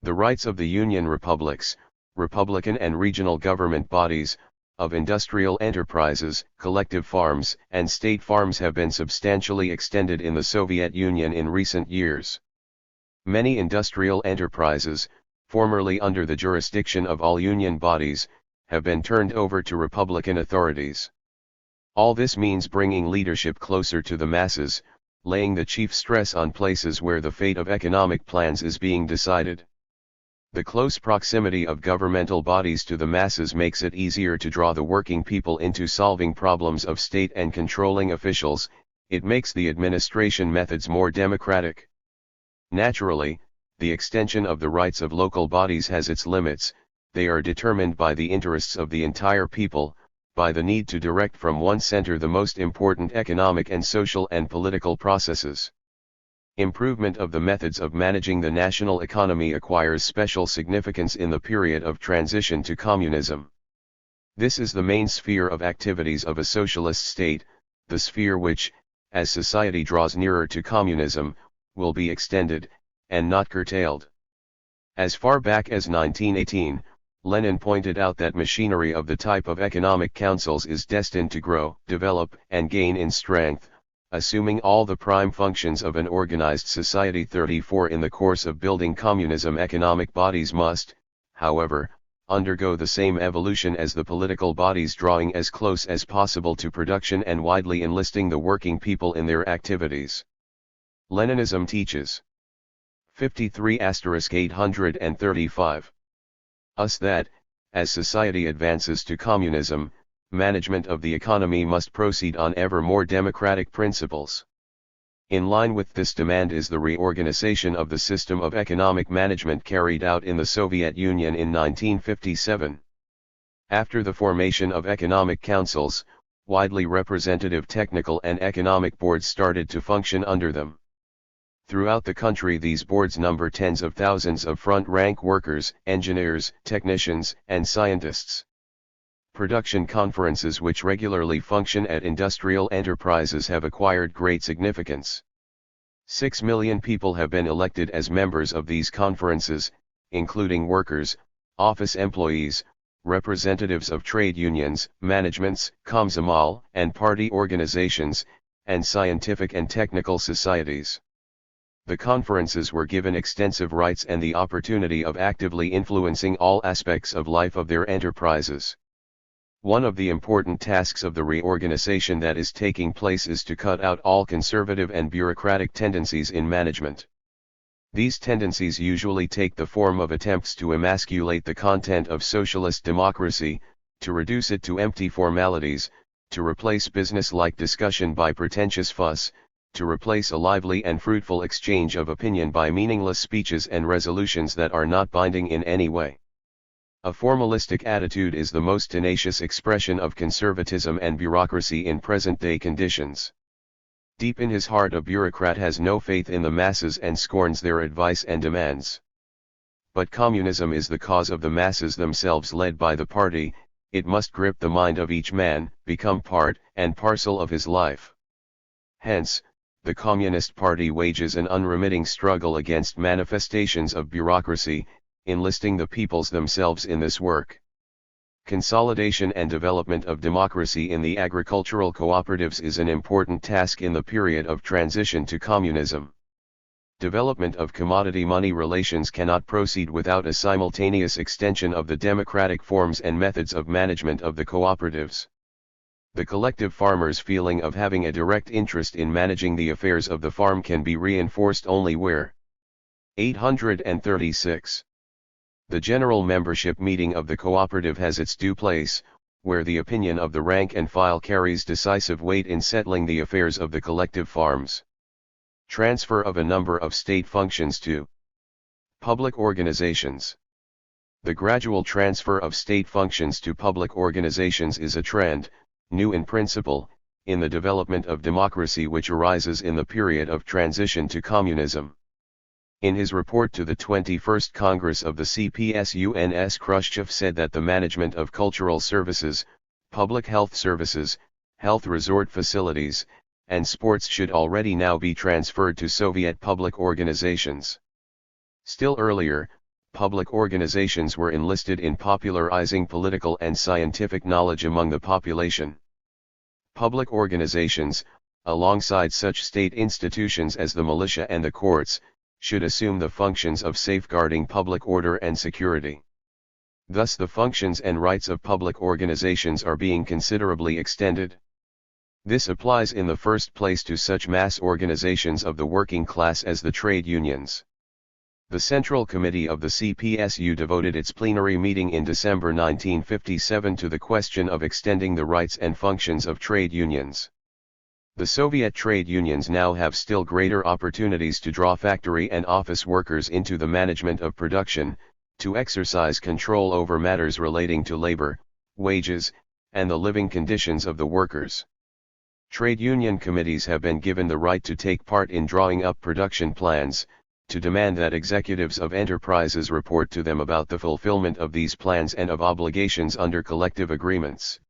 The rights of the Union republics, republican and regional government bodies, of industrial enterprises, collective farms, and state farms have been substantially extended in the Soviet Union in recent years. Many industrial enterprises, formerly under the jurisdiction of all union bodies, have been turned over to republican authorities. All this means bringing leadership closer to the masses, laying the chief stress on places where the fate of economic plans is being decided. The close proximity of governmental bodies to the masses makes it easier to draw the working people into solving problems of state and controlling officials. It makes the administration methods more democratic. Naturally, the extension of the rights of local bodies has its limits. They are determined by the interests of the entire people, by the need to direct from one center the most important economic and social and political processes. Improvement of the methods of managing the national economy acquires special significance in the period of transition to communism. This is the main sphere of activities of a socialist state, the sphere which, as society draws nearer to communism, will be extended, and not curtailed. As far back as 1918, Lenin pointed out that machinery of the type of economic councils is destined to grow, develop, and gain in strength, assuming all the prime functions of an organized society. 34 In the course of building communism, economic bodies must, however, undergo the same evolution as the political bodies, drawing as close as possible to production and widely enlisting the working people in their activities. Leninism teaches. 53*835. Us that, as society advances to communism, management of the economy must proceed on ever more democratic principles. In line with this demand is the reorganization of the system of economic management carried out in the Soviet Union in 1957. After the formation of economic councils, widely representative technical and economic boards started to function under them. Throughout the country, these boards number tens of thousands of front-rank workers, engineers, technicians, and scientists. Production conferences which regularly function at industrial enterprises have acquired great significance. 6 million people have been elected as members of these conferences, including workers, office employees, representatives of trade unions, managements, komsomol, and party organizations, and scientific and technical societies. The conferences were given extensive rights and the opportunity of actively influencing all aspects of life of their enterprises. One of the important tasks of the reorganization that is taking place is to cut out all conservative and bureaucratic tendencies in management. These tendencies usually take the form of attempts to emasculate the content of socialist democracy, to reduce it to empty formalities, to replace business-like discussion by pretentious fuss, to replace a lively and fruitful exchange of opinion by meaningless speeches and resolutions that are not binding in any way. A formalistic attitude is the most tenacious expression of conservatism and bureaucracy in present-day conditions. Deep in his heart, a bureaucrat has no faith in the masses and scorns their advice and demands. But communism is the cause of the masses themselves, led by the party. It must grip the mind of each man, become part and parcel of his life. Hence, the Communist Party wages an unremitting struggle against manifestations of bureaucracy, enlisting the peoples themselves in this work. Consolidation and development of democracy in the agricultural cooperatives is an important task in the period of transition to communism. Development of commodity-money relations cannot proceed without a simultaneous extension of the democratic forms and methods of management of the cooperatives. The collective farmer's feeling of having a direct interest in managing the affairs of the farm can be reinforced only where 836. The general membership meeting of the cooperative has its due place, where the opinion of the rank and file carries decisive weight in settling the affairs of the collective farms. Transfer of a number of state functions to public organizations. The gradual transfer of state functions to public organizations is a trend, new in principle, in the development of democracy which arises in the period of transition to communism. In his report to the 21st Congress of the CPSUNS, Khrushchev said that the management of cultural services, public health services, health resort facilities, and sports should already now be transferred to Soviet public organizations. Still earlier, public organizations were enlisted in popularizing political and scientific knowledge among the population. Public organizations, alongside such state institutions as the militia and the courts, should assume the functions of safeguarding public order and security. Thus the functions and rights of public organizations are being considerably extended. This applies in the first place to such mass organizations of the working class as the trade unions. The Central Committee of the CPSU devoted its plenary meeting in December 1957 to the question of extending the rights and functions of trade unions. The Soviet trade unions now have still greater opportunities to draw factory and office workers into the management of production, to exercise control over matters relating to labor, wages, and the living conditions of the workers. Trade union committees have been given the right to take part in drawing up production plans, to demand that executives of enterprises report to them about the fulfillment of these plans and of obligations under collective agreements.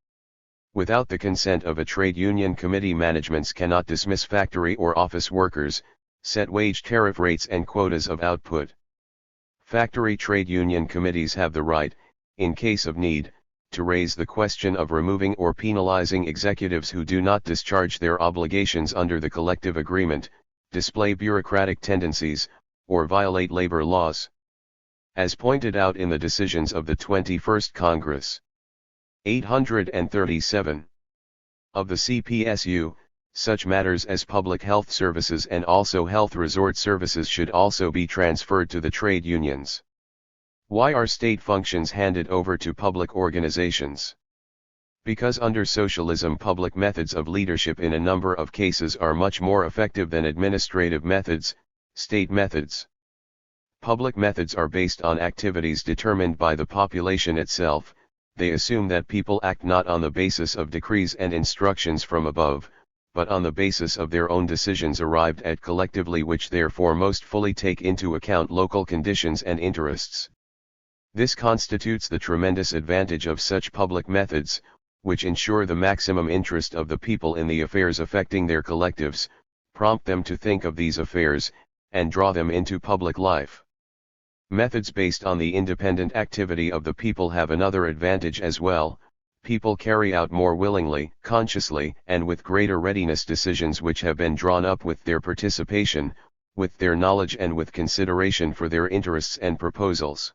Without the consent of a trade union committee, managements cannot dismiss factory or office workers, set wage tariff rates and quotas of output. Factory trade union committees have the right, in case of need, to raise the question of removing or penalizing executives who do not discharge their obligations under the collective agreement, display bureaucratic tendencies, or violate labor laws. as pointed out in the decisions of the 21st Congress. 837. Of the CPSU, such matters as public health services and also health resort services should also be transferred to the trade unions. Why are state functions handed over to public organizations? Because under socialism public methods of leadership in a number of cases are much more effective than administrative methods, state methods. Public methods are based on activities determined by the population itself. They assume that people act not on the basis of decrees and instructions from above, but on the basis of their own decisions arrived at collectively, which therefore most fully take into account local conditions and interests. This constitutes the tremendous advantage of such public methods, which ensure the maximum interest of the people in the affairs affecting their collectives, prompt them to think of these affairs, and draw them into public life. Methods based on the independent activity of the people have another advantage as well. People carry out more willingly, consciously, and with greater readiness decisions which have been drawn up with their participation, with their knowledge and with consideration for their interests and proposals.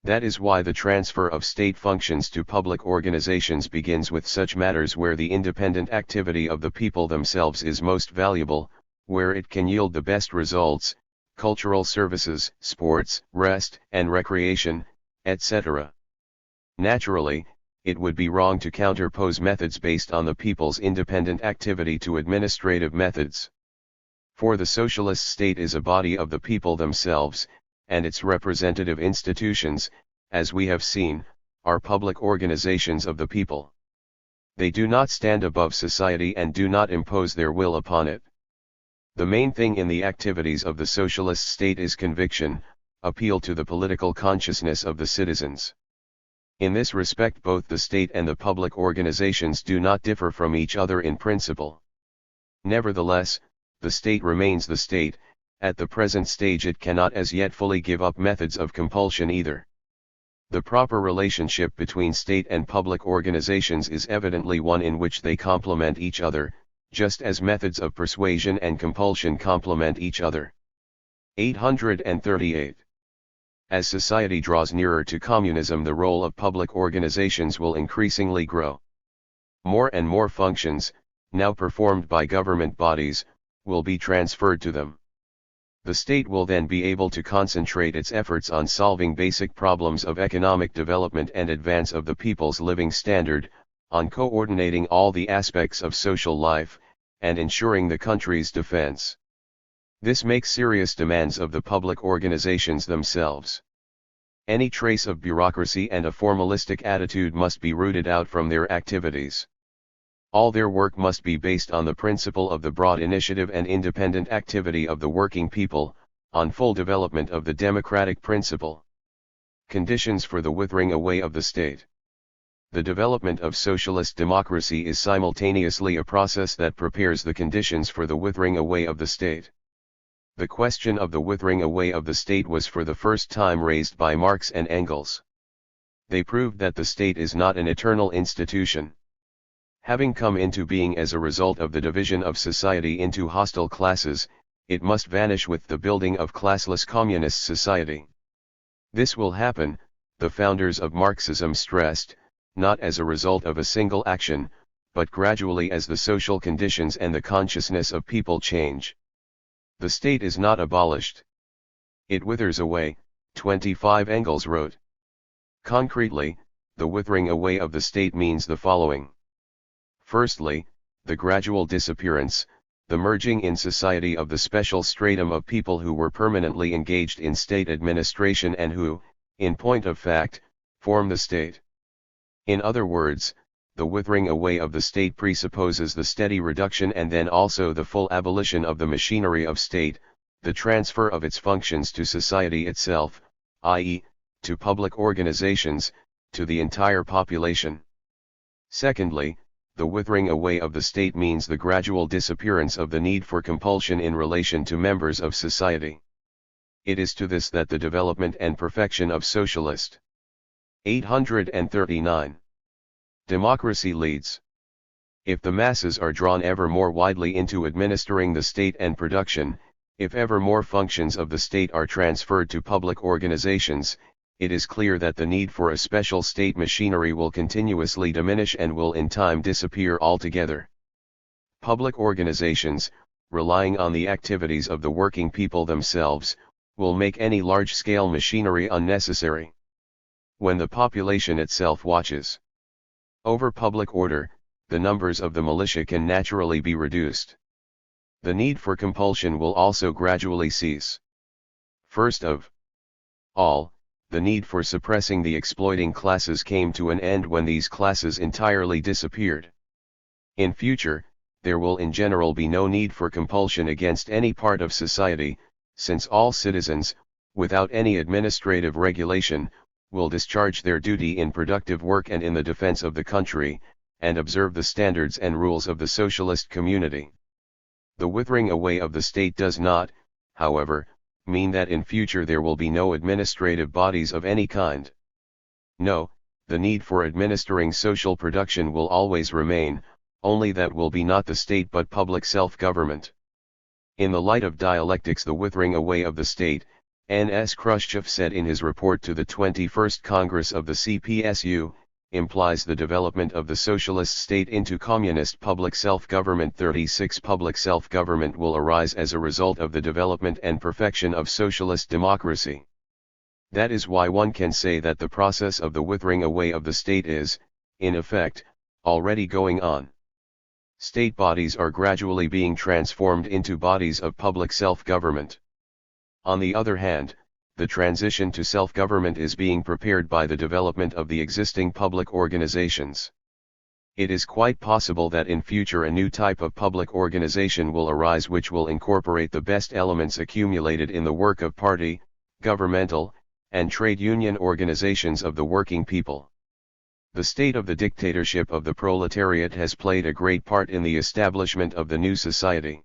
That is why the transfer of state functions to public organizations begins with such matters where the independent activity of the people themselves is most valuable, where it can yield the best results, cultural services, sports, rest and recreation, etc. Naturally, it would be wrong to counterpose methods based on the people's independent activity to administrative methods. For the socialist state is a body of the people themselves, and its representative institutions, as we have seen, are public organizations of the people. They do not stand above society and do not impose their will upon it. The main thing in the activities of the socialist state is conviction, appeal to the political consciousness of the citizens. In this respect both the state and the public organizations do not differ from each other in principle. Nevertheless, the state remains the state. At the present stage it cannot as yet fully give up methods of compulsion either. The proper relationship between state and public organizations is evidently one in which they complement each other, just as methods of persuasion and compulsion complement each other. 838. As society draws nearer to communism, the role of public organizations will increasingly grow. More and more functions, now performed by government bodies, will be transferred to them. The state will then be able to concentrate its efforts on solving basic problems of economic development and advance of the people's living standard, on coordinating all the aspects of social life, and ensuring the country's defense. This makes serious demands of the public organizations themselves. Any trace of bureaucracy and a formalistic attitude must be rooted out from their activities. All their work must be based on the principle of the broad initiative and independent activity of the working people, on full development of the democratic principle. Conditions for the withering away of the state. The development of socialist democracy is simultaneously a process that prepares the conditions for the withering away of the state. The question of the withering away of the state was for the first time raised by Marx and Engels. They proved that the state is not an eternal institution. Having come into being as a result of the division of society into hostile classes, it must vanish with the building of classless communist society. This will happen, the founders of Marxism stressed, not as a result of a single action, but gradually as the social conditions and the consciousness of people change. The state is not abolished. It withers away, 25 Engels wrote. Concretely, the withering away of the state means the following. Firstly, the gradual disappearance, the merging in society of the special stratum of people who were permanently engaged in state administration and who, in point of fact, form the state. In other words, the withering away of the state presupposes the steady reduction and then also the full abolition of the machinery of state, the transfer of its functions to society itself, i.e., to public organizations, to the entire population. Secondly, the withering away of the state means the gradual disappearance of the need for compulsion in relation to members of society. It is to this that the development and perfection of socialist 839. Democracy leads. If the masses are drawn ever more widely into administering the state and production, If ever more functions of the state are transferred to public organizations, it is clear that the need for a special state machinery will continuously diminish and will in time disappear altogether. Public organizations, relying on the activities of the working people themselves, will make any large-scale machinery unnecessary. When the population itself watches over public order, the numbers of the militia can naturally be reduced. The need for compulsion will also gradually cease. First of all, the need for suppressing the exploiting classes came to an end when these classes entirely disappeared. In future, there will in general be no need for compulsion against any part of society, since all citizens, without any administrative regulation, will discharge their duty in productive work and in the defense of the country, and observe the standards and rules of the socialist community. The withering away of the state does not, however, mean that in future there will be no administrative bodies of any kind. No, the need for administering social production will always remain, only that will be not the state but public self-government. In the light of dialectics, the withering away of the state, N.S. Khrushchev said in his report to the 21st Congress of the CPSU, implies the development of the socialist state into communist public self-government. 36 Public self-government will arise as a result of the development and perfection of socialist democracy. That is why one can say that the process of the withering away of the state is, in effect, already going on. State bodies are gradually being transformed into bodies of public self-government. On the other hand, the transition to self-government is being prepared by the development of the existing public organizations. It is quite possible that in future a new type of public organization will arise which will incorporate the best elements accumulated in the work of party, governmental, and trade union organizations of the working people. The state of the dictatorship of the proletariat has played a great part in the establishment of the new society.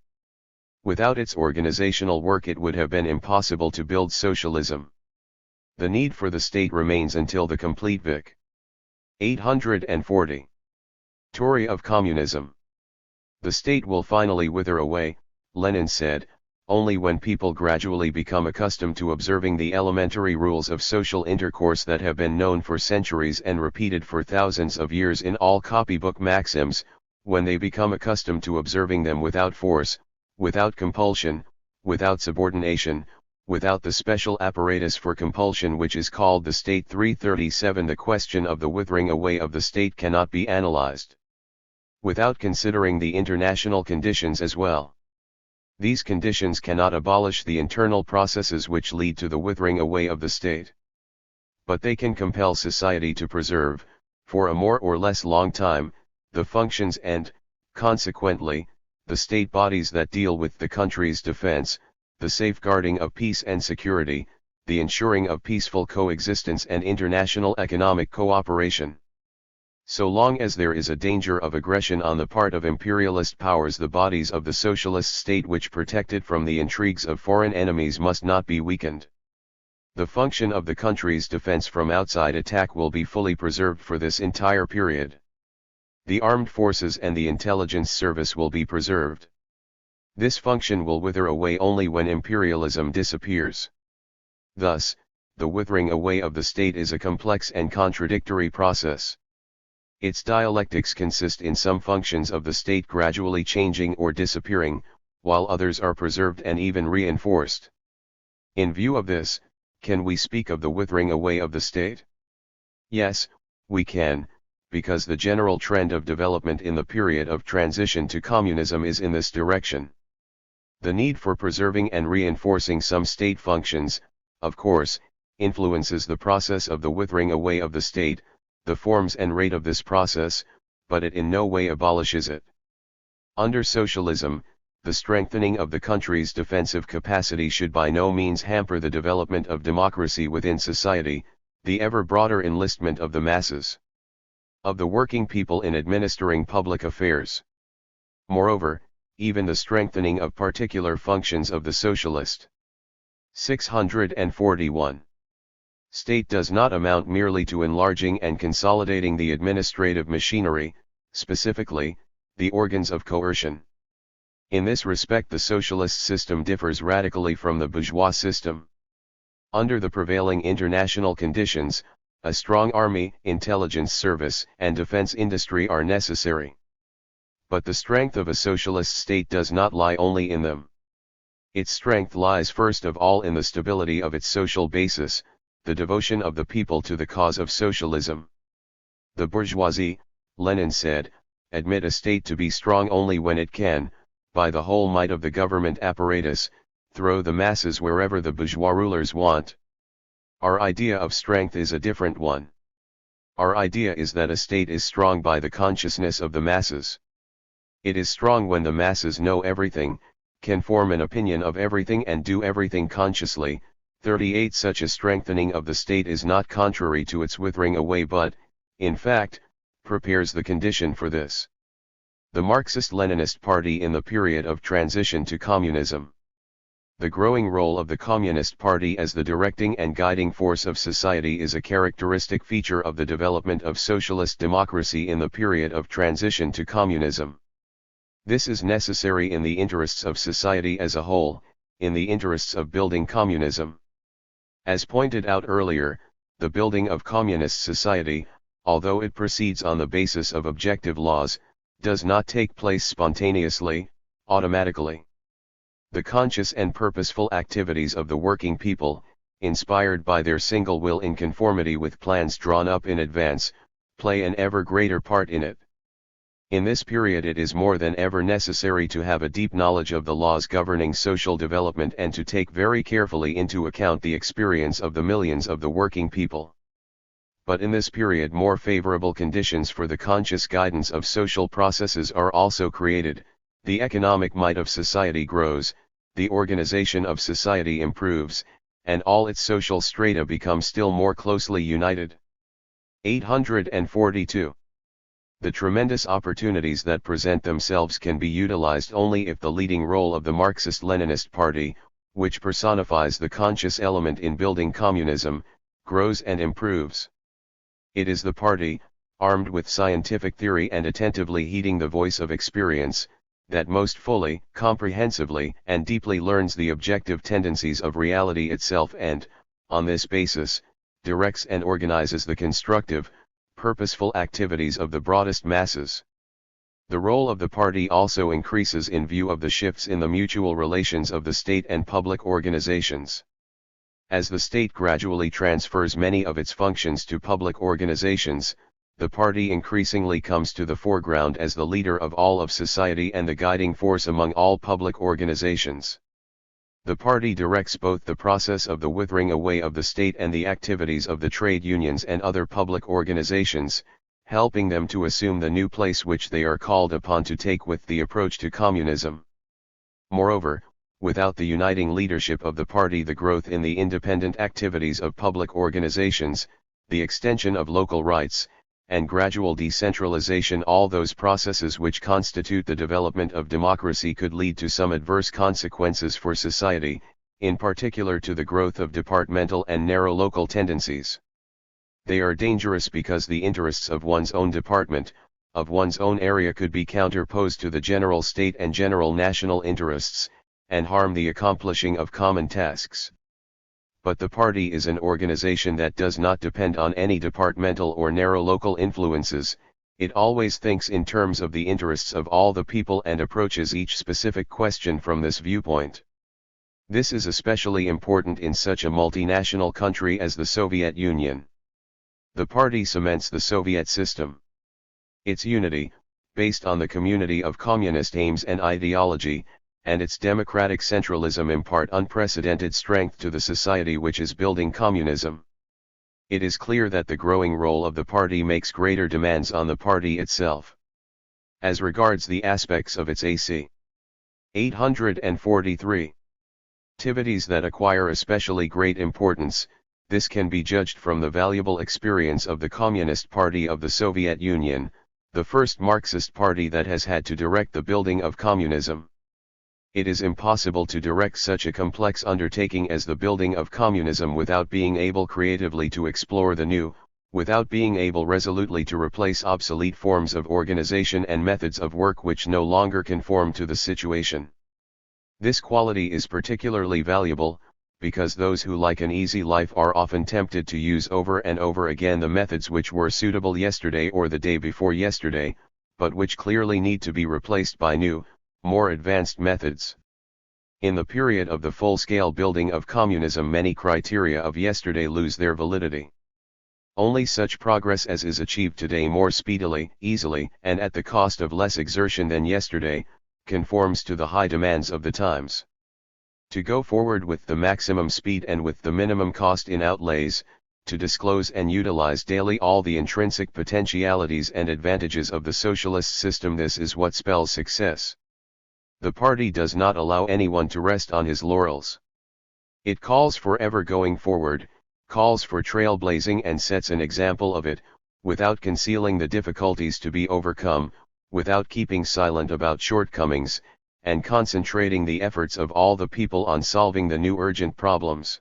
Without its organizational work it would have been impossible to build socialism. The need for the state remains until the complete Vic. 840. Theory of communism. The state will finally wither away, Lenin said, only when people gradually become accustomed to observing the elementary rules of social intercourse that have been known for centuries and repeated for thousands of years in all copybook maxims, when they become accustomed to observing them without force, without compulsion, without subordination, without the special apparatus for compulsion which is called the state. 337 The question of the withering away of the state cannot be analyzed without considering the international conditions as well. These conditions cannot abolish the internal processes which lead to the withering away of the state. But they can compel society to preserve, for a more or less long time, the functions and, consequently, the state bodies that deal with the country's defense, the safeguarding of peace and security, the ensuring of peaceful coexistence and international economic cooperation. So long as there is a danger of aggression on the part of imperialist powers, the bodies of the socialist state which protect it from the intrigues of foreign enemies must not be weakened. The function of the country's defense from outside attack will be fully preserved for this entire period. The armed forces and the intelligence service will be preserved. This function will wither away only when imperialism disappears. Thus, the withering away of the state is a complex and contradictory process. Its dialectics consist in some functions of the state gradually changing or disappearing, while others are preserved and even reinforced. In view of this, can we speak of the withering away of the state? Yes, we can, because the general trend of development in the period of transition to communism is in this direction. The need for preserving and reinforcing some state functions, of course, influences the process of the withering away of the state, the forms and rate of this process, but it in no way abolishes it. Under socialism, the strengthening of the country's defensive capacity should by no means hamper the development of democracy within society, the ever broader enlistment of the masses, of the working people in administering public affairs. Moreover, even the strengthening of particular functions of the socialist. 641. State does not amount merely to enlarging and consolidating the administrative machinery, specifically, the organs of coercion. In this respect the socialist system differs radically from the bourgeois system. Under the prevailing international conditions, a strong army, intelligence service, and defense industry are necessary. But the strength of a socialist state does not lie only in them. Its strength lies first of all in the stability of its social basis, the devotion of the people to the cause of socialism. The bourgeoisie, Lenin said, admit a state to be strong only when it can, by the whole might of the government apparatus, throw the masses wherever the bourgeois rulers want. Our idea of strength is a different one. Our idea is that a state is strong by the consciousness of the masses. It is strong when the masses know everything, can form an opinion of everything and do everything consciously. 38 Such a strengthening of the state is not contrary to its withering away but, in fact, prepares the condition for this. The Marxist-Leninist Party in the period of transition to communism. The growing role of the Communist Party as the directing and guiding force of society is a characteristic feature of the development of socialist democracy in the period of transition to communism. This is necessary in the interests of society as a whole, in the interests of building communism. As pointed out earlier, the building of communist society, although it proceeds on the basis of objective laws, does not take place spontaneously, automatically. The conscious and purposeful activities of the working people, inspired by their single will in conformity with plans drawn up in advance, play an ever greater part in it. In this period it is more than ever necessary to have a deep knowledge of the laws governing social development and to take very carefully into account the experience of the millions of the working people. But in this period more favorable conditions for the conscious guidance of social processes are also created. The economic might of society grows, the organization of society improves, and all its social strata become still more closely united. 842. The tremendous opportunities that present themselves can be utilized only if the leading role of the Marxist-Leninist Party, which personifies the conscious element in building communism, grows and improves. It is the party, armed with scientific theory and attentively heeding the voice of experience, that most fully, comprehensively, and deeply learns the objective tendencies of reality itself and, on this basis, directs and organizes the constructive, purposeful activities of the broadest masses. The role of the party also increases in view of the shifts in the mutual relations of the state and public organizations. As the state gradually transfers many of its functions to public organizations, the party increasingly comes to the foreground as the leader of all of society and the guiding force among all public organizations. The party directs both the process of the withering away of the state and the activities of the trade unions and other public organizations, helping them to assume the new place which they are called upon to take with the approach to communism. Moreover, without the uniting leadership of the party, the growth in the independent activities of public organizations, the extension of local rights, and gradual decentralization, all those processes which constitute the development of democracy, could lead to some adverse consequences for society, in particular to the growth of departmental and narrow local tendencies. They are dangerous because the interests of one's own department, of one's own area, could be counterposed to the general state and general national interests, and harm the accomplishing of common tasks. But the party is an organization that does not depend on any departmental or narrow local influences. It always thinks in terms of the interests of all the people and approaches each specific question from this viewpoint. This is especially important in such a multinational country as the Soviet Union. The party cements the Soviet system. Its unity, based on the community of communist aims and ideology, and its democratic centralism impart unprecedented strength to the society which is building communism. It is clear that the growing role of the party makes greater demands on the party itself. As regards the aspects of its AC. 843. Activities that acquire especially great importance, this can be judged from the valuable experience of the Communist Party of the Soviet Union, the first Marxist party that has had to direct the building of communism. It is impossible to direct such a complex undertaking as the building of communism without being able creatively to explore the new, without being able resolutely to replace obsolete forms of organization and methods of work which no longer conform to the situation. This quality is particularly valuable, because those who like an easy life are often tempted to use over and over again the methods which were suitable yesterday or the day before yesterday, but which clearly need to be replaced by new, more advanced methods. In the period of the full-scale building of communism, many criteria of yesterday lose their validity. Only such progress as is achieved today more speedily, easily, and at the cost of less exertion than yesterday, conforms to the high demands of the times. To go forward with the maximum speed and with the minimum cost in outlays, to disclose and utilize daily all the intrinsic potentialities and advantages of the socialist system, this is what spells success. The party does not allow anyone to rest on his laurels. It calls for ever going forward, calls for trailblazing, and sets an example of it, without concealing the difficulties to be overcome, without keeping silent about shortcomings, and concentrating the efforts of all the people on solving the new urgent problems.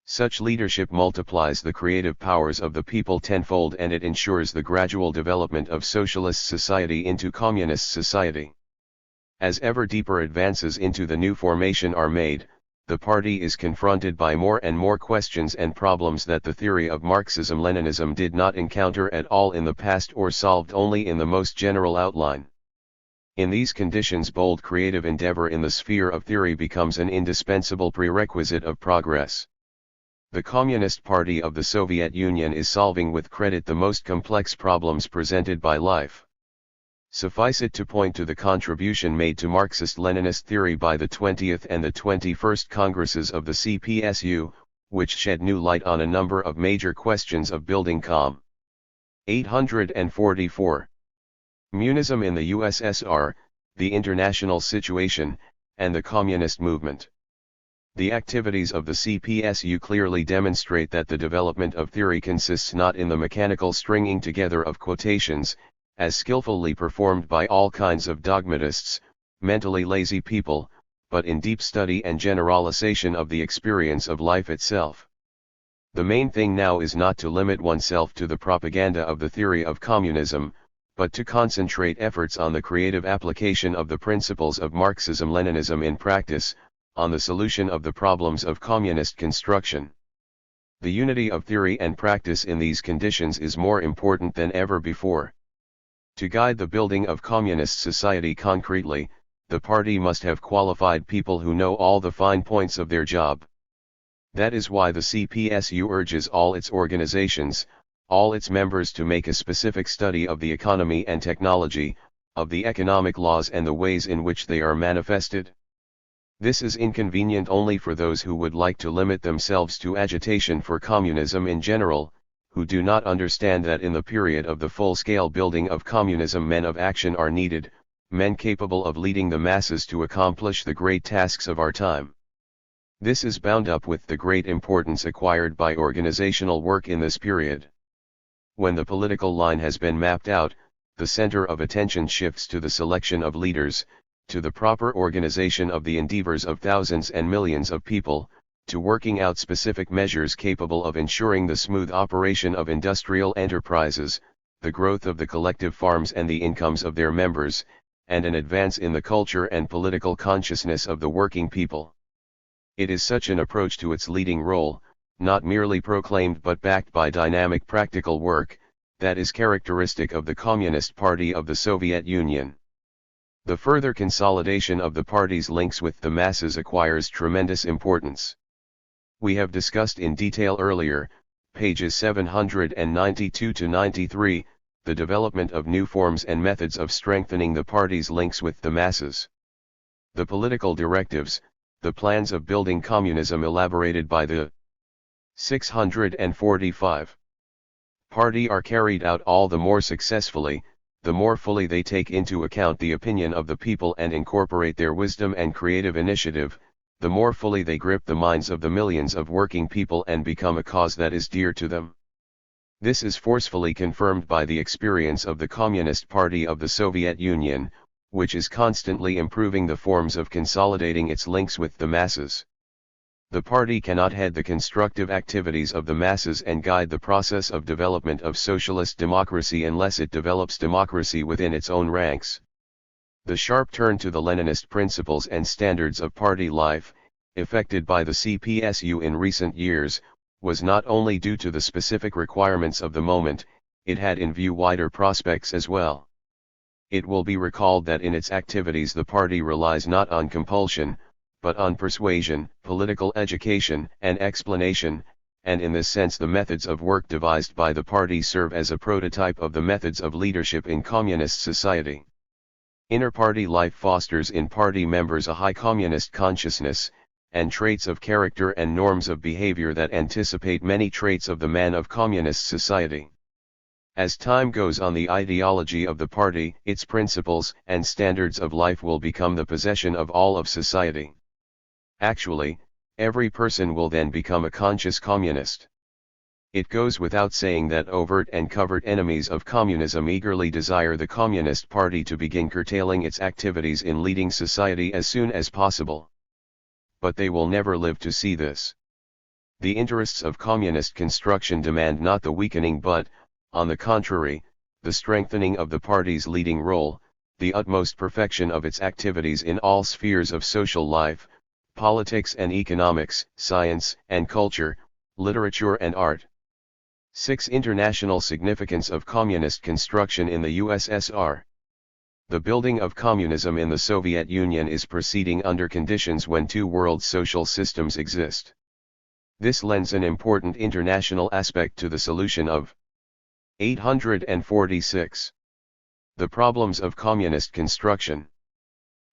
Such leadership multiplies the creative powers of the people tenfold, and it ensures the gradual development of socialist society into communist society. As ever deeper advances into the new formation are made, the party is confronted by more and more questions and problems that the theory of Marxism-Leninism did not encounter at all in the past, or solved only in the most general outline. In these conditions, bold creative endeavor in the sphere of theory becomes an indispensable prerequisite of progress. The Communist Party of the Soviet Union is solving with credit the most complex problems presented by life. Suffice it to point to the contribution made to Marxist-Leninist theory by the 20th and the 21st Congresses of the CPSU, which shed new light on a number of major questions of building 844. Communism in the USSR, the international situation, and the communist movement. The activities of the CPSU clearly demonstrate that the development of theory consists not in the mechanical stringing together of quotations, as skillfully performed by all kinds of dogmatists, mentally lazy people, but in deep study and generalization of the experience of life itself. The main thing now is not to limit oneself to the propaganda of the theory of communism, but to concentrate efforts on the creative application of the principles of Marxism-Leninism in practice, on the solution of the problems of communist construction. The unity of theory and practice in these conditions is more important than ever before. To guide the building of communist society concretely, the party must have qualified people who know all the fine points of their job. That is why the CPSU urges all its organizations, all its members to make a specific study of the economy and technology, of the economic laws and the ways in which they are manifested. This is inconvenient only for those who would like to limit themselves to agitation for communism in general, who do not understand that in the period of the full-scale building of communism men of action are needed, men capable of leading the masses to accomplish the great tasks of our time. This is bound up with the great importance acquired by organizational work in this period. When the political line has been mapped out, the center of attention shifts to the selection of leaders, to the proper organization of the endeavors of thousands and millions of people, to working out specific measures capable of ensuring the smooth operation of industrial enterprises, the growth of the collective farms and the incomes of their members, and an advance in the culture and political consciousness of the working people. It is such an approach to its leading role, not merely proclaimed but backed by dynamic practical work, that is characteristic of the Communist Party of the Soviet Union. The further consolidation of the party's links with the masses acquires tremendous importance. We have discussed in detail earlier, pages 792 to 93, the development of new forms and methods of strengthening the party's links with the masses. The political directives, the plans of building communism elaborated by the 645 party are carried out all the more successfully, the more fully they take into account the opinion of the people and incorporate their wisdom and creative initiative, the more fully they grip the minds of the millions of working people and become a cause that is dear to them. This is forcefully confirmed by the experience of the Communist Party of the Soviet Union, which is constantly improving the forms of consolidating its links with the masses. The party cannot head the constructive activities of the masses and guide the process of development of socialist democracy unless it develops democracy within its own ranks. The sharp turn to the Leninist principles and standards of party life, effected by the CPSU in recent years, was not only due to the specific requirements of the moment, it had in view wider prospects as well. It will be recalled that in its activities the party relies not on compulsion, but on persuasion, political education, and explanation, and in this sense the methods of work devised by the party serve as a prototype of the methods of leadership in communist society. Inter-party life fosters in party members a high communist consciousness, and traits of character and norms of behavior that anticipate many traits of the man of communist society. As time goes on, the ideology of the party, its principles and standards of life will become the possession of all of society. Actually, every person will then become a conscious communist. It goes without saying that overt and covert enemies of communism eagerly desire the Communist Party to begin curtailing its activities in leading society as soon as possible. But they will never live to see this. The interests of communist construction demand not the weakening but, on the contrary, the strengthening of the party's leading role, the utmost perfection of its activities in all spheres of social life, politics and economics, science and culture, literature and art. 6. International significance of communist construction in the USSR. The building of communism in the Soviet Union is proceeding under conditions when two world social systems exist. This lends an important international aspect to the solution of 846. The problems of communist construction.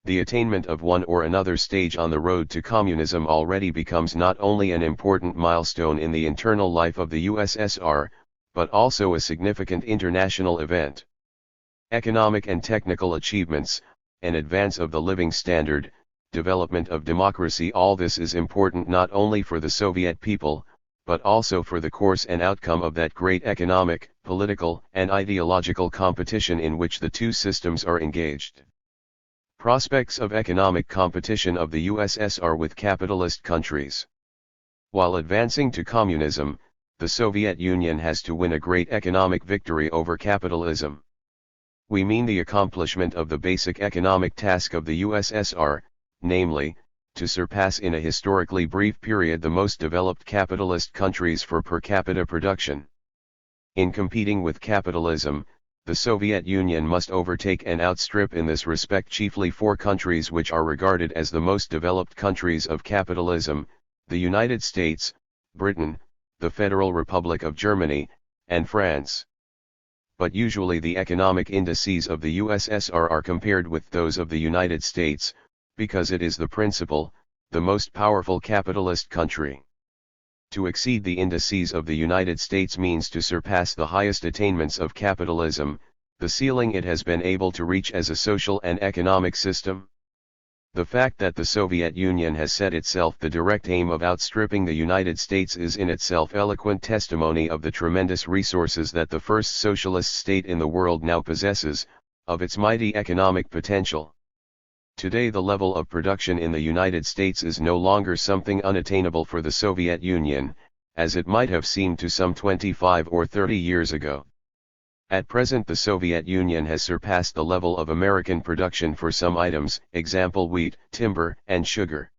The attainment of one or another stage on the road to communism already becomes not only an important milestone in the internal life of the USSR, but also a significant international event. Economic and technical achievements, an advance of the living standard, development of democracy, all this is important not only for the Soviet people, but also for the course and outcome of that great economic, political, and ideological competition in which the two systems are engaged. Prospects of economic competition of the USSR with capitalist countries. While advancing to communism, the Soviet Union has to win a great economic victory over capitalism. We mean the accomplishment of the basic economic task of the USSR, namely, to surpass in a historically brief period the most developed capitalist countries for per capita production. In competing with capitalism, the Soviet Union must overtake and outstrip in this respect chiefly four countries which are regarded as the most developed countries of capitalism: the United States, Britain, the Federal Republic of Germany, and France. But usually the economic indices of the USSR are compared with those of the United States, because it is the principal, the most powerful capitalist country. To exceed the indices of the United States means to surpass the highest attainments of capitalism, the ceiling it has been able to reach as a social and economic system. The fact that the Soviet Union has set itself the direct aim of outstripping the United States is in itself eloquent testimony of the tremendous resources that the first socialist state in the world now possesses, of its mighty economic potential. Today the level of production in the United States is no longer something unattainable for the Soviet Union, as it might have seemed to some 25 or 30 years ago. At present the Soviet Union has surpassed the level of American production for some items, example wheat, timber, and sugar.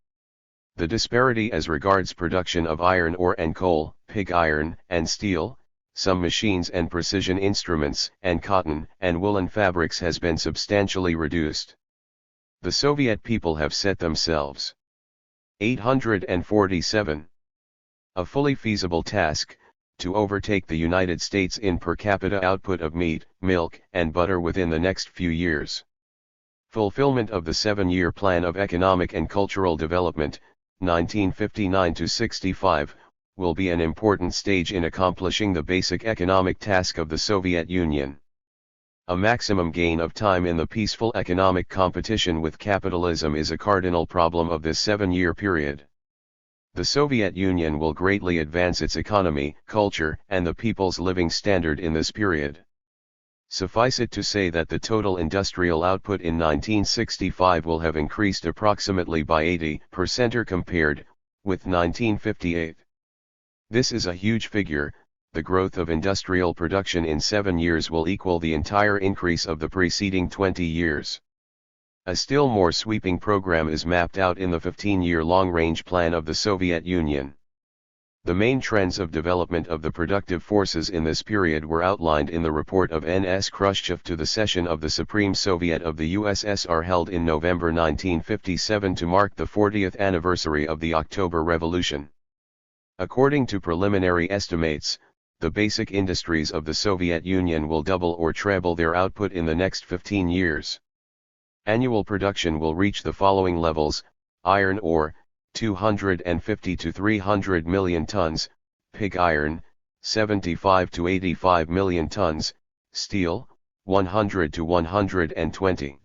The disparity as regards production of iron ore and coal, pig iron, and steel, some machines and precision instruments, and cotton and woolen fabrics has been substantially reduced. The Soviet people have set themselves 847. A fully feasible task, to overtake the United States in per capita output of meat, milk, and butter within the next few years. Fulfillment of the 7-year Plan of Economic and Cultural Development, 1959-65, will be an important stage in accomplishing the basic economic task of the Soviet Union. A maximum gain of time in the peaceful economic competition with capitalism is a cardinal problem of this 7-year period. The Soviet Union will greatly advance its economy, culture, and the people's living standard in this period. Suffice it to say that the total industrial output in 1965 will have increased approximately by 80% compared with 1958. This is a huge figure. The growth of industrial production in 7 years will equal the entire increase of the preceding 20 years. A still more sweeping program is mapped out in the 15-year long-range plan of the Soviet Union. The main trends of development of the productive forces in this period were outlined in the report of N.S. Khrushchev to the session of the Supreme Soviet of the USSR held in November 1957 to mark the 40th anniversary of the October Revolution. According to preliminary estimates, the basic industries of the Soviet Union will double or treble their output in the next 15 years. Annual production will reach the following levels: iron ore, 250 to 300 million tons, pig iron, 75 to 85 million tons, steel, 100 to 120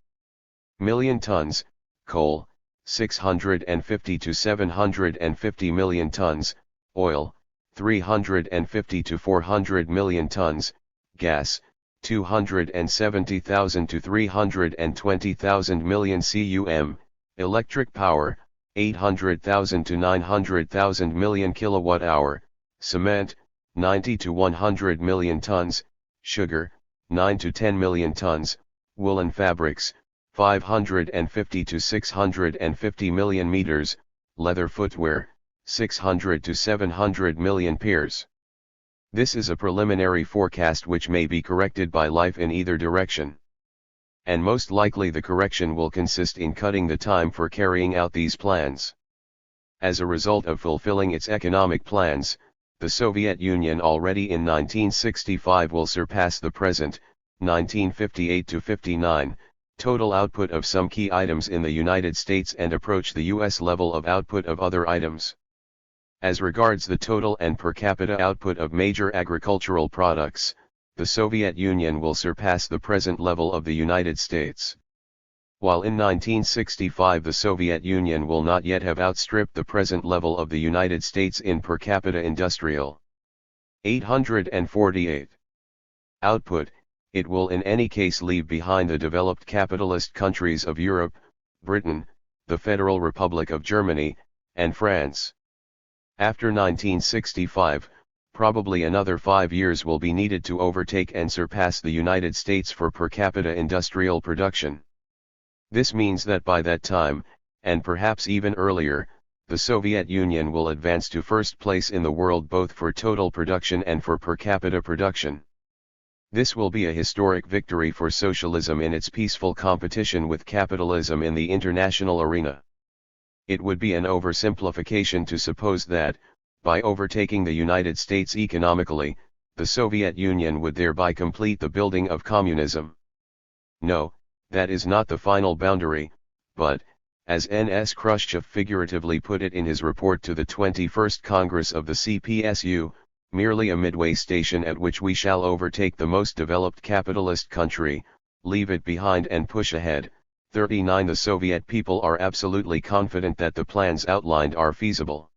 million tons, coal, 650 to 750 million tons, oil, 350 to 400 million tons, gas, 270,000 to 320,000 million cum, electric power, 800,000 to 900,000 million kilowatt-hour, cement, 90 to 100 million tons, sugar, 9 to 10 million tons, woolen fabrics, 550 to 650 million meters, leather footwear, 600 to 700 million pairs. This is a preliminary forecast which may be corrected by life in either direction. And most likely the correction will consist in cutting the time for carrying out these plans. As a result of fulfilling its economic plans, the Soviet Union already in 1965 will surpass the present, 1958-59, total output of some key items in the United States and approach the US level of output of other items. As regards the total and per capita output of major agricultural products, the Soviet Union will surpass the present level of the United States. While in 1965 the Soviet Union will not yet have outstripped the present level of the United States in per capita industrial 848 output, it will in any case leave behind the developed capitalist countries of Europe, Britain, the Federal Republic of Germany, and France. After 1965, probably another 5 years will be needed to overtake and surpass the United States for per capita industrial production. This means that by that time, and perhaps even earlier, the Soviet Union will advance to first place in the world both for total production and for per capita production. This will be a historic victory for socialism in its peaceful competition with capitalism in the international arena. It would be an oversimplification to suppose that, by overtaking the United States economically, the Soviet Union would thereby complete the building of communism. No, that is not the final boundary, but, as N.S. Khrushchev figuratively put it in his report to the 21st Congress of the CPSU, merely a midway station at which we shall overtake the most developed capitalist country, leave it behind and push ahead. 39 The Soviet people are absolutely confident that the plans outlined are feasible.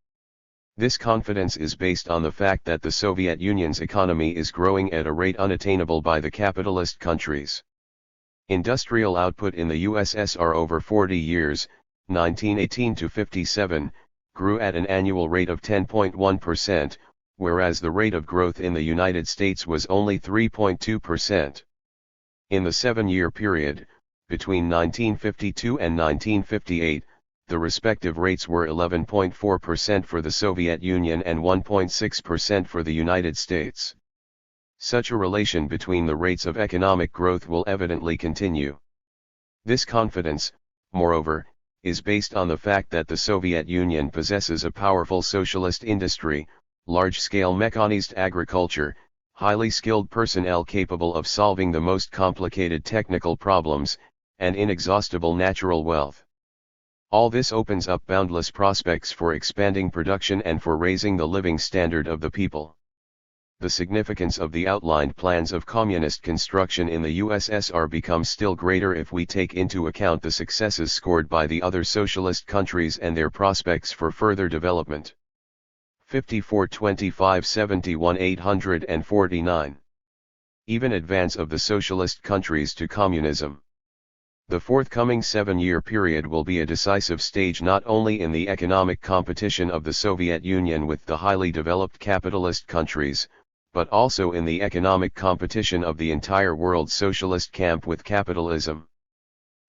This confidence is based on the fact that the Soviet Union's economy is growing at a rate unattainable by the capitalist countries. Industrial output in the USSR over 40 years, 1918-57, grew at an annual rate of 10.1%, whereas the rate of growth in the United States was only 3.2%. In the 7-year period, between 1952 and 1958, the respective rates were 11.4% for the Soviet Union and 1.6% for the United States. Such a relation between the rates of economic growth will evidently continue. This confidence, moreover, is based on the fact that the Soviet Union possesses a powerful socialist industry, large-scale mechanized agriculture, highly skilled personnel capable of solving the most complicated technical problems, and inexhaustible natural wealth. All this opens up boundless prospects for expanding production and for raising the living standard of the people. The significance of the outlined plans of communist construction in the USSR becomes still greater if we take into account the successes scored by the other socialist countries and their prospects for further development. 54-25-71 849. Even advance of the socialist countries to communism. The forthcoming 7-year period will be a decisive stage not only in the economic competition of the Soviet Union with the highly developed capitalist countries, but also in the economic competition of the entire world socialist camp with capitalism.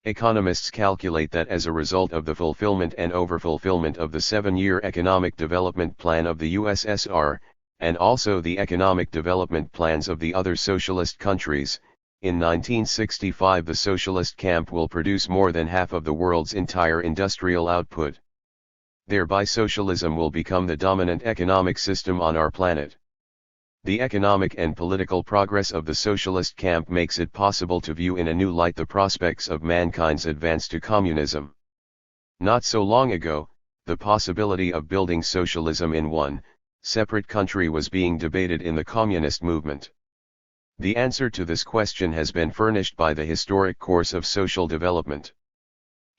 Economists calculate that as a result of the fulfillment and overfulfillment of the 7-year economic development plan of the USSR, and also the economic development plans of the other socialist countries, in 1965 the socialist camp will produce more than half of the world's entire industrial output. Thereby socialism will become the dominant economic system on our planet. The economic and political progress of the socialist camp makes it possible to view in a new light the prospects of mankind's advance to communism. Not so long ago, the possibility of building socialism in one separate country was being debated in the communist movement. The answer to this question has been furnished by the historic course of social development.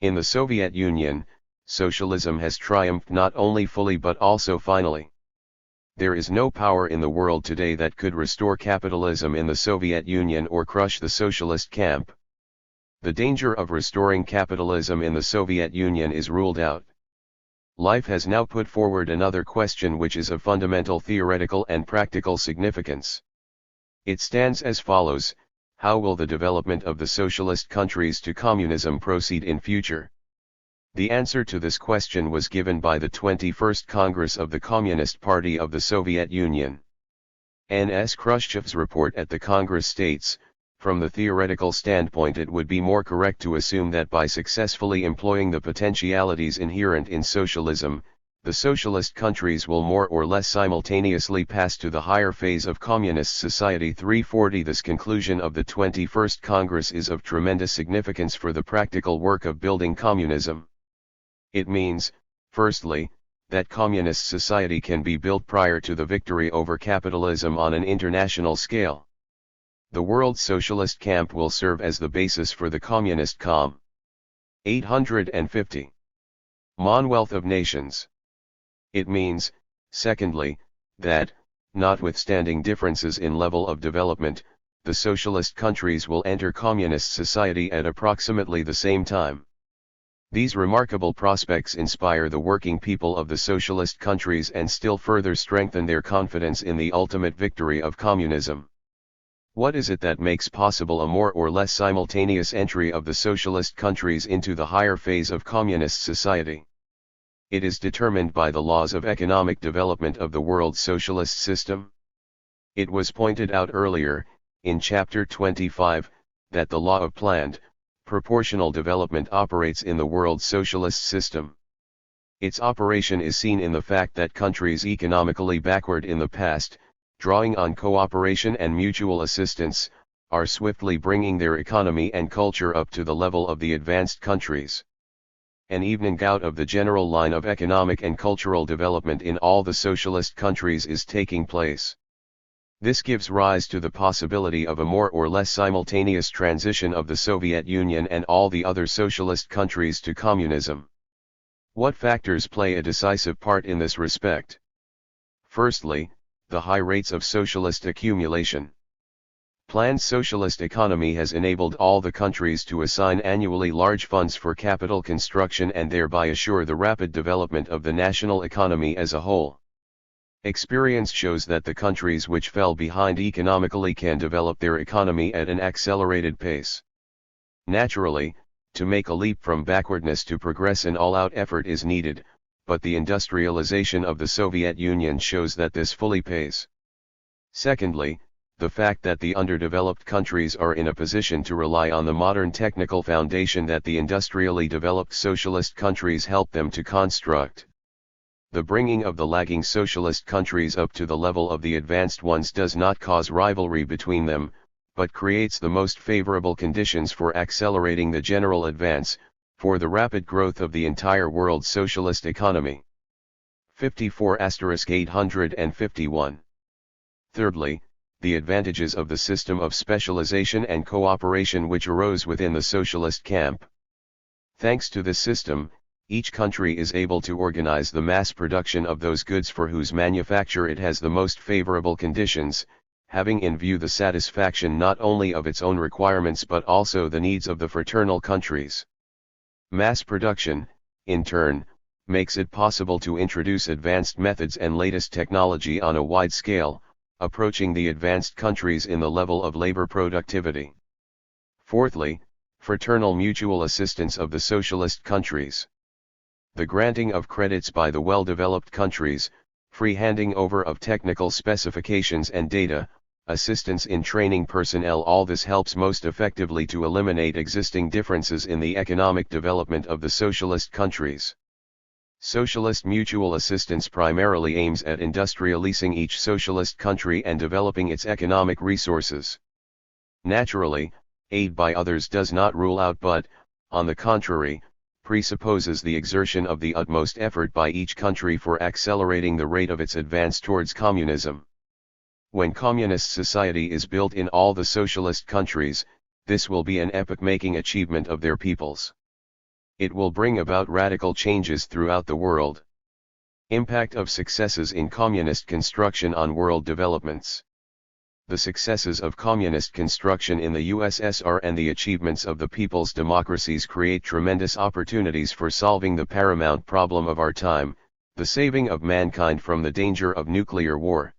In the Soviet Union, socialism has triumphed not only fully but also finally. There is no power in the world today that could restore capitalism in the Soviet Union or crush the socialist camp. The danger of restoring capitalism in the Soviet Union is ruled out. Life has now put forward another question which is of fundamental theoretical and practical significance. It stands as follows: how will the development of the socialist countries to communism proceed in future? The answer to this question was given by the 21st Congress of the Communist Party of the Soviet Union. N.S. Khrushchev's report at the Congress states, from the theoretical standpoint it would be more correct to assume that by successfully employing the potentialities inherent in socialism, the socialist countries will more or less simultaneously pass to the higher phase of communist society. 340 This conclusion of the 21st Congress is of tremendous significance for the practical work of building communism. It means, firstly, that communist society can be built prior to the victory over capitalism on an international scale. The world socialist camp will serve as the basis for the communist COM. 850. Commonwealth of Nations. It means, secondly, that, notwithstanding differences in level of development, the socialist countries will enter communist society at approximately the same time. These remarkable prospects inspire the working people of the socialist countries and still further strengthen their confidence in the ultimate victory of communism. What is it that makes possible a more or less simultaneous entry of the socialist countries into the higher phase of communist society? It is determined by the laws of economic development of the world socialist system. It was pointed out earlier, in Chapter 25, that the law of planned, proportional development operates in the world socialist system. Its operation is seen in the fact that countries economically backward in the past, drawing on cooperation and mutual assistance, are swiftly bringing their economy and culture up to the level of the advanced countries. An evening out of the general line of economic and cultural development in all the socialist countries is taking place. This gives rise to the possibility of a more or less simultaneous transition of the Soviet Union and all the other socialist countries to communism. What factors play a decisive part in this respect? Firstly, the high rates of socialist accumulation. Planned socialist economy has enabled all the countries to assign annually large funds for capital construction and thereby assure the rapid development of the national economy as a whole. Experience shows that the countries which fell behind economically can develop their economy at an accelerated pace. Naturally, to make a leap from backwardness to progress an all-out effort is needed, but the industrialization of the Soviet Union shows that this fully pays. Secondly, the fact that the underdeveloped countries are in a position to rely on the modern technical foundation that the industrially developed socialist countries help them to construct. The bringing of the lagging socialist countries up to the level of the advanced ones does not cause rivalry between them, but creates the most favorable conditions for accelerating the general advance, for the rapid growth of the entire world socialist economy. 54*851. Thirdly, the advantages of the system of specialization and cooperation which arose within the socialist camp. Thanks to this system, each country is able to organize the mass production of those goods for whose manufacture it has the most favorable conditions, having in view the satisfaction not only of its own requirements but also the needs of the fraternal countries. Mass production, in turn, makes it possible to introduce advanced methods and latest technology on a wide scale, approaching the advanced countries in the level of labor productivity. Fourthly, fraternal mutual assistance of the socialist countries. The granting of credits by the well-developed countries, free handing over of technical specifications and data, assistance in training personnel, all this helps most effectively to eliminate existing differences in the economic development of the socialist countries. Socialist mutual assistance primarily aims at industrializing each socialist country and developing its economic resources. Naturally, aid by others does not rule out but, on the contrary, presupposes the exertion of the utmost effort by each country for accelerating the rate of its advance towards communism. When communist society is built in all the socialist countries, this will be an epoch-making achievement of their peoples. It will bring about radical changes throughout the world. Impact of successes in communist construction on world developments. The successes of communist construction in the USSR and the achievements of the people's democracies create tremendous opportunities for solving the paramount problem of our time, the saving of mankind from the danger of nuclear war.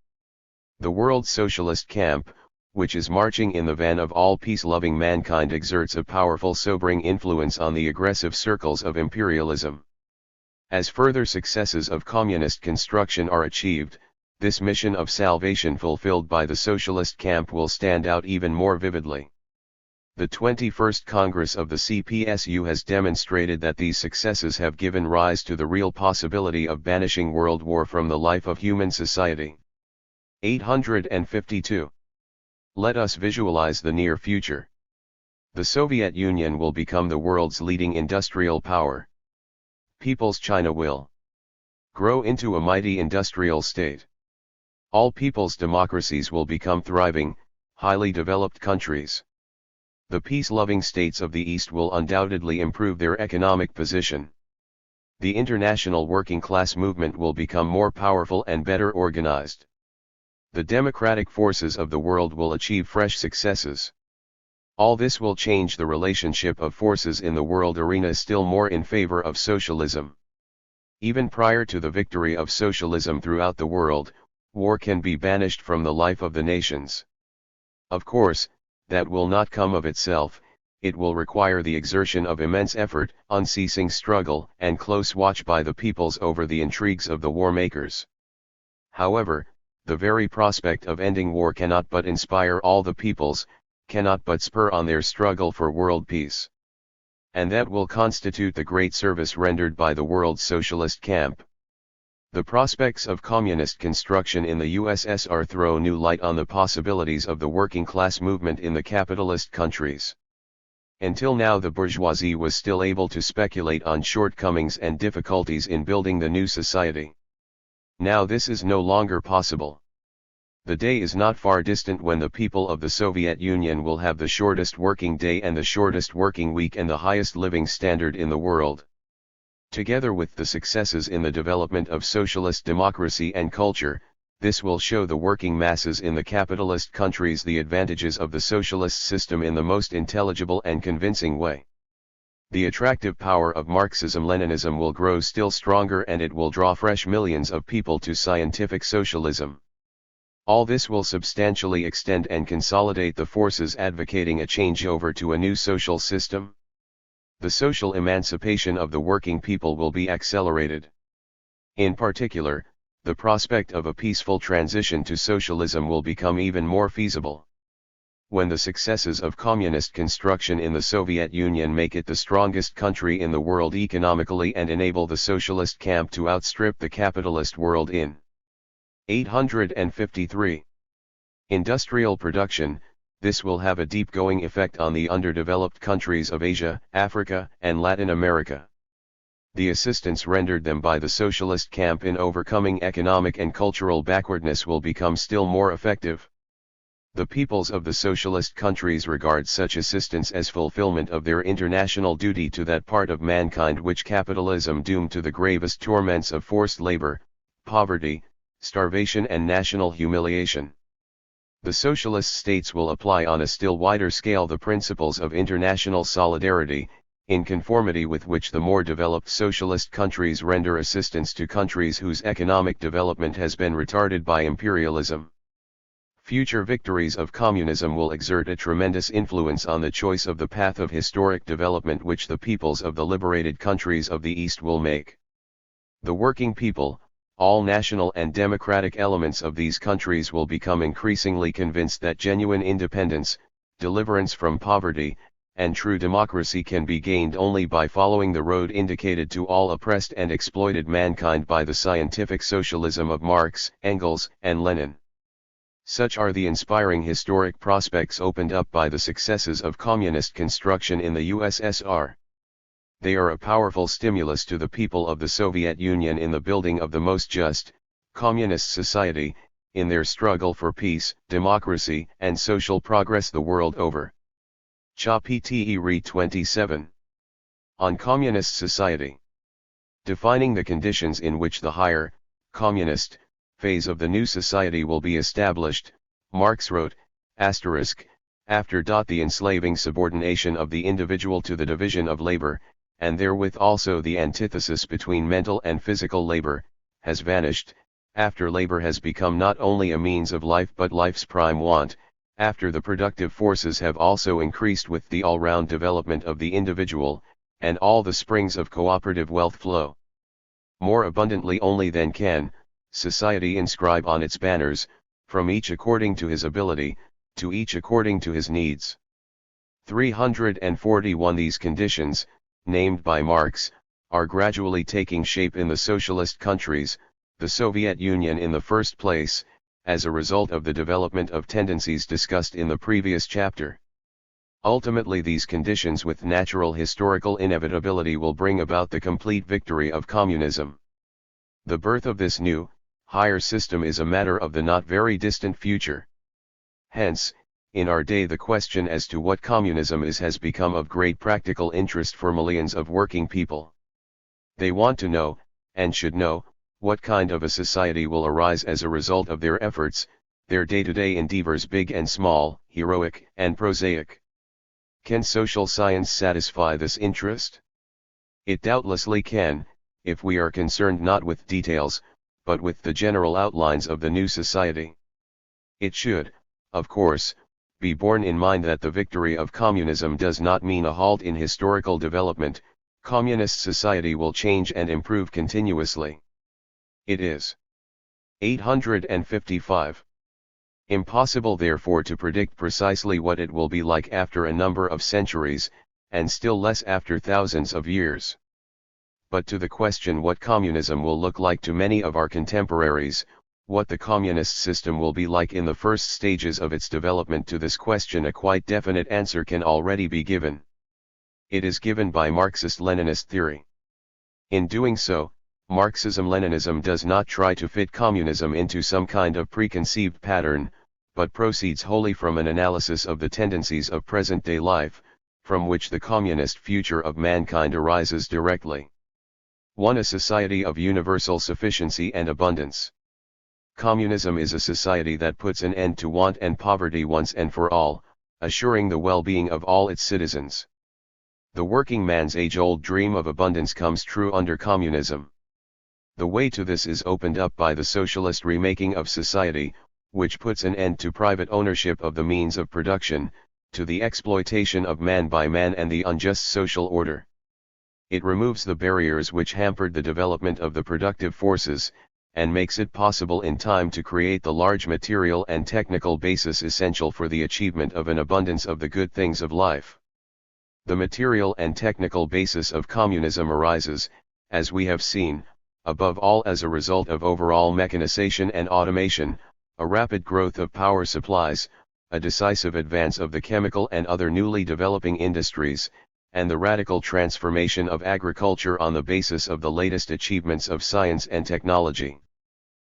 The world socialist camp, which is marching in the van of all peace-loving mankind, exerts a powerful sobering influence on the aggressive circles of imperialism. As further successes of communist construction are achieved, this mission of salvation fulfilled by the socialist camp will stand out even more vividly. The 21st Congress of the CPSU has demonstrated that these successes have given rise to the real possibility of banishing world war from the life of human society. 852. Let us visualize the near future. The Soviet Union will become the world's leading industrial power. People's China will grow into a mighty industrial state. All people's democracies will become thriving, highly developed countries. The peace-loving states of the East will undoubtedly improve their economic position. The international working class movement will become more powerful and better organized. The democratic forces of the world will achieve fresh successes. All this will change the relationship of forces in the world arena still more in favor of socialism. Even prior to the victory of socialism throughout the world, war can be banished from the life of the nations. Of course, that will not come of itself. It will require the exertion of immense effort, unceasing struggle, and close watch by the peoples over the intrigues of the war makers. However, the very prospect of ending war cannot but inspire all the peoples, cannot but spur on their struggle for world peace. And that will constitute the great service rendered by the world socialist camp. The prospects of communist construction in the USSR throw new light on the possibilities of the working class movement in the capitalist countries. Until now, the bourgeoisie was still able to speculate on shortcomings and difficulties in building the new society. Now this is no longer possible. The day is not far distant when the people of the Soviet Union will have the shortest working day and the shortest working week and the highest living standard in the world. Together with the successes in the development of socialist democracy and culture, this will show the working masses in the capitalist countries the advantages of the socialist system in the most intelligible and convincing way. The attractive power of Marxism-Leninism will grow still stronger, and it will draw fresh millions of people to scientific socialism. All this will substantially extend and consolidate the forces advocating a changeover to a new social system. The social emancipation of the working people will be accelerated. In particular, the prospect of a peaceful transition to socialism will become even more feasible. When the successes of communist construction in the Soviet Union make it the strongest country in the world economically and enable the socialist camp to outstrip the capitalist world in 853. Industrial production, this will have a deep-going effect on the underdeveloped countries of Asia, Africa, and Latin America. The assistance rendered them by the socialist camp in overcoming economic and cultural backwardness will become still more effective. The peoples of the socialist countries regard such assistance as fulfillment of their international duty to that part of mankind which capitalism doomed to the gravest torments of forced labor, poverty, starvation and national humiliation. The socialist states will apply on a still wider scale the principles of international solidarity, in conformity with which the more developed socialist countries render assistance to countries whose economic development has been retarded by imperialism. Future victories of communism will exert a tremendous influence on the choice of the path of historic development which the peoples of the liberated countries of the East will make. The working people, all national and democratic elements of these countries will become increasingly convinced that genuine independence, deliverance from poverty, and true democracy can be gained only by following the road indicated to all oppressed and exploited mankind by the scientific socialism of Marx, Engels, and Lenin. Such are the inspiring historic prospects opened up by the successes of communist construction in the USSR. They are a powerful stimulus to the people of the Soviet Union in the building of the most just, communist society, in their struggle for peace, democracy, and social progress the world over. Cha Pte Re 27. On Communist Society. Defining the conditions in which the higher, communist, phase of the new society will be established, Marx wrote, after the enslaving subordination of the individual to the division of labor, and therewith also the antithesis between mental and physical labor, has vanished, after labor has become not only a means of life but life's prime want, after the productive forces have also increased with the all-round development of the individual, and all the springs of cooperative wealth flow more abundantly only than can, society inscribe on its banners, from each according to his ability, to each according to his needs. 341 These conditions, named by Marx, are gradually taking shape in the socialist countries, the Soviet Union in the first place, as a result of the development of tendencies discussed in the previous chapter. Ultimately these conditions with natural historical inevitability will bring about the complete victory of communism. The birth of this new, higher system is a matter of the not very distant future. Hence, in our day the question as to what communism is has become of great practical interest for millions of working people. They want to know, and should know, what kind of a society will arise as a result of their efforts, their day-to-day endeavors big and small, heroic and prosaic. Can social science satisfy this interest? It doubtlessly can, if we are concerned not with details, but with the general outlines of the new society. It should, of course, be borne in mind that the victory of communism does not mean a halt in historical development. Communist society will change and improve continuously. It is 855. Impossible therefore to predict precisely what it will be like after a number of centuries, and still less after thousands of years. But to the question what communism will look like to many of our contemporaries, what the communist system will be like in the first stages of its development, to this question a quite definite answer can already be given. It is given by Marxist-Leninist theory. In doing so, Marxism-Leninism does not try to fit communism into some kind of preconceived pattern, but proceeds wholly from an analysis of the tendencies of present-day life, from which the communist future of mankind arises directly. 1. A society of universal sufficiency and abundance. Communism is a society that puts an end to want and poverty once and for all, assuring the well-being of all its citizens. The working man's age-old dream of abundance comes true under communism. The way to this is opened up by the socialist remaking of society, which puts an end to private ownership of the means of production, to the exploitation of man by man and the unjust social order. It removes the barriers which hampered the development of the productive forces, and makes it possible in time to create the large material and technical basis essential for the achievement of an abundance of the good things of life. The material and technical basis of communism arises, as we have seen, above all as a result of overall mechanization and automation, a rapid growth of power supplies, a decisive advance of the chemical and other newly developing industries, and the radical transformation of agriculture on the basis of the latest achievements of science and technology.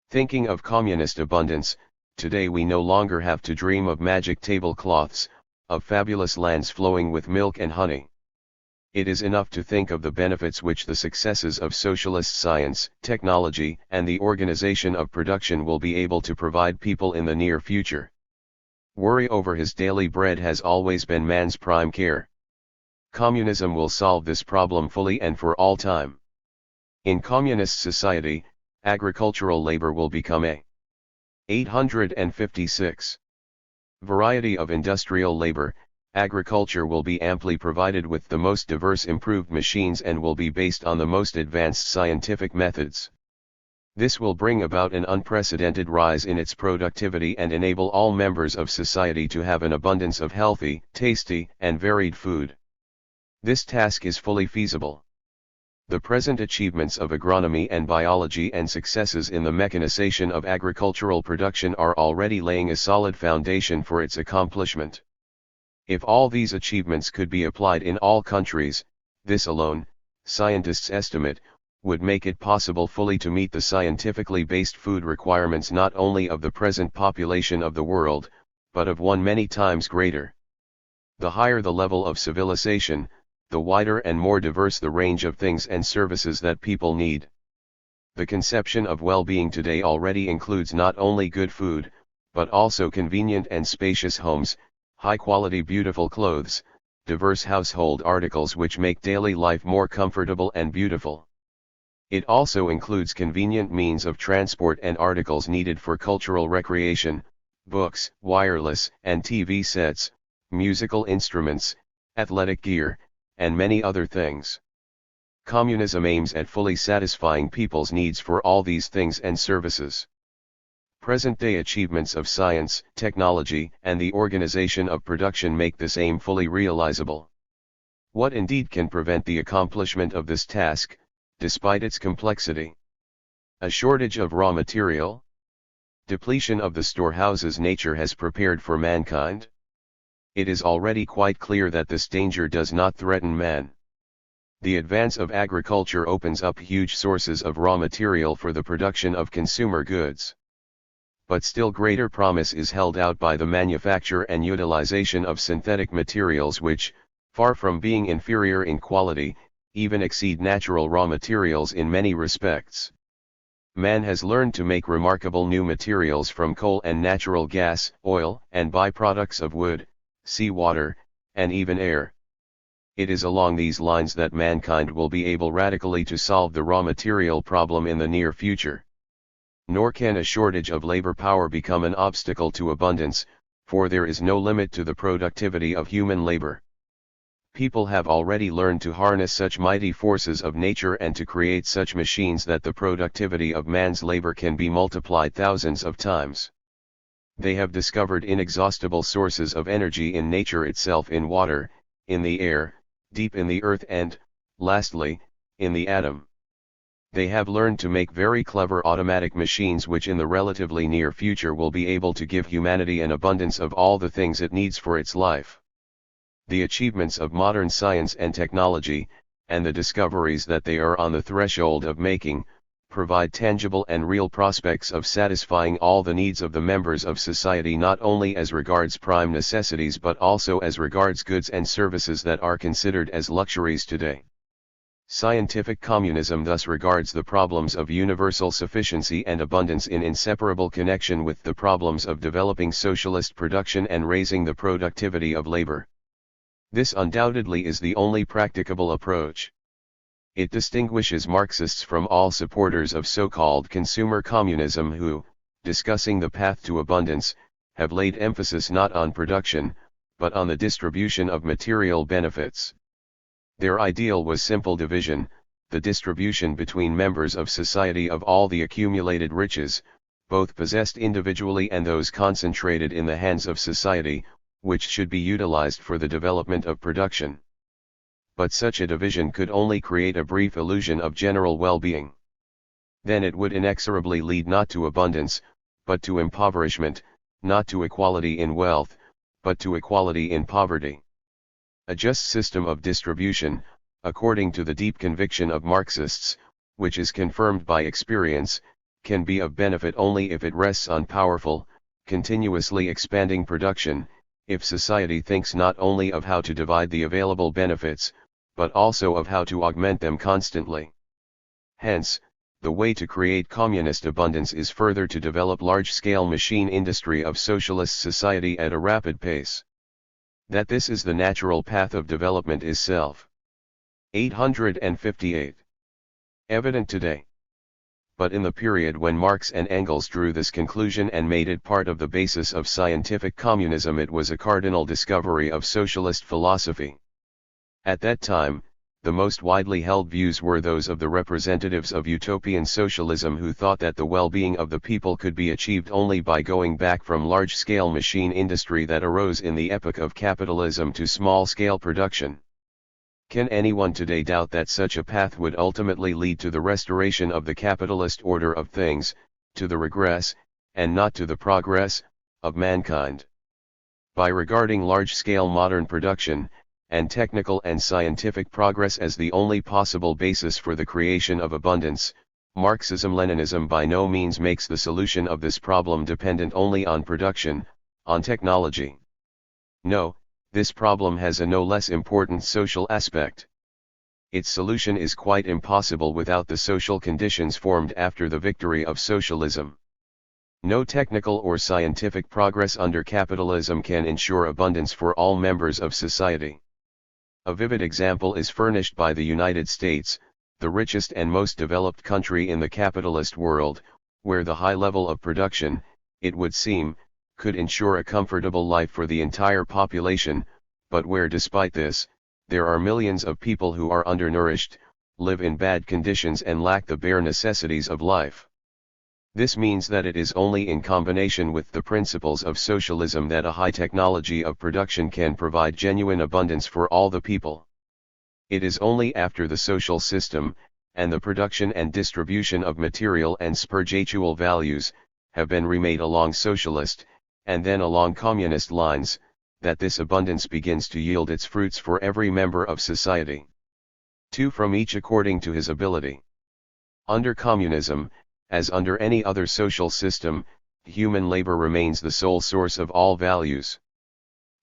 Thinking of communist abundance, today we no longer have to dream of magic tablecloths, of fabulous lands flowing with milk and honey. It is enough to think of the benefits which the successes of socialist science, technology, and the organization of production will be able to provide people in the near future. Worry over his daily bread has always been man's prime care. Communism will solve this problem fully and for all time. In communist society, agricultural labor will become a 856 variety of industrial labor. Agriculture will be amply provided with the most diverse improved machines and will be based on the most advanced scientific methods. This will bring about an unprecedented rise in its productivity and enable all members of society to have an abundance of healthy, tasty, and varied food. This task is fully feasible. The present achievements of agronomy and biology and successes in the mechanization of agricultural production are already laying a solid foundation for its accomplishment. If all these achievements could be applied in all countries, this alone, scientists estimate, would make it possible fully to meet the scientifically based food requirements not only of the present population of the world, but of one many times greater. The higher the level of civilization, the wider and more diverse the range of things and services that people need. The conception of well-being today already includes not only good food, but also convenient and spacious homes, high-quality beautiful clothes, diverse household articles which make daily life more comfortable and beautiful. It also includes convenient means of transport and articles needed for cultural recreation, books, wireless and TV sets, musical instruments, athletic gear, and many other things. Communism aims at fully satisfying people's needs for all these things and services. Present-day achievements of science, technology, and the organization of production make this aim fully realizable. What indeed can prevent the accomplishment of this task, despite its complexity? A shortage of raw material? Depletion of the storehouses nature has prepared for mankind? It is already quite clear that this danger does not threaten man. The advance of agriculture opens up huge sources of raw material for the production of consumer goods. But still greater promise is held out by the manufacture and utilization of synthetic materials which, far from being inferior in quality, even exceed natural raw materials in many respects. Man has learned to make remarkable new materials from coal and natural gas, oil, and byproducts of wood, seawater, and even air. It is along these lines that mankind will be able radically to solve the raw material problem in the near future. Nor can a shortage of labor power become an obstacle to abundance, for there is no limit to the productivity of human labor. People have already learned to harness such mighty forces of nature and to create such machines that the productivity of man's labor can be multiplied thousands of times. They have discovered inexhaustible sources of energy in nature itself, in water, in the air, deep in the earth and, lastly, in the atom. They have learned to make very clever automatic machines which in the relatively near future will be able to give humanity an abundance of all the things it needs for its life. The achievements of modern science and technology, and the discoveries that they are on the threshold of making, provide tangible and real prospects of satisfying all the needs of the members of society, not only as regards prime necessities but also as regards goods and services that are considered as luxuries today. Scientific communism thus regards the problems of universal sufficiency and abundance in inseparable connection with the problems of developing socialist production and raising the productivity of labor. This undoubtedly is the only practicable approach. It distinguishes Marxists from all supporters of so-called consumer communism who, discussing the path to abundance, have laid emphasis not on production, but on the distribution of material benefits. Their ideal was simple division, the distribution between members of society of all the accumulated riches, both possessed individually and those concentrated in the hands of society, which should be utilized for the development of production. But such a division could only create a brief illusion of general well-being. Then it would inexorably lead not to abundance, but to impoverishment, not to equality in wealth, but to equality in poverty. A just system of distribution, according to the deep conviction of Marxists, which is confirmed by experience, can be of benefit only if it rests on powerful, continuously expanding production, if society thinks not only of how to divide the available benefits, but also of how to augment them constantly. Hence, the way to create communist abundance is further to develop large-scale machine industry of socialist society at a rapid pace. That this is the natural path of development is self. 858. Evident today. But in the period when Marx and Engels drew this conclusion and made it part of the basis of scientific communism, it was a cardinal discovery of socialist philosophy. At that time, the most widely held views were those of the representatives of utopian socialism, who thought that the well-being of the people could be achieved only by going back from large-scale machine industry that arose in the epoch of capitalism to small-scale production. Can anyone today doubt that such a path would ultimately lead to the restoration of the capitalist order of things, to the regress, and not to the progress, of mankind? By regarding large-scale modern production, and technical and scientific progress as the only possible basis for the creation of abundance, Marxism-Leninism by no means makes the solution of this problem dependent only on production, on technology. No, this problem has a no less important social aspect. Its solution is quite impossible without the social conditions formed after the victory of socialism. No technical or scientific progress under capitalism can ensure abundance for all members of society. A vivid example is furnished by the United States, the richest and most developed country in the capitalist world, where the high level of production, it would seem, could ensure a comfortable life for the entire population, but where despite this, there are millions of people who are undernourished, live in bad conditions and lack the bare necessities of life. This means that it is only in combination with the principles of socialism that a high technology of production can provide genuine abundance for all the people. It is only after the social system, and the production and distribution of material and spiritual values, have been remade along socialist, and then along communist lines, that this abundance begins to yield its fruits for every member of society. 2. From each according to his ability. Under communism, as under any other social system, human labor remains the sole source of all values.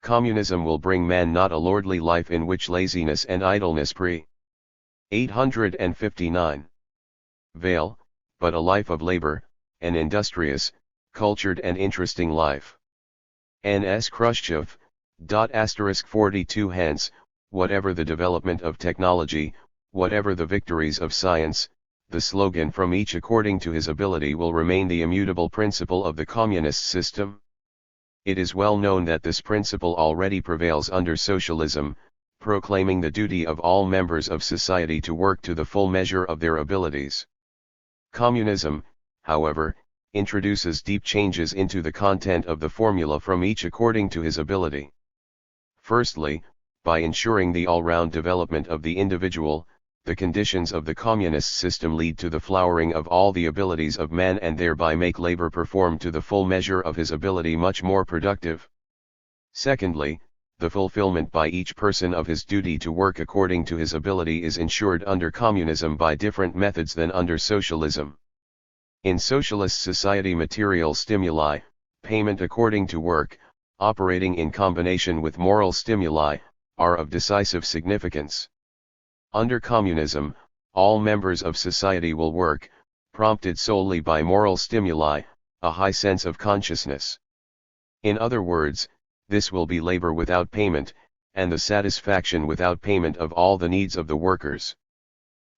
Communism will bring man not a lordly life in which laziness and idleness 859 veil, but a life of labor, an industrious, cultured and interesting life. N.S. Khrushchev, Dutt *42. Hence, whatever the development of technology, whatever the victories of science, the slogan "from each according to his ability" will remain the immutable principle of the communist system. It is well known that this principle already prevails under socialism, proclaiming the duty of all members of society to work to the full measure of their abilities. Communism, however, introduces deep changes into the content of the formula "from each according to his ability." Firstly, by ensuring the all-round development of the individual, the conditions of the communist system lead to the flowering of all the abilities of man and thereby make labor performed to the full measure of his ability much more productive. Secondly, the fulfillment by each person of his duty to work according to his ability is ensured under communism by different methods than under socialism. In socialist society, material stimuli, payment according to work, operating in combination with moral stimuli, are of decisive significance. Under communism, all members of society will work, prompted solely by moral stimuli, a high sense of consciousness. In other words, this will be labor without payment, and the satisfaction without payment of all the needs of the workers.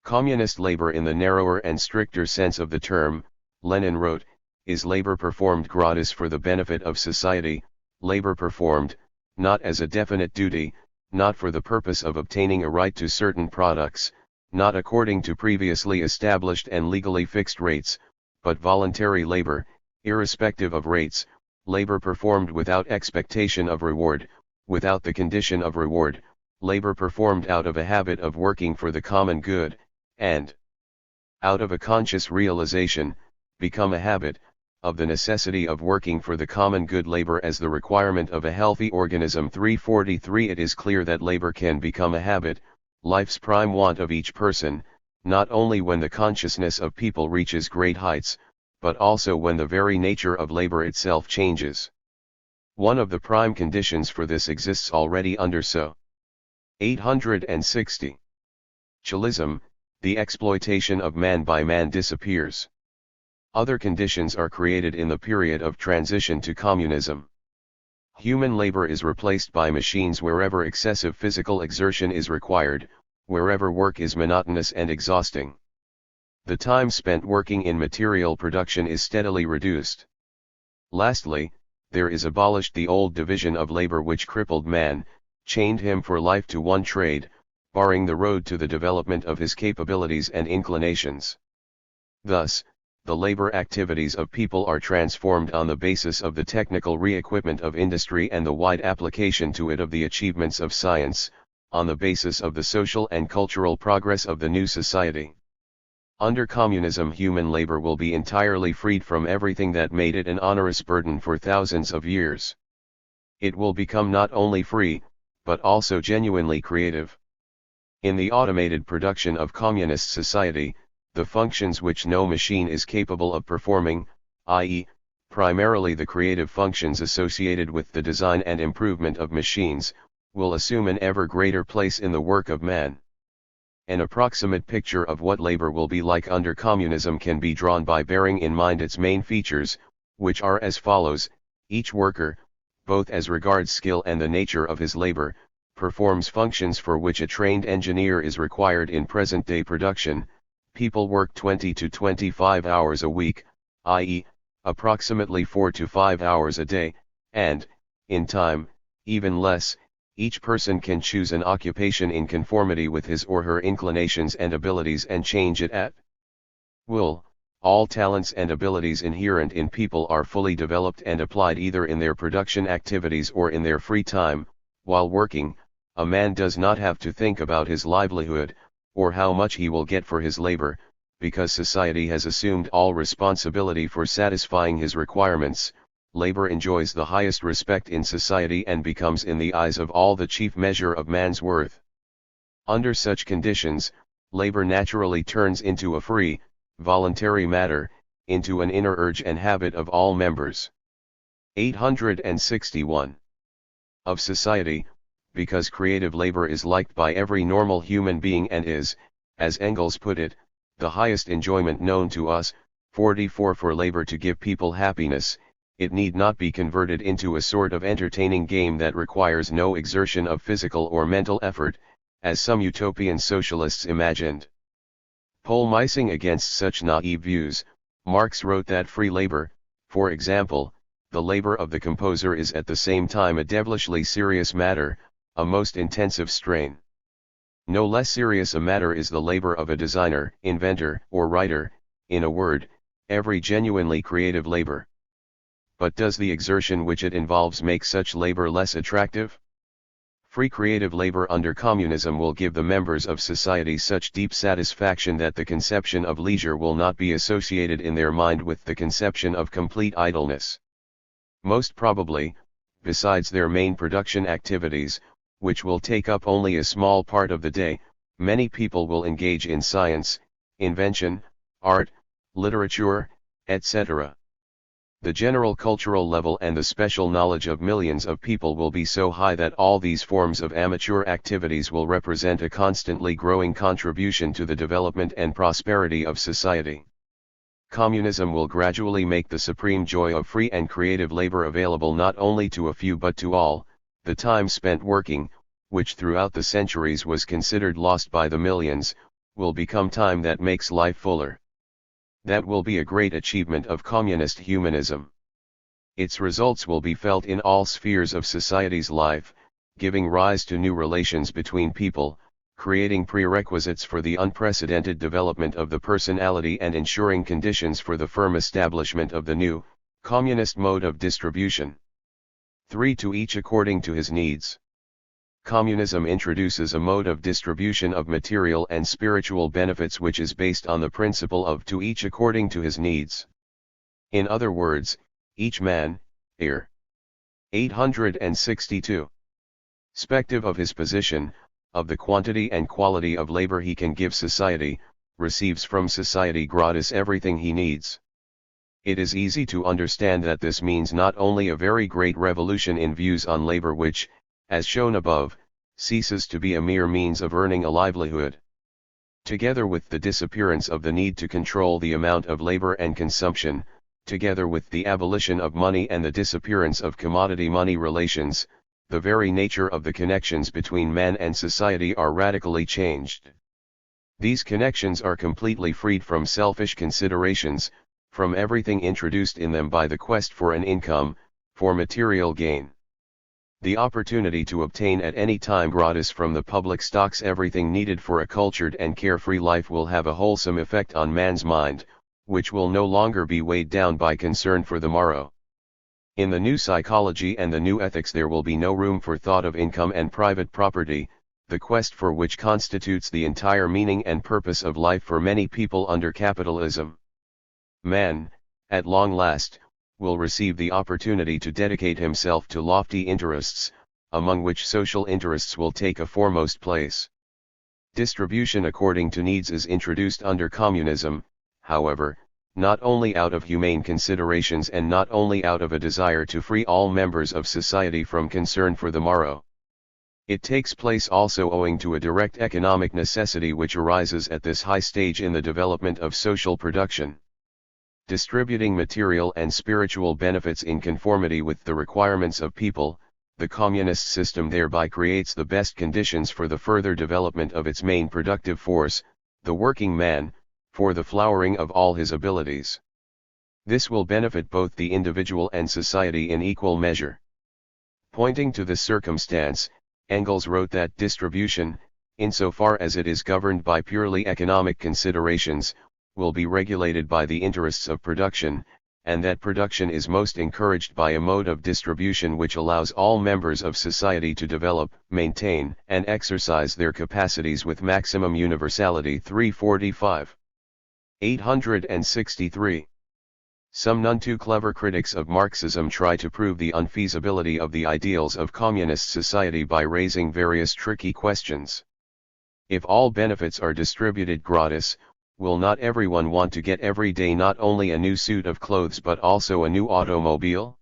Communist labor in the narrower and stricter sense of the term, Lenin wrote, is labor performed gratis for the benefit of society, labor performed, not as a definite duty, not for the purpose of obtaining a right to certain products, not according to previously established and legally fixed rates, but voluntary labor, irrespective of rates, labor performed without expectation of reward, without the condition of reward, labor performed out of a habit of working for the common good, and out of a conscious realization, become a habit, of the necessity of working for the common good. Labor as the requirement of a healthy organism. 343. It is clear that labor can become a habit, life's prime want of each person, not only when the consciousness of people reaches great heights, but also when the very nature of labor itself changes. One of the prime conditions for this exists already under So. 860. Chalism, the exploitation of man by man disappears. Other conditions are created in the period of transition to communism. Human labor is replaced by machines wherever excessive physical exertion is required, wherever work is monotonous and exhausting. The time spent working in material production is steadily reduced. Lastly, there is abolished the old division of labor which crippled man, chained him for life to one trade, barring the road to the development of his capabilities and inclinations. Thus, the labor activities of people are transformed on the basis of the technical re-equipment of industry and the wide application to it of the achievements of science, on the basis of the social and cultural progress of the new society. Under communism, human labor will be entirely freed from everything that made it an onerous burden for thousands of years. It will become not only free, but also genuinely creative. In the automated production of communist society, the functions which no machine is capable of performing, i.e., primarily the creative functions associated with the design and improvement of machines, will assume an ever greater place in the work of man. An approximate picture of what labor will be like under communism can be drawn by bearing in mind its main features, which are as follows: each worker, both as regards skill and the nature of his labor, performs functions for which a trained engineer is required in present-day production. People work 20 to 25 hours a week, i.e., approximately 4 to 5 hours a day, and, in time, even less. Each person can choose an occupation in conformity with his or her inclinations and abilities and change it at will. All talents and abilities inherent in people are fully developed and applied either in their production activities or in their free time. While working, a man does not have to think about his livelihood, or how much he will get for his labor, because society has assumed all responsibility for satisfying his requirements. Labor enjoys the highest respect in society and becomes in the eyes of all the chief measure of man's worth. Under such conditions, labor naturally turns into a free, voluntary matter, into an inner urge and habit of all members. 861. Of society, because creative labor is liked by every normal human being and is, as Engels put it, the highest enjoyment known to us. 44. For labor to give people happiness, it need not be converted into a sort of entertaining game that requires no exertion of physical or mental effort, as some utopian socialists imagined. Polemizing against such naive views, Marx wrote that free labor, for example, the labor of the composer, is at the same time a devilishly serious matter, a most intensive strain. No less serious a matter is the labor of a designer, inventor, or writer, in a word, every genuinely creative labor. But does the exertion which it involves make such labor less attractive? Free creative labor under communism will give the members of society such deep satisfaction that the conception of leisure will not be associated in their mind with the conception of complete idleness. Most probably, besides their main production activities, which will take up only a small part of the day, many people will engage in science, invention, art, literature, etc. The general cultural level and the special knowledge of millions of people will be so high that all these forms of amateur activities will represent a constantly growing contribution to the development and prosperity of society. Communism will gradually make the supreme joy of free and creative labor available not only to a few but to all. The time spent working, which throughout the centuries was considered lost by the millions, will become time that makes life fuller. That will be a great achievement of communist humanism. Its results will be felt in all spheres of society's life, giving rise to new relations between people, creating prerequisites for the unprecedented development of the personality and ensuring conditions for the firm establishment of the new, communist mode of distribution. 3. To each according to his needs. Communism introduces a mode of distribution of material and spiritual benefits which is based on the principle of to each according to his needs. In other words, each man, heir. 862. Spective of his position, of the quantity and quality of labor he can give society, receives from society gratis everything he needs. It is easy to understand that this means not only a very great revolution in views on labor which, as shown above, ceases to be a mere means of earning a livelihood. Together with the disappearance of the need to control the amount of labor and consumption, together with the abolition of money and the disappearance of commodity-money relations, the very nature of the connections between man and society are radically changed. These connections are completely freed from selfish considerations, from everything introduced in them by the quest for an income, for material gain. The opportunity to obtain at any time gratis from the public stocks everything needed for a cultured and carefree life will have a wholesome effect on man's mind, which will no longer be weighed down by concern for the morrow. In the new psychology and the new ethics there will be no room for thought of income and private property, the quest for which constitutes the entire meaning and purpose of life for many people under capitalism. Man, at long last, will receive the opportunity to dedicate himself to lofty interests, among which social interests will take a foremost place. Distribution according to needs is introduced under communism, however, not only out of humane considerations and not only out of a desire to free all members of society from concern for the morrow. It takes place also owing to a direct economic necessity which arises at this high stage in the development of social production. Distributing material and spiritual benefits in conformity with the requirements of people, the communist system thereby creates the best conditions for the further development of its main productive force, the working man, for the flowering of all his abilities. This will benefit both the individual and society in equal measure. Pointing to this circumstance, Engels wrote that distribution, insofar as it is governed by purely economic considerations, will be regulated by the interests of production, and that production is most encouraged by a mode of distribution which allows all members of society to develop, maintain, and exercise their capacities with maximum universality. 345. 863. Some none too clever critics of Marxism try to prove the unfeasibility of the ideals of communist society by raising various tricky questions. If all benefits are distributed gratis, will not everyone want to get every day not only a new suit of clothes but also a new automobile?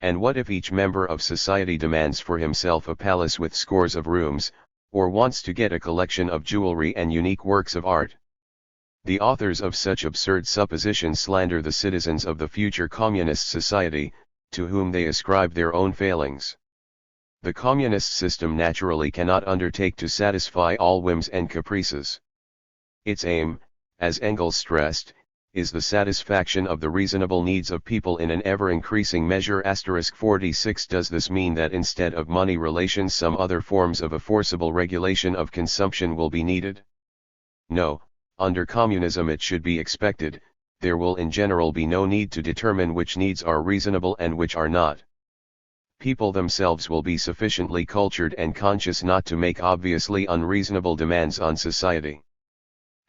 And what if each member of society demands for himself a palace with scores of rooms, or wants to get a collection of jewelry and unique works of art? The authors of such absurd suppositions slander the citizens of the future communist society, to whom they ascribe their own failings. The communist system naturally cannot undertake to satisfy all whims and caprices. Its aim, as Engels stressed, is the satisfaction of the reasonable needs of people in an ever-increasing measure. 46. Does this mean that instead of money relations some other forms of a forcible regulation of consumption will be needed? No, under communism it should be expected, there will in general be no need to determine which needs are reasonable and which are not. People themselves will be sufficiently cultured and conscious not to make obviously unreasonable demands on society.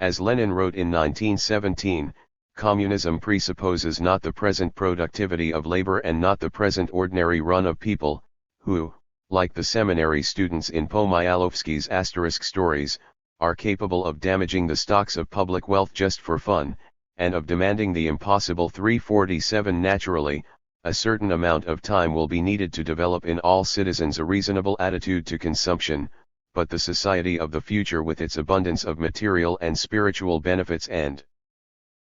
As Lenin wrote in 1917, communism presupposes not the present productivity of labor and not the present ordinary run of people, who, like the seminary students in Pomyalovsky's asterisk stories, are capable of damaging the stocks of public wealth just for fun, and of demanding the impossible. 347. Naturally, a certain amount of time will be needed to develop in all citizens a reasonable attitude to consumption, but the society of the future with its abundance of material and spiritual benefits and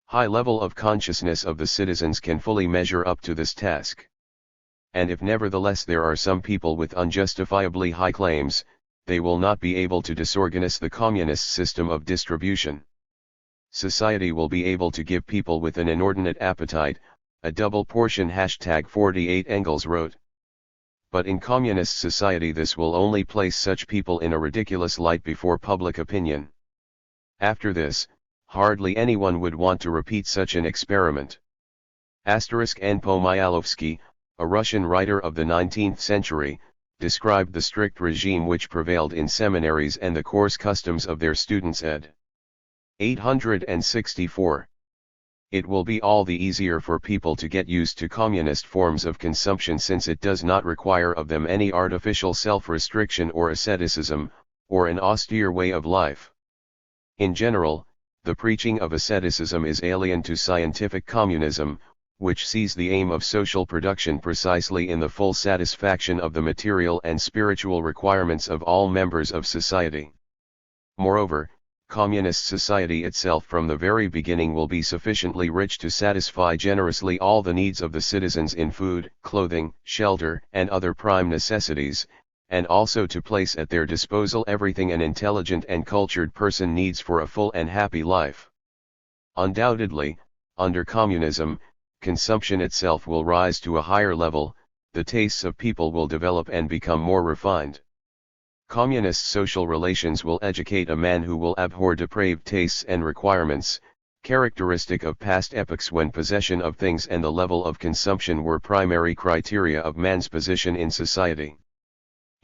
high level of consciousness of the citizens can fully measure up to this task. And if nevertheless there are some people with unjustifiably high claims, they will not be able to disorganize the communist system of distribution. Society will be able to give people with an inordinate appetite a double portion. 48. Engels wrote. But in communist society this will only place such people in a ridiculous light before public opinion. After this, hardly anyone would want to repeat such an experiment. N. Pomyalovsky, a Russian writer of the 19th century, described the strict regime which prevailed in seminaries and the coarse customs of their students. Ed. 864. It will be all the easier for people to get used to communist forms of consumption since it does not require of them any artificial self-restriction or asceticism, or an austere way of life. In general, the preaching of asceticism is alien to scientific communism, which sees the aim of social production precisely in the full satisfaction of the material and spiritual requirements of all members of society. Moreover, communist society itself from the very beginning will be sufficiently rich to satisfy generously all the needs of the citizens in food, clothing, shelter, and other prime necessities, and also to place at their disposal everything an intelligent and cultured person needs for a full and happy life. Undoubtedly, under communism, consumption itself will rise to a higher level, the tastes of people will develop and become more refined. Communist social relations will educate a man who will abhor depraved tastes and requirements, characteristic of past epochs when possession of things and the level of consumption were primary criteria of man's position in society.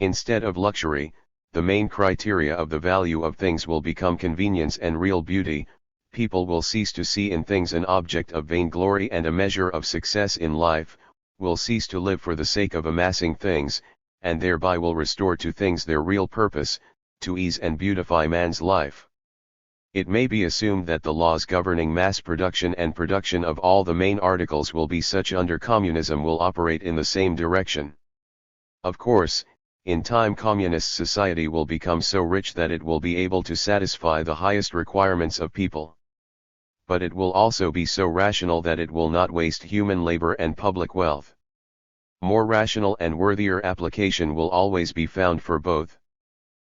Instead of luxury, the main criteria of the value of things will become convenience and real beauty. People will cease to see in things an object of vainglory and a measure of success in life, will cease to live for the sake of amassing things, and thereby will restore to things their real purpose, to ease and beautify man's life. It may be assumed that the laws governing mass production and production of all the main articles will be such under communism will operate in the same direction. Of course, in time communist society will become so rich that it will be able to satisfy the highest requirements of people. But it will also be so rational that it will not waste human labor and public wealth. More rational and worthier application will always be found for both.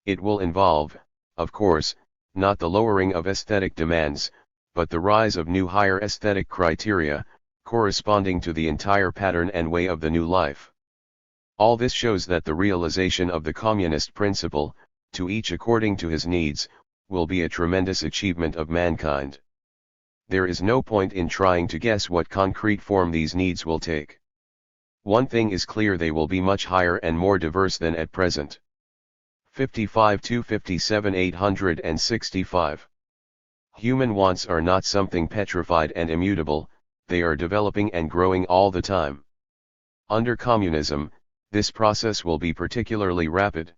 It will involve, of course, not the lowering of aesthetic demands, but the rise of new higher aesthetic criteria, corresponding to the entire pattern and way of the new life. All this shows that the realization of the communist principle, to each according to his needs, will be a tremendous achievement of mankind. There is no point in trying to guess what concrete form these needs will take. One thing is clear: they will be much higher and more diverse than at present. 55-57 865. Human wants are not something petrified and immutable, they are developing and growing all the time. Under communism, this process will be particularly rapid.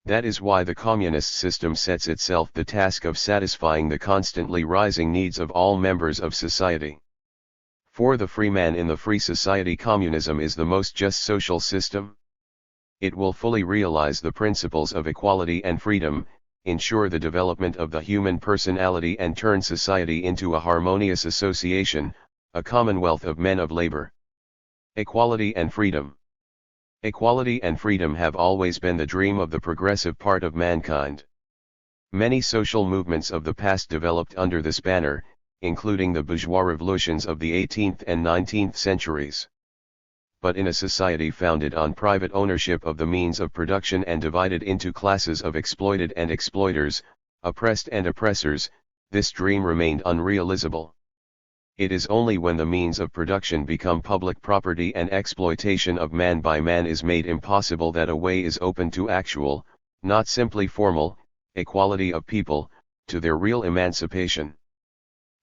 That is why the communist system sets itself the task of satisfying the constantly rising needs of all members of society. For the free man in the free society, communism is the most just social system. It will fully realize the principles of equality and freedom, ensure the development of the human personality, and turn society into a harmonious association, a commonwealth of men of labor. Equality and freedom. Equality and freedom have always been the dream of the progressive part of mankind. Many social movements of the past developed under this banner, including the bourgeois revolutions of the 18th and 19th centuries. But in a society founded on private ownership of the means of production and divided into classes of exploited and exploiters, oppressed and oppressors, this dream remained unrealizable. It is only when the means of production become public property and exploitation of man by man is made impossible that a way is open to actual, not simply formal, equality of people, to their real emancipation.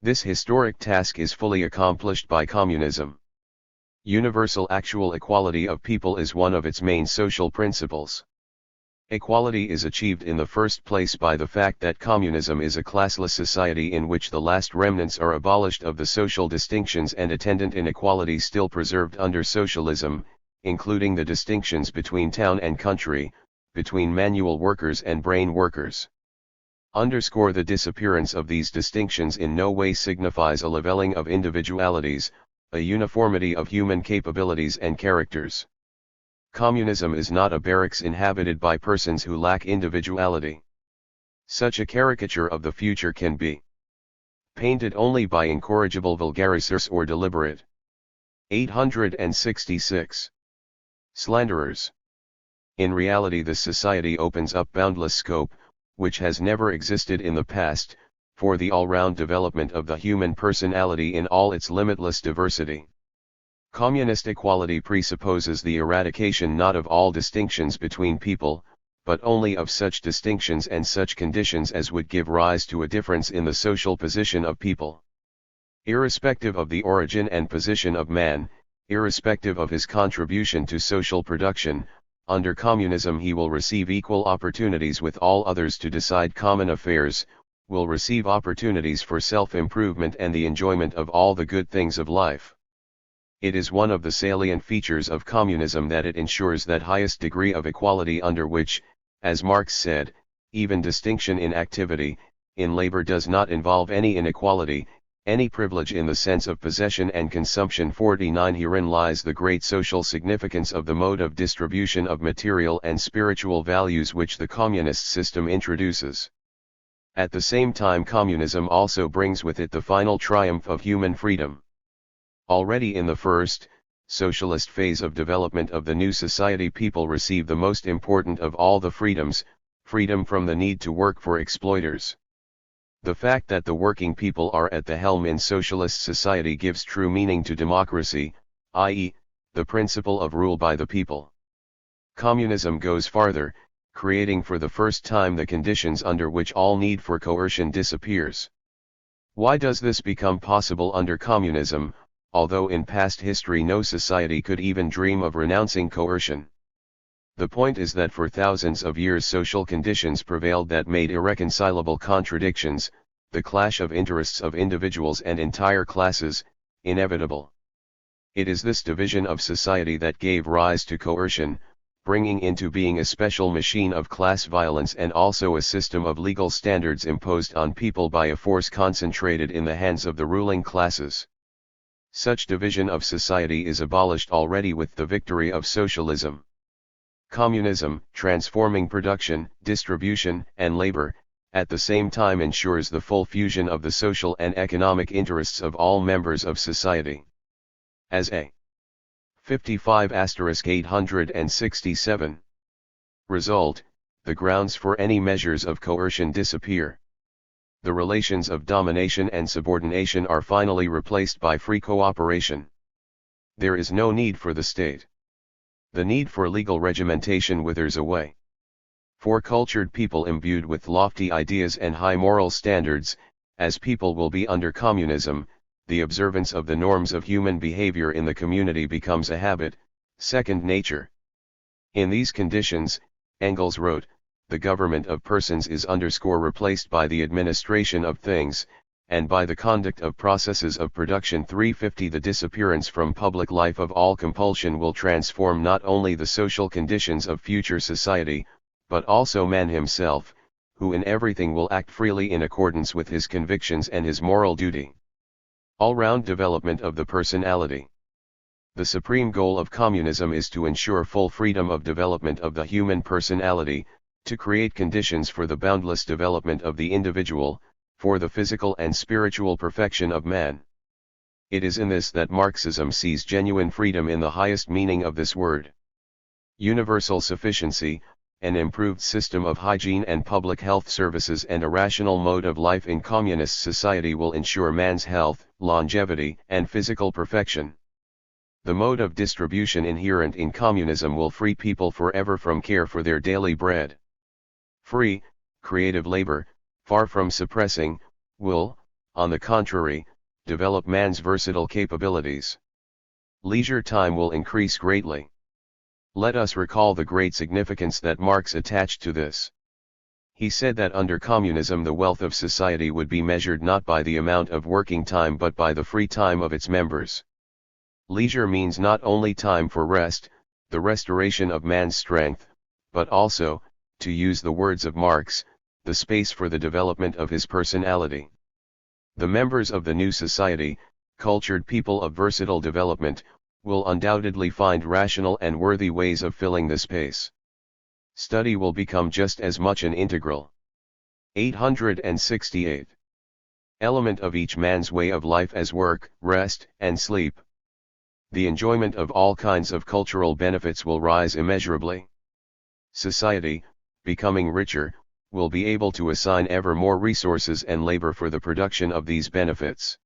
This historic task is fully accomplished by communism. Universal actual equality of people is one of its main social principles. Equality is achieved in the first place by the fact that communism is a classless society in which the last remnants are abolished of the social distinctions and attendant inequality still preserved under socialism, including the distinctions between town and country, between manual workers and brain workers. Underscore the disappearance of these distinctions in no way signifies a leveling of individualities, a uniformity of human capabilities and characters. Communism is not a barracks inhabited by persons who lack individuality. Such a caricature of the future can be painted only by incorrigible vulgarisers or deliberate. 866. Slanderers. In reality, this society opens up boundless scope, which has never existed in the past, for the all-round development of the human personality in all its limitless diversity. Communist equality presupposes the eradication not of all distinctions between people, but only of such distinctions and such conditions as would give rise to a difference in the social position of people. Irrespective of the origin and position of man, irrespective of his contribution to social production, under communism he will receive equal opportunities with all others to decide common affairs, will receive opportunities for self-improvement and the enjoyment of all the good things of life. It is one of the salient features of communism that it ensures that highest degree of equality under which, as Marx said, even distinction in activity, in labor does not involve any inequality, any privilege in the sense of possession and consumption. 49 Herein lies the great social significance of the mode of distribution of material and spiritual values which the communist system introduces. At the same time, communism also brings with it the final triumph of human freedom. Already in the first, socialist phase of development of the new society, people receive the most important of all the freedoms, freedom from the need to work for exploiters. The fact that the working people are at the helm in socialist society gives true meaning to democracy, i.e., the principle of rule by the people. Communism goes farther, creating for the first time the conditions under which all need for coercion disappears. Why does this become possible under communism, although in past history no society could even dream of renouncing coercion? The point is that for thousands of years social conditions prevailed that made irreconcilable contradictions, the clash of interests of individuals and entire classes, inevitable. It is this division of society that gave rise to coercion, bringing into being a special machine of class violence and also a system of legal standards imposed on people by a force concentrated in the hands of the ruling classes. Such division of society is abolished already with the victory of socialism. Communism, transforming production, distribution, and labor, at the same time ensures the full fusion of the social and economic interests of all members of society. As a 55*867 result, the grounds for any measures of coercion disappear. The relations of domination and subordination are finally replaced by free cooperation. There is no need for the state. The need for legal regimentation withers away. For cultured people imbued with lofty ideas and high moral standards, as people will be under communism, the observance of the norms of human behavior in the community becomes a habit, second nature. In these conditions, Engels wrote, the government of persons is replaced by the administration of things, and by the conduct of processes of production. 350 The disappearance from public life of all compulsion will transform not only the social conditions of future society, but also man himself, who in everything will act freely in accordance with his convictions and his moral duty. All-round development of the personality. The supreme goal of communism is to ensure full freedom of development of the human personality, to create conditions for the boundless development of the individual, for the physical and spiritual perfection of man. It is in this that Marxism sees genuine freedom in the highest meaning of this word. Universal sufficiency, an improved system of hygiene and public health services and a rational mode of life in communist society will ensure man's health, longevity, and physical perfection. The mode of distribution inherent in communism will free people forever from care for their daily bread. Free, creative labor, far from suppressing, will, on the contrary, develop man's versatile capabilities. Leisure time will increase greatly. Let us recall the great significance that Marx attached to this. He said that under communism the wealth of society would be measured not by the amount of working time but by the free time of its members. Leisure means not only time for rest, the restoration of man's strength, but also, to use the words of Marx, the space for the development of his personality. The members of the new society, cultured people of versatile development, will undoubtedly find rational and worthy ways of filling the space. Study will become just as much an integral 868 element of each man's way of life as work, rest, and sleep. The enjoyment of all kinds of cultural benefits will rise immeasurably. Society, becoming richer, will be able to assign ever more resources and labor for the production of these benefits.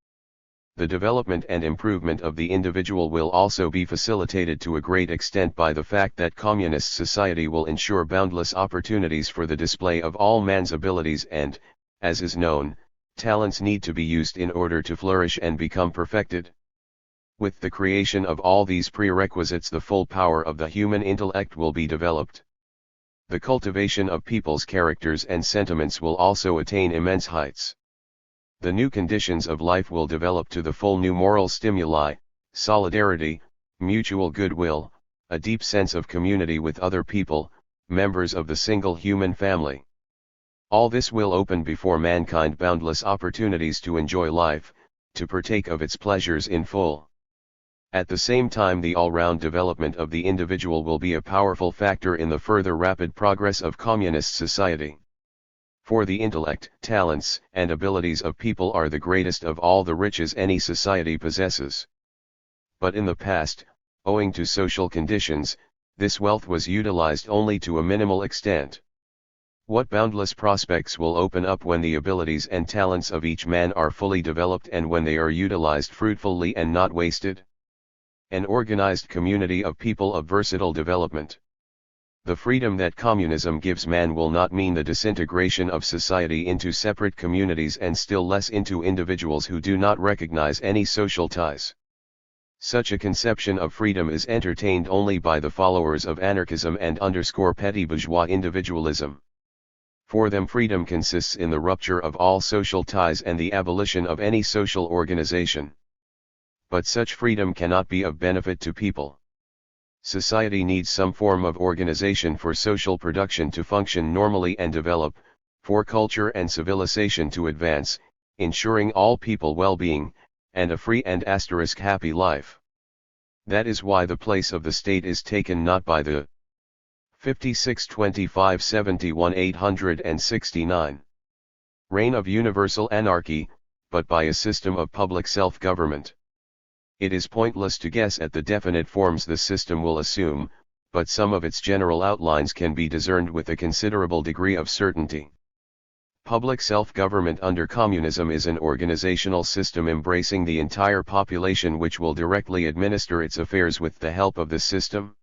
The development and improvement of the individual will also be facilitated to a great extent by the fact that communist society will ensure boundless opportunities for the display of all man's abilities and, as is known, talents need to be used in order to flourish and become perfected. With the creation of all these prerequisites, the full power of the human intellect will be developed. The cultivation of people's characters and sentiments will also attain immense heights. The new conditions of life will develop to the full new moral stimuli, solidarity, mutual goodwill, a deep sense of community with other people, members of the single human family. All this will open before mankind boundless opportunities to enjoy life, to partake of its pleasures in full. At the same time, the all-round development of the individual will be a powerful factor in the further rapid progress of communist society. For the intellect, talents, and abilities of people are the greatest of all the riches any society possesses. But in the past, owing to social conditions, this wealth was utilized only to a minimal extent. What boundless prospects will open up when the abilities and talents of each man are fully developed and when they are utilized fruitfully and not wasted? An organized community of people of versatile development. The freedom that communism gives man will not mean the disintegration of society into separate communities and still less into individuals who do not recognize any social ties. Such a conception of freedom is entertained only by the followers of anarchism and petty bourgeois individualism. For them, freedom consists in the rupture of all social ties and the abolition of any social organization. But such freedom cannot be of benefit to people. Society needs some form of organization for social production to function normally and develop, for culture and civilization to advance, ensuring all people well-being, and a free and happy life. That is why the place of the state is taken not by the 56-25-71-869 reign of universal anarchy, but by a system of public self-government. It is pointless to guess at the definite forms the system will assume, but some of its general outlines can be discerned with a considerable degree of certainty. Public self-government under communism is an organizational system embracing the entire population which will directly administer its affairs with the help of this system.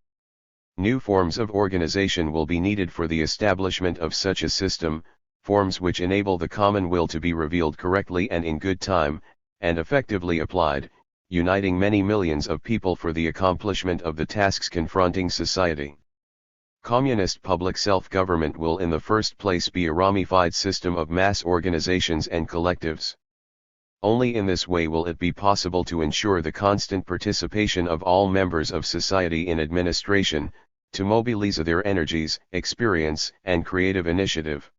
New forms of organization will be needed for the establishment of such a system, forms which enable the common will to be revealed correctly and in good time, and effectively applied, uniting many millions of people for the accomplishment of the tasks confronting society. Communist public self-government will in the first place be a ramified system of mass organizations and collectives. Only in this way will it be possible to ensure the constant participation of all members of society in administration, to mobilize their energies, experience, and creative initiative.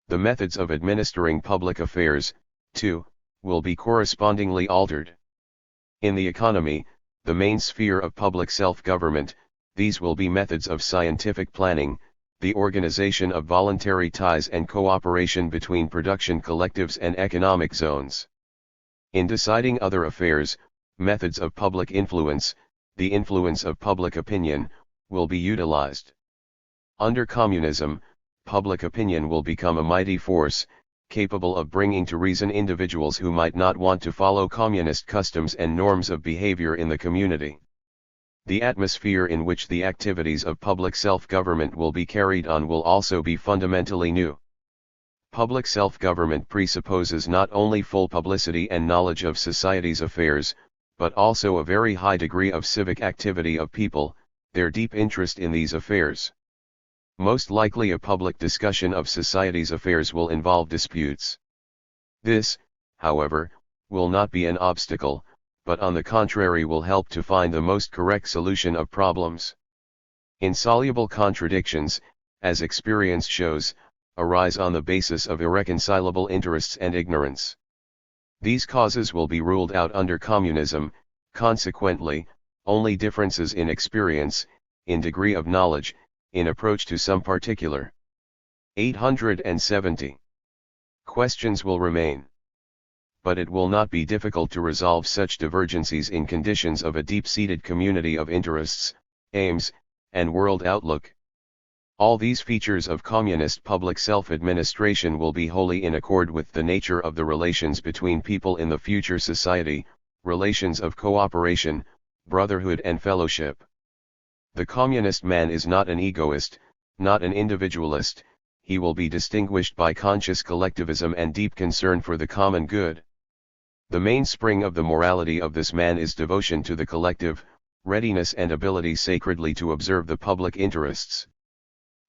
The methods of administering public affairs, too, will be correspondingly altered. In the economy, the main sphere of public self-government, these will be methods of scientific planning, the organization of voluntary ties and cooperation between production collectives and economic zones. In deciding other affairs, methods of public influence, the influence of public opinion, will be utilized. Under communism, public opinion will become a mighty force, capable of bringing to reason individuals who might not want to follow communist customs and norms of behavior in the community. The atmosphere in which the activities of public self-government will be carried on will also be fundamentally new. Public self-government presupposes not only full publicity and knowledge of society's affairs, but also a very high degree of civic activity of people, their deep interest in these affairs. Most likely a public discussion of society's affairs will involve disputes. This, however, will not be an obstacle, but on the contrary will help to find the most correct solution of problems. Insoluble contradictions, as experience shows, arise on the basis of irreconcilable interests and ignorance. These causes will be ruled out under communism, consequently, only differences in experience, in degree of knowledge, in approach to some particular 870 questions will remain. But it will not be difficult to resolve such divergencies in conditions of a deep-seated community of interests, aims, and world outlook. All these features of communist public self-administration will be wholly in accord with the nature of the relations between people in the future society, relations of cooperation, brotherhood and fellowship. The communist man is not an egoist, not an individualist, he will be distinguished by conscious collectivism and deep concern for the common good. The mainspring of the morality of this man is devotion to the collective, readiness and ability sacredly to observe the public interests.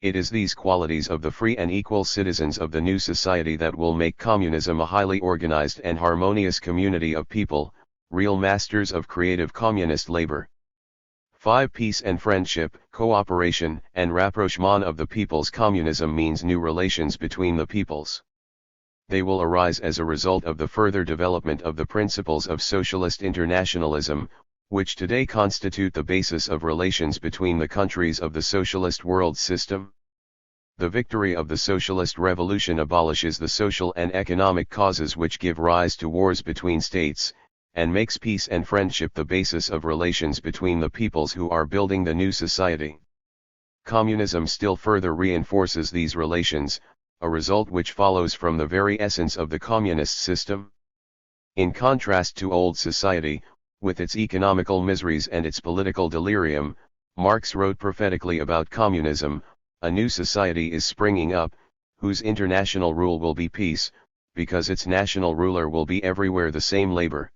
It is these qualities of the free and equal citizens of the new society that will make communism a highly organized and harmonious community of people, real masters of creative communist labor. 5. Peace and friendship, cooperation, and rapprochement of the peoples. Communism means new relations between the peoples. They will arise as a result of the further development of the principles of socialist internationalism, which today constitute the basis of relations between the countries of the socialist world system. The victory of the socialist revolution abolishes the social and economic causes which give rise to wars between states, and makes peace and friendship the basis of relations between the peoples who are building the new society. Communism still further reinforces these relations, a result which follows from the very essence of the communist system. In contrast to old society, with its economical miseries and its political delirium, Marx wrote prophetically about communism: a new society is springing up, whose international rule will be peace, because its national ruler will be everywhere the same labor.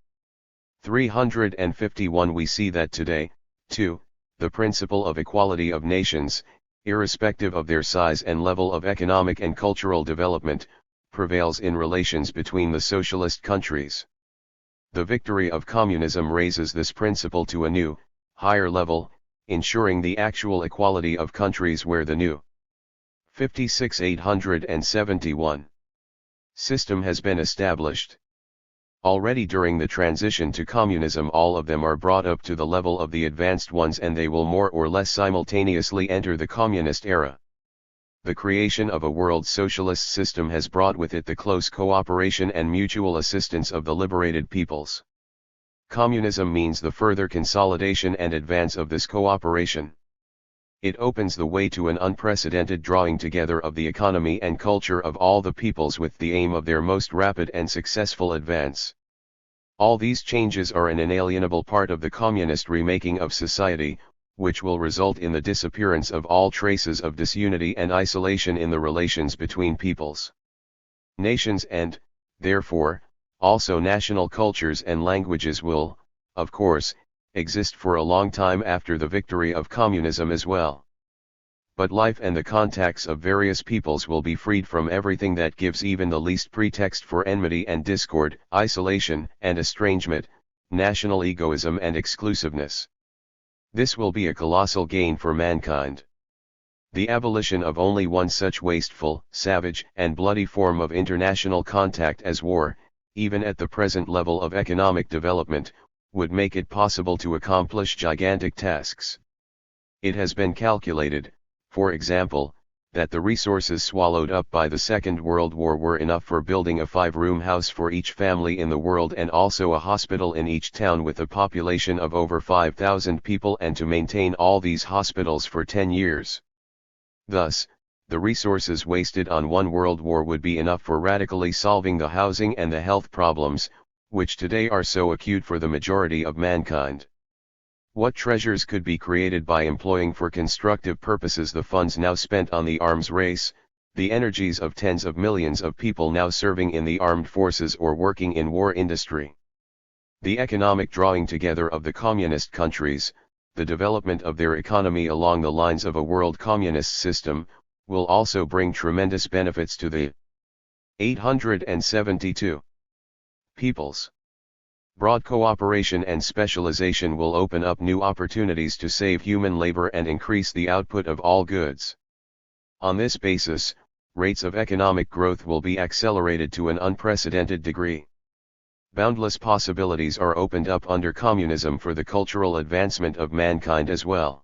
351. We see that today, too, the principle of equality of nations, irrespective of their size and level of economic and cultural development, prevails in relations between the socialist countries. The victory of communism raises this principle to a new, higher level, ensuring the actual equality of countries where the new 56,871 system has been established. Already during the transition to communism, all of them are brought up to the level of the advanced ones, and they will more or less simultaneously enter the communist era. The creation of a world socialist system has brought with it the close cooperation and mutual assistance of the liberated peoples. Communism means the further consolidation and advance of this cooperation. It opens the way to an unprecedented drawing together of the economy and culture of all the peoples with the aim of their most rapid and successful advance. All these changes are an inalienable part of the communist remaking of society, which will result in the disappearance of all traces of disunity and isolation in the relations between peoples. Nations and, therefore, also national cultures and languages will, of course, exist for a long time after the victory of communism as well. But life and the contacts of various peoples will be freed from everything that gives even the least pretext for enmity and discord, isolation and estrangement, national egoism and exclusiveness. This will be a colossal gain for mankind. The abolition of only one such wasteful, savage, and bloody form of international contact as war, even at the present level of economic development, would make it possible to accomplish gigantic tasks. It has been calculated, for example, that the resources swallowed up by the Second World War were enough for building a 5-room house for each family in the world, and also a hospital in each town with a population of over 5,000 people, and to maintain all these hospitals for 10 years. Thus, the resources wasted on one world war would be enough for radically solving the housing and the health problems, which today are so acute for the majority of mankind. What treasures could be created by employing for constructive purposes the funds now spent on the arms race, the energies of tens of millions of people now serving in the armed forces or working in war industry. The economic drawing together of the communist countries, the development of their economy along the lines of a world communist system, will also bring tremendous benefits to the 872 peoples. Broad cooperation and specialization will open up new opportunities to save human labor and increase the output of all goods. On this basis, rates of economic growth will be accelerated to an unprecedented degree. Boundless possibilities are opened up under communism for the cultural advancement of mankind as well.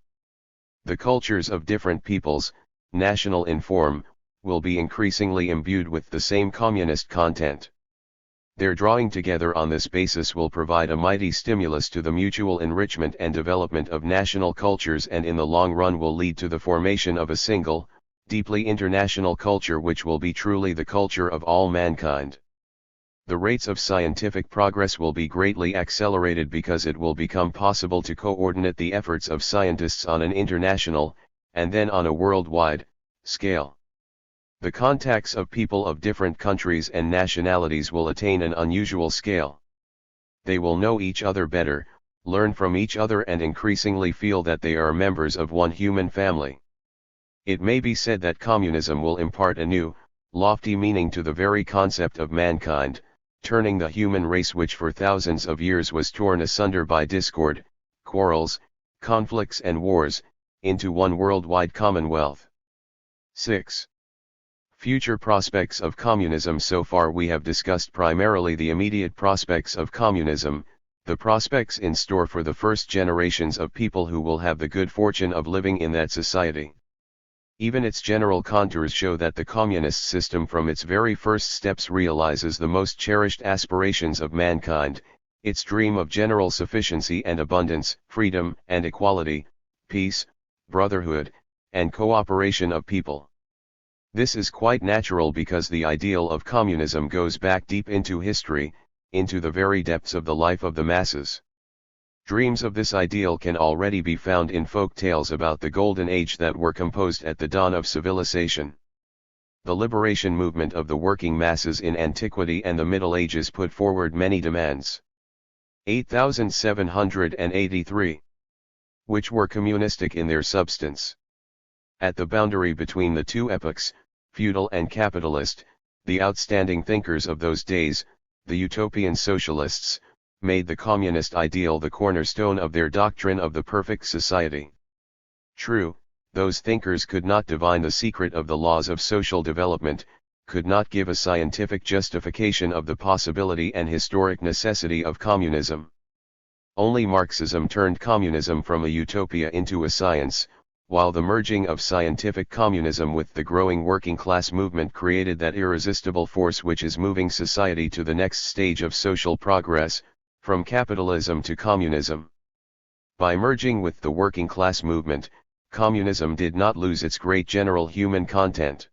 The cultures of different peoples, national in form, will be increasingly imbued with the same communist content. Their drawing together on this basis will provide a mighty stimulus to the mutual enrichment and development of national cultures, and in the long run will lead to the formation of a single, deeply international culture which will be truly the culture of all mankind. The rates of scientific progress will be greatly accelerated because it will become possible to coordinate the efforts of scientists on an international, and then on a worldwide, scale. The contacts of people of different countries and nationalities will attain an unusual scale. They will know each other better, learn from each other, and increasingly feel that they are members of one human family. It may be said that communism will impart a new, lofty meaning to the very concept of mankind, turning the human race, which for thousands of years was torn asunder by discord, quarrels, conflicts and wars, into one worldwide commonwealth. 6. Future prospects of communism. So far we have discussed primarily the immediate prospects of communism, the prospects in store for the first generations of people who will have the good fortune of living in that society. Even its general contours show that the communist system from its very first steps realizes the most cherished aspirations of mankind, its dream of general sufficiency and abundance, freedom and equality, peace, brotherhood, and cooperation of people. This is quite natural because the ideal of communism goes back deep into history, into the very depths of the life of the masses. Dreams of this ideal can already be found in folk tales about the golden age that were composed at the dawn of civilization. The liberation movement of the working masses in antiquity and the Middle Ages put forward many demands. 8783. Which were communistic in their substance. At the boundary between the two epochs, feudal and capitalist, the outstanding thinkers of those days, the utopian socialists, made the communist ideal the cornerstone of their doctrine of the perfect society. True, those thinkers could not divine the secret of the laws of social development, could not give a scientific justification of the possibility and historic necessity of communism. Only Marxism turned communism from a utopia into a science, while the merging of scientific communism with the growing working class movement created that irresistible force which is moving society to the next stage of social progress, from capitalism to communism. By merging with the working class movement, communism did not lose its great general human content.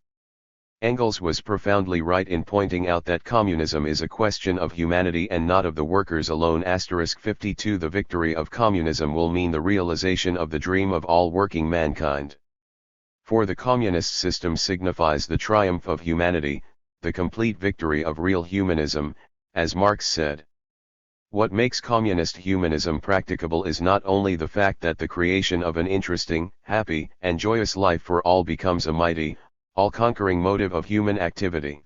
Engels was profoundly right in pointing out that communism is a question of humanity and not of the workers alone. 52 The victory of communism will mean the realization of the dream of all working mankind. For the communist system signifies the triumph of humanity, the complete victory of real humanism, as Marx said. What makes communist humanism practicable is not only the fact that the creation of an interesting, happy, and joyous life for all becomes a mighty, all-conquering motive of human activity.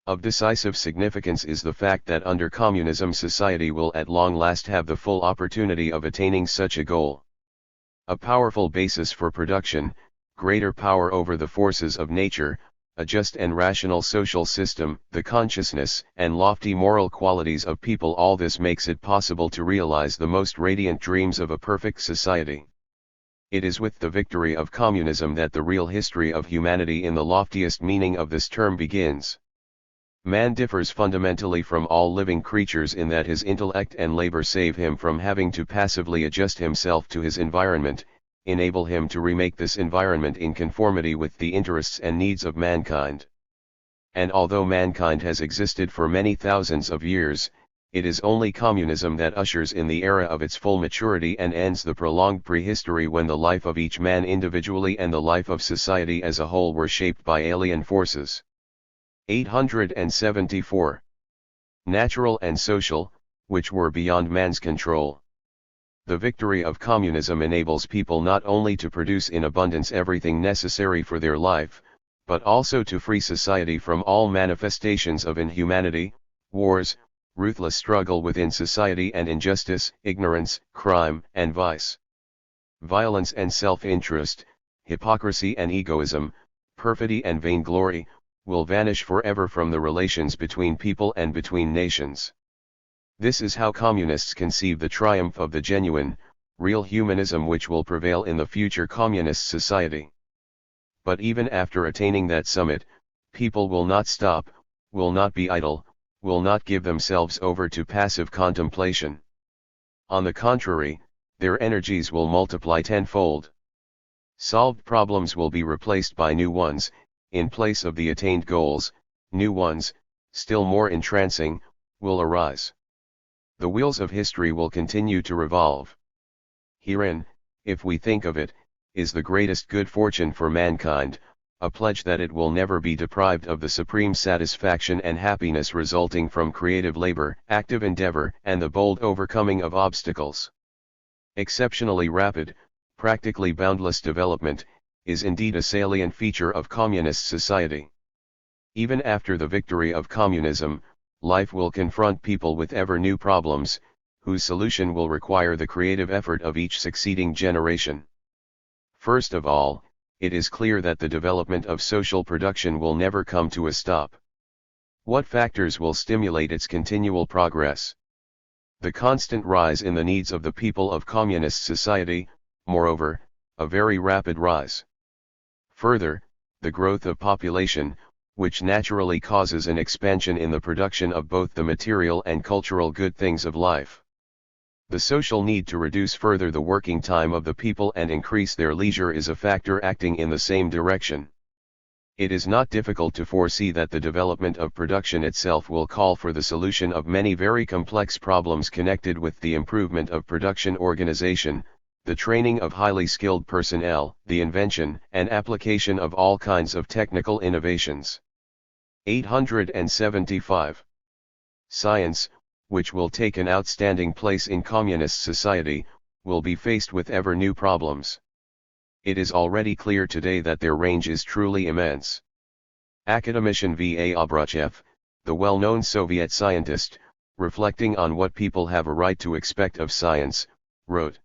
Of decisive significance is the fact that under communism society will at long last have the full opportunity of attaining such a goal. A powerful basis for production, greater power over the forces of nature, a just and rational social system, the consciousness and lofty moral qualities of people, all this makes it possible to realize the most radiant dreams of a perfect society. It is with the victory of communism that the real history of humanity in the loftiest meaning of this term begins. Man differs fundamentally from all living creatures in that his intellect and labor save him from having to passively adjust himself to his environment, enable him to remake this environment in conformity with the interests and needs of mankind. And although mankind has existed for many thousands of years, it is only communism that ushers in the era of its full maturity and ends the prolonged prehistory when the life of each man individually and the life of society as a whole were shaped by alien forces. 874. Natural and social, which were beyond man's control. The victory of communism enables people not only to produce in abundance everything necessary for their life, but also to free society from all manifestations of inhumanity, wars, ruthless struggle within society and injustice, ignorance, crime and vice. Violence and self-interest, hypocrisy and egoism, perfidy and vainglory, will vanish forever from the relations between people and between nations. This is how communists conceive the triumph of the genuine, real humanism which will prevail in the future communist society. But even after attaining that summit, people will not stop, will not be idle, will not give themselves over to passive contemplation. On the contrary, their energies will multiply tenfold. Solved problems will be replaced by new ones, in place of the attained goals, new ones, still more entrancing, will arise. The wheels of history will continue to revolve. Herein, if we think of it, is the greatest good fortune for mankind, a pledge that it will never be deprived of the supreme satisfaction and happiness resulting from creative labor, active endeavor, and the bold overcoming of obstacles. Exceptionally rapid, practically boundless development, is indeed a salient feature of communist society. Even after the victory of communism, life will confront people with ever new problems, whose solution will require the creative effort of each succeeding generation. First of all, it is clear that the development of social production will never come to a stop. What factors will stimulate its continual progress? The constant rise in the needs of the people of communist society, moreover, a very rapid rise. Further, the growth of population, which naturally causes an expansion in the production of both the material and cultural good things of life. The social need to reduce further the working time of the people and increase their leisure is a factor acting in the same direction. It is not difficult to foresee that the development of production itself will call for the solution of many very complex problems connected with the improvement of production organization, the training of highly skilled personnel, the invention and application of all kinds of technical innovations. 875. Science, which will take an outstanding place in communist society, will be faced with ever new problems. It is already clear today that their range is truly immense. Academician V. A. Obruchev, the well-known Soviet scientist, reflecting on what people have a right to expect of science, wrote,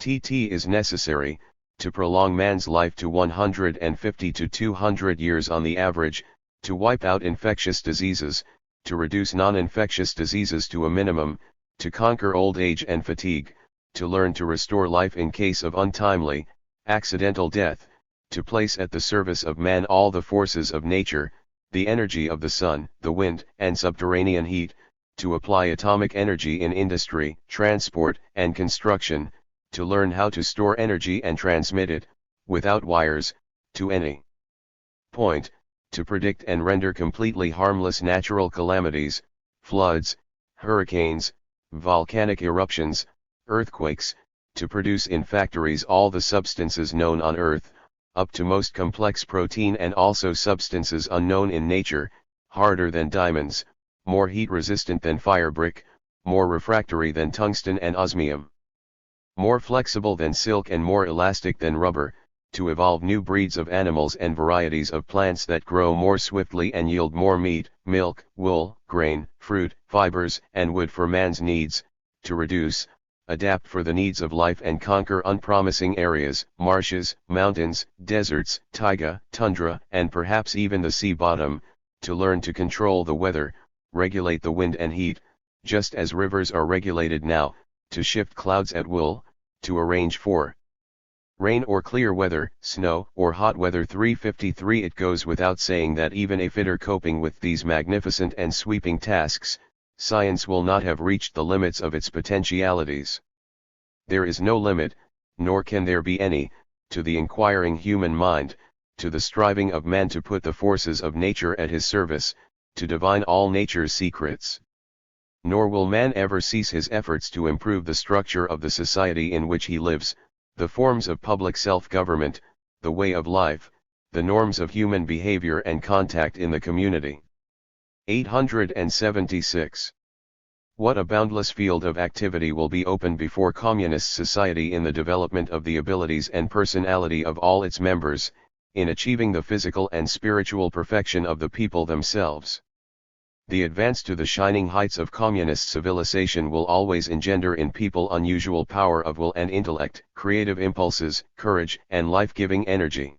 "It is necessary, to prolong man's life to 150 to 200 years on the average, to wipe out infectious diseases, to reduce non-infectious diseases to a minimum, to conquer old age and fatigue, to learn to restore life in case of untimely, accidental death, to place at the service of man all the forces of nature, the energy of the sun, the wind, and subterranean heat, to apply atomic energy in industry, transport, and construction, to learn how to store energy and transmit it, without wires, to any point, to predict and render completely harmless natural calamities, floods, hurricanes, volcanic eruptions, earthquakes, to produce in factories all the substances known on Earth, up to most complex protein and also substances unknown in nature, harder than diamonds, more heat-resistant than firebrick, more refractory than tungsten and osmium, more flexible than silk and more elastic than rubber, to evolve new breeds of animals and varieties of plants that grow more swiftly and yield more meat, milk, wool, grain, fruit, fibers, and wood for man's needs, to reduce, adapt for the needs of life and conquer unpromising areas, marshes, mountains, deserts, taiga, tundra, and perhaps even the sea bottom, to learn to control the weather, regulate the wind and heat, just as rivers are regulated now, to shift clouds at will, to arrange for rain or clear weather, snow or hot weather. 353. It goes without saying that even if it are coping with these magnificent and sweeping tasks, science will not have reached the limits of its potentialities. There is no limit, nor can there be any, to the inquiring human mind, to the striving of man to put the forces of nature at his service, to divine all nature's secrets. Nor will man ever cease his efforts to improve the structure of the society in which he lives, the forms of public self-government, the way of life, the norms of human behavior and contact in the community. 876. What a boundless field of activity will be opened before communist society in the development of the abilities and personality of all its members, in achieving the physical and spiritual perfection of the people themselves. The advance to the shining heights of communist civilization will always engender in people unusual power of will and intellect, creative impulses, courage, and life-giving energy.